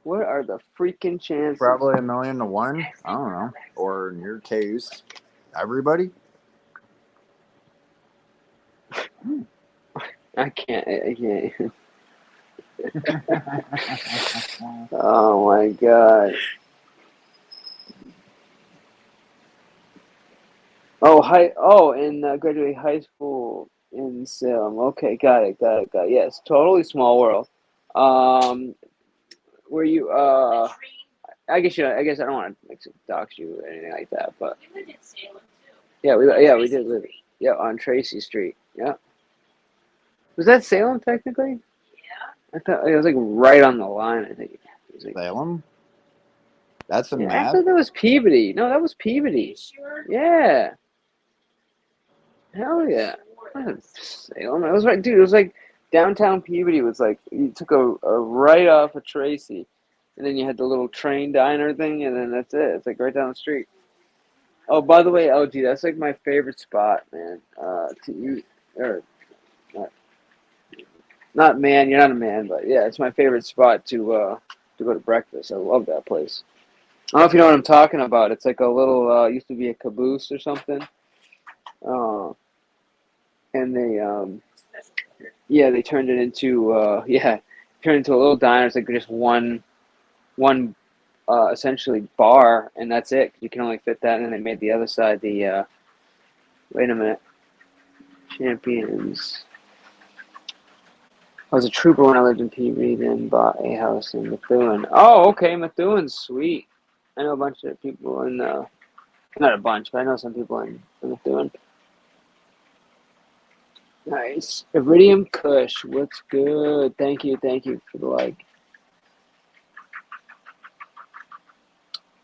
What are the freaking chances? Probably 1,000,000 to 1. I don't know. Or in your case, everybody. I can't. Oh my god. And graduated high school in Salem. Okay, got it. Yes, totally small world. Were you? I guess I don't want to dox you or anything like that, but You lived in Salem too. yeah, we did live. Yeah, on Tracy Street. Yeah. Was that Salem technically? Yeah. I thought it was like right on the line. I think. It was like, Salem? That's a yeah, I map? thought that was Peabody. No, that was Peabody. Sure. Yeah. Hell yeah. Salem. It was right, dude. It was like downtown Peabody was like you took a right off of Tracy, and then you had the little train diner thing, and then that's it. It's like right down the street. Oh, by the way, LG, that's like my favorite spot, man. To eat or not man. You're not a man, but yeah, it's my favorite spot to go to breakfast. I love that place. I don't know if you know what I'm talking about. It's like a little used to be a caboose or something. And they turned it into a little diner. It's like just one essentially bar, and that's it. You can only fit that, and then they made the other side the wait a minute, Champions. I was a trooper when I lived in Peabody, then bought a house in Methuen. Oh, okay, Methuen's sweet. I know a bunch of people in not a bunch, but I know some people in Methuen. Nice. Iridium Kush, what's good? Thank you for the like.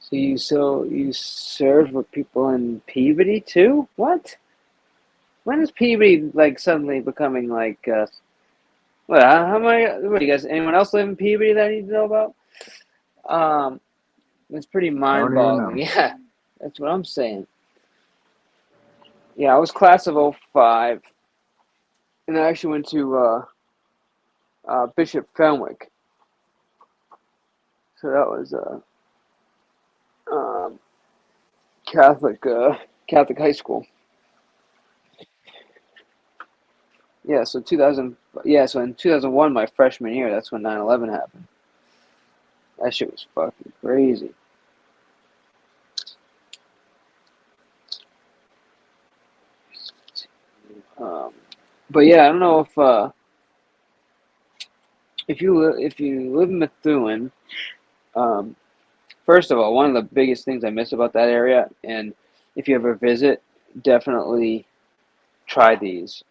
So you serve with people in Peabody too? What? When is Peabody like suddenly becoming like what do you guys, anyone else live in Peabody that I need to know about? It's pretty mind boggling. Yeah. That's what I'm saying. Yeah, I was class of 05. And I actually went to Bishop Fenwick. So that was Catholic high school. Yeah, so 2000. Yeah, so in 2001, my freshman year, that's when 9/11 happened. That shit was fucking crazy. But yeah, I don't know if you live in Methuen. First of all, one of the biggest things I miss about that area, and if you ever visit, definitely try these.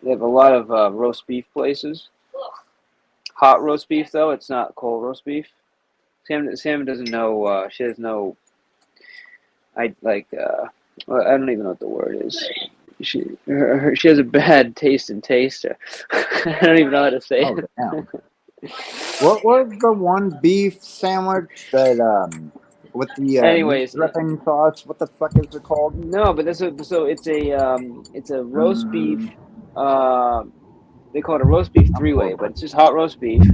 They have a lot of roast beef places. Hot roast beef, though. It's not cold roast beef. Sam doesn't know. She has no. Well, I don't even know what the word is. She has a bad taste in taste. I don't even know how to say Oh, it. damn. What was the one beef sandwich that with the meat Anyways, dripping sauce? What the fuck is it called? no, but it's a roast beef. They call it a roast beef three-way, but it's just hot roast beef.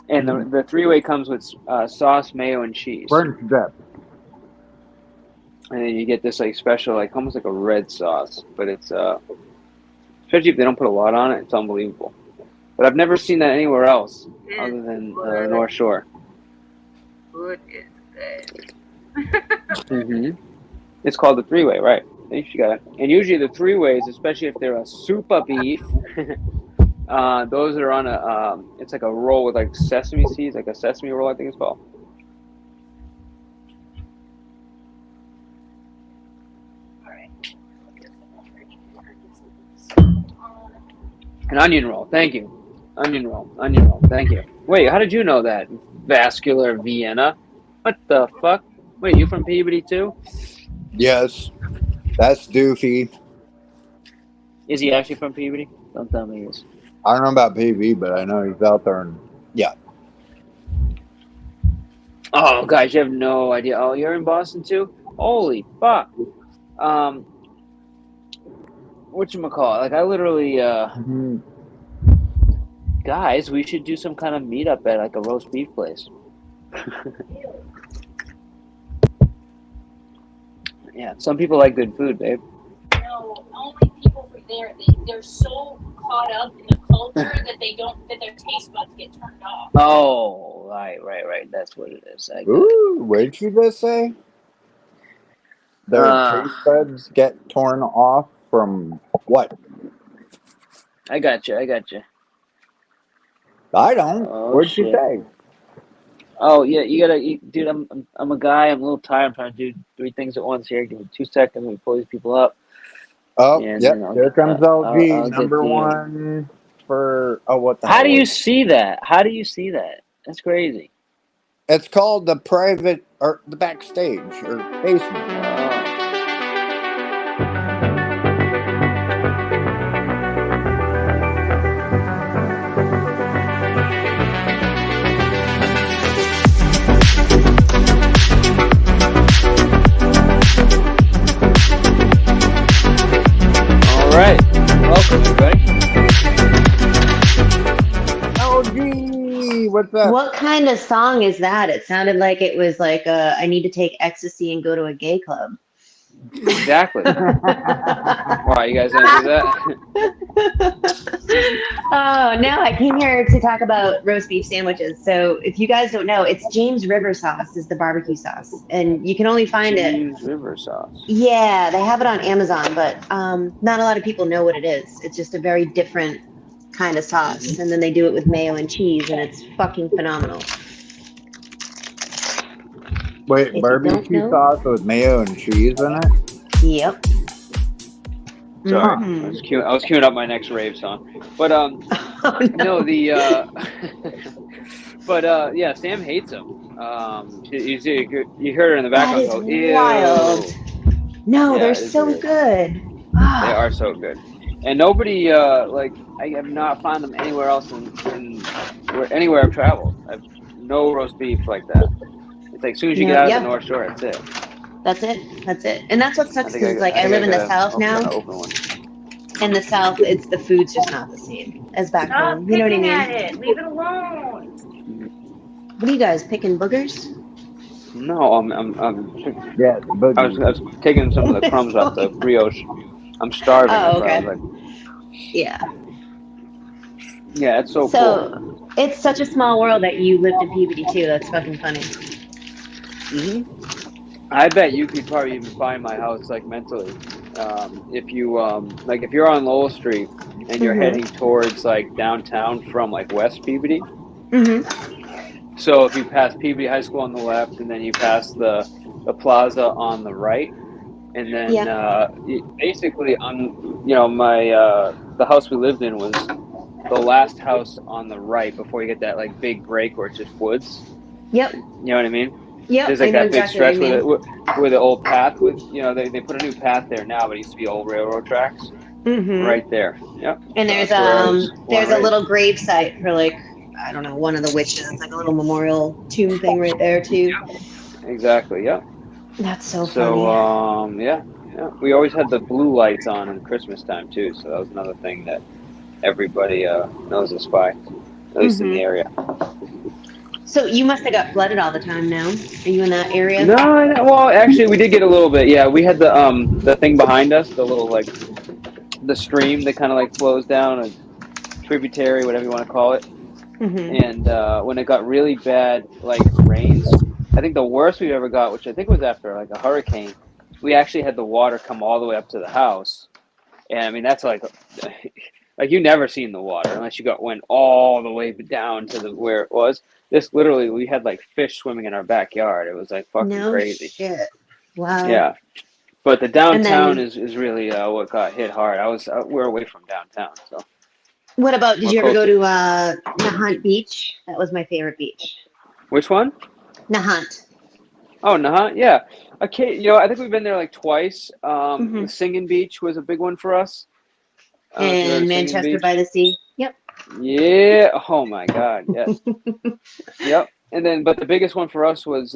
And the three-way comes with sauce, mayo, and cheese. French dip. And then you get this like special, like almost like a red sauce, but it's especially if they don't put a lot on it, it's unbelievable. But I've never seen that anywhere else other than the North Shore. Food is good. It's called the three-way, right? You got it. And usually the three-ways, especially if they're a super beef, those are on it's like a roll with like sesame seeds, like a sesame roll, I think it's called. An onion roll, thank you. Onion roll, thank you. Wait, how did you know that? Vascular Vienna? What the fuck? Wait, you from Peabody too? Yes, that's Doofy. Is he actually from Peabody? Don't tell me he is. I don't know about PB, but I know he's out there, and yeah. Oh, guys, you have no idea. Oh, you're in Boston too? Holy fuck! Whatchamacallit? Like, I literally, guys, we should do some kind of meetup at like a roast beef place. Yeah, some people like good food, babe. No, only people from there. They're so caught up in the culture that their taste buds get turned off. Oh, right. That's what it is. Ooh, what did you just say? Their taste buds get torn off from what? I got you. I don't. Oh, What did you shit. say? Oh yeah, you gotta, dude. I'm a guy. I'm a little tired. I'm trying to do 3 things at once here. Give me 2 seconds. Let me pull these people up. Oh, and yep. Here comes LG, I'll number one for. Oh, what the hell? How do you see that? That's crazy. It's called the private or the backstage or basement. All right, welcome everybody. LG, what's up? What kind of song is that? It sounded like it was like I need to take ecstasy and go to a gay club. Exactly. Why, you guys don't do that? Oh, no, I came here to talk about roast beef sandwiches. So if you guys don't know, it's James River sauce is the barbecue sauce. And you can only find James River sauce. Yeah, they have it on Amazon, but not a lot of people know what it is. It's just a very different kind of sauce. And then they do it with mayo and cheese, and it's fucking phenomenal. Wait, barbecue sauce with mayo and cheese in it? Yep. Sorry, I was queuing up my next rave song, but no, but yeah, Sam hates them. You heard her in the background go, "Ew." Wild. No, Yeah, they're it's so weird. good. They are so good, and nobody like I have not found them anywhere else anywhere I've traveled. I've no roast beef like that. It's like as soon as you get out of the North Shore, that's it. That's it. And that's what sucks because like I live in the South now. In the South, the food's just not the same as back home. You know what I mean? Leave it alone. What are you guys picking boogers? No, Yeah, the I was taking some of the crumbs off the brioche. I'm starving. Oh, That's why I okay. was like, Yeah. yeah, it's so cool. So it's such a small world that you lived in Peabody too. That's fucking funny. I bet you could probably even find my house like mentally. If you like if you're on Lowell Street and you're heading towards like downtown from like West Peabody. So if you pass Peabody High School on the left and then you pass the plaza on the right, and then basically on my the house we lived in was the last house on the right before you get that like big break where it's just woods. Yep. You know what I mean? Yep. There's I like know that big exactly what stretch you mean. where the old path with they put a new path there now, but it used to be old railroad tracks. Right there. Yep. And That's where I was born there's and a raised. little grave site for like I don't know, one of the witches. It's like a little memorial tomb thing right there too. Exactly. Yep. That's so So funny. yeah. We always had the blue lights on in Christmas time too, so that was another thing that everybody knows us by, at least in the area. So you must have got flooded all the time now. Are you in that area? No, well, actually, we did get a little bit. Yeah, we had the thing behind us, the little like the stream that kind of like flows down, a tributary, whatever you want to call it. And when it got really bad, like rains, I think the worst we ever got, which I think was after like a hurricane, we actually had the water come all the way up to the house. And I mean, that's like you never seen the water unless you went all the way down to where it was. This literally, we had like fish swimming in our backyard. It was like fucking No crazy. shit. Wow. Yeah, but the And downtown then is really what got hit hard. We're away from downtown, so what about did we're you ever go closer. to Nahant Beach? That was my favorite beach. Which one? Nahant. Oh, Nahant, yeah. Okay, I think we've been there like twice. The Singing Beach was a big one for us. If you heard And of Singing Manchester Beach. by the Sea. Yep. Yeah. Oh my God. Yes. Yep. And then, but the biggest one for us was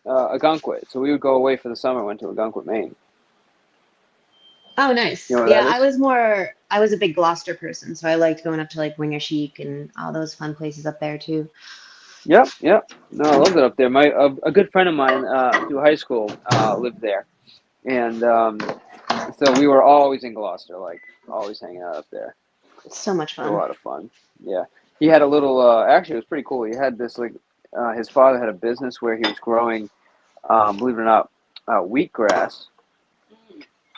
Ogunquit. So we would go away for the summer. Went to Ogunquit, Maine. Oh, nice. You know where Yeah, that is? I was a big Gloucester person, so I liked going up to like Winger Chic and all those fun places up there too. Yep. No, I loved it up there. A good friend of mine through high school lived there, and so we were always in Gloucester, like always hanging out up there. It's so much It was a fun. lot of fun. Yeah, he had a little. Actually, it was pretty cool. He had this like his father had a business where he was growing, believe it or not, wheatgrass.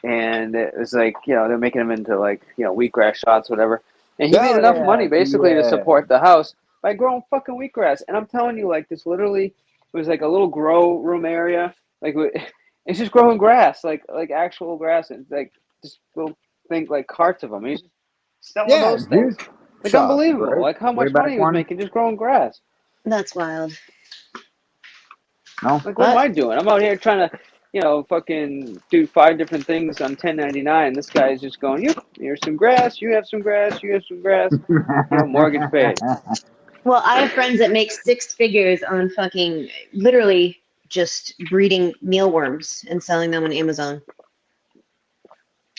And it was like, they're making him into like, wheatgrass shots, whatever. And he made enough money basically to support the house by growing fucking wheatgrass. And I'm telling you, like, this literally it was like a little grow room area. Like, it's just growing grass, like actual grass. And like, just little thing, like carts of them. And he's just selling those things. Like, unbelievable. right? Like, how Way much money back he was when. making just growing grass. That's wild. No. Like, what am I doing? I'm out here trying to, fucking do 5 different things on 1099. This guy's just going, yep, here's some grass, you have some grass, you have some grass. Mortgage paid. Well, I have friends that make 6 figures on fucking literally just breeding mealworms and selling them on Amazon.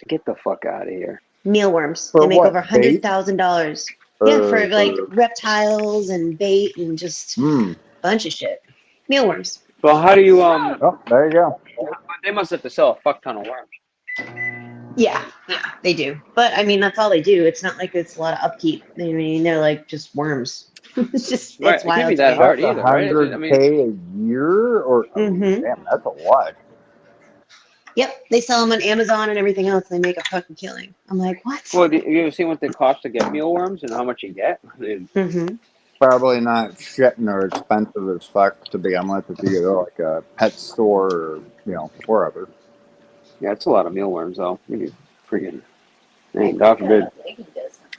Get the fuck out of here. Mealworms. For They make what, over bait? $100,000. Yeah, for like reptiles and bait and just a bunch of shit. Mealworms. Well, how do you Oh, there you go. They must have to sell a fuck ton of worms. Yeah, they do. But I mean, that's all they do. It's not like it's a lot of upkeep. I mean, they're like just worms. It's just Right, it's it can't wild be to that me. hard That's either, right? $100K a year, or damn, that's a lot. Yep, they sell them on Amazon and everything else. They make a fucking killing. I'm like, what? Well, you ever seen what they cost to get mealworms and how much you get? Probably not shitting or expensive as fuck to begin with if you go to like a pet store or wherever. Yeah, it's a lot of mealworms though. Maybe freaking. God forbid.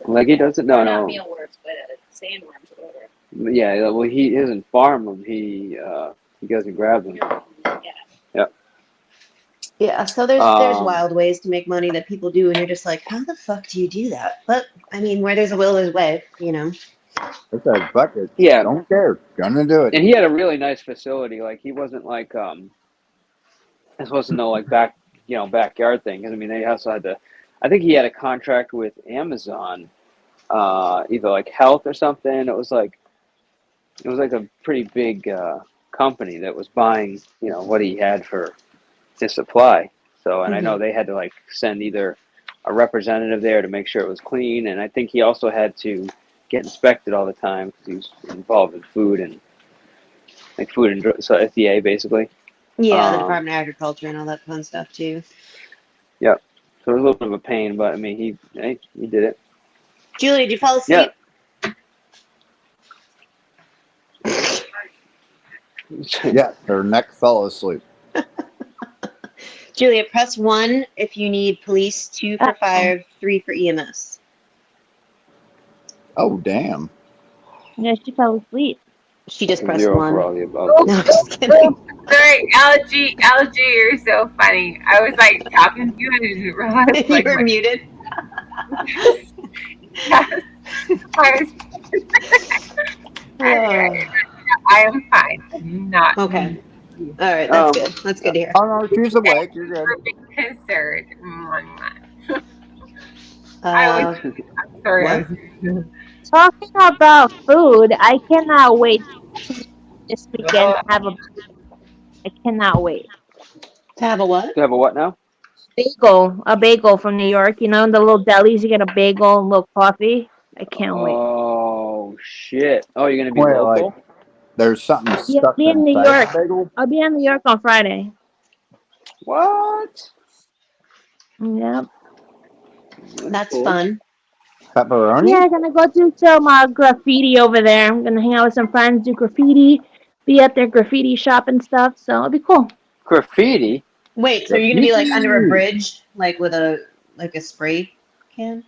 Leggy does it? No. Not mealworms, but sandworms or whatever. Yeah, well, he doesn't farm them. He goes and grabs them. Yep. Yeah, so there's wild ways to make money that people do, and you're just like, how the fuck do you do that? But I mean, where there's a will, there's a way, It says bucket. Yeah. Don't care. Gonna do it. And he had a really nice facility. Like he wasn't like this wasn't no like backyard thing. Because I mean, they also had to. I think he had a contract with Amazon, either like health or something. It was like it was like a pretty big company that was buying, you know, what he had for his supply. So, and I know they had to like send either a representative there to make sure it was clean, and I think he also had to get inspected all the time because he was involved in food and like food and so FDA basically. Yeah, the Department of Agriculture and all that fun stuff too. Yep. So it was a little bit of a pain, but I mean, he did it. Julia, did you fall asleep? Yeah, her neck fell asleep. Julia, press 1 if you need police, 2 for fire, 3 for EMS. Oh, damn. Yeah, she fell asleep. She just pressed 0 1. for all the above. No, I'm just kidding. Sorry, LG, you're so funny. I was like talking to you and I didn't realize You were muted. Yes. I am fine. I'm not. Okay. All right, that's good. That's good to hear. Oh, no, she's awake. You're good. Concerned. I'm sorry. Talking about food, I cannot wait this weekend to have a. I cannot wait. To have a what? To have a what now? A bagel from New York. You know, in the little delis, you get a bagel and a little coffee. I can't wait. Oh shit! Oh, you're gonna be Wait, local? like, there's something Yeah, stuck I'll be in New inside York. the bagel? I'll be in New York on Friday. What? Yep. That's fun. Pepperoni? Yeah, I'm gonna go do some graffiti over there. I'm gonna hang out with some friends, do graffiti, be at their graffiti shop and stuff. So it'll be cool. Graffiti? Wait, so you're gonna be like under a bridge, like with a spray can?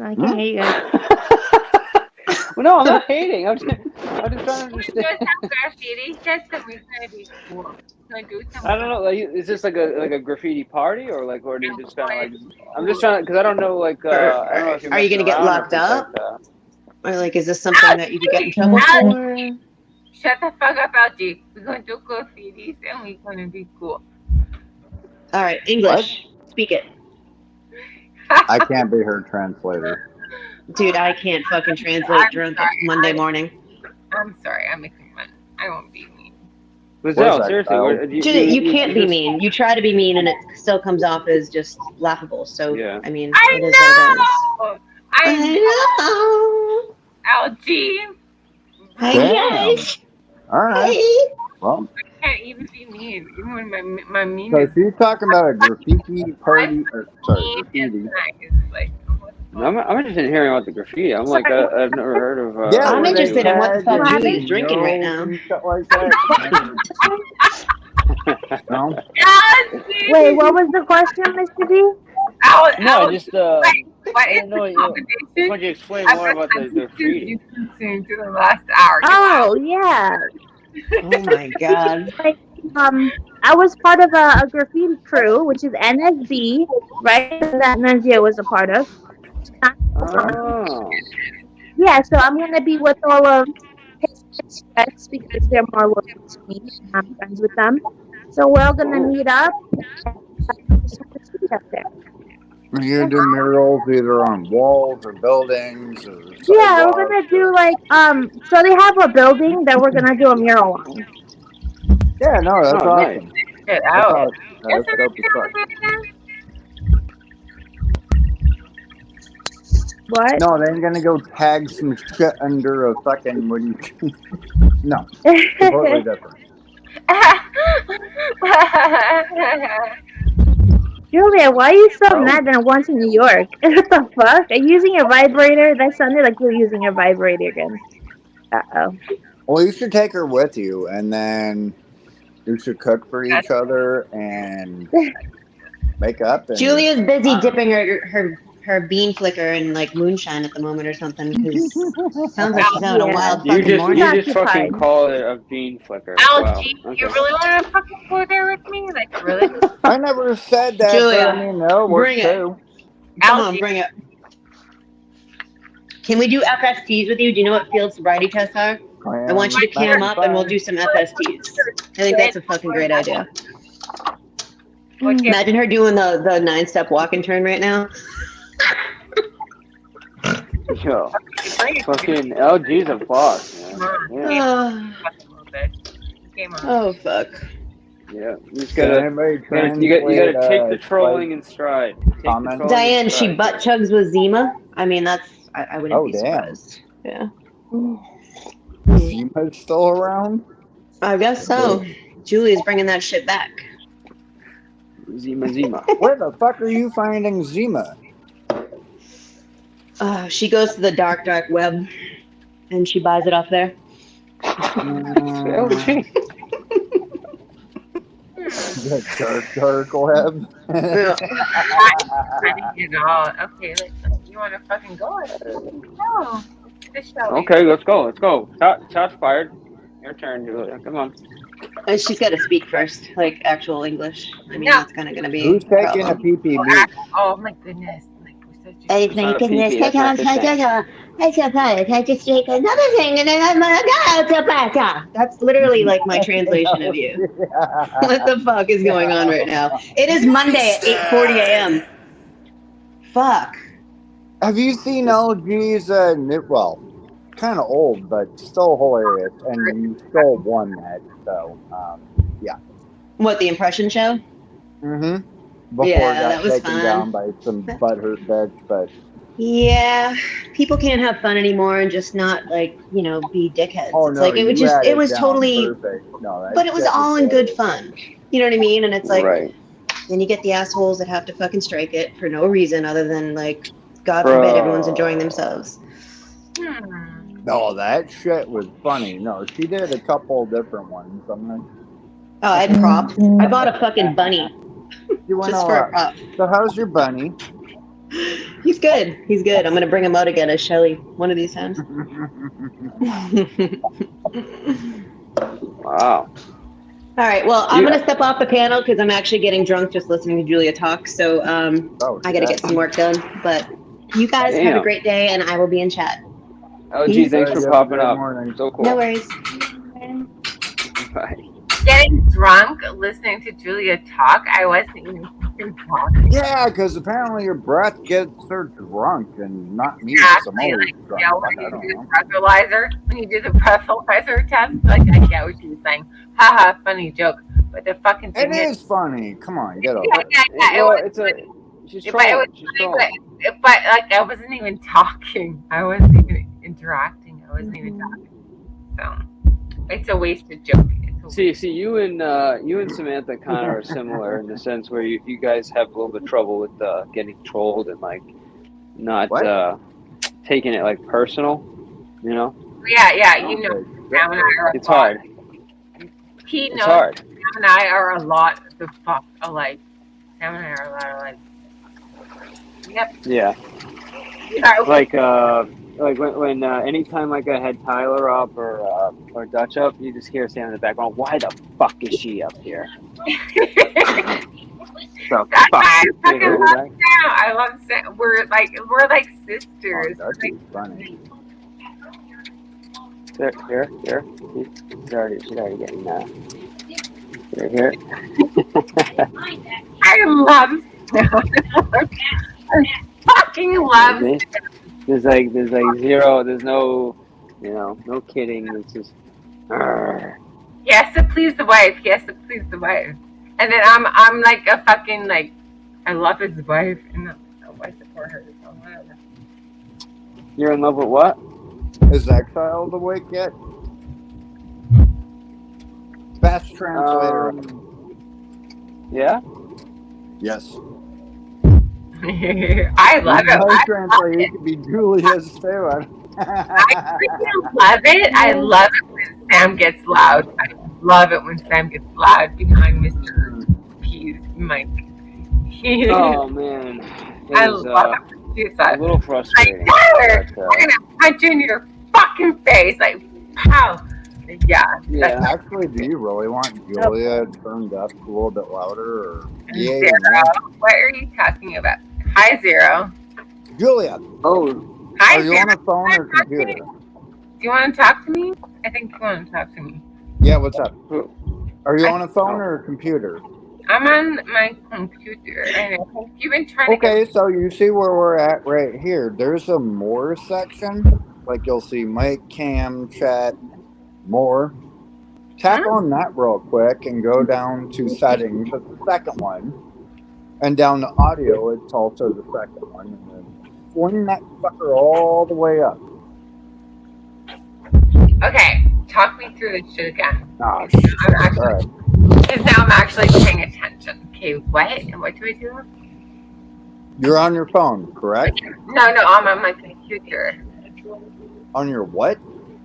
I can hear you guys. Well, no, I'm not hating. I'm just trying to understand. Graffiti system is gonna be cool. I don't know. Like, is this like a graffiti party or do you just kind of like? I'm just trying because I don't know. Like, I don't know if you're Are you gonna get locked up? Or like, is this something that you could get in trouble for? Shut the fuck up, LG. We're gonna do graffitis and we're gonna be cool. All right, English. Speak it. I can't be her translator. Dude, I can't fucking translate drunk Monday morning. I'm sorry, I'm making fun. I won't be mean. No, seriously. You can't be mean. You try to be mean and it still comes off as just laughable. So, yeah. I mean, it is what it is. I know. LG. Hi, guys. All right. Hey. Well, I can't even be mean. Even when my mean so is she's talking about a graffiti party. Graffiti. like, I'm interested in hearing about the graffiti. I'm like, I've never heard of. Yeah, I'm interested in what the fuck Julie's drinking right now. Stuff like that. No? Wait, what was the question, Mr. D? No, just what is the why don't you explain more about the graffiti? You consumed to the last hour. Oh yeah. Oh my god. Like, I was part of a graffiti crew, which is NSB, right? That Nanzia was a part of. Oh. Yeah, so I'm gonna be with all of his friends because they're more loyal to me and I'm friends with them. So we're all gonna meet up and do some graffiti up there. You're gonna do murals either on walls or buildings or Yeah, we're gonna do like so they have a building that we're gonna do a mural on. Yeah, no, that's awesome. Get That's out. awesome. That's dope as fuck. What? No, they ain't gonna go tag some shit under a fucking No, completely different. Julia, why are you so mad that I went to New York? What the fuck? Are you using your vibrator? That sounded like you were using your vibrator again. Uh-oh. Well, you should take her with you, and then you should cook for each other and make up. And, Julia's busy dipping her bean flicker in like moonshine at the moment or something because sounds like she's having a wild fucking morning. You just fucking call it a bean flicker. LG, Wow. Okay. you really want to fucking go there with me? Like, really? I never said that. Julia, but I mean, no, bring it. Too. Come on, bring it. Can we do FSTs with you? Do you know what field sobriety tests are? I want you to cam up and we'll do some FSTs. I think that's a fucking great idea. Imagine her doing the 9-step walk and turn right now. Yo, fucking LG's a boss, man. Game on. Yeah. A little bit. Game on. Oh fuck. Yeah, you just Can gotta, anybody you gotta translate take the trolling Spike's in stride. Take the comment? trolling in Diane, she stride. butt chugs with Zima. I mean, that's I wouldn't Oh be damn. surprised. Yeah. Zima's still around? I guess so. Julie's bringing that shit back. Zima. Where the fuck are you finding Zima? She goes to the dark web, and she buys it off there. Oh shit. The dark web. You know, okay, you want to fucking go? Let's fucking go. Let's do the show. Okay, let's go. Let's go. Shots fired. Your turn, Julia. Come on. And she's got to speak first, like actual English. I mean, that's kind of going to be Who's a taking a problem. PPB? Oh my goodness. Oh my goodness, I just take another thing and then I'm gonna go. That's literally like my translation of you. What the fuck is going on right now? It is Monday at 8:40 a.m. Fuck. Have you seen LG's well, kind of old, but still hilarious, and you still won that, so yeah. What, the impression show? Mm-hmm. Before Yeah, it got that was taken fun. down by some butthurt bitch, but Yeah, people can't have fun anymore and just not like, be dickheads. oh It's no, like it was down totally perfect. No, that but it was shit all in good hilarious. fun. You know what I mean? And it's like Right. then you get the assholes that have to fucking strike it for no reason other than like God forbid everyone's enjoying themselves. No, that shit was funny. No, she did a couple different ones. I'm like, Oh, I had props. I bought a fucking bunny. Just for a prop. So how's your bunny? He's good. He's good. I'm gonna bring him out again as Shelly one of these times. Wow. All right. Well, I'm gonna step off the panel because I'm actually getting drunk just listening to Julia talk. So I gotta get some work done. But you guys have a great day, and I will be in chat. Oh, gee, thanks for popping up. So cool. No worries. Bye. Getting drunk, listening to Julia talk. I wasn't even fucking talking. Yeah, because apparently your breath gets her drunk and not me. Exactly. I'm always Like, drunk. yeah, when you do the breathalyzer, test, like I get what she was saying. Haha, funny joke. But the fucking thing It is funny. Come on, get over it. Yeah, it was funny. She's But it was funny, but like I wasn't even talking. I wasn't even interacting. I wasn't even talking. So it's a wasted joke. See, you and Samantha kind of are similar in the sense where you guys have a little bit of trouble with getting trolled and like not taking it like personal, you know? Yeah, you know, Sam and I are it's hard. He knows It's hard. Sam and I are a lot the fuck alike. Sam and I are a lot alike. Yep. Yeah. Like when anytime like I had Tyler up or Dutch up, you just hear Sam in the background. Why the fuck is she up here? So That's why I fuck. fucking love Sam. I love Sam. We're like sisters. Oh, that's funny. Here. She's already getting here. I love Sam. I fucking love Sam. There's like zero. There's no, no kidding. It's just. He has to please the wife. And then I'm like a fucking like, I love his wife and I support her. So whatever. You're in love with what? Is Exiled awake yet? Fast translator. Yeah. Yes. I love it. Translator could be Julia's too. I freaking love it. I love it when Sam gets loud. I love it when Sam gets loud behind Mr. P's mic. Oh man, I love it. A little frustrating. Like, Tyler, I'm gonna punch you in your fucking face. Like, pow. Yeah. Actually, do you really want Julia turned up a little bit louder? Or Zero. What are you talking about? Hi, Zero. Julia. Oh. Hi, Are you Zero. on a phone or computer? Do you want to talk to me? I think you want to talk to me. Yeah, what's up? Are you on a phone or a computer? I'm on my computer, and I think you've been trying to. Okay, so you see where we're at right here. There's a more section. like you'll see mic, cam, chat, more. Tap on that real quick and go down to settings. It's the second one. And down to audio, it's also the second one. And then fling that fucker all the way up. Okay, talk me through this shit again. Oh, shit. All right. Because now I'm actually paying attention. Okay, what? And what do I do? You're on your phone, correct? No, I'm on my computer. On your what?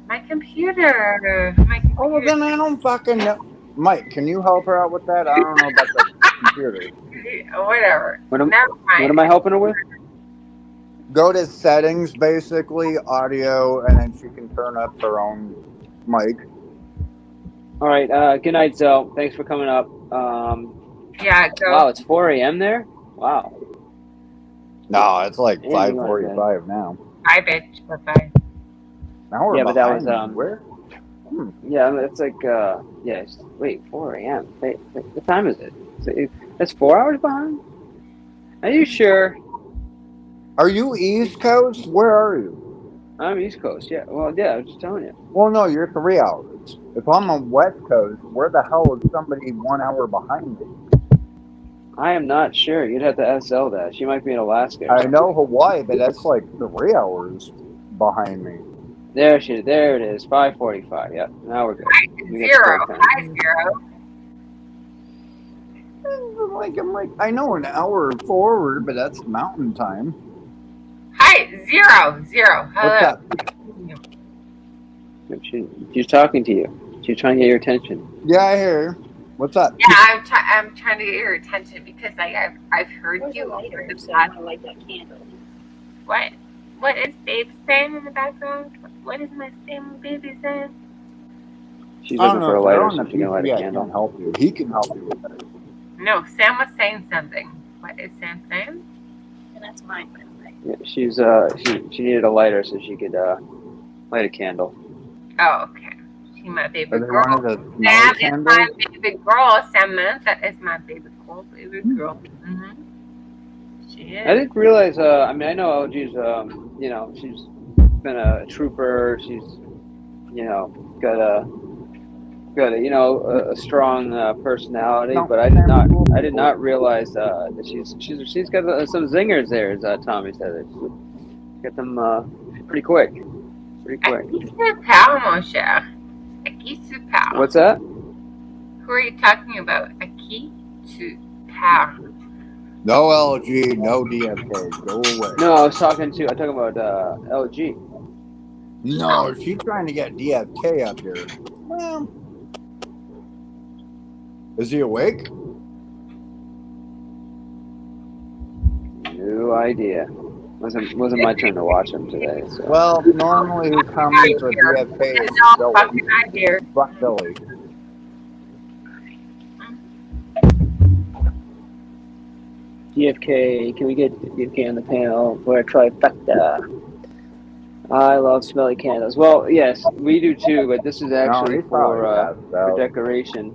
My computer. Oh, well, then I don't fucking know. Mike, can you help her out with that? I don't know about the computer. Whatever. What am I helping her with? Go to settings, basically, audio, and then she can turn up her own mic. All right. Good night, Zell. Thanks for coming up. Yeah. Go. Wow, it's 4 a.m. there. Wow. No, it's like 5:45 now. Bye, bitch. Bye. Now we're but that was where? Yeah, it's like wait, 4 a.m. Wait, what time is it? That's 4 hours behind. Are you sure? Are you East Coast? Where are you? I'm East Coast. Yeah. Well, yeah. I was just telling you. Well, no, you're 3 hours. If I'm on West Coast, where the hell is somebody 1 hour behind me? I am not sure. You'd have to ask Zell that. She might be in Alaska. I know Hawaii, but that's like 3 hours behind me. There it is. 5:45. Yeah. Now we're good. Zero. Hi, Zero. I'm like, I know an hour forward, but that's mountain time. Hi, Zero. Hello. What's up? She's talking to you. She's trying to get your attention. Yeah, I hear her. What's up? Yeah, I'm trying to get your attention because I've heard you over the past. Like that candle. What? What is Babe saying in the background? What is my baby saying? She's looking for a lighter so she can light a candle. Can help you. He can help you with that. No, Sam was saying something. What is Sam saying? And that's mine, by the way. Yeah, she needed a lighter so she could light a candle. Oh, okay. She my baby Are they girl. one of the Sam is candles? my baby girl. Samantha is my baby girl. Mm-hmm. She is. I didn't realize. I mean, I know LG's. She's been a trooper. She's, got a strong personality. But I did not realize that she's got some zingers there, as Tommy said. She's got them pretty quick. What's that? Who are you talking about? A key to power. No LG, no DFK. Go away. No, I'm talking about LG. No, she's trying to get DFK up here. Well, is he awake? No idea. Wasn't my turn to watch him today. So. Well, normally who comes with DFK is Billy. Fuck Billy. DFK, can we get DFK on the panel for a trifecta? I love smelly candles. Well, yes, we do too, but this is actually for decoration.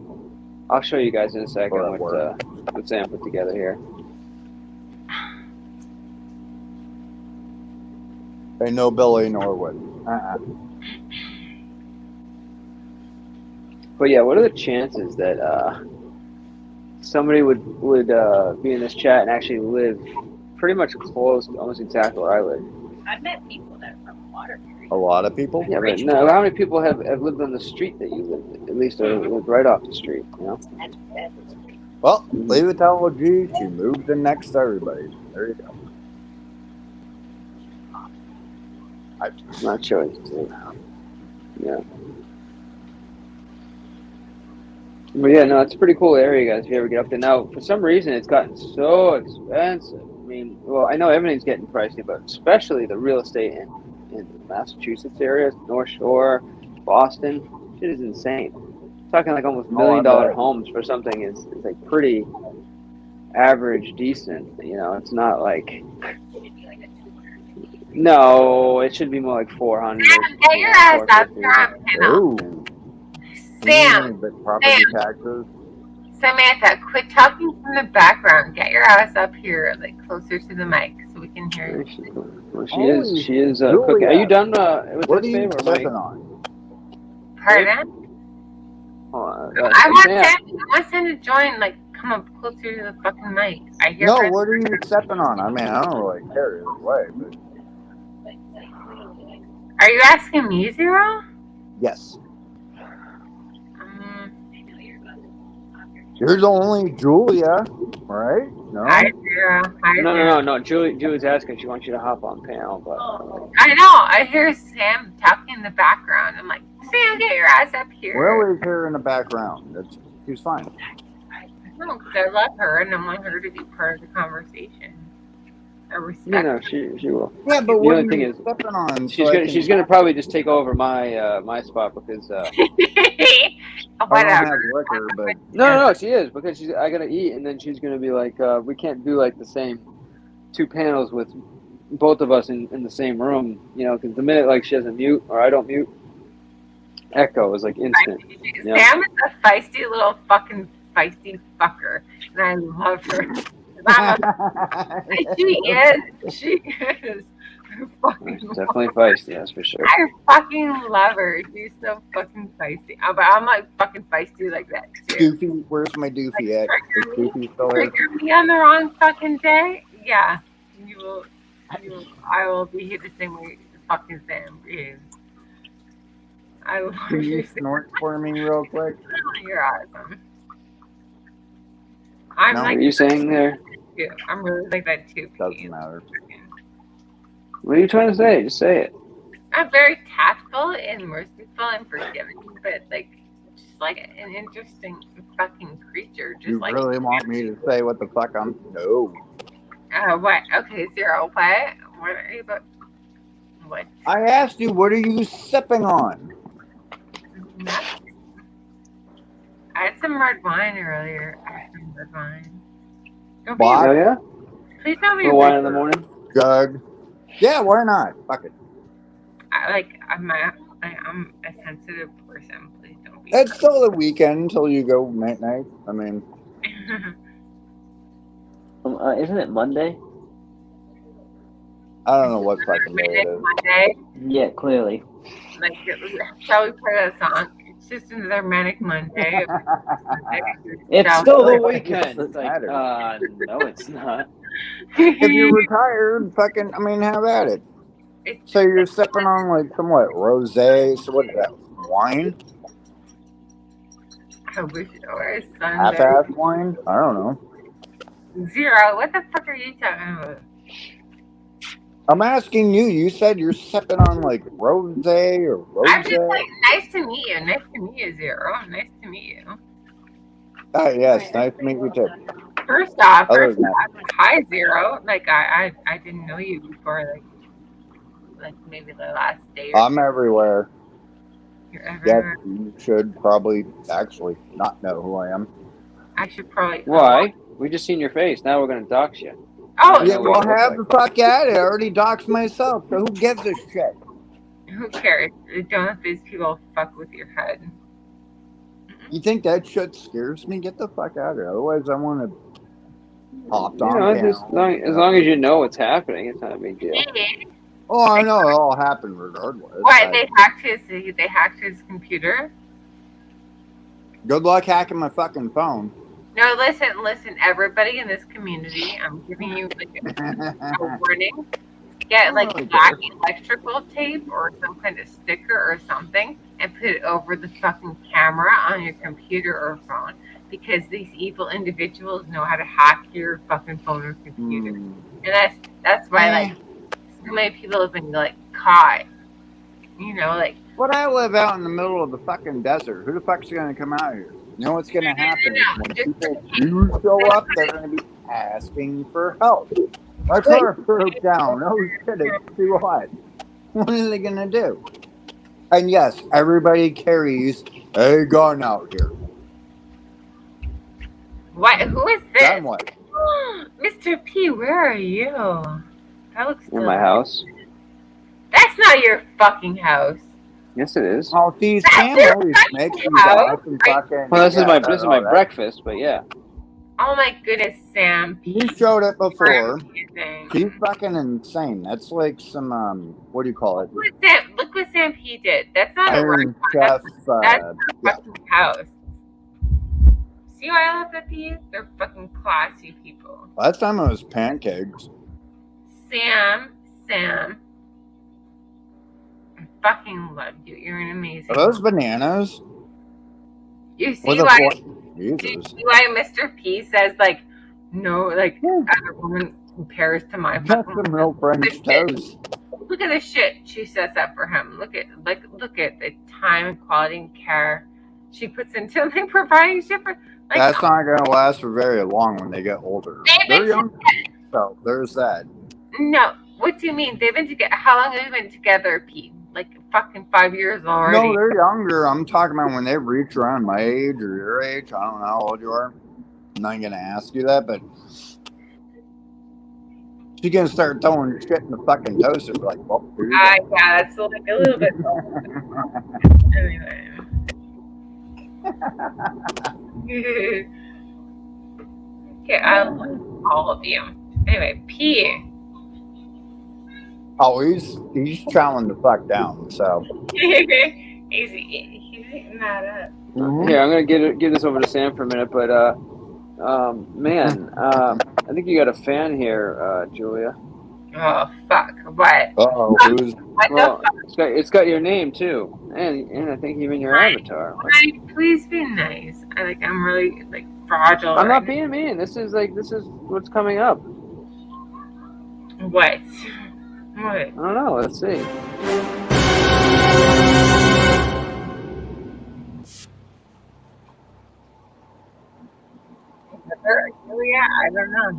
I'll show you guys in a second what Sam put together here. Ain't no Billy Norwood. But yeah, what are the chances that somebody would be in this chat and actually live pretty much close to almost exactly where I live? I've met people that are from Waterbury. A lot of people? Yeah, but no, how many people have lived on the street that you lived, at least or lived right off the street, Well, leave it to LG. She moved in next to everybody. There you go. I'm not sure. Yeah. But yeah, no, it's a pretty cool area, guys, if you ever get up there. Now, for some reason, it's gotten so expensive. I mean, well, I know everything's getting pricey, but especially the real estate in the Massachusetts area, North Shore, Boston, shit is insane. Talking like almost $1 million homes for something is like pretty average, decent. It's not like... No, it should be more like 400. Get your ass up. You're on panel. Ooh. Sam. Property taxes. Samantha, quit talking from the background. Get your ass up here, like closer to the mic, so we can hear you. Well, she Holy is Julia, cooking. Are you done with what this, are babe, you or am I? sipping on? Pardon? I want Sam to join. Like, come up closer to the fucking mic. I hear No, her. what are you sipping on? I mean, I don't really care either way, but Are you asking me, Zero? yes. You're the only Julia, right? No. Hi, Zero. Hi, Zero. No. Julie's asking. She wants you to hop on panel, but I know. I hear Sam talking in the background. I'm like, Sam, get your ass up here. We're always here in the background. She's fine. No, because I love her and I want her to be part of the conversation. I respect her. she will. Yeah, but the what only are thing you is, sipping on? she's gonna probably just take over my spot because I don't have liquor, but no, she is because I gotta eat, and then she's gonna be like, we can't do like the same two panels with both of us in the same room, because the minute like she doesn't mute or I don't mute, echo is like instant. Sam is a feisty little fucking feisty fucker, and I love her. She is. Definitely feisty, that's for sure. I fucking love her. She's so fucking feisty. But I'm like fucking feisty like that too. Doofy, where's my Doofy at? Is Doofy still here? Trigger me on the wrong fucking day? Yeah. I will behave the same way fucking Sam behaves. I love Can you snort for me real quick? You're awesome. I'm No? like, What are you saying there? Yeah, I'm really like that too. Doesn't matter. What are you trying to say? Just say it. I'm very tactful and merciful and forgiving, but like, just like an interesting fucking creature. Just You like really want me to say what the fuck I'm? No. What? Okay, Zero. What? What are you about? What? I asked you, what are you sipping on? Nothing. I had some red wine earlier. Red wine. Don't be What? Oh yeah? Please don't be A wine in the morning? Jug. Yeah, why not? Fuck it. I'm a sensitive person. Please don't be. It's still the weekend until you go night night. I mean, Isn't it Monday? I don't know what fucking day it is. Monday. Yeah, clearly. Like, shall we play that song? It's just another manic Monday. It's still the weekend. It's like, no, it's not. If you're retired, fucking, I mean, have at it. So you're sipping on like somewhat rosé. So what is that? Wine? I wish it was Sunday. Half-ass wine? I don't know. Zero. What the fuck are you talking about? I'm asking you. You said you're sipping on like rosé or rosé. I'm just like, nice to meet you. Nice to meet you, Zero. Nice to meet you. Oh yes, nice to meet you too. First off, hi Zero. Like I didn't know you before like maybe the last day. I'm everywhere. You're everywhere. Yes, you should probably actually not know who I am. I should probably. Why? We just seen your face. Now we're gonna dox you. Oh yeah, well, have the fuck at it. I already doxed myself. So who gives a shit? Who cares? Don't let these people fuck with your head. You think that shit scares me? Get the fuck out of here. Otherwise, I want to hop on. As long as you know what's happening, it's not a big deal. Oh, I know it all happened regardless. What? They hacked his computer? Good luck hacking my fucking phone. No, listen, everybody in this community, I'm giving you like a warning. Get like black electrical tape or some kind of sticker or something and put it over the fucking camera on your computer or phone because these evil individuals know how to hack your fucking phone or computer. And that's why like so many people have been like caught. You know, like. But I live out in the middle of the fucking desert. Who the fuck's gonna come out here? You know what's gonna happen is when people do show up, they're gonna be asking for help. My car broke down. No shit, it's too hot. What are they gonna do? And yes, everybody carries a gun out here. What? Who is this? Then what? Mr. P, where are you? That looks in my house. That's not your fucking house. Yes, it is. Oh, see, Sam always makes these awesome fucking. Well, this is my that. breakfast, but yeah. Oh my goodness, Sam. You showed it You're before. amazing. She's fucking insane. That's like some what do you call it? Look what Sam P did. That's not Iron a Chef. that's her fucking house. See why I love the P's? They're fucking classy people. Last time it was pancakes. Sam, I fucking love you. You're an amazing. Are those bananas? You see why? Mr. P says like, no, like other woman compares to my Got fucking. some real French toast. Look at the shit she sets up for him. Look at the time and quality and care she puts into like providing shit for. Like, That's not gonna last for very long when they get older. They're young, so there's that. No, what do you mean? They've been together. How long have they been together, Pete? Like fucking 5 years already. No, they're younger. I'm talking about when they reach around my age or your age. I don't know how old you are. I'm not gonna ask you that, but she's gonna start throwing shit in the fucking toaster. Like, well, yeah, that's like a little bit. Anyway. Okay, I love all of you. Anyway, P. Oh, he's chowing the fuck down. So he's eating that up. Here, I'm gonna give this over to Sam for a minute, but man, I think you got a fan here, Julia. Oh fuck! What? Oh, who's? Well, it's got your name too, and I think even your avatar. Like, please be nice. I'm really like fragile. I'm not being mean. This is what's coming up. What? What? I don't know. Let's see. Julia, I don't know.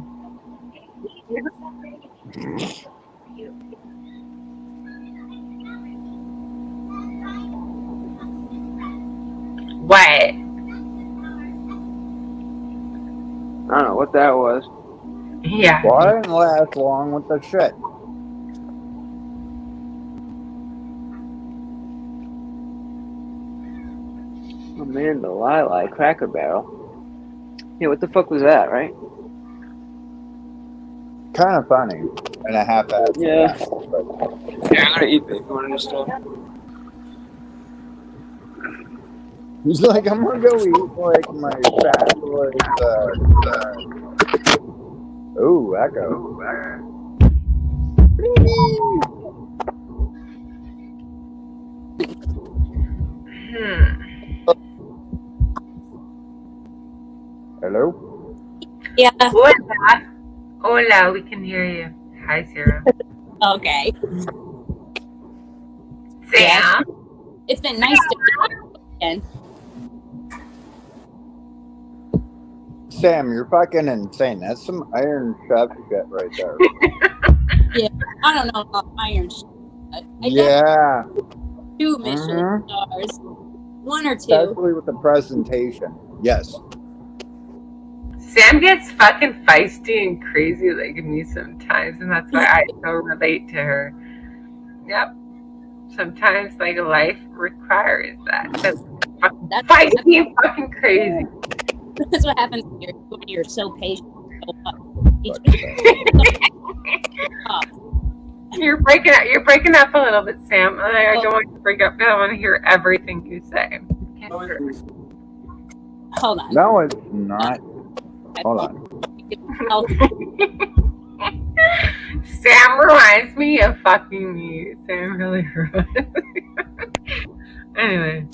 What? I don't know what that was. Yeah. Well, I didn't last long with the shit. Amanda Lili, Cracker Barrel. Yeah, what the fuck was that, right? Kind of funny and a half-ass. Yeah. Yeah, I'm gonna eat it. You want to just He's like, I'm gonna go eat like my fabulous. Ooh, echo. Hello? Yeah. Hola, we can hear you. Hi, Sarah. Okay. Sam? Yeah. It's been nice to meet you again. Sam, you're fucking insane. That's some Iron Chef shit right there. Yeah, I don't know about Iron Chef. Yeah. 2 Michelin stars. 1 or 2. Especially with the presentation. Yes. Sam gets fucking feisty and crazy like me sometimes, and that's why I so relate to her. Yep. Sometimes like life requires that. That's fucking feisty and fucking crazy. That's what happens when you're so patient. You're breaking up a little bit, Sam. I don't want you to break up. I want to hear everything you say. Hold on. No, it's not. Hold on. Sam reminds me of fucking me. Sam really reminds me. Anyway.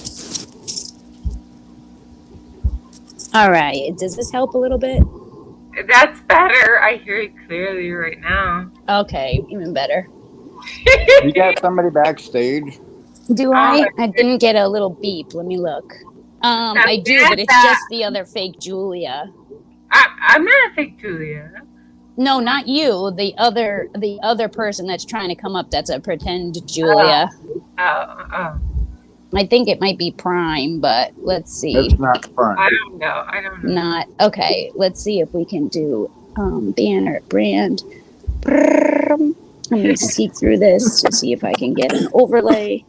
All right. Does this help a little bit? That's better. I hear you clearly right now. Okay, even better. You got somebody backstage? Do I? I didn't get a little beep. Let me look. I do, but it's just the other fake Julia. I'm not a fake Julia. No, not you. The other person that's trying to come up. That's a pretend Julia. Oh. I think it might be Prime, but let's see. It's not Prime. I don't know. Not okay. Let's see if we can do banner brand. Let me see through this to see if I can get an overlay.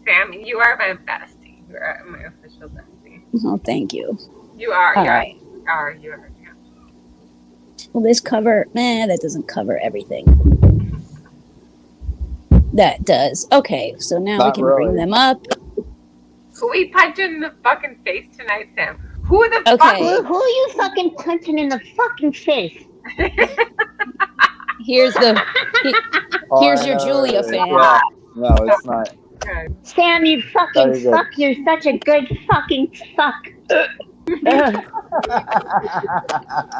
Sam, you are my bestie. You are my official bestie. Oh, thank you. You are. All You right. are. You are. Yeah. Will this cover? That doesn't cover everything. That does. Okay, so now we Not can really. bring them up. Who we punching in the fucking face tonight, Sam? Who the fuck? Okay. Who are you fucking punching in the fucking face? Here's the. Here's your Julia fan. Yeah. No, it's not. Sam, you fucking Very good. fuck. You're such a good fucking fuck.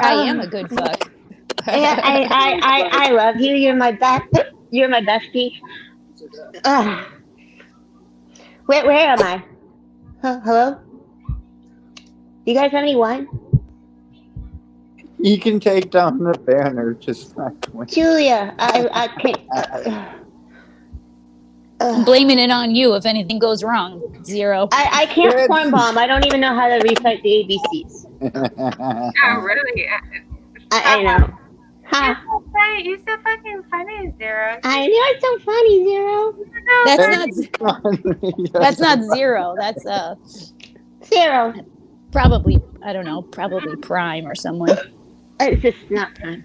I am a good fuck. Yeah, I love you. You're my best. You're my bestie. Where am I? Hello? Do you guys have any wine? You can take down the banner, just not Julia, I can't. Blaming it on you if anything goes wrong. 0. I can't form bomb. I don't even know how to recite the ABCs. Oh, really? I know. You're so funny. You're so fucking funny, Zero. I know it's so funny, Zero. That's not 0. That's 0. Probably, I don't know, probably Prime or someone. It's just not Prime.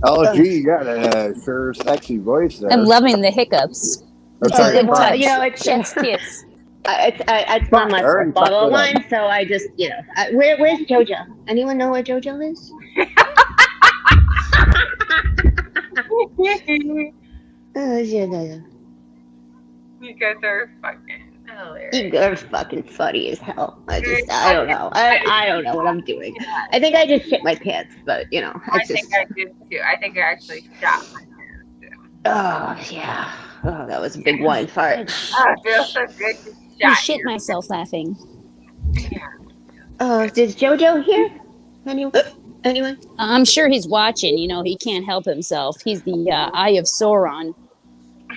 Oh, gee, you got a sure sexy voice there. I'm loving the hiccups. It's a good touch. You know, it's Chef's kiss. It's not my first bottle of wine, so I just, where's JoJo? Anyone know where JoJo is? You guys are fucking hilarious. You guys are fucking funny as hell. I don't know. I don't know what I'm doing. I think I just shit my pants, but I think I did too. I think I actually shot my pants too. Oh yeah. Oh, that was a big wine fart. Oh, it feels so good to I shot shit myself laughing. Oh, is JoJo here? Anyone? I'm sure he's watching. He can't help himself. He's the Eye of Sauron.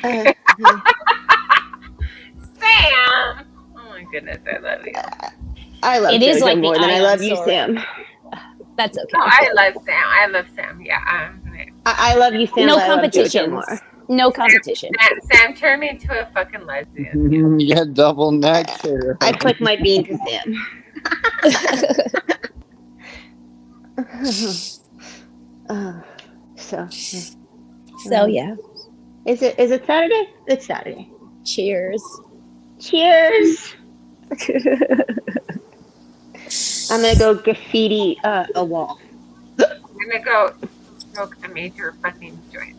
Sam! Oh my goodness, I love you. I love It is JoJo like the more than I eye love on you, Sauron. Sam. That's okay. No, I love Sam. I love Sam. Yeah. I love you, Sam. No but I love JoJo competition. more. No competition. Sam turned me into a fucking lesbian. You got double neck here. I flick my bean to Sam. So yeah. Is it Saturday? It's Saturday. Cheers. Cheers. I'm gonna go graffiti a wall. I'm gonna go smoke a major fucking joint.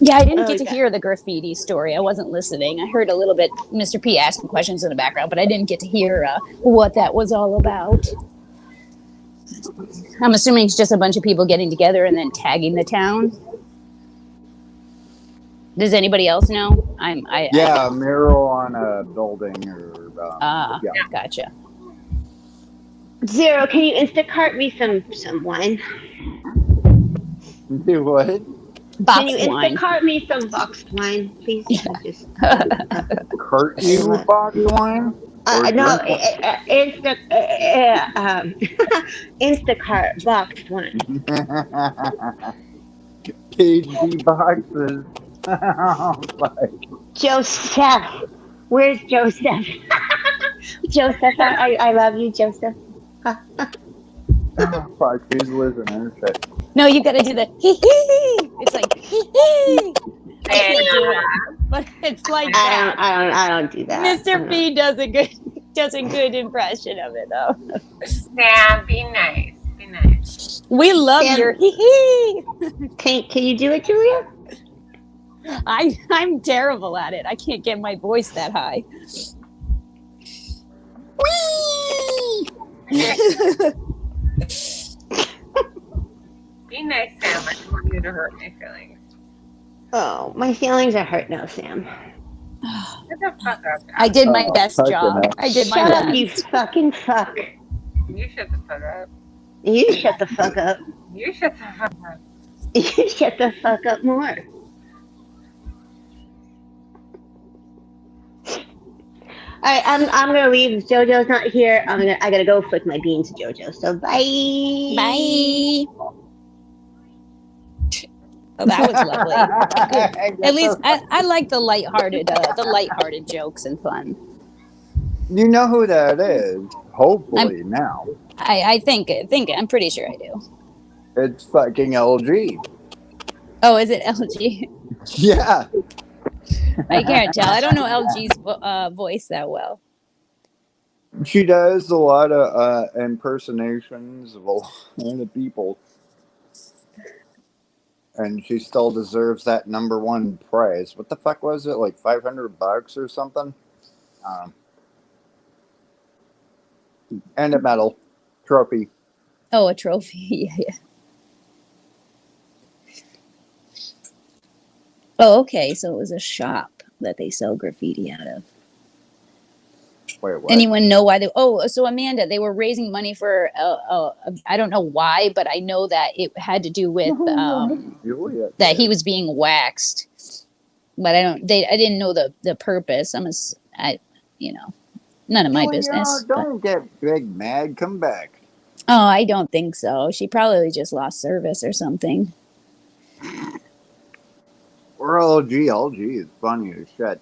Yeah, I didn't get to hear the graffiti story. I wasn't listening. I heard a little bit Mr. P asking questions in the background, but I didn't get to hear what that was all about. I'm assuming it's just a bunch of people getting together and then tagging the town. Does anybody else know? Yeah, a mural on a building or. Yeah. Gotcha. Zero, can you Instacart me some wine? Do what? Can you Instacart me some boxed wine, please? Cart you boxed wine? No, Instacart boxed wine. KG boxes. Joseph, where's Joseph? Joseph, I love you, Joseph. Fuck, he's losing interest. No, you gotta do the hee hee. It's like hee hee. I can't do it, but it's like that. I don't do that. Mr. P does a good impression of it though. Sam, be nice. Be nice. We love Sam, your hee hee. Can you do it, Julia? I'm terrible at it. I can't get my voice that high. Be nice, Sam. I don't want you to hurt my feelings. Oh, my feelings are hurt now, Sam. Shut the fuck up. I did my best job. I did my Shut best. up, you fucking fuck. You shut the fuck up. You shut the fuck up. You shut the fuck up. You shut the fuck up more. I'm gonna leave. JoJo's not here. I gotta go flick my bean to JoJo. So bye. Bye. Oh, that was lovely. At least I like the lighthearted jokes and fun. You know who that is? Hopefully now. I think I'm pretty sure I do. It's fucking LG. Oh, is it LG? Yeah. I can't tell. I don't know LG's voice that well. She does a lot of impersonations of a lot of people. And she still deserves that #1 prize. What the fuck was it? Like $500 or something? And a medal. Trophy. Oh, a trophy. Yeah. Oh, okay. So it was a shop that they sell graffiti out of. Wait, what? Anyone know why they? Oh, so Amanda, they were raising money for. I don't know why, but I know that it had to do with that he was being waxed. But I don't. I didn't know the purpose. None of my business. Don't get big mad. Come back. Oh, I don't think so. She probably just lost service or something. Or LG. LG is funny as shit.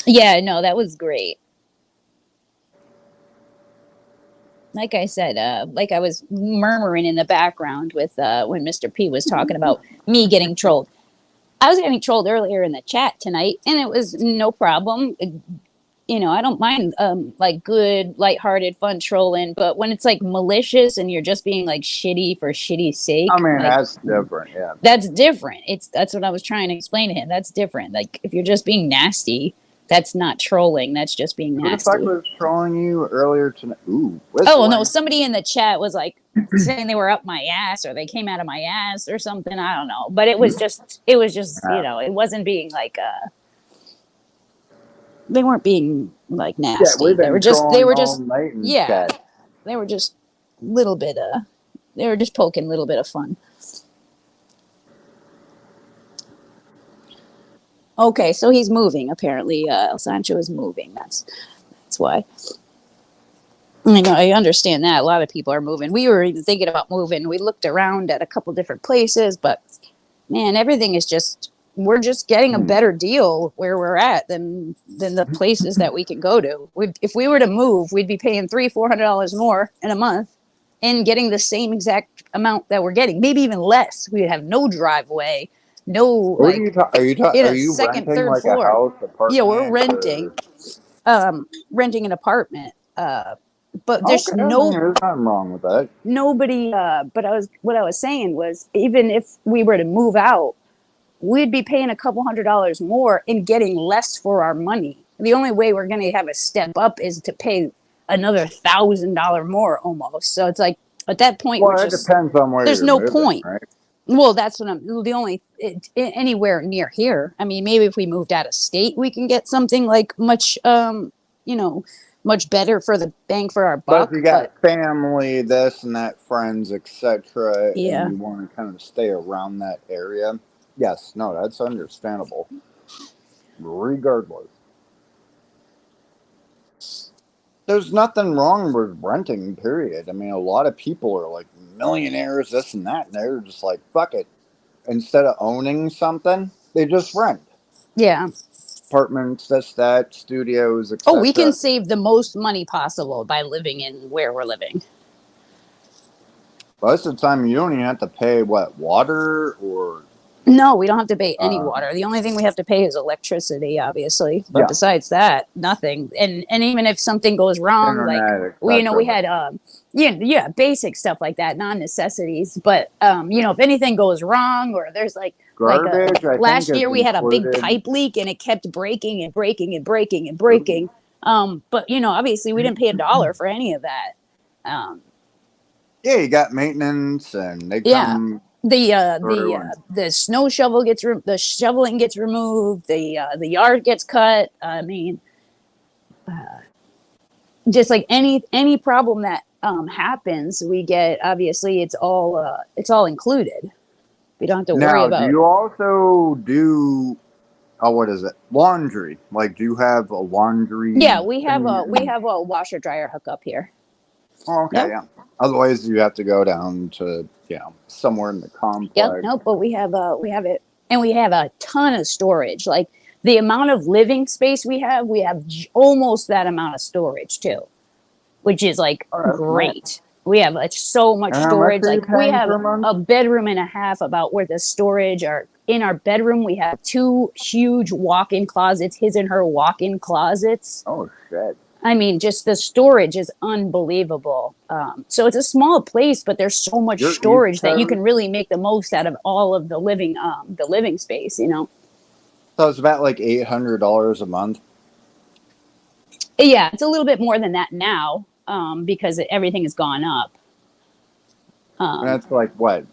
Yeah, no, that was great. Like I said, like I was murmuring in the background with when Mr. P was talking about me getting trolled. I was getting trolled earlier in the chat tonight, and it was no problem. I don't mind like good, lighthearted, fun trolling, but when it's like malicious and you're just being like shitty for shitty's sake, I mean, like, that's different, yeah. That's different. That's what I was trying to explain to him. That's different. Like if you're just being nasty, that's not trolling. That's just being nasty. Who the fuck was trolling you earlier tonight? Ooh. Oh no! Somebody in the chat was like saying they were up my ass or they came out of my ass or something. I don't know, but it was just it wasn't being like they weren't being like nasty. Yeah, they were just yeah. Chat. They were just little bit they were just poking a little bit of fun. Okay, so he's moving. Apparently, El Sancho is moving. That's why. I understand that a lot of people are moving. We were even thinking about moving. We looked around at a couple different places, but man, everything is we're just getting a better deal where we're at than the places that we can go to. If we were to move, we'd be paying $300-400 more in a month and getting the same exact amount that we're getting, maybe even less. We'd have no driveway, no What are you second, renting third like floor. a house, apartment? Yeah, we're renting. Renting an apartment. But there's there's nothing wrong with that. Nobody. But what I was saying was, even if we were to move out, we'd be paying a couple $100 more and getting less for our money. The only way we're going to have a step up is to pay another $1,000 more almost. So it's like at that point, Well, it depends on where there's you're no moving, point. right? Well, that's what anywhere near here. I mean, maybe if we moved out of state, we can get something like much better for the bang for our buck. But if you got family, this and that, friends, etc., Yeah. and you want to kind of stay around that area, yes, no, that's understandable. Regardless. There's nothing wrong with renting, period. I mean, a lot of people are like millionaires, this and that, and they're just like, fuck it. Instead of owning something, they just rent. Yeah. Apartments, this, that, studios, etc. Oh, we can save the most money possible by living in where we're living. Most of the time, you don't even have to pay, water or... No, we don't have to pay any water. The only thing we have to pay is electricity, obviously. But besides that, nothing. And even if something goes wrong, internet, like we had basic stuff like that, non-necessities. But if anything goes wrong or there's garbage, last year we had a big pipe leak and it kept breaking and breaking and breaking and breaking. But obviously we didn't pay $1 for any of that. Yeah, you got maintenance and they come. The snow shovel the shoveling gets removed. The yard gets cut. I mean, just like any problem that happens, we get. Obviously, it's all included. We don't have to worry about. Now, do you also do? What is it? Laundry. Like, do you have a laundry? Yeah, we have a washer dryer hookup here. Oh, okay, yeah. Otherwise, you have to go down to somewhere in the complex. Yep, nope. But we have it, and we have a ton of storage. Like the amount of living space we have almost that amount of storage too, which is like great. We have like so much And how much storage. are you Like we paying have per month? a bedroom and a half about worth of storage. In our bedroom, we have 2 huge walk-in closets, his and her walk-in closets. Oh shit. I mean, just the storage is unbelievable. So it's a small place, but there's so much Your East storage that you Coast? can really make the most out of all of the living space, you know? So it's about like $800 a month. Yeah, it's a little bit more than that now, because everything has gone up. And that's like what?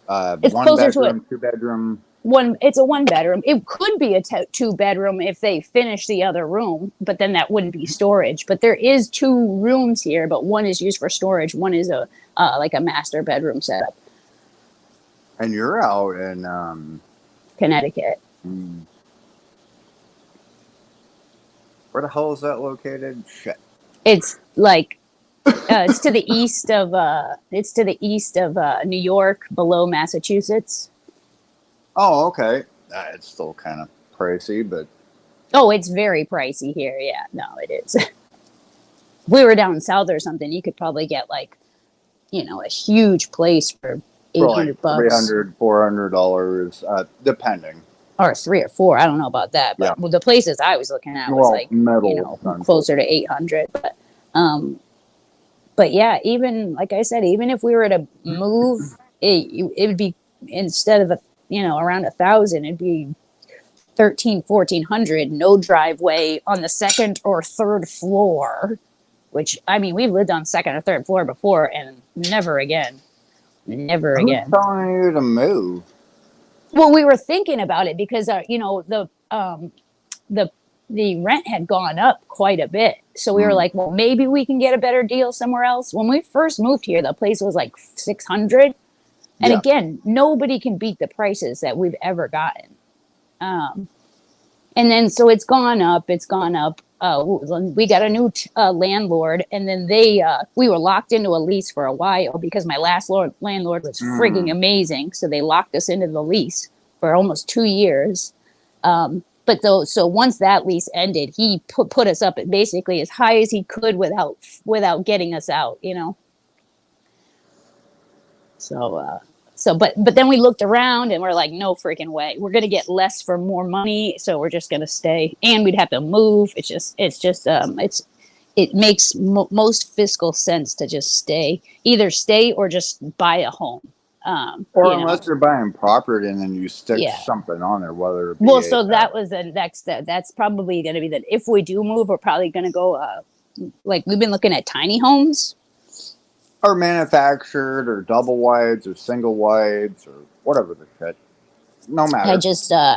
It's One closer to bedroom, 2 bedroom. it's a 1 bedroom. It could be a 2 bedroom if they finish the other room, but then that wouldn't be storage. But there is 2 rooms here, but one is used for storage. One is a like a master bedroom setup. And you're out in Connecticut. Where the hell is that located? Shit. It's like it's to the east of New York, below Massachusetts. Oh, okay. It's still kind of pricey, but Oh, it's very pricey here. Yeah, no, it is. If we were down south or something, you could probably get like, a huge place for $800 like $300, $400, depending. or 3 or 4. I don't know about that, but the places I was looking at was like closer to 800. But yeah, even like I said, even if we were to move, it would be, instead of around 1,000, it'd be 1,400, no driveway on the second or third floor. Which, I mean, we've lived on second or third floor before, and never again. Never again. Who's telling you to move? Well, we were thinking about it because the rent had gone up quite a bit. So we were like, well, maybe we can get a better deal somewhere else. When we first moved here, the place was like 600. And again, nobody can beat the prices that we've ever gotten. And then so it's gone up. We got a new landlord, and then we were locked into a lease for a while because my last landlord was frigging amazing. So they locked us into the lease for almost 2 years. So once that lease ended, he put us up at basically as high as he could without getting us out, But then we looked around and we're like, no freaking way. We're gonna get less for more money, so we're just gonna stay. And we'd have to move. It makes most fiscal sense to just stay. Either stay or just buy a home. Or unless you're buying property and then you stick something on there, whether it be that was the next step. That's probably gonna be that. If we do move, we're probably gonna go like we've been looking at tiny homes. Or manufactured, or double wides, or single wides, or whatever the shit. No matter.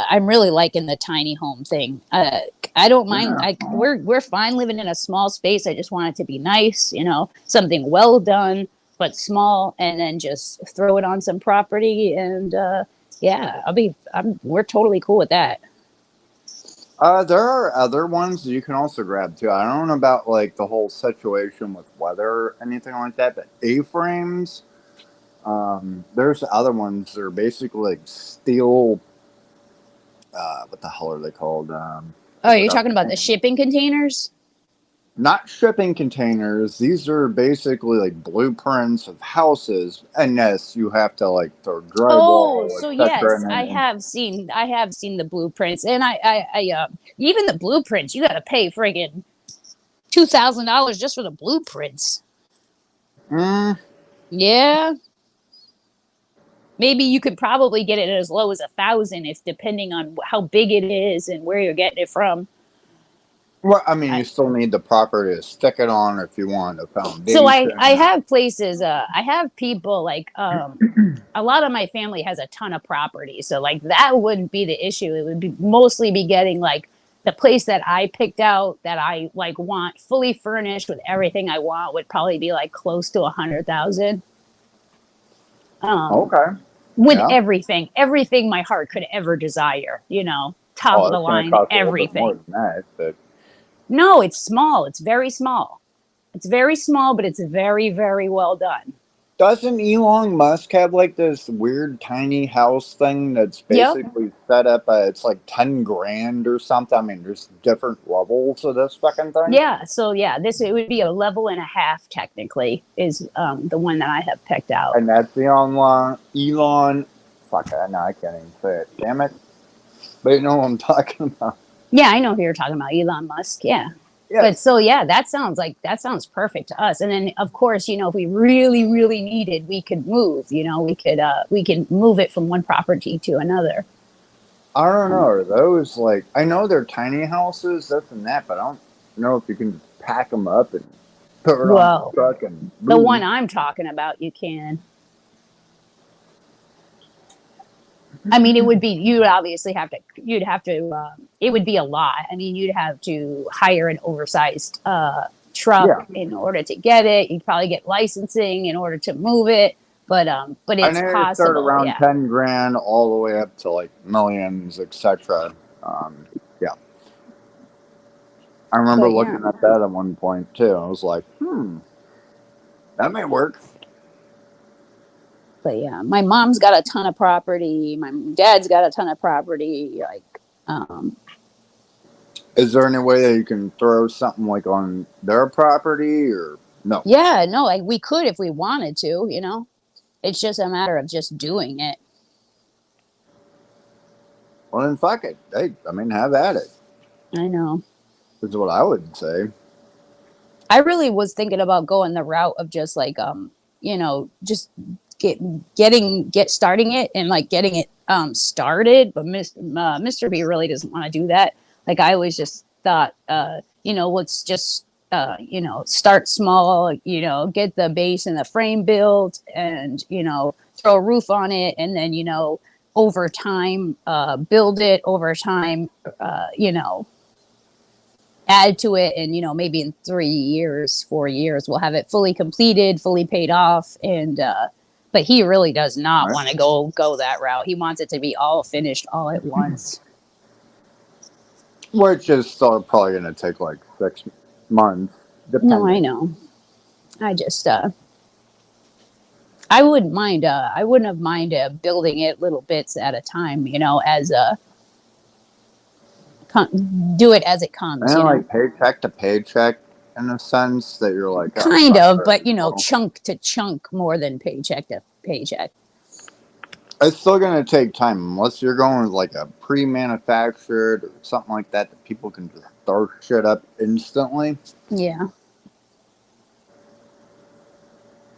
I'm really liking the tiny home thing. I don't mind. We're fine living in a small space. I just want it to be nice, something well done but small, and then just throw it on some property. And we're totally cool with that. There are other ones that you can also grab too. I don't know about like the whole situation with weather or anything like that, but A-frames. There's other ones that are basically like steel. What the hell are they called? You're talking about the shipping containers? Not shipping containers. These are basically like blueprints of houses, and yes, you have to like throw drywall. Oh, so yes, I have seen the blueprints, and I even the blueprints, you got to pay friggin' $2,000 just for the blueprints. Yeah. Maybe you could probably get it as low as 1,000, if depending on how big it is and where you're getting it from. Well, I mean, you still need the property to stick it on if you want a foundation. So I have places, I have people like, a lot of my family has a ton of property. So like that wouldn't be the issue. It would mostly be getting like the place that I picked out that I like want fully furnished with everything I want would probably be like close to 100,000. Okay. With everything my heart could ever desire, top of the line, everything. More than that, but... No, it's small. It's very small. It's very small, but it's very, very well done. Doesn't Elon Musk have like this weird tiny house thing that's Yep. basically set up? It's like 10 grand or something. I mean, there's different levels of this fucking thing. Yeah. So yeah, it would be a level and a half technically is the one that I have picked out. And that's the Elon. Fuck, no, I can't even say it. Damn it. But you know what I'm talking about. Yeah, I know who you're talking about, Elon Musk. Yeah. Yes. But so yeah, that sounds perfect to us. And then of course, if we really, really needed, we could move. We could move it from one property to another. I don't know. Are those like, I know they're tiny houses, this and that, but I don't know if you can just pack them up and put it on the truck and the one I'm talking about, you can. I mean, it would be, you'd have to, it would be a lot. I mean, you'd have to hire an oversized truck in order to get it. You'd probably get licensing in order to move it. But it's I know possible. start around yeah. 10 grand all the way up to like millions, etc. Yeah. I remember looking at that at one point too. I was like, that may work. But yeah, my mom's got a ton of property. My dad's got a ton of property. Is there any way that you can throw something like on their property or no? Yeah, no, we could if we wanted to, It's just a matter of just doing it. Well, then fuck it. Hey, I mean, have at it. I know. Is what I would say. I really was thinking about going the route of just like, just starting it and like getting it started. But Mr. B really doesn't want to do that. Like I always just thought, let's just start small, get the base and the frame built and, throw a roof on it. And then, over time, build it over time, add to it. And, maybe in 3 years, 4 years, we'll have it fully completed, fully paid off. And, but he really does not want to go that route. He wants it to be all finished all at once. Which is still probably going to take like 6 months. No, I know. I just, I wouldn't have minded building it little bits at a time, as do it as it comes. And like paycheck to paycheck in a sense that you're like, kind of, but chunk to chunk more than paycheck to paycheck. It's still going to take time unless you're going with like a pre-manufactured or something like that people can just throw shit up instantly. Yeah.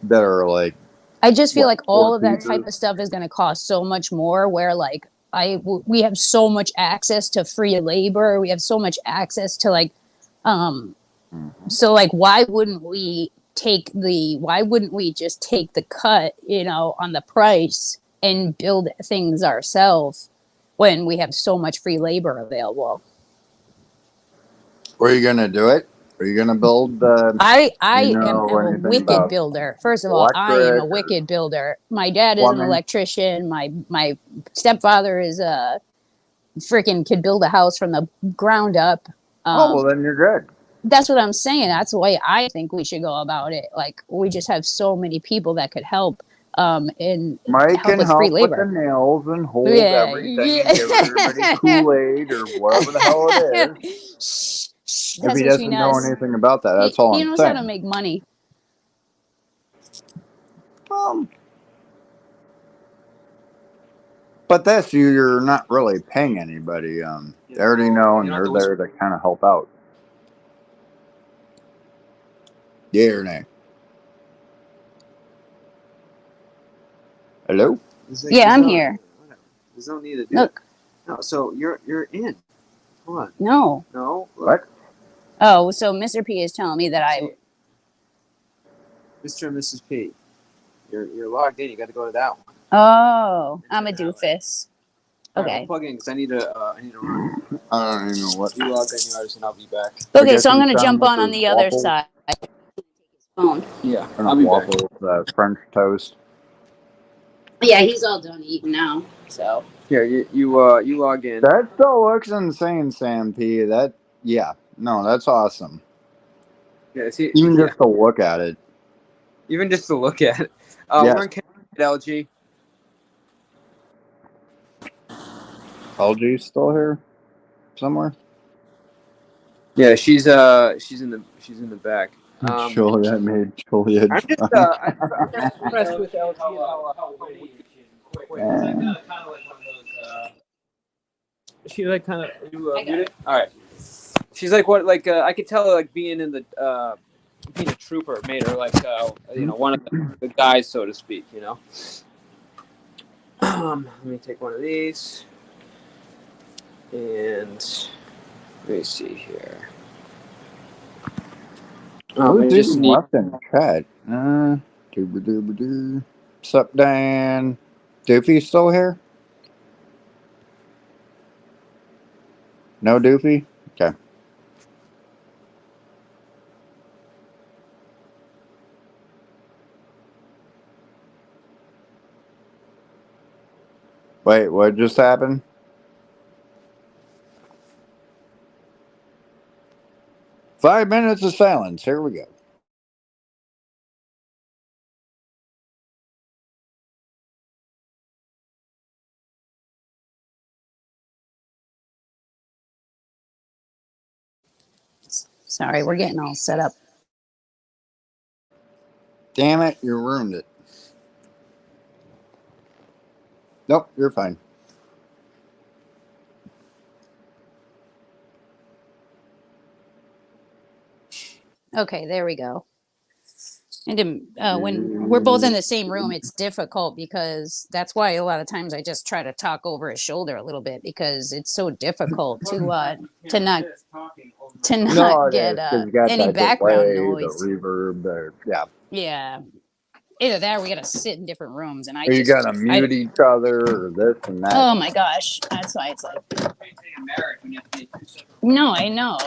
That are like. I just feel like all of that type of stuff is going to cost so much more. Where like we have so much access to free labor. We have so much access to like, so like why wouldn't we just take the cut, on the price and build things ourselves when we have so much free labor available? Are you gonna do it? Are you gonna build? I am a wicked builder. First of all, I am a wicked builder. My dad is an electrician. My stepfather is could build a house from the ground up. Well, then you're good. That's what I'm saying. That's the way I think we should go about it. Like we just have so many people that could help. And Mike help with free labor. With the nails and hold everything and give everybody Kool-Aid or whatever the hell it is. If he doesn't know anything about that, that's all I'm saying. He knows how to make money. But that's you're not really paying anybody. They already know and they're there to kind of help out. Yeah or nay? Hello? Yeah, I'm here. There's no need to do it. No, so you're in. Hold on. No. No. What? Oh, so Mr. P is telling me that Mr. and Mrs. P. You're logged in. You got to go to that one. Oh, I'm a doofus. Okay. Right, I'll plug in because I need to run. I don't even know what. You log in yours and I'll be back. Okay, so I'm going to jump on the other side. Phone. Yeah, I'll be waffles, French toast. Yeah, he's all done eating now. So. Here, you log in. That still looks insane, Sam P. That's awesome. Yeah, even just to look at it. Even just to look at it. Yes. We're in Connecticut, LG. LG's still here somewhere. Yeah, she's in the back. Juliet made Juliet. I'm just I'm impressed with LG and how witty she is and quick. She like kind of you muted. All right. She's like what like I could tell like being in the being a trooper made her like one of the guys, so to speak. Let me take one of these and let me see here. Who's I just even need. left in the chat? Dooba-dooba-doo. Sup, Dan? Doofy still here? No Doofy? Okay. Wait, what just happened? Five minutes of silence. Here we go. Sorry, we're getting all set up. Damn it, you ruined it. Nope, you're fine. Okay, there we go. And when we're both in the same room, it's difficult because that's why a lot of times I just try to talk over his shoulder a little bit because it's so difficult to not No, it get is, because you got any that background delay, the noise. reverb, yeah. Yeah, either that or we gotta sit in different rooms, and Or you gotta mute each other, or this and that. oh my gosh, that's why it's like. No, I know.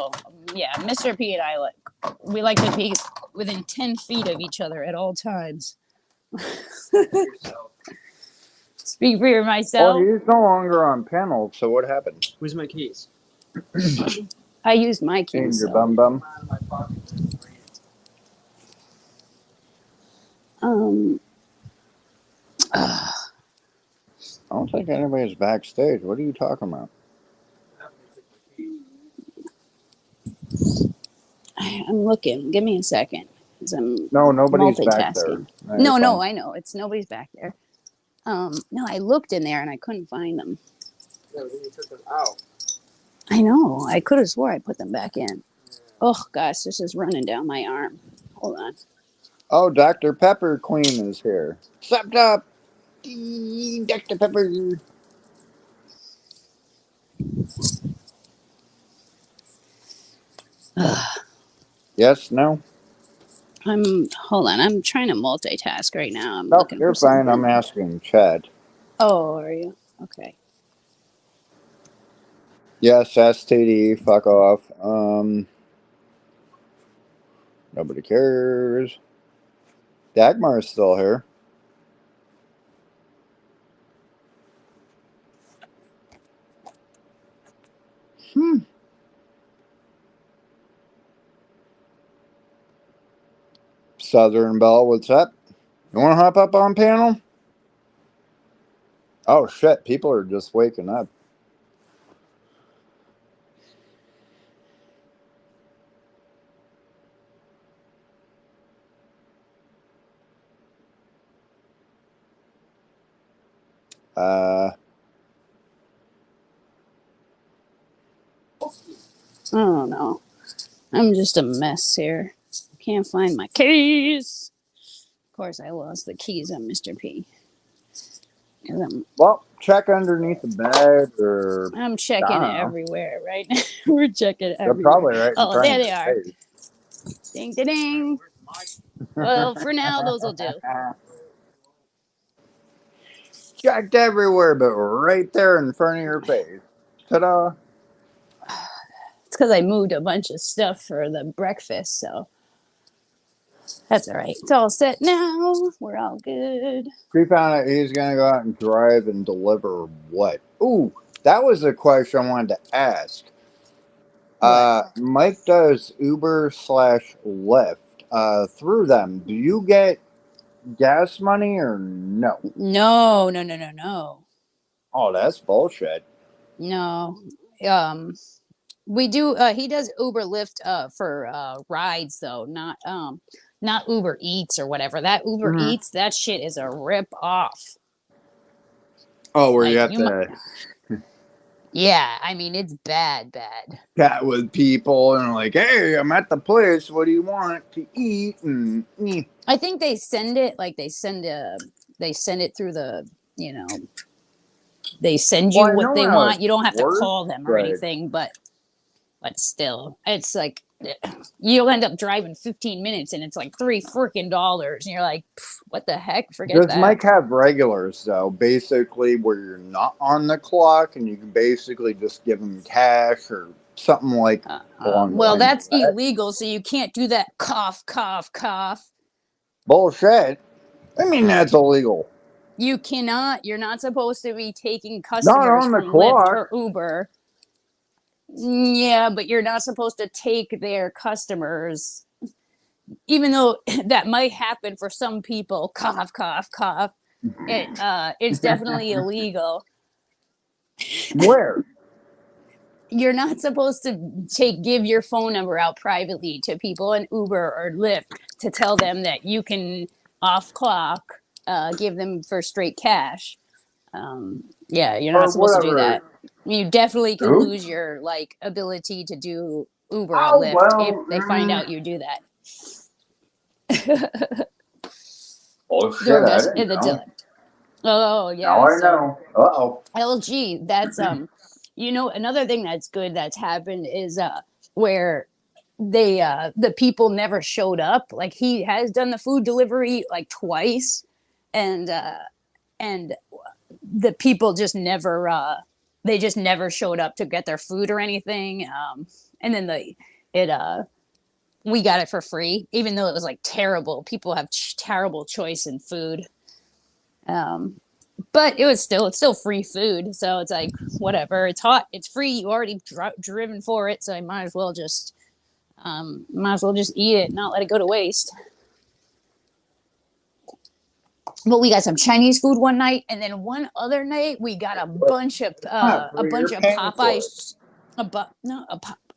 Yeah, Mr. P and I we like to be within 10 feet of each other at all times. Speak for myself. Well, he's no longer on panel, so what happened? Where's my keys? I used my keys. In your bum bum. I don't think anybody's backstage. What are you talking about? I'm looking. Give me a second. I'm no, nobody's back there. No, I know. It's nobody's back there. No, I looked in there and I couldn't find them. Yeah, then you took them out. I know. I could have swore I put them back in. Oh gosh, this is running down my arm. Hold on. Oh, Dr. Pepper Queen is here. Sup up, Dr. Pepper. Yes, no? Hold on. I'm trying to multitask right now. I'm No, looking you're for fine. something. I'm asking Chad. Oh, are you? Okay. Yes, STD. Fuck off. Nobody cares. Dagmar's still here. Southern Belle, what's up? You want to hop up on panel? Oh, shit. People are just waking up. Oh no. I'm just a mess here. Can't find my keys. Of course, I lost the keys on Mr. P. Well, check underneath the bed or... I'm checking everywhere, right? We're checking They're everywhere. probably right in Oh, front there of they your are. face. Ding, ding, ding. Well, for now, those will do. Checked everywhere, but right there in front of your face. Ta-da. It's because I moved a bunch of stuff for the breakfast, so that's all right. It's all set now. We're all good. He found out he's going to go out and drive and deliver what? Ooh, that was a question I wanted to ask. Mike does Uber/Lyft. Through them, do you get gas money or no? No, no, no, no, no. Oh, that's bullshit. No. We do he does Uber Lyft for rides though, not Uber Eats or whatever. That Uber Eats, that shit is a rip off. Oh, where Like, you have to yeah, I mean it's bad. chat with people and like, hey, I'm at the place. What do you want to eat? And I think they send it like they send it through the, you know, they send you well, I what know they how want. it You don't have to works, call them or but anything, but still, it's like you'll end up driving 15 minutes and it's like $3 freaking, and you're like, what the heck? Forget does that. Mike have regulars though? Basically, where you're not on the clock and you can basically just give them cash or something like along the Well, lines that's of that. illegal, so you can't do that. Cough, cough, cough. Bullshit. I mean, that's illegal. You cannot. You're not supposed to be taking Not customers on the from Lyft clock. or Uber. Yeah, but you're not supposed to take their customers, even though that might happen for some people. Cough, cough, cough. It's definitely illegal. Where? You're not supposed to give your phone number out privately to people in Uber or Lyft to tell them that you can off clock give them for straight cash. Yeah, you're not Or supposed to do whatever. that. You definitely can Oops. lose your like ability to do Uber or Oh Lyft if well. they find out you do that. Oh shit! I DoorDash, didn't know. Oh Now yeah, I so know. Uh-oh. LG, that's you know, another thing that's good that's happened is where they the people never showed up. Like he has done the food delivery like twice, and the people just never they just never showed up to get their food or anything. And then we got it for free, even though it was like terrible. People have terrible choice in food. But it's still free food, so it's like whatever. It's hot, it's free. You already driven for it, so I might as well just eat it, not let it go to waste. But we got some Chinese food one night, and then one other night we got a bunch of Popeyes.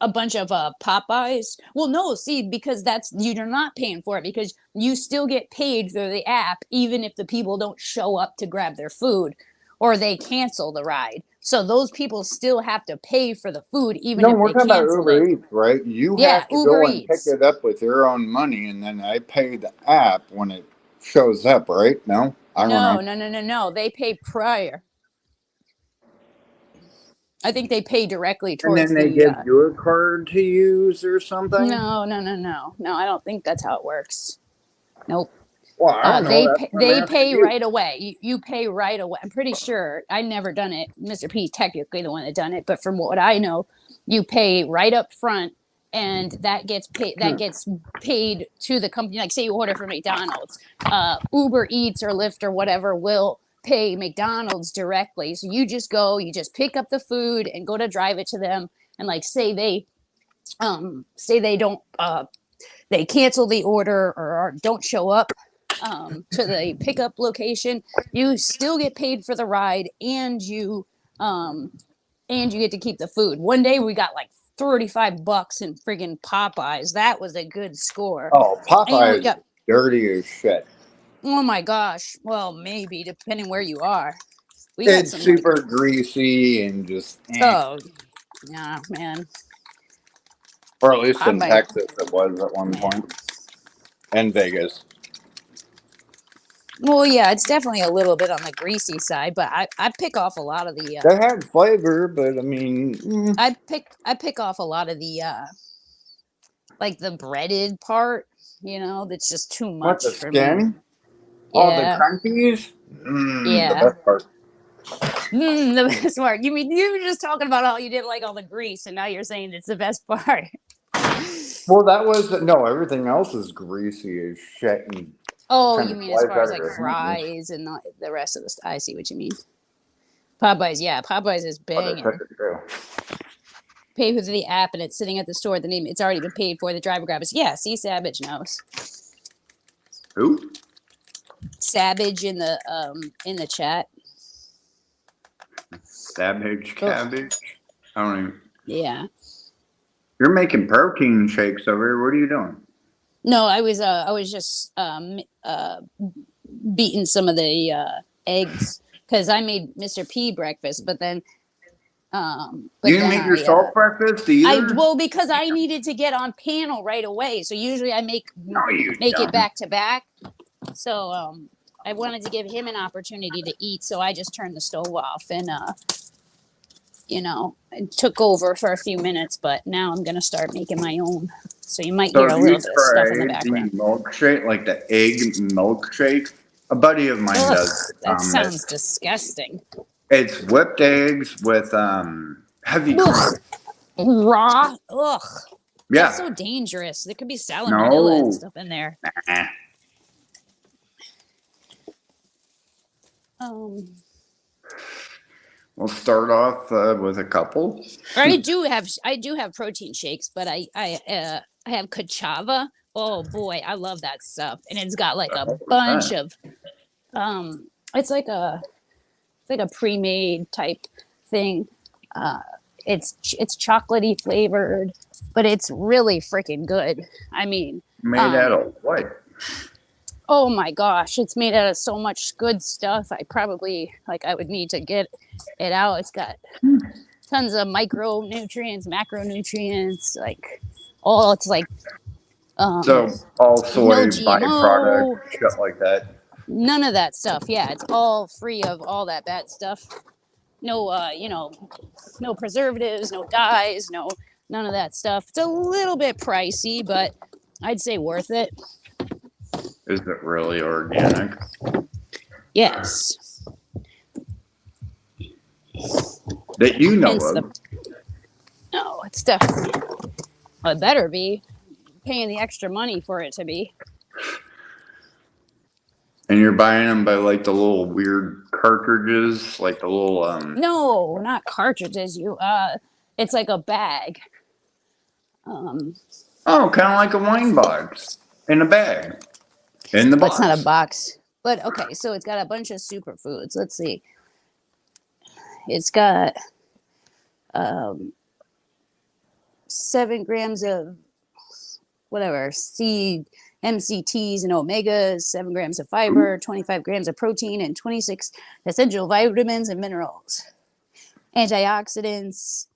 A bunch of Popeyes. Well, no, see, because that's you're not paying for it because you still get paid through the app, even if the people don't show up to grab their food or they cancel the ride. So those people still have to pay for the food, even No, if we're they talking about cancel Uber it. Eats, right? You Yeah, have to Uber go and pick Eats. it up with your own money, and then I pay the app when it shows up, right? No, I don't know. No. They pay prior. I think they pay directly And towards then they the. give you a card to use or something. No. No, I don't think that's how it works. Nope. Well, I don't know. That's what I'm They asking pay you. right away. You pay right away. I'm pretty sure. I never done it. Mr. P technically the one that done it, but from what I know, you pay right up front, and that gets paid. That gets paid to the company. Like say you order from McDonald's, Uber Eats or Lyft or whatever will pay McDonald's directly. So you just go, you just pick up the food and go to drive it to them. And like say they don't they cancel the order or don't show up to the pickup location, you still get paid for the ride and you get to keep the food. One day we got like $35 in friggin' Popeyes. That was a good score. Oh, Popeye And is dirty as shit. oh my gosh. Well, maybe depending where you are. We got It's some super greasy and just. Oh, yeah, man. Or at least in Popeye. Texas, it was at one point. And Vegas. Well, yeah, it's definitely a little bit on the greasy side, but I pick off a lot of the. They had flavor, but I mean. I pick off a lot of the like the breaded part, you know, that's just too much What, the for me. skin? Yeah. Oh, the crunchies? Yeah. The best part. The best part. You mean you were just talking about how you didn't like all the grease, and now you're saying it's the best part. Well, that was no. Everything else is greasy as shit. And oh, you mean as far as like fries and not the rest of the stuff? I see what you mean. Popeyes, yeah, Popeyes is banger. Pay with the app, and it's sitting at the store. The name it's already been paid for. The driver grabs. Yeah, see, Savage knows. Who? Savage in the chat. Savage cabbage. I don't even. Yeah. You're making protein shakes over here. What are you doing? No, I was just beating some of the eggs because I made Mr. P breakfast, but then you didn't make yourself breakfast either? Well, because I needed to get on panel right away, so usually I make it back to back. So I wanted to give him an opportunity to eat, so I just turned the stove off and and took over for a few minutes. But now I'm gonna start making my own. So you might hear a little bit of stuff in the background. The milkshake, like the egg milkshake. A buddy of mine does. That sounds disgusting. It's whipped eggs with heavy cream. Raw. Ugh. Yeah. That's so dangerous. There could be salmonella and stuff in there. We'll start off with a couple. I do have protein shakes, but I have Kachava. Oh boy, I love that stuff, and it's got like a bunch of it's like a pre-made type thing. It's chocolatey flavored, but it's really freaking good. I mean, made out of what? Oh my gosh, it's made out of so much good stuff. I would need to get it out. It's got tons of micronutrients, macronutrients, it's like so all soy no GMO, byproduct, shit like that. None of that stuff. Yeah, it's all free of all that bad stuff. No no preservatives, no dyes, none of that stuff. It's a little bit pricey, but I'd say worth it. Is it really organic? Yes. That you know of. No, it's definitely. Well, it better be. Paying the extra money for it to be. And you're buying them by like the little weird cartridges, like the little No, not cartridges. It's like a bag. Oh, kind of like a wine box in a bag. In the box. That's not a box. But okay, so it's got a bunch of superfoods. Let's see. It's got 7 grams of whatever seed MCTs and omegas, 7 grams of fiber, 25 grams of protein, and 26 essential vitamins and minerals. Antioxidants,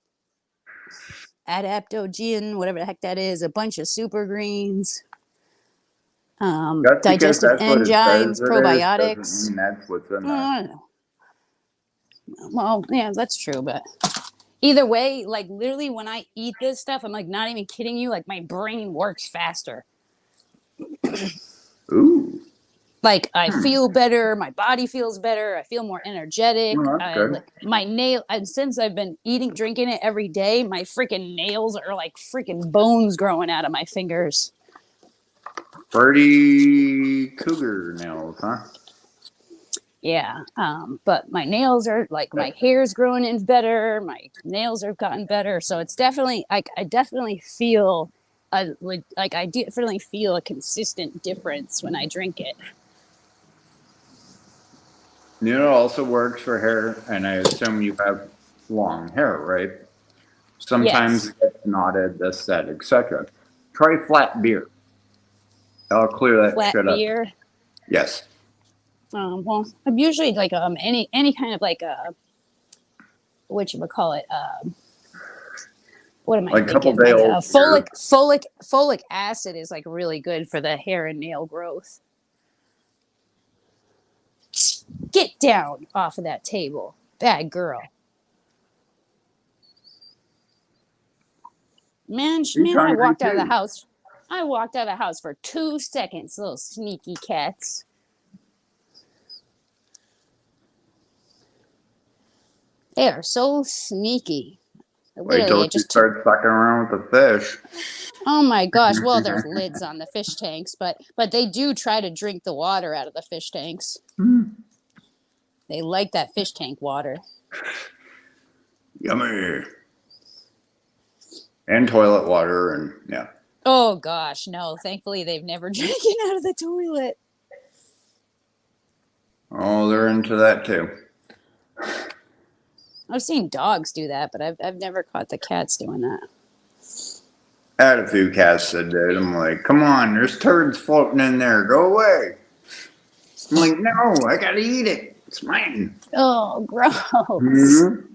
adaptogen, whatever the heck that is, a bunch of super greens, digestive enzymes, probiotics. That's what's in I don't know. Well, yeah, that's true, but either way, like literally when I eat this stuff, I'm like not even kidding you, like my brain works faster. Ooh. Like I feel better, my body feels better, I feel more energetic. My nail, and since I've been drinking it every day, my freaking nails are like freaking bones growing out of my fingers. Pretty cougar nails, huh? Yeah, but my nails are like my hair's growing in better. My nails have gotten better, so it's definitely I definitely feel I definitely feel a consistent difference when I drink it. You know, it also works for hair, and I assume you have long hair, right? Sometimes it's knotted, this, that, etc. Try flat beer. I'll clear that flat shit up. Beer. Yes. Well, I'm usually like any kind of like whatchamacallit, what am I thinking? Like, folic acid is like really good for the hair and nail growth. Get down off of that table, bad girl. Man, I walked out of the house. I walked out of the house for 2 seconds, little sneaky cats. They are so sneaky. Wait till you start fucking around with the fish. Oh my gosh! Well, there's lids on the fish tanks, but they do try to drink the water out of the fish tanks. They like that fish tank water. Yummy. And toilet water, and yeah. Oh gosh, no! Thankfully, they've never drinking out of the toilet. Oh, they're into that too. I've seen dogs do that, but I've never caught the cats doing that. I had a few cats that did. I'm like, come on, there's turds floating in there. Go away. I'm like, no, I gotta eat it. It's mine. Oh, gross. Mm-hmm.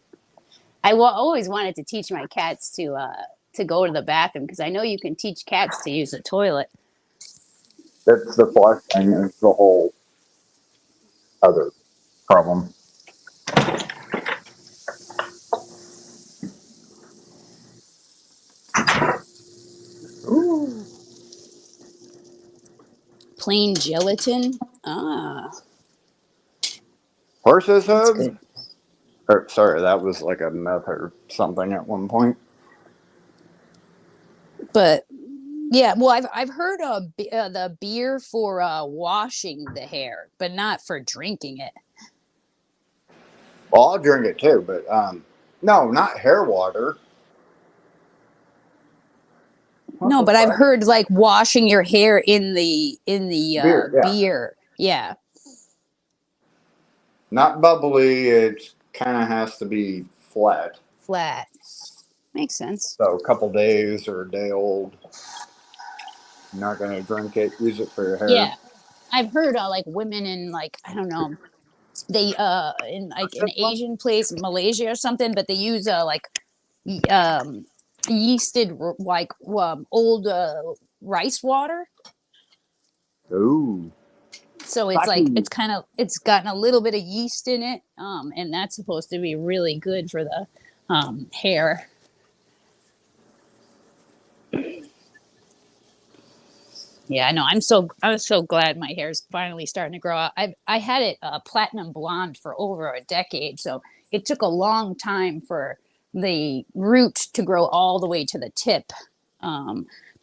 I always wanted to teach my cats to go to the bathroom because I know you can teach cats to use the toilet. That's the flush thing. Is the whole other problem. Ooh. Plain gelatin. Ah. Horse's That's hooves? good. Or, sorry, that was like a myth or something at one point. But yeah, well, I've heard of the beer for washing the hair, but not for drinking it. Well, I'll drink it too, but no, not hair water. No, but I've heard like washing your hair in the Beer, yeah. beer. Yeah. Not bubbly. It kind of has to be flat. Flat. Makes sense. So a couple days or a day old. You're not gonna drink it. Use it for your hair. Yeah. I've heard like women in like I don't know, they in like an Asian place, Malaysia or something, but they use like yeasted like old rice water. Ooh. So it's like it's gotten a little bit of yeast in it, and that's supposed to be really good for the hair. Yeah, I know. I'm so glad my hair is finally starting to grow out. I had it platinum blonde for over a decade, so it took a long time for the root to grow all the way to the tip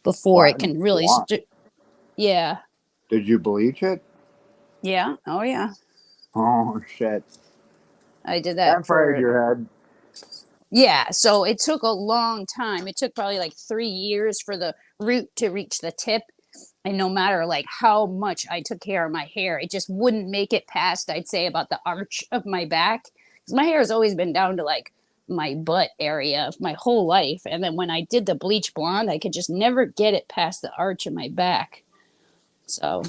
before it can really. Yeah. Did you bleach it? Yeah. Oh yeah. Oh shit. I did that for your head. Yeah, so it took a long time. It took probably like 3 years for the root to reach the tip. And no matter like how much I took care of my hair, it just wouldn't make it past, I'd say, about the arch of my back. Because my hair has always been down to like my butt area my whole life. And then when I did the bleach blonde, I could just never get it past the arch of my back. So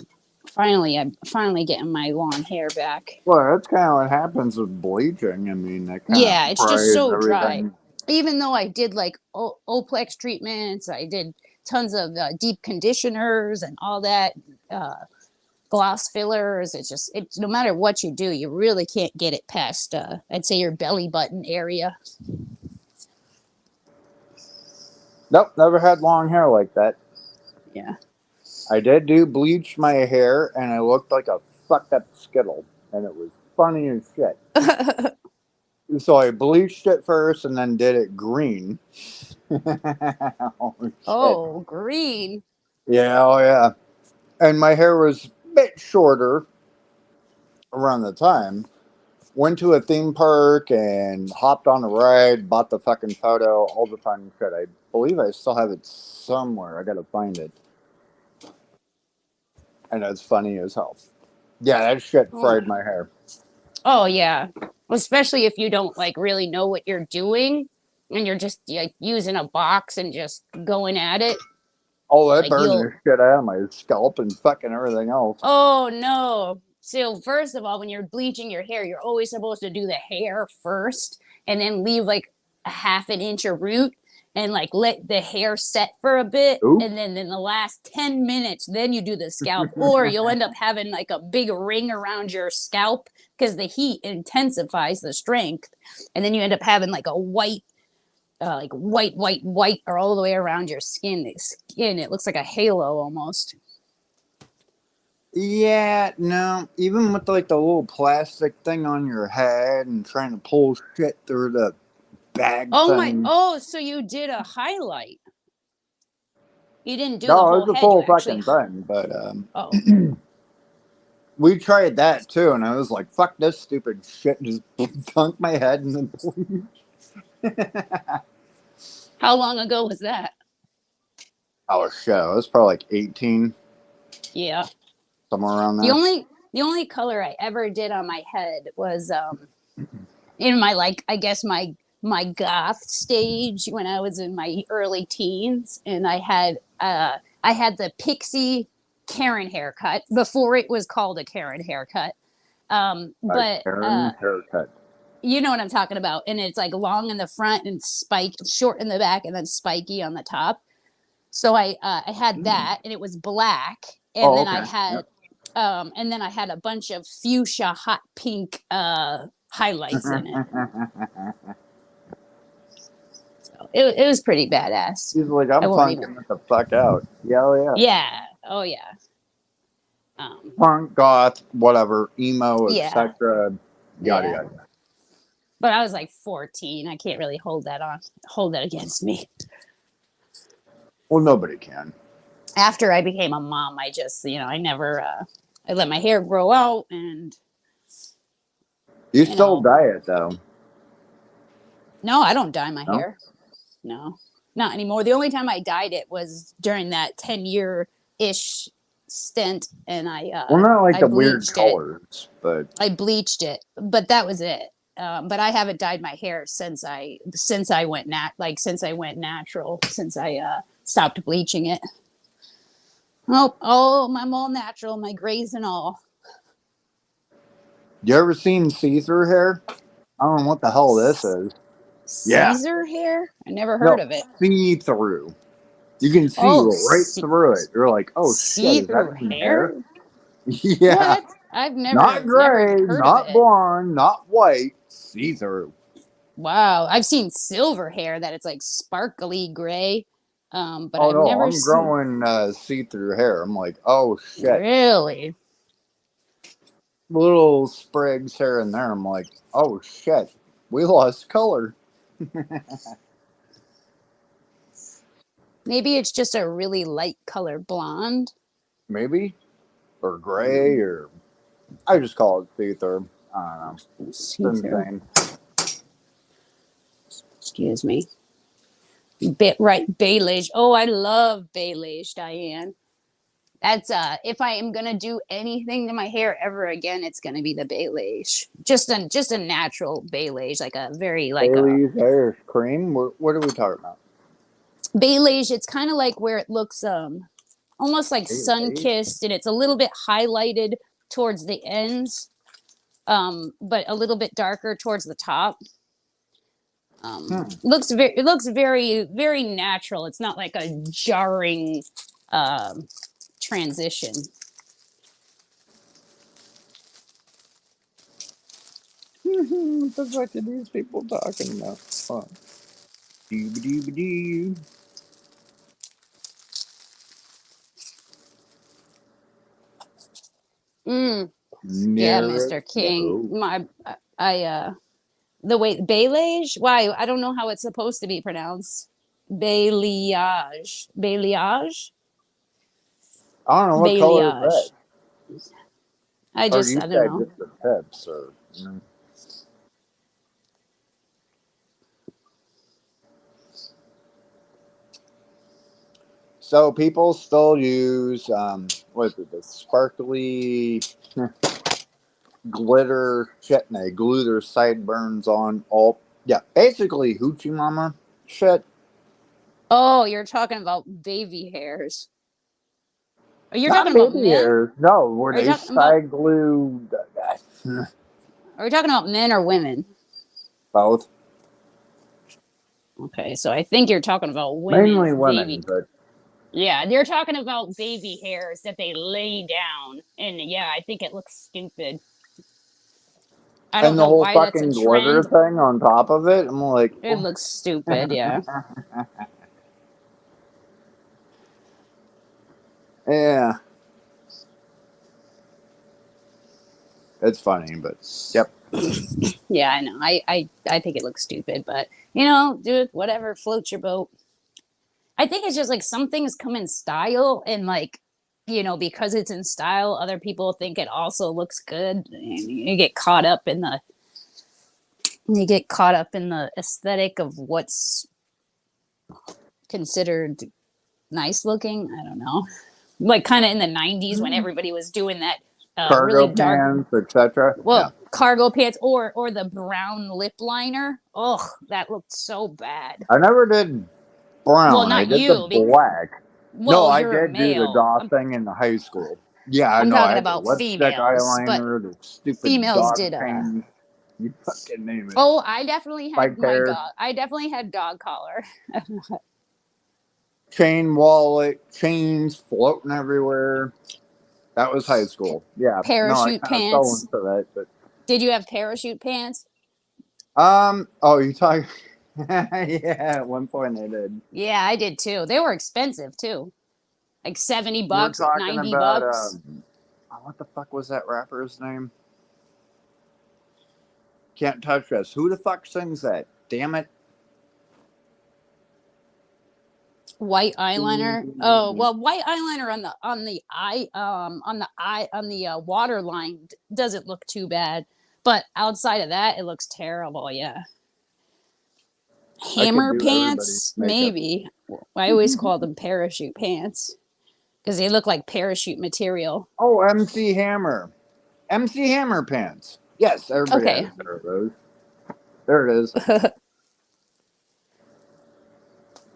I'm finally getting my long hair back. Well, that's kind of what happens with bleaching. I mean, that kind Yeah, of it's just so everything. dry. Even though I did like Oplex treatments, I did tons of deep conditioners and all that, gloss fillers. It's no matter what you do, you really can't get it past, I'd say, your belly button area. Nope, never had long hair like that. Yeah. I did do bleach my hair, and I looked like a fucked up Skittle, and it was funny as shit. So I bleached it first, and then did it green. Oh, green. Yeah, oh yeah. And my hair was a bit shorter around the time. Went to a theme park and hopped on a ride, bought the fucking photo, all the fun shit. I believe I still have it somewhere. I gotta find it. And it's funny as hell. Yeah, that shit fried my hair. Oh yeah, especially if you don't like really know what you're doing, and you're just like using a box and just going at it. Oh, that Like, burned the shit out of my scalp and fucking everything else. Oh no. So first of all, when you're bleaching your hair, you're always supposed to do the hair first and then leave like a half an inch of root and like let the hair set for a bit. Ooh. And then in the last 10 minutes, then you do the scalp, or you'll end up having like a big ring around your scalp because the heat intensifies the strength. And then you end up having like a white, white, or all the way around your skin. It looks like a halo almost. Yeah, no. Even with like the little plastic thing on your head and trying to pull shit through the bag thing. So you did a highlight. You didn't do no, the whole it was a head. full You actually fucking thing, but we tried that too, and I was like, "Fuck this stupid shit!" Just dunk my head in the bleach. How long ago was that? Oh shit! I was probably like 18. Yeah. Somewhere around there. the only color I ever did on my head was in my like I guess my goth stage when I was in my early teens, and I had the pixie Karen haircut before it was called a Karen haircut. But Karen haircut. you know what I'm talking about, and it's like long in the front and short in the back, and then spiky on the top. So I had that, and it was black, and then I had a bunch of fuchsia hot pink highlights in it. So it was pretty badass. He's like, I'm punking it the fuck out. Yeah. Yeah. Oh yeah. Punk, goth, whatever, emo, Yeah. etc. Yada yada. But I was like 14. I can't really hold that against me. Well, nobody can. After I became a mom, I just, I never, I let my hair grow out, and you still dye it though. No, I don't dye my hair. No, not anymore. The only time I dyed it was during that 10-year-ish stint, and well, not like the weird colors, but I bleached it, but that was it. But I haven't dyed my hair since I went natural, since I stopped bleaching it. I'm all natural, my grays and all. You ever seen see-through hair? I don't know what the hell this is. Caesar hair? I never heard of it. See-through. You can see right through it. You're like, oh shit, is that even hair? Yeah. What? I've never not gray, heard not of it. blonde, not white. See-through. Wow, I've seen silver hair that it's like sparkly gray, but I've no, never I'm growing see-through hair. I'm like, oh shit. Really? Little sprigs here and there. I'm like, oh shit, we lost color. Maybe it's just a really light color blonde. Maybe, or gray, or I just call it see-through. I don't know. See-through. Excuse me. Beige. Oh, I love beige, Diane. That's if I am gonna do anything to my hair ever again, it's gonna be the beige. Just a natural beige, like a very like Bailey's hair cream. What are we talking about? Beige. It's kind of like where it looks almost like sun-kissed, and it's a little bit highlighted towards the ends, but a little bit darker towards the top. It looks very, very natural. It's not like a jarring transition. What the fuck are these people talking about? Oh. Doo-ba-doo-ba-doo. Yeah, Mr. King. The way beige. Why? I don't know how it's supposed to be pronounced. Balayage. Balayage. I don't know what color is that. I don't know. Just the tips, or So people still use what is it? The sparkly glitter shit, and they glue their sideburns on all. Yeah, basically hoochie mama shit. Oh, you're talking about baby hairs. You're Not talking about baby men? hairs. No, where they side glue. Are we talking about men or women? Both. Okay, so I think you're talking about women. Mainly women, but yeah, they're talking about baby hairs that they lay down, and yeah, I think it looks stupid. I don't and the know whole why that's a fucking glitter trend. thing on top of it. I'm like, It looks stupid. Yeah. Yeah. It's funny, but yep. Yeah, I know. I think it looks stupid, but dude, whatever floats your boat. I think it's just like some things come in style, and like, because it's in style, other people think it also looks good. And you get caught up in the aesthetic of what's considered nice looking. I don't know. Like kind of in the 90s when everybody was doing that really Cargo dark. pants, etc. Well, cargo pants or the brown lip liner. Oh, that looked so bad. I never did brown. Well, I not did the you. black. Well, No, I you're a did do the male. goth thing in the high school. Yeah, I I'm know. I talking had the about lipstick females, but eyeliner, the stupid females dog did chain. You fucking name it. Oh, I definitely had Spiked my hair, dog. I definitely had dog collar. chain wallet, chains floating everywhere. That was high school. Yeah. No, I Parachute kind of fell pants. into that, but Did you have parachute pants? oh, you talking? Yeah, at one point I did. Yeah, I did too. They were expensive too. Like 70 We're bucks, talking 90 about bucks. what the fuck was that rapper's name? Can't touch us. Who the fuck sings that? Damn it. White eyeliner. Oh, well, white eyeliner on the water line doesn't look too bad. But outside of that, it looks terrible, yeah. I could Hammer do everybody's pants, makeup. maybe. I always call them parachute pants because they look like parachute material. Oh, MC Hammer. MC Hammer pants. Yes, everybody Okay. has a pair of those. There it is.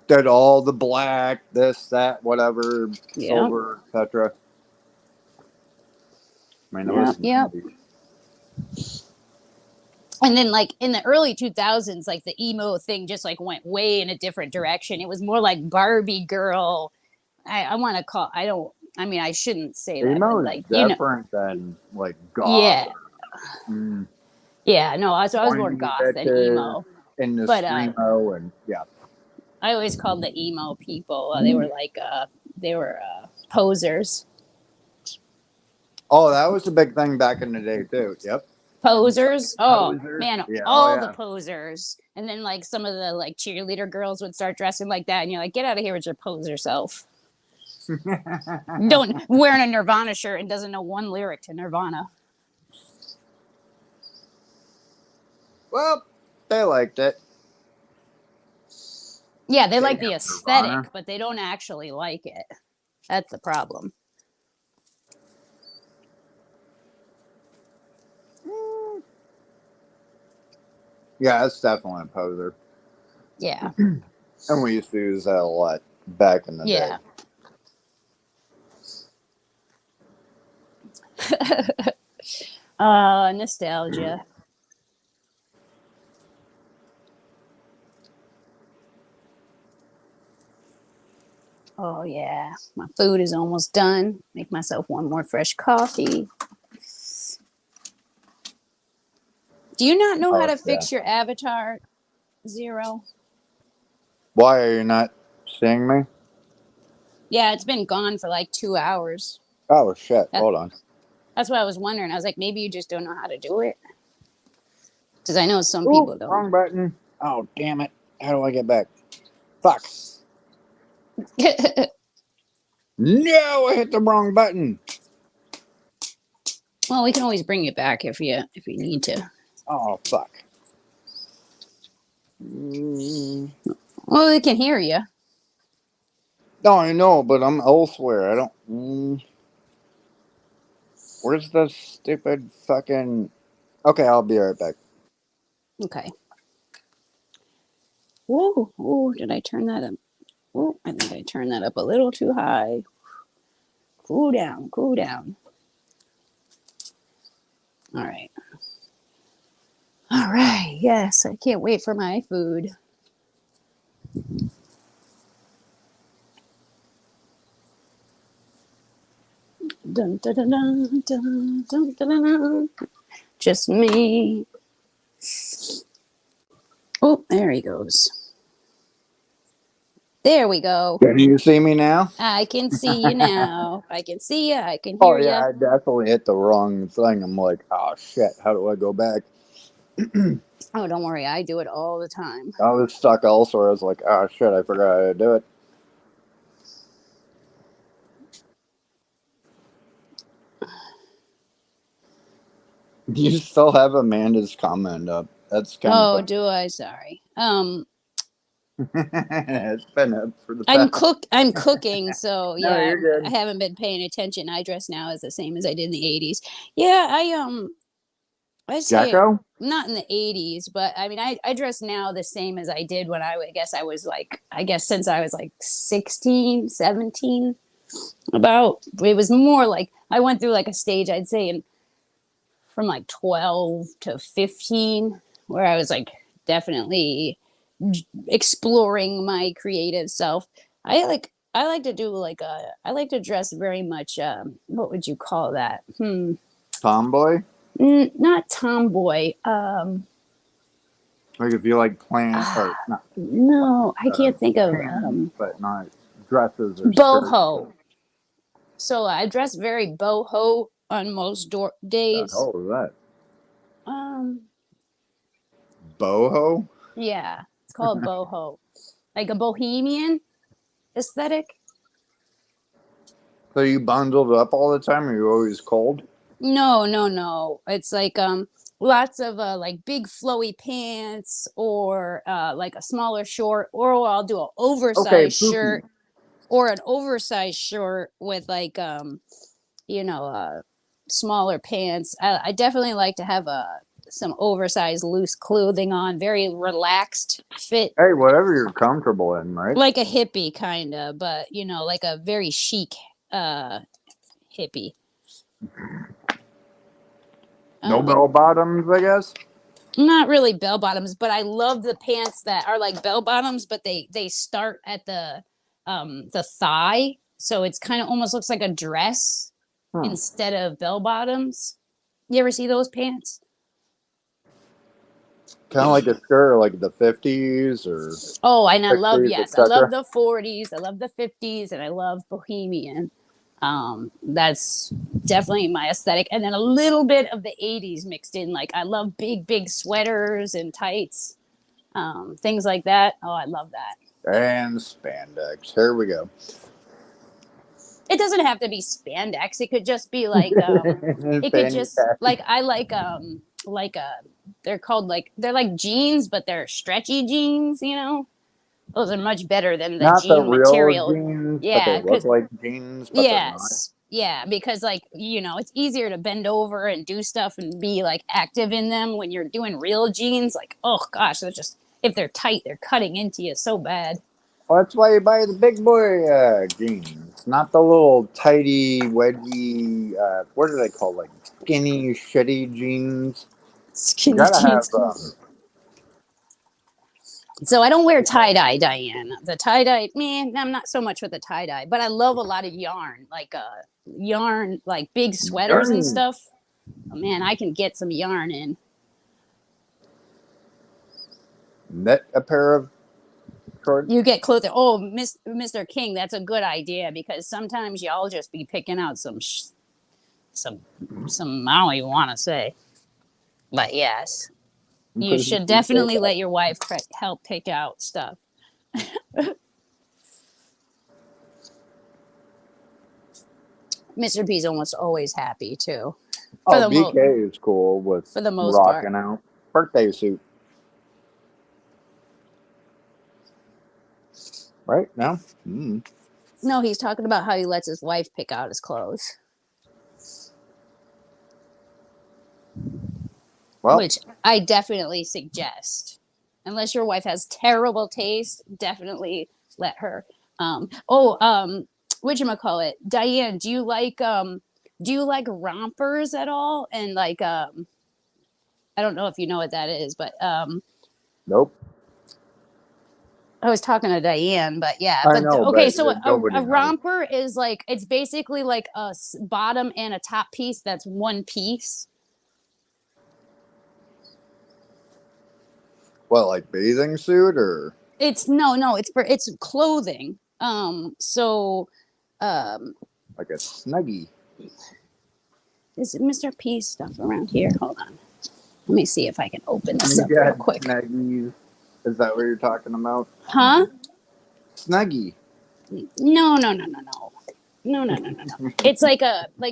Did all the black, this, that, whatever, silver, etc. I mean, it was And then like in the early 2000s, like the emo thing just like went way in a different direction. It was more like Barbie girl. I want to call, I shouldn't say that, emo but is like, different than like goth. Yeah. Or, Yeah, no, I was more pointy goth than bitches emo. in the But screamo and yeah. I always called the emo people. They were like posers. Oh, that was a big thing back in the day too. Yep. Posers. Oh Posers. man, Yeah, all the posers. And then like some of the like cheerleader girls would start dressing like that, and you're like, get out of here with your poser self. Don't wearing a Nirvana shirt and doesn't know one lyric to Nirvana. Well, they liked it. Yeah, they like the aesthetic, Nirvana, but they don't actually like it. That's the problem. Yeah, that's definitely a poser. Yeah. And we used to use that a lot back in the day. Nostalgia. Oh yeah, my food is almost done. Make myself one more fresh coffee. Do you not know how to fix your avatar, Zero? Why are you not seeing me? Yeah, it's been gone for like 2 hours. Oh shit! Hold on. That's what I was wondering. I was like, maybe you just don't know how to do it. Because I know some people don't. Wrong button. Oh damn it! How do I get back? Fuck. No, I hit the wrong button. Well, we can always bring it back if you need to. Oh fuck. Well, we can hear you. No, I know, but I'm elsewhere. I don't. Where's the stupid fucking? Okay, I'll be right back. Okay. Ooh, did I turn that up? Ooh, I think I turned that up a little too high. Cool down, cool down. All right. All right, yes, I can't wait for my food. Dun, dun, dun, dun, dun, dun, dun, dun. Just me. Oh, there he goes. There we go. Can you see me now? I can see you now. I can see you. I can hear you. Oh yeah, I definitely hit the wrong thing. I'm like, oh shit, how do I go back? Oh, don't worry. I do it all the time. I was stuck elsewhere. I was like, oh shit, I forgot how to do it. You still have Amanda's comment up. That's kind of do I? Sorry. It's been up for the I'm past. I'm cooking, so No, yeah, you're good. I haven't been paying attention. I dress now as the same as I did in the 80s. Yeah, I say Jacko? not in the 80s, but I mean I dress now the same as I did when I guess I was like I guess since I was like 16, 17. About it was more like I went through like a stage I'd say in from like 12 to 15 where I was like definitely exploring my creative self. I like to do like I like to dress very much what would you call that? Tomboy? Not tomboy. Like if you like plant or not No, I can't think of pants, but not dresses or skirts. boho. So I dress very boho on most The days. hell is that? Um, Boho? yeah, it's called boho, like a bohemian aesthetic. So you bundled up all the time? Are you always cold? No, no, no. It's like lots of like big flowy pants or like a smaller short, or I'll do an Okay, oversized poopy. shirt or an oversized short with like you know smaller pants. I definitely like to have some oversized loose clothing on, very relaxed fit, Hey, whatever you're comfortable in, right? like a hippie kind of, but you know, like a very chic hippie. No bell bottoms, I guess. Not really bell bottoms, but I love the pants that are like bell bottoms, but they start at the thigh, so it's kind of almost looks like a dress instead of bell bottoms. You ever see those pants? Kind of like a skirt, like the 50s or Oh, and I love 60s, yes, I love etc. the 40s, I love the 50s, and I love bohemian. That's definitely my aesthetic, and then a little bit of the 80s mixed in. Like I love big sweaters and tights, things like that. Oh, I love that. And spandex. Here we go. It doesn't have to be spandex. It could just be like it could Fanny just pack. like I like they're called like they're like jeans, but they're stretchy jeans, you know. Those are much better than the Not the jean real material. jeans, but they Yeah, look because like jeans, but they're not. yes, yeah, because like you know, it's easier to bend over and do stuff and be like active in them when you're doing real jeans. Like, oh gosh, they're just if they're tight, they're cutting into you so bad. Well, that's why you buy the big boy jeans, not the little tighty, wedgy. What are they called? Like skinny, shitty jeans. You Skinny gotta have. jeans. So I don't wear tie dye, Diane. The tie dye, man, I'm not so much with the tie dye, but I love a lot of yarn, like yarn, like big sweaters and Yarn. stuff. Oh, man, I can get some yarn in. Knit a pair of shorts. You get clothing. Oh, Mr. King, that's a good idea because sometimes y'all just be picking out some I don't even want to say, but yes, you should definitely let your wife help pick out stuff. Mr. P's almost always happy too. Oh, BK is cool with for the most rocking part. out birthday suit. Right now? No, he's talking about how he lets his wife pick out his clothes. Well, which I definitely suggest. Unless your wife has terrible taste, definitely let her. Whatchamacallit? Diane, do you like rompers at all? And like I don't know if you know what that is, but nope. I was talking to Diane, but yeah. I know, okay, but so nobody a knows. romper is like it's basically like a bottom and a top piece that's one piece. What, like bathing suit or? It's it's clothing. Like a snuggie. Is Mr. P stuff around here? Hold on. Let me see if I can open this You up real got quick. Snuggies. Is that what you're talking about? Huh? Snuggie. No. It's like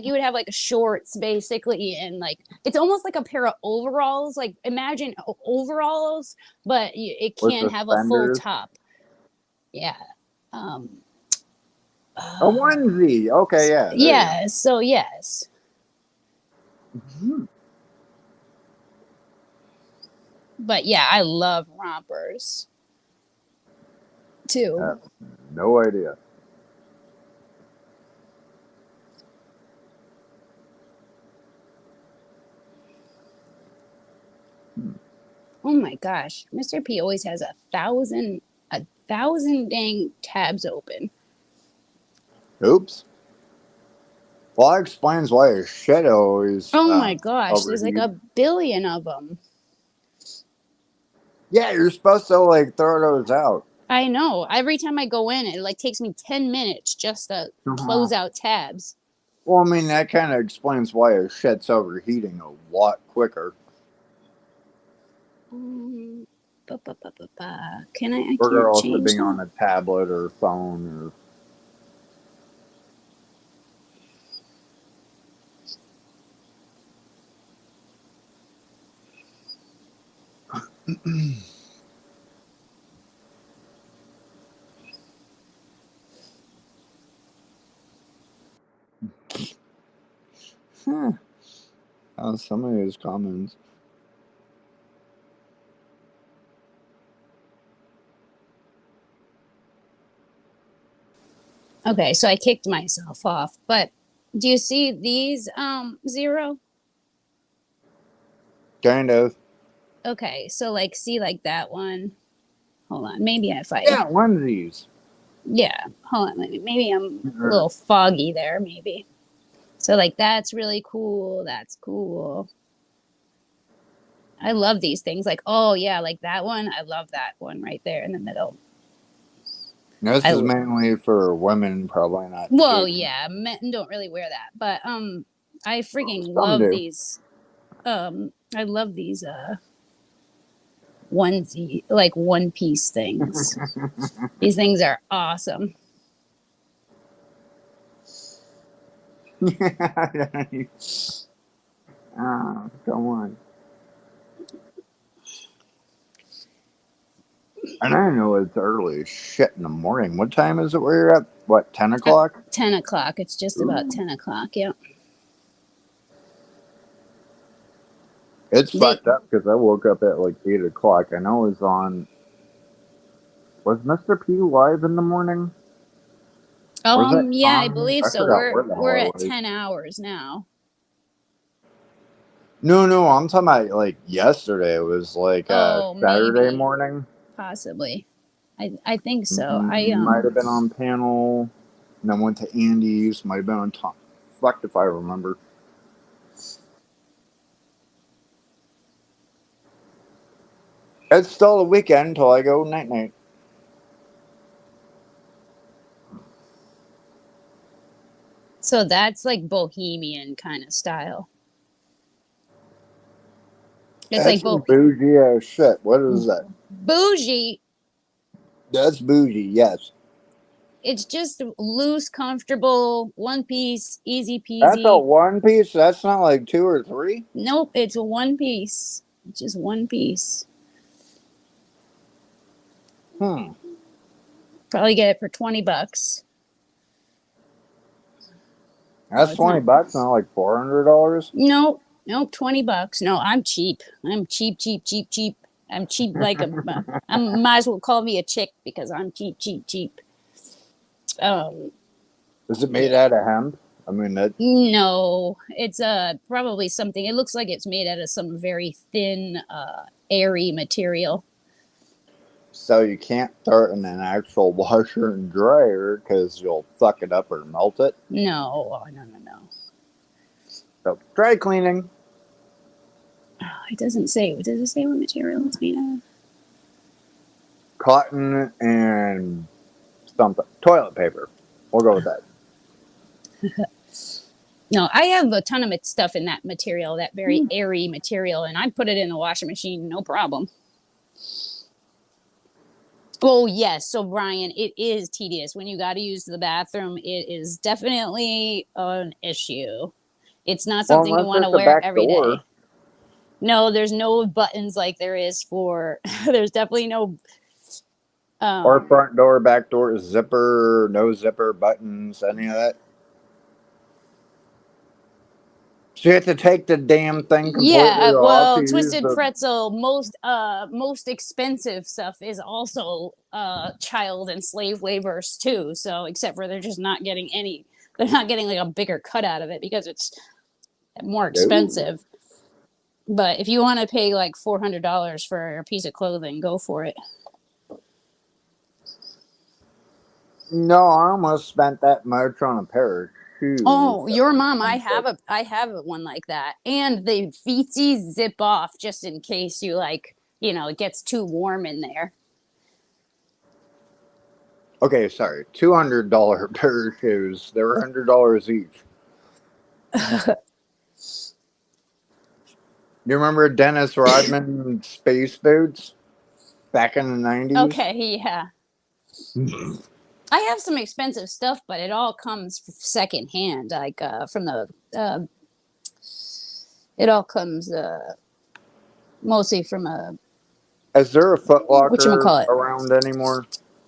you would have like shorts basically, and like it's almost like a pair of overalls. Like imagine overalls, but it can have a full top. Yeah. A onesie. Okay, yeah. Yeah. So yes. Mm-hmm. But yeah, I love rompers too. No idea. Oh my gosh, Mr. P always has a thousand dang tabs open. Oops. Well, that explains why his shit always Oh my gosh, there's like overheats. a billion of them. Yeah, you're supposed to like throw those out. I know. Every time I go in, it like takes me 10 minutes just to close out tabs. Well, I mean, that kind of explains why his shit's overheating a lot quicker. Can I can't Regardless of change being that? on a tablet or phone or. Some of his comments. Okay, so I kicked myself off, but do you see these zero? Kind of. Okay, so like see like that one. Hold on, maybe if I Yeah, onesies. yeah, hold on, maybe I'm a little foggy there, maybe. So like that's really cool. That's cool. I love these things. Like, oh yeah, like that one. I love that one right there in the middle. This is mainly for women, probably not. Well, yeah, men don't really wear that, but I freaking love do. these. I love these onesie, like one piece things. These things are awesome. Oh, come on. And I know it's early as shit in the morning. What time is it where you're at? What, 10 o'clock? 10 o'clock. It's just about 10 o'clock. Yep. It's fucked up because I woke up at like 8 o'clock. I know it was on. Was Mr. P live in the morning? Yeah, I believe so. We're at was. 10 hours now. No, I'm talking about like yesterday. It was like Saturday maybe. morning. Possibly. I think so. Might have been on panel, and then went to Andy's. Might have been on top. Fucked if I remember. It's still a weekend until I go night night. So that's like bohemian kind of style. It's That's like bougie as shit. What is that? Bougie. That's bougie, yes. It's just loose, comfortable, one piece, easy peasy. That's a one piece? That's not like two or three? Nope, it's a one piece. It's just one piece. Probably get it for $20. That's $20, not like $400? Nope, $20. No, I'm cheap. I'm cheap. I'm cheap like I might as well call me a chick because I'm cheap. Is it made out of hemp? I mean, that. No, it's probably something. It looks like it's made out of some very thin, airy material. So you can't throw it in an actual washer and dryer because you'll fuck it up or melt it? No. So dry cleaning. It doesn't say. Does it say what material it's made out of? Cotton and something. Toilet paper. We'll go with that. No, I have a ton of stuff in that material, that very airy material, and I put it in the washing machine, no problem. Oh, yes. So, Brian, it is tedious. When you got to use the bathroom, it is definitely an issue. It's not something you want to wear every day. No, there's no buttons like there is for, there's definitely no, Or front door, back door, zipper, no zipper, buttons, any of that? So you have to take the damn thing completely off to use Twisted the... Pretzel, most expensive stuff is also child and slave laborers too. So except for they're just not getting any, they're not getting like a bigger cut out of it because it's more expensive. But if you want to pay like $400 for a piece of clothing, go for it. No, I almost spent that much on a pair of shoes. Oh, your mom, I have a one like that. And the feetsies zip off just in case you like, it gets too warm in there. Okay, sorry. $200 pair of shoes. They were $100 each. You remember Dennis Rodman space boots back in the 90s? Okay, yeah. I have some expensive stuff, but it all comes secondhand, like from the. It all comes mostly from a. Is there a Foot Locker whatchamacallit? around anymore?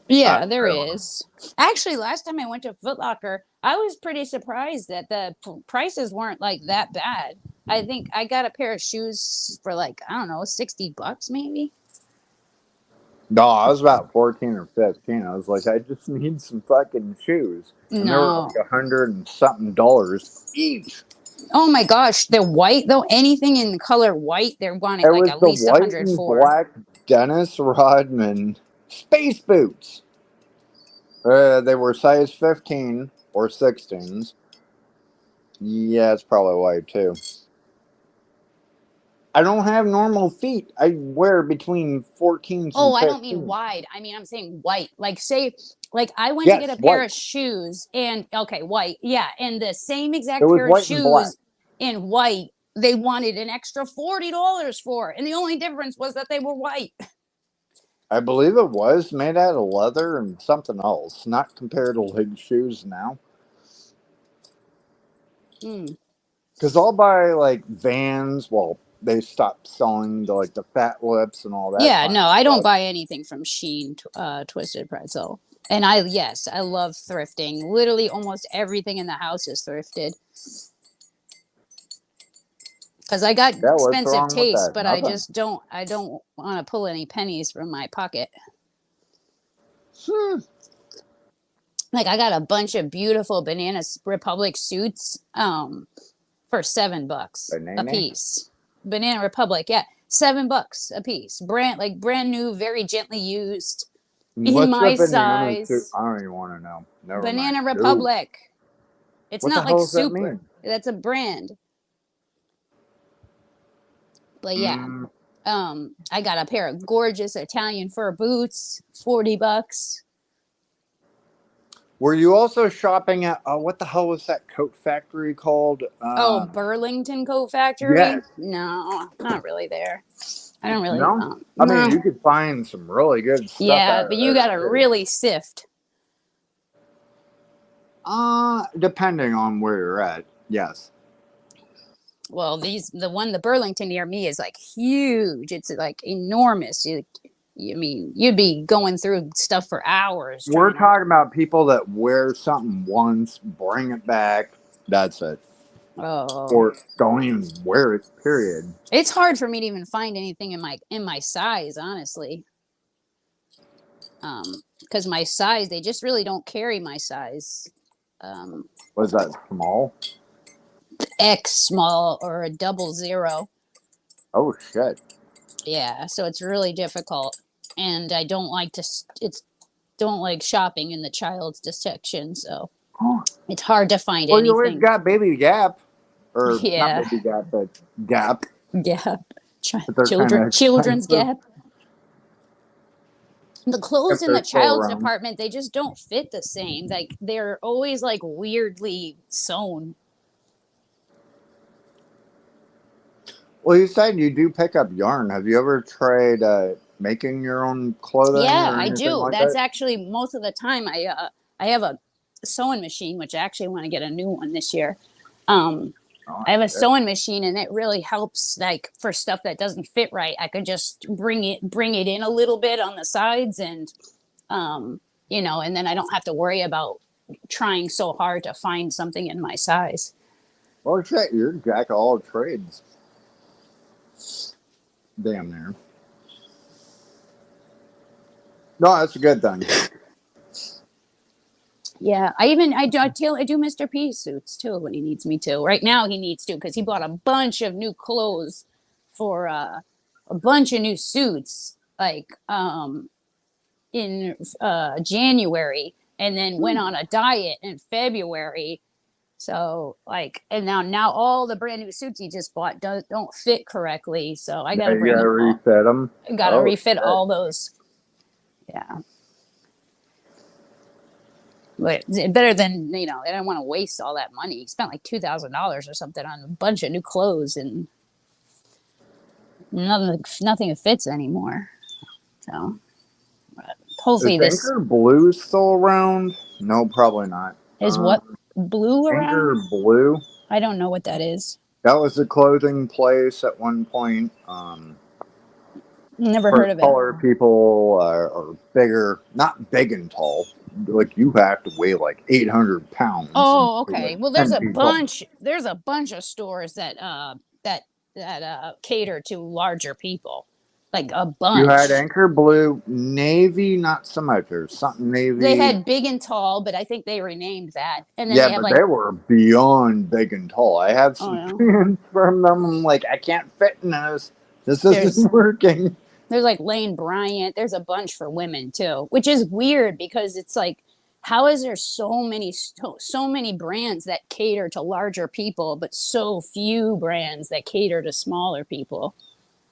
Yeah, there is. Actually, last time I went to Foot Locker, I was pretty surprised that the prices weren't like that bad. I think I got a pair of shoes for like, I don't know, $60 maybe. No, I was about 14 or 15. I was like, I just need some fucking shoes. And they were like $100 and something each. Oh my gosh, they're white though. Anything in the color white, they're wanting like at least $100 and black Dennis Rodman space boots. They were size 15 or 16s. Yeah, it's probably white too. I don't have normal feet. I wear between 14s and 15. I don't mean wide. I mean, I'm saying white. Like, say, like I went to get a pair of shoes and, white. Yeah. And the same exact pair of shoes in white, they wanted an extra $40 for. And the only difference was that they were white. I believe it was made out of leather and something else. Not compared to like shoes now. Because I'll buy like Vans. Well, they stopped selling the like the fat lips and all that. Yeah, no, I don't buy anything from Shein, Twisted Pretzel. And I love thrifting. Literally almost everything in the house is thrifted. Because I got expensive taste, but I don't want to pull any pennies from my pocket. Like I got a bunch of beautiful Banana Republic suits for $7 a piece. Banana Republic, yeah, $7 a piece. Brand new, very gently used. In my size. I don't even want to know. Banana Republic. It's not like super. That's a brand. But yeah, I got a pair of gorgeous Italian fur boots, $40. Were you also shopping at what the hell was that coat factory called? Burlington Coat Factory. Yes. No, not really there. I don't really. No? I mean, you could find some really good stuff. Yeah, but you gotta really sift. Depending on where you're at, yes. Well, the Burlington near me is like huge. It's like enormous. You'd be going through stuff for hours. We're talking about people that wear something once, bring it back. That's it. Oh. Or don't even wear it. Period. It's hard for me to even find anything in my size, honestly. Because my size, they just really don't carry my size. Was that small? X small or a 00. Oh shit. Yeah, so it's really difficult, and I don't like don't like shopping in the child's section, so it's hard to find anything. You always got Baby Gap, or not Baby Gap, but Gap. Yeah, children's Gap. The clothes in the child's department, they just don't fit the same. Like they're always like weirdly sewn. Well, you said you do pick up yarn. Have you ever tried making your own clothing? Yeah, I do. Like That's actually most of the time. I have a sewing machine, which I actually want to get a new one this year. I have a sewing machine, and it really helps. Like for stuff that doesn't fit right, I could just bring it in a little bit on the sides, and You know, and then I don't have to worry about trying so hard to find something in my size. Well, shit, you're jack of all trades. Damn near. No, that's a good thing. Yeah, I do Mr. P suits too when he needs me to. Right now he needs to because he bought a bunch of new clothes for a bunch of new suits like in January, and then went on a diet in February. So like, and now all the brand new suits he just bought don't fit correctly. So I gotta You bring gotta them all. refit them. I gotta refit all those. Yeah. But better than, you know, I don't want to waste all that money. He spent like $2,000 or something on a bunch of new clothes, and nothing fits anymore. So hopefully Is this Anchor Blue still around? No, probably not. is what blue around. Anchor Blue. I don't know what that is. That was a clothing place at one point. Never For heard of it. taller people are bigger, not big and tall. Like you have to weigh like 800 pounds. Oh, okay. Like Well, 10 feet tall. there's a bunch of stores that cater to larger people. Like a bunch. You had Anchor Blue, Navy, not so much. There's something Navy. They had Big and Tall, but I think they renamed that. And then Yeah, they have but like they were beyond big and tall. I have some pants from them. I'm like, I can't fit in those. This isn't working. There's like Lane Bryant. There's a bunch for women too, which is weird because it's like, how is there so many brands that cater to larger people, but so few brands that cater to smaller people?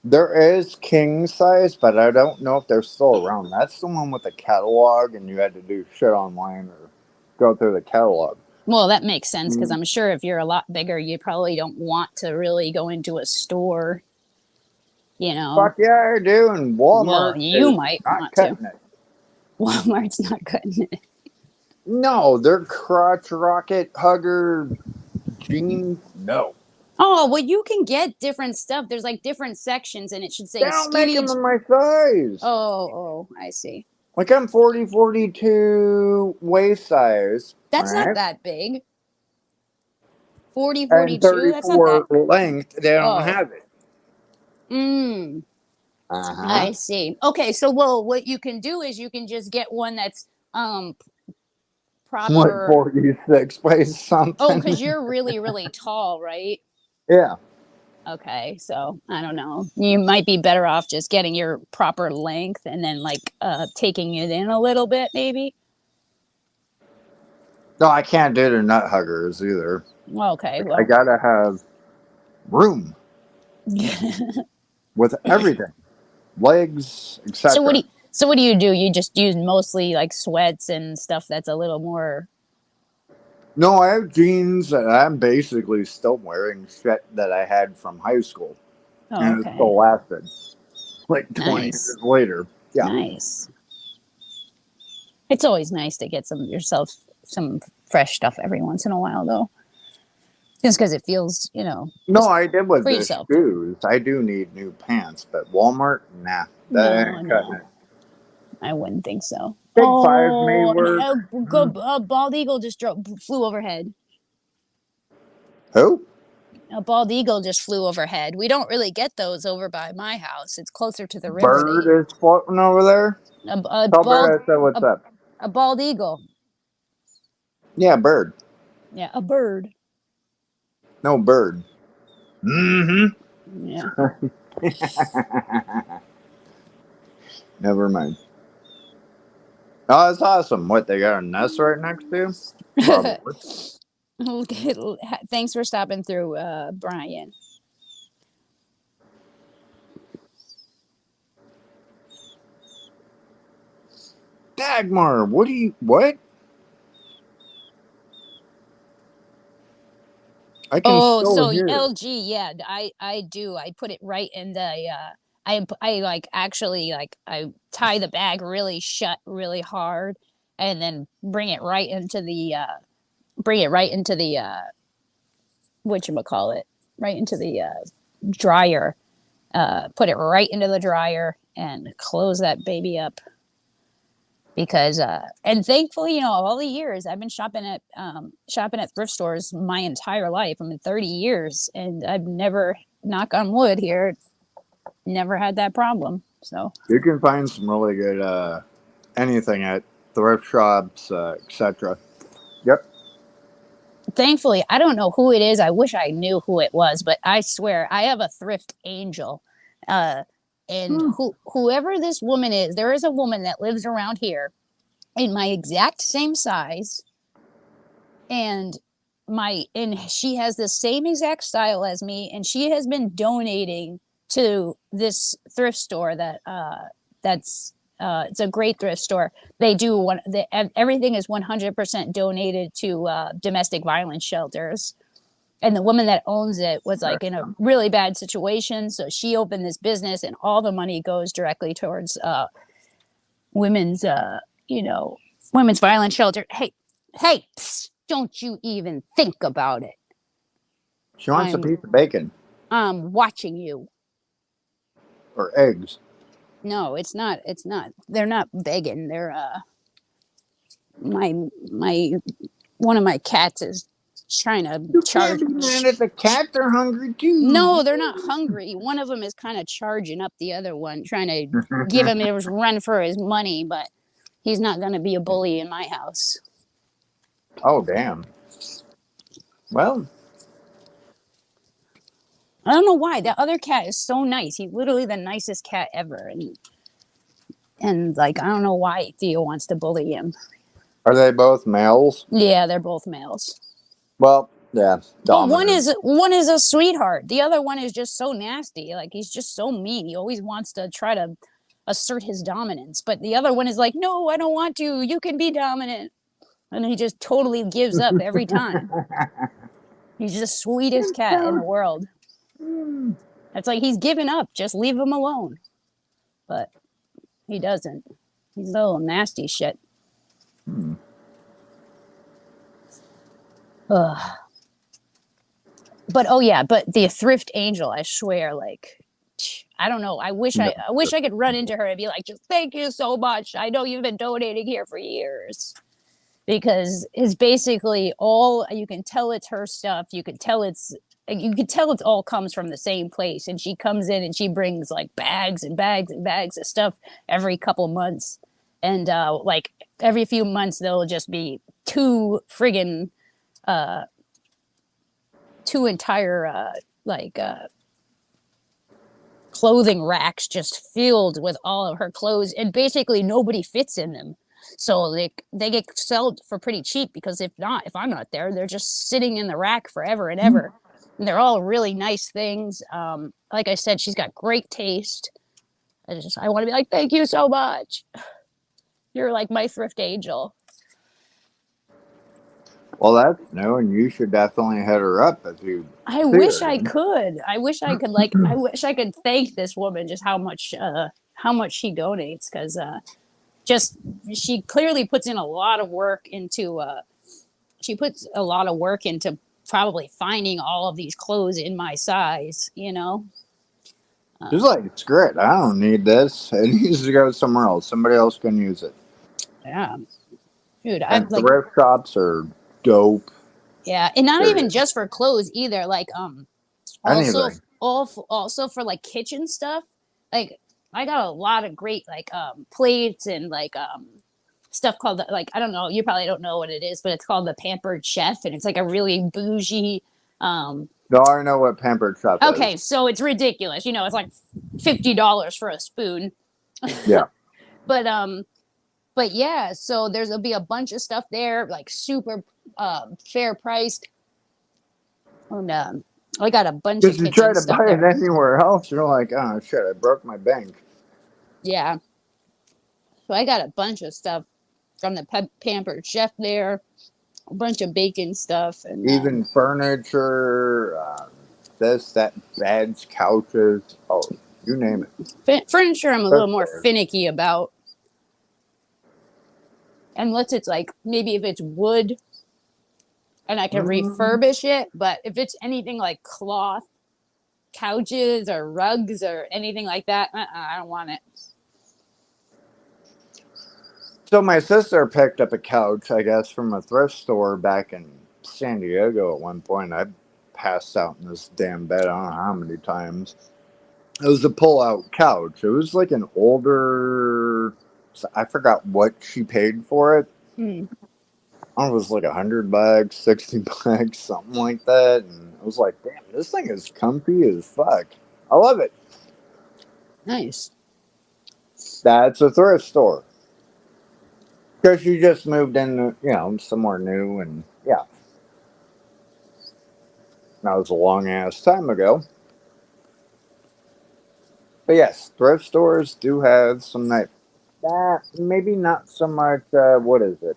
There is king size, but I don't know if they're still around. That's the one with the catalog, and you had to do shit online or go through the catalog. Well, that makes sense because I'm sure if you're a lot bigger, you probably don't want to really go into a store. You know. Fuck yeah, I do. And Walmart. Well, you might want to. It. Walmart's not cutting it. No, they're crotch rocket hugger jeans. No. Oh, well, you can get different stuff. There's like different sections, and it should say They don't skinny. make them in my size. Oh, I see. Like I'm 40, 42 waist size. That's not that big. 40, 42. And 34 that's not that length. They don't have it. I see. Okay, so well, what you can do is you can just get one that's proper. Like 46 waist something. Oh, because you're really, really tall, right? Yeah. Okay, so I don't know. You might be better off just getting your proper length and then like taking it in a little bit, maybe. No, I can't do the nut huggers either. Okay, well. I gotta have room with everything, legs, etc. So what do you do? You just use mostly like sweats and stuff that's a little more. No, I have jeans that I'm basically still wearing shit that I had from high school. Oh, and okay. it still lasted. Like 20 years later. Yeah. Nice. It's always nice to get yourself some fresh stuff every once in a while, though. Just because it feels, you know. No, I did with the yourself. shoes. I do need new pants, but Walmart, nah. That ain't cutting it. I wouldn't think so. Big Five may work. A bald eagle just flew overhead. Who? A bald eagle just flew overhead. We don't really get those over by my house. It's closer to the river. Bird is floating over there? Tell Bird I said what's up. A bald eagle. Yeah, bird. Yeah, a bird. No, bird. Mm-hmm. Yeah. Never mind. Oh, that's awesome. What, they got a nest right next to you? Probably. Okay. Thanks for stopping through, Brian. Dagmar, what? I can still hear. LG, yeah, I do. I put it right in the I like actually like I tie the bag really shut really hard and then bring it right into the whatchamacallit, right into the dryer. Put it right into the dryer and close that baby up. because and thankfully, all the years I've been shopping at thrift stores my entire life. I mean, 30 years, and I've never, knock on wood here, never had that problem. So you can find some really good anything at thrift shops, etc. Yep. thankfully, I don't know who it is. I wish I knew who it was, but I swear I have a thrift angel. And whoever this woman is, there is a woman that lives around here in my exact same size, and she has the same exact style as me, and she has been donating to this thrift store that's it's a great thrift store. They do everything is 100% donated to domestic violence shelters. And the woman that owns it was like in a really bad situation, so she opened this business, and all the money goes directly towards women's women's violence shelter. Hey, psst, don't you even think about it. She wants a piece of bacon. I'm watching you. Or eggs. No, it's not. They're not begging. They're my one of my cats is trying to charge. You can't be mad at the cat. They're hungry too. No, they're not hungry. One of them is kind of charging up the other one, trying to give him his run for his money, but he's not going to be a bully in my house. Oh, damn. Well, I don't know why. The other cat is so nice. He's literally the nicest cat ever. And like, I don't know why Theo wants to bully him. Are they both males? Yeah, they're both males. Well, yeah. But one is a sweetheart. The other one is just so nasty. Like, he's just so mean. He always wants to try to assert his dominance. But the other one is like, no, I don't want to. You can be dominant. And he just totally gives up every time. He's the sweetest cat in the world. It's like he's given up. Just leave him alone. But he doesn't. He's a little nasty shit. Ugh. But the thrift angel, I swear, like, I don't know. I wish I could run into her and be like, just thank you so much. I know you've been donating here for years. Because it's basically all, you can tell it's her stuff. You can tell it all comes from the same place. And she comes in and she brings like bags and bags and bags of stuff every couple months. And like every few months, there'll just be two entire clothing racks just filled with all of her clothes. And basically nobody fits in them. So they get sold for pretty cheap, because if I'm not there, they're just sitting in the rack forever and ever. And they're all really nice things. Like I said, she's got great taste. I want to be like, thank you so much. You're like my thrift angel. Well, that's new, and you should definitely hit her up if you. I wish I could. I wish I could thank this woman just how much she donates, because she clearly puts in a lot of work into probably finding all of these clothes in my size, She's like, screw it, I don't need this. It needs to go somewhere else. Somebody else can use it. Yeah. Dude, and thrift shops are dope. Yeah, and not even just for clothes either. Like also for like kitchen stuff. Like I got a lot of great like plates and like stuff called like, I don't know, you probably don't know what it is, but it's called the Pampered Chef, and it's like a really bougie No, I know what Pampered Chef is. Okay, so it's ridiculous. It's like $50 for a spoon. Yeah. But yeah, so there'll be a bunch of stuff there, like super fair priced. And I got a bunch of kitchen Because you try to stuff buy there. it anywhere else, you're like, oh shit, I broke my bank. Yeah. So I got a bunch of stuff from the Pampered Chef there, a bunch of bacon stuff, and even furniture, beds, couches, you name it. Furniture, I'm a little more finicky about. Unless it's like, maybe if it's wood and I can refurbish it. But if it's anything like cloth, couches or rugs or anything like that, I don't want it. So my sister picked up a couch, I guess, from a thrift store back in San Diego at one point. I passed out in this damn bed. I don't know how many times. It was a pull-out couch. It was like an older. I forgot what she paid for it. Hmm. I don't know, it was like $100, $60, something like that. And I was like, damn, this thing is comfy as fuck. I love it. Nice. That's a thrift store. Because you just moved in, somewhere new, and yeah. That was a long ass time ago. But yes, thrift stores do have some nice. Maybe not so much. What is it?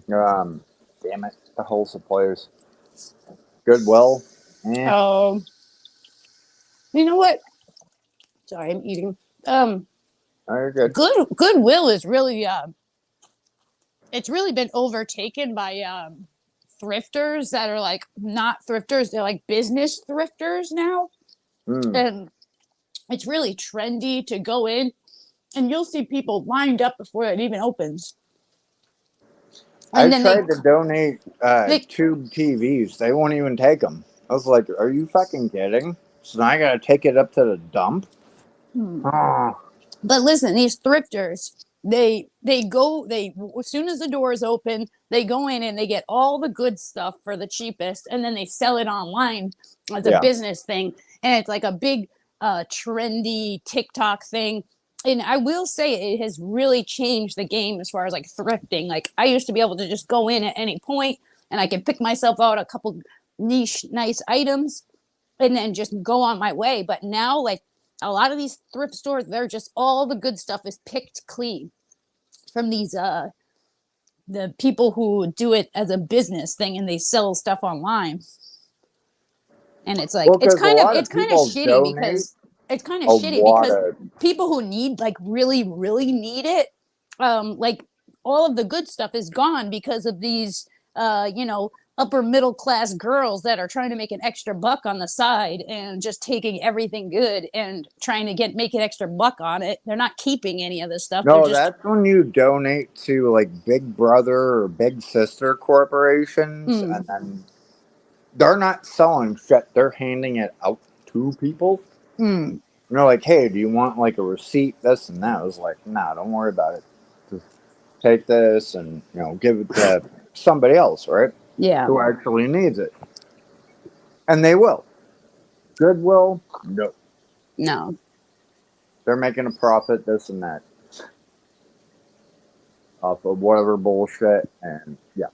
Damn it, the whole suppliers. Goodwill. Oh, you know what? Sorry, I'm eating. Oh, you're good. Goodwill is really it's really been overtaken by thrifters that are like not thrifters, they're like business thrifters now. And it's really trendy to go in and you'll see people lined up before it even opens. And I tried to donate tube TVs. They won't even take them. I was like, are you fucking kidding? So now I gotta take it up to the dump? Oh. But listen, these thrifters, they as soon as the doors open, they go in and they get all the good stuff for the cheapest, and then they sell it online as a business thing, and it's like a big trendy TikTok thing. And I will say it has really changed the game as far as like thrifting. Like I used to be able to just go in at any point and I could pick myself out a couple niche nice items and then just go on my way. But now, like a lot of these thrift stores, they're just all the good stuff is picked clean from these the people who do it as a business thing and they sell stuff online. And it's like it's kind of shitty because people who need like really need it, like all of the good stuff is gone because of these upper middle class girls that are trying to make an extra buck on the side and just taking everything good and trying to make an extra buck on it. They're not keeping any of this stuff. No, that's when you donate to like Big Brother or Big Sister corporations, and then they're not selling shit. They're handing it out to people. And they're like, hey, do you want like a receipt, this and that? I was like, nah, don't worry about it. Just take this and, give it to somebody else, right? Yeah. Who actually needs it. And they will. Goodwill, no. No. They're making a profit, this and that. Off of whatever bullshit, and yeah.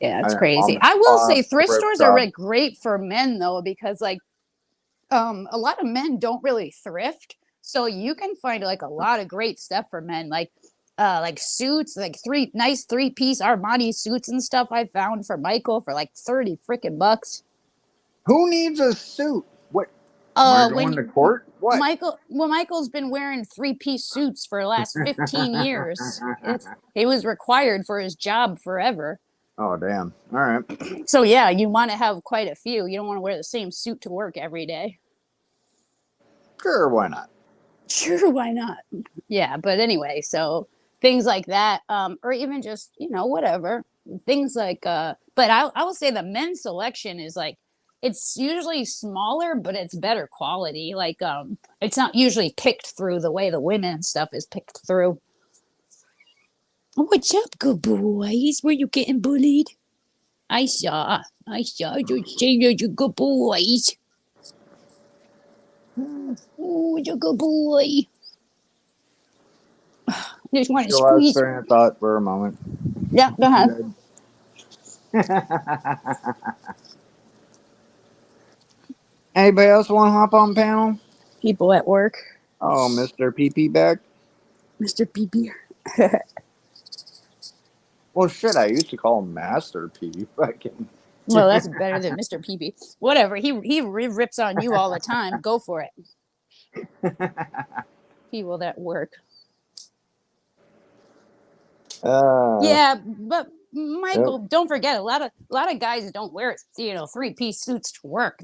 Yeah, it's crazy. I will say thrift stores are really great for men though, because like a lot of men don't really thrift. So you can find like a lot of great stuff for men, like suits, like nice 3-piece Armani suits and stuff I found for Michael for like 30 freaking bucks. Who needs a suit? What? Am I going to court? What? Michael's been wearing 3-piece suits for the last 15 years. He was required for his job forever. Oh, damn. All right. So, yeah, you want to have quite a few. You don't want to wear the same suit to work every day. Sure, why not? Sure, why not? Yeah, but anyway, so things like that, or even just, whatever. Things like, but I will say the men's selection is like, it's usually smaller, but it's better quality. Like, it's not usually picked through the way the women's stuff is picked through. What's up, good boys? Were you getting bullied? I saw you saying you're good boys. Oh, you're a good boy. Just want to squeeze. Train of thought for a moment. Yeah, go ahead. Anybody else want to hop on panel? People at work. Oh, Mr. PP back? Mr. PP. Well, shit, I used to call him Master P. Fucking. Well, that's better than Mr. PP. Whatever. He rips on you all the time. Go for it. People that work. Yeah, but Michael, don't forget a lot of guys don't wear 3-piece suits to work.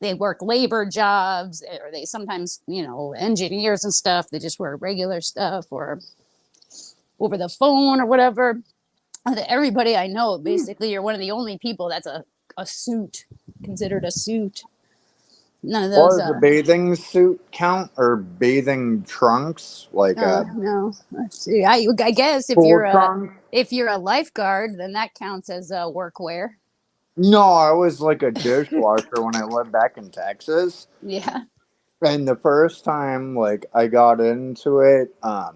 They work labor jobs, or they sometimes engineers and stuff. They just wear regular stuff or over the phone or whatever. Everybody I know, basically, you're one of the only people that's a suit, considered a suit. None of those. Does a bathing suit count, or bathing trunks? Like no. Let's see. I guess if you're a lifeguard, then that counts as workwear. No, I was like a dishwasher when I lived back in Texas. Yeah. And the first time, like, I got into it, I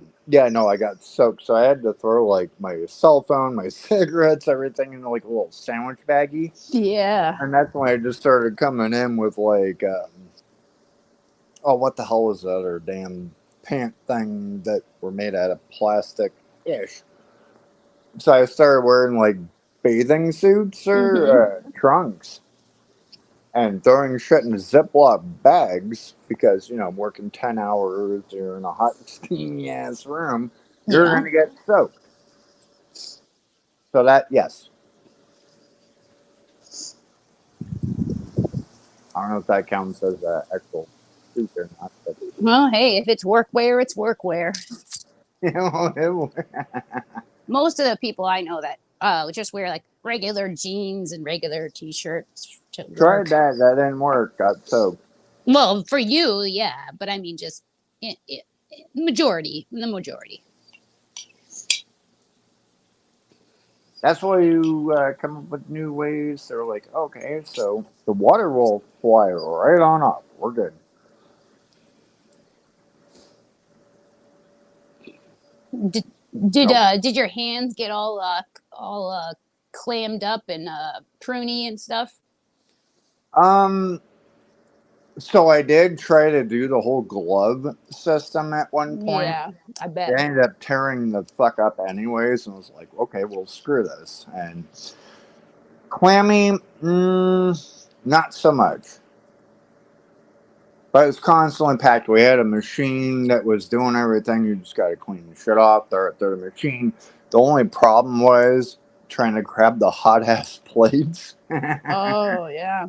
got soaked. So I had to throw, like, my cell phone, my cigarettes, everything in, like, a little sandwich baggie. Yeah. And that's when I just started coming in with, like, what the hell was that other damn pant thing that were made out of plastic-ish? So I started wearing, like, bathing suits or trunks. And throwing shit in Ziploc bags because, I'm working 10 hours, you're in a hot, steamy ass room, you're going to get soaked. So yes. I don't know if that counts as an actual suit or not. But well, hey, if it's workwear, it's workwear. Most of the people I know that just wear like regular jeans and regular t-shirts to work. Tried that. That didn't work. Got soaked. Well, for you, yeah. But I mean, just the majority. That's why you come up with new ways. They're like, okay, so the water will fly right on up. We're good. Did your hands get all clammed up and pruny and stuff? So I did try to do the whole glove system at one point. Yeah, I bet. It ended up tearing the fuck up anyways, and I was like, okay, well, screw this. And clammy, not so much. But it was constantly packed. We had a machine that was doing everything. You just got to clean the shit off, throw it through the machine. The only problem was trying to grab the hot-ass plates. Oh, yeah.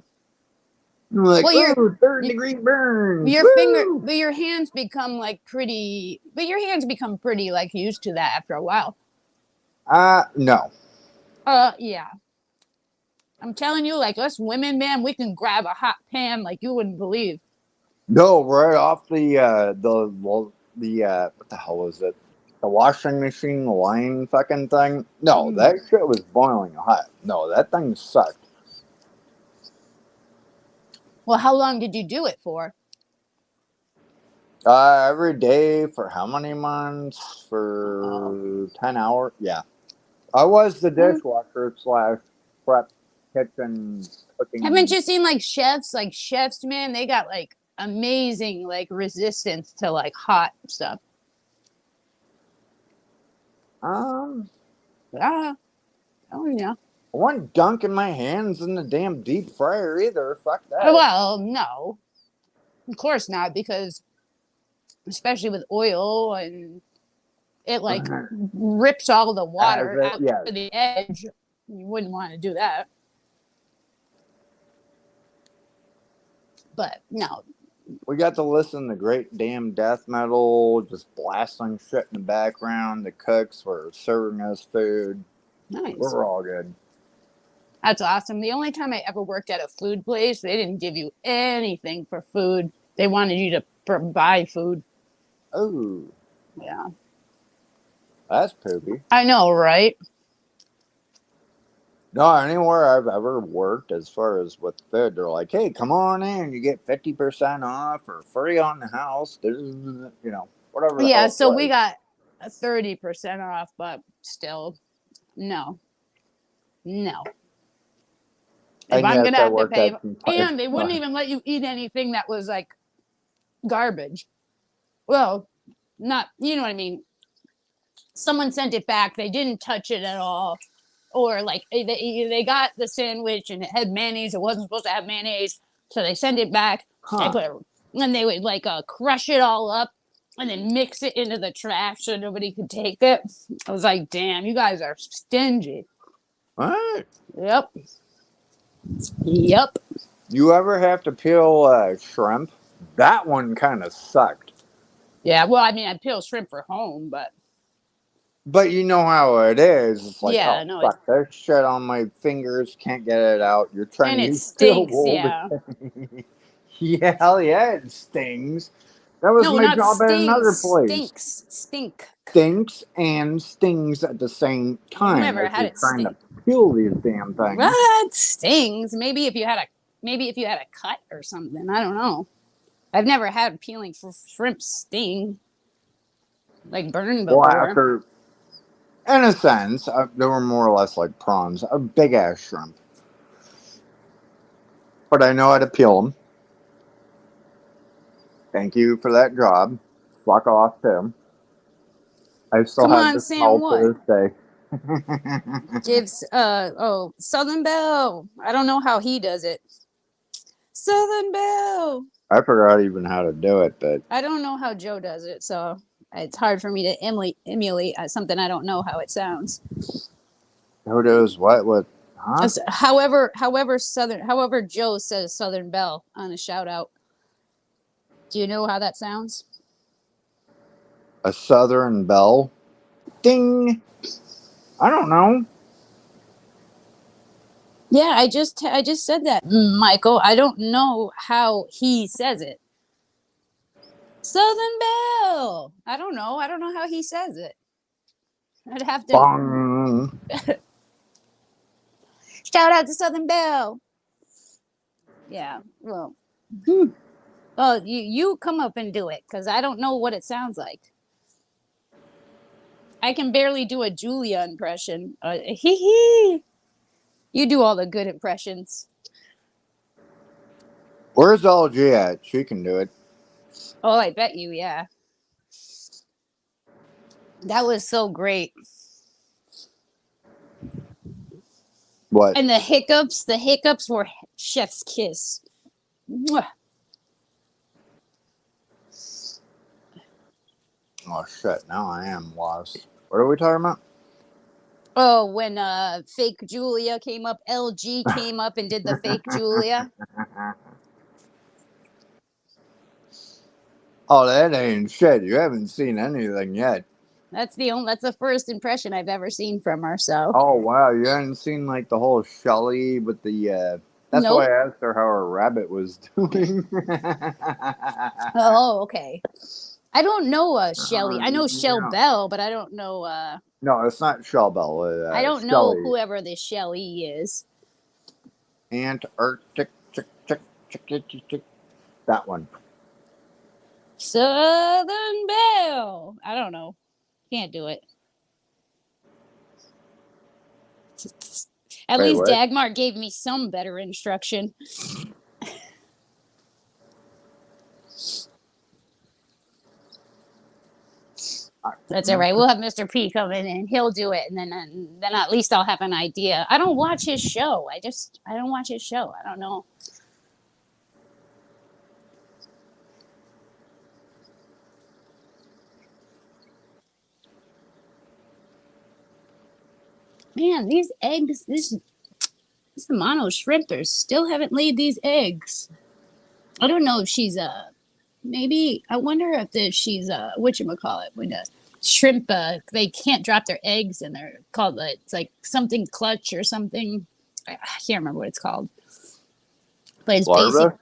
Like, well, 3rd-degree burns. Your hands become like pretty. But your hands become pretty like used to that after a while. No. Yeah. I'm telling you, like us women, man, we can grab a hot pan like you wouldn't believe. No, right off the what the hell was it? The washing machine, the line fucking thing. No, that shit was boiling hot. No, that thing sucked. Well, how long did you do it for? Every day for how many months? For 10 hours? Yeah. I was the dishwasher / prep kitchen cooking. Haven't you seen like chefs? Like chefs, man, they got like amazing like resistance to like hot stuff. Oh yeah. I wasn't dunking my hands in the damn deep fryer either. Fuck that. Well, no. Of course not, because especially with oil and it like rips all the water out to the edge. You wouldn't want to do that. But no. We got to listen to great damn death metal, just blasting shit in the background. The cooks were serving us food. Nice. We were all good. That's awesome. The only time I ever worked at a food place, they didn't give you anything for food. They wanted you to buy food. Oh. Yeah. That's poopy. I know, right? No, anywhere I've ever worked, as far as with food, they're like, hey, come on in. You get 50% off or free on the house. Whatever. Yeah, so we got 30% off, but still, no. If I'm going to have to pay, and they wouldn't even let you eat anything that was like garbage. Well, not, you know what I mean? Someone sent it back. They didn't touch it at all. Or like they got the sandwich and it had mayonnaise. It wasn't supposed to have mayonnaise. So they sent it back. And they would like crush it all up and then mix it into the trash so nobody could take it. I was like, damn, you guys are stingy. What? Yep. Yep. You ever have to peel shrimp? That one kind of sucked. Yeah, well, I mean, I peel shrimp for home, but you know how it is. It's like, yeah, oh, no, fuck, there's shit on my fingers. Can't get it out. You're trying and to it use steel stinks. wool. Yeah. Yeah, hell yeah, it stings. That was No, my not job at another stings. place. Stink. Stinks and stings at the same I've time never as had you're it trying to stink. peel these damn things. What stings? Maybe if you had a cut or something. I don't know. I've never had peeling for shrimp sting, like burn Well, before. after, in a sense, they were more or less like prawns, a big ass shrimp. But I know how to peel them. Thank you for that job. Fuck off, Tim. I still Come have on, the Sam. smell What? to this day. Gives Southern Belle. I don't know how he does it. Southern Belle. I forgot even how to do it, but I don't know how Joe does it, so it's hard for me to emulate something I don't know how it sounds. who does what? What? Huh? However Joe says Southern Belle on a shout out. Do you know how that sounds? A Southern Belle? Ding! I don't know. Yeah, I just said that, Michael. I don't know how he says it. Southern Belle. I don't know. I don't know how he says it. I'd have to Bong. shout out to Southern Belle. Yeah. Well, you come up and do it because I don't know what it sounds like. I can barely do a Julia impression. Hee hee. You do all the good impressions. Where's LG at? She can do it. Oh, I bet you, yeah. That was so great. What? And the hiccups were chef's kiss. Mwah. Oh shit! Now I am lost. What are we talking about? Oh, when fake Julia came up, LG came up and did the fake Julia. Oh, that ain't shit. You haven't seen anything yet. That's the first impression I've ever seen from her. So. Oh wow, you hadn't seen like the whole Shelly with the. That's Nope. why I asked her how her rabbit was doing. Oh, okay. I don't know Shelly. I know Shell Yeah. Bell, but I don't know. No, it's not Shell Bell. I don't know Shelly. whoever this Shelly is. Antarctic, that one. Southern Belle. I don't know. Can't do it. At least what? Dagmar gave me some better instruction. That's all right. We'll have Mr. P come in and he'll do it, and then at least I'll have an idea. I don't watch his show. I don't watch his show. I don't know. Man, these eggs, this mono shrimpers still haven't laid these eggs. I don't know if she's maybe I wonder if she's whatchamacallit when shrimp they can't drop their eggs and they're called it's like something clutch or something. I can't remember what it's called. But it's basic.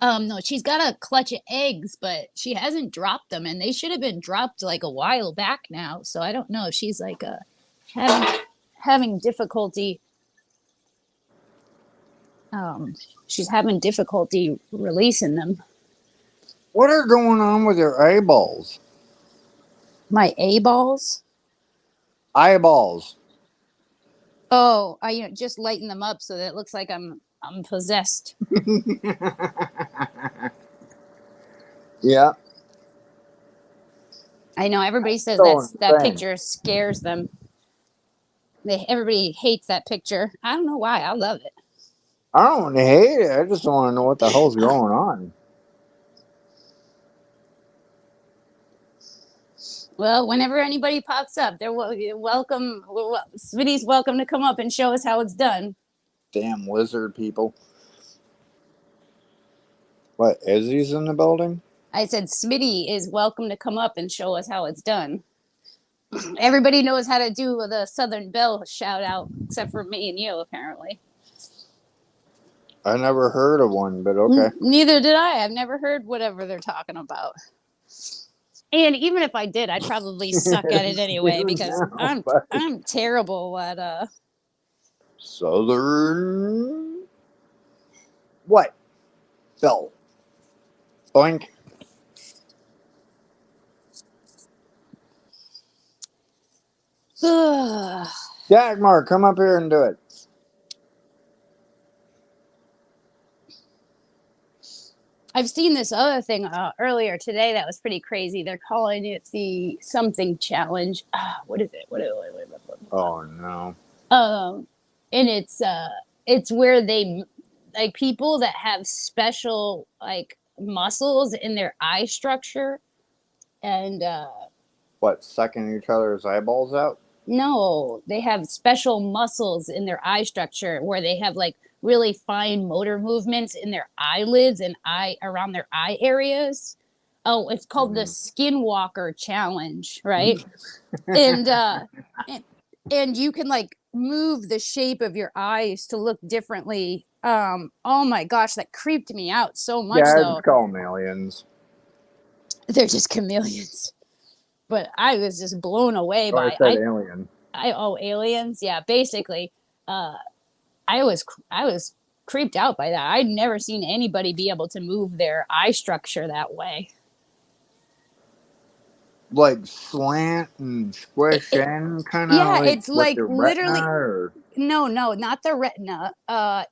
No, she's got a clutch of eggs, but she hasn't dropped them, and they should have been dropped like a while back now. So I don't know if she's like having difficulty. She's having difficulty releasing them. What are going on with your eyeballs? My A-balls? Eyeballs. Oh, I just lighten them up so that it looks like I'm possessed. Yeah. I know everybody says that picture scares them. Everybody hates that picture. I don't know why. I love it. I don't hate it. I just want to know what the hell's going on. Well, whenever anybody pops up, they're welcome. Smitty's welcome to come up and show us how it's done. Damn lizard people. What, Izzy's in the building? I said Smitty is welcome to come up and show us how it's done. Everybody knows how to do the Southern Belle shout out, except for me and you, apparently. I never heard of one, but okay. Neither did I. I've never heard whatever they're talking about. And even if I did, I'd probably suck at it anyway because I'm terrible at Southern. What? Bell. Boink. Dagmar, come up here and do it. I've seen this other thing earlier today that was pretty crazy. They're calling it the something challenge. What is it? Oh no. And it's where they like people that have special like muscles in their eye structure and What, sucking each other's eyeballs out? no, they have special muscles in their eye structure where they have like really fine motor movements in their eyelids and around their eye areas. Oh, it's called the Skinwalker Challenge, right? and you can like move the shape of your eyes to look differently. Oh my gosh, that creeped me out so much. Yeah, though. it's called aliens. They're just chameleons. But I was just blown away by I said alien. Aliens. Yeah, basically, I was creeped out by that. I'd never seen anybody be able to move their eye structure that way. Like slant and squish in, kind of. Yeah, it's like literally. Or... No, not the retina.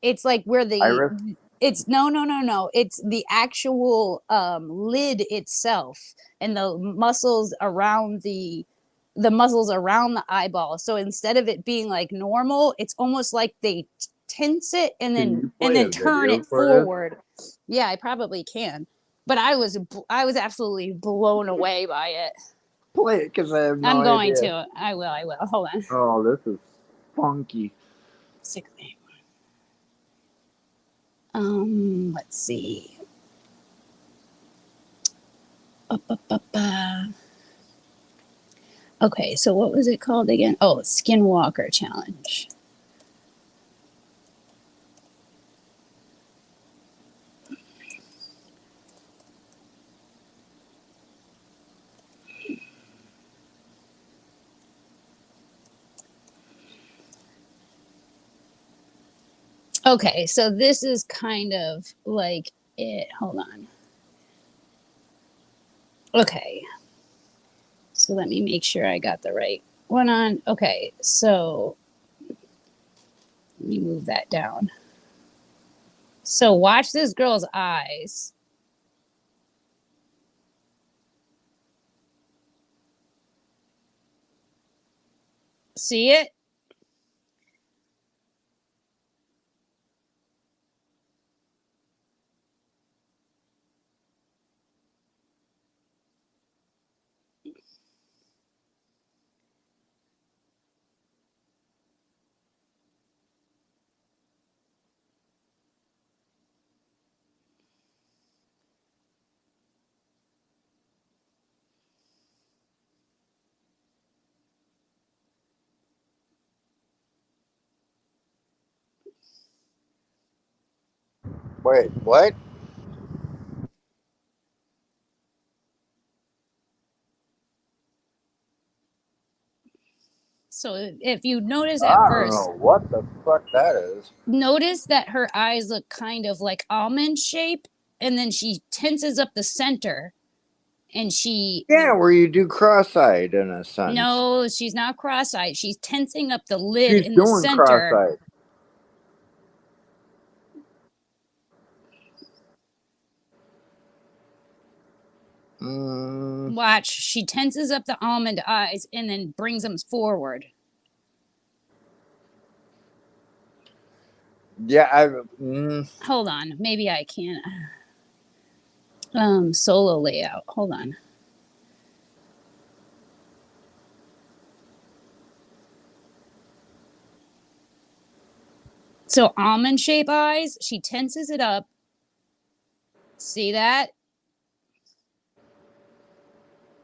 It's like where the iris? It's no. It's the actual lid itself and the muscles around the eyeball. So instead of it being like normal, it's almost like they tense it and then turn it forward. Yeah, I probably can. But I was absolutely blown away by it. Play it because I have no idea. I'm going to. I will. Hold on. Oh, this is funky. 6 8. Let's see. Okay, so what was it called again? Oh, Skinwalker Challenge. Okay, so this is kind of like it. Hold on. Okay. So let me make sure I got the right one on. Okay, so let me move that down. So watch this girl's eyes. See it? Wait, what? So if you notice at first, I don't know what the fuck that is. Notice that her eyes look kind of like almond shape, and then she tenses up the center, and she. Yeah, where you do cross-eyed in a sense. No, she's not cross-eyed. She's tensing up the lid She's in the doing center. cross-eyed. Watch, she tenses up the almond eyes and then brings them forward. Yeah, Hold on, maybe I can't. Solo layout. Hold on. So almond shape eyes, she tenses it up. See that?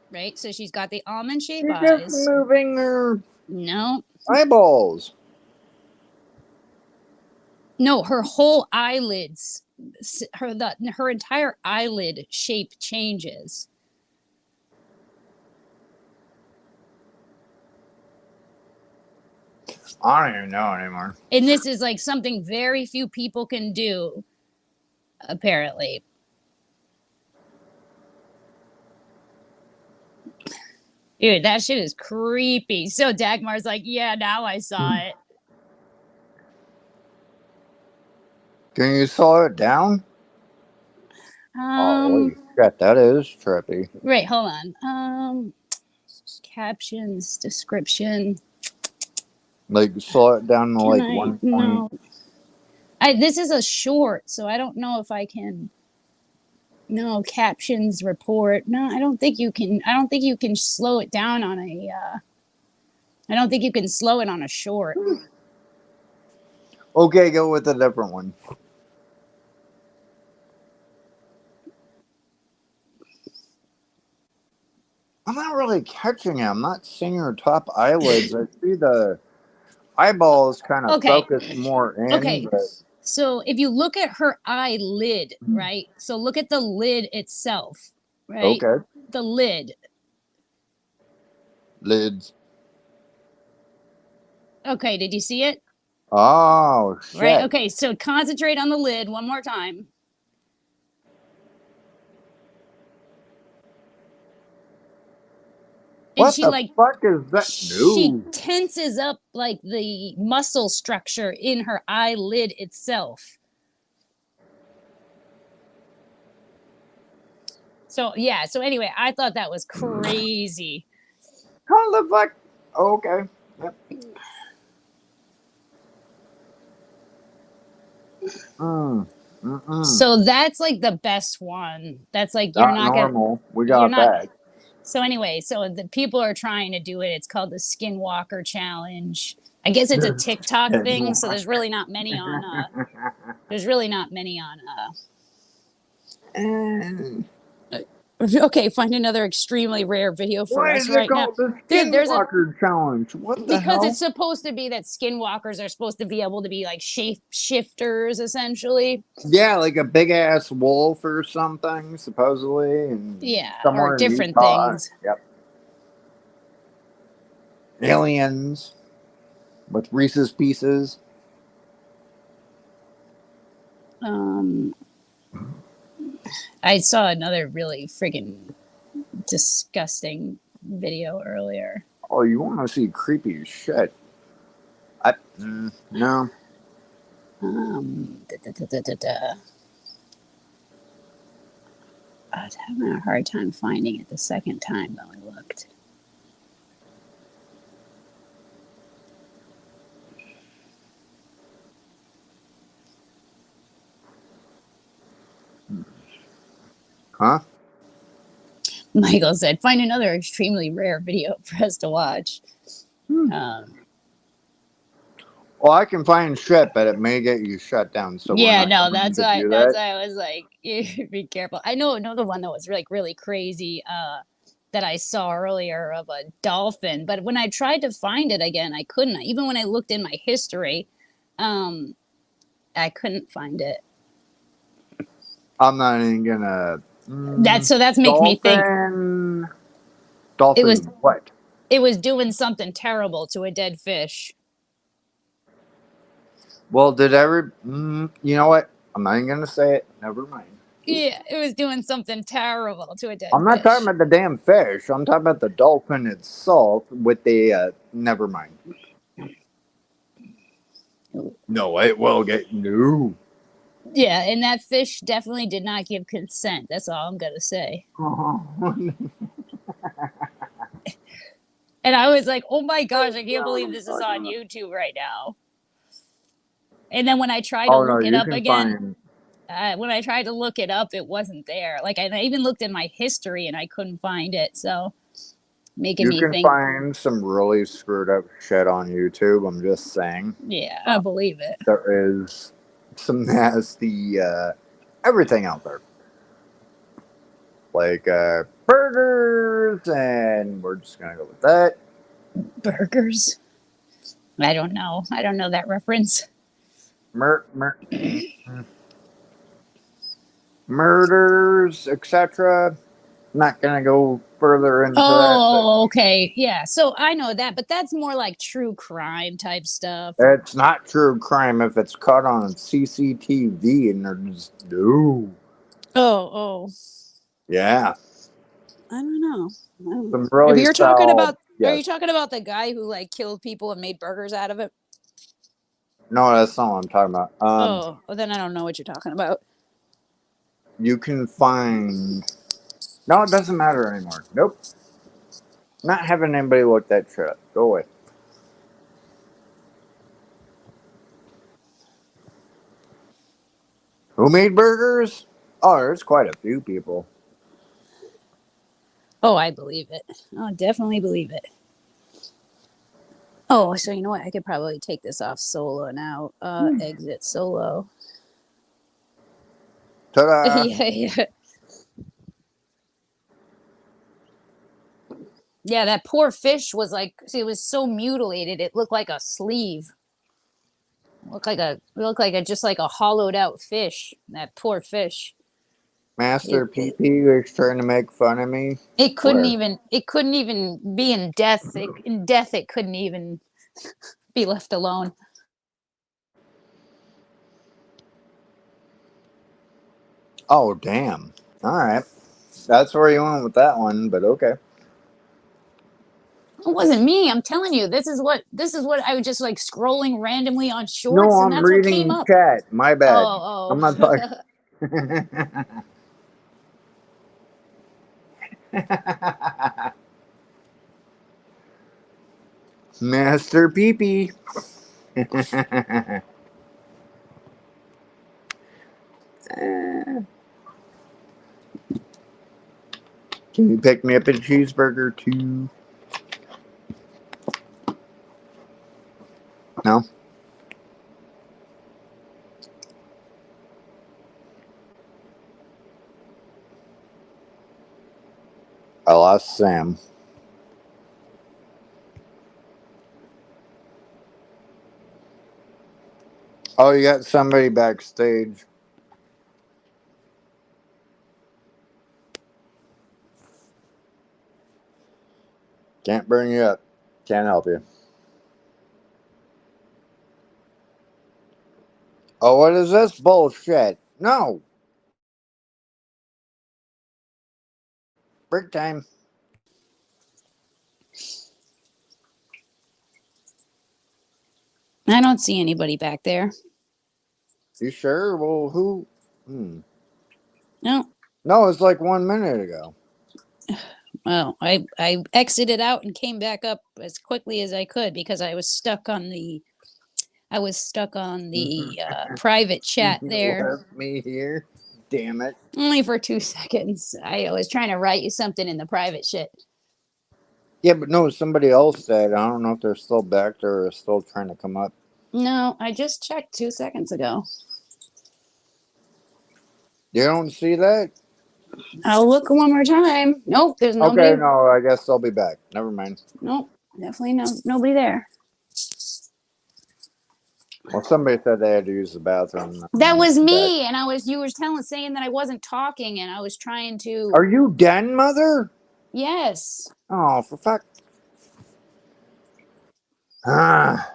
Right? So she's got the almond shape She's eyes. just moving her No. eyeballs. No, her whole eyelids, her entire eyelid shape changes. I don't even know anymore. And this is like something very few people can do, apparently. Dude, that shit is creepy. So Dagmar's like, yeah, now I saw it. Can you slow it down? Holy shit, that is trippy. Right, hold on. Captions, description. Like slow it down to Can like I? 1 point. No. This is a short, so I don't know if I can. No, captions, report. No, I don't think you can. I don't think you can slow it down on a. I don't think you can slow it on a short. Okay, go with a different one. I'm not really catching it. I'm not seeing her top eyelids. I see the eyeballs kind of focus more in. Okay. But... So if you look at her eyelid, right? So look at the lid itself, right? Okay. The lid. Lids. Okay, did you see it? Oh, shit. Right, okay, so concentrate on the lid one more time. What and she the like fuck is that? she No. tenses up like the muscle structure in her eyelid itself. So yeah, so anyway, I thought that was crazy. How the fuck? Oh, okay. Yep. So that's like the best one. That's like you're not normal. We you're got not, that. So anyway, so the people are trying to do it. It's called the Skinwalker Challenge. I guess it's a TikTok thing, so there's really not many on Okay, find another extremely rare video for Why us is right it now. called the There's a Skinwalker Challenge? What the because hell? it's supposed to be that skinwalkers are supposed to be able to be like shape shifters, essentially. Yeah, like a big ass wolf or something, supposedly, and Yeah, somewhere or in different Utah. things. Yep. Aliens with Reese's Pieces. I saw another really friggin' disgusting video earlier. Oh, you want to see creepy as shit? No. I was having a hard time finding it the second time though I looked. Huh? Michael said, find another extremely rare video for us to watch. Well, I can find shit, but it may get you shut down. So yeah, we're not no, going that's to why do that's that. why I was like, be careful. I know another one that was like really crazy that I saw earlier of a dolphin, but when I tried to find it again, I couldn't. Even when I looked in my history, I couldn't find it. I'm not even gonna. That's making me think. Dolphin. What? It was doing something terrible to a dead fish. Well, did you know what? I'm not even gonna say it. Never mind. Yeah, it was doing something terrible to a dead I'm not fish. talking about the damn fish. I'm talking about the dolphin itself with the. Never mind. No, it will get no. Yeah, and that fish definitely did not give consent. That's all I'm gonna say. And I was like, oh my gosh, I can't believe this is on YouTube right now. And then when I tried to look it up again, when I tried to look it up, it wasn't there. Like, I even looked in my history and I couldn't find it. So making You me can think. find some really screwed up shit on YouTube. I'm just saying. Yeah, I believe it. There is some nasty everything out there. Like burgers, and we're just gonna go with that. Burgers? I don't know. I don't know that reference. Murders, etc. Not gonna go further into that. Oh, okay. Yeah. So I know that, but that's more like true crime type stuff. It's not true crime if it's caught on CCTV and they're just no. Oh. Yeah. I don't know. Some really If you're talking about, yes. are you talking about the guy who like killed people and made burgers out of it? No, that's not what I'm talking about. Well, then I don't know what you're talking about. You can find. No, it doesn't matter anymore. Nope. Not having anybody look that shit up. Go away. Who made burgers? Oh, there's quite a few people. Oh, I believe it. Oh, definitely believe it. Oh, so you know what? I could probably take this off solo now. Exit solo. Ta-da! Yeah. Yeah, that poor fish was like, see, it was so mutilated. It looked like a sleeve. It looked like just like a hollowed out fish. That poor fish. Master PP was trying to make fun of me. It couldn't even be in death. In death, it couldn't even be left alone. Oh, damn. All right. That's where you went with that one, but okay. It wasn't me. I'm telling you. This is what I was just like scrolling randomly on shorts, No, and I'm that's what came reading up. chat. My bad. Oh. I'm not talking. Master Peepee. Can you pick me up a cheeseburger too? No? I lost Sam. Oh, you got somebody backstage. Can't bring you up. Can't help you. Oh, what is this bullshit? No. Break time. I don't see anybody back there. You sure? Well, who? No. No, it's like 1 minute ago. Well, I exited out and came back up as quickly as I could because I was stuck on the private chat there. Left me here. Damn it. Only for 2 seconds. I was trying to write you something in the private shit. Yeah, but no, somebody else said. I don't know if they're still back there or still trying to come up. No, I just checked 2 seconds ago. You don't see that? I'll look one more time. Nope, there's nobody. Okay, no, I guess they'll be back. Never mind. Nope, definitely nobody there. Well, somebody said they had to use the bathroom. That was me, and you were saying that I wasn't talking, and I was trying to. Are you done, mother? Yes. Oh, for fuck. Ah.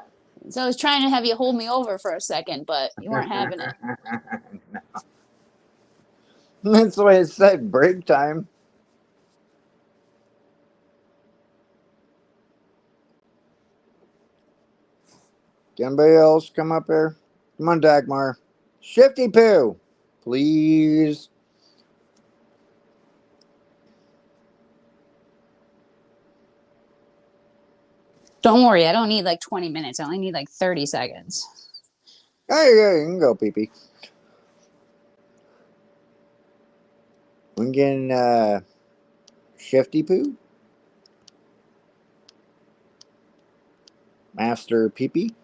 So I was trying to have you hold me over for a second, but you weren't having it. No. That's the way it said, break time. Can anybody else come up here? Come on, Dagmar. Shifty Poo, please. Don't worry, I don't need like 20 minutes. I only need like 30 seconds. Hey, yeah, you can go, Pee-Pee. We can Shifty Poo. Master Peepee?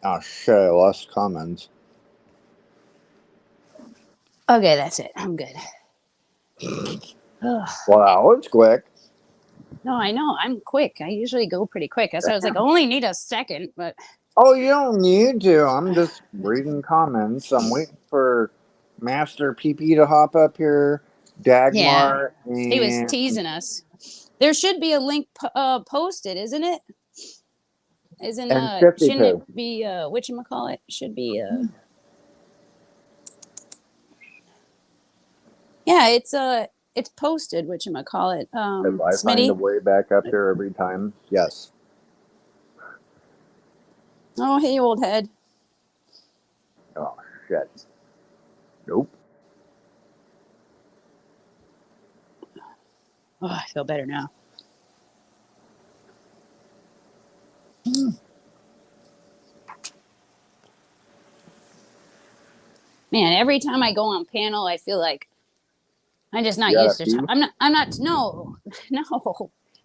Oh shit, I lost comments. Okay, that's it. I'm good. Wow, that was quick. No, I know. I'm quick. I usually go pretty quick. That's why I was like, I only need a second, but Oh, you don't need to. I'm just reading comments. I'm waiting for Master PP to hop up here. Dagmar he was and teasing us. There should be a link posted, isn't it? Shouldn't 52. it be whatchamacallit? Should be yeah, it's posted, whatchamacallit. If I find a Smitty. way back up there every time, yes. Oh, hey, old head. Oh shit. Nope. Oh, I feel better now. Man, every time I go on panel, I feel like I'm just not used to. I'm not. No.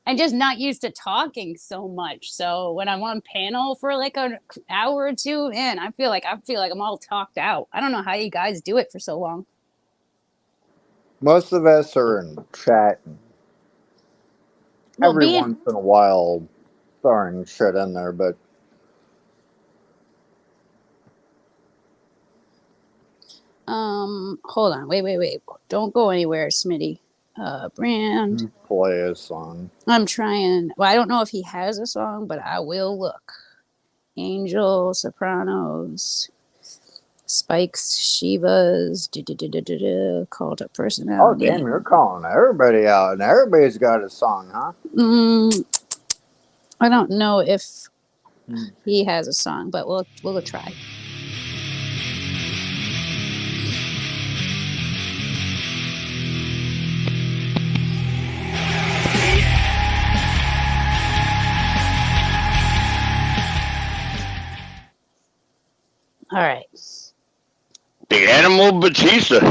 I'm just not used to talking so much. So when I'm on panel for like an hour or two, man, I feel like I'm all talked out. I don't know how you guys do it for so long. Most of us are in chat. Well, every once in a while, throwing shit in there, but. Hold on. Wait. Don't go anywhere, Smitty. Brand. Play a song. I'm trying. Well, I don't know if he has a song, but I will look. Angel, Sopranos, Spikes, Shivas, called up personality. Oh, damn, you're calling everybody out, and everybody's got a song, huh? I don't know if he has a song, but we'll try. All right. The Animal Batista.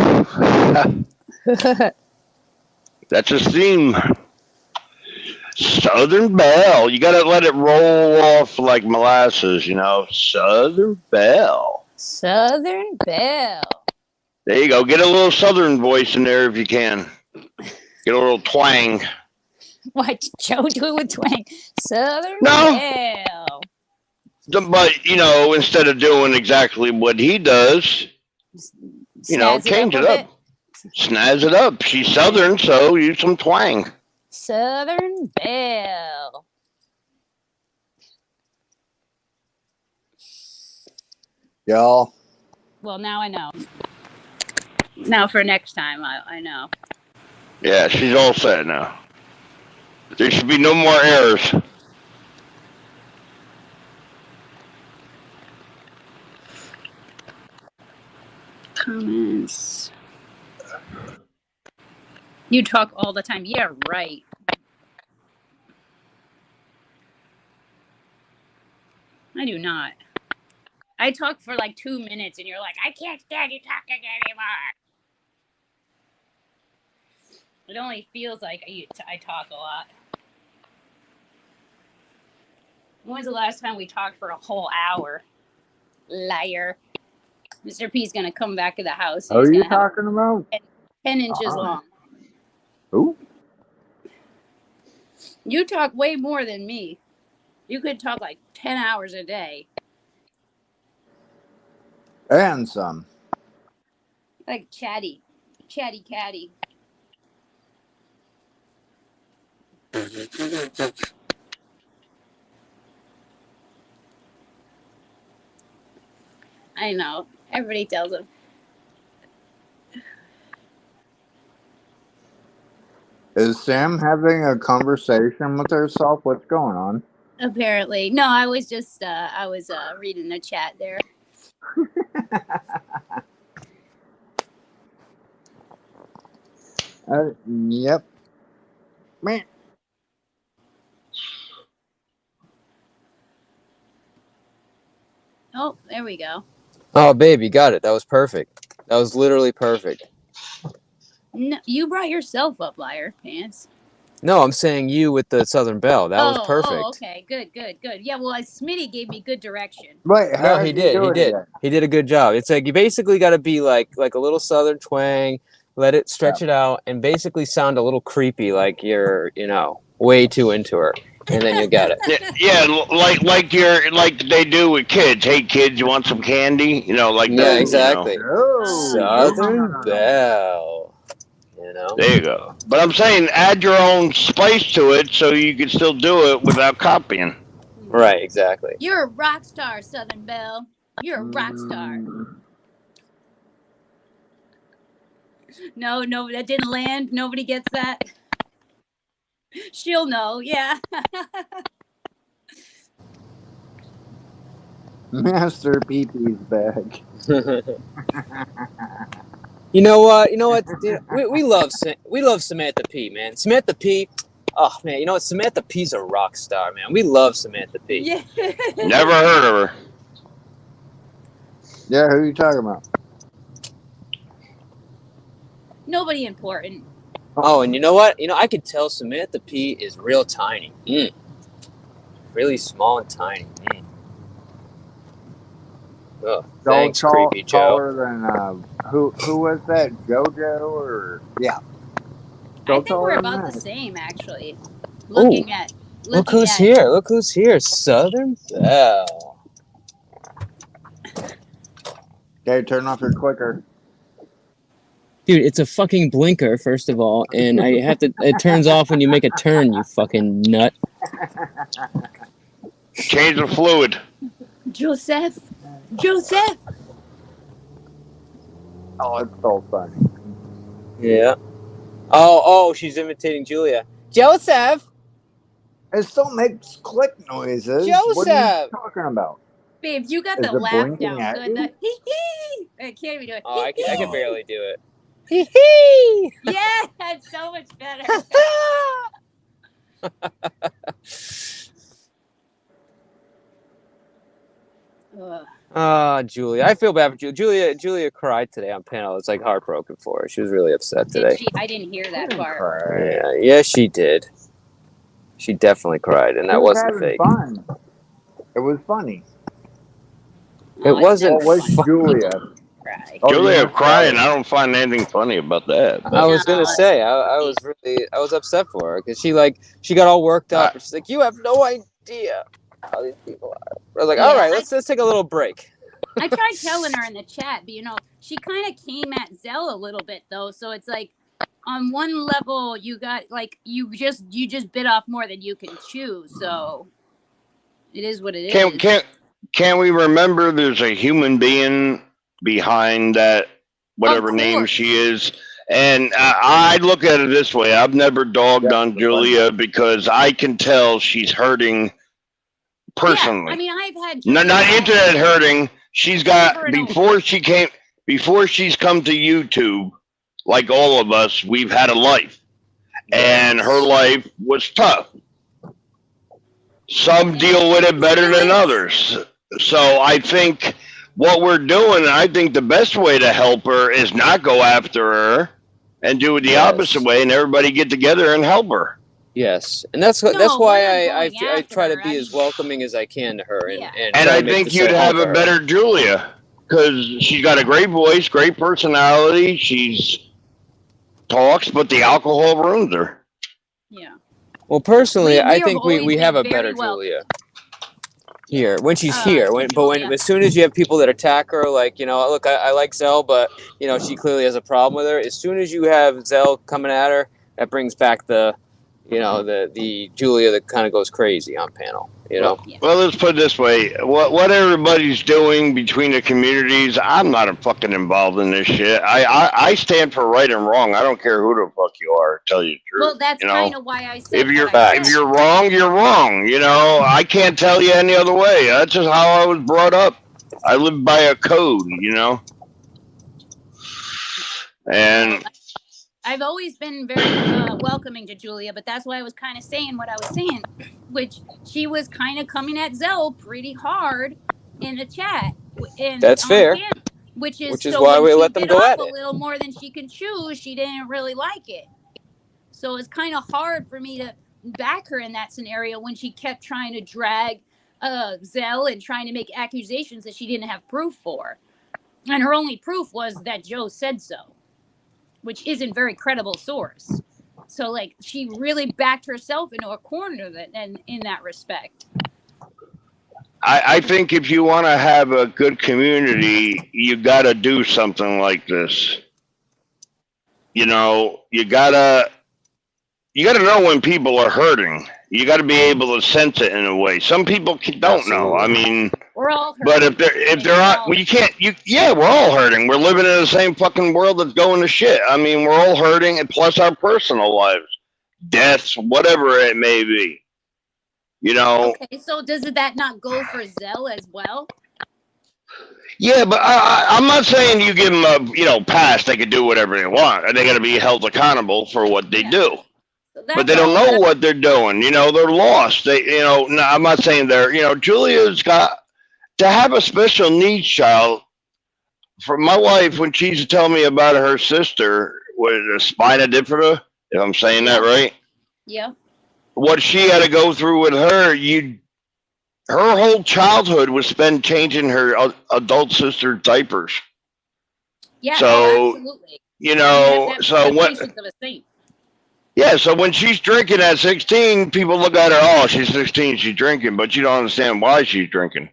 That's his theme. Southern Belle. You gotta let it roll off like molasses, you know. Southern Belle. Southern Belle. There you go. Get a little Southern voice in there if you can. Get a little twang. What, Joe do it with twang? Southern Belle. But, you know, instead of doing exactly what he does, you know, change it up. Snazz it up. She's Southern, so use some twang. Southern Belle. Y'all. Well, now I know. Now for next time, I know. Yeah, she's all set now. There should be no more errors. Comments. You talk all the time. Yeah, right. I do not. I talk for like 2 minutes and you're like, I can't stand you talking anymore. It only feels like I talk a lot. When was the last time we talked for a whole hour? Liar. Mr. P's going to come back to the house. Who are you talking about? 10 inches long. Who? You talk way more than me. You could talk like 10 hours a day. And some. Like chatty catty. I know. Everybody tells him. Is Sam having a conversation with herself? What's going on? Apparently. No, I was just reading the chat there. Yep. Man. Oh, there we go. Oh, baby, got it. That was perfect. That was literally perfect. No, you brought yourself up, liar pants. No, I'm saying you with the Southern Belle. That was perfect. Oh, okay. Good. Yeah, well, Smitty gave me good direction. Wait, No, he did. He did a good job. It's like you basically got to be like a little Southern twang, let it stretch it out, and basically sound a little creepy, like you're, way too into her, and then you got it. Yeah, like they do with kids. Hey, kids, you want some candy? Like Yeah, that. exactly. Oh, Southern Belle. There you go. But I'm saying add your own spice to it so you can still do it without copying. Right, exactly. You're a rock star, Southern Belle. You're a rock star. No, that didn't land. Nobody gets that. She'll know, yeah. Master Pee-Pee's back. You know what? We love Samantha P, man. Samantha P. Oh man, you know what? Samantha P's a rock star, man. We love Samantha P. Yeah. Never heard of her. Yeah, who are you talking about? Nobody important. Oh, and you know what? I could tell Samantha P is real tiny. Really small and tiny. Oh, thanks, creepy Joe. Taller than who was that? JoJo or yeah? I think we're about the same, actually. Look who's here. Look who's here. Southern Belle. Okay, turn off your clicker. Dude, it's a fucking blinker, first of all, and I have to. It turns off when you make a turn, you fucking nut. Change the fluid. Joseph. Oh, it's so funny. Yeah. Oh, she's imitating Julia. Joseph. It still makes click noises. Joseph. What are you talking about? Babe, you got the laugh down good. The hee-hee. I can't even do it. Oh, I can barely do it. Hee-hee. Yeah, that's so much better. Julia. I feel bad for Julia. Julia cried today on panel. It's like heartbroken for her. She was really upset today. Did she? I didn't hear that part. Yeah, she did. She definitely cried, and that wasn't fake. Fun. It was funny. It wasn't. It was Julia. Julia crying. I don't find anything funny about that. I was gonna say I was upset for her because she got all worked up. She's like, you have no idea how these people are. I was like, all right, let's take a little break. I tried telling her in the chat, but she kind of came at Zell a little bit though. So it's like, on one level, you got you just bit off more than you can chew. So it is what it is. Can we remember there's a human being behind that, whatever name she is? And I look at it this way. I've never dogged on Julia because I can tell she's hurting personally. Yeah, I mean, I've had not internet hurting. She's got before she's come to YouTube, like all of us, we've had a life. And her life was tough. Some deal with it better than others. So I think what we're doing, I think the best way to help her is not go after her and do it the opposite way and everybody get together and help her. Yes. And that's why I try to be as welcoming as I can to her. And I think you'd have a better Julia because she's got a great voice, great personality. She's talks, but the alcohol ruins her. Yeah. Well, personally, I think we have a better Julia here when she's here. As soon as you have people that attack her, like look, I like Zell, but she clearly has a problem with her. As soon as you have Zell coming at her, that brings back the Julia that kind of goes crazy on panel. Well, let's put it this way: what everybody's doing between the communities, I'm not fucking involved in this shit. I stand for right and wrong. I don't care who the fuck you are. To tell you the truth. Well, that's kind of why I said. If you're wrong, you're wrong. I can't tell you any other way. That's just how I was brought up. I live by a code. And I've always been very welcoming to Julia, but that's why I was kind of saying what I was saying, which she was kind of coming at Zell pretty hard in the chat. That's fair. Which is why we let them go at it. A little more than she can chew. She didn't really like it. So it's kind of hard for me to back her in that scenario when she kept trying to drag Zell and trying to make accusations that she didn't have proof for. And her only proof was that Joe said so, which isn't very credible source. So, like, she really backed herself into a corner in that respect. I think if you want to have a good community, you got to do something like this. You know, you gotta know when people are hurting. You got to be able to sense it in a way. Some people don't know. I mean, we're all hurting. But if they're not, well, you can't. Yeah, we're all hurting. We're living in the same fucking world that's going to shit. I mean, we're all hurting, and plus our personal lives, deaths, whatever it may be. You know. Okay, so does that not go for Zell as well? Yeah, but I'm not saying you give them a pass. They can do whatever they want, and they got to be held accountable for what they do. So but they don't know what they're doing. You know, they're lost. No, I'm not saying they're. Julia's got to have a special needs child. For my wife, when she used to tell me about her sister with a spina bifida, if I'm saying that right. Yeah. What she had to go through with her, her whole childhood was spent changing her adult sister diapers. Yeah, so, absolutely. So what? Yeah, so when she's drinking at 16, people look at her, oh, she's 16, she's drinking, but you don't understand why she's drinking.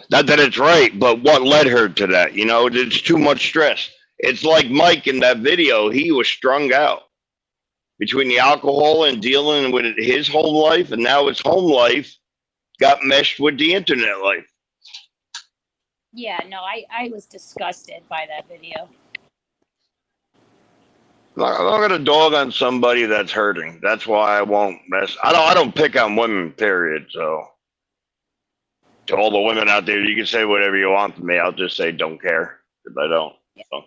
Not that it's right, but what led her to that? It's too much stress. It's like Mike in that video, he was strung out between the alcohol and dealing with his home life, and now his home life got meshed with the internet life. Yeah, no, I was disgusted by that video. I'm not gonna dog on somebody that's hurting. That's why I won't mess. I don't pick on women, period. So to all the women out there, you can say whatever you want to me. I'll just say don't care if I don't. So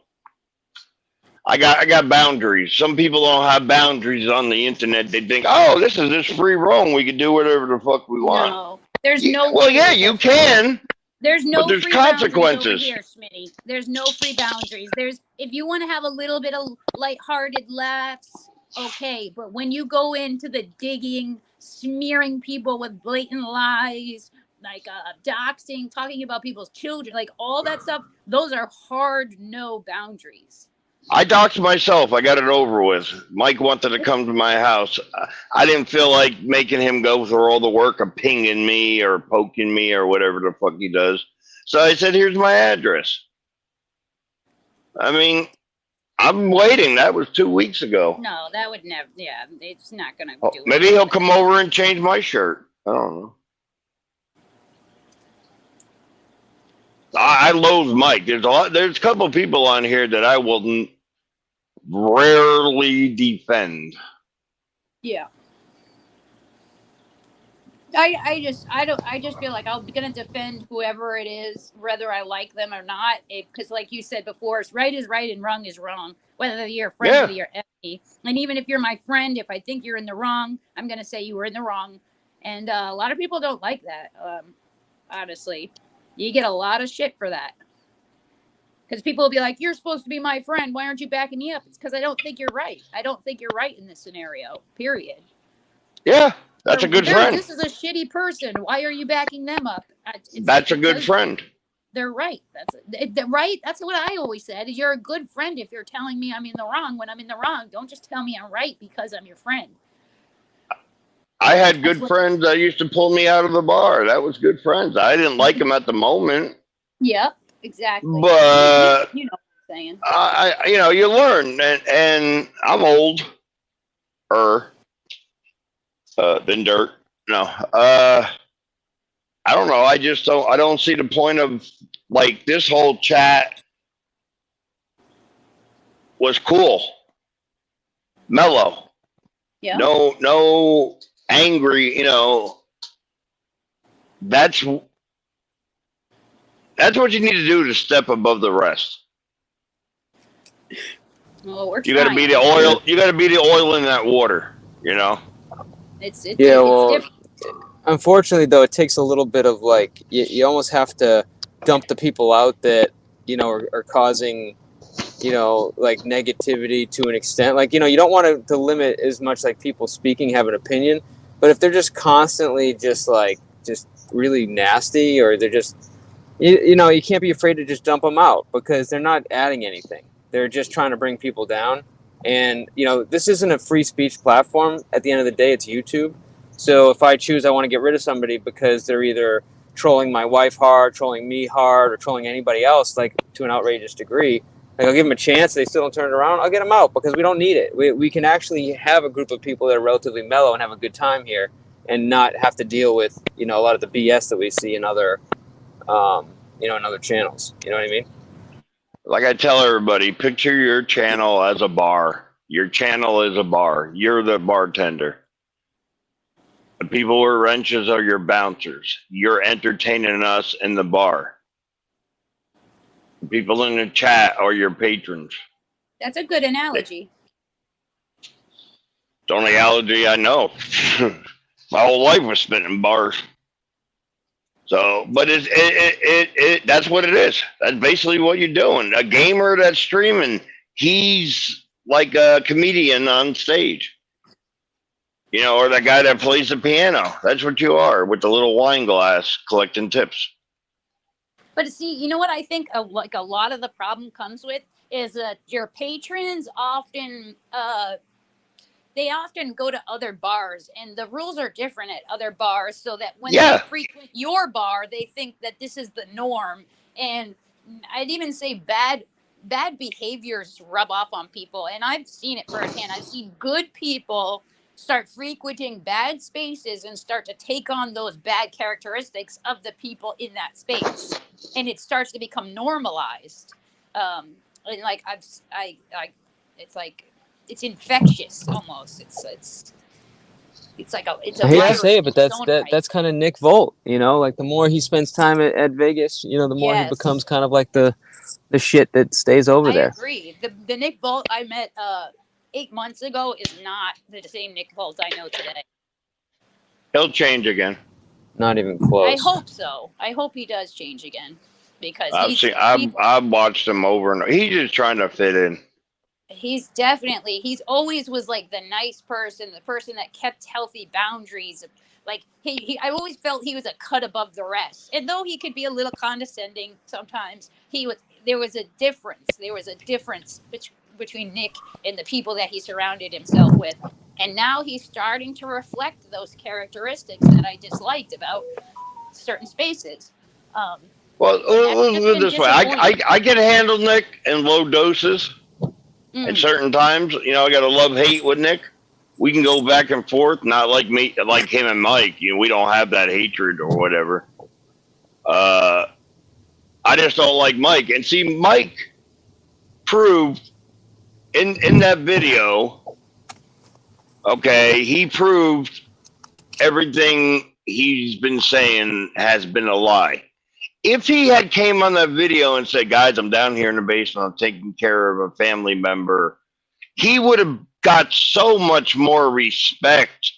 I got boundaries. Some people don't have boundaries on the internet. They think, oh, this is just free roam. We can do whatever the fuck we want. No, there's no. Well, yeah, you can. There's no but there's free consequences. Boundaries over here, Smitty. There's no free boundaries. If you want to have a little bit of lighthearted laughs, okay. But when you go into the digging, smearing people with blatant lies, like doxing, talking about people's children, like all that stuff, those are hard no boundaries. I doxed myself. I got it over with. Mike wanted to come to my house. I didn't feel like making him go through all the work of pinging me or poking me or whatever the fuck he does. So I said, here's my address. I mean, I'm waiting. That was 2 weeks ago. No, that would never. Yeah, it's not going to do it. Maybe he'll come over and change my shirt. I don't know. I loathe Mike. There's a couple of people on here that I will rarely defend. Yeah. I just feel like I'm gonna defend whoever it is, whether I like them or not. Because like you said before, right is right and wrong is wrong. Whether you're a friend, whether you're enemy, and even if you're my friend, if I think you're in the wrong, I'm gonna say you were in the wrong. And a lot of people don't like that. Honestly, you get a lot of shit for that. Because people will be like, you're supposed to be my friend. Why aren't you backing me up? It's because I don't think you're right. I don't think you're right in this scenario, period. Yeah, that's a good friend. This is a shitty person. Why are you backing them up? That's a good friend. They're right. Right. That's what I always said. You're a good friend if you're telling me I'm in the wrong when I'm in the wrong. Don't just tell me I'm right because I'm your friend. I had good friends that used to pull me out of the bar. That was good friends. I didn't like them at the moment. Yep. Exactly. But you know what I'm saying. You learn, and I'm old, than dirt. No, I don't know. I don't see the point of like this whole chat was cool, mellow. Yeah. No angry. That's what you need to do to step above the rest. Well, we're you got to be the oil. You got to be the oil in that water. It's unfortunately, though, it takes a little bit of you almost have to dump the people out that are causing you know, like negativity to an extent. Like, you know, you don't want to limit as much like people speaking have an opinion, but if they're just constantly just really nasty, or they're just, you know, you can't be afraid to just dump them out because they're not adding anything. They're just trying to bring people down. And, you know, this isn't a free speech platform. At the end of the day, it's YouTube. So if I choose I want to get rid of somebody because they're either trolling my wife hard, trolling me hard, or trolling anybody else, like, to an outrageous degree, like, I'll give them a chance. They still don't turn it around. I'll get them out because we don't need it. We can actually have a group of people that are relatively mellow and have a good time here and not have to deal with, you know, a lot of the BS that we see in other, you know, in other channels. You know what I mean? Like I tell everybody, picture your channel as a bar. Your channel is a bar. You're the bartender. The people with wrenches are your bouncers. You're entertaining us in the bar. The people in the chat are your patrons. That's a good analogy. It's the only analogy I know. My whole life was spent in bars. So, but that's what it is. That's basically what you're doing. A gamer that's streaming, he's like a comedian on stage. You know, or that guy that plays the piano. That's what you are, with the little wine glass collecting tips. But see, you know what I think like a lot of the problem comes with is that your patrons often they often go to other bars, and the rules are different at other bars, so that when they frequent your bar, they think that this is the norm. And I'd even say bad behaviors rub off on people, and I've seen it firsthand. I've seen good people start frequenting bad spaces and start to take on those bad characteristics of the people in that space, and it starts to become normalized. And like it's like, it's infectious almost. It's like it's a I hate to virus say it, but in its own right. that's kind of Nick Volt. You know, like the more he spends time at Vegas, you know, the more he becomes kind of like the shit that stays over there. I agree. The Nick Volt I met 8 months ago is not the same Nick Volt I know today. He'll change again. Not even close. I hope so. I hope he does change again, because I've watched him over and he's just trying to fit in. He's always was like the nice person, the person that kept healthy boundaries. Like I always felt he was a cut above the rest. And though he could be a little condescending sometimes, there was a difference. There was a difference between Nick and the people that he surrounded himself with. And now he's starting to reflect those characteristics that I disliked about certain spaces. Well, let's put it this way. I can handle Nick in low doses. At certain times, you know, I got a love-hate with Nick. We can go back and forth, not like him and Mike. You know, we don't have that hatred or whatever. I just don't like Mike. And see, Mike proved in that video, okay, he proved everything he's been saying has been a lie. If he had came on that video and said, guys, I'm down here in the basement, I'm taking care of a family member, he would have got so much more respect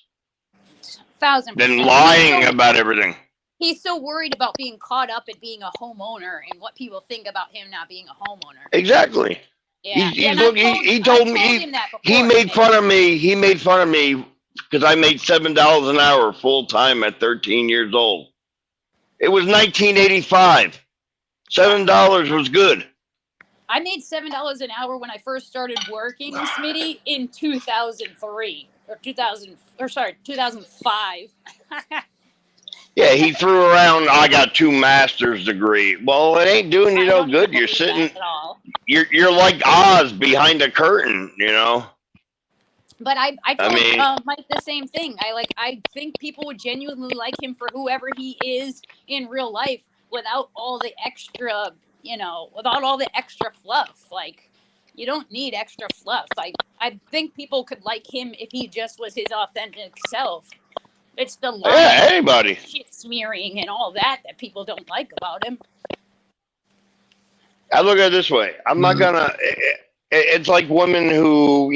1,000%. than lying about everything. He's so worried about being caught up in being a homeowner and what people think about him not being a homeowner. Exactly. Yeah. He told me, he made fun of me. He made fun of me because I made $7 an hour full time at 13 years old. It was 1985. $7 was good. I made $7 an hour when I first started working, Smitty, in 2003 or 2005. Yeah, he threw around, I got 2 master's degree. Well, it ain't doing you no good. You're sitting, you're like Oz behind a curtain, you know. But I told Mike the same thing. I think people would genuinely like him for whoever he is in real life without all the extra, without all the extra fluff. Like, you don't need extra fluff. I think people could like him if he just was his authentic self. It's the anybody shit smearing and all that people don't like about him. I look at it this way. I'm not gonna. It's like women who,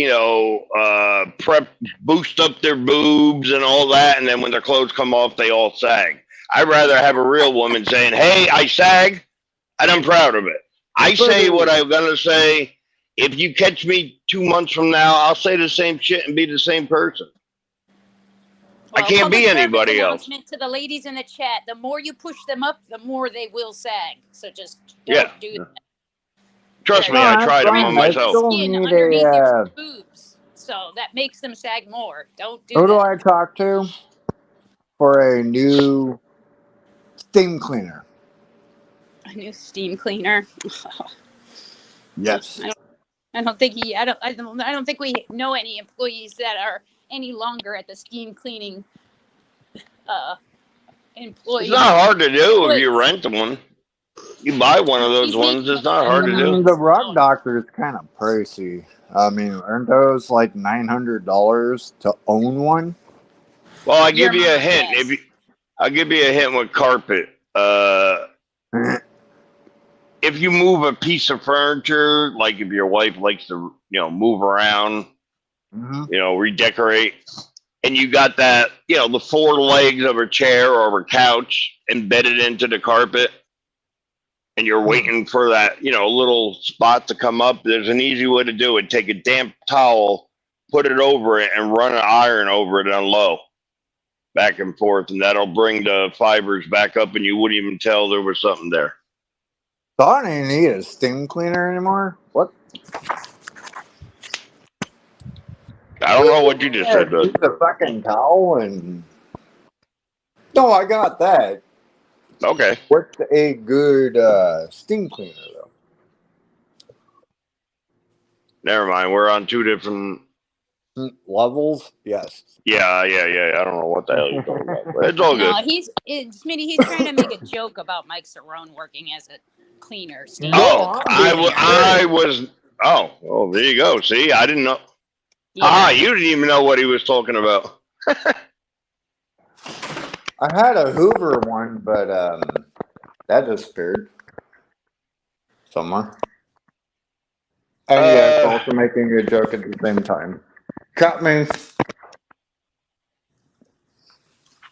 boost up their boobs and all that, and then when their clothes come off, they all sag. I'd rather have a real woman saying, "Hey, I sag, and I'm proud of it. I say what I'm gonna say, if you catch me 2 months from now, I'll say the same shit and be the same person. Well, I can't be anybody else. Announcement to the ladies in the chat: the more you push them up, the more they will sag. So just don't do that. Trust me, I tried them on myself. Skin underneath your boobs, so that makes them sag more. Don't do Who do that. I talk to for a new steam cleaner? A new steam cleaner. Yes. I don't think I don't think we know any employees that are any longer at the steam cleaning employee. It's not hard to do if you rent one. You buy one of those ones. It's not hard to do. The rug doctor is kind of pricey. I mean, aren't those like $900 to own one? Well, I give you a hint. I'll give you a hint with carpet. If you move a piece of furniture, like if your wife likes to, move around, redecorate, and you got that, the 4 legs of a chair or a couch embedded into the carpet, and you're waiting for that, little spot to come up, there's an easy way to do it. Take a damp towel, put it over it, and run an iron over it on low, back and forth, and that'll bring the fibers back up, and you wouldn't even tell there was something there. So I don't even need a steam cleaner anymore. What? I don't know what you just said, Use a fucking towel and. No, I got that. Okay. What's a good steam cleaner though? Never mind. We're on 2 different levels. Yes. Yeah. I don't know what the hell you're talking about. But it's all good. Smitty, he's trying to make a joke about Mike Cerrone working as a cleaner. I was. Oh, well, there you go. See, I didn't know. Yeah. You didn't even know what he was talking about. I had a Hoover one, but that disappeared somewhere. And yes, also making a joke at the same time. Cut me.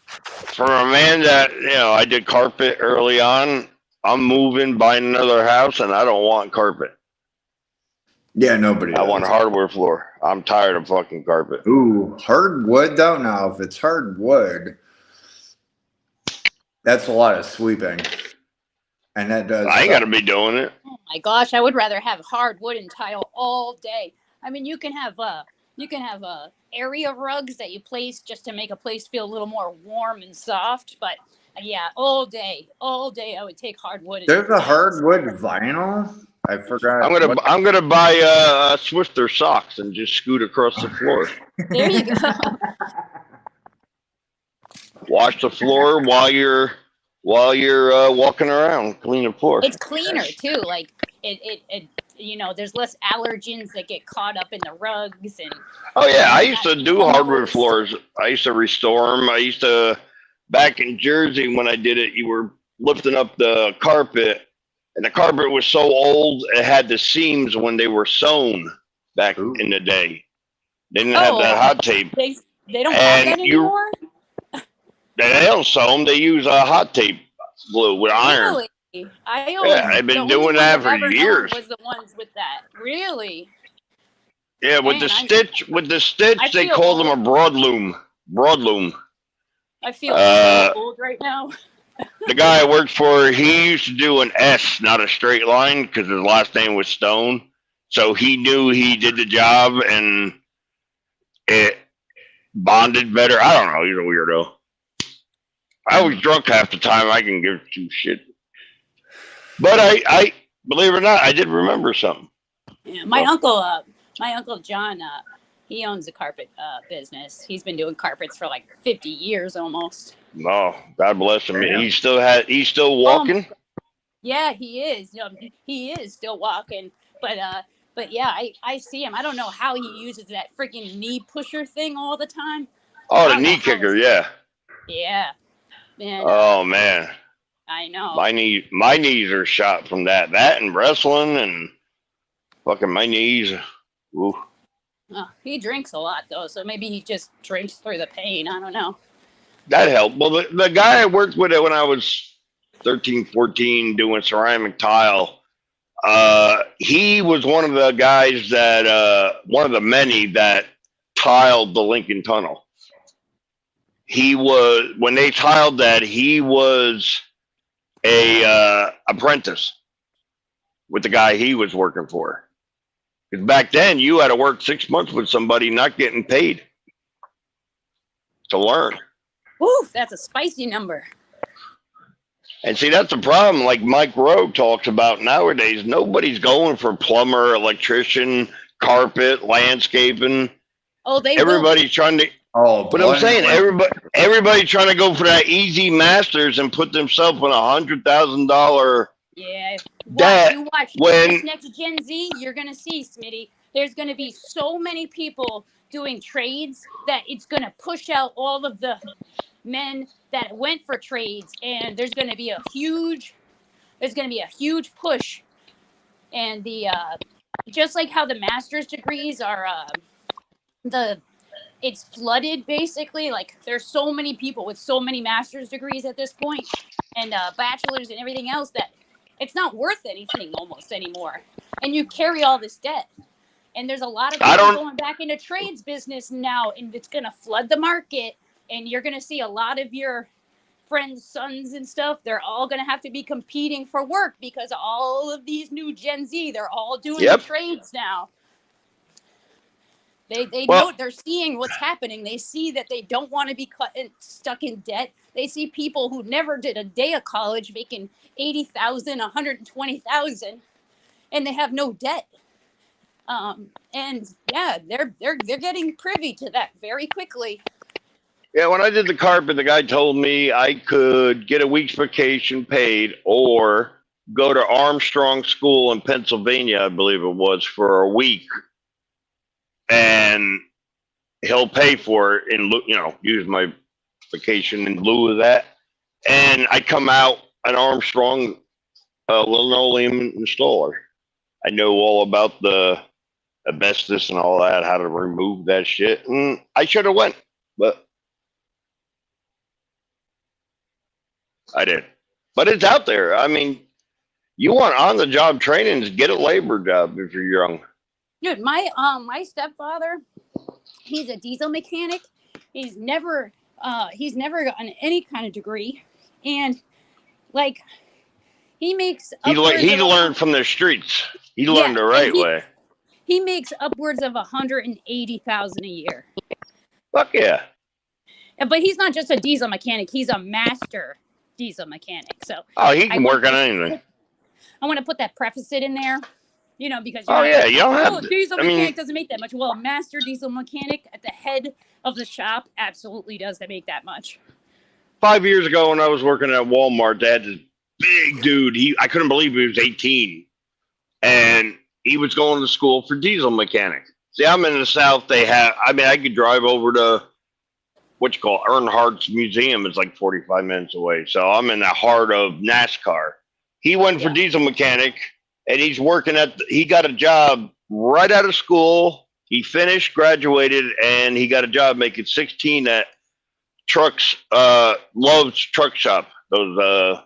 For a man that, I did carpet early on, I'm moving, buying another house, and I don't want carpet. Yeah, nobody. I want hardwood floor. I'm tired of fucking carpet. Ooh, hardwood though. Now, if it's hardwood, that's a lot of sweeping, and that does. I ain't got to be doing it. Oh my gosh, I would rather have hardwood and tile all day. I mean, you can have area rugs that you place just to make a place feel a little more warm and soft, but yeah, all day I would take hardwood. There's a hardwood vinyl. I forgot. I'm gonna buy Swifter socks and just scoot across the floor. There you go. Wash the floor while you're walking around, clean the floor. It's cleaner too. Like it there's less allergens that get caught up in the rugs and. Oh yeah, I used to do hardwood floors. I used to restore them. I used to back in Jersey when I did it. You were lifting up the carpet. And the carpet was so old, it had the seams when they were sewn back in the day. They didn't have that hot tape. They don't have that anymore? They don't sew them. They use hot tape glue with iron. Really? I've been doing that for years. Was the ones with that. Really? Yeah, with the stitch, they call them a broadloom. Broadloom. I feel so old right now. The guy I worked for, he used to do an S, not a straight line, because his last name was Stone. So he knew he did the job, and it bonded better. I don't know. He's a weirdo. I was drunk half the time. I can give 2 shit. But I believe it or not, I did remember something. Yeah, my uncle John, he owns a carpet business. He's been doing carpets for like 50 years almost. No, God bless him. Yeah. He's still walking. Yeah, he is. He is still walking. But yeah, I see him. I don't know how he uses that freaking knee pusher thing all the time. Oh, the knee kicker, yeah. Yeah. Man, man. I know. My knees are shot from that. That and wrestling and fucking my knees. Ooh. Oh, he drinks a lot though, so maybe he just drinks through the pain. I don't know. That helped. Well, the guy I worked with when I was 13, 14 doing ceramic tile, He was one of the guys that, one of the many that tiled the Lincoln Tunnel. He was, when they tiled that, he was a apprentice with the guy he was working for. Because back then, you had to work 6 months with somebody not getting paid to learn. Ooh, that's a spicy number. And see, that's the problem. Like Mike Rowe talks about nowadays, nobody's going for plumber, electrician, carpet, landscaping. Oh, everybody's trying to. Oh, but I'm saying everybody trying to go for that easy masters and put themselves in $100,000. Yeah. That You watch when this next Gen Z, you're gonna see, Smitty. There's gonna be so many people doing trades that it's gonna push out all of the men that went for trades, and there's gonna be a huge push. And the just like how the master's degrees are it's flooded basically. Like there's so many people with so many master's degrees at this point, and bachelors and everything else that it's not worth anything almost anymore. And you carry all this debt. And there's a lot of people going back into trades business now, and it's gonna flood the market. And you're gonna see a lot of your friends' sons and stuff. They're all gonna have to be competing for work because all of these new Gen Z, they're all doing the trades now. They know, they're seeing what's happening. They see that they don't want to be stuck in debt. They see people who never did a day of college making $80,000, $120,000, and they have no debt. And yeah, they're getting privy to that very quickly. Yeah, when I did the carpet, the guy told me I could get a week's vacation paid or go to Armstrong School in Pennsylvania, I believe it was, for a week. And he'll pay for it and, use my vacation in lieu of that. And I come out an Armstrong linoleum installer. I know all about the asbestos and all that, how to remove that shit. And I should have went, but I did. But it's out there. I mean, you want on-the-job training, get a labor job if you're young. Dude, my stepfather, he's a diesel mechanic. He's never gotten any kind of degree, and like he makes he learned from the streets. He learned the right way. He makes upwards of $180,000 a year. Fuck yeah! But he's not just a diesel mechanic; he's a master diesel mechanic. So he can work on anything. I want to put that preface in there. Because you don't have diesel mechanic doesn't make that much. Well, a master diesel mechanic at the head of the shop absolutely does make that much. 5 years ago, when I was working at Walmart, they had this big dude. I couldn't believe he was 18, and he was going to school for diesel mechanic. See, I'm in the South. I could drive over to Earnhardt's Museum. It's like 45 minutes away. So I'm in the heart of NASCAR. He went for diesel mechanic. And he's working he got a job right out of school. He finished, graduated, and he got a job making 16 at Love's Truck Shop. Those,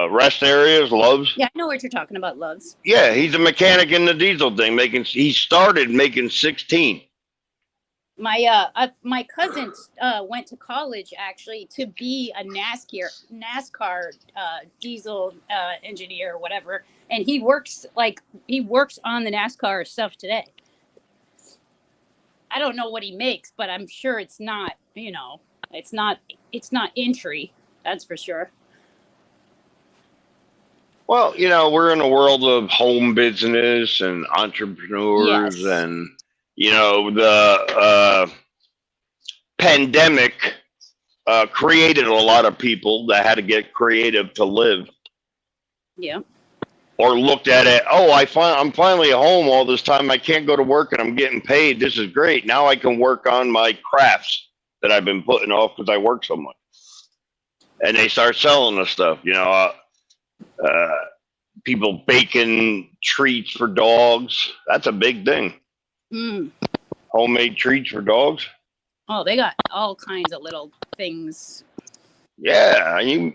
rest areas, Love's. Yeah, I know what you're talking about, Love's. Yeah, he's a mechanic in the diesel thing. He started making 16. My cousin went to college actually to be a NASCAR diesel engineer or whatever, and he works on the NASCAR stuff today. I don't know what he makes, but I'm sure it's not it's not entry, that's for sure. Well, we're in a world of home business and entrepreneurs and the pandemic created a lot of people that had to get creative to live. Yeah. Or looked at it, I'm finally at home all this time. I can't go to work and I'm getting paid. This is great. Now I can work on my crafts that I've been putting off because I work so much. And they start selling the stuff, people baking treats for dogs. That's a big thing. Homemade treats for dogs. Oh, they got all kinds of little things. Yeah, you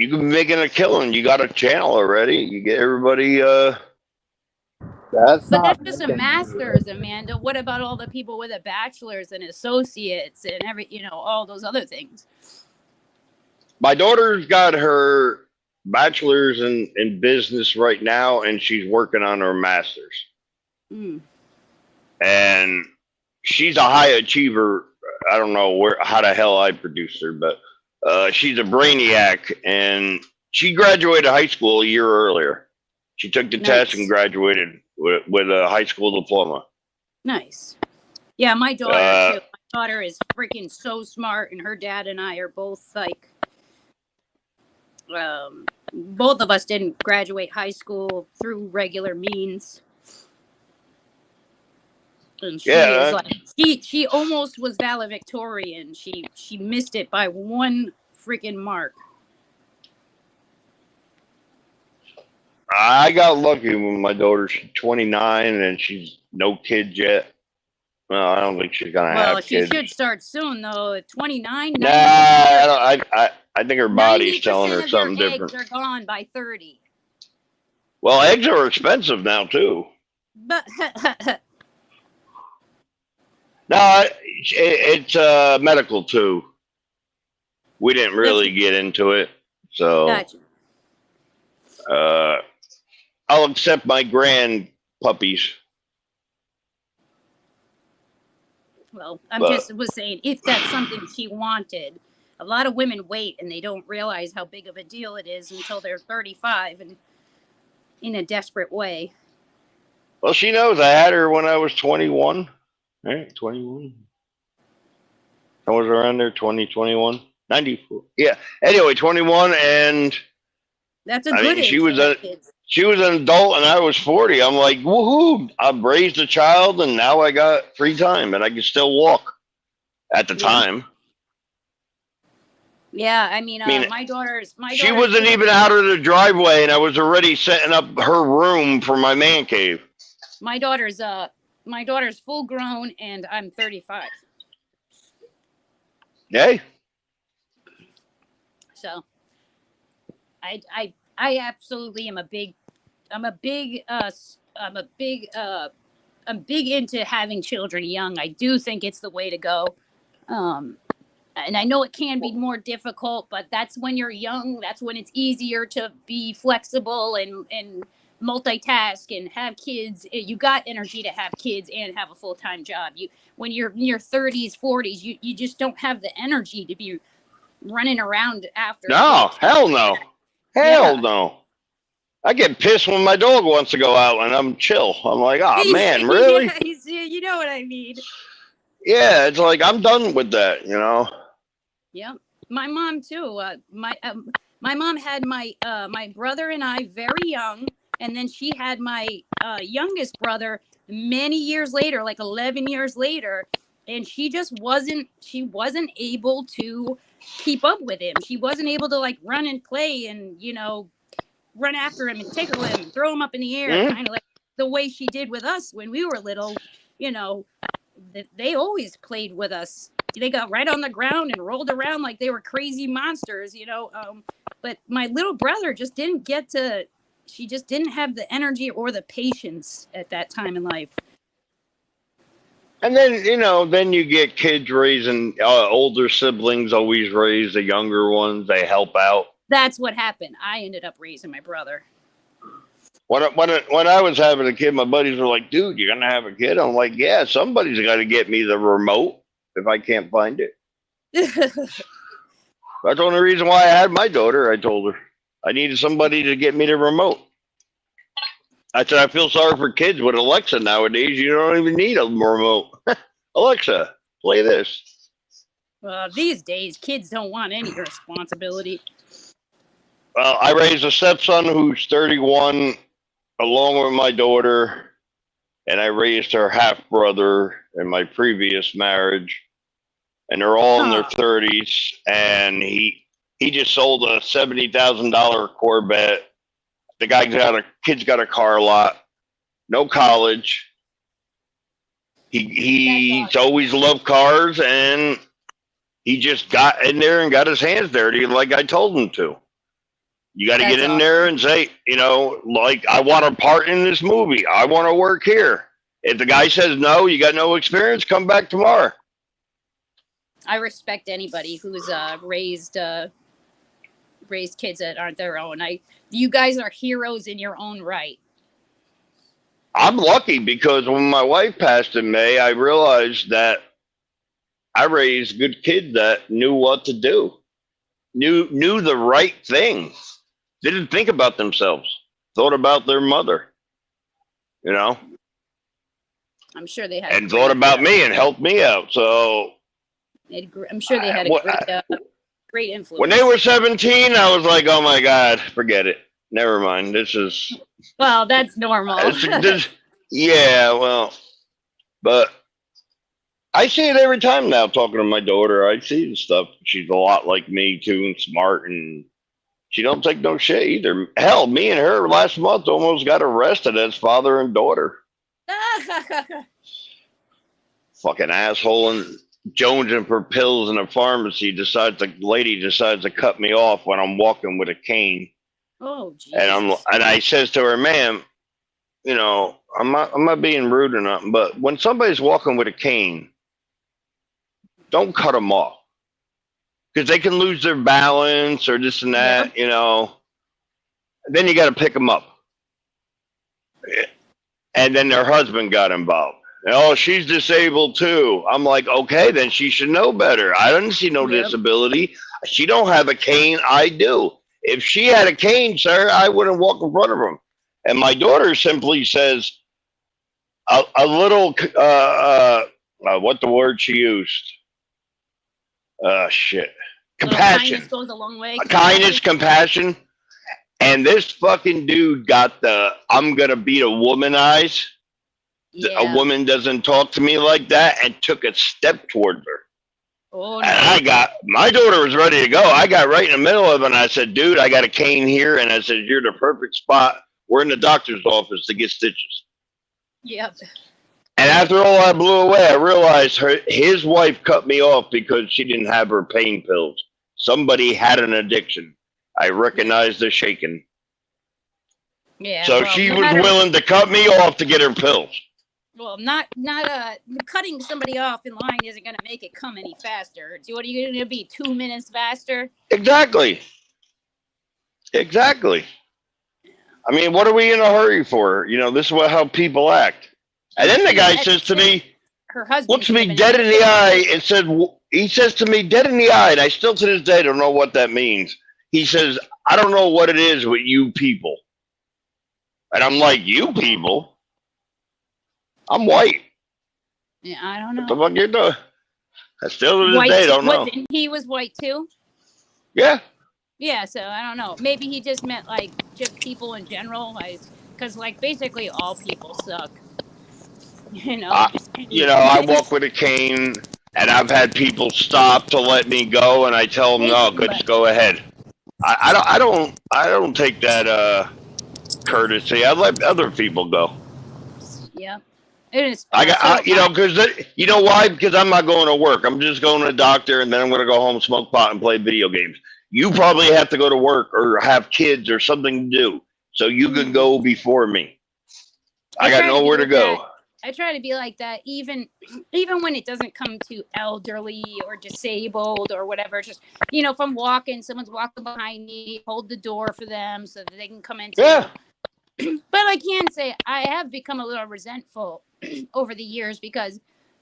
you can be making a killing. You got a channel already. You get everybody. That's But not that's just a making. master's, Amanda. What about all the people with a bachelor's and associates and all those other things? My daughter's got her bachelor's in business right now, and she's working on her master's. Mm. And she's a high achiever. I don't know how the hell I produced her, but she's a brainiac, and she graduated high school a year earlier. She took the test and graduated with a high school diploma. Nice. Yeah, my daughter too. My daughter is freaking so smart, and her dad and I are both like, both of us didn't graduate high school through regular means. And she is like, she almost was valedictorian. She missed it by one freaking mark. I got lucky with my daughter. She's 29 and she's no kids yet. Well, I don't think she's gonna have kids. Well, she should start soon though. At 29, nah, I think her body's telling her something different. Eggs are gone by 30. Well, eggs are expensive now too. But no, it's medical too. We didn't really get into it, so gotcha. I'll accept my grand puppies. Well, just was saying, if that's something she wanted, a lot of women wait and they don't realize how big of a deal it is until they're 35 and in a desperate way. Well, she knows I had her when I was 21. Right, 21. I was around there, 2021, 94. Yeah. Anyway, 21, and that's a good age. She was an adult, and I was 40. I'm like, woohoo! I've raised a child, and now I got free time, and I can still walk. At the time. Yeah, I mean, my daughter's. She wasn't even out of the driveway, and I was already setting up her room for my man cave. My daughter's full grown, and I'm 35. Yay. So, I absolutely am I'm big into having children young. I do think it's the way to go. And I know it can be more difficult, but that's when you're young. That's when it's easier to be flexible and multitask and have kids. You got energy to have kids and have a full-time job. When you're in your 30s, 40s, you just don't have the energy to be running around after. No, hell no. Hell no. I get pissed when my dog wants to go out and I'm chill. I'm like, oh man, really? Yeah, you know what I mean. Yeah, it's like I'm done with that, Yeah, my mom too. My mom had my brother and I very young, and then she had my youngest brother many years later, like 11 years later, and she wasn't able to keep up with him. She wasn't able to like run and play and run after him and tickle him and throw him up in the air, kind of like the way she did with us when we were little. They always played with us. They got right on the ground and rolled around like they were crazy monsters, but my little brother just didn't she just didn't have the energy or the patience at that time in life. And then, then you get kids raising, older siblings always raise the younger ones. They help out. That's what happened. I ended up raising my brother. When I was having a kid, my buddies were like, dude, you're going to have a kid? I'm like, yeah, somebody's got to get me the remote if I can't find it. That's the only reason why I had my daughter. I told her I needed somebody to get me the remote. I said, I feel sorry for kids with Alexa nowadays. You don't even need a remote. Alexa, play this. These days, kids don't want any responsibility. Well, I raised a stepson who's 31 along with my daughter, and I raised her half-brother in my previous marriage, and they're all in their 30s, and he just sold a $70,000 Corvette. The kid's got a car lot, no college. He's always loved cars, and he just got in there and got his hands dirty like I told him to. You got to That's get in awesome. there and say, you know, like, I want a part in this movie. I want to work here. If the guy says no, you got no experience, come back tomorrow. I respect anybody who's raised kids that aren't their own. You guys are heroes in your own right. I'm lucky because when my wife passed in May, I realized that I raised good kids that knew what to do, knew the right thing, didn't think about themselves, thought about their mother, you know, I'm sure they had and thought about me and helped me out. So I'm sure they had a great influence. when they were 17, I was like, oh my God, forget it. Never mind. This is. Well, that's normal. Yeah, well, but I see it every time now talking to my daughter. I see the stuff. She's a lot like me too, and smart, and she don't take no shit either. Hell, me and her last month almost got arrested as father and daughter. Fucking asshole, and jonesing for pills in a pharmacy. The lady decides to cut me off when I'm walking with a cane. Oh, geez. And I says to her, ma'am, you know, I'm not being rude or nothing, but when somebody's walking with a cane, don't cut them off, because they can lose their balance or this and that, yep. You know. Then you got to pick them up. And then their husband got involved. Oh, she's disabled too. I'm like, okay, then she should know better. I don't see no disability. She don't have a cane. I do. If she had a cane, sir, I wouldn't walk in front of him. And my daughter simply says a little, what the word she used? Shit. Compassion. Kindness goes a long way. Kindness, compassion. And this fucking dude got the I'm going to beat a woman eyes. Yeah. A woman doesn't talk to me like that, and took a step towards her. Oh, no. And my daughter was ready to go. I got right in the middle of it, and I said, dude, I got a cane here. And I said, you're the perfect spot. We're in the doctor's office to get stitches. Yep. And after all I blew away, I realized his wife cut me off because she didn't have her pain pills. Somebody had an addiction. I recognized the shaking. Yeah. So she was willing to cut me off to get her pills. Well, not cutting somebody off in line isn't going to make it come any faster. What are you going to be, 2 minutes faster? Exactly. I mean, what are we in a hurry for? You know, this is how people act. And then the guy says to me, her husband looks me dead in the eye and said, he says to me dead in the eye, and I still to this day don't know what that means. He says, I don't know what it is with you people. And I'm like, you people? I'm white. Yeah, I don't know. What the fuck you doing? I still to this day don't know. He was white too? Yeah. Yeah, so I don't know. Maybe he just meant like just people in general, because like basically all people suck. You know. I walk with a cane, and I've had people stop to let me go, and I tell them no, just go ahead. I don't take that courtesy. I let other people go. Yeah. It is. Because you know why? Because I'm not going to work. I'm just going to the doctor, and then I'm going to go home, smoke pot, and play video games. You probably have to go to work or have kids or something to do, so you can go before me. I got nowhere to go. I try to be like that, even when it doesn't come to elderly or disabled or whatever. Just, if I'm walking, someone's walking behind me, hold the door for them so that they can come in. Yeah. But I can say I have become a little resentful over the years because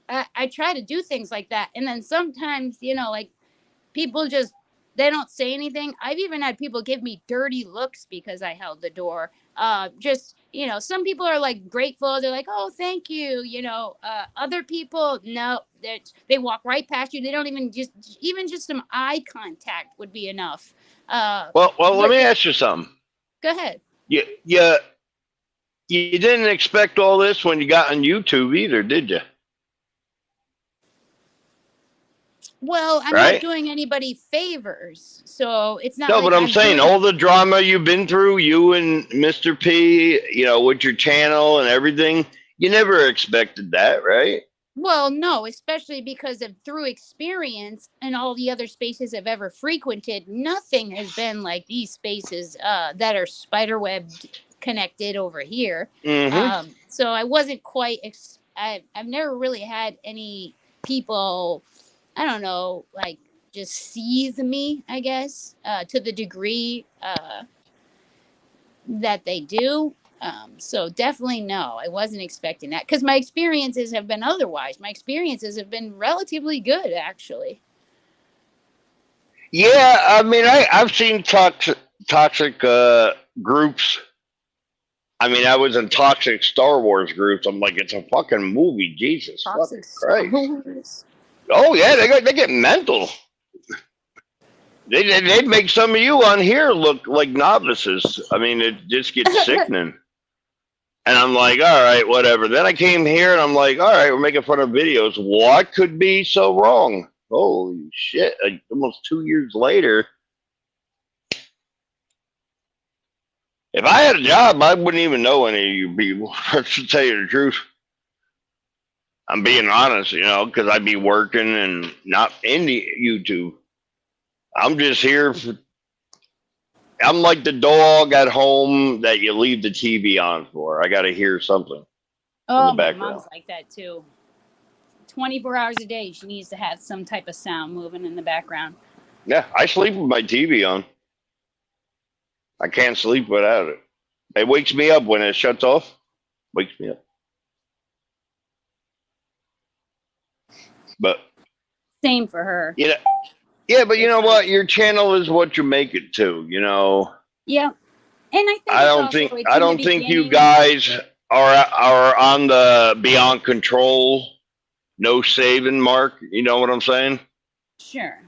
I try to do things like that. And then sometimes, like people just, they don't say anything. I've even had people give me dirty looks because I held the door. Some people are like grateful. They're like, oh, thank you. Other people, no, they walk right past you. They don't even just some eye contact would be enough. Well, let me ask you something. Go ahead. You didn't expect all this when you got on YouTube either, did you? Well, I'm not doing anybody favors, so it's not. No, but I'm saying all the drama you've been through, you and Mr. P, with your channel and everything, you never expected that, right? Well, no, especially because of through experience and all the other spaces I've ever frequented, nothing has been like these spaces that are spiderwebbed connected over here. So I wasn't quite. I've never really had any people, I don't know, like just seize me, I guess, to the degree that they do. So definitely no, I wasn't expecting that because my experiences have been otherwise. My experiences have been relatively good, actually. Yeah, I mean, I've seen toxic groups. I mean, I was in toxic Star Wars groups. I'm like, it's a fucking movie, Jesus Toxic fucking Star Christ. Wars. Oh yeah, they get mental. They'd make some of you on here look like novices. I mean, it just gets sickening. And I'm like, all right, whatever. Then I came here and I'm like, all right, we're making fun of videos. What could be so wrong? Holy shit. Like, almost 2 years later. If I had a job, I wouldn't even know any of you people, to tell you the truth. I'm being honest, you know, because I'd be working and not in the YouTube. I'm just here for. I'm like the dog at home that you leave the TV on for. I got to hear something in Oh, the my background. mom's like that too. 24 hours a day, she needs to have some type of sound moving in the background. Yeah, I sleep with my TV on. I can't sleep without it. It wakes me up when it shuts off. Wakes me up. But Same for her. you know, yeah, but you know what? Your channel is what you make it to. You know. Yeah, and I think I don't think you guys are on the beyond control, no saving mark. You know what I'm saying? Sure.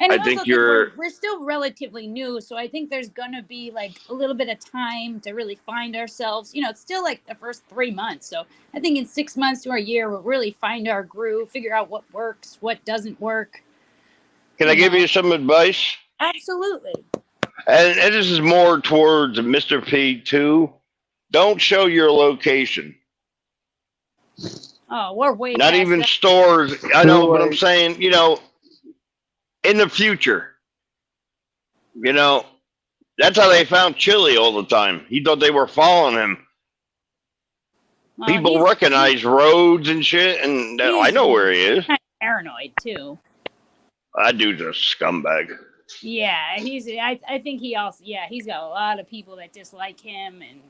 And I I also think think you're. we're still relatively new, so I think there's gonna be like a little bit of time to really find ourselves. You know, it's still like the first 3 months, so I think in 6 months to a year, we'll really find our groove, figure out what works, what doesn't work. Can I give you some advice? Absolutely. And this is more towards Mr. P too. Don't show your location. Oh, we're way Not past even that. stores. I know, but I'm saying, you know, in the future, you know, that's how they found Chili all the time. He thought they were following him. Well, People recognize roads and shit, and I know where he is. Kind of paranoid too. That dude's a scumbag. Yeah, I think he also. Yeah, he's got a lot of people that dislike him, and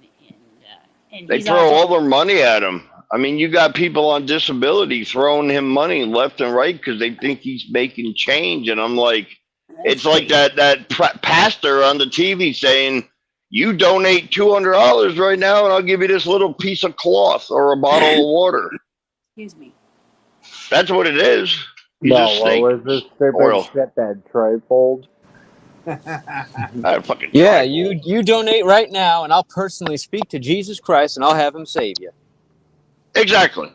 They he's throw also, all their money at him. I mean, you got people on disability throwing him money left and right because they think he's making change. And I'm like, it's like that pastor on the TV saying, you donate $200 right now and I'll give you this little piece of cloth or a bottle of water. Excuse me. That's what it is. He's No, a snake. what was this stupid Oil. shit that Trey pulled? Yeah, you donate right now, and I'll personally speak to Jesus Christ, and I'll have him save you. Exactly.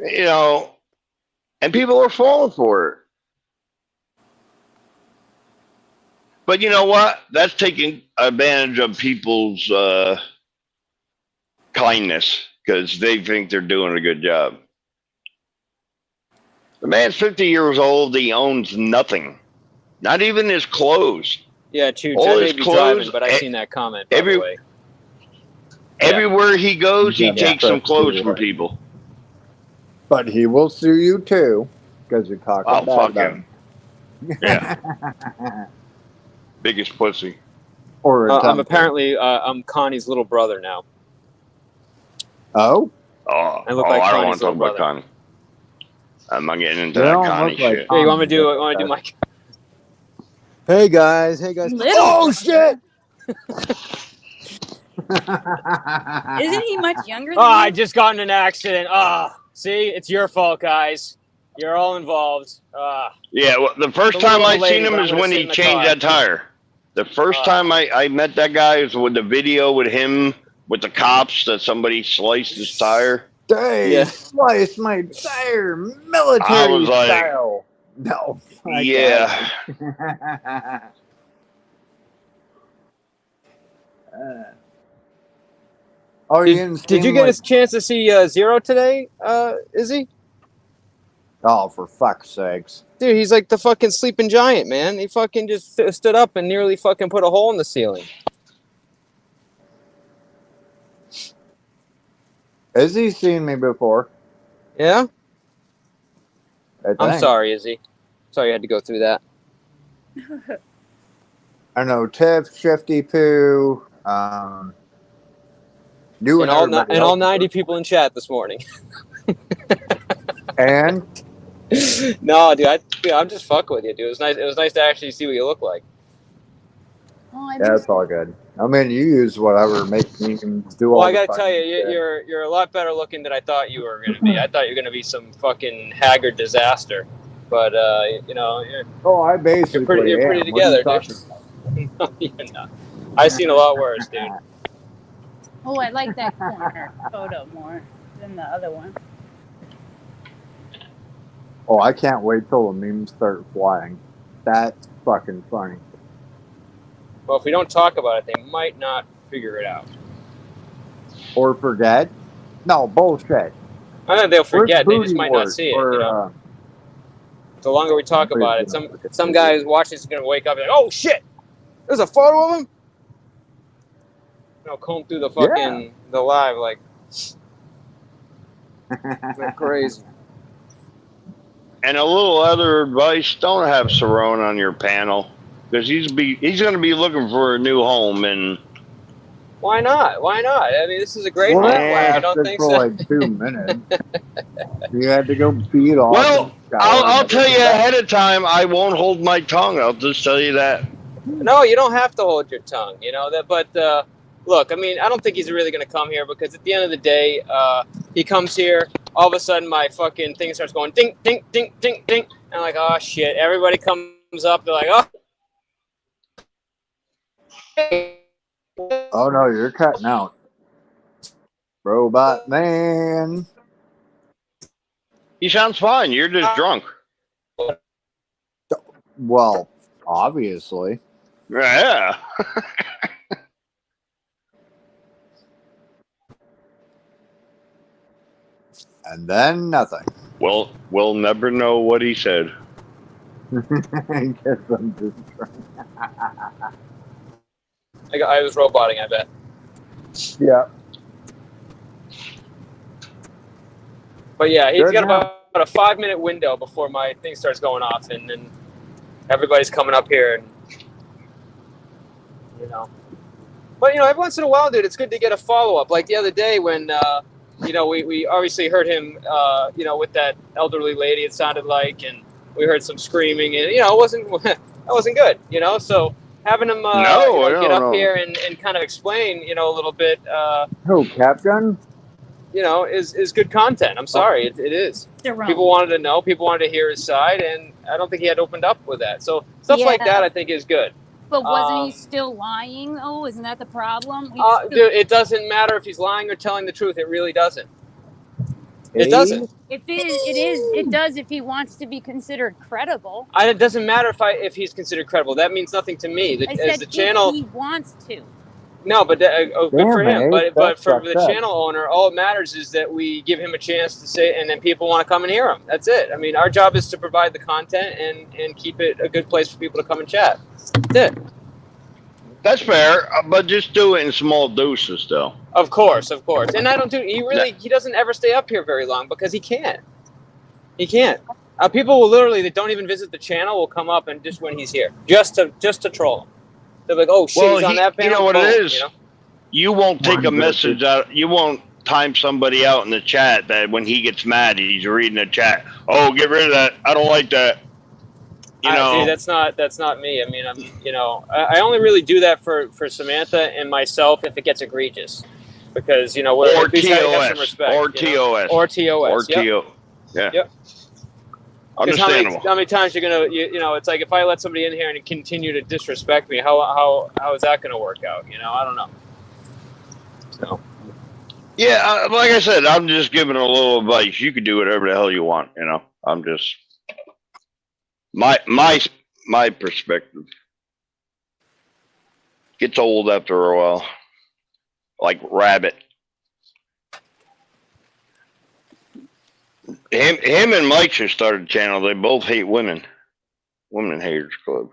You know, and people are falling for it. But you know what? That's taking advantage of people's kindness because they think they're doing a good job. The man's 50 years old. He owns nothing. Not even his clothes. Yeah, Chooch, All I may his be clothes, driving, but I seen that comment, by the way. Everywhere he goes, he Yeah. takes some clothes from people. But he will sue you too, because you're talking Oh, bad fuck about him. Yeah. Biggest pussy. Or I'm apparently I'm Connie's little brother now. Oh? Oh, I look like I don't Connie's want to talk little about brother. Connie. I'm not getting into You that don't Connie look like shit. Yeah, you want me to do it? Want to do my? Hey guys! Little shit! Isn't he much younger than Oh, you? I just got in an accident. See, it's your fault, guys. You're all involved. Yeah, well, the first The little time I old lady, seen him but I'm is gonna when sit he in the changed car. that tire. The first time I met that guy was with the video with him with the cops that somebody sliced his tire. They sliced my tire, military I was like, style. No, yeah. Oh, you didn't Did you get a chance to see Zero today, Izzy? Oh, for fuck's sakes. Dude, he's like the fucking sleeping giant, man. He fucking just stood up and nearly fucking put a hole in the ceiling. Has he seen me before? Yeah? I I'm think. sorry, Izzy. Sorry you had to go through that. I know Tiff, Shifty Poo, you and everybody else. All 90 people in chat this morning. And? No, dude, I'm just fucking with you, dude. It was nice to actually see what you look like. Yeah, it's all good. I mean, you use whatever makes me do all Well, I the gotta tell you, you're a lot better looking than I thought you were gonna be. I thought you were gonna be some fucking haggard disaster, but you know, I basically you're pretty together, dude. No, you're not. I've seen a lot worse, dude. Oh, I like that corner photo more than the other one. Oh, I can't wait till the memes start flying. That's fucking funny. Well, if we don't talk about it, they might not figure it out. Or forget? No, bullshit. I think they'll forget. They just might not see it. You know? The longer we talk about it, some guy who's watching is gonna wake up and be like, "Oh shit, there's a photo of him." You know, comb through the fucking the live like crazy. And a little other advice: don't have Cerrone on your panel because he's going to be looking for a new home. And why not? Why not? I mean, this is a great home. I don't think for so. like 2 minutes. You had to go beat off. Well, I'll tell you ahead of time. I won't hold my tongue. I'll just tell you that. No, you don't have to hold your tongue. You know that, but. Look, I mean, I don't think he's really going to come here because at the end of the day, he comes here, all of a sudden my fucking thing starts going ding, ding, ding, ding, ding. And I'm like, oh, shit. Everybody comes up. They're like, oh. Oh, no, you're cutting out. Robot man. He sounds fine. You're just drunk. Well, obviously. Yeah. And then nothing. Well, we'll never know what he said. I guess I'm just trying. I was roboting, I bet. Yeah. But yeah, he's Good got now. about a 5-minute window before my thing starts going off, and then everybody's coming up here, and you know. But you know, every once in a while, dude, it's good to get a follow up. Like the other day when. You know, we obviously heard him, you know, with that elderly lady, it sounded like, and we heard some screaming, and, you know, that wasn't good, you know, so having him, get up here and kind of explain, you know, a little bit, Who, Captain? You know, is good content. I'm sorry, it is. People wanted to know, people wanted to hear his side, and I don't think he had opened up with that. So stuff like that, I think, is good. But wasn't he still lying, though? Isn't that the problem? Dude, it doesn't matter if he's lying or telling the truth. It really doesn't. It doesn't. It does if he wants to be considered credible. It doesn't matter if he's considered credible. That means nothing to me. I said the channel, if he wants to. No, but good for him. But for the up. channel owner, all it matters is that we give him a chance to say, and then people want to come and hear him. That's it. I mean, our job is to provide the content and keep it a good place for people to come and chat. That's it. That's fair, but just do it in small doses, though. Of course. And I don't do. He doesn't ever stay up here very long because he can't. He can't. People will literally that don't even visit the channel will come up and just when he's here, just to troll him. They're like, oh shit, he's on that panel. You know what it is? You know? You won't take a message out. You won't time somebody out in the chat that when he gets mad, he's reading the chat. Oh, get rid of that. I don't like that. You know, dude, that's not me. I mean, I only really do that for Samantha and myself if it gets egregious, because we're or at least gotta have some TOS respect, or TOS or TOS or TO. Yeah. Yep. Understandable. How many times you're gonna it's like if I let somebody in here and continue to disrespect me, how is that gonna work out? I don't know. So. Yeah, like I said, I'm just giving a little advice. You can do whatever the hell you want. I'm just my perspective gets old after a while, like Rabbit. him and Mike should start a channel. They both hate women. Women Haters Club.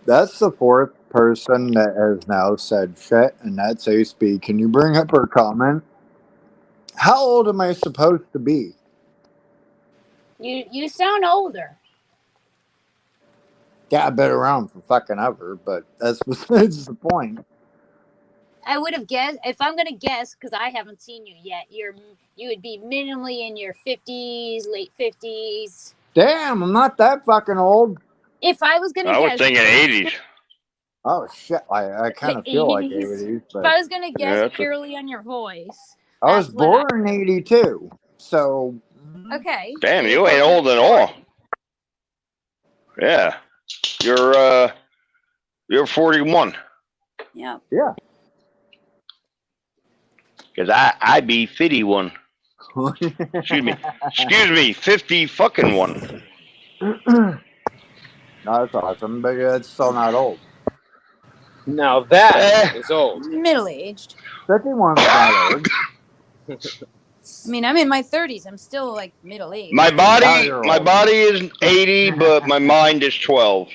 That's the fourth person that has now said shit, and that's ASB. Can you bring up her comment? How old am I supposed to be? You sound older. Yeah, I've been around for fucking ever, but that's besides the point. I would have guessed, if I'm gonna guess, because I haven't seen you yet. You would be minimally in your 50s, late 50s. Damn, I'm not that fucking old. If I was gonna I was guess, thinking 80s. Oh shit, I kind of feel like 80s. But if I was gonna guess purely on your voice, I was born in 82, so. Okay. Damn, you ain't old at all. Yeah, you're 41. Yeah. Yeah. Because I be 51. Excuse me, 50 fucking one. No, that's awesome, but it's still not old. Now that is old. Middle-aged. 51's not old. I mean, I'm in my 30s. I'm still like middle-aged. My body is 80, but my mind is 12.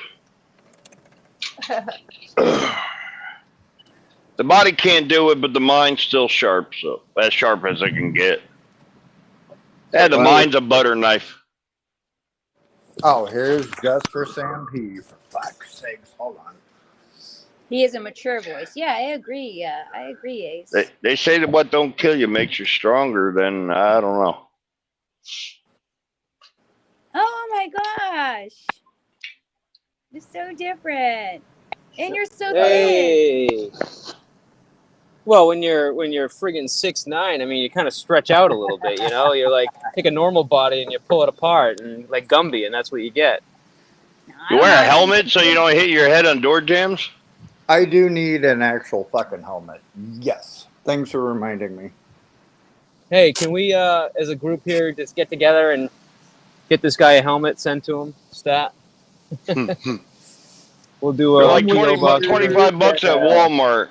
The body can't do it, but the mind's still sharp, so as sharp as I can get. Yeah, the mind's a butter knife. Oh, here's just for Sam P. For fuck's sakes, hold on. He is a mature voice. Yeah, I agree. I agree, Ace. They say that what don't kill you makes you stronger. Then I don't know. Oh my gosh, you're so different, and you're so thin. Well, when you're friggin' 6'9", I mean, you kind of stretch out a little bit, you know. You're like take a normal body and you pull it apart, and like Gumby, and that's what you get. You wear a helmet so you don't hit your head on door jams? I do need an actual fucking helmet. Yes. Thanks for reminding me. Hey, can we, as a group here, just get together and get this guy a helmet sent to him? Stat. We'll do They're like 25 bucks at Walmart.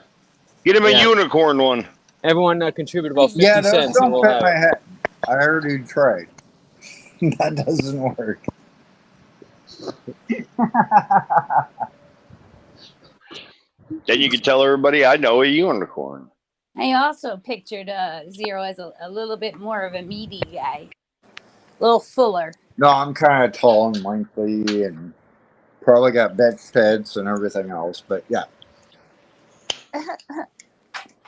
Get him a unicorn one. Everyone contribute about 50 cents. Those and don't we'll fit have my it. head. I heard you tried. That doesn't work. Then you can tell everybody I know a unicorn. I also pictured Zero as a little bit more of a meaty guy, a little fuller. No, I'm kind of tall and lengthy and probably got bed fits and everything else, but yeah.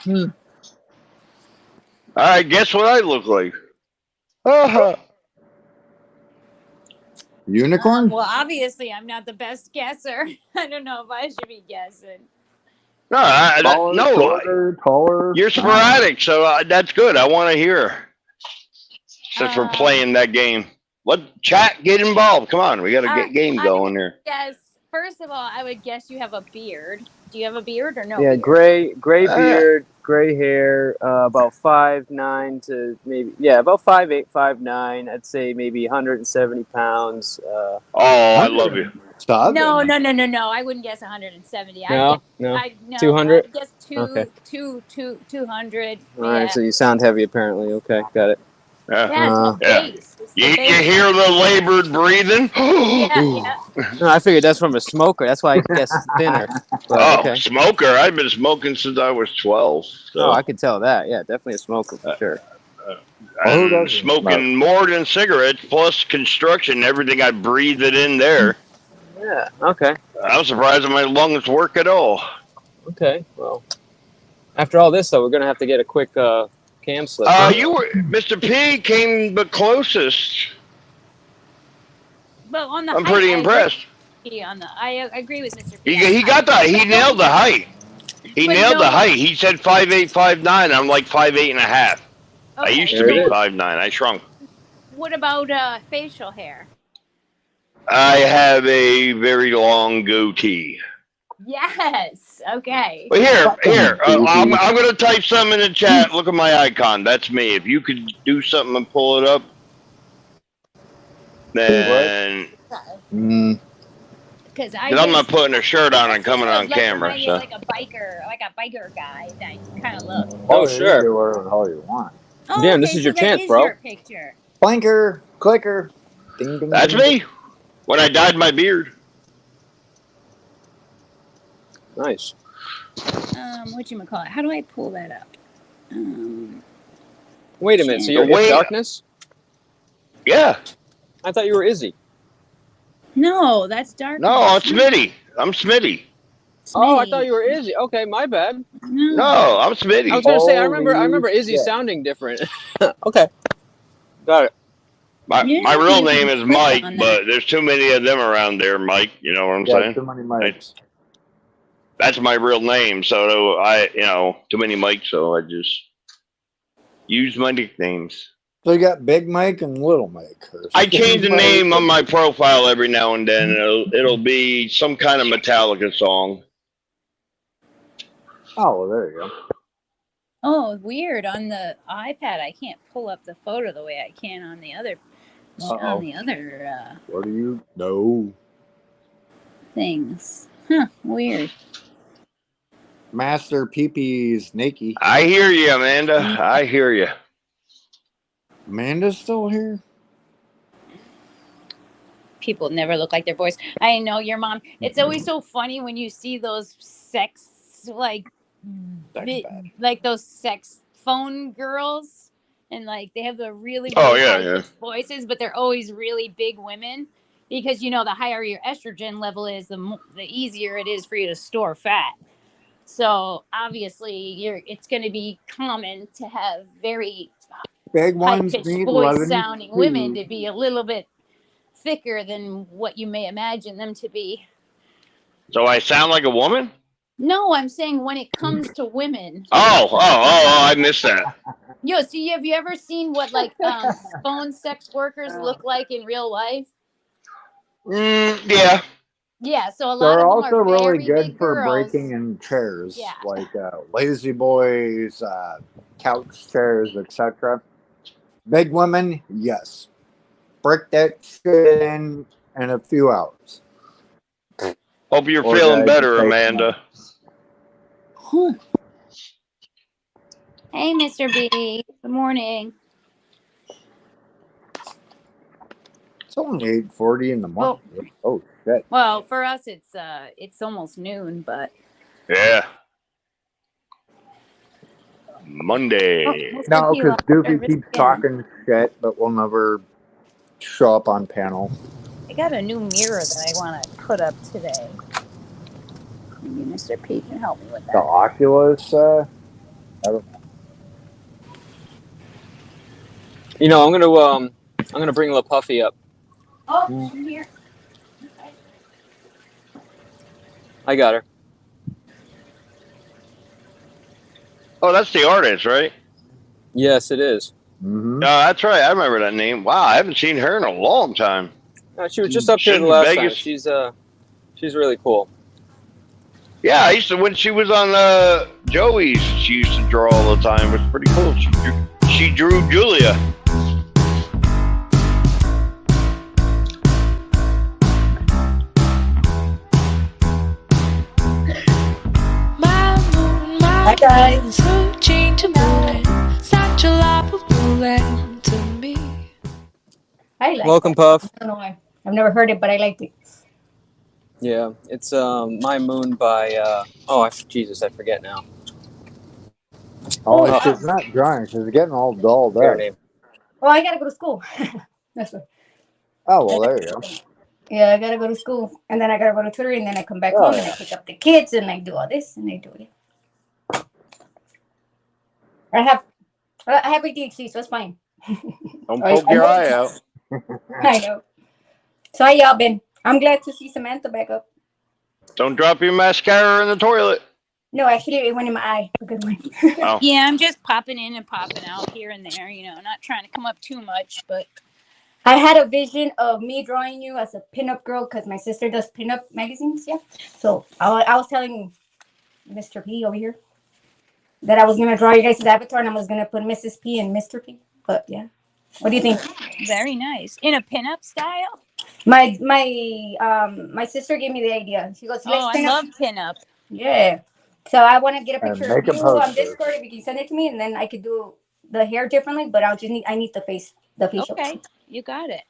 All right, guess what I look like? Unicorn? Well, obviously, I'm not the best guesser. I don't know if I should be guessing. No, taller. You're sporadic, so that's good. I want to hear. Since we're playing that game, let chat get involved. Come on, we got to get game going here. Yes. First of all, I would guess you have a beard. Do you have a beard or no? Yeah, beard? gray beard, gray hair, about 5'9" to maybe about 5'8", 5'9". I'd say maybe 170 pounds. I love you. No. I wouldn't guess 170. No. 200. I'd guess 200. All right, so you sound heavy apparently. Okay, got it. You hear the labored breathing? No, I figured that's from a smoker. That's why I guess thinner. But, smoker! I've been smoking since I was 12. So. Oh, I could tell that. Yeah, definitely a smoker for sure. I'm smoking more than cigarettes, plus construction, everything I breathed it in there. Yeah, okay. I'm surprised that my lungs work at all. Okay, well, after all this, though, we're going to have to get a quick cam slip. You were Mr. P came the closest. But on the I'm pretty impressed. I agree with Mr. P. He got that. He nailed the height. He nailed the height. He said 5'8", 5'9". I'm like 5'8 and a half. I used to be 5'9". I shrunk. What about facial hair? I have a very long goatee. Yes. Okay. Well, here. I'm going to type something in the chat. Look at my icon. That's me. If you could do something and pull it up, then... Because I'm not putting a shirt on and coming on camera. So. Like a biker guy that kind of look. Oh, sure. Do whatever the hell you want. Damn, this is your chance, bro. Picture. Clinker, clicker. Ding, ding, That's ding, me. ding. When I dyed my beard. Nice. Whatchamacallit? How do I pull that up? Wait a minute. So you're Wait. Darkness? Yeah. I thought you were Izzy. No, that's Darkness. No, it's Smitty. I'm Smitty. Oh, I thought you were Izzy. Okay, my bad. No, I'm Smitty. I was gonna say I remember Izzy sounding different. Okay, got it. My real name is Mike, but there's too many of them around there, Mike. You know what I'm saying? Too many Mikes. That's my real name, so too many Mikes, so I just use my nicknames. So you got Big Mike and Little Mike. I change the name on my profile every now and then. It'll be some kind of Metallica song. Oh, well, there you go. Oh, weird. On the iPad, I can't pull up the photo the way I can on the other. On the other. What do you know? Things. Huh? Weird. Master Pee-Pee's Nakey. I hear you, Amanda. I hear you. Amanda's still here? People never look like their voice. I know your mom. It's always so funny when you see those like those sex phone girls, and like they have the really high voices, but they're always really big women, because the higher your estrogen level is, the easier it is for you to store fat. So obviously, it's going to be common to have very big ones high-pitched voice-sounding women to be a little bit thicker than what you may imagine them to be. So I sound like a woman? No, I'm saying when it comes to women. Oh, I missed that. Yo, so have you ever seen what phone sex workers look like in real life? Yeah. Yeah, so a lot They're of them also are really very good big for girls. breaking in chairs, Yeah. like lazy boys, couch chairs, etc. Big women, yes. Break that shit in a few hours. Hope you're feeling better, Amanda. Hey, Mr. B. Good morning. It's only 8:40 in the morning. Oh shit. Well, for us, it's almost noon, but. Yeah. Monday. No, because Doofy keeps talking shit, but we'll never show up on panel. I got a new mirror that I want to put up today. Maybe Mr. P can help me with that. The Oculus, I don't know. I'm gonna bring little Puffy up. Oh, she's here. Okay. I got her. Oh, that's the artist, right? Yes, it is. Mm-hmm. No, that's right. I remember that name. Wow, I haven't seen her in a long time. She was just up here the last time. She's really cool. Yeah, I used to, when she was on Joey's, she used to draw all the time. It was pretty cool. She drew Julia. Hi guys. Welcome, Puff. I don't know why. I've never heard it, but I liked it. Yeah, it's My Moon by Jesus, I forget now. Oh, she's not drawing. She's getting all dulled up. Oh, I gotta go to school. That's what. Oh, well, there you go. Yeah, I gotta go to school, and then I gotta go to Twitter, and then I come back home and I pick up the kids, and I do all this, and I do it. I have ADHD, so it's fine. Don't poke your eye out. I know. So how y'all been? I'm glad to see Samantha back up. Don't drop your mascara in the toilet. No, actually, it went in my eye. A good one. Oh. Yeah, I'm just popping in and popping out here and there. Not trying to come up too much, but. I had a vision of me drawing you as a pinup girl because my sister does pinup magazines. Yeah. So I was telling Mr. P over here that I was gonna draw you guys' avatar and I was gonna put Mrs. P and Mr. P. But yeah, what do you think? Very nice. In a pinup style. My sister gave me the idea. She goes, "Let's I love pinup." Yeah. So I want to get a picture of you on poster. Discord. If you can send it to me, and then I could do the hair differently. But I need the face the facial. Okay, you got it.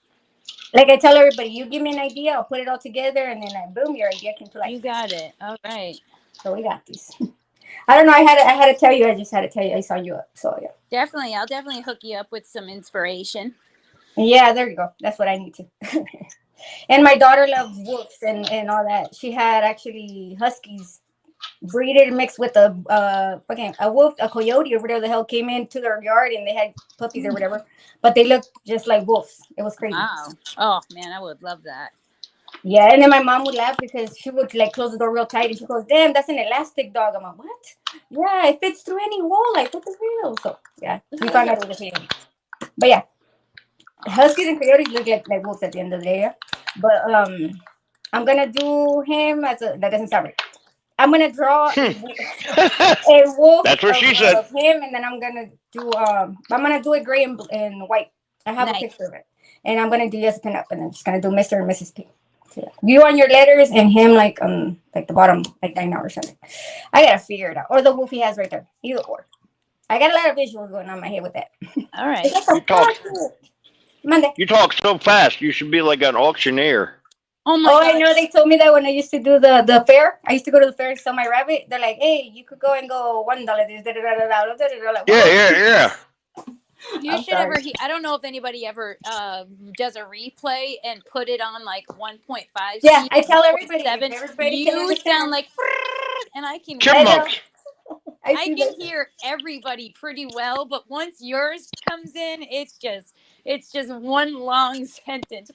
Like I tell everybody, you give me an idea, I'll put it all together, and then boom, your idea came to life. You got it. All right. So we got this. I don't know. I had to tell you. I just had to tell you. I saw you up. So yeah. Definitely, I'll definitely hook you up with some inspiration. Yeah, there you go. That's what I need to. And my daughter loves wolves and all that. She had actually huskies breeded and mixed with a wolf, a coyote or whatever the hell came into their yard, and they had puppies or whatever, but they looked just like wolves. It was crazy. Wow. Oh man, I would love that. Yeah, and then my mom would laugh because she would like close the door real tight, and she goes, "Damn, that's an elastic dog." I'm like, "What?" Yeah, it fits through any wall. Like, what the hell? So yeah, we found out it was a coyote. But yeah, huskies and coyotes look like wolves at the end of the day. Yeah? But I'm gonna do him as a. That doesn't sound right. I'm gonna draw a wolf. That's what she said. Of him, and then I'm gonna do it gray and white. I have a picture of it, and I'm gonna do just pin up, and I'm just gonna do Mr. and Mrs. P. So, yeah. You on your letters, and him like the bottom, like right now or something. I gotta figure it out, or the wolf he has right there. Either or. I got a lot of visuals going on in my head with that. All right. You talk so fast. You should be like an auctioneer. Oh my! I know. They told me that when I used to do the fair. I used to go to the fair and sell my rabbit. They're like, "Hey, you could go and go $1. Like, yeah. You should ever. I don't know if anybody ever does a replay and put it on like 1.5. Yeah, I tell everybody. You sound like, and I can. Chipmunks. I can hear everybody pretty well, but once yours comes in, it's just one long sentence.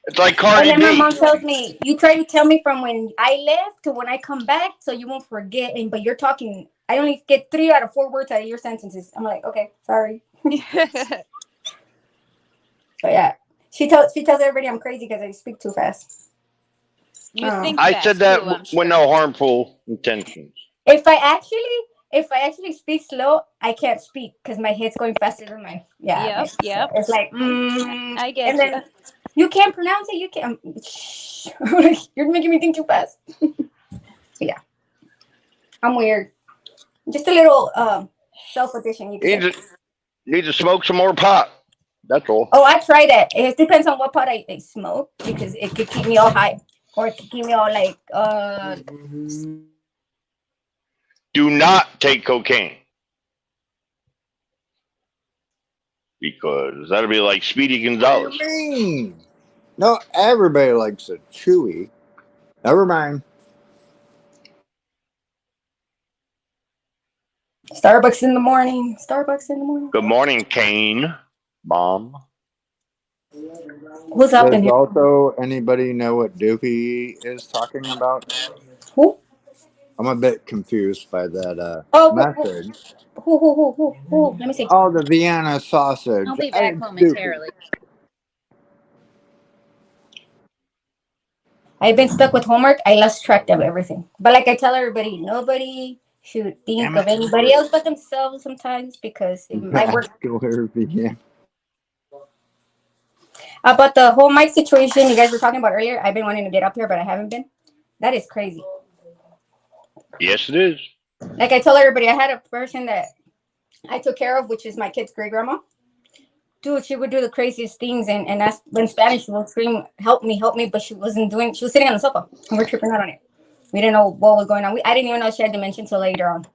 It's like Cardi And then B. my mom tells me, "You try to tell me from when I left to when I come back, so you won't forget." But you're talking. I only get 3 out of 4 words out of your sentences. I'm like, okay, sorry. But yeah, she tells everybody I'm crazy because I speak too fast. I said that with no harmful intentions. If I actually speak slow, I can't speak because my head's going faster than my Yep. It's like I get and then you can't pronounce it. You can't. You're making me think too fast. Yeah, I'm weird. Just a little self-addition. Need to smoke some more pot. That's all. Oh, I try that. It depends on what pot I smoke because it could keep me all high or it could keep me all like Do not take cocaine. Because that'll be like Speedy Gonzalez. What do you mean? No, everybody likes a chewy. Never mind. Starbucks in the morning. Starbucks in the morning. Good morning, Kane. Mom. Who's up in Does here? also anybody know what Doofy is talking about? Who? I'm a bit confused by that message. Who? Let me see. Oh, the Vienna sausage. I'll be back momentarily. I've been stuck with homework. I lost track of everything. But like I tell everybody, nobody should think of anybody else but themselves sometimes because it might work. About the whole mic situation you guys were talking about earlier, I've been wanting to get up here, but I haven't been. That is crazy. Yes, it is. Like I tell everybody, I had a person that I took care of, which is my kid's great grandma. Dude, she would do the craziest things, and that's when Spanish would scream, help me, but she wasn't doing. She was sitting on the sofa, and we're tripping out on it. We didn't know what was going on. I didn't even know she had dementia until later on.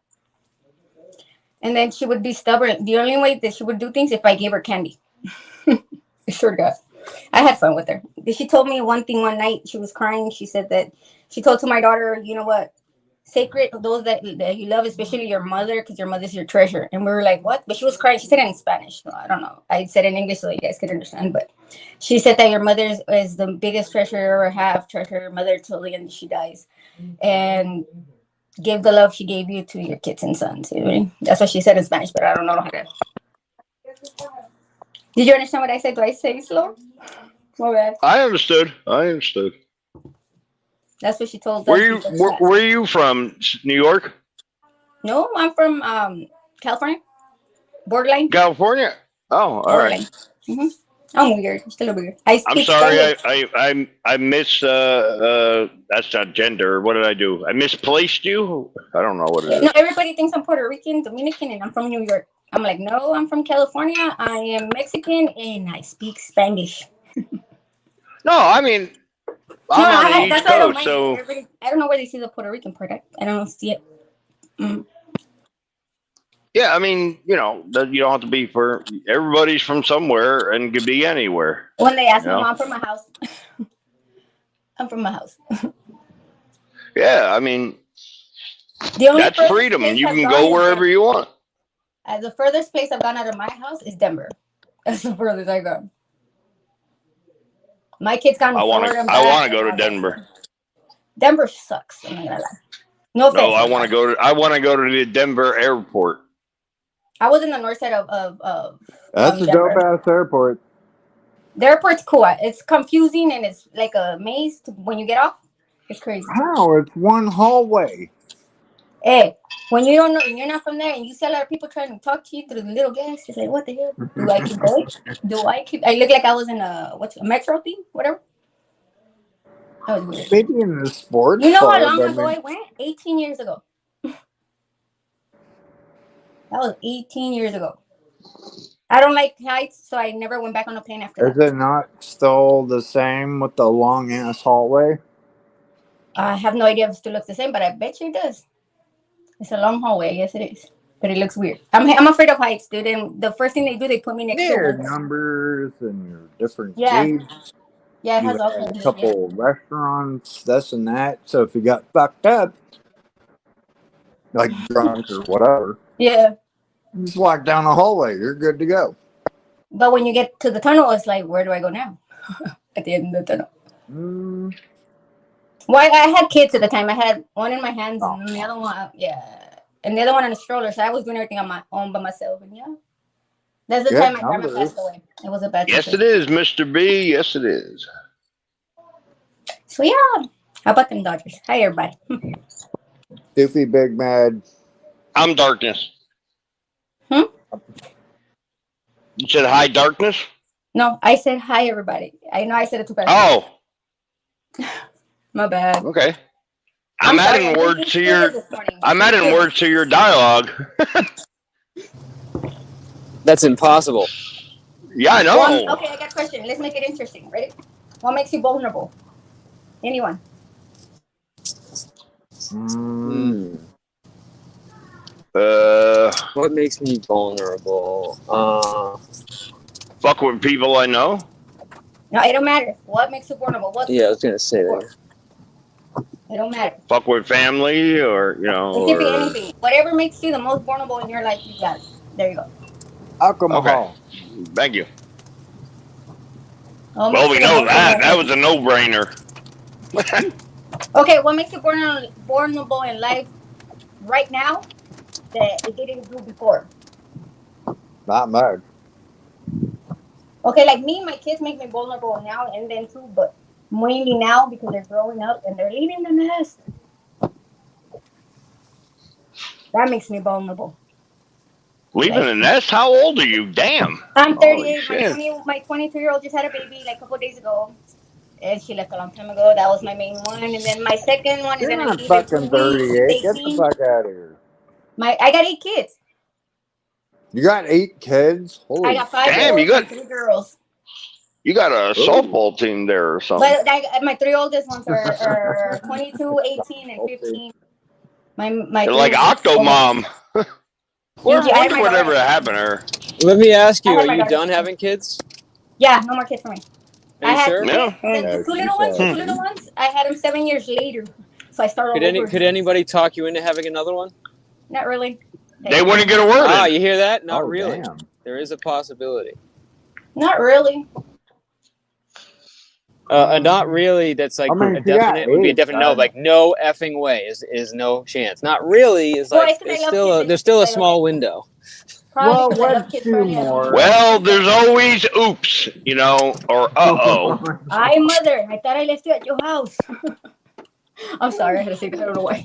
And then she would be stubborn. The only way that she would do things if I gave her candy. I swear to God. I had fun with her. She told me one thing one night. She was crying. She said that she told to my daughter, you know what? Sacred, those that you love, especially your mother, because your mother's your treasure. And we were like, what? But she was crying. She said it in Spanish. So I don't know. I said it in English so you guys could understand. But she said that your mother is the biggest treasure you ever have. Treasure your mother till the end she dies. And give the love she gave you to your kids and sons. You know? That's what she said in Spanish, but I don't know how to. Did you understand what I said? Do I say slow? My bad. I understood. That's what she told us. Where are you from? New York? No, I'm from California. Borderline. California? Oh, all right. Mm-hmm. I'm weird. I'm still weird. I I'm speak sorry. Spanish. I miss. That's not gender. What did I do? I misplaced you. I don't know what it No, is. everybody thinks I'm Puerto Rican, Dominican, and I'm from New York. I'm like, no, I'm from California. I am Mexican, and I speak Spanish. No, I mean, I'm on the East That's why I don't Coast, mind it. so Everybody, I don't know where they see the Puerto Rican part. I don't see it. Mm. yeah. I mean, you don't have to be for. Everybody's from somewhere and could be anywhere. When they ask You my know? mom from my house, I'm from my house. Yeah, I mean, The only that's furthest freedom. place You I've can gone go is wherever you want. the furthest place I've gone out of my house is Denver. That's the furthest I've gone. My kids gone to Florida and I back. want to go to Denver. Denver sucks. I'm not gonna lie. No offense. No, I want to go to. I want to go to the Denver airport. I was in the north side of That's a Denver. dope ass airport. The airport's cool. It's confusing and it's like a maze when you get off. It's crazy. How? It's one hallway. Hey, when you don't know, when you're not from there, and you see a lot of people trying to talk to you through the little gas, it's like, what the hell? Do I keep going? I look like I was in a metro thing, whatever. That was weird. Maybe in the sports. You know how long ago I went? 18 years ago. That was 18 years ago. I don't like heights, so I never went back on a plane after that. Is it not still the same with the long ass hallway? I have no idea if it still looks the same, but I bet you it does. It's a long hallway. Yes, it is. But it looks weird. I'm afraid of heights, dude. And the first thing they do, they put me next to There a are numbers and your different Yeah. gates. Yeah, it You has all had kinds a of couple restaurants, this and that. So if you got fucked up, like drunk or whatever, Yeah. you just walk down the hallway. You're good to go. But when you get to the tunnel, it's like, where do I go now? At the end of the tunnel. Well, I had kids at the time. I had one in my hands and the other one, and the other one in a stroller. So I was doing everything on my own by myself. And that's the time my grandma passed away. It was a bad Yes, situation. it is, Mr. B. Yes, it is. So yeah, how about them Dodgers? Hi, everybody. Doofy Big Mad. I'm Darkness. You said hi, Darkness? No, I said hi, everybody. I know I said it too fast. Oh. My bad. Okay. I'm adding words to your dialogue. That's impossible. Yeah, I know. Well, okay, I got a question. Let's make it interesting. Ready? What makes you vulnerable? Anyone? What makes me vulnerable? Fuck with people I know. No, it don't matter. What makes you vulnerable? Yeah, I was gonna say that. It don't matter. Fuck with family, or It could be anything. Whatever makes you the most vulnerable in your life, you got it. There you go. Alcohol. Okay. Thank you. Well, we know that. That was a no-brainer. Okay, what makes you vulnerable in life right now that it didn't do before? Not much. Okay, like me, my kids make me vulnerable now and then too, but mainly now because they're growing up and they're leaving the nest. That makes me vulnerable. Leaving the nest? How old are you? Damn. I'm 38. Holy My 22-year-old just had a baby like a couple of days ago. And she left a long time ago. That was my main one. And then my second one is You're going to not be fucking 38. Get the fuck out of here. I got 8 kids. You got 8 kids? Holy I got 5 damn, boys you got- and 3 girls. You got a softball team there or something. But my 3 oldest ones are 22, 18, and 15. My They're like Octomom. I wonder whatever happened to her. Let me ask you: are you done having kids? Yeah, no more kids for me. Are you sure? The 2 little ones, I had them 7 years later. So I started over. Could anybody talk you into having another one? Not really. They wouldn't get a word in. Ah, you hear that? Not really. Damn. There is a possibility. Not really. Not really. That's like a definite. Would be a definite no. Like no effing way is no chance. Not really is like there's still a small window. Well, let's do more. Well, there's always oops, or uh-oh. Mother, I thought I left you at your house. I'm sorry, I had to say that. I don't know why.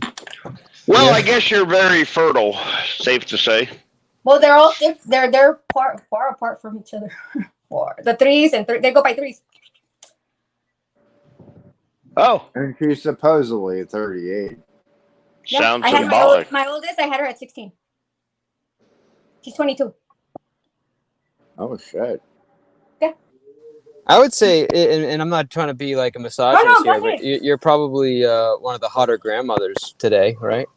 Well, I guess you're very fertile, safe to say. Well, they're all they're far apart from each other. 4. The threes and they go by threes. Oh. And she's supposedly 38. Yeah, Sounds I had symbolic. my oldest. I had her at 16. She's 22. Oh shit. I would say, and I'm not trying to be like a misogynist here, but you're probably one of the hotter grandmothers today, right?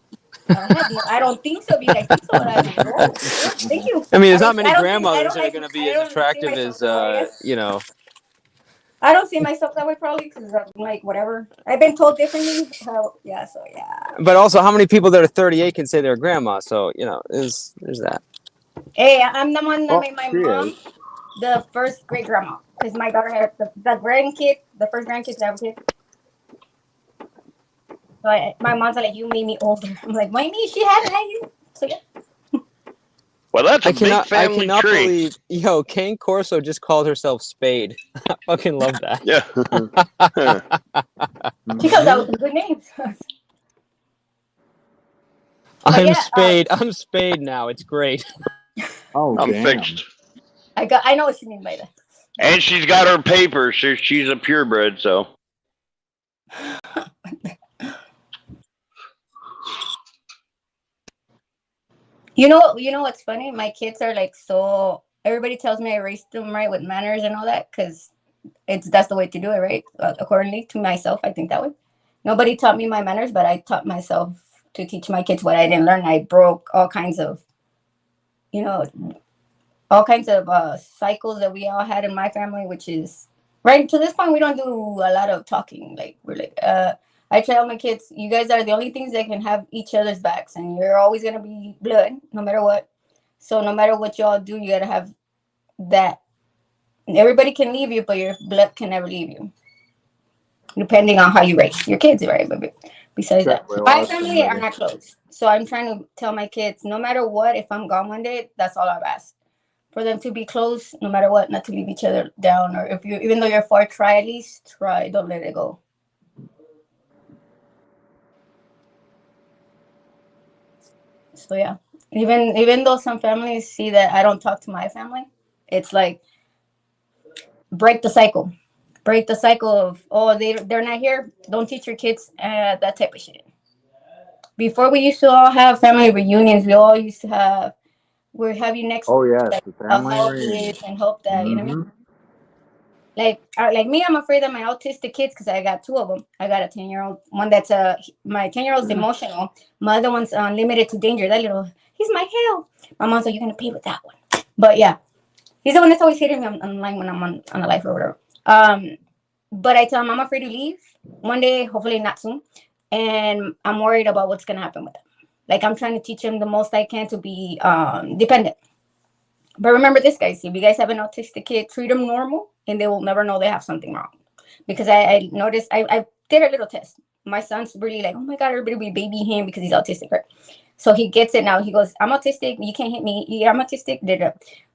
I don't think so. If you guys think so, but I don't know. Thank you. I mean, there's not many grandmothers that are going to be as attractive as, you know. I don't see myself that way probably because I'm like whatever. I've been told differently. Yeah. But also, how many people that are 38 can say they're a grandma? So you know, there's that. Hey, I'm the one that made my mom the first great grandma because my daughter had the grandkid, the first grandkid to have a kid. So my mom's like, "You made me older." I'm like, "Why me? She hadn't had you." So yeah. Well, that's a big family I cannot tree. believe, Kane Corso just called herself Spade. I fucking love that. Yeah. She comes out with some good names. I'm Spade. I'm Spade now. It's great. Oh, I'm fixed. I know what you mean by that. And she's got her papers, so she's a purebred, so. You know what's funny? My kids are like so. Everybody tells me I raised them right with manners and all that because that's the way to do it, right? Accordingly to myself, I think that way. Nobody taught me my manners, but I taught myself to teach my kids what I didn't learn. I broke all kinds of, cycles that we all had in my family, which is right to this point. We don't do a lot of talking. Like we're like, I tell my kids, you guys are the only things that can have each other's backs, and you're always gonna be blood, no matter what. So no matter what y'all do, you gotta have that. Everybody can leave you, but your blood can never leave you, depending on how you raise your kids, right? But besides that, my family are not close. So I'm trying to tell my kids, no matter what, if I'm gone one day, that's all I've asked. For them to be close, no matter what, not to leave each other down. Or if you, even though you're far, try at least try. Don't let it go. So yeah, even though some families see that I don't talk to my family, it's like break the cycle. Break the cycle of they're not here. Don't teach your kids that type of shit. Before we used to all have family reunions. We all used to have. We'll have you next. Oh yes, Like, the I'll family help reunion. this and hope that you know what I mean. Like me, I'm afraid of my autistic kids because I got 2 of them. I got a 10-year-old, one that's my 10-year-old's emotional. My other one's limited to danger. That little, he's my hell. My mom's like, you're gonna pay with that one. But yeah, he's the one that's always hitting me online when I'm on a live or whatever. But I tell him I'm afraid to leave one day, hopefully not soon, and I'm worried about what's gonna happen with them. Like I'm trying to teach him the most I can to be dependent. But remember this, guys. If you guys have an autistic kid, treat them normal, and they will never know they have something wrong. Because I noticed, I did a little test. My son's really like, oh my God, everybody will baby him because he's autistic, right? So he gets it now. He goes, I'm autistic. You can't hit me. Yeah, I'm autistic.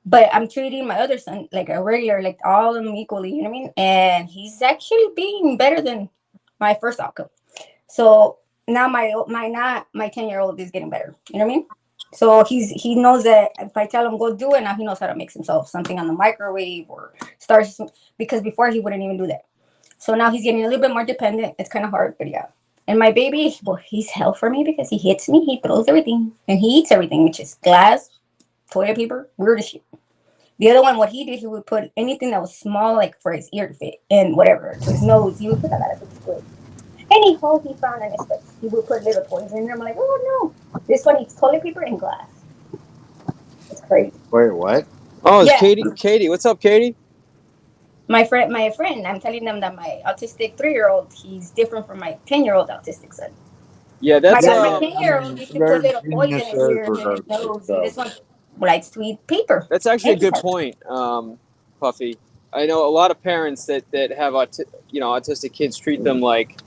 But I'm treating my other son like a regular, like all of them equally. You know what I mean? And he's actually being better than my first outcome. So now my 10-year-old is getting better. You know what I mean? So he knows that if I tell him go do it, now he knows how to make himself something on the microwave or start, because before he wouldn't even do that. So now he's getting a little bit more dependent. It's kind of hard, but yeah. And my baby, well, he's hell for me because he hits me, he throws everything, and he eats everything, which is glass, toilet paper, weird as shit. The other one, what he did, he would put anything that was small, like for his ear to fit, and whatever, to his nose, he would put that out of his foot. Any hole he found in his face, he would put little toys in there. I'm like, oh no. This one eats toilet paper and glass. It's crazy. Wait, what? Oh, it's Katie. Katie, what's up, Katie? My friend, I'm telling them that my autistic 3-year-old, he's different from my 10-year-old autistic son. Yeah, that's my 10-year-old used to put little toys in his ears and his nose, and this one likes to eat paper. That's actually a good point, Puffy. I know a lot of parents that have autistic kids treat them like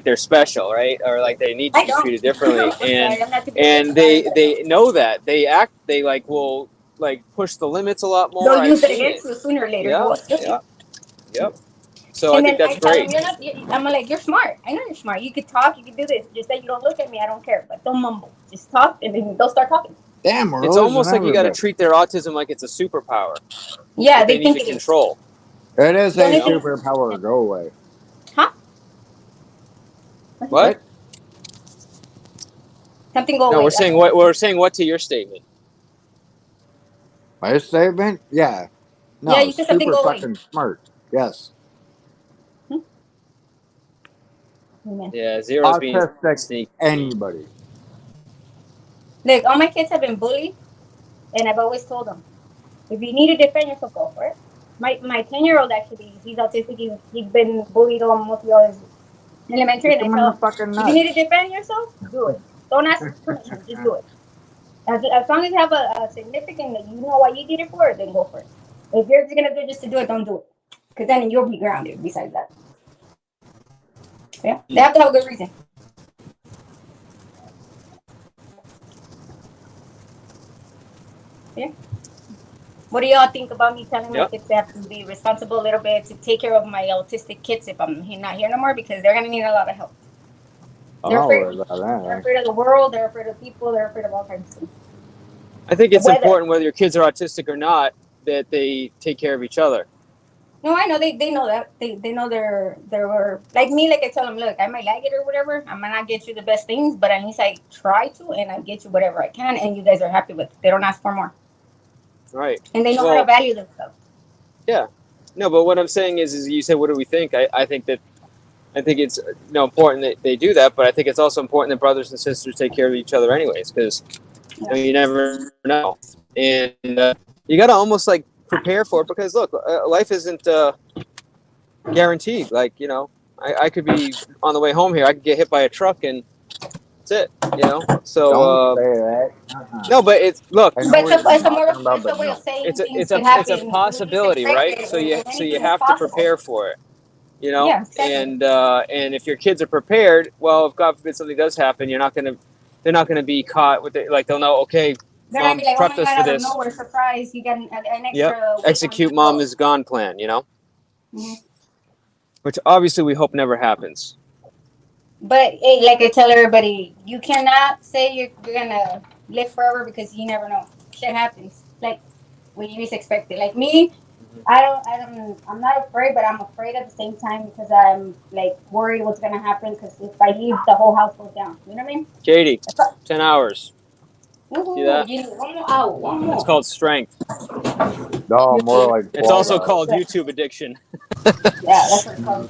they're special, right? Or like they need to be treated differently, and they know that they like will like push the limits a lot more. They'll use it against you sooner or later. Yep. So I think that's great. I'm like, you're smart. I know you're smart. You could talk. You could do this. Just that you don't look at me. I don't care. But don't mumble. Just talk, and then they'll start talking. Damn, it's almost like you got to treat their autism like it's a superpower. Yeah, that they they need think to it is. control. It is The a only thing, superpower. Go away. huh? What? Something go No, away. we're That's saying what what we're saying. What to your statement? My statement? Yeah. Yeah, No, you said something super go away. fucking smart. Yes. Amen. Yeah, Zero's being Autistic sneaky. anybody. Look, all my kids have been bullied, and I've always told them, if you need to defend yourself, go for it. My 10-year-old actually, he's autistic. He's been bullied almost all his elementary, Kick and I him in the tell him, fucking if you need nuts. to defend yourself, do it. Don't ask permission. Just do it. As long as you have a significant that you know what you did it for, then go for it. If you're just gonna do it just to do it, don't do it. Because then you'll be grounded. Besides that, yeah, they have to have a good reason. Yeah. What do y'all think about me telling my Yep. kids they have to be responsible a little bit to take care of my autistic kids if I'm not here no more because they're gonna need a lot of help. I'm They're not afraid. worried about They're that. afraid of the world. They're afraid of people. They're afraid of all kinds of things. I think The it's weather. important whether your kids are autistic or not that they take care of each other. No, I know they know that they know they're like me. Like I tell them, look, I might like it or whatever. I might not get you the best things, but at least I try to, and I get you whatever I can, and you guys are happy with it. They don't ask for more, Right. and they know how to value themselves. Yeah. No, but what I'm saying is you said, what do we think? I think it's important that they do that, but I think it's also important that brothers and sisters take care of each other anyways, because you never know, and you got to almost like prepare for it because look, life isn't guaranteed. Like I could be on the way home here, I could get hit by a truck, and that's it. So Don't say that. no, but it's look. I know what you're talking about, It's a but way of no. saying things It's could a happen when you least possibility, expect right? it, So and you anything is have to possible. prepare for it. Yeah, exactly. And if your kids are prepared, well, if God forbid something does happen, they're not gonna be caught with it. Like they'll know, okay, They're not mom be like, oh my prepped us god, for out of this. nowhere, surprise! You got an Yep, extra weight on execute your mom shoulders. is gone plan. Mm-hmm. Which obviously we hope never happens. But hey, like I tell everybody, you cannot say you're gonna live forever because you never know. Shit happens. Like when you least expect it. Like me, I'm not afraid, but I'm afraid at the same time because I'm like worried what's gonna happen. Because if I leave, the whole house goes down. You know what I mean? Katie, 10 hours. See Woohoo! that? You need one more hour. One It's more. called strength. No, more like It's 12 also hours. called YouTube addiction. Yeah, that's what it's called.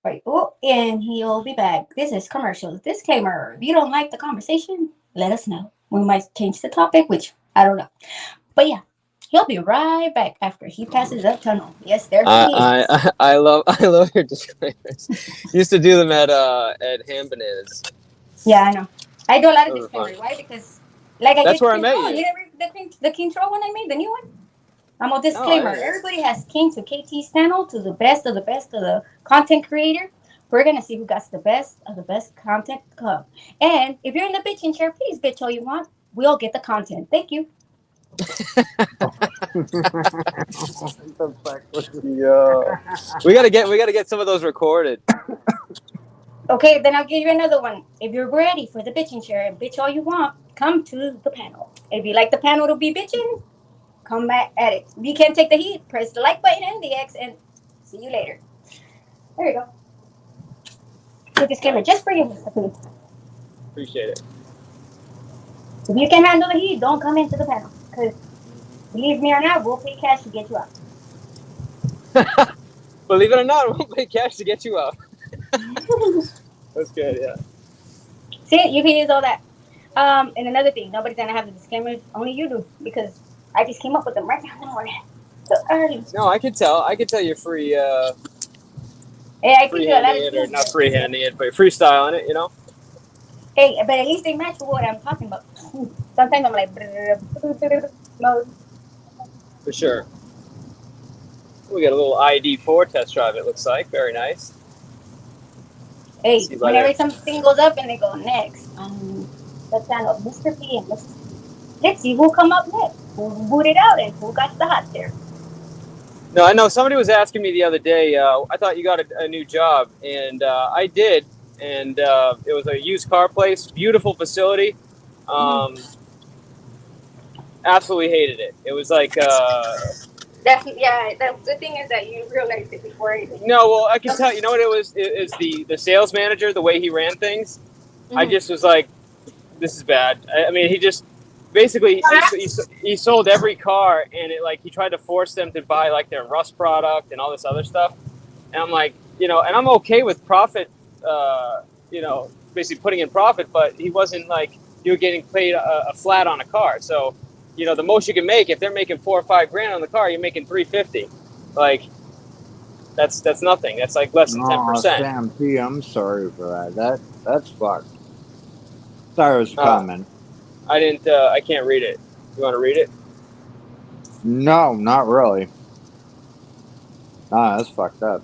Right. Oh, and he'll be back. This is commercials. Disclaimer. If you don't like the conversation, let us know. We might change the topic, which I don't know. But yeah, he'll be right back after he passes that tunnel. Yes, there he is. I love your disclaimers. Used to do them at Ham Bananas. Yeah, I know. I do a lot of Those are fun. disclaimers. Why? Because like I That's did where I met control. you. You never read the control when I made the new one? I'm a disclaimer. Everybody has came to KT's channel to the best of the content creator. We're gonna see who got the best of the best content to come. And if you're in the bitching chair, please bitch all you want. We all get the content. Thank you. Yo, we gotta get some of those recorded. Okay, then I'll give you another one. If you're ready for the bitching chair and bitch all you want, come to the panel. If you like the panel to be bitching, come back at it. If you can't take the heat, press the like button and the X, and see you later. There you go. Quick disclaimer just for you, Mr. P. Appreciate it. If you can handle the heat, don't come into the panel. Because believe me or not, we'll pay cash to get you out. Believe it or not, we'll pay cash to get you out. That's good, yeah. See, you can use all that. And another thing, nobody's gonna have the disclaimers. Only you do, because I just came up with them right now in the morning. So early. No, I could tell you're free. Hey, I teach you a lot of Freehanding it, or skills. not freehanding it, but freestyling it. Hey, but at least they match with what I'm talking about. Sometimes I'm like, mode. For sure. We got a little ID4 test drive. It looks like very nice. Hey, whenever something goes up and they go next, the channel, Mr. P and Mrs. P. Let's see who come up next, who booted out, and who got the hot chair. No, I know somebody was asking me the other day. I thought you got a new job, and I did. And it was a used car place, beautiful facility. Absolutely hated it. It was like That's the thing is that you realized it before anything. no. Well, I can tell. You know what it was? It is the sales manager, the way he ran things. I just was like, this is bad. I mean, he just basically he sold every car, and it like he tried to force them to buy like their Rust product and all this other stuff. And I'm like, and I'm okay with profit, basically putting in profit, but he wasn't like you were getting paid a flat on a car. So, the most you can make, if they're making $4 or $5 grand on the car, you're making $350. Like, that's nothing. That's like less than 10%. Sam P, I'm sorry for that. That's fucked. Sorry, was coming. I can't read it. You want to read it? No, not really. Nah, that's fucked up.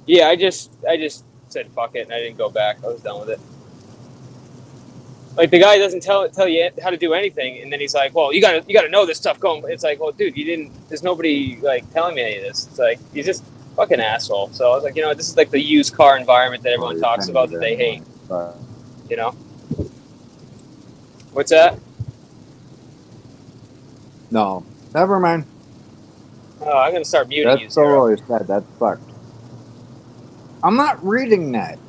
Yeah, I just said fuck it, and I didn't go back. I was done with it. Like the guy doesn't tell you how to do anything, and then he's like, "Well, you gotta know this stuff." Going, it's like, "Well, dude, you didn't. There's nobody like telling me any of this." It's like he's just fucking asshole. So I was like, this is like the used car environment that everyone talks about that they hate. What's that? No, never mind. Oh, I'm gonna start muting you. That's totally sad. That's fucked. I'm not reading that.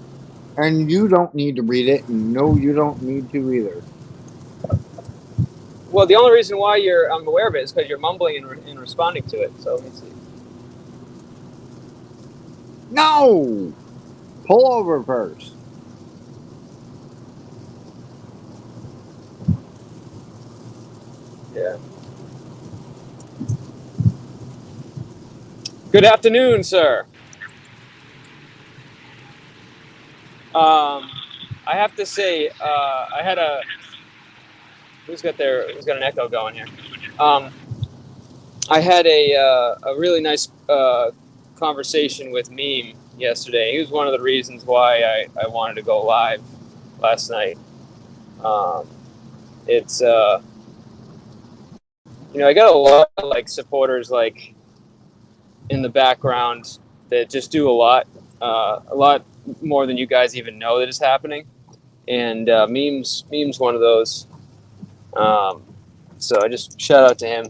And you don't need to read it, and no, you don't need to either. Well, the only reason why I'm aware of it is because you're mumbling and responding to it. So let me see. No! Pull over first. Yeah. Good afternoon, sir. I have to say, I had who's got an echo going here? I had a really nice conversation with Meme yesterday. He was one of the reasons why I wanted to go live last night. It's I got a lot of like supporters like in the background that just do a lot more than you guys even know that is happening. And Meme's one of those. So I just shout out to him.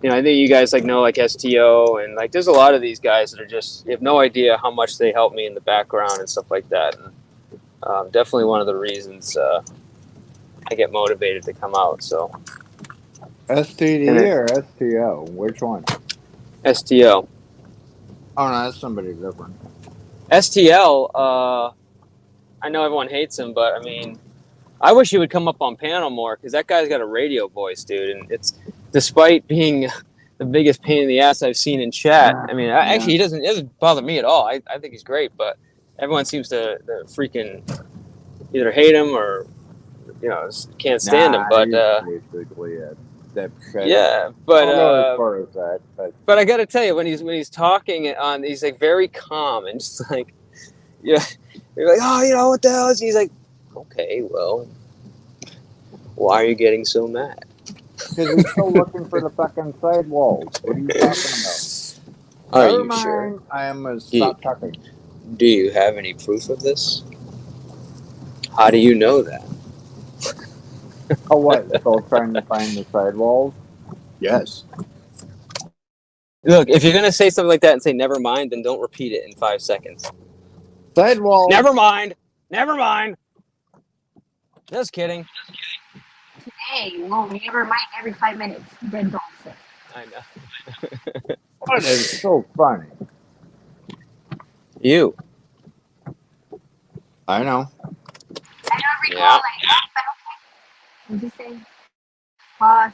I think you guys know like STO and like there's a lot of these guys that are just you have no idea how much they help me in the background and stuff like that. And definitely one of the reasons I get motivated to come out. So STD or STO? Which one? STO. Oh no, that's somebody different. STL. I know everyone hates him, but I mean, I wish he would come up on panel more because that guy's got a radio voice, dude. And it's despite being the biggest pain in the ass I've seen in chat. I mean, actually, it doesn't bother me at all. I think he's great, but everyone seems to freaking either hate him or can't stand him. But basically a dipshit. Yeah, but as far as that, but I got to tell you, when he's talking he's like very calm and just like you're like, oh, what the hell is he? He's like, okay, well, why are you getting so mad? Because he's still looking for the fucking sidewalls. What are you talking about? Are you sure? I am gonna stop talking. Do you have any proof of this? How do you know that? Oh, what? Still trying to find the sidewalls? Yes. Look, if you're gonna say something like that and say never mind, then don't repeat it in 5 seconds. Sidewalls. Never mind. Just kidding. Hey, well, never mind every 5 minutes. Then don't say. I know. That is so funny. You. I know. I don't recall like that, but okay. I'm just saying. Pause.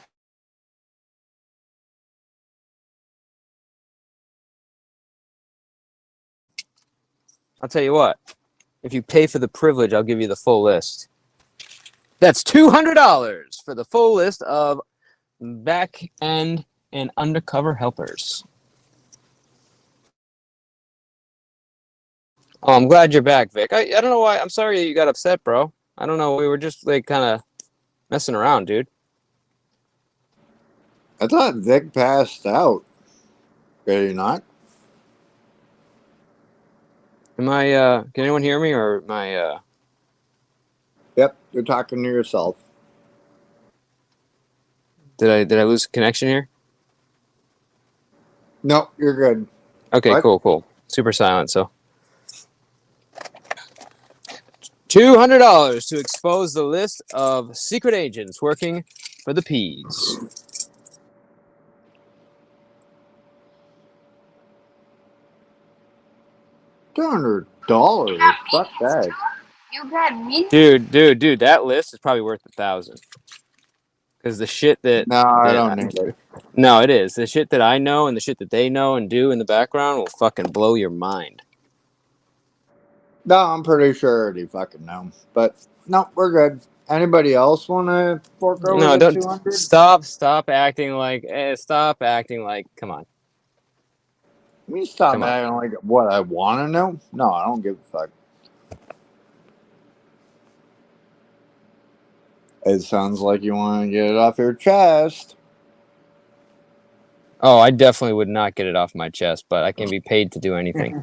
I'll tell you what. If you pay for the privilege, I'll give you the full list. That's $200 for the full list of back end and undercover helpers. Oh, I'm glad you're back, Vic. I don't know why. I'm sorry you got upset, bro. I don't know. We were just like kind of messing around, dude. I thought Vic passed out. Did he not? Am I? Can anyone hear me, or am I? Yep, you're talking to yourself. Did I lose connection here? No, you're good. Okay, What? cool. Super silent. So $200 to expose the list of secret agents working for the P's. $200. Fuck that. You got me? Dude, that list is probably worth 1,000. Because the shit that No, I don't need it. No, it is. The shit that I know and the shit that they know and do in the background will fucking blow your mind. No, I'm pretty sure I already fucking know. But no, we're good. Anybody else want to fork over No, the don't 200? stop acting like come on. Me stop Come on. acting like what I want to know? No, I don't give a fuck. It sounds like you want to get it off your chest. Oh, I definitely would not get it off my chest, but I can be paid to do anything.